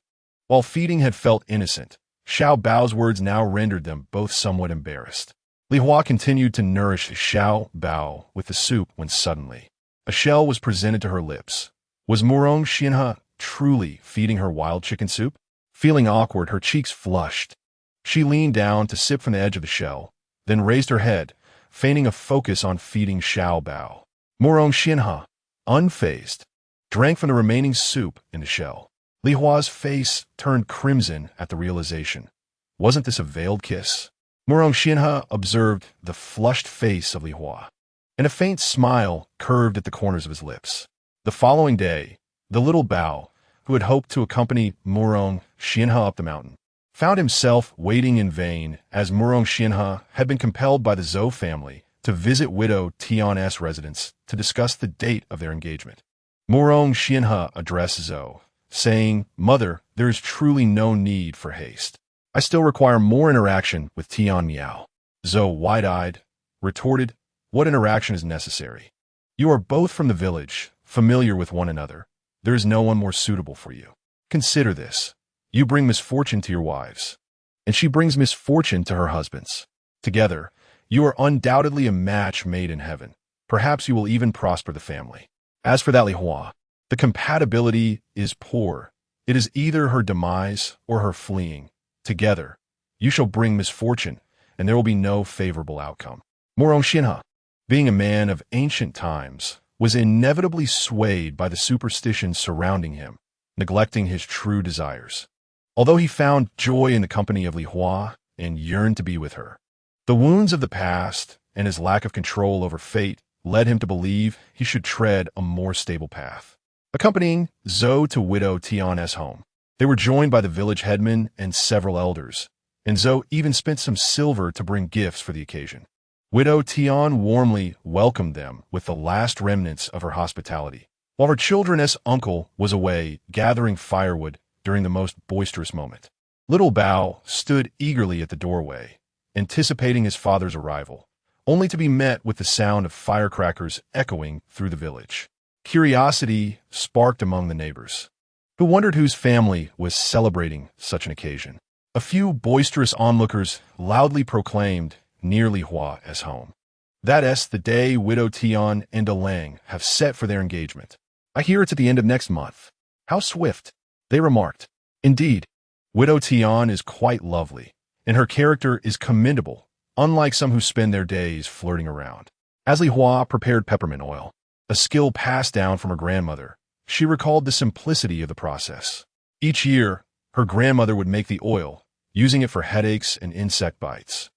While feeding had felt innocent, Xiao Bao's words now rendered them both somewhat embarrassed. Li Hua continued to nourish Xiao Bao with the soup when suddenly a shell was presented to her lips. Was Murong Xianhe truly feeding her wild chicken soup? Feeling awkward, her cheeks flushed. She leaned down to sip from the edge of the shell, then raised her head, feigning a focus on feeding Xiao Bao. Murong Xianhe, unfazed, drank from the remaining soup in the shell. Li Hua's face turned crimson at the realization. Wasn't this a veiled kiss? Murong Xianhe observed the flushed face of Li Hua, and a faint smile curved at the corners of his lips. The following day, the little Bao, who had hoped to accompany Murong Xianhe up the mountain, found himself waiting in vain as Murong Xianhe had been compelled by the Zhou family to visit widow Tian's residence to discuss the date of their engagement. Murong Xianhe addressed Zhou, saying, Mother, there is truly no need for haste. I still require more interaction with Tian Miao. Zhou, wide-eyed, retorted, What interaction is necessary? You are both from the village, familiar with one another. There is no one more suitable for you. Consider this. You bring misfortune to your wives, and she brings misfortune to her husbands. Together, you are undoubtedly a match made in heaven. Perhaps you will even prosper the family. As for that Li Hua, the compatibility is poor. It is either her demise or her fleeing. Together, you shall bring misfortune, and there will be no favorable outcome. Murong Xianhe, being a man of ancient times, was inevitably swayed by the superstitions surrounding him, neglecting his true desires. Although he found joy in the company of Li Hua and yearned to be with her, the wounds of the past and his lack of control over fate led him to believe he should tread a more stable path. Accompanying Zhou to widow Tian's home, they were joined by the village headman and several elders, and Zhou even spent some silver to bring gifts for the occasion. Widow Tian warmly welcomed them with the last remnants of her hospitality, while her children's uncle was away gathering firewood during the most boisterous moment. Little Bao stood eagerly at the doorway, anticipating his father's arrival, only to be met with the sound of firecrackers echoing through the village. Curiosity sparked among the neighbors, who wondered whose family was celebrating such an occasion. A few boisterous onlookers loudly proclaimed near Li Hua's home. That is the day widow Tian and Lang have set for their engagement. I hear it's at the end of next month. How swift, they remarked. Indeed, widow Tian is quite lovely, and her character is commendable, unlike some who spend their days flirting around. As Li Hua prepared peppermint oil, a skill passed down from her grandmother, she recalled the simplicity of the process. Each year, her grandmother would make the oil, using it for headaches and insect bites.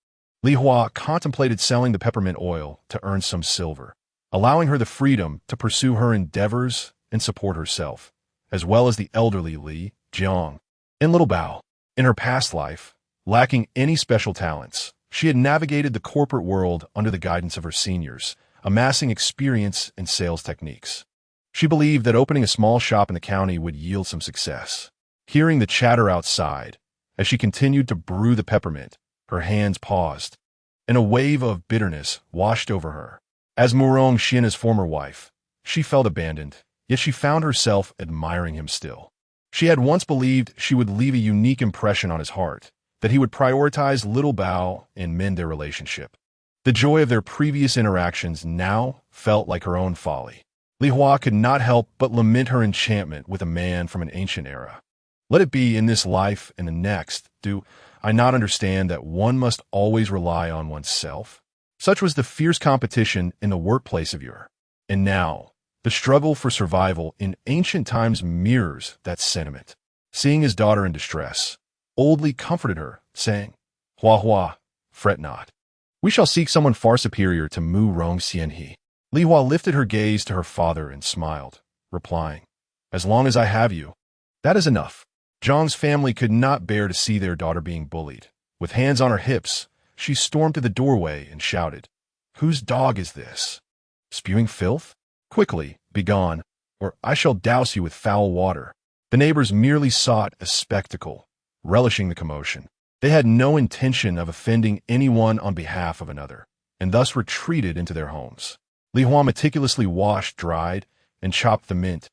Li Hua contemplated selling the peppermint oil to earn some silver, allowing her the freedom to pursue her endeavors and support herself, as well as the elderly Li Jiang and little Bao. In her past life, lacking any special talents, she had navigated the corporate world under the guidance of her seniors, amassing experience and sales techniques. She believed that opening a small shop in the county would yield some success. Hearing the chatter outside, as she continued to brew the peppermint, her hands paused, and a wave of bitterness washed over her. As Murong Xianhe's former wife, she felt abandoned, yet she found herself admiring him still. She had once believed she would leave a unique impression on his heart, that he would prioritize little Bao and mend their relationship. The joy of their previous interactions now felt like her own folly. Li Hua could not help but lament her enchantment with a man from an ancient era. Let it be in this life and the next. Do I not understand that one must always rely on oneself? Such was the fierce competition in the workplace of yore. And now, the struggle for survival in ancient times mirrors that sentiment. Seeing his daughter in distress, Old Li comforted her, saying, "Hua Hua, fret not. We shall seek someone far superior to Mu Rong Xian He." Li Hua lifted her gaze to her father and smiled, replying, "As long as I have you, that is enough." Zhang's family could not bear to see their daughter being bullied. With hands on her hips, she stormed to the doorway and shouted, "Whose dog is this? Spewing filth? Quickly, begone, or I shall douse you with foul water." The neighbors merely sought a spectacle, relishing the commotion. They had no intention of offending anyone on behalf of another, and thus retreated into their homes. Li Hua meticulously washed, dried, and chopped the mint,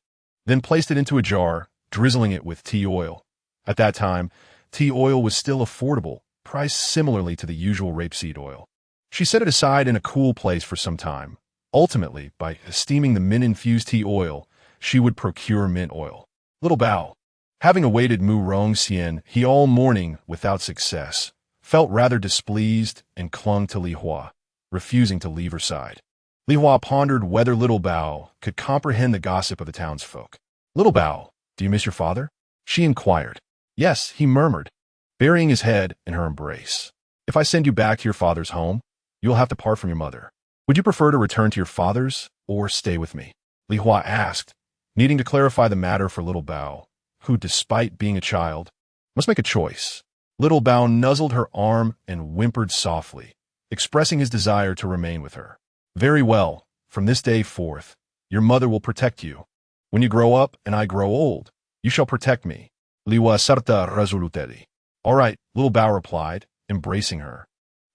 then placed it into a jar, drizzling it with tea oil. At that time, tea oil was still affordable, priced similarly to the usual rapeseed oil. She set it aside in a cool place for some time. Ultimately, by steaming the mint-infused tea oil, she would procure mint oil. Little Bao, having awaited Mu Rong Xian He all morning without success, felt rather displeased and clung to Li Hua, refusing to leave her side. Li Hua pondered whether Little Bao could comprehend the gossip of the townsfolk. "Little Bao, do you miss your father?" she inquired. "Yes," he murmured, burying his head in her embrace. "If I send you back to your father's home, you'll have to part from your mother. Would you prefer to return to your father's or stay with me?" Li Hua asked, needing to clarify the matter for Little Bao, who, despite being a child, must make a choice. Little Bao nuzzled her arm and whimpered softly, expressing his desire to remain with her. "Very well, from this day forth, your mother will protect you. When you grow up and I grow old, you shall protect me." Li Hua sarta resolutely. "All right," Little Bao replied, embracing her.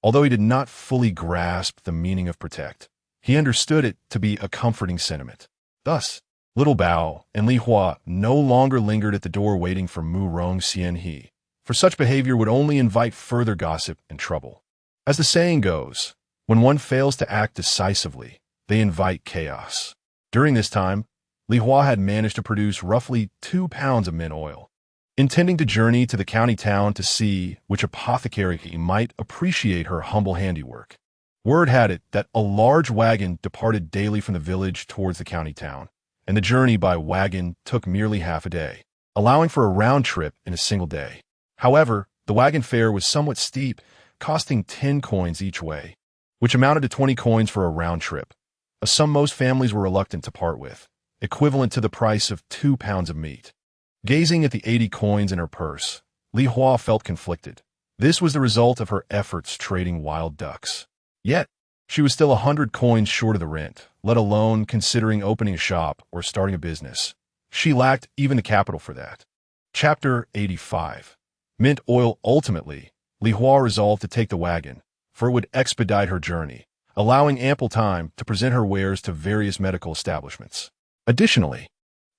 Although he did not fully grasp the meaning of protect, he understood it to be a comforting sentiment. Thus, Little Bao and Li Hua no longer lingered at the door waiting for Mu Rong Xian He, for such behavior would only invite further gossip and trouble. As the saying goes, when one fails to act decisively, they invite chaos. During this time, Li Hua had managed to produce roughly 2 pounds of mint oil. Intending to journey to the county town to see which apothecary he might appreciate her humble handiwork, word had it that a large wagon departed daily from the village towards the county town, and the journey by wagon took merely half a day, allowing for a round trip in a single day. However, the wagon fare was somewhat steep, costing 10 coins each way, which amounted to 20 coins for a round trip, a sum most families were reluctant to part with, equivalent to the price of 2 pounds of meat. Gazing at the 80 coins in her purse, Li Hua felt conflicted. This was the result of her efforts trading wild ducks. Yet, she was still 100 coins short of the rent, let alone considering opening a shop or starting a business. She lacked even the capital for that. Chapter 85. Mint oil. Ultimately, Li Hua resolved to take the wagon, for it would expedite her journey, allowing ample time to present her wares to various medical establishments. Additionally,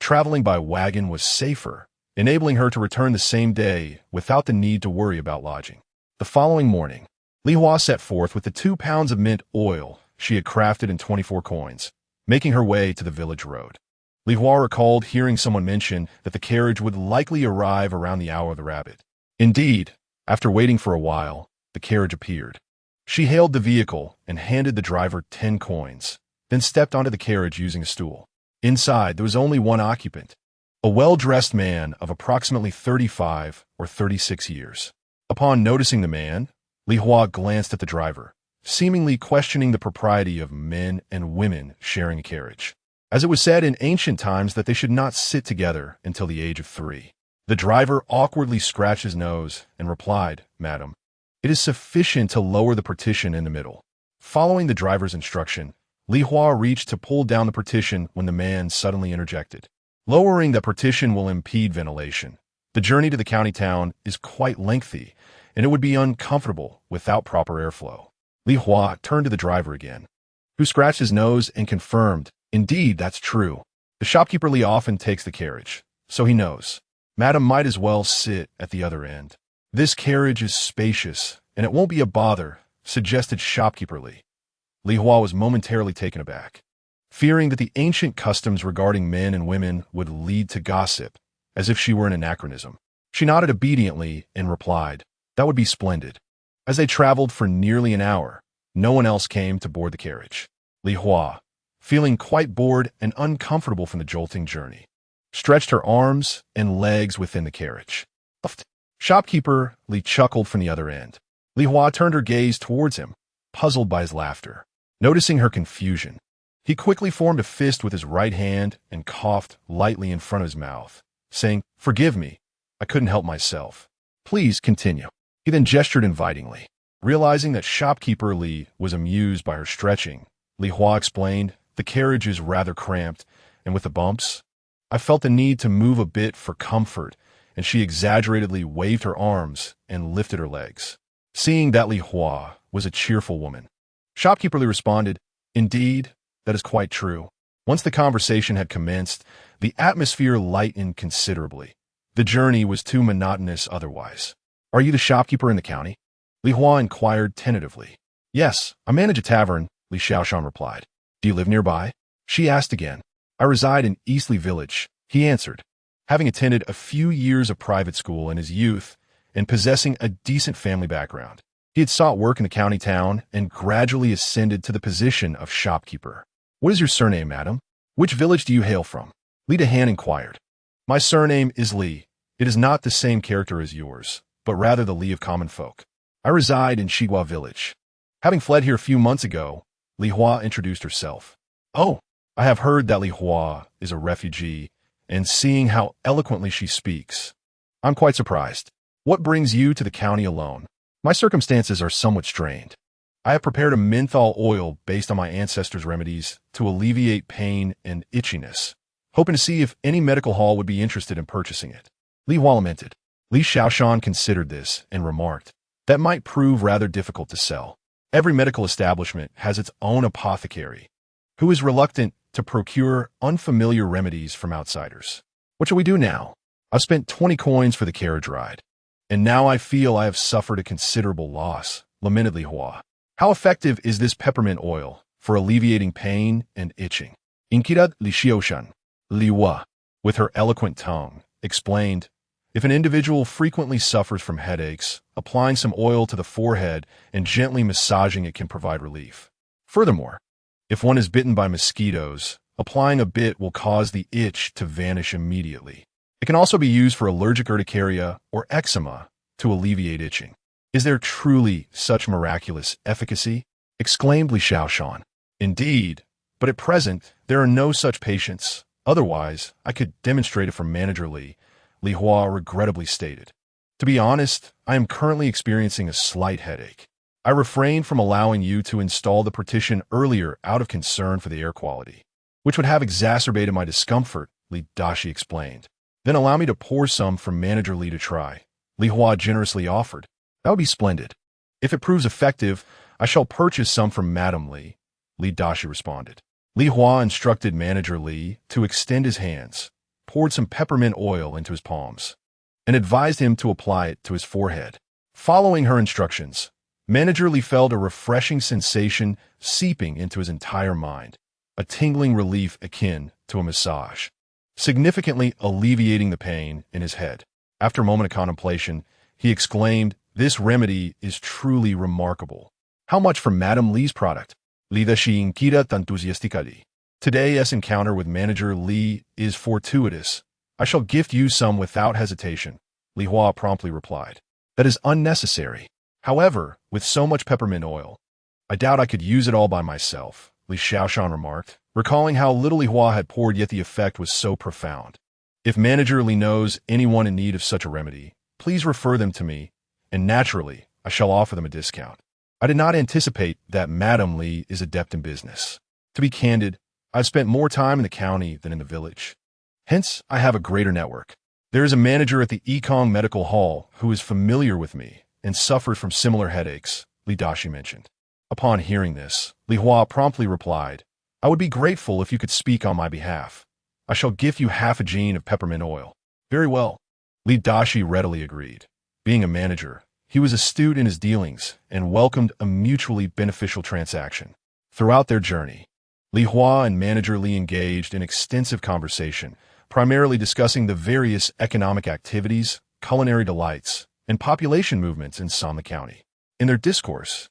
traveling by wagon was safer, enabling her to return the same day without the need to worry about lodging. The following morning, Li Hua set forth with the 2 pounds of mint oil she had crafted in 24 coins, making her way to the village road. Li Hua recalled hearing someone mention that the carriage would likely arrive around the hour of the rabbit. Indeed, after waiting for a while, the carriage appeared. She hailed the vehicle and handed the driver 10 coins, then stepped onto the carriage using a stool. Inside, there was only one occupant, a well-dressed man of approximately 35 or 36 years. Upon noticing the man, Li Hua glanced at the driver, seemingly questioning the propriety of men and women sharing a carriage, as it was said in ancient times that they should not sit together until the age of 3. The driver awkwardly scratched his nose and replied, "Madam, it is sufficient to lower the partition in the middle." Following the driver's instruction, Li Hua reached to pull down the partition when the man suddenly interjected. "Lowering the partition will impede ventilation. The journey to the county town is quite lengthy, and it would be uncomfortable without proper airflow." Li Hua turned to the driver again, who scratched his nose and confirmed, "Indeed, that's true. The shopkeeper Li often takes the carriage, so he knows. Madam might as well sit at the other end. This carriage is spacious, and it won't be a bother," suggested shopkeeper Li. Li Hua was momentarily taken aback, fearing that the ancient customs regarding men and women would lead to gossip, as if she were an anachronism. She nodded obediently and replied, "That would be splendid." As they traveled for nearly an hour, no one else came to board the carriage. Li Hua, feeling quite bored and uncomfortable from the jolting journey, stretched her arms and legs within the carriage. Shopkeeper Li chuckled from the other end. Li Hua turned her gaze towards him, puzzled by his laughter. Noticing her confusion, he quickly formed a fist with his right hand and coughed lightly in front of his mouth, saying, "Forgive me, I couldn't help myself. Please continue." He then gestured invitingly. Realizing that shopkeeper Li was amused by her stretching, Li Hua explained, "The carriage is rather cramped, and with the bumps, I felt the need to move a bit for comfort," and she exaggeratedly waved her arms and lifted her legs. Seeing that Li Hua was a cheerful woman, Shopkeeper Li responded, "Indeed, that is quite true." Once the conversation had commenced, the atmosphere lightened considerably. The journey was too monotonous otherwise. "Are you the shopkeeper in the county?" Li Hua inquired tentatively. "Yes, I manage a tavern," Li Xiaoshan replied. "Do you live nearby?" She asked again. "I reside in Eastleigh Village," he answered. Having attended a few years of private school in his youth and possessing a decent family background, he had sought work in the county town and gradually ascended to the position of shopkeeper. "What is your surname, madam? Which village do you hail from?" Li Dahan inquired. "My surname is Li. It is not the same character as yours, but rather the Li of common folk. I reside in Shihua Village. Having fled here a few months ago," Li Hua introduced herself. "Oh, I have heard that Li Hua is a refugee, and seeing how eloquently she speaks, I'm quite surprised. What brings you to the county alone?" "My circumstances are somewhat strained. I have prepared a menthol oil based on my ancestors' remedies to alleviate pain and itchiness, hoping to see if any medical hall would be interested in purchasing it." Li Hua lamented. Li Xiaoshan considered this and remarked, "That might prove rather difficult to sell. Every medical establishment has its own apothecary, who is reluctant to procure unfamiliar remedies from outsiders. What shall we do now? I've spent 20 coins for the carriage ride, and now I feel I have suffered a considerable loss," lamented Li Hua. "How effective is this peppermint oil for alleviating pain and itching?" Inquired Li Xiaoshan. Li Hua, with her eloquent tongue, explained, "If an individual frequently suffers from headaches, applying some oil to the forehead and gently massaging it can provide relief. Furthermore, if one is bitten by mosquitoes, applying a bit will cause the itch to vanish immediately. It can also be used for allergic urticaria or eczema to alleviate itching." "Is there truly such miraculous efficacy?" exclaimed Li Xiaoshan. "Indeed, but at present there are no such patients. Otherwise, I could demonstrate it for Manager Li," Li Hua regrettably stated. "To be honest, I am currently experiencing a slight headache. I refrained from allowing you to install the partition earlier out of concern for the air quality, which would have exacerbated my discomfort," Li Dashi explained. "Then allow me to pour some for Manager Li to try," Li Hua generously offered. "That would be splendid. If it proves effective, I shall purchase some from Madam Li," Li Dashi responded. Li Hua instructed Manager Li to extend his hands, poured some peppermint oil into his palms, and advised him to apply it to his forehead. Following her instructions, Manager Li felt a refreshing sensation seeping into his entire mind, a tingling relief akin to a massage, significantly alleviating the pain in his head. After a moment of contemplation, he exclaimed, "This remedy is truly remarkable. How much for Madam Li's product?" Li Dashi inquired enthusiastically. "Today's encounter with Manager Li is fortuitous. I shall gift you some without hesitation," Li Hua promptly replied. "That is unnecessary. However, with so much peppermint oil, I doubt I could use it all by myself," Li Xiaoshan remarked, recalling how little Li Hua had poured yet the effect was so profound. "If Manager Li knows anyone in need of such a remedy, please refer them to me, and naturally, I shall offer them a discount. I did not anticipate that Madam Li is adept in business. To be candid, I've spent more time in the county than in the village. Hence, I have a greater network. There is a manager at the Ekong Medical Hall who is familiar with me and suffers from similar headaches," Li Dashi mentioned. Upon hearing this, Li Hua promptly replied, "I would be grateful if you could speak on my behalf. I shall gift you half a gene of peppermint oil." "Very well." Li Dashi readily agreed. Being a manager, he was astute in his dealings and welcomed a mutually beneficial transaction. Throughout their journey, Li Hua and Manager Li engaged in extensive conversation, primarily discussing the various economic activities culinary delights, and population movements in Somma County. In their discourse,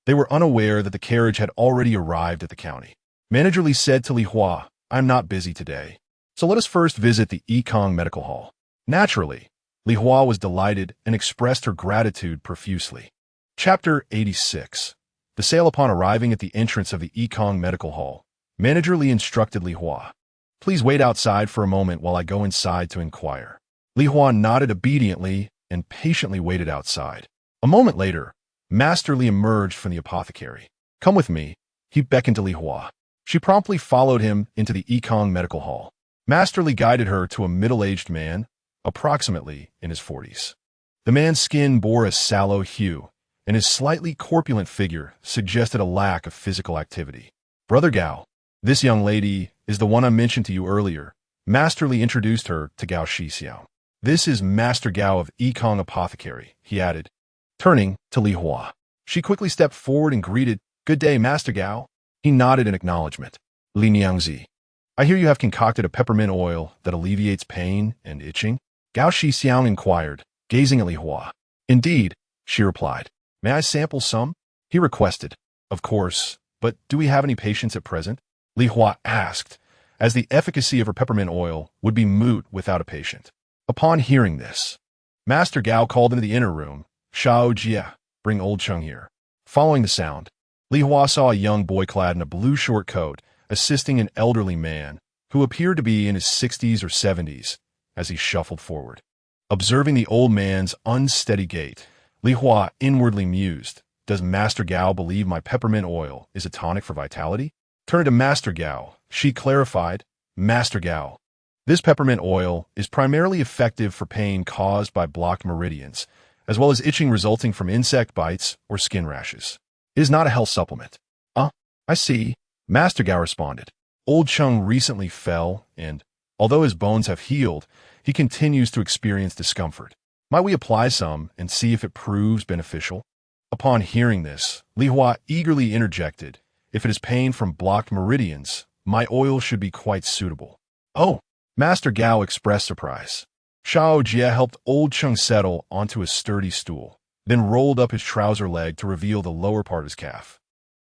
they were unaware that the carriage had already arrived at the county. Manager Li said to Li Hua, "I'm not busy today, so let us first visit the Yikang Medical Hall." Naturally, Li Hua was delighted and expressed her gratitude profusely. Chapter 86. The sale. Upon arriving at the entrance of the Yikang Medical Hall, Manager Li instructed Li Hua, "Please wait outside for a moment while I go inside to inquire." Li Hua nodded obediently and patiently waited outside. A moment later, Master Li emerged from the apothecary. "Come with me," he beckoned to Li Hua. She promptly followed him into the Yikang Medical Hall. Master Li guided her to a middle-aged man, approximately in his 40s. The man's skin bore a sallow hue, and his slightly corpulent figure suggested a lack of physical activity. "Brother Gao, this young lady is the one I mentioned to you earlier." Master Li introduced her to Gao Shixiao. "This is Master Gao of Yikang Apothecary," he added, turning to Li Hua. She quickly stepped forward and greeted, "Good day, Master Gao." He nodded in acknowledgement. "Li Niangzi, I hear you have concocted a peppermint oil that alleviates pain and itching?" Gao Shixiao inquired, gazing at Li Hua. "Indeed," she replied. "May I sample some?" he requested. "Of course, but do we have any patients at present?" Li Hua asked, as the efficacy of her peppermint oil would be moot without a patient. Upon hearing this, Master Gao called into the inner room, "Shao Jia, bring Old Chung here." Following the sound, Li Hua saw a young boy clad in a blue short coat assisting an elderly man who appeared to be in his 60s or 70s as he shuffled forward. Observing the old man's unsteady gait, Li Hua inwardly mused, "Does Master Gao believe my peppermint oil is a tonic for vitality?" Turning to Master Gao, she clarified, "Master Gao, this peppermint oil is primarily effective for pain caused by blocked meridians, as well as itching resulting from insect bites or skin rashes. It is not a health supplement." I see," Master Gao responded. "Old Chung recently fell, and, although his bones have healed, he continues to experience discomfort. Might we apply some and see if it proves beneficial?" Upon hearing this, Li Hua eagerly interjected, "If it is pain from blocked meridians, my oil should be quite suitable." "Oh!" Master Gao expressed surprise. Shao Jia helped Old Chung settle onto a sturdy stool, then rolled up his trouser leg to reveal the lower part of his calf.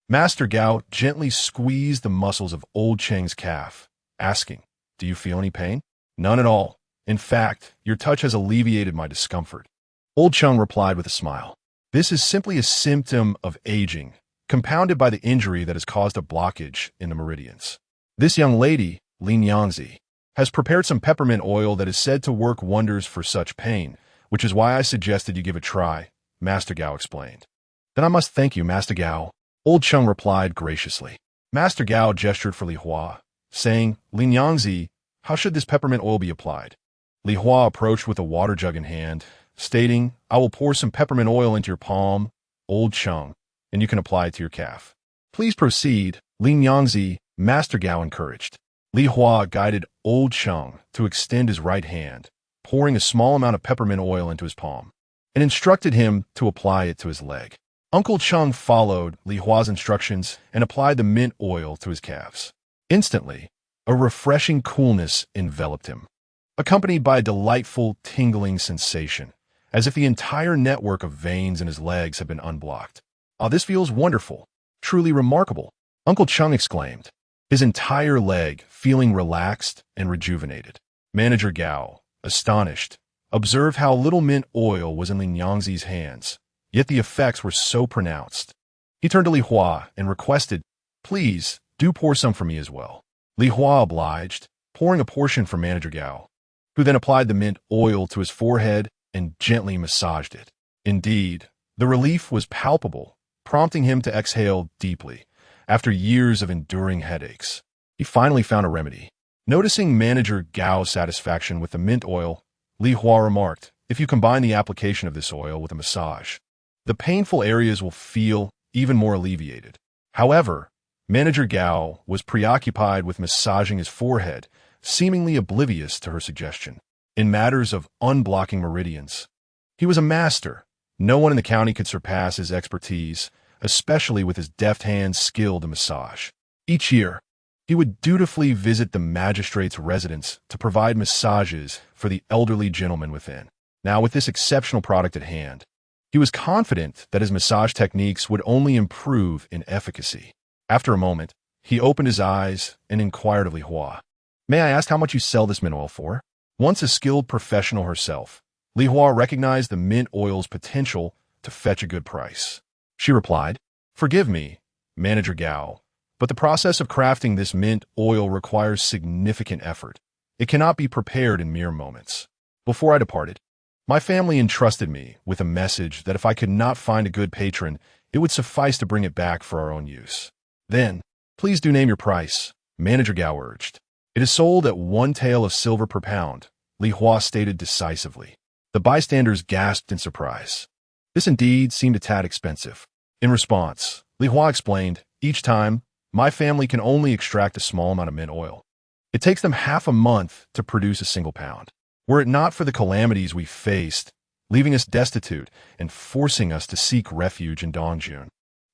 Master Gao gently squeezed the muscles of Old Cheng's calf, asking, "Do you feel any pain?" "None at all. In fact, your touch has alleviated my discomfort." Old Chung replied with a smile. "This is simply a symptom of aging, compounded by the injury that has caused a blockage in the meridians. This young lady, Li Niangzi, has prepared some peppermint oil that is said to work wonders for such pain, which is why I suggested you give it a try," Master Gao explained. "Then I must thank you, Master Gao," Old Chung replied graciously. Master Gao gestured for Li Hua, saying, "Li Niangzi, how should this peppermint oil be applied?" Li Hua approached with a water jug in hand, stating, "I will pour some peppermint oil into your palm, Old Chung, and you can apply it to your calf." "Please proceed, Li Niangzi," Master Gao encouraged. Li Hua guided Old Chung to extend his right hand, pouring a small amount of peppermint oil into his palm, and instructed him to apply it to his leg. Uncle Chung followed Li Hua's instructions and applied the mint oil to his calves. Instantly, a refreshing coolness enveloped him, accompanied by a delightful tingling sensation, as if the entire network of veins in his legs had been unblocked. "Ah, this feels wonderful, truly remarkable," Uncle Chung exclaimed, his entire leg feeling relaxed and rejuvenated. Manager Gao, astonished, observed how little mint oil was in Li Niangzi's hands, yet the effects were so pronounced. He turned to Li Hua and requested, "Please, do pour some for me as well." Li Hua obliged, pouring a portion for Manager Gao, who then applied the mint oil to his forehead and gently massaged it. Indeed, the relief was palpable, prompting him to exhale deeply after years of enduring headaches. He finally found a remedy. Noticing Manager Gao's satisfaction with the mint oil, Li Hua remarked, "If you combine the application of this oil with a massage, the painful areas will feel even more alleviated." However, Manager Gao was preoccupied with massaging his forehead, seemingly oblivious to her suggestion. In matters of unblocking meridians, he was a master. No one in the county could surpass his expertise, especially with his deft hands skilled in massage. Each year, he would dutifully visit the magistrate's residence to provide massages for the elderly gentleman within. Now, with this exceptional product at hand, he was confident that his massage techniques would only improve in efficacy. After a moment, he opened his eyes and inquired of Li Hua, "May I ask how much you sell this mint oil for?" Once a skilled professional herself, Li Hua recognized the mint oil's potential to fetch a good price. She replied, "Forgive me, Manager Gao, but the process of crafting this mint oil requires significant effort. It cannot be prepared in mere moments. Before I departed, my family entrusted me with a message that if I could not find a good patron, it would suffice to bring it back for our own use." "Then, please do name your price," Manager Gao urged. "It is sold at 1 tael of silver per pound," Li Hua stated decisively. The bystanders gasped in surprise. This indeed seemed a tad expensive. In response, Li Hua explained, "Each time, my family can only extract a small amount of mint oil. It takes them half a month to produce a single pound. Were it not for the calamities we faced, leaving us destitute and forcing us to seek refuge in Dongjun,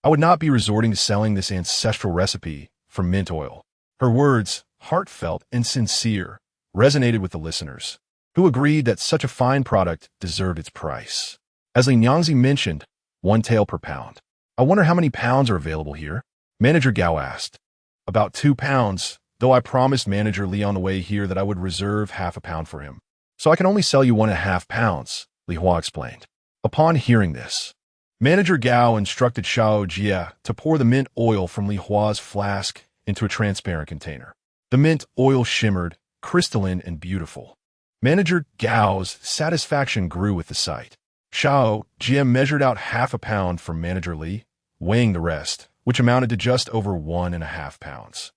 I would not be resorting to selling this ancestral recipe for mint oil." Her words, heartfelt and sincere, resonated with the listeners, who agreed that such a fine product deserved its price. As Li Nyangzi mentioned, 1 tael per pound. "I wonder how many pounds are available here?" Manager Gao asked. "About 2 pounds, though I promised Manager Li on the way here that I would reserve half a pound for him. So I can only sell you 1.5 pounds, Li Hua explained. Upon hearing this, Manager Gao instructed Xiao Jia to pour the mint oil from Li Hua's flask into a transparent container. The mint oil shimmered, crystalline and beautiful. Manager Gao's satisfaction grew with the sight. Xiao Jia measured out half a pound for Manager Li, weighing the rest, which amounted to just over 1.5 pounds.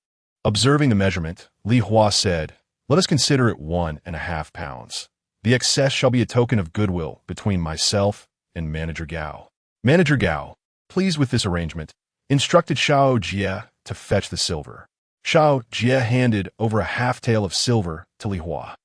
Observing the measurement, Li Hua said, "Let us consider it 1.5 pounds. The excess shall be a token of goodwill between myself and Manager Gao." Manager Gao, pleased with this arrangement, instructed Xiao Jia to fetch the silver. Xiao Jia handed over a half tael of silver to Li Hua,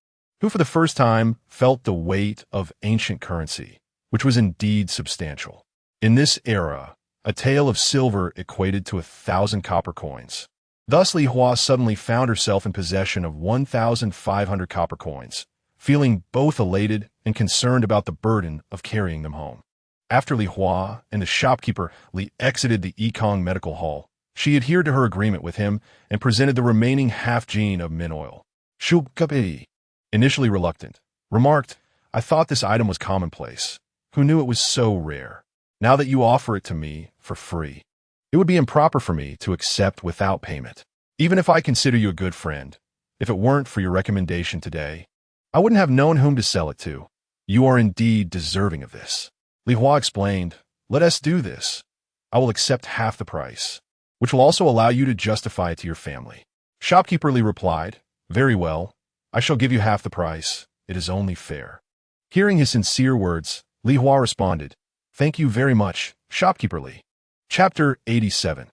who for the first time felt the weight of ancient currency, which was indeed substantial. In this era, a tael of silver equated to 1,000 copper coins. Thus Li Hua suddenly found herself in possession of 1,500 copper coins, feeling both elated and concerned about the burden of carrying them home. After Li Hua and the shopkeeper Li exited the Yikong Medical Hall, she adhered to her agreement with him and presented the remaining half-gene of mint oil. Shu Kapei, initially reluctant, remarked, "I thought this item was commonplace. Who knew it was so rare? Now that you offer it to me for free, it would be improper for me to accept without payment. Even if I consider you a good friend, if it weren't for your recommendation today, I wouldn't have known whom to sell it to. You are indeed deserving of this." Li Hua explained, "Let us do this. I will accept half the price, which will also allow you to justify it to your family." Shopkeeper Li replied, "Very well. I shall give you half the price. It is only fair." Hearing his sincere words, Li Hua responded, "Thank you very much, Shopkeeper Li." Chapter 87.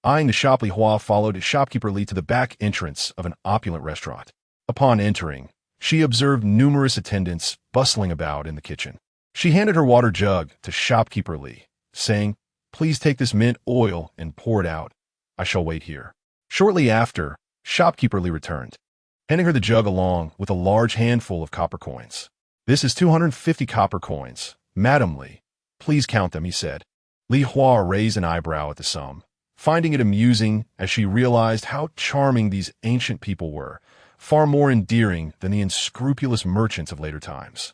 Eyeing the shop, Li Hua followed Shopkeeper Li to the back entrance of an opulent restaurant. Upon entering, she observed numerous attendants bustling about in the kitchen. She handed her water jug to Shopkeeper Li, saying, "Please take this mint oil and pour it out. I shall wait here." Shortly after, Shopkeeper Li returned, handing her the jug along with a large handful of copper coins. "This is 250 copper coins. Madam Li, please count them," he said. Li Hua raised an eyebrow at the sum, finding it amusing as she realized how charming these ancient people were, far more endearing than the unscrupulous merchants of later times.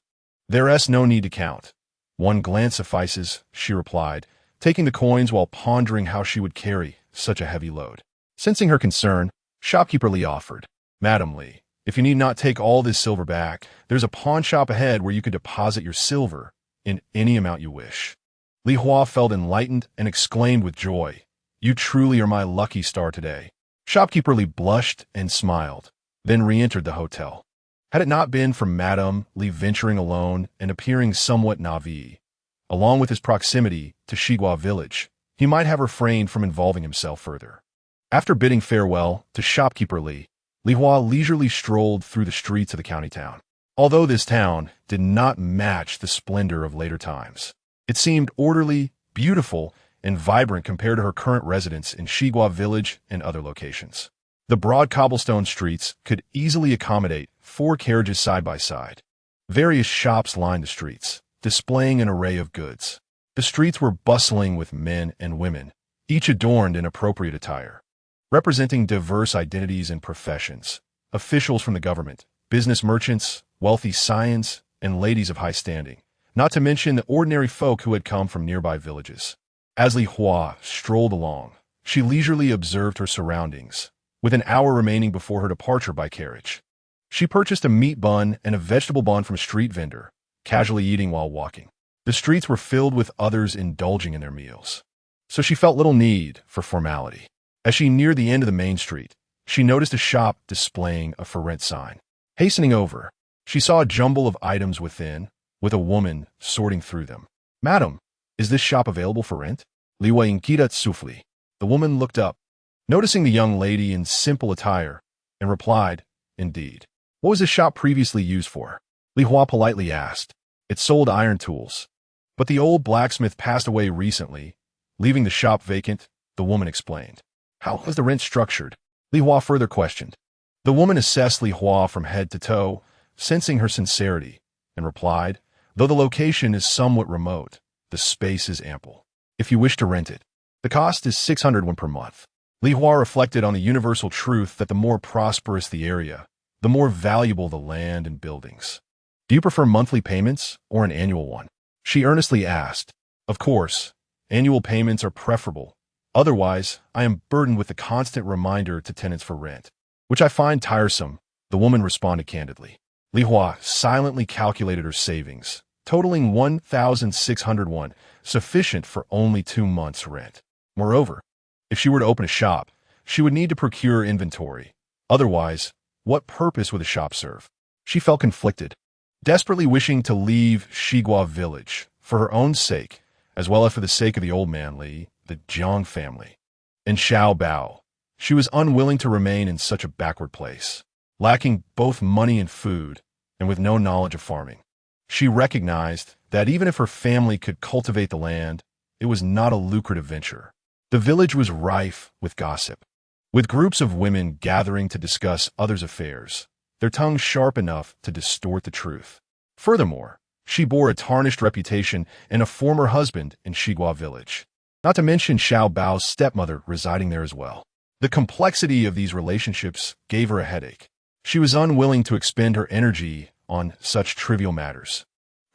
"There's no need to count. 1 glance suffices," she replied, taking the coins while pondering how she would carry such a heavy load. Sensing her concern, Shopkeeper Li offered, "Madam Li, if you need not take all this silver back, there's a pawn shop ahead where you could deposit your silver in any amount you wish." Li Hua felt enlightened and exclaimed with joy, "You truly are my lucky star today." Shopkeeper Li blushed and smiled, then re-entered the hotel. Had it not been for Madame Li venturing alone and appearing somewhat naive, along with his proximity to Shigua village, he might have refrained from involving himself further. After bidding farewell to Shopkeeper Li, Li Hua leisurely strolled through the streets of the county town. Although this town did not match the splendor of later times, it seemed orderly, beautiful, and vibrant compared to her current residence in Shigua village and other locations. The broad cobblestone streets could easily accommodate 4 carriages side by side. Various shops lined the streets, displaying an array of goods. The streets were bustling with men and women, each adorned in appropriate attire, representing diverse identities and professions. Officials from the government, business merchants, wealthy scions, and ladies of high standing, not to mention the ordinary folk who had come from nearby villages. As Li Hua strolled along, she leisurely observed her surroundings, with an hour remaining before her departure by carriage. She purchased a meat bun and a vegetable bun from a street vendor, casually eating while walking. The streets were filled with others indulging in their meals, so she felt little need for formality. As she neared the end of the main street, she noticed a shop displaying a for rent sign. Hastening over, she saw a jumble of items within, with a woman sorting through them. "Madam, is this shop available for rent?" Liwa Inkidat Sufli. The woman looked up, noticing the young lady in simple attire, and replied, "Indeed." "What was this shop previously used for?" Li Hua politely asked. "It sold iron tools, but the old blacksmith passed away recently, leaving the shop vacant," the woman explained. "How was the rent structured?" Li Hua further questioned. The woman assessed Li Hua from head to toe, sensing her sincerity, and replied, "Though the location is somewhat remote, the space is ample. If you wish to rent it, the cost is 600 won per month." Li Hua reflected on the universal truth that the more prosperous the area, the more valuable the land and buildings. "Do you prefer monthly payments or an annual one?" she earnestly asked. "Of course, annual payments are preferable. Otherwise, I am burdened with the constant reminder to tenants for rent, which I find tiresome," the woman responded candidly. Li Hua silently calculated her savings, totaling 1,600 won, sufficient for only 2 months' rent. Moreover, if she were to open a shop, she would need to procure inventory. Otherwise, what purpose would the shop serve? She felt conflicted, desperately wishing to leave Shigua village for her own sake, as well as for the sake of the old man Li, the Jiang family, and Xiao Bao. She was unwilling to remain in such a backward place, lacking both money and food, and with no knowledge of farming. She recognized that even if her family could cultivate the land, it was not a lucrative venture. The village was rife with gossip, with groups of women gathering to discuss others' affairs, their tongues sharp enough to distort the truth. Furthermore, she bore a tarnished reputation and a former husband in Shigua village, not to mention Xiao Bao's stepmother residing there as well. The complexity of these relationships gave her a headache. She was unwilling to expend her energy on such trivial matters.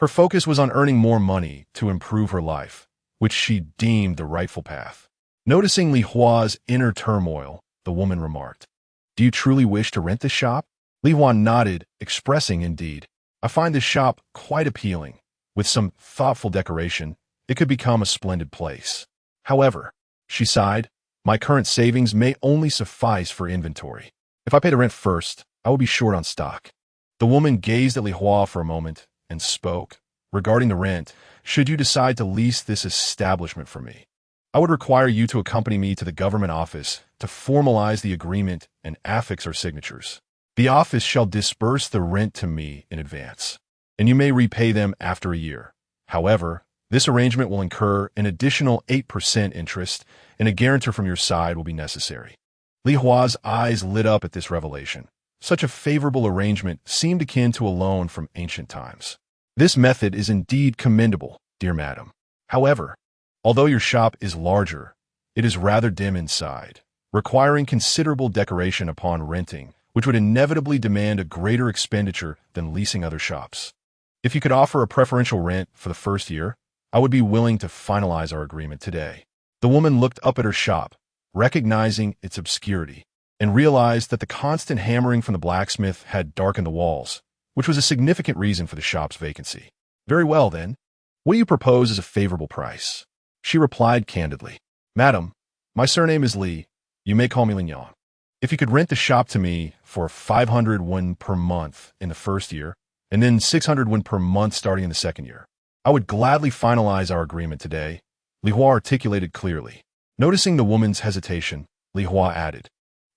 Her focus was on earning more money to improve her life, which she deemed the rightful path. Noticing Li Hua's inner turmoil, the woman remarked, "Do you truly wish to rent this shop?" Li Hua nodded, expressing, "Indeed. I find this shop quite appealing. With some thoughtful decoration, it could become a splendid place. However," she sighed, "my current savings may only suffice for inventory. If I pay the rent first, I will be short on stock." The woman gazed at Li Hua for a moment and spoke. "Regarding the rent, should you decide to lease this establishment for me, I would require you to accompany me to the government office to formalize the agreement and affix our signatures. The office shall disburse the rent to me in advance, and you may repay them after a year. However, this arrangement will incur an additional 8% interest, and a guarantor from your side will be necessary." Li Hua's eyes lit up at this revelation. Such a favorable arrangement seemed akin to a loan from ancient times. "This method is indeed commendable, dear madam. However, although your shop is larger, it is rather dim inside, requiring considerable decoration upon renting, which would inevitably demand a greater expenditure than leasing other shops. If you could offer a preferential rent for the first year, I would be willing to finalize our agreement today." The woman looked up at her shop, recognizing its obscurity, and realized that the constant hammering from the blacksmith had darkened the walls, which was a significant reason for the shop's vacancy. "Very well, then. What do you propose as a favorable price?" She replied candidly, "Madam, my surname is Li. You may call me Lignon. If you could rent the shop to me for 500 won per month in the first year, and then 600 won per month starting in the second year, I would gladly finalize our agreement today," Li Hua articulated clearly. Noticing the woman's hesitation, Li Hua added,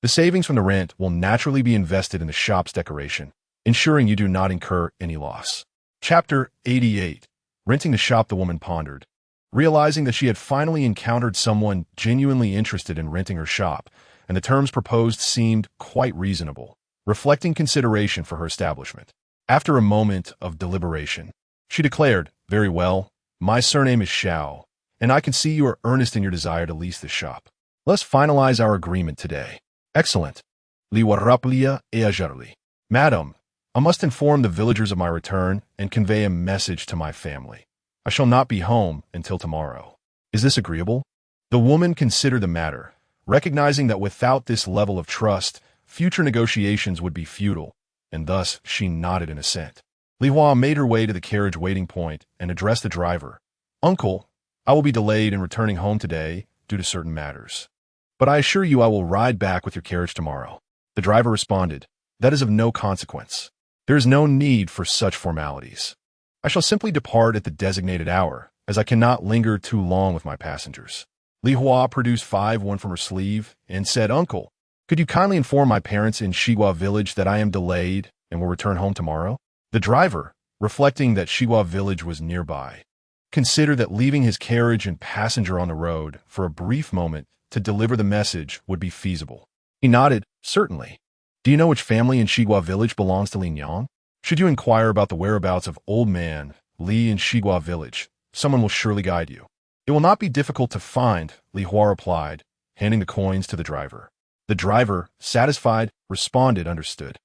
"The savings from the rent will naturally be invested in the shop's decoration, ensuring you do not incur any loss." Chapter 88. Renting the shop. The woman pondered, realizing that she had finally encountered someone genuinely interested in renting her shop, and the terms proposed seemed quite reasonable, reflecting consideration for her establishment. After a moment of deliberation, she declared, "Very well, my surname is Xiao, and I can see you are earnest in your desire to lease this shop. Let's finalize our agreement today." "Excellent. Liwaraplia eajarli. Madam, I must inform the villagers of my return and convey a message to my family. I shall not be home until tomorrow. Is this agreeable?" The woman considered the matter, recognizing that without this level of trust, future negotiations would be futile, and thus she nodded in assent. Li Hua made her way to the carriage waiting point and addressed the driver. "Uncle, I will be delayed in returning home today due to certain matters. But I assure you I will ride back with your carriage tomorrow." The driver responded, "That is of no consequence. There is no need for such formalities. I shall simply depart at the designated hour, as I cannot linger too long with my passengers." Li Hua produced 5-1 from her sleeve and said, "Uncle, could you kindly inform my parents in Shigua village that I am delayed and will return home tomorrow?" The driver, reflecting that Shigua village was nearby, considered that leaving his carriage and passenger on the road for a brief moment to deliver the message would be feasible. He nodded, "Certainly. Do you know which family in Shigua village belongs to Lin Yang? Should you inquire about the whereabouts of old man Li in Shigua village, someone will surely guide you." "It will not be difficult to find," Li Hua replied, handing the coins to the driver. The driver, satisfied, responded, "Understood."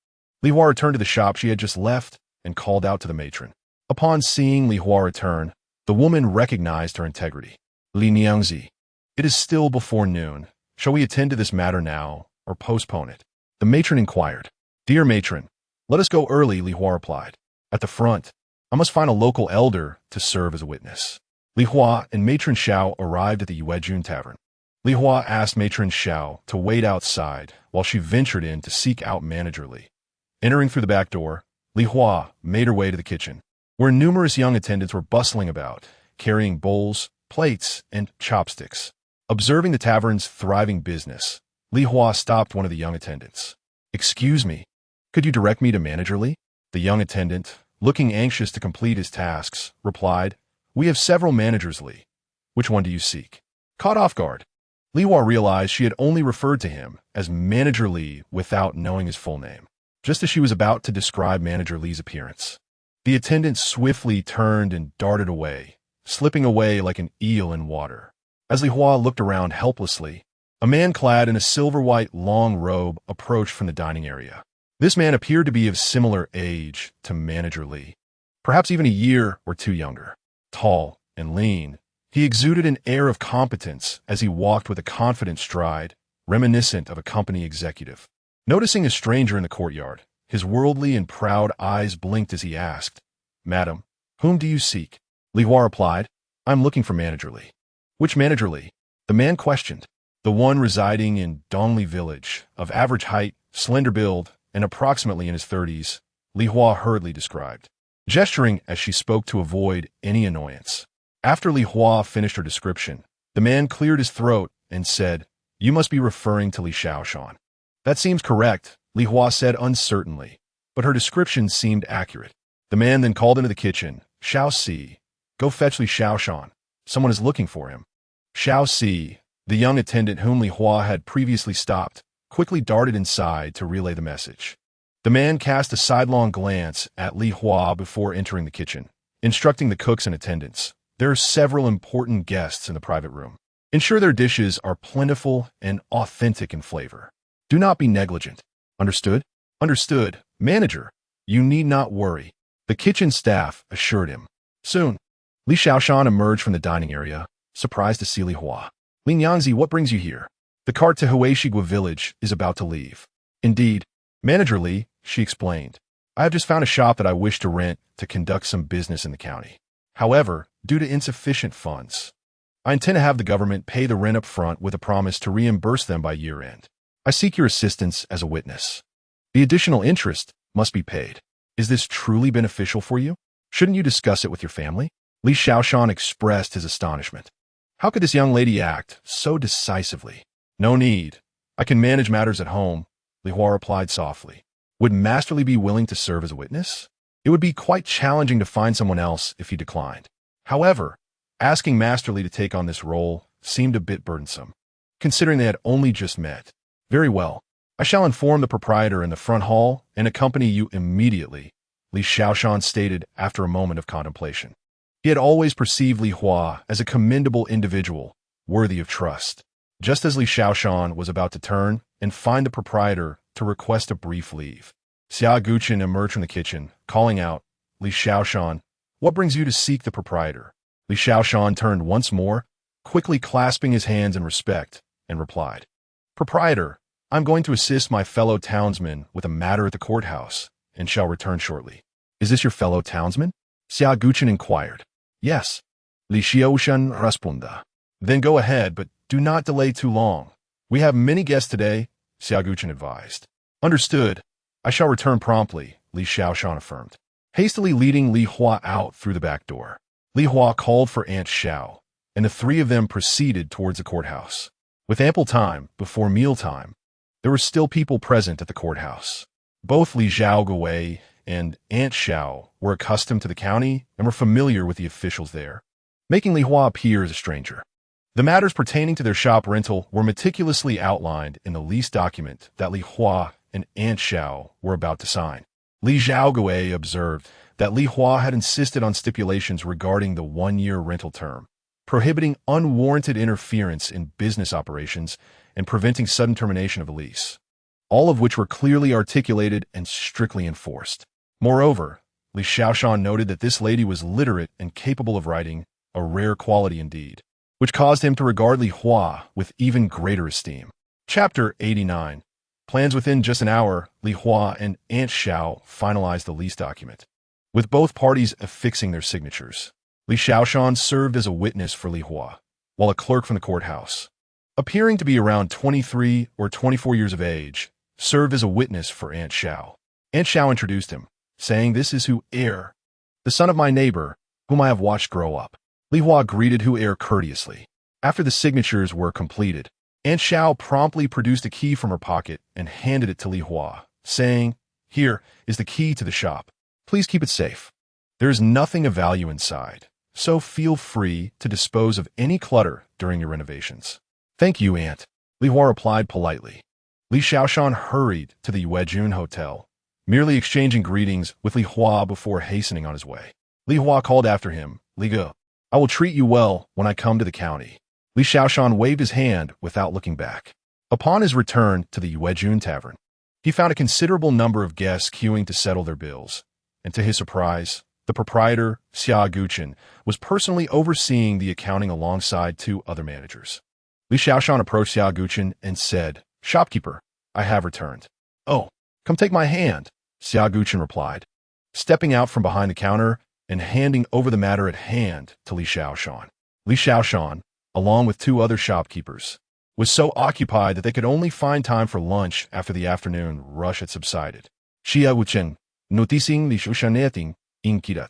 Li Hua returned to the shop she had just left and called out to the matron. Upon seeing Li Hua return, the woman recognized her integrity. "Li Niangzi, it is still before noon. Shall we attend to this matter now or postpone it?" The matron inquired. "Dear matron, let us go early," Li Hua replied. "At the front, I must find a local elder to serve as a witness." Li Hua and Matron Xiao arrived at the Yuejun Tavern. Li Hua asked Matron Xiao to wait outside while she ventured in to seek out Manager Li. Entering through the back door, Li Hua made her way to the kitchen, where numerous young attendants were bustling about, carrying bowls, plates, and chopsticks. Observing the tavern's thriving business, Li Hua stopped one of the young attendants. "Excuse me, could you direct me to Manager Li?" The young attendant, looking anxious to complete his tasks, replied, "We have several managers, Li. Which one do you seek?" Caught off guard, Li Hua realized she had only referred to him as Manager Li without knowing his full name. Just as she was about to describe Manager Li's appearance, the attendant swiftly turned and darted away, slipping away like an eel in water. As Li Hua looked around helplessly, a man clad in a silver-white long robe approached from the dining area. This man appeared to be of similar age to Manager Li, perhaps even a year or two younger. Tall and lean, he exuded an air of competence as he walked with a confident stride, reminiscent of a company executive. Noticing a stranger in the courtyard, his worldly and proud eyes blinked as he asked, "Madam, whom do you seek?" Li Hua replied, "I'm looking for Manager Li." "Which Manager Li?" The man questioned. "The one residing in Dongli village, of average height, slender build, and approximately in his 30s, Li Hua hurriedly described, gesturing as she spoke to avoid any annoyance. After Li Hua finished her description, the man cleared his throat and said, "You must be referring to Li Xiaoshan." "That seems correct," Li Hua said uncertainly, but her description seemed accurate. The man then called into the kitchen, "Xiao Si, go fetch Li Xiaoshan. Someone is looking for him." Xiao Si, the young attendant whom Li Hua had previously stopped, quickly darted inside to relay the message. The man cast a sidelong glance at Li Hua before entering the kitchen, instructing the cooks and attendants, "There are several important guests in the private room. Ensure their dishes are plentiful and authentic in flavor. Do not be negligent. Understood?" "Understood, manager. You need not worry," the kitchen staff assured him. Soon, Li Xiaoshan emerged from the dining area, surprised to see Li Hua. "Lin Yangzi, what brings you here?" "The cart to Huishigua village is about to leave." "Indeed, Manager Li," she explained, "I have just found a shop that I wish to rent to conduct some business in the county. However, due to insufficient funds, I intend to have the government pay the rent up front with a promise to reimburse them by year-end. I seek your assistance as a witness. The additional interest must be paid. Is this truly beneficial for you? Shouldn't you discuss it with your family?" Li Xiaoshan expressed his astonishment. How could this young lady act so decisively? "No need. I can manage matters at home," Li Hua replied softly. Would Master Li be willing to serve as a witness? It would be quite challenging to find someone else if he declined. However, asking Master Li to take on this role seemed a bit burdensome, considering they had only just met. "Very well. I shall inform the proprietor in the front hall and accompany you immediately," Li Xiaoshan stated after a moment of contemplation. He had always perceived Li Hua as a commendable individual, worthy of trust. Just as Li Xiaoshan was about to turn and find the proprietor to request a brief leave, Xia Guqin emerged from the kitchen, calling out, "Li Xiaoshan, what brings you to seek the proprietor?" Li Xiaoshan turned once more, quickly clasping his hands in respect, and replied, "Proprietor, I'm going to assist my fellow townsman with a matter at the courthouse, and shall return shortly." "Is this your fellow townsman?" Xia Guqin inquired. "Yes." Li Xiaoshan responded. "Then go ahead, but do not delay too long. We have many guests today," Xia Guqin advised. "Understood. I shall return promptly," Li Xiaoshan affirmed, hastily leading Li Hua out through the back door. Li Hua called for Aunt Xiao, and the three of them proceeded towards the courthouse. With ample time before mealtime, there were still people present at the courthouse. Both Li Zhaogui and Aunt Xiao were accustomed to the county and were familiar with the officials there, making Li Hua appear as a stranger. The matters pertaining to their shop rental were meticulously outlined in the lease document that Li Hua and Aunt Xiao were about to sign. Li Zhaogui observed that Li Hua had insisted on stipulations regarding the one-year rental term, prohibiting unwarranted interference in business operations and preventing sudden termination of a lease, all of which were clearly articulated and strictly enforced. Moreover, Li Xiaoshan noted that this lady was literate and capable of writing, a rare quality indeed, which caused him to regard Li Hua with even greater esteem. Chapter 89. Plans. Within just an hour, Li Hua and Aunt Xiao finalized the lease document, with both parties affixing their signatures. Li Xiaoshan served as a witness for Li Hua, while a clerk from the courthouse, appearing to be around 23 or 24 years of age, served as a witness for Aunt Xiao. Aunt Xiao introduced him, saying, "This is Hu Er, the son of my neighbor, whom I have watched grow up." Li Hua greeted Hu Er courteously. After the signatures were completed, Aunt Xiao promptly produced a key from her pocket and handed it to Li Hua, saying, "Here is the key to the shop. Please keep it safe. There is nothing of value inside, so feel free to dispose of any clutter during your renovations." "Thank you, Aunt," Li Hua replied politely. Li Xiaoshan hurried to the Yuejun Hotel, merely exchanging greetings with Li Hua before hastening on his way. Li Hua called after him, "Li Ge, I will treat you well when I come to the county." Li Xiaoshan waved his hand without looking back. Upon his return to the Yuejun Tavern, he found a considerable number of guests queuing to settle their bills, and to his surprise, the proprietor, Xia Guqin, was personally overseeing the accounting alongside two other managers. Li Xiaoshan approached Xia Guqin and said, "Shopkeeper, I have returned." "Oh, come take my hand," Xia Guqin replied, stepping out from behind the counter and handing over the matter at hand to Li Xiaoshan. Li Xiaoshan, along with two other shopkeepers, was so occupied that they could only find time for lunch after the afternoon rush had subsided. Xia Guqin, noticing Li Xiaoshan inquired,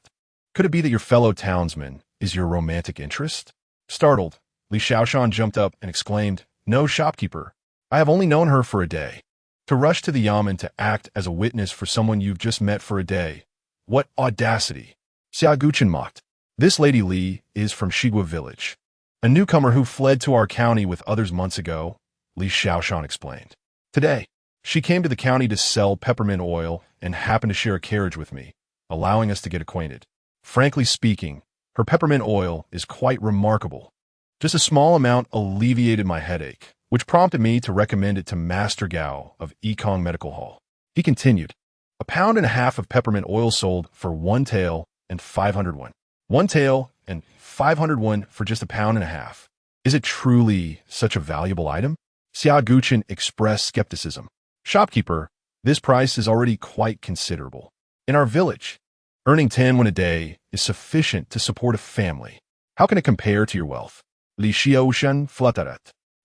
"Could it be that your fellow townsman is your romantic interest?" Startled, Li Xiaoshan jumped up and exclaimed, "No, shopkeeper. I have only known her for a day." To rush to the yamen to act as a witness for someone you've just met for a day. What audacity! Xia Guqin mocked. "This Lady Li is from Shigua village, a newcomer who fled to our county with others months ago," Li Xiaoshan explained. "Today, she came to the county to sell peppermint oil and happened to share a carriage with me, allowing us to get acquainted. Frankly speaking, her peppermint oil is quite remarkable. Just a small amount alleviated my headache, which prompted me to recommend it to Master Gao of Yikong Medical Hall." He continued, "1.5 pounds of peppermint oil sold for 1 tael and 500 won. 1 tael and 500 won for just 1.5 pounds. Is it truly such a valuable item?" Xia Guqin expressed skepticism. "Shopkeeper, this price is already quite considerable. In our village, earning 10 won a day is sufficient to support a family. How can it compare to your wealth?" Li Xiaoshan fluttered.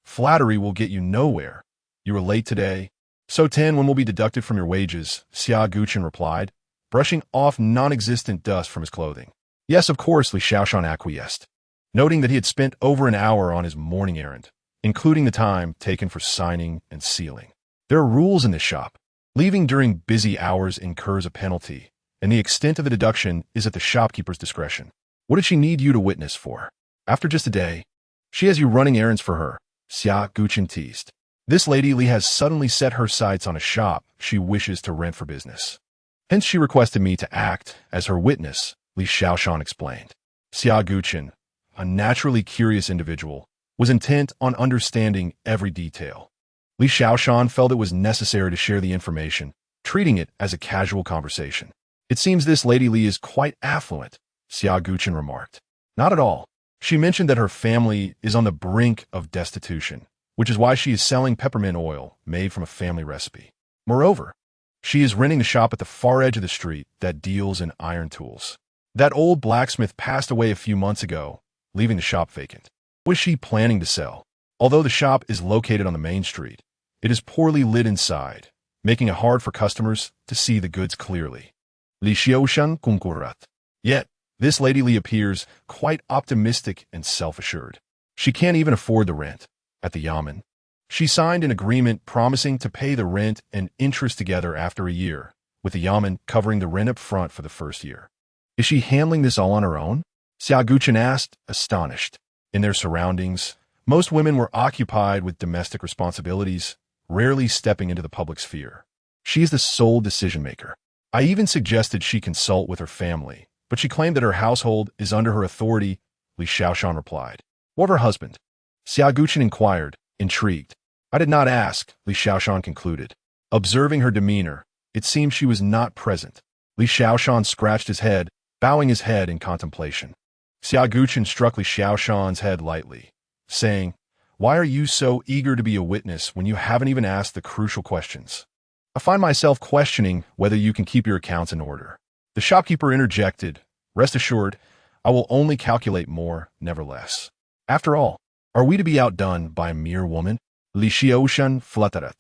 "Flattery will get you nowhere. You were late today, so 10 won will be deducted from your wages," Xia Guqin replied, brushing off non-existent dust from his clothing. "Yes, of course," Li Xiaoshan acquiesced, noting that he had spent over an hour on his morning errand, including the time taken for signing and sealing. "There are rules in this shop. Leaving during busy hours incurs a penalty, and the extent of the deduction is at the shopkeeper's discretion. What did she need you to witness for? After just a day, she has you running errands for her," Xia Guqin teased. "This Lady Li has suddenly set her sights on a shop she wishes to rent for business. Hence she requested me to act as her witness, Li Xiaoshan explained. Xia Guqin, a naturally curious individual, was intent on understanding every detail. Li Xiaoshan felt it was necessary to share the information, treating it as a casual conversation. It seems this Lady Li is quite affluent, Xia Guqin remarked. Not at all. She mentioned that her family is on the brink of destitution, which is why she is selling peppermint oil made from a family recipe. Moreover, she is renting a shop at the far edge of the street that deals in iron tools. That old blacksmith passed away a few months ago, leaving the shop vacant. What is she planning to sell? Although the shop is located on the main street, it is poorly lit inside, making it hard for customers to see the goods clearly. Li Xiaoshan concurrat. Yet, this Lady Li appears quite optimistic and self-assured. She can't even afford the rent. At the Yamen, she signed an agreement promising to pay the rent and interest together after a year, with the Yamen covering the rent up front for the first year. Is she handling this all on her own? Xia Guqin asked, astonished. In their surroundings, most women were occupied with domestic responsibilities, rarely stepping into the public sphere. She is the sole decision-maker. I even suggested she consult with her family, but she claimed that her household is under her authority, Li Xiaoshan replied. What of her husband? Xia Guqin inquired, intrigued. I did not ask, Li Xiaoshan concluded. Observing her demeanor, it seemed she was not present. Li Xiaoshan scratched his head, bowing his head in contemplation. Xia Guqin struck Li Xiaoshan's head lightly, saying, Why are you so eager to be a witness when you haven't even asked the crucial questions? I find myself questioning whether you can keep your accounts in order. The shopkeeper interjected, Rest assured, I will only calculate more, never less. After all, are we to be outdone by a mere woman? Li Xiaoshan fluttered.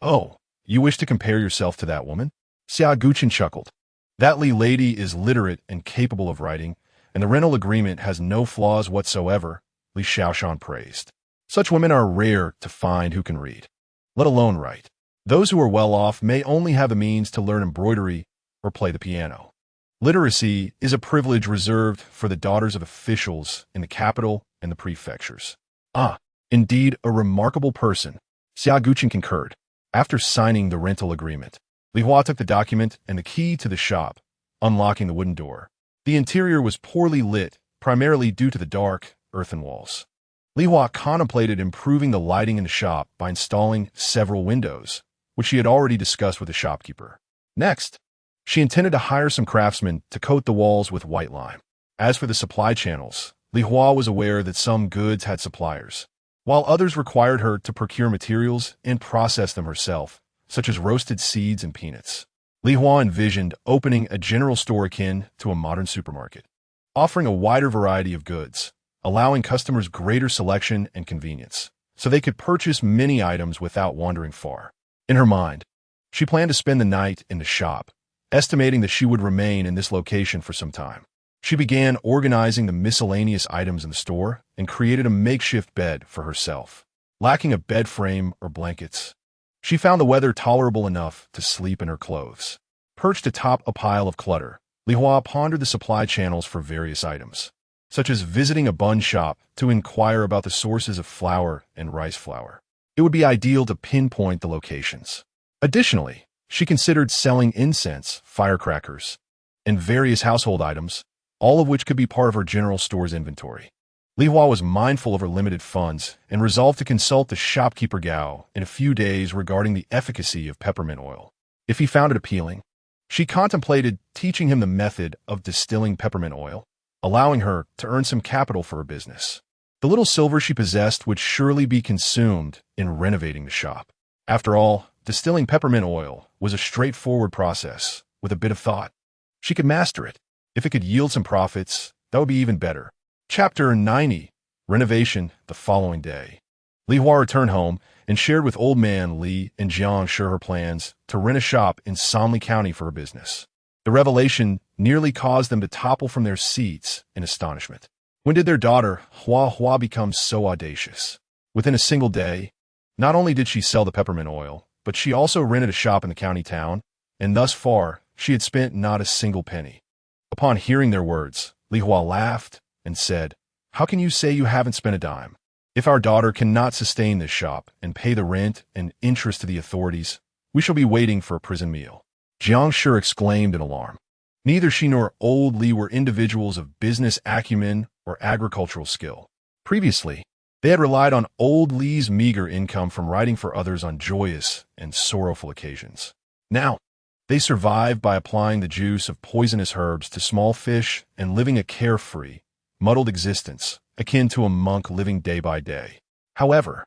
Oh, you wish to compare yourself to that woman? Xia Guqin chuckled. That Li lady is literate and capable of writing, and the rental agreement has no flaws whatsoever, Li Xiaoshan praised. Such women are rare to find who can read, let alone write. Those who are well off may only have the means to learn embroidery or play the piano. Literacy is a privilege reserved for the daughters of officials in the capital and the prefectures. Ah, indeed a remarkable person, Xia Guqin concurred. After signing the rental agreement, Li Hua took the document and the key to the shop, unlocking the wooden door. The interior was poorly lit, primarily due to the dark, earthen walls. Li Hua contemplated improving the lighting in the shop by installing several windows, which she had already discussed with the shopkeeper. Next, she intended to hire some craftsmen to coat the walls with white lime. As for the supply channels, Li Hua was aware that some goods had suppliers, while others required her to procure materials and process them herself, such as roasted seeds and peanuts. Li Hua envisioned opening a general store akin to a modern supermarket, offering a wider variety of goods, allowing customers greater selection and convenience, so they could purchase many items without wandering far. In her mind, she planned to spend the night in the shop, estimating that she would remain in this location for some time. She began organizing the miscellaneous items in the store and created a makeshift bed for herself. Lacking a bed frame or blankets, she found the weather tolerable enough to sleep in her clothes. Perched atop a pile of clutter, Li Hua pondered the supply channels for various items, such as visiting a bun shop to inquire about the sources of flour and rice flour. It would be ideal to pinpoint the locations. Additionally, she considered selling incense, firecrackers, and various household items, all of which could be part of her general store's inventory. Li Hua was mindful of her limited funds and resolved to consult the shopkeeper Gao in a few days regarding the efficacy of peppermint oil. If he found it appealing, she contemplated teaching him the method of distilling peppermint oil, allowing her to earn some capital for her business. The little silver she possessed would surely be consumed in renovating the shop. After all, distilling peppermint oil was a straightforward process with a bit of thought. She could master it. If it could yield some profits, that would be even better. Chapter 90. Renovation the following day. Li Hua returned home and shared with old man Li and Jiang Shi her plans to rent a shop in Sanli County for her business. The revelation nearly caused them to topple from their seats in astonishment. When did their daughter, Hua become so audacious? Within a single day, not only did she sell the peppermint oil, but she also rented a shop in the county town, and thus far, she had spent not a single penny. Upon hearing their words, Li Hua laughed and said, How can you say you haven't spent a dime? If our daughter cannot sustain this shop and pay the rent and interest to the authorities, we shall be waiting for a prison meal. Jiang Shi exclaimed in alarm. Neither she nor old Li were individuals of business acumen or agricultural skill. Previously, they had relied on old Li's meager income from writing for others on joyous and sorrowful occasions. Now, they survived by applying the juice of poisonous herbs to small fish and living a carefree, muddled existence, akin to a monk living day by day. However,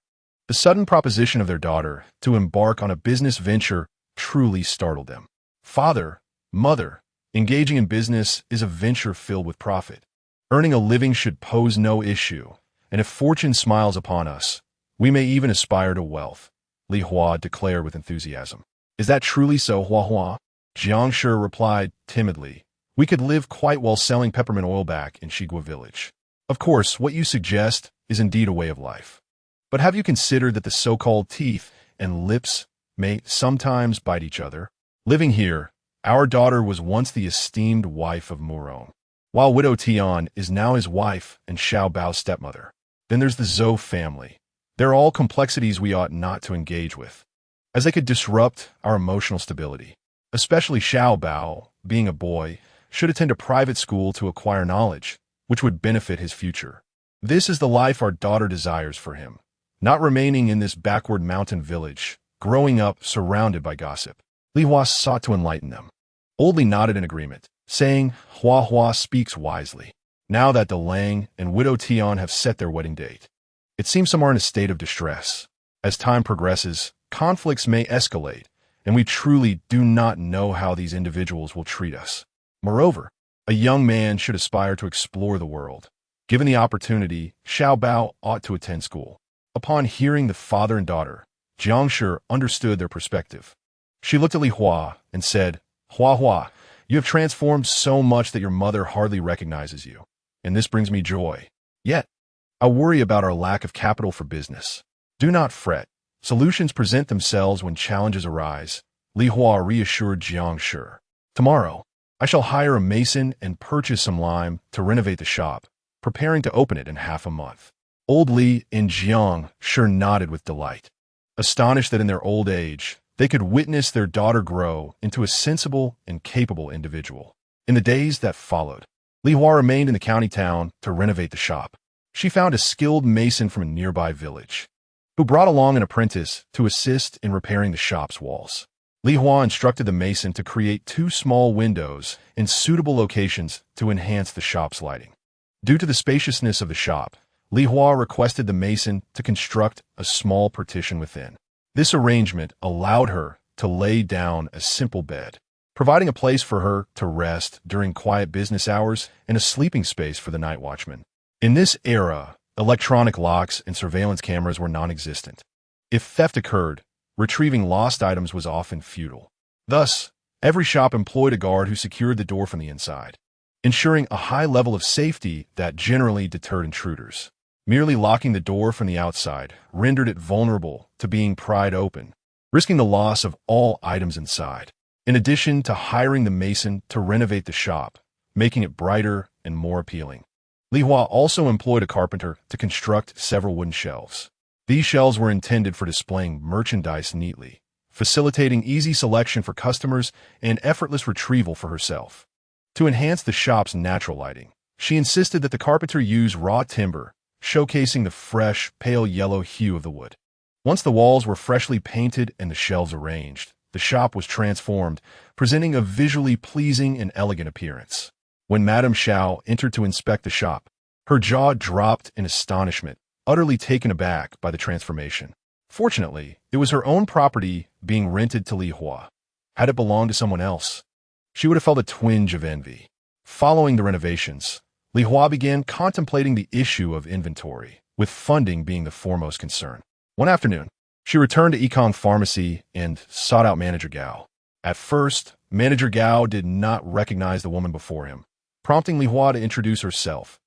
the sudden proposition of their daughter to embark on a business venture truly startled them. Father, mother, engaging in business is a venture filled with profit. Earning a living should pose no issue, and if fortune smiles upon us, we may even aspire to wealth, Li Hua declared with enthusiasm. Is that truly so, Hua Hua? Jiang Shi replied timidly. We could live quite well selling peppermint oil back in Shigua village. Of course, what you suggest is indeed a way of life. But have you considered that the so-called teeth and lips may sometimes bite each other? Living here, our daughter was once the esteemed wife of Murong, while widow Tian is now his wife and Xiao Bao's stepmother. Then there's the Zhou family. They're all complexities we ought not to engage with, as they could disrupt our emotional stability. Especially Xiao Bao, being a boy, should attend a private school to acquire knowledge, which would benefit his future. This is the life our daughter desires for him, not remaining in this backward mountain village, growing up surrounded by gossip. Li Hua sought to enlighten them. Old Li nodded in agreement, saying, Hua Hua speaks wisely. Now that the Lang and widow Tian have set their wedding date, it seems some are in a state of distress. As time progresses, conflicts may escalate, and we truly do not know how these individuals will treat us. Moreover, a young man should aspire to explore the world. Given the opportunity, Xiao Bao ought to attend school. Upon hearing the father and daughter, Jiang Shi understood their perspective. She looked at Li Hua and said, Hua Hua, you have transformed so much that your mother hardly recognizes you, and this brings me joy. Yet, I worry about our lack of capital for business. Do not fret. Solutions present themselves when challenges arise, Li Hua reassured Jiang Shi. Tomorrow, I shall hire a mason and purchase some lime to renovate the shop, preparing to open it in half a month. Old Li and Jiang Shi nodded with delight, astonished that in their old age, they could witness their daughter grow into a sensible and capable individual. In the days that followed, Li Hua remained in the county town to renovate the shop. She found a skilled mason from a nearby village, who brought along an apprentice to assist in repairing the shop's walls. Li Hua instructed the mason to create 2 small windows in suitable locations to enhance the shop's lighting. Due to the spaciousness of the shop, Li Hua requested the mason to construct a small partition within. This arrangement allowed her to lay down a simple bed, providing a place for her to rest during quiet business hours and a sleeping space for the night watchman. In this era, electronic locks and surveillance cameras were non-existent. If theft occurred, retrieving lost items was often futile. Thus, every shop employed a guard who secured the door from the inside, ensuring a high level of safety that generally deterred intruders. Merely locking the door from the outside rendered it vulnerable to being pried open, risking the loss of all items inside. In addition to hiring the mason to renovate the shop, making it brighter and more appealing, Li Hua also employed a carpenter to construct several wooden shelves. These shelves were intended for displaying merchandise neatly, facilitating easy selection for customers and effortless retrieval for herself. To enhance the shop's natural lighting, she insisted that the carpenter use raw timber, showcasing the fresh, pale yellow hue of the wood. Once the walls were freshly painted and the shelves arranged, the shop was transformed, presenting a visually pleasing and elegant appearance. When Madame Xiao entered to inspect the shop, her jaw dropped in astonishment, utterly taken aback by the transformation. Fortunately, it was her own property being rented to Li Hua. Had it belonged to someone else, she would have felt a twinge of envy. Following the renovations, Li Hua began contemplating the issue of inventory, with funding being the foremost concern. One afternoon, she returned to Yikong Pharmacy and sought out Manager Gao. At first, Manager Gao did not recognize the woman before him, prompting Li Hua to introduce herself.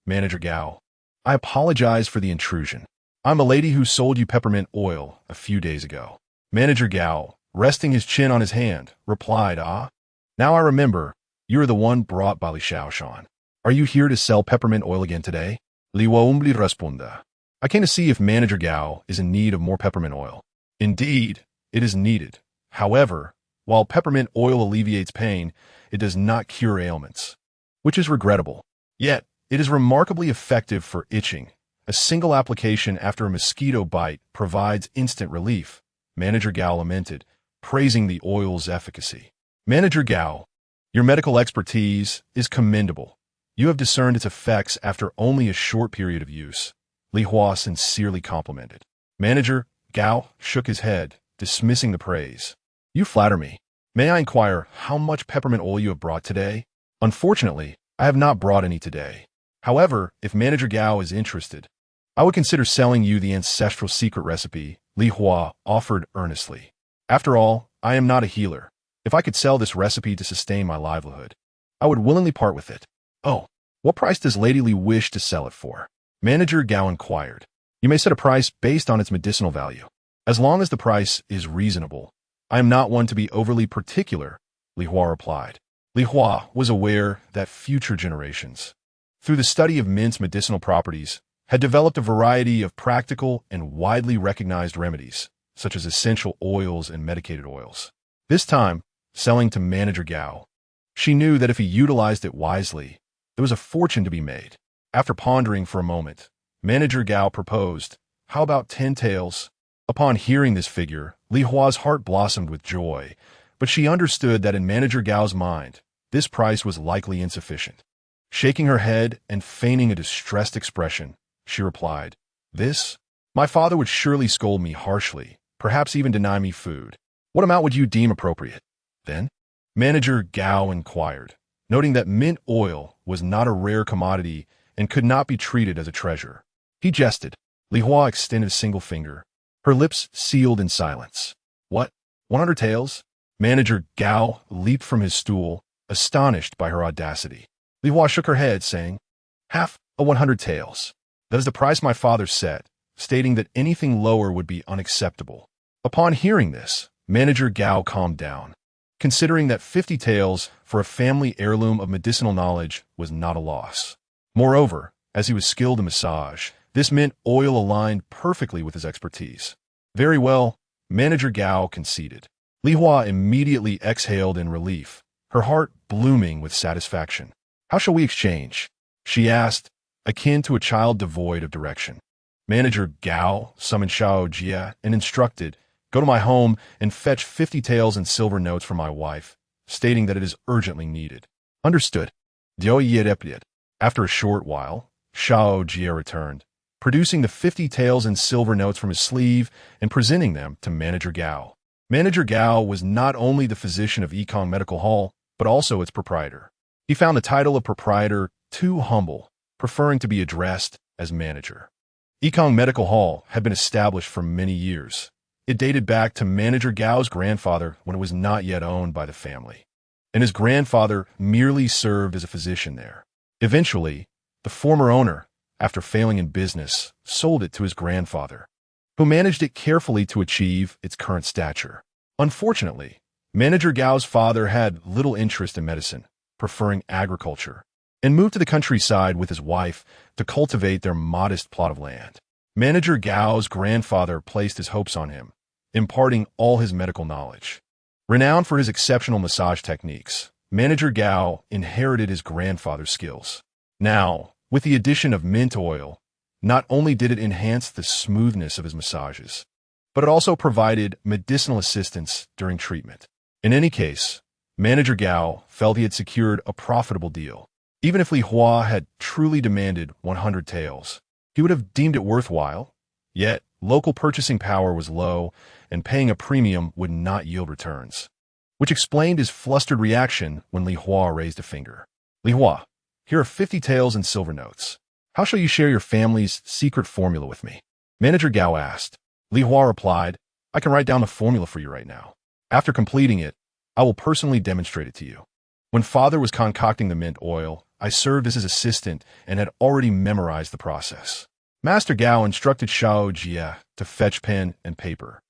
Manager Gao, I apologize for the intrusion. I'm a lady who sold you peppermint oil a few days ago. Manager Gao, resting his chin on his hand, replied, now I remember, you are the one brought by Li Xiaoshan. Are you here to sell peppermint oil again today? Li Waombli responda. I came to see if Manager Gao is in need of more peppermint oil. Indeed, it is needed. However, While peppermint oil alleviates pain, it does not cure ailments, which is regrettable. Yet, it is remarkably effective for itching. A single application after a mosquito bite provides instant relief, Manager Gao lamented, praising the oil's efficacy. Manager Gao, your medical expertise is commendable. You have discerned its effects after only a short period of use, Li Hua sincerely complimented. Manager Gao shook his head, dismissing the praise. You flatter me. May I inquire how much peppermint oil you have brought today? Unfortunately, I have not brought any today. However, if Manager Gao is interested, I would consider selling you the ancestral secret recipe, Li Hua offered earnestly. After all, I am not a healer. If I could sell this recipe to sustain my livelihood, I would willingly part with it. Oh, what price does Lady Li wish to sell it for? Manager Gao inquired. You may set a price based on its medicinal value. As long as the price is reasonable. I am not one to be overly particular, Li Hua replied. Li Hua was aware that future generations, through the study of mint's medicinal properties, had developed a variety of practical and widely recognized remedies, such as essential oils and medicated oils. This time, selling to Manager Gao. She knew that if he utilized it wisely, there was a fortune to be made. After pondering for a moment, Manager Gao proposed, how about 10 taels? Upon hearing this figure, Li Hua's heart blossomed with joy, but she understood that in Manager Gao's mind, this price was likely insufficient. Shaking her head and feigning a distressed expression, she replied, This? My father would surely scold me harshly, perhaps even deny me food. What amount would you deem appropriate? Then, Manager Gao inquired, noting that mint oil was not a rare commodity and could not be treated as a treasure. He jested. Li Hua extended a single finger, her lips sealed in silence. What? 100 taels? Manager Gao leaped from his stool, astonished by her audacity. Li Hua shook her head, saying, Half a 100 taels. That is the price my father set, stating that anything lower would be unacceptable. Upon hearing this, Manager Gao calmed down, considering that 50 taels for a family heirloom of medicinal knowledge was not a loss. Moreover, as he was skilled in massage, this mint oil aligned perfectly with his expertise. Very well, Manager Gao conceded. Li Hua immediately exhaled in relief, her heart blooming with satisfaction. How shall we exchange? She asked, akin to a child devoid of direction. Manager Gao summoned Xiao Jia and instructed, Go to my home and fetch 50 taels in silver notes for my wife, stating that it is urgently needed. Understood. After a short while, Xiao Jia returned, producing the 50 taels in silver notes from his sleeve and presenting them to Manager Gao. Manager Gao was not only the physician of Yikong Medical Hall, but also its proprietor. He found the title of proprietor too humble, preferring to be addressed as manager. Yikong Medical Hall had been established for many years. It dated back to Manager Gao's grandfather when it was not yet owned by the family, and his grandfather merely served as a physician there. Eventually, the former owner, after failing in business, sold it to his grandfather, who managed it carefully to achieve its current stature. Unfortunately, Manager Gao's father had little interest in medicine, preferring agriculture, and moved to the countryside with his wife to cultivate their modest plot of land. Manager Gao's grandfather placed his hopes on him, imparting all his medical knowledge. Renowned for his exceptional massage techniques, Manager Gao inherited his grandfather's skills. Now, with the addition of mint oil, not only did it enhance the smoothness of his massages, but it also provided medicinal assistance during treatment. In any case, Manager Gao felt he had secured a profitable deal. Even if Li Hua had truly demanded 100 taels, he would have deemed it worthwhile. Yet, local purchasing power was low, and paying a premium would not yield returns, which explained his flustered reaction when Li Hua raised a finger. Li Hua, here are 50 taels in silver notes. How shall you share your family's secret formula with me? Manager Gao asked. Li Hua replied, I can write down the formula for you right now. After completing it, I will personally demonstrate it to you. When father was concocting the mint oil, I served as his assistant and had already memorized the process. Master Gao instructed Xiao Jia to fetch pen and paper,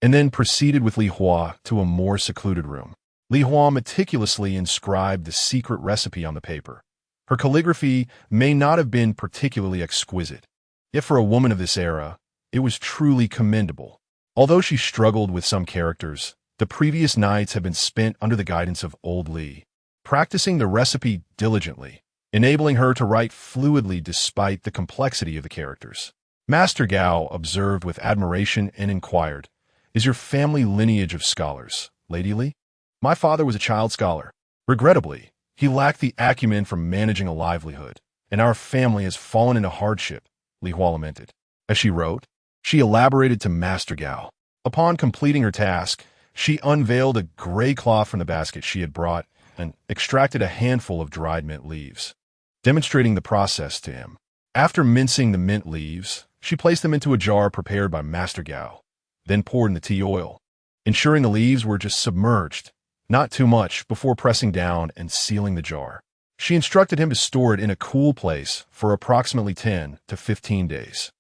and then proceeded with Li Hua to a more secluded room. Li Hua meticulously inscribed the secret recipe on the paper. Her calligraphy may not have been particularly exquisite, yet for a woman of this era, it was truly commendable. Although she struggled with some characters, The previous nights had been spent under the guidance of old Li, practicing the recipe diligently, enabling her to write fluidly despite the complexity of the characters. Master Gao observed with admiration and inquired, "Is your family lineage of scholars, Lady Li?" "My father was a child scholar. Regrettably, he lacked the acumen for managing a livelihood, and our family has fallen into hardship," Li Hua lamented. As she wrote, she elaborated to Master Gao. Upon completing her task, she unveiled a gray cloth from the basket she had brought and extracted a handful of dried mint leaves, demonstrating the process to him. After mincing the mint leaves, she placed them into a jar prepared by Master Gao, then poured in the tea oil, ensuring the leaves were just submerged, not too much, before pressing down and sealing the jar. She instructed him to store it in a cool place for approximately 10 to 15 days.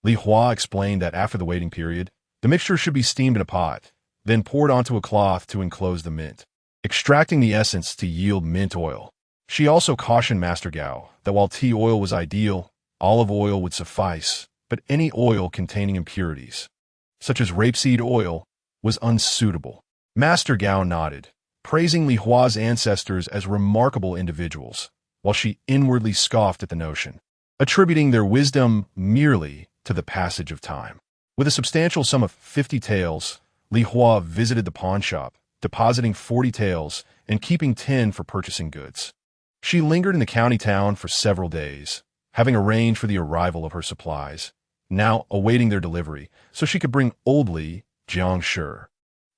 Li Hua explained that after the waiting period, the mixture should be steamed in a pot, then poured onto a cloth to enclose the mint, extracting the essence to yield mint oil. She also cautioned Master Gao that while tea oil was ideal, olive oil would suffice, but any oil containing impurities, such as rapeseed oil, was unsuitable. Master Gao nodded, praising Li Hua's ancestors as remarkable individuals, while she inwardly scoffed at the notion, attributing their wisdom merely to the passage of time. With a substantial sum of 50 taels, Li Hua visited the pawn shop, depositing 40 taels and keeping 10 for purchasing goods. She lingered in the county town for several days, having arranged for the arrival of her supplies, now awaiting their delivery so she could bring old Li, Jiang Shi,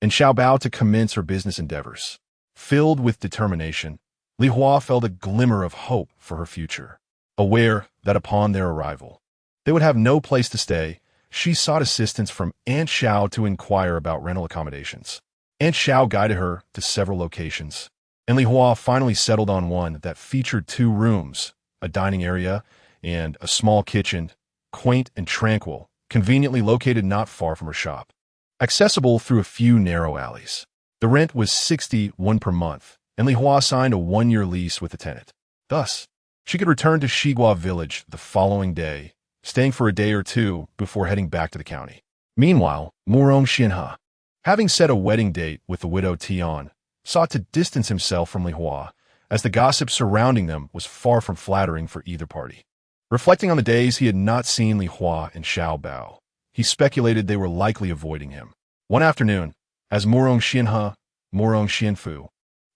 and Xiao Bao to commence her business endeavors. Filled with determination, Li Hua felt a glimmer of hope for her future. Aware that upon their arrival, they would have no place to stay, she sought assistance from Aunt Xiao to inquire about rental accommodations. Aunt Xiao guided her to several locations, and Li Hua finally settled on one that featured 2 rooms, a dining area, and a small kitchen, quaint and tranquil, conveniently located not far from her shop. Accessible through a few narrow alleys. The rent was 61 per month, and Li Hua signed a 1-year lease with the tenant. Thus, she could return to Shigua village the following day, staying for a day or two before heading back to the county. Meanwhile, Murong Xianhe, having set a wedding date with the widow Tian, sought to distance himself from Li Hua, as the gossip surrounding them was far from flattering for either party. Reflecting on the days he had not seen Li Hua and Xiao Bao, he speculated they were likely avoiding him. One afternoon, as Murong Xianhe, Murong Xianfu,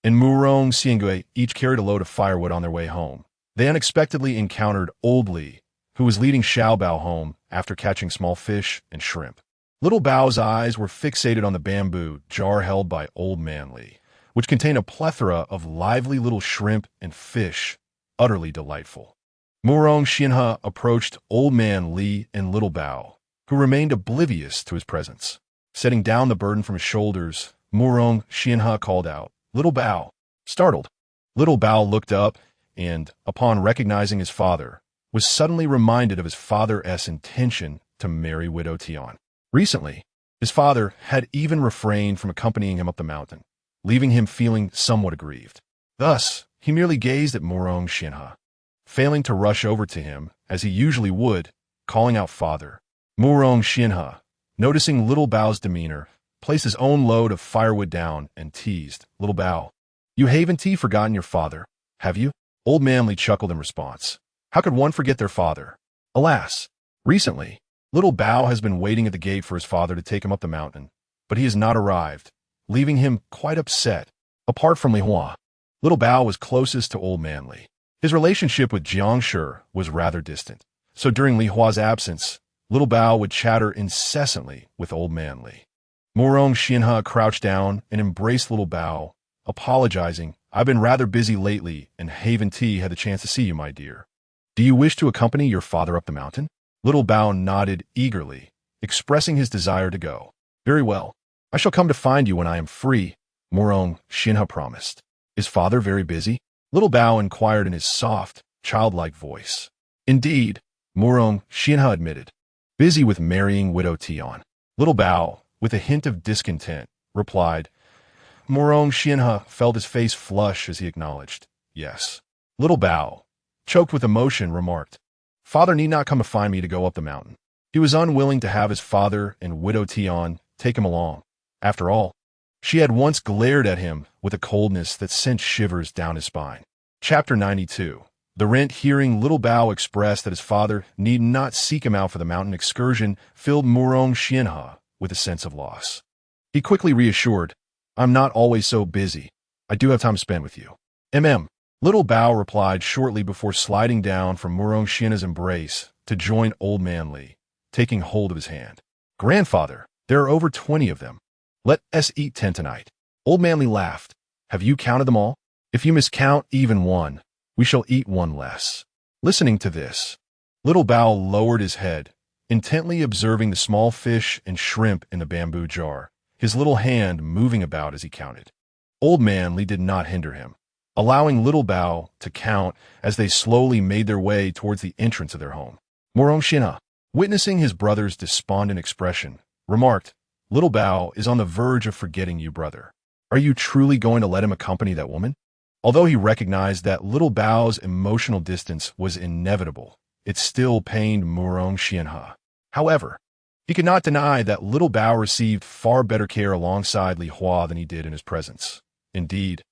and Murong Xiangui each carried a load of firewood on their way home, they unexpectedly encountered old Li, who was leading Xiao Bao home after catching small fish and shrimp. Little Bao's eyes were fixated on the bamboo jar held by Old Man Li, which contained a plethora of lively little shrimp and fish, utterly delightful. Murong Xianhe approached Old Man Li and Little Bao, who remained oblivious to his presence. Setting down the burden from his shoulders, Murong Xianhe called out, "Little Bao!" Startled, Little Bao looked up and, upon recognizing his father, was suddenly reminded of his father's intention to marry widow Tian. Recently, his father had even refrained from accompanying him up the mountain, leaving him feeling somewhat aggrieved. Thus, he merely gazed at Murong Xianhe, failing to rush over to him as he usually would, calling out "Father." Murong Xianhe, noticing Little Bao's demeanor, placed his own load of firewood down and teased, "Little Bao, you haven't forgotten your father, have you?" Old Man Li chuckled in response. How could one forget their father? Alas, recently, Little Bao has been waiting at the gate for his father to take him up the mountain, but he has not arrived, leaving him quite upset. Apart from Li Hua, Little Bao was closest to Old Man Li. His relationship with Jiang Shi was rather distant, so during Li Hua's absence, Little Bao would chatter incessantly with Old Man Li. Murong Xianhe crouched down and embraced Little Bao, apologizing, "I've been rather busy lately and haven't had the chance to see you, my dear. Do you wish to accompany your father up the mountain?" Little Bao nodded eagerly, expressing his desire to go. "Very well. I shall come to find you when I am free," Murong Xianhe promised. "Is father very busy?" Little Bao inquired in his soft, childlike voice. "Indeed," Murong Xianhe admitted. "Busy with marrying widow Tian." Little Bao, with a hint of discontent, replied. Murong Xianhe felt his face flush as he acknowledged, "Yes." Little Bao, choked with emotion, remarked, "Father need not come to find me to go up the mountain." He was unwilling to have his father and widow Tian take him along. After all, She had once glared at him with a coldness that sent shivers down his spine. Chapter 92. The rent, hearing little Bao express that his father need not seek him out for the mountain excursion, filled Murong Xianhe with a sense of loss. He quickly reassured, "I'm not always so busy. I do have time to spend with you." Little Bao replied shortly before sliding down from Murong Xianhe's embrace to join Old Man Li, taking hold of his hand. "Grandfather, there are over 20 of them. Let us eat 10 tonight." Old Man Li laughed. "Have you counted them all? If you miscount even one, we shall eat one less." Listening to this, little Bao lowered his head, intently observing the small fish and shrimp in the bamboo jar, his little hand moving about as he counted. Old Man Li did not hinder him, allowing little Bao to count as they slowly made their way towards the entrance of their home. Murong Xianhe, witnessing his brother's despondent expression, remarked, "Little Bao is on the verge of forgetting you, brother. Are you truly going to let him accompany that woman?" Although he recognized that little Bao's emotional distance was inevitable, it still pained Murong Xianhe. However, he could not deny that little Bao received far better care alongside Li Hua than he did in his presence. Indeed,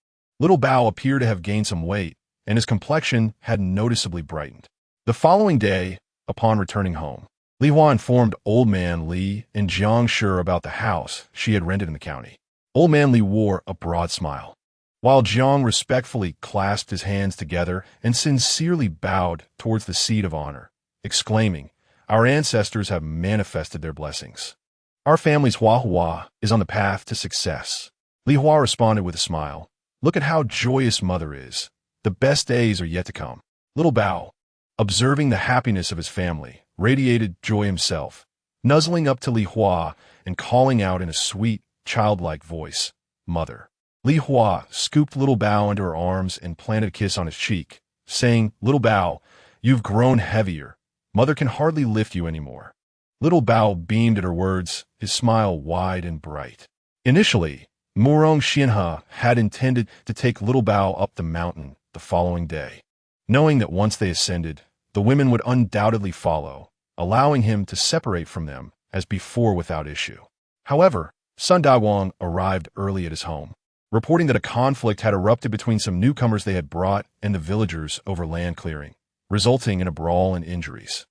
little Bao appeared to have gained some weight, and his complexion had noticeably brightened. The following day, upon returning home, Li Hua informed Old Man Li and Jiang Shi about the house she had rented in the county. Old Man Li wore a broad smile, while Jiang respectfully clasped his hands together and sincerely bowed towards the seat of honor, exclaiming, "Our ancestors have manifested their blessings. Our family's Hua is on the path to success." Li Hua responded with a smile, "Look at how joyous Mother is. The best days are yet to come." Little Bao, observing the happiness of his family, radiated joy himself, nuzzling up to Li Hua and calling out in a sweet, childlike voice, "Mother." Li Hua scooped little Bao into her arms and planted a kiss on his cheek, saying, "Little Bao, you've grown heavier. Mother can hardly lift you anymore." Little Bao beamed at her words, his smile wide and bright. Initially, Murong Xianhe had intended to take little Bao up the mountain the following day, knowing that once they ascended, the women would undoubtedly follow, allowing him to separate from them as before without issue. However, Sun Dawang arrived early at his home, reporting that a conflict had erupted between some newcomers they had brought and the villagers over land clearing, resulting in a brawl and injuries.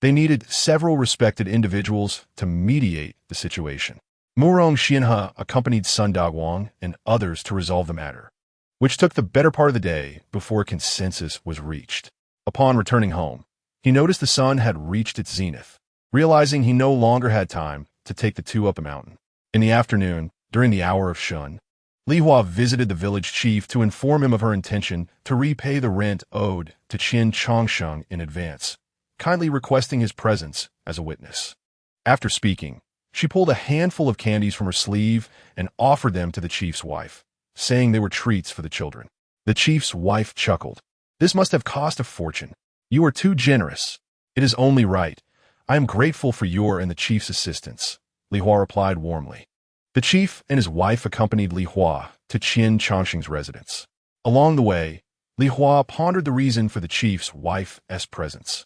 They needed several respected individuals to mediate the situation. Murong Xianhe accompanied Sun Dawang and others to resolve the matter, which took the better part of the day before a consensus was reached. Upon returning home, he noticed the sun had reached its zenith, realizing he no longer had time to take the two up the mountain. In the afternoon, during the hour of shun, Li Hua visited the village chief to inform him of her intention to repay the rent owed to Qin Changsheng in advance, kindly requesting his presence as a witness. After speaking, she pulled a handful of candies from her sleeve and offered them to the chief's wife, saying they were treats for the children. The chief's wife chuckled. "This must have cost a fortune. You are too generous. It is only right. I am grateful for your and the chief's assistance," Li Hua replied warmly. The chief and his wife accompanied Li Hua to Qin Changsheng's residence. Along the way, Li Hua pondered the reason for the chief's wife's presence,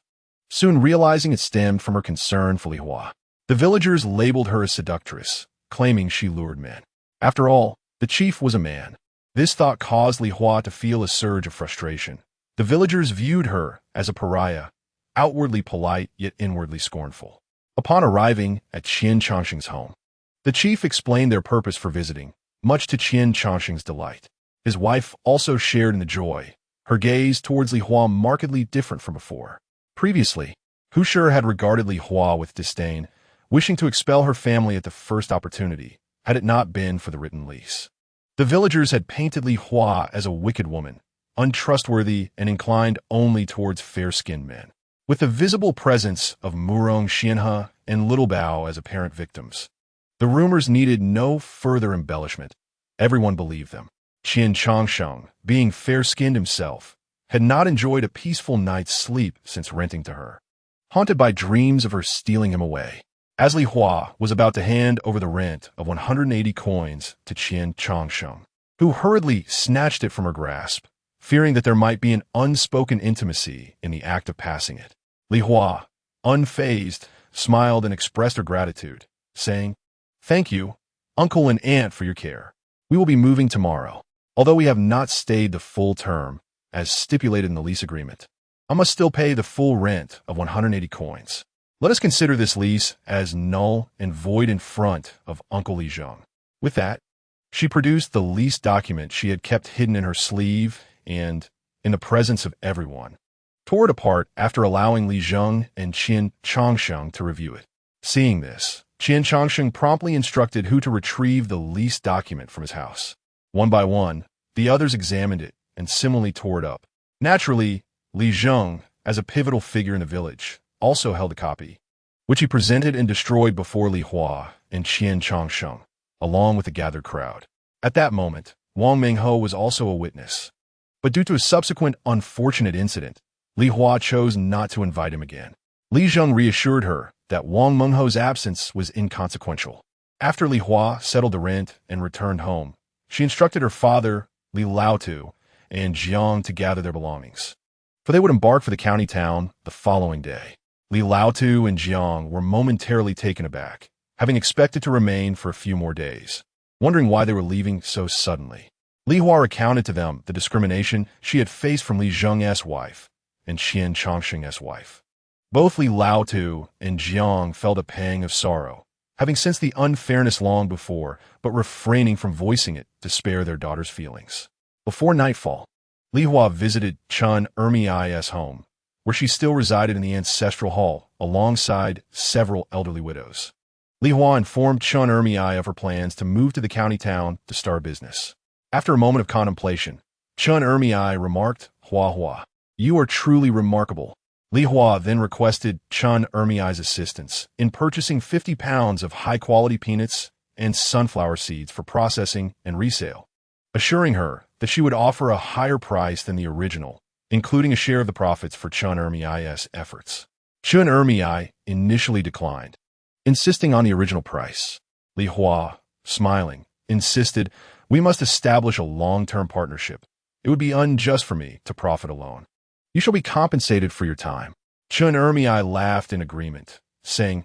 soon realizing it stemmed from her concern for Li Hua. The villagers labeled her a seductress, claiming she lured men. After all, the chief was a man. This thought caused Li Hua to feel a surge of frustration. The villagers viewed her as a pariah, outwardly polite yet inwardly scornful. Upon arriving at Qin Changsheng's home, the chief explained their purpose for visiting, much to Qin Changsheng's delight. His wife also shared in the joy, her gaze towards Li Hua markedly different from before. Previously, Hu Shi had regarded Li Hua with disdain, wishing to expel her family at the first opportunity, had it not been for the written lease. The villagers had painted Li Hua as a wicked woman, untrustworthy and inclined only towards fair-skinned men. With the visible presence of Murong Xianhe and Little Bao as apparent victims, the rumors needed no further embellishment. Everyone believed them. Qin Changsheng, being fair-skinned himself, had not enjoyed a peaceful night's sleep since renting to her, haunted by dreams of her stealing him away. As Li Hua was about to hand over the rent of 180 coins to Qin Changsheng, who hurriedly snatched it from her grasp, fearing that there might be an unspoken intimacy in the act of passing it, Li Hua, unfazed, smiled and expressed her gratitude, saying, "Thank you, uncle and aunt, for your care. We will be moving tomorrow. Although we have not stayed the full term, as stipulated in the lease agreement, I must still pay the full rent of 180 coins. Let us consider this lease as null and void in front of Uncle Li Zheng. With that, she produced the lease document she had kept hidden in her sleeve and, in the presence of everyone, tore it apart after allowing Li Zheng and Qian Changsheng to review it. Seeing this, Qian Changsheng promptly instructed who to retrieve the lease document from his house. One by one, the others examined it and similarly tore it up. Naturally, Li Zheng, as a pivotal figure in the village, also held a copy, which he presented and destroyed before Li Hua and Qian Changsheng, along with the gathered crowd. At that moment, Wang Menghe was also a witness. But due to a subsequent unfortunate incident, Li Hua chose not to invite him again. Li Zheng reassured her that Wang Menghe's absence was inconsequential. After Li Hua settled the rent and returned home, she instructed her father, Li Laotu, and Jiang to gather their belongings, for they would embark for the county town the following day. Li Laotu and Jiang were momentarily taken aback, having expected to remain for a few more days, wondering why they were leaving so suddenly. Li Hua recounted to them the discrimination she had faced from Li Zheng's wife and Qian Changsheng's wife. Both Li Laotu and Jiang felt a pang of sorrow, having sensed the unfairness long before, but refraining from voicing it to spare their daughter's feelings. Before nightfall, Li Hua visited Chun Ermiai's home, where she still resided in the ancestral hall alongside several elderly widows. Li Hua informed Chun Ermiai of her plans to move to the county town to start business. After a moment of contemplation, Chun Ermiai remarked, "Hua Hua, you are truly remarkable." Li Hua then requested Chun Ermiai's assistance in purchasing 50 pounds of high-quality peanuts and sunflower seeds for processing and resale, assuring her that she would offer a higher price than the original, including a share of the profits for Chun Ermiai's efforts. Chun Ermiai initially declined, insisting on the original price. Li Hua, smiling, insisted, "We must establish a long-term partnership. It would be unjust for me to profit alone. You shall be compensated for your time." Chun Ermiai laughed in agreement, saying,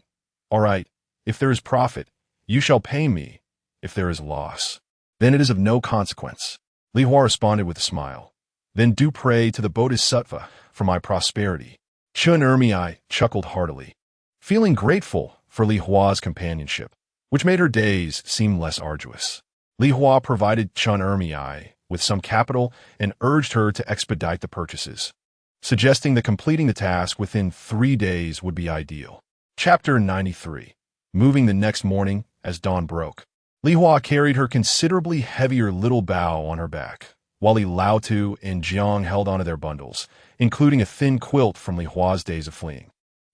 "All right, if there is profit, you shall pay me. If there is loss, then it is of no consequence." Li Hua responded with a smile, "Then do pray to the Bodhisattva for my prosperity." Chun Ermiai chuckled heartily, feeling grateful for Li Hua's companionship, which made her days seem less arduous. Li Hua provided Chun Ermiai with some capital and urged her to expedite the purchases, suggesting that completing the task within 3 days would be ideal. Chapter 93. Moving the next morning as dawn broke, Li Hua carried her considerably heavier little bow on her back, while Li Laotu and Jiang held onto their bundles, including a thin quilt from Li Hua's days of fleeing.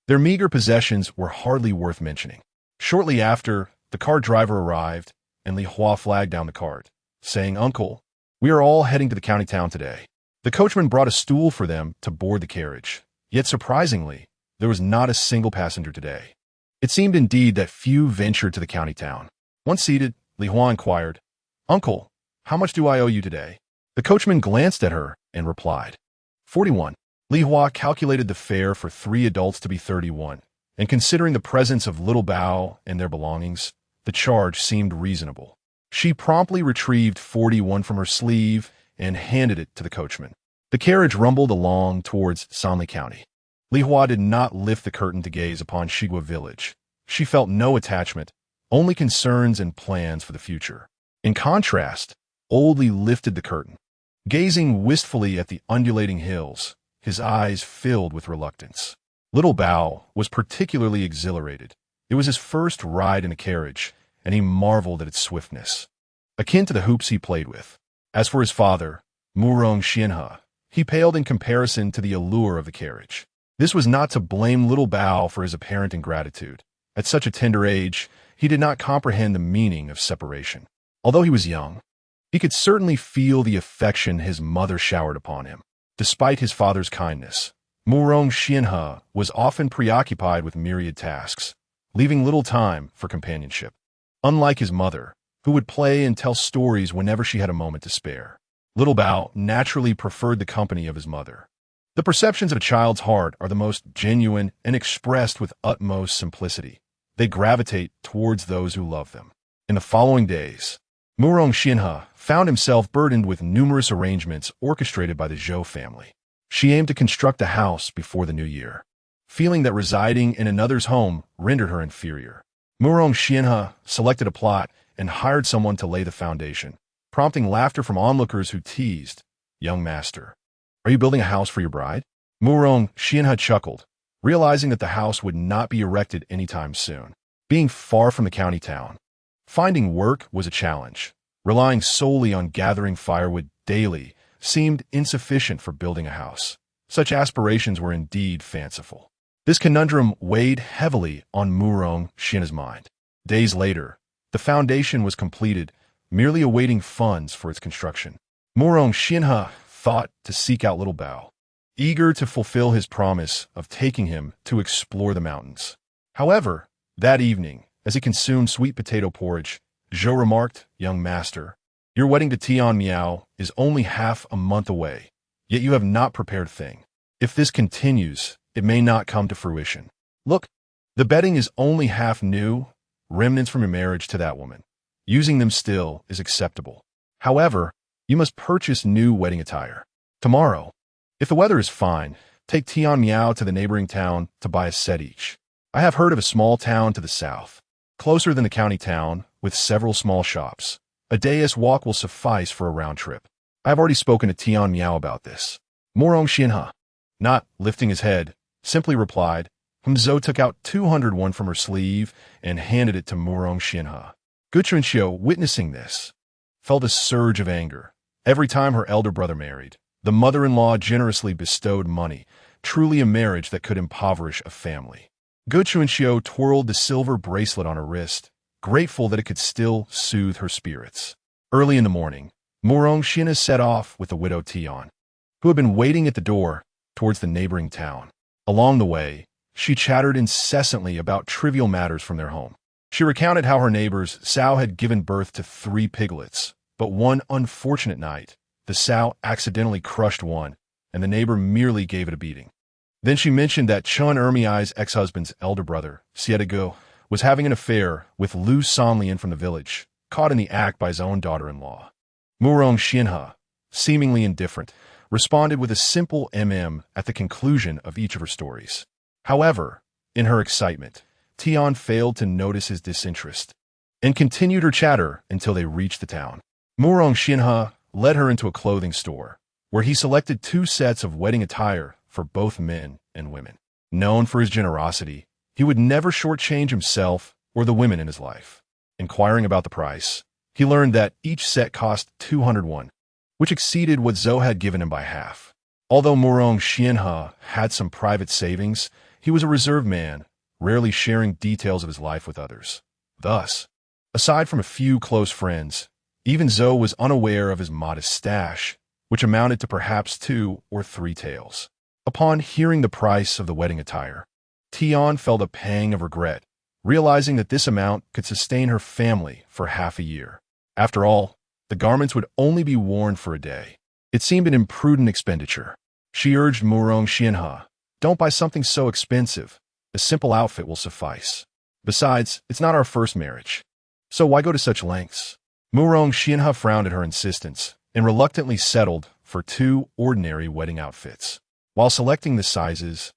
Their meager possessions were hardly worth mentioning. Shortly after, the cart driver arrived, and Li Hua flagged down the cart, saying, "Uncle, we are all heading to the county town today." The coachman brought a stool for them to board the carriage, yet surprisingly, there was not a single passenger today. It seemed indeed that few ventured to the county town. Once seated, Li Hua inquired, "Uncle, how much do I owe you today?" The coachman glanced at her and replied, 41. Li Hua calculated the fare for 3 adults to be 31, and considering the presence of Little Bao and their belongings, the charge seemed reasonable. She promptly retrieved 41 from her sleeve and handed it to the coachman. The carriage rumbled along towards Sanli County. Li Hua did not lift the curtain to gaze upon Shigua village. She felt no attachment, only concerns and plans for the future. In contrast, Old Li lifted the curtain, gazing wistfully at the undulating hills, his eyes filled with reluctance. Little Bao was particularly exhilarated. It was his first ride in a carriage, and he marveled at its swiftness, akin to the hoops he played with. As for his father, Murong Xianhe, he paled in comparison to the allure of the carriage. This was not to blame Little Bao for his apparent ingratitude. At such a tender age, he did not comprehend the meaning of separation. Although he was young, he could certainly feel the affection his mother showered upon him. Despite his father's kindness, Murong Xianhe was often preoccupied with myriad tasks, leaving little time for companionship. Unlike his mother, who would play and tell stories whenever she had a moment to spare, Little Bao naturally preferred the company of his mother. The perceptions of a child's heart are the most genuine and expressed with utmost simplicity. They gravitate towards those who love them. In the following days, Murong Xianhe found himself burdened with numerous arrangements orchestrated by the Zhou family. She aimed to construct a house before the new year, feeling that residing in another's home rendered her inferior. Murong Xianhe selected a plot and hired someone to lay the foundation, prompting laughter from onlookers who teased, "Young master, are you building a house for your bride?" Murong Xianhe chuckled, realizing that the house would not be erected anytime soon. Being far from the county town, finding work was a challenge. Relying solely on gathering firewood daily seemed insufficient for building a house. Such aspirations were indeed fanciful. This conundrum weighed heavily on Murong Xianhe's mind. Days later, the foundation was completed, merely awaiting funds for its construction. Murong Xianhe thought to seek out little Bao, eager to fulfill his promise of taking him to explore the mountains. However, that evening, as he consumed sweet potato porridge, Zhou remarked, "Young master, your wedding to Tian Miao is only half a month away, yet you have not prepared a thing. If this continues, it may not come to fruition. Look, the bedding is only half new, remnants from your marriage to that woman. Using them still is acceptable. However, you must purchase new wedding attire. Tomorrow, if the weather is fine, take Tian Miao to the neighboring town to buy a set each. I have heard of a small town to the south, closer than the county town, with several small shops. A day's walk will suffice for a round trip. I have already spoken to Tian Miao about this." Murong Xianhe, not lifting his head, simply replied. Zhou took out 201 from her sleeve and handed it to Murong Xianhe. Gu Chunxiu, witnessing this, felt a surge of anger. Every time her elder brother married, the mother-in-law generously bestowed money, truly a marriage that could impoverish a family. Gu Chunxiu twirled the silver bracelet on her wrist, grateful that it could still soothe her spirits. Early in the morning, Murong Xianhe set off with the widow Tian, who had been waiting at the door, towards the neighboring town. Along the way, she chattered incessantly about trivial matters from their home. She recounted how her neighbor's sow had given birth to 3 piglets, but one unfortunate night, the sow accidentally crushed one, and the neighbor merely gave it a beating. Then she mentioned that Chun Ermiai's ex-husband's elder brother, Xiedego, was having an affair with Lu Sanlian from the village, caught in the act by his own daughter-in-law. Murong Xianhe, seemingly indifferent, responded with a simple at the conclusion of each of her stories. However, in her excitement, Tian failed to notice his disinterest, and continued her chatter until they reached the town. Murong Xianhe led her into a clothing store, where he selected 2 sets of wedding attire for both men and women. Known for his generosity, he would never shortchange himself or the women in his life. Inquiring about the price, he learned that each set cost 201, which exceeded what Zhou had given him by half. Although Murong Xianhe had some private savings, he was a reserved man, rarely sharing details of his life with others. Thus, aside from a few close friends, even Zhou was unaware of his modest stash, which amounted to perhaps 2 or 3 taels. Upon hearing the price of the wedding attire, Tian felt a pang of regret, realizing that this amount could sustain her family for half a year. After all, the garments would only be worn for a day. It seemed an imprudent expenditure. She urged Murong Xianhe, "Don't buy something so expensive. A simple outfit will suffice. Besides, it's not our first marriage, so why go to such lengths?" Murong Xianhe frowned at her insistence and reluctantly settled for 2 ordinary wedding outfits. While selecting the sizes,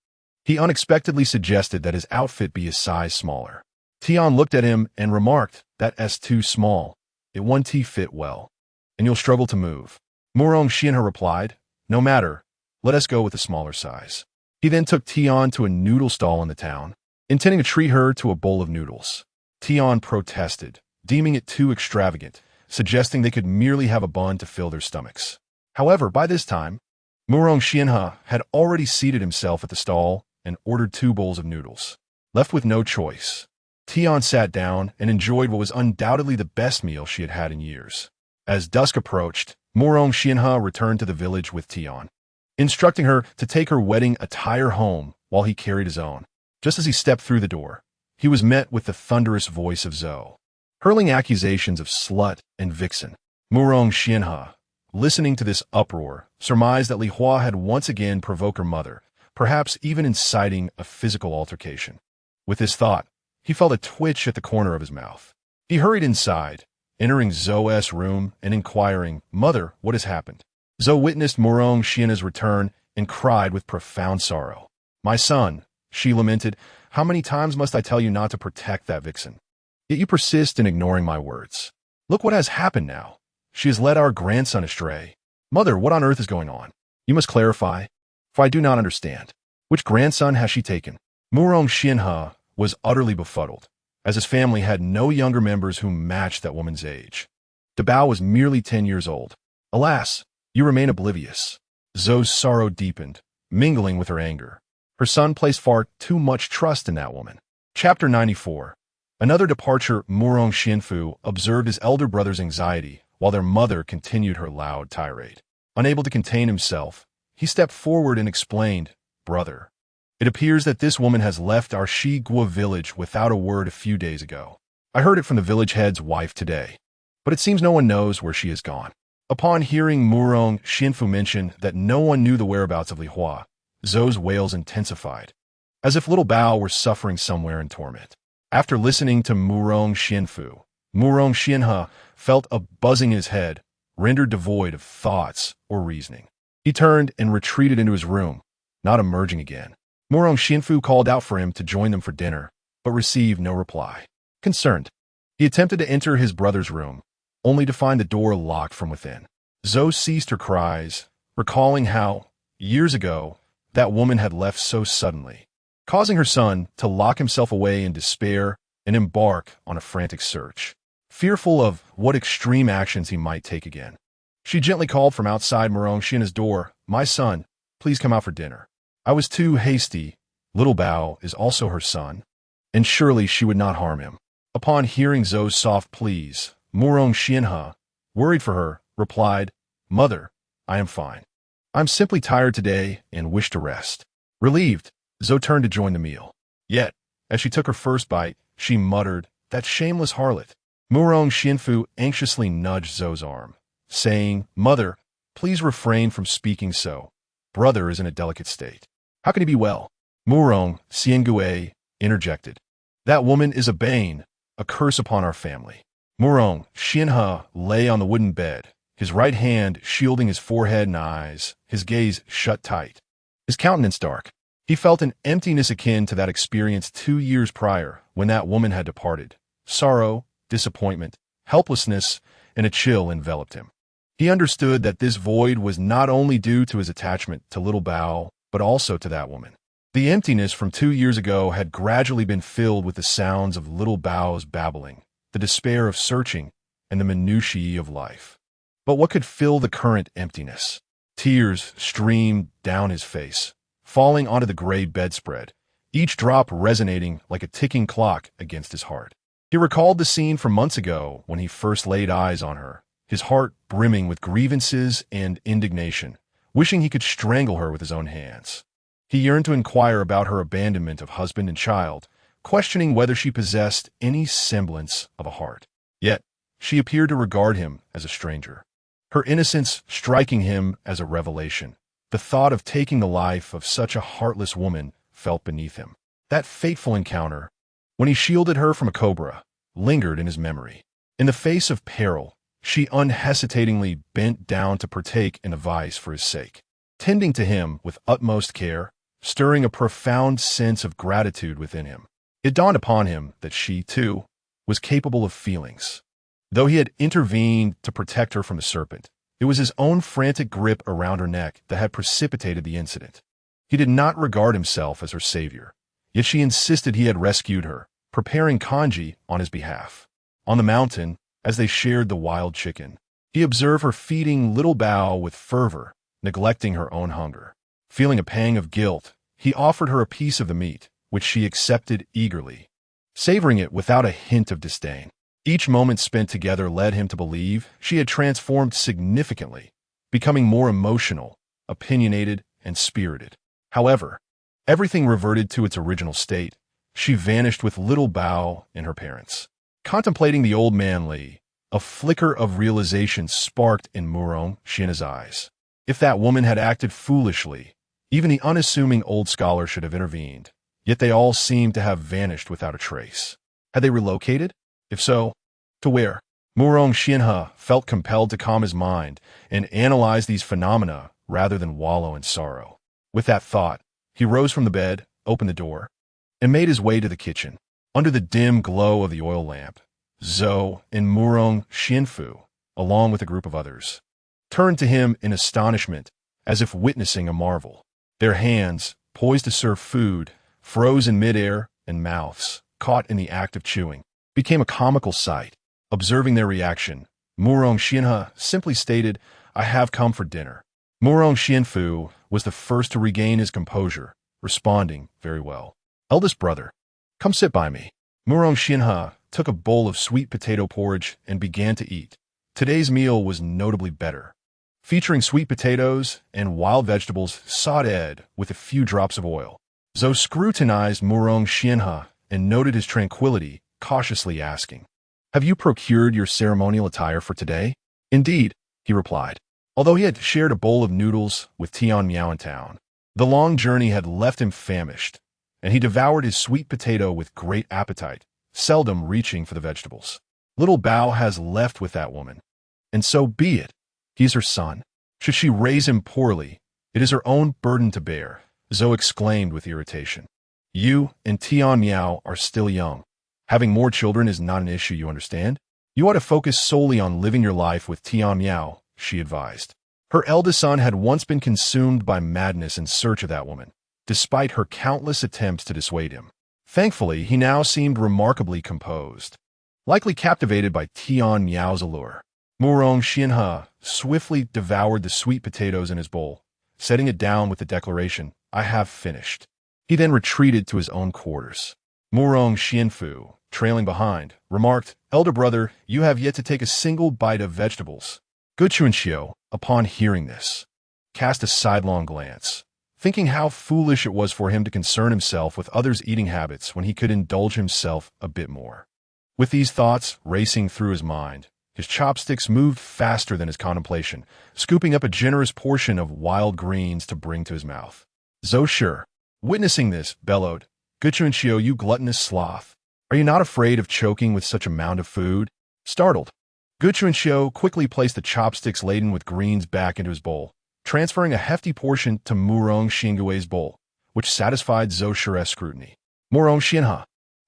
he unexpectedly suggested that his outfit be a size smaller. Tian looked at him and remarked, "That's too small. It won't fit well, and you'll struggle to move." Murong Xianhe replied, "No matter, let us go with a smaller size." He then took Tian to a noodle stall in the town, intending to treat her to a bowl of noodles. Tian protested, deeming it too extravagant, suggesting they could merely have a bun to fill their stomachs. However, by this time, Murong Xianhe had already seated himself at the stall and ordered 2 bowls of noodles. Left with no choice, Tian sat down and enjoyed what was undoubtedly the best meal she had had in years. As dusk approached, Murong Xianhe returned to the village with Tian, instructing her to take her wedding attire home while he carried his own. Just as he stepped through the door, he was met with the thunderous voice of Zhou, hurling accusations of slut and vixen. Murong Xianhe, listening to this uproar, surmised that Li Hua had once again provoked her mother, perhaps even inciting a physical altercation. With this thought, he felt a twitch at the corner of his mouth. He hurried inside, entering Zoe's room and inquiring, "Mother, what has happened?" Zoe witnessed Murong Xian's return and cried with profound sorrow. "My son," she lamented, "how many times must I tell you not to protect that vixen? Yet you persist in ignoring my words. Look what has happened now. She has led our grandson astray. Mother, what on earth is going on? You must clarify, for I do not understand. Which grandson has she taken?" Murong Xianhe was utterly befuddled, as his family had no younger members who matched that woman's age. Dabao was merely 10 years old. "Alas, you remain oblivious." Zoe's sorrow deepened, mingling with her anger. Her son placed far too much trust in that woman. Chapter 94. Another departure. Murong Xianfu observed his elder brother's anxiety while their mother continued her loud tirade. Unable to contain himself, he stepped forward and explained, "Brother, it appears that this woman has left our Shi Guo village without a word a few days ago. I heard it from the village head's wife today, but it seems no one knows where she has gone." Upon hearing Murong Xianfu mention that no one knew the whereabouts of Li Hua, Zou's wails intensified, as if little Bao were suffering somewhere in torment. After listening to Murong Xianfu, Murong Xianhe felt a buzzing in his head, rendered devoid of thoughts or reasoning. He turned and retreated into his room, not emerging again. Murong Xianfu called out for him to join them for dinner, but received no reply. Concerned, he attempted to enter his brother's room, only to find the door locked from within. Zhou ceased her cries, recalling how, years ago, that woman had left so suddenly, causing her son to lock himself away in despair and embark on a frantic search. Fearful of what extreme actions he might take again, she gently called from outside Murong Xian's door, "My son, please come out for dinner." "I was too hasty. Little Bao is also her son, and surely she would not harm him." Upon hearing Zou's soft pleas, Murong Xianhe, worried for her, replied, "Mother, I am fine. I'm simply tired today and wish to rest." Relieved, Zhou turned to join the meal. Yet, as she took her first bite, she muttered, "That shameless harlot." Murong Xianfu anxiously nudged Zhou's arm, saying, "Mother, please refrain from speaking so. Brother is in a delicate state. How can he be well?" Murong Xiangue interjected, "That woman is a bane, a curse upon our family." Murong Xianhe lay on the wooden bed, his right hand shielding his forehead and eyes, his gaze shut tight, his countenance dark. He felt an emptiness akin to that experienced 2 years prior when that woman had departed. Sorrow, disappointment, helplessness, and a chill enveloped him. He understood that this void was not only due to his attachment to little Bao, but also to that woman. The emptiness from 2 years ago had gradually been filled with the sounds of little Bao's babbling, the despair of searching, and the minutiae of life. But what could fill the current emptiness? Tears streamed down his face, falling onto the gray bedspread, each drop resonating like a ticking clock against his heart. He recalled the scene from months ago when he first laid eyes on her, his heart brimming with grievances and indignation, wishing he could strangle her with his own hands. He yearned to inquire about her abandonment of husband and child, questioning whether she possessed any semblance of a heart. Yet, she appeared to regard him as a stranger, her innocence striking him as a revelation. The thought of taking the life of such a heartless woman felt beneath him. That fateful encounter, when he shielded her from a cobra, lingered in his memory. In the face of peril, she unhesitatingly bent down to partake in a vice for his sake, tending to him with utmost care, stirring a profound sense of gratitude within him. It dawned upon him that she, too, was capable of feelings. Though he had intervened to protect her from the serpent, it was his own frantic grip around her neck that had precipitated the incident. He did not regard himself as her savior, yet she insisted he had rescued her, preparing kanji on his behalf. On the mountain, as they shared the wild chicken, he observed her feeding little Bao with fervor, neglecting her own hunger. Feeling a pang of guilt, he offered her a piece of the meat, which she accepted eagerly, savoring it without a hint of disdain. Each moment spent together led him to believe she had transformed significantly, becoming more emotional, opinionated, and spirited. However, everything reverted to its original state. She vanished with little Bao and her parents. Contemplating the old man Li, a flicker of realization sparked in Murong Xian's eyes. If that woman had acted foolishly, even the unassuming old scholar should have intervened, yet they all seemed to have vanished without a trace. Had they relocated? If so, to where? Murong Xianhe felt compelled to calm his mind and analyze these phenomena rather than wallow in sorrow. With that thought, he rose from the bed, opened the door, and made his way to the kitchen. Under the dim glow of the oil lamp, Zhou and Murong Xianfu, along with a group of others, turned to him in astonishment as if witnessing a marvel. Their hands, poised to serve food, froze in midair, and mouths, caught in the act of chewing, became a comical sight. Observing their reaction, Murong Xianhe simply stated, "I have come for dinner." Murong Xianfu was the first to regain his composure, responding, "Very well. Eldest brother, come sit by me." Murong Xianhe took a bowl of sweet potato porridge and began to eat. Today's meal was notably better, featuring sweet potatoes and wild vegetables sautéed with a few drops of oil. Zhou scrutinized Murong Xianhe and noted his tranquility, cautiously asking, "Have you procured your ceremonial attire for today?" "Indeed," he replied. Although he had shared a bowl of noodles with Tian Miao in town, the long journey had left him famished, and he devoured his sweet potato with great appetite, seldom reaching for the vegetables. Little Bao has left with that woman, and so be it. He is her son. Should she raise him poorly, it is her own burden to bear, Zhou exclaimed with irritation. You and Tian Miao are still young. Having more children is not an issue, you understand? You ought to focus solely on living your life with Tian Miao, she advised. Her eldest son had once been consumed by madness in search of that woman, despite her countless attempts to dissuade him. Thankfully, he now seemed remarkably composed, likely captivated by Tian Miao's allure. Murong Xianhe swiftly devoured the sweet potatoes in his bowl, setting it down with the declaration, "I have finished." He then retreated to his own quarters. Murong Xianfu, trailing behind, remarked, "Elder brother, you have yet to take a single bite of vegetables." Gu Chuanxiu, upon hearing this, cast a sidelong glance, thinking how foolish it was for him to concern himself with others' eating habits when he could indulge himself a bit more. With these thoughts racing through his mind, his chopsticks moved faster than his contemplation, scooping up a generous portion of wild greens to bring to his mouth. Zhou Shi, witnessing this, bellowed, "Gu Chuanxiu, you gluttonous sloth! Are you not afraid of choking with such a mound of food?" Startled, Gu Chuanxiu quickly placed the chopsticks laden with greens back into his bowl, transferring a hefty portion to Murong Xiangui's bowl, which satisfied Zhou Shi's scrutiny. Murong Xianhe,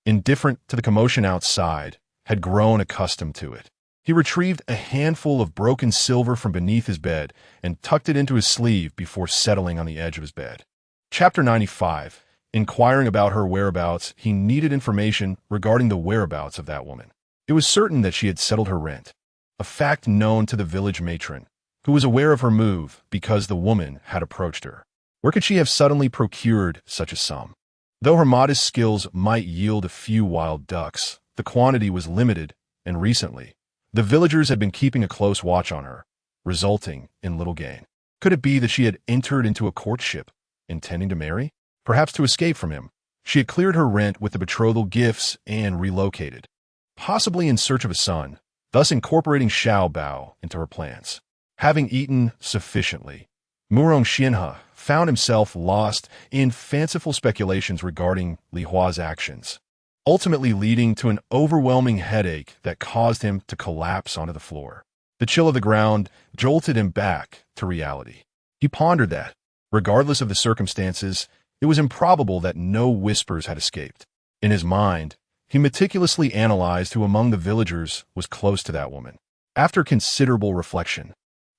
indifferent to the commotion outside, had grown accustomed to it. He retrieved a handful of broken silver from beneath his bed and tucked it into his sleeve before settling on the edge of his bed. Chapter 95. Inquiring about her whereabouts, he needed information regarding the whereabouts of that woman. It was certain that she had settled her rent, a fact known to the village matron, who was aware of her move because the woman had approached her. Where could she have suddenly procured such a sum? Though her modest skills might yield a few wild ducks, the quantity was limited, and recently, the villagers had been keeping a close watch on her, resulting in little gain. Could it be that she had entered into a courtship, intending to marry? Perhaps to escape from him. She had cleared her rent with the betrothal gifts and relocated, possibly in search of a son, thus incorporating Xiao Bao into her plans. Having eaten sufficiently, Murong Xianhe found himself lost in fanciful speculations regarding Li Hua's actions, ultimately leading to an overwhelming headache that caused him to collapse onto the floor. The chill of the ground jolted him back to reality. He pondered that, regardless of the circumstances, it was improbable that no whispers had escaped. In his mind, he meticulously analyzed who among the villagers was close to that woman. After considerable reflection,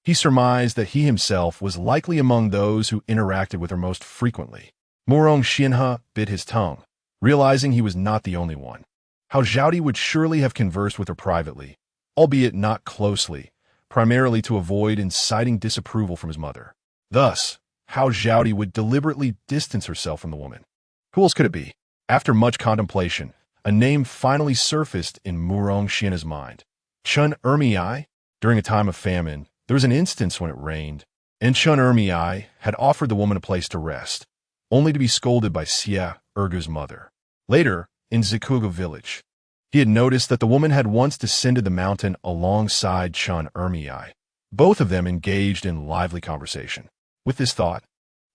he surmised that he himself was likely among those who interacted with her most frequently. Murong Xianhe bit his tongue, realizing he was not the only one. How Zhaodi would surely have conversed with her privately, albeit not closely, primarily to avoid inciting disapproval from his mother. Thus, how Zhaodi would deliberately distance herself from the woman. Who else could it be? After much contemplation, a name finally surfaced in Murong Xianhe's mind. Chun Ermiai. During a time of famine, there was an instance when it rained, and Chun Ermiai had offered the woman a place to rest, only to be scolded by Xia Ergu's mother. Later, in Zikuga village, he had noticed that the woman had once descended the mountain alongside Chun Ermiai. Both of them engaged in lively conversation. With this thought,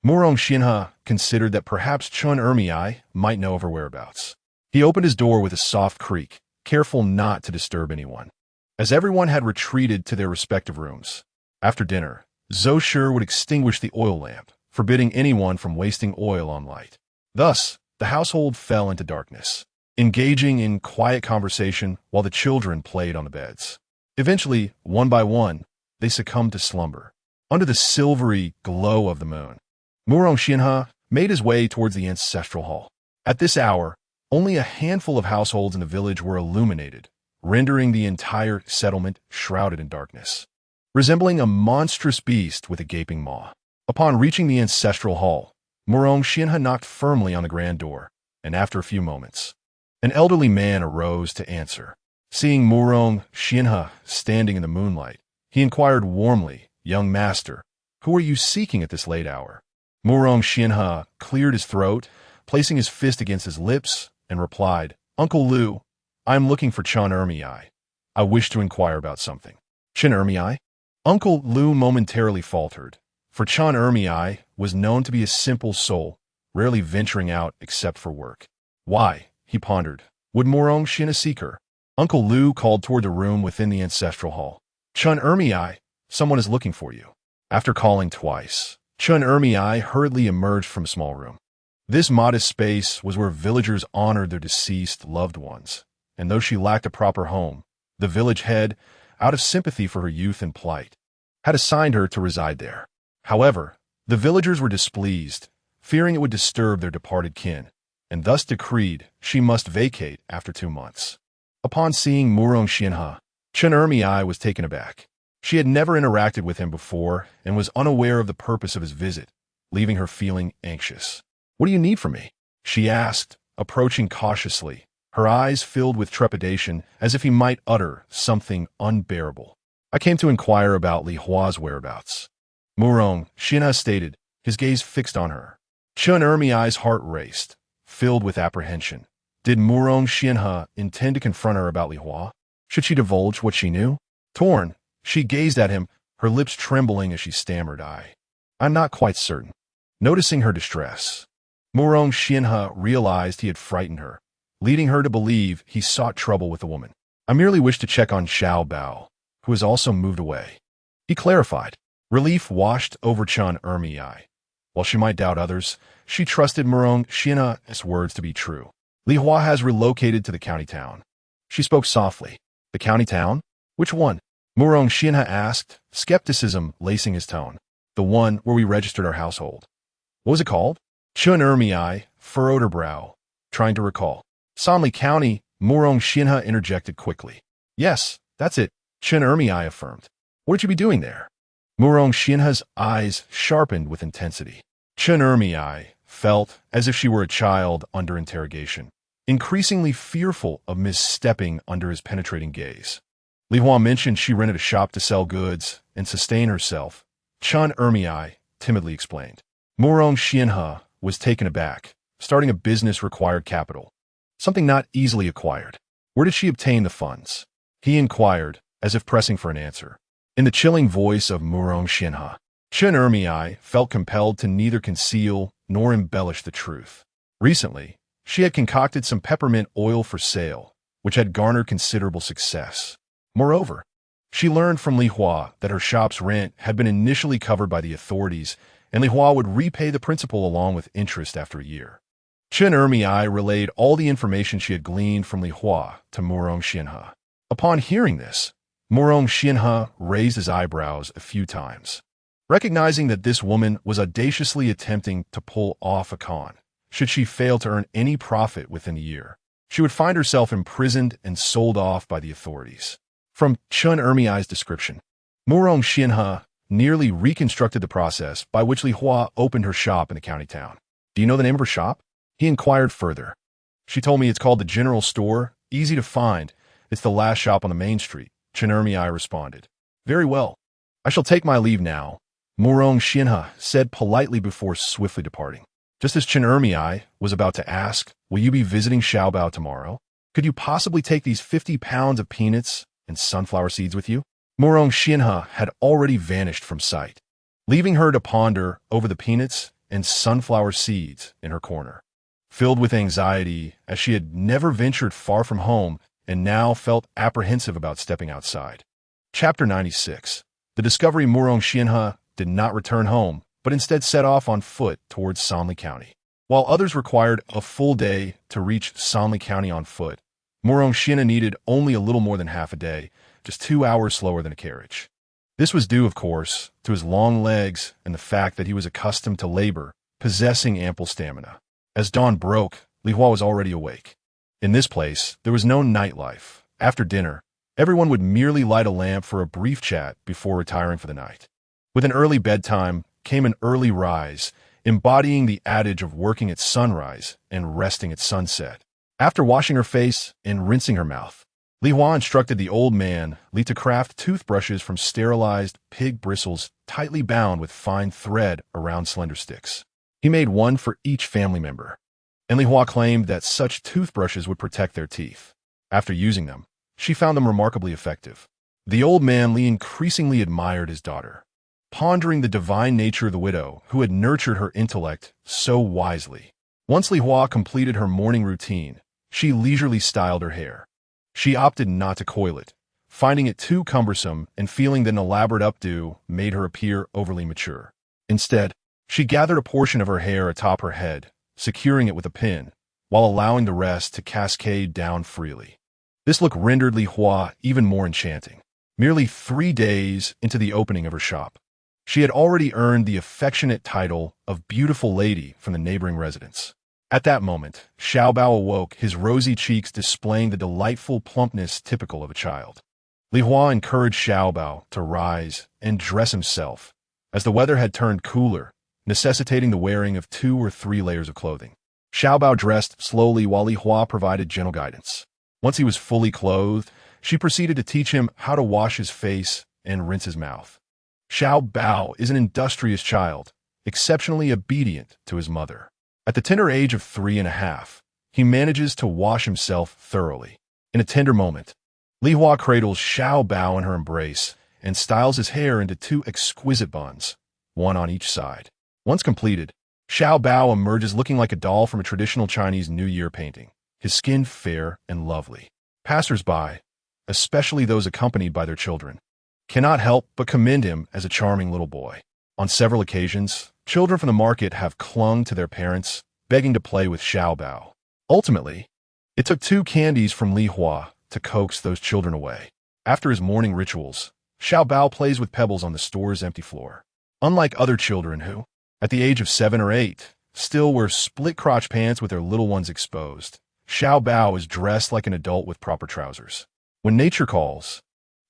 Murong Xianhe considered that perhaps Chun Ermiai might know of her whereabouts. He opened his door with a soft creak, careful not to disturb anyone. as everyone had retreated to their respective rooms. After dinner, Zosher would extinguish the oil lamp, forbidding anyone from wasting oil on light. Thus, the household fell into darkness, engaging in quiet conversation while the children played on the beds. Eventually, one by one, they succumbed to slumber. Under the silvery glow of the moon, Murong Xianhe made his way towards the ancestral hall. At this hour, only a handful of households in the village were illuminated, rendering the entire settlement shrouded in darkness, resembling a monstrous beast with a gaping maw. Upon reaching the ancestral hall, Murong Xianhe knocked firmly on the grand door, and after a few moments, an elderly man arose to answer. Seeing Murong Xianhe standing in the moonlight, he inquired warmly, "Young master, who are you seeking at this late hour?" Murong Xianhe cleared his throat, placing his fist against his lips, and replied, "Uncle Lu, I am looking for Chen Ermiai. I wish to inquire about something." "Chen Ermiai?" Uncle Lu momentarily faltered, for Chen Ermiai was known to be a simple soul, rarely venturing out except for work. Why, he pondered, would Murong Xianhe seek her? Uncle Lu called toward the room within the ancestral hall. "Chen Ermiai, someone is looking for you." After calling twice, Chen Ermiai hurriedly emerged from a small room. This modest space was where villagers honored their deceased loved ones, and though she lacked a proper home, the village head, out of sympathy for her youth and plight, had assigned her to reside there. However, the villagers were displeased, fearing it would disturb their departed kin, and thus decreed she must vacate after 2 months. Upon seeing Murong Xianhe, Chen Ermiai was taken aback. She had never interacted with him before and was unaware of the purpose of his visit, leaving her feeling anxious. "What do you need from me?" she asked, approaching cautiously, her eyes filled with trepidation as if he might utter something unbearable. "I came to inquire about Li Hua's whereabouts," Murong Xianhe stated, his gaze fixed on her. Chen Ermiai's heart raced, filled with apprehension. Did Murong Xianhe intend to confront her about Li Hua? Should she divulge what she knew? Torn, she gazed at him, her lips trembling as she stammered, I'm not quite certain." Noticing her distress, Murong Xianhe realized he had frightened her, leading her to believe he sought trouble with the woman. "I merely wish to check on Xiao Bao, who has also moved away," he clarified. Relief washed over Chen Ermiai. While she might doubt others, she trusted Murong Xianhe's words to be true. "Li Hua has relocated to the county town." She spoke softly. "The county town? Which one?" Murong Xianhe asked, skepticism lacing his tone. "The one where we registered our household." "What was it called?" Chen Ermiai furrowed her brow, trying to recall. "Sanli County," Murong Xianhe interjected quickly. "Yes, that's it," Chen Ermiai affirmed. "What would you be doing there?" Murong Xianhe's eyes sharpened with intensity. Chen Ermiai felt as if she were a child under interrogation, increasingly fearful of misstepping under his penetrating gaze. Li Hua mentioned she rented a shop to sell goods and sustain herself, Chen Ermiai timidly explained. Murong Xianhe was taken aback. Starting a business required capital, something not easily acquired. Where did she obtain the funds? He inquired, as if pressing for an answer. In the chilling voice of Murong Xianhe, Chen Ermiai felt compelled to neither conceal nor embellish the truth. Recently, she had concocted some peppermint oil for sale, which had garnered considerable success. Moreover, she learned from Li Hua that her shop's rent had been initially covered by the authorities, and Li Hua would repay the principal along with interest after a year. Chen Ermiai relayed all the information she had gleaned from Li Hua to Murong Xianhe. Upon hearing this, Murong Xianhe raised his eyebrows a few times. Recognizing that this woman was audaciously attempting to pull off a con, should she fail to earn any profit within a year, she would find herself imprisoned and sold off by the authorities. From Chen Ermiai's description, Murong Xianhe nearly reconstructed the process by which Li Hua opened her shop in the county town. "Do you know the name of her shop?" He inquired further. "She told me it's called the General Store, easy to find. It's the last shop on the main street," Chen Ermiai responded. "Very well. I shall take my leave now," Murong Xianhe said politely before swiftly departing. Just as Chen Ermiai was about to ask, "Will you be visiting Xiaobao tomorrow? Could you possibly take these 50 pounds of peanuts and sunflower seeds with you?" Murong Xianhe had already vanished from sight, leaving her to ponder over the peanuts and sunflower seeds in her corner. Filled with anxiety, as she had never ventured far from home and now felt apprehensive about stepping outside. Chapter 96. The discovery Murong Xianhe did not return home, but instead set off on foot towards Sanli County. While others required a full day to reach Sanli County on foot, Murong Xianhe needed only a little more than half a day, just 2 hours slower than a carriage. This was due, of course, to his long legs and the fact that he was accustomed to labor, possessing ample stamina. As dawn broke, Li Hua was already awake. In this place, there was no nightlife. After dinner, everyone would merely light a lamp for a brief chat before retiring for the night. With an early bedtime came an early rise, embodying the adage of working at sunrise and resting at sunset. After washing her face and rinsing her mouth, Li Hua instructed the old man Li to craft toothbrushes from sterilized pig bristles tightly bound with fine thread around slender sticks. He made one for each family member, and Li Hua claimed that such toothbrushes would protect their teeth. After using them, she found them remarkably effective. The old man Li increasingly admired his daughter, pondering the divine nature of the widow who had nurtured her intellect so wisely. Once Li Hua completed her morning routine, she leisurely styled her hair. She opted not to coil it, finding it too cumbersome and feeling that an elaborate updo made her appear overly mature. Instead, she gathered a portion of her hair atop her head, securing it with a pin, while allowing the rest to cascade down freely. This look rendered Li Hua even more enchanting. Merely 3 days into the opening of her shop, she had already earned the affectionate title of beautiful lady from the neighboring residents. At that moment, Xiao Bao awoke, his rosy cheeks displaying the delightful plumpness typical of a child. Li Hua encouraged Xiao Bao to rise and dress himself, as the weather had turned cooler, necessitating the wearing of 2 or 3 layers of clothing. Xiao Bao dressed slowly while Li Hua provided gentle guidance. Once he was fully clothed, she proceeded to teach him how to wash his face and rinse his mouth. Xiao Bao is an industrious child, exceptionally obedient to his mother. At the tender age of 3.5, he manages to wash himself thoroughly. In a tender moment, Li Hua cradles Xiao Bao in her embrace and styles his hair into 2 exquisite buns, one on each side. Once completed, Xiao Bao emerges looking like a doll from a traditional Chinese New Year painting, his skin fair and lovely. Passers-by, especially those accompanied by their children, cannot help but commend him as a charming little boy. On several occasions, children from the market have clung to their parents, begging to play with Xiao Bao. Ultimately, it took 2 candies from Li Hua to coax those children away. After his morning rituals, Xiao Bao plays with pebbles on the store's empty floor. Unlike other children who, at the age of 7 or 8, still wear split-crotch pants with their little ones exposed, Xiao Bao is dressed like an adult with proper trousers. When nature calls,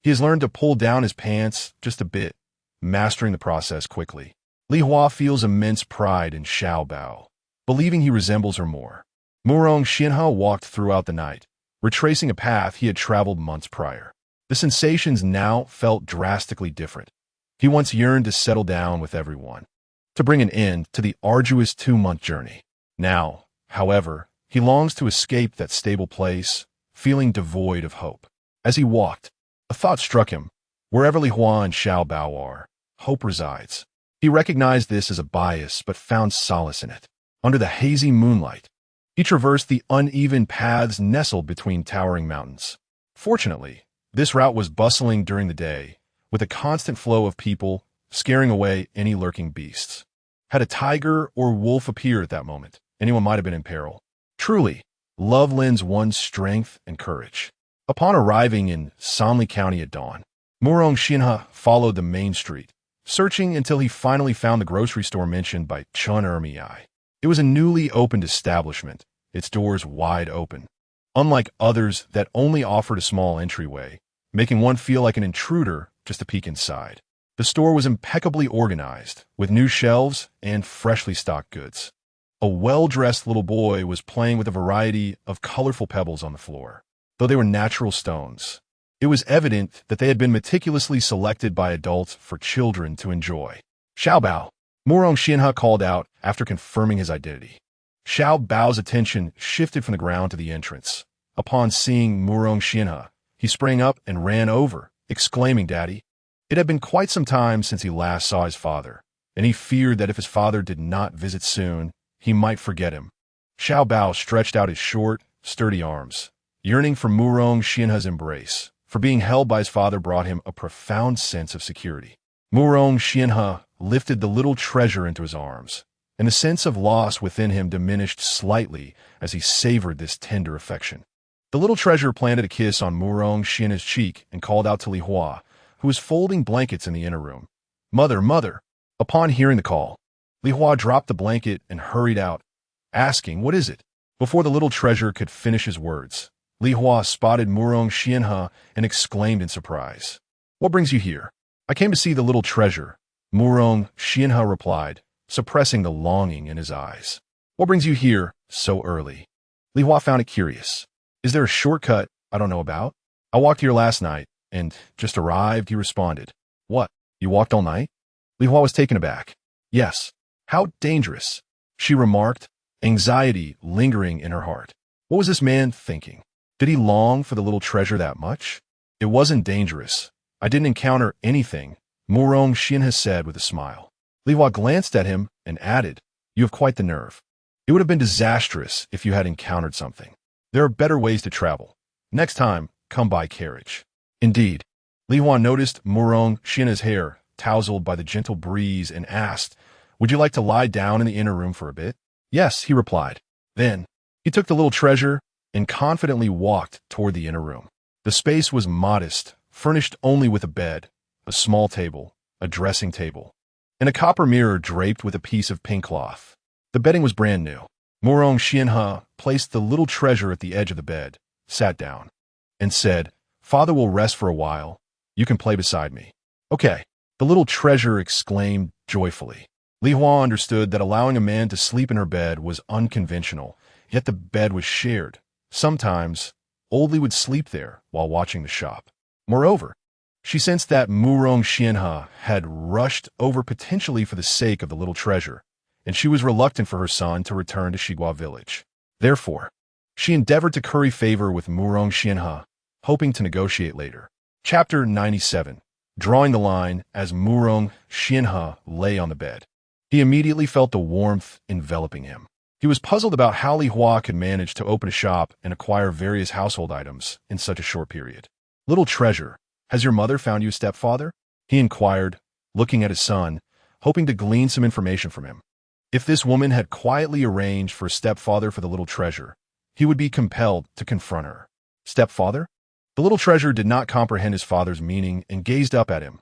he has learned to pull down his pants just a bit, mastering the process quickly. Li Hua feels immense pride in Xiao Bao, believing he resembles her more. Murong Xianhe walked throughout the night, retracing a path he had traveled months prior. The sensations now felt drastically different. He once yearned to settle down with everyone, to bring an end to the arduous 2-month journey. Now, however, he longs to escape that stable place, feeling devoid of hope. As he walked, a thought struck him. Wherever Li Hua and Xiao Bao are, hope resides. He recognized this as a bias, but found solace in it. Under the hazy moonlight, he traversed the uneven paths nestled between towering mountains. Fortunately, this route was bustling during the day, with a constant flow of people, scaring away any lurking beasts. Had a tiger or wolf appeared at that moment, anyone might have been in peril. Truly, love lends one strength and courage. Upon arriving in Sanli County at dawn, Murong Xianhe followed the main street, searching until he finally found the grocery store mentioned by Chun Ermiai. It was a newly opened establishment, its doors wide open. Unlike others that only offered a small entryway, making one feel like an intruder just to peek inside. The store was impeccably organized, with new shelves and freshly stocked goods. A well-dressed little boy was playing with a variety of colorful pebbles on the floor. Though they were natural stones, it was evident that they had been meticulously selected by adults for children to enjoy. Xiao Bao, Murong Xianhe called out after confirming his identity. Xiao Bao's attention shifted from the ground to the entrance. Upon seeing Murong Xianhe, he sprang up and ran over, exclaiming, "Daddy!" It had been quite some time since he last saw his father, and he feared that if his father did not visit soon, he might forget him. Xiao Bao stretched out his short, sturdy arms, Yearning for Murong Xianhe's embrace, for being held by his father brought him a profound sense of security. Murong Xianhe lifted the little treasure into his arms, and the sense of loss within him diminished slightly as he savored this tender affection. The little treasure planted a kiss on Murong Xianhe's cheek and called out to Li Hua, who was folding blankets in the inner room. "Mother, mother!" Upon hearing the call, Li Hua dropped the blanket and hurried out, asking, "What is it?" Before the little treasure could finish his words, Li Hua spotted Murong Xianhe and exclaimed in surprise, "What brings you here?" "I came to see the little treasure," Murong Xianhe replied, suppressing the longing in his eyes. "What brings you here so early?" Li Hua found it curious. "Is there a shortcut I don't know about?" "I walked here last night and just arrived," he responded. "What? You walked all night?" Li Hua was taken aback. "Yes." "How dangerous," she remarked, anxiety lingering in her heart. What was this man thinking? Did he long for the little treasure that much? "It wasn't dangerous. I didn't encounter anything," Murong Xianhe said with a smile. Li Hua glanced at him and added, "You have quite the nerve. It would have been disastrous if you had encountered something. There are better ways to travel. Next time, come by carriage." Indeed, Li Hua noticed Murong Xianhe's hair tousled by the gentle breeze and asked, "Would you like to lie down in the inner room for a bit?" "Yes," he replied. Then, he took the little treasure and confidently walked toward the inner room. The space was modest, furnished only with a bed, a small table, a dressing table, and a copper mirror draped with a piece of pink cloth. The bedding was brand new. Murong Xianhe placed the little treasure at the edge of the bed, sat down, and said, "Father will rest for a while. You can play beside me." "Okay," the little treasure exclaimed joyfully. Li Hua understood that allowing a man to sleep in her bed was unconventional, yet the bed was shared. Sometimes, Old Li would sleep there while watching the shop. Moreover, she sensed that Murong Xianhe had rushed over potentially for the sake of the little treasure, and she was reluctant for her son to return to Shigua village. Therefore, she endeavored to curry favor with Murong Xianhe, hoping to negotiate later. Chapter 97. Drawing the line as Murong Xianhe lay on the bed. He immediately felt the warmth enveloping him. He was puzzled about how Li Hua could manage to open a shop and acquire various household items in such a short period. "Little treasure, has your mother found you a stepfather?" he inquired, looking at his son, hoping to glean some information from him. If this woman had quietly arranged for a stepfather for the little treasure, he would be compelled to confront her. "Stepfather?" The little treasure did not comprehend his father's meaning and gazed up at him,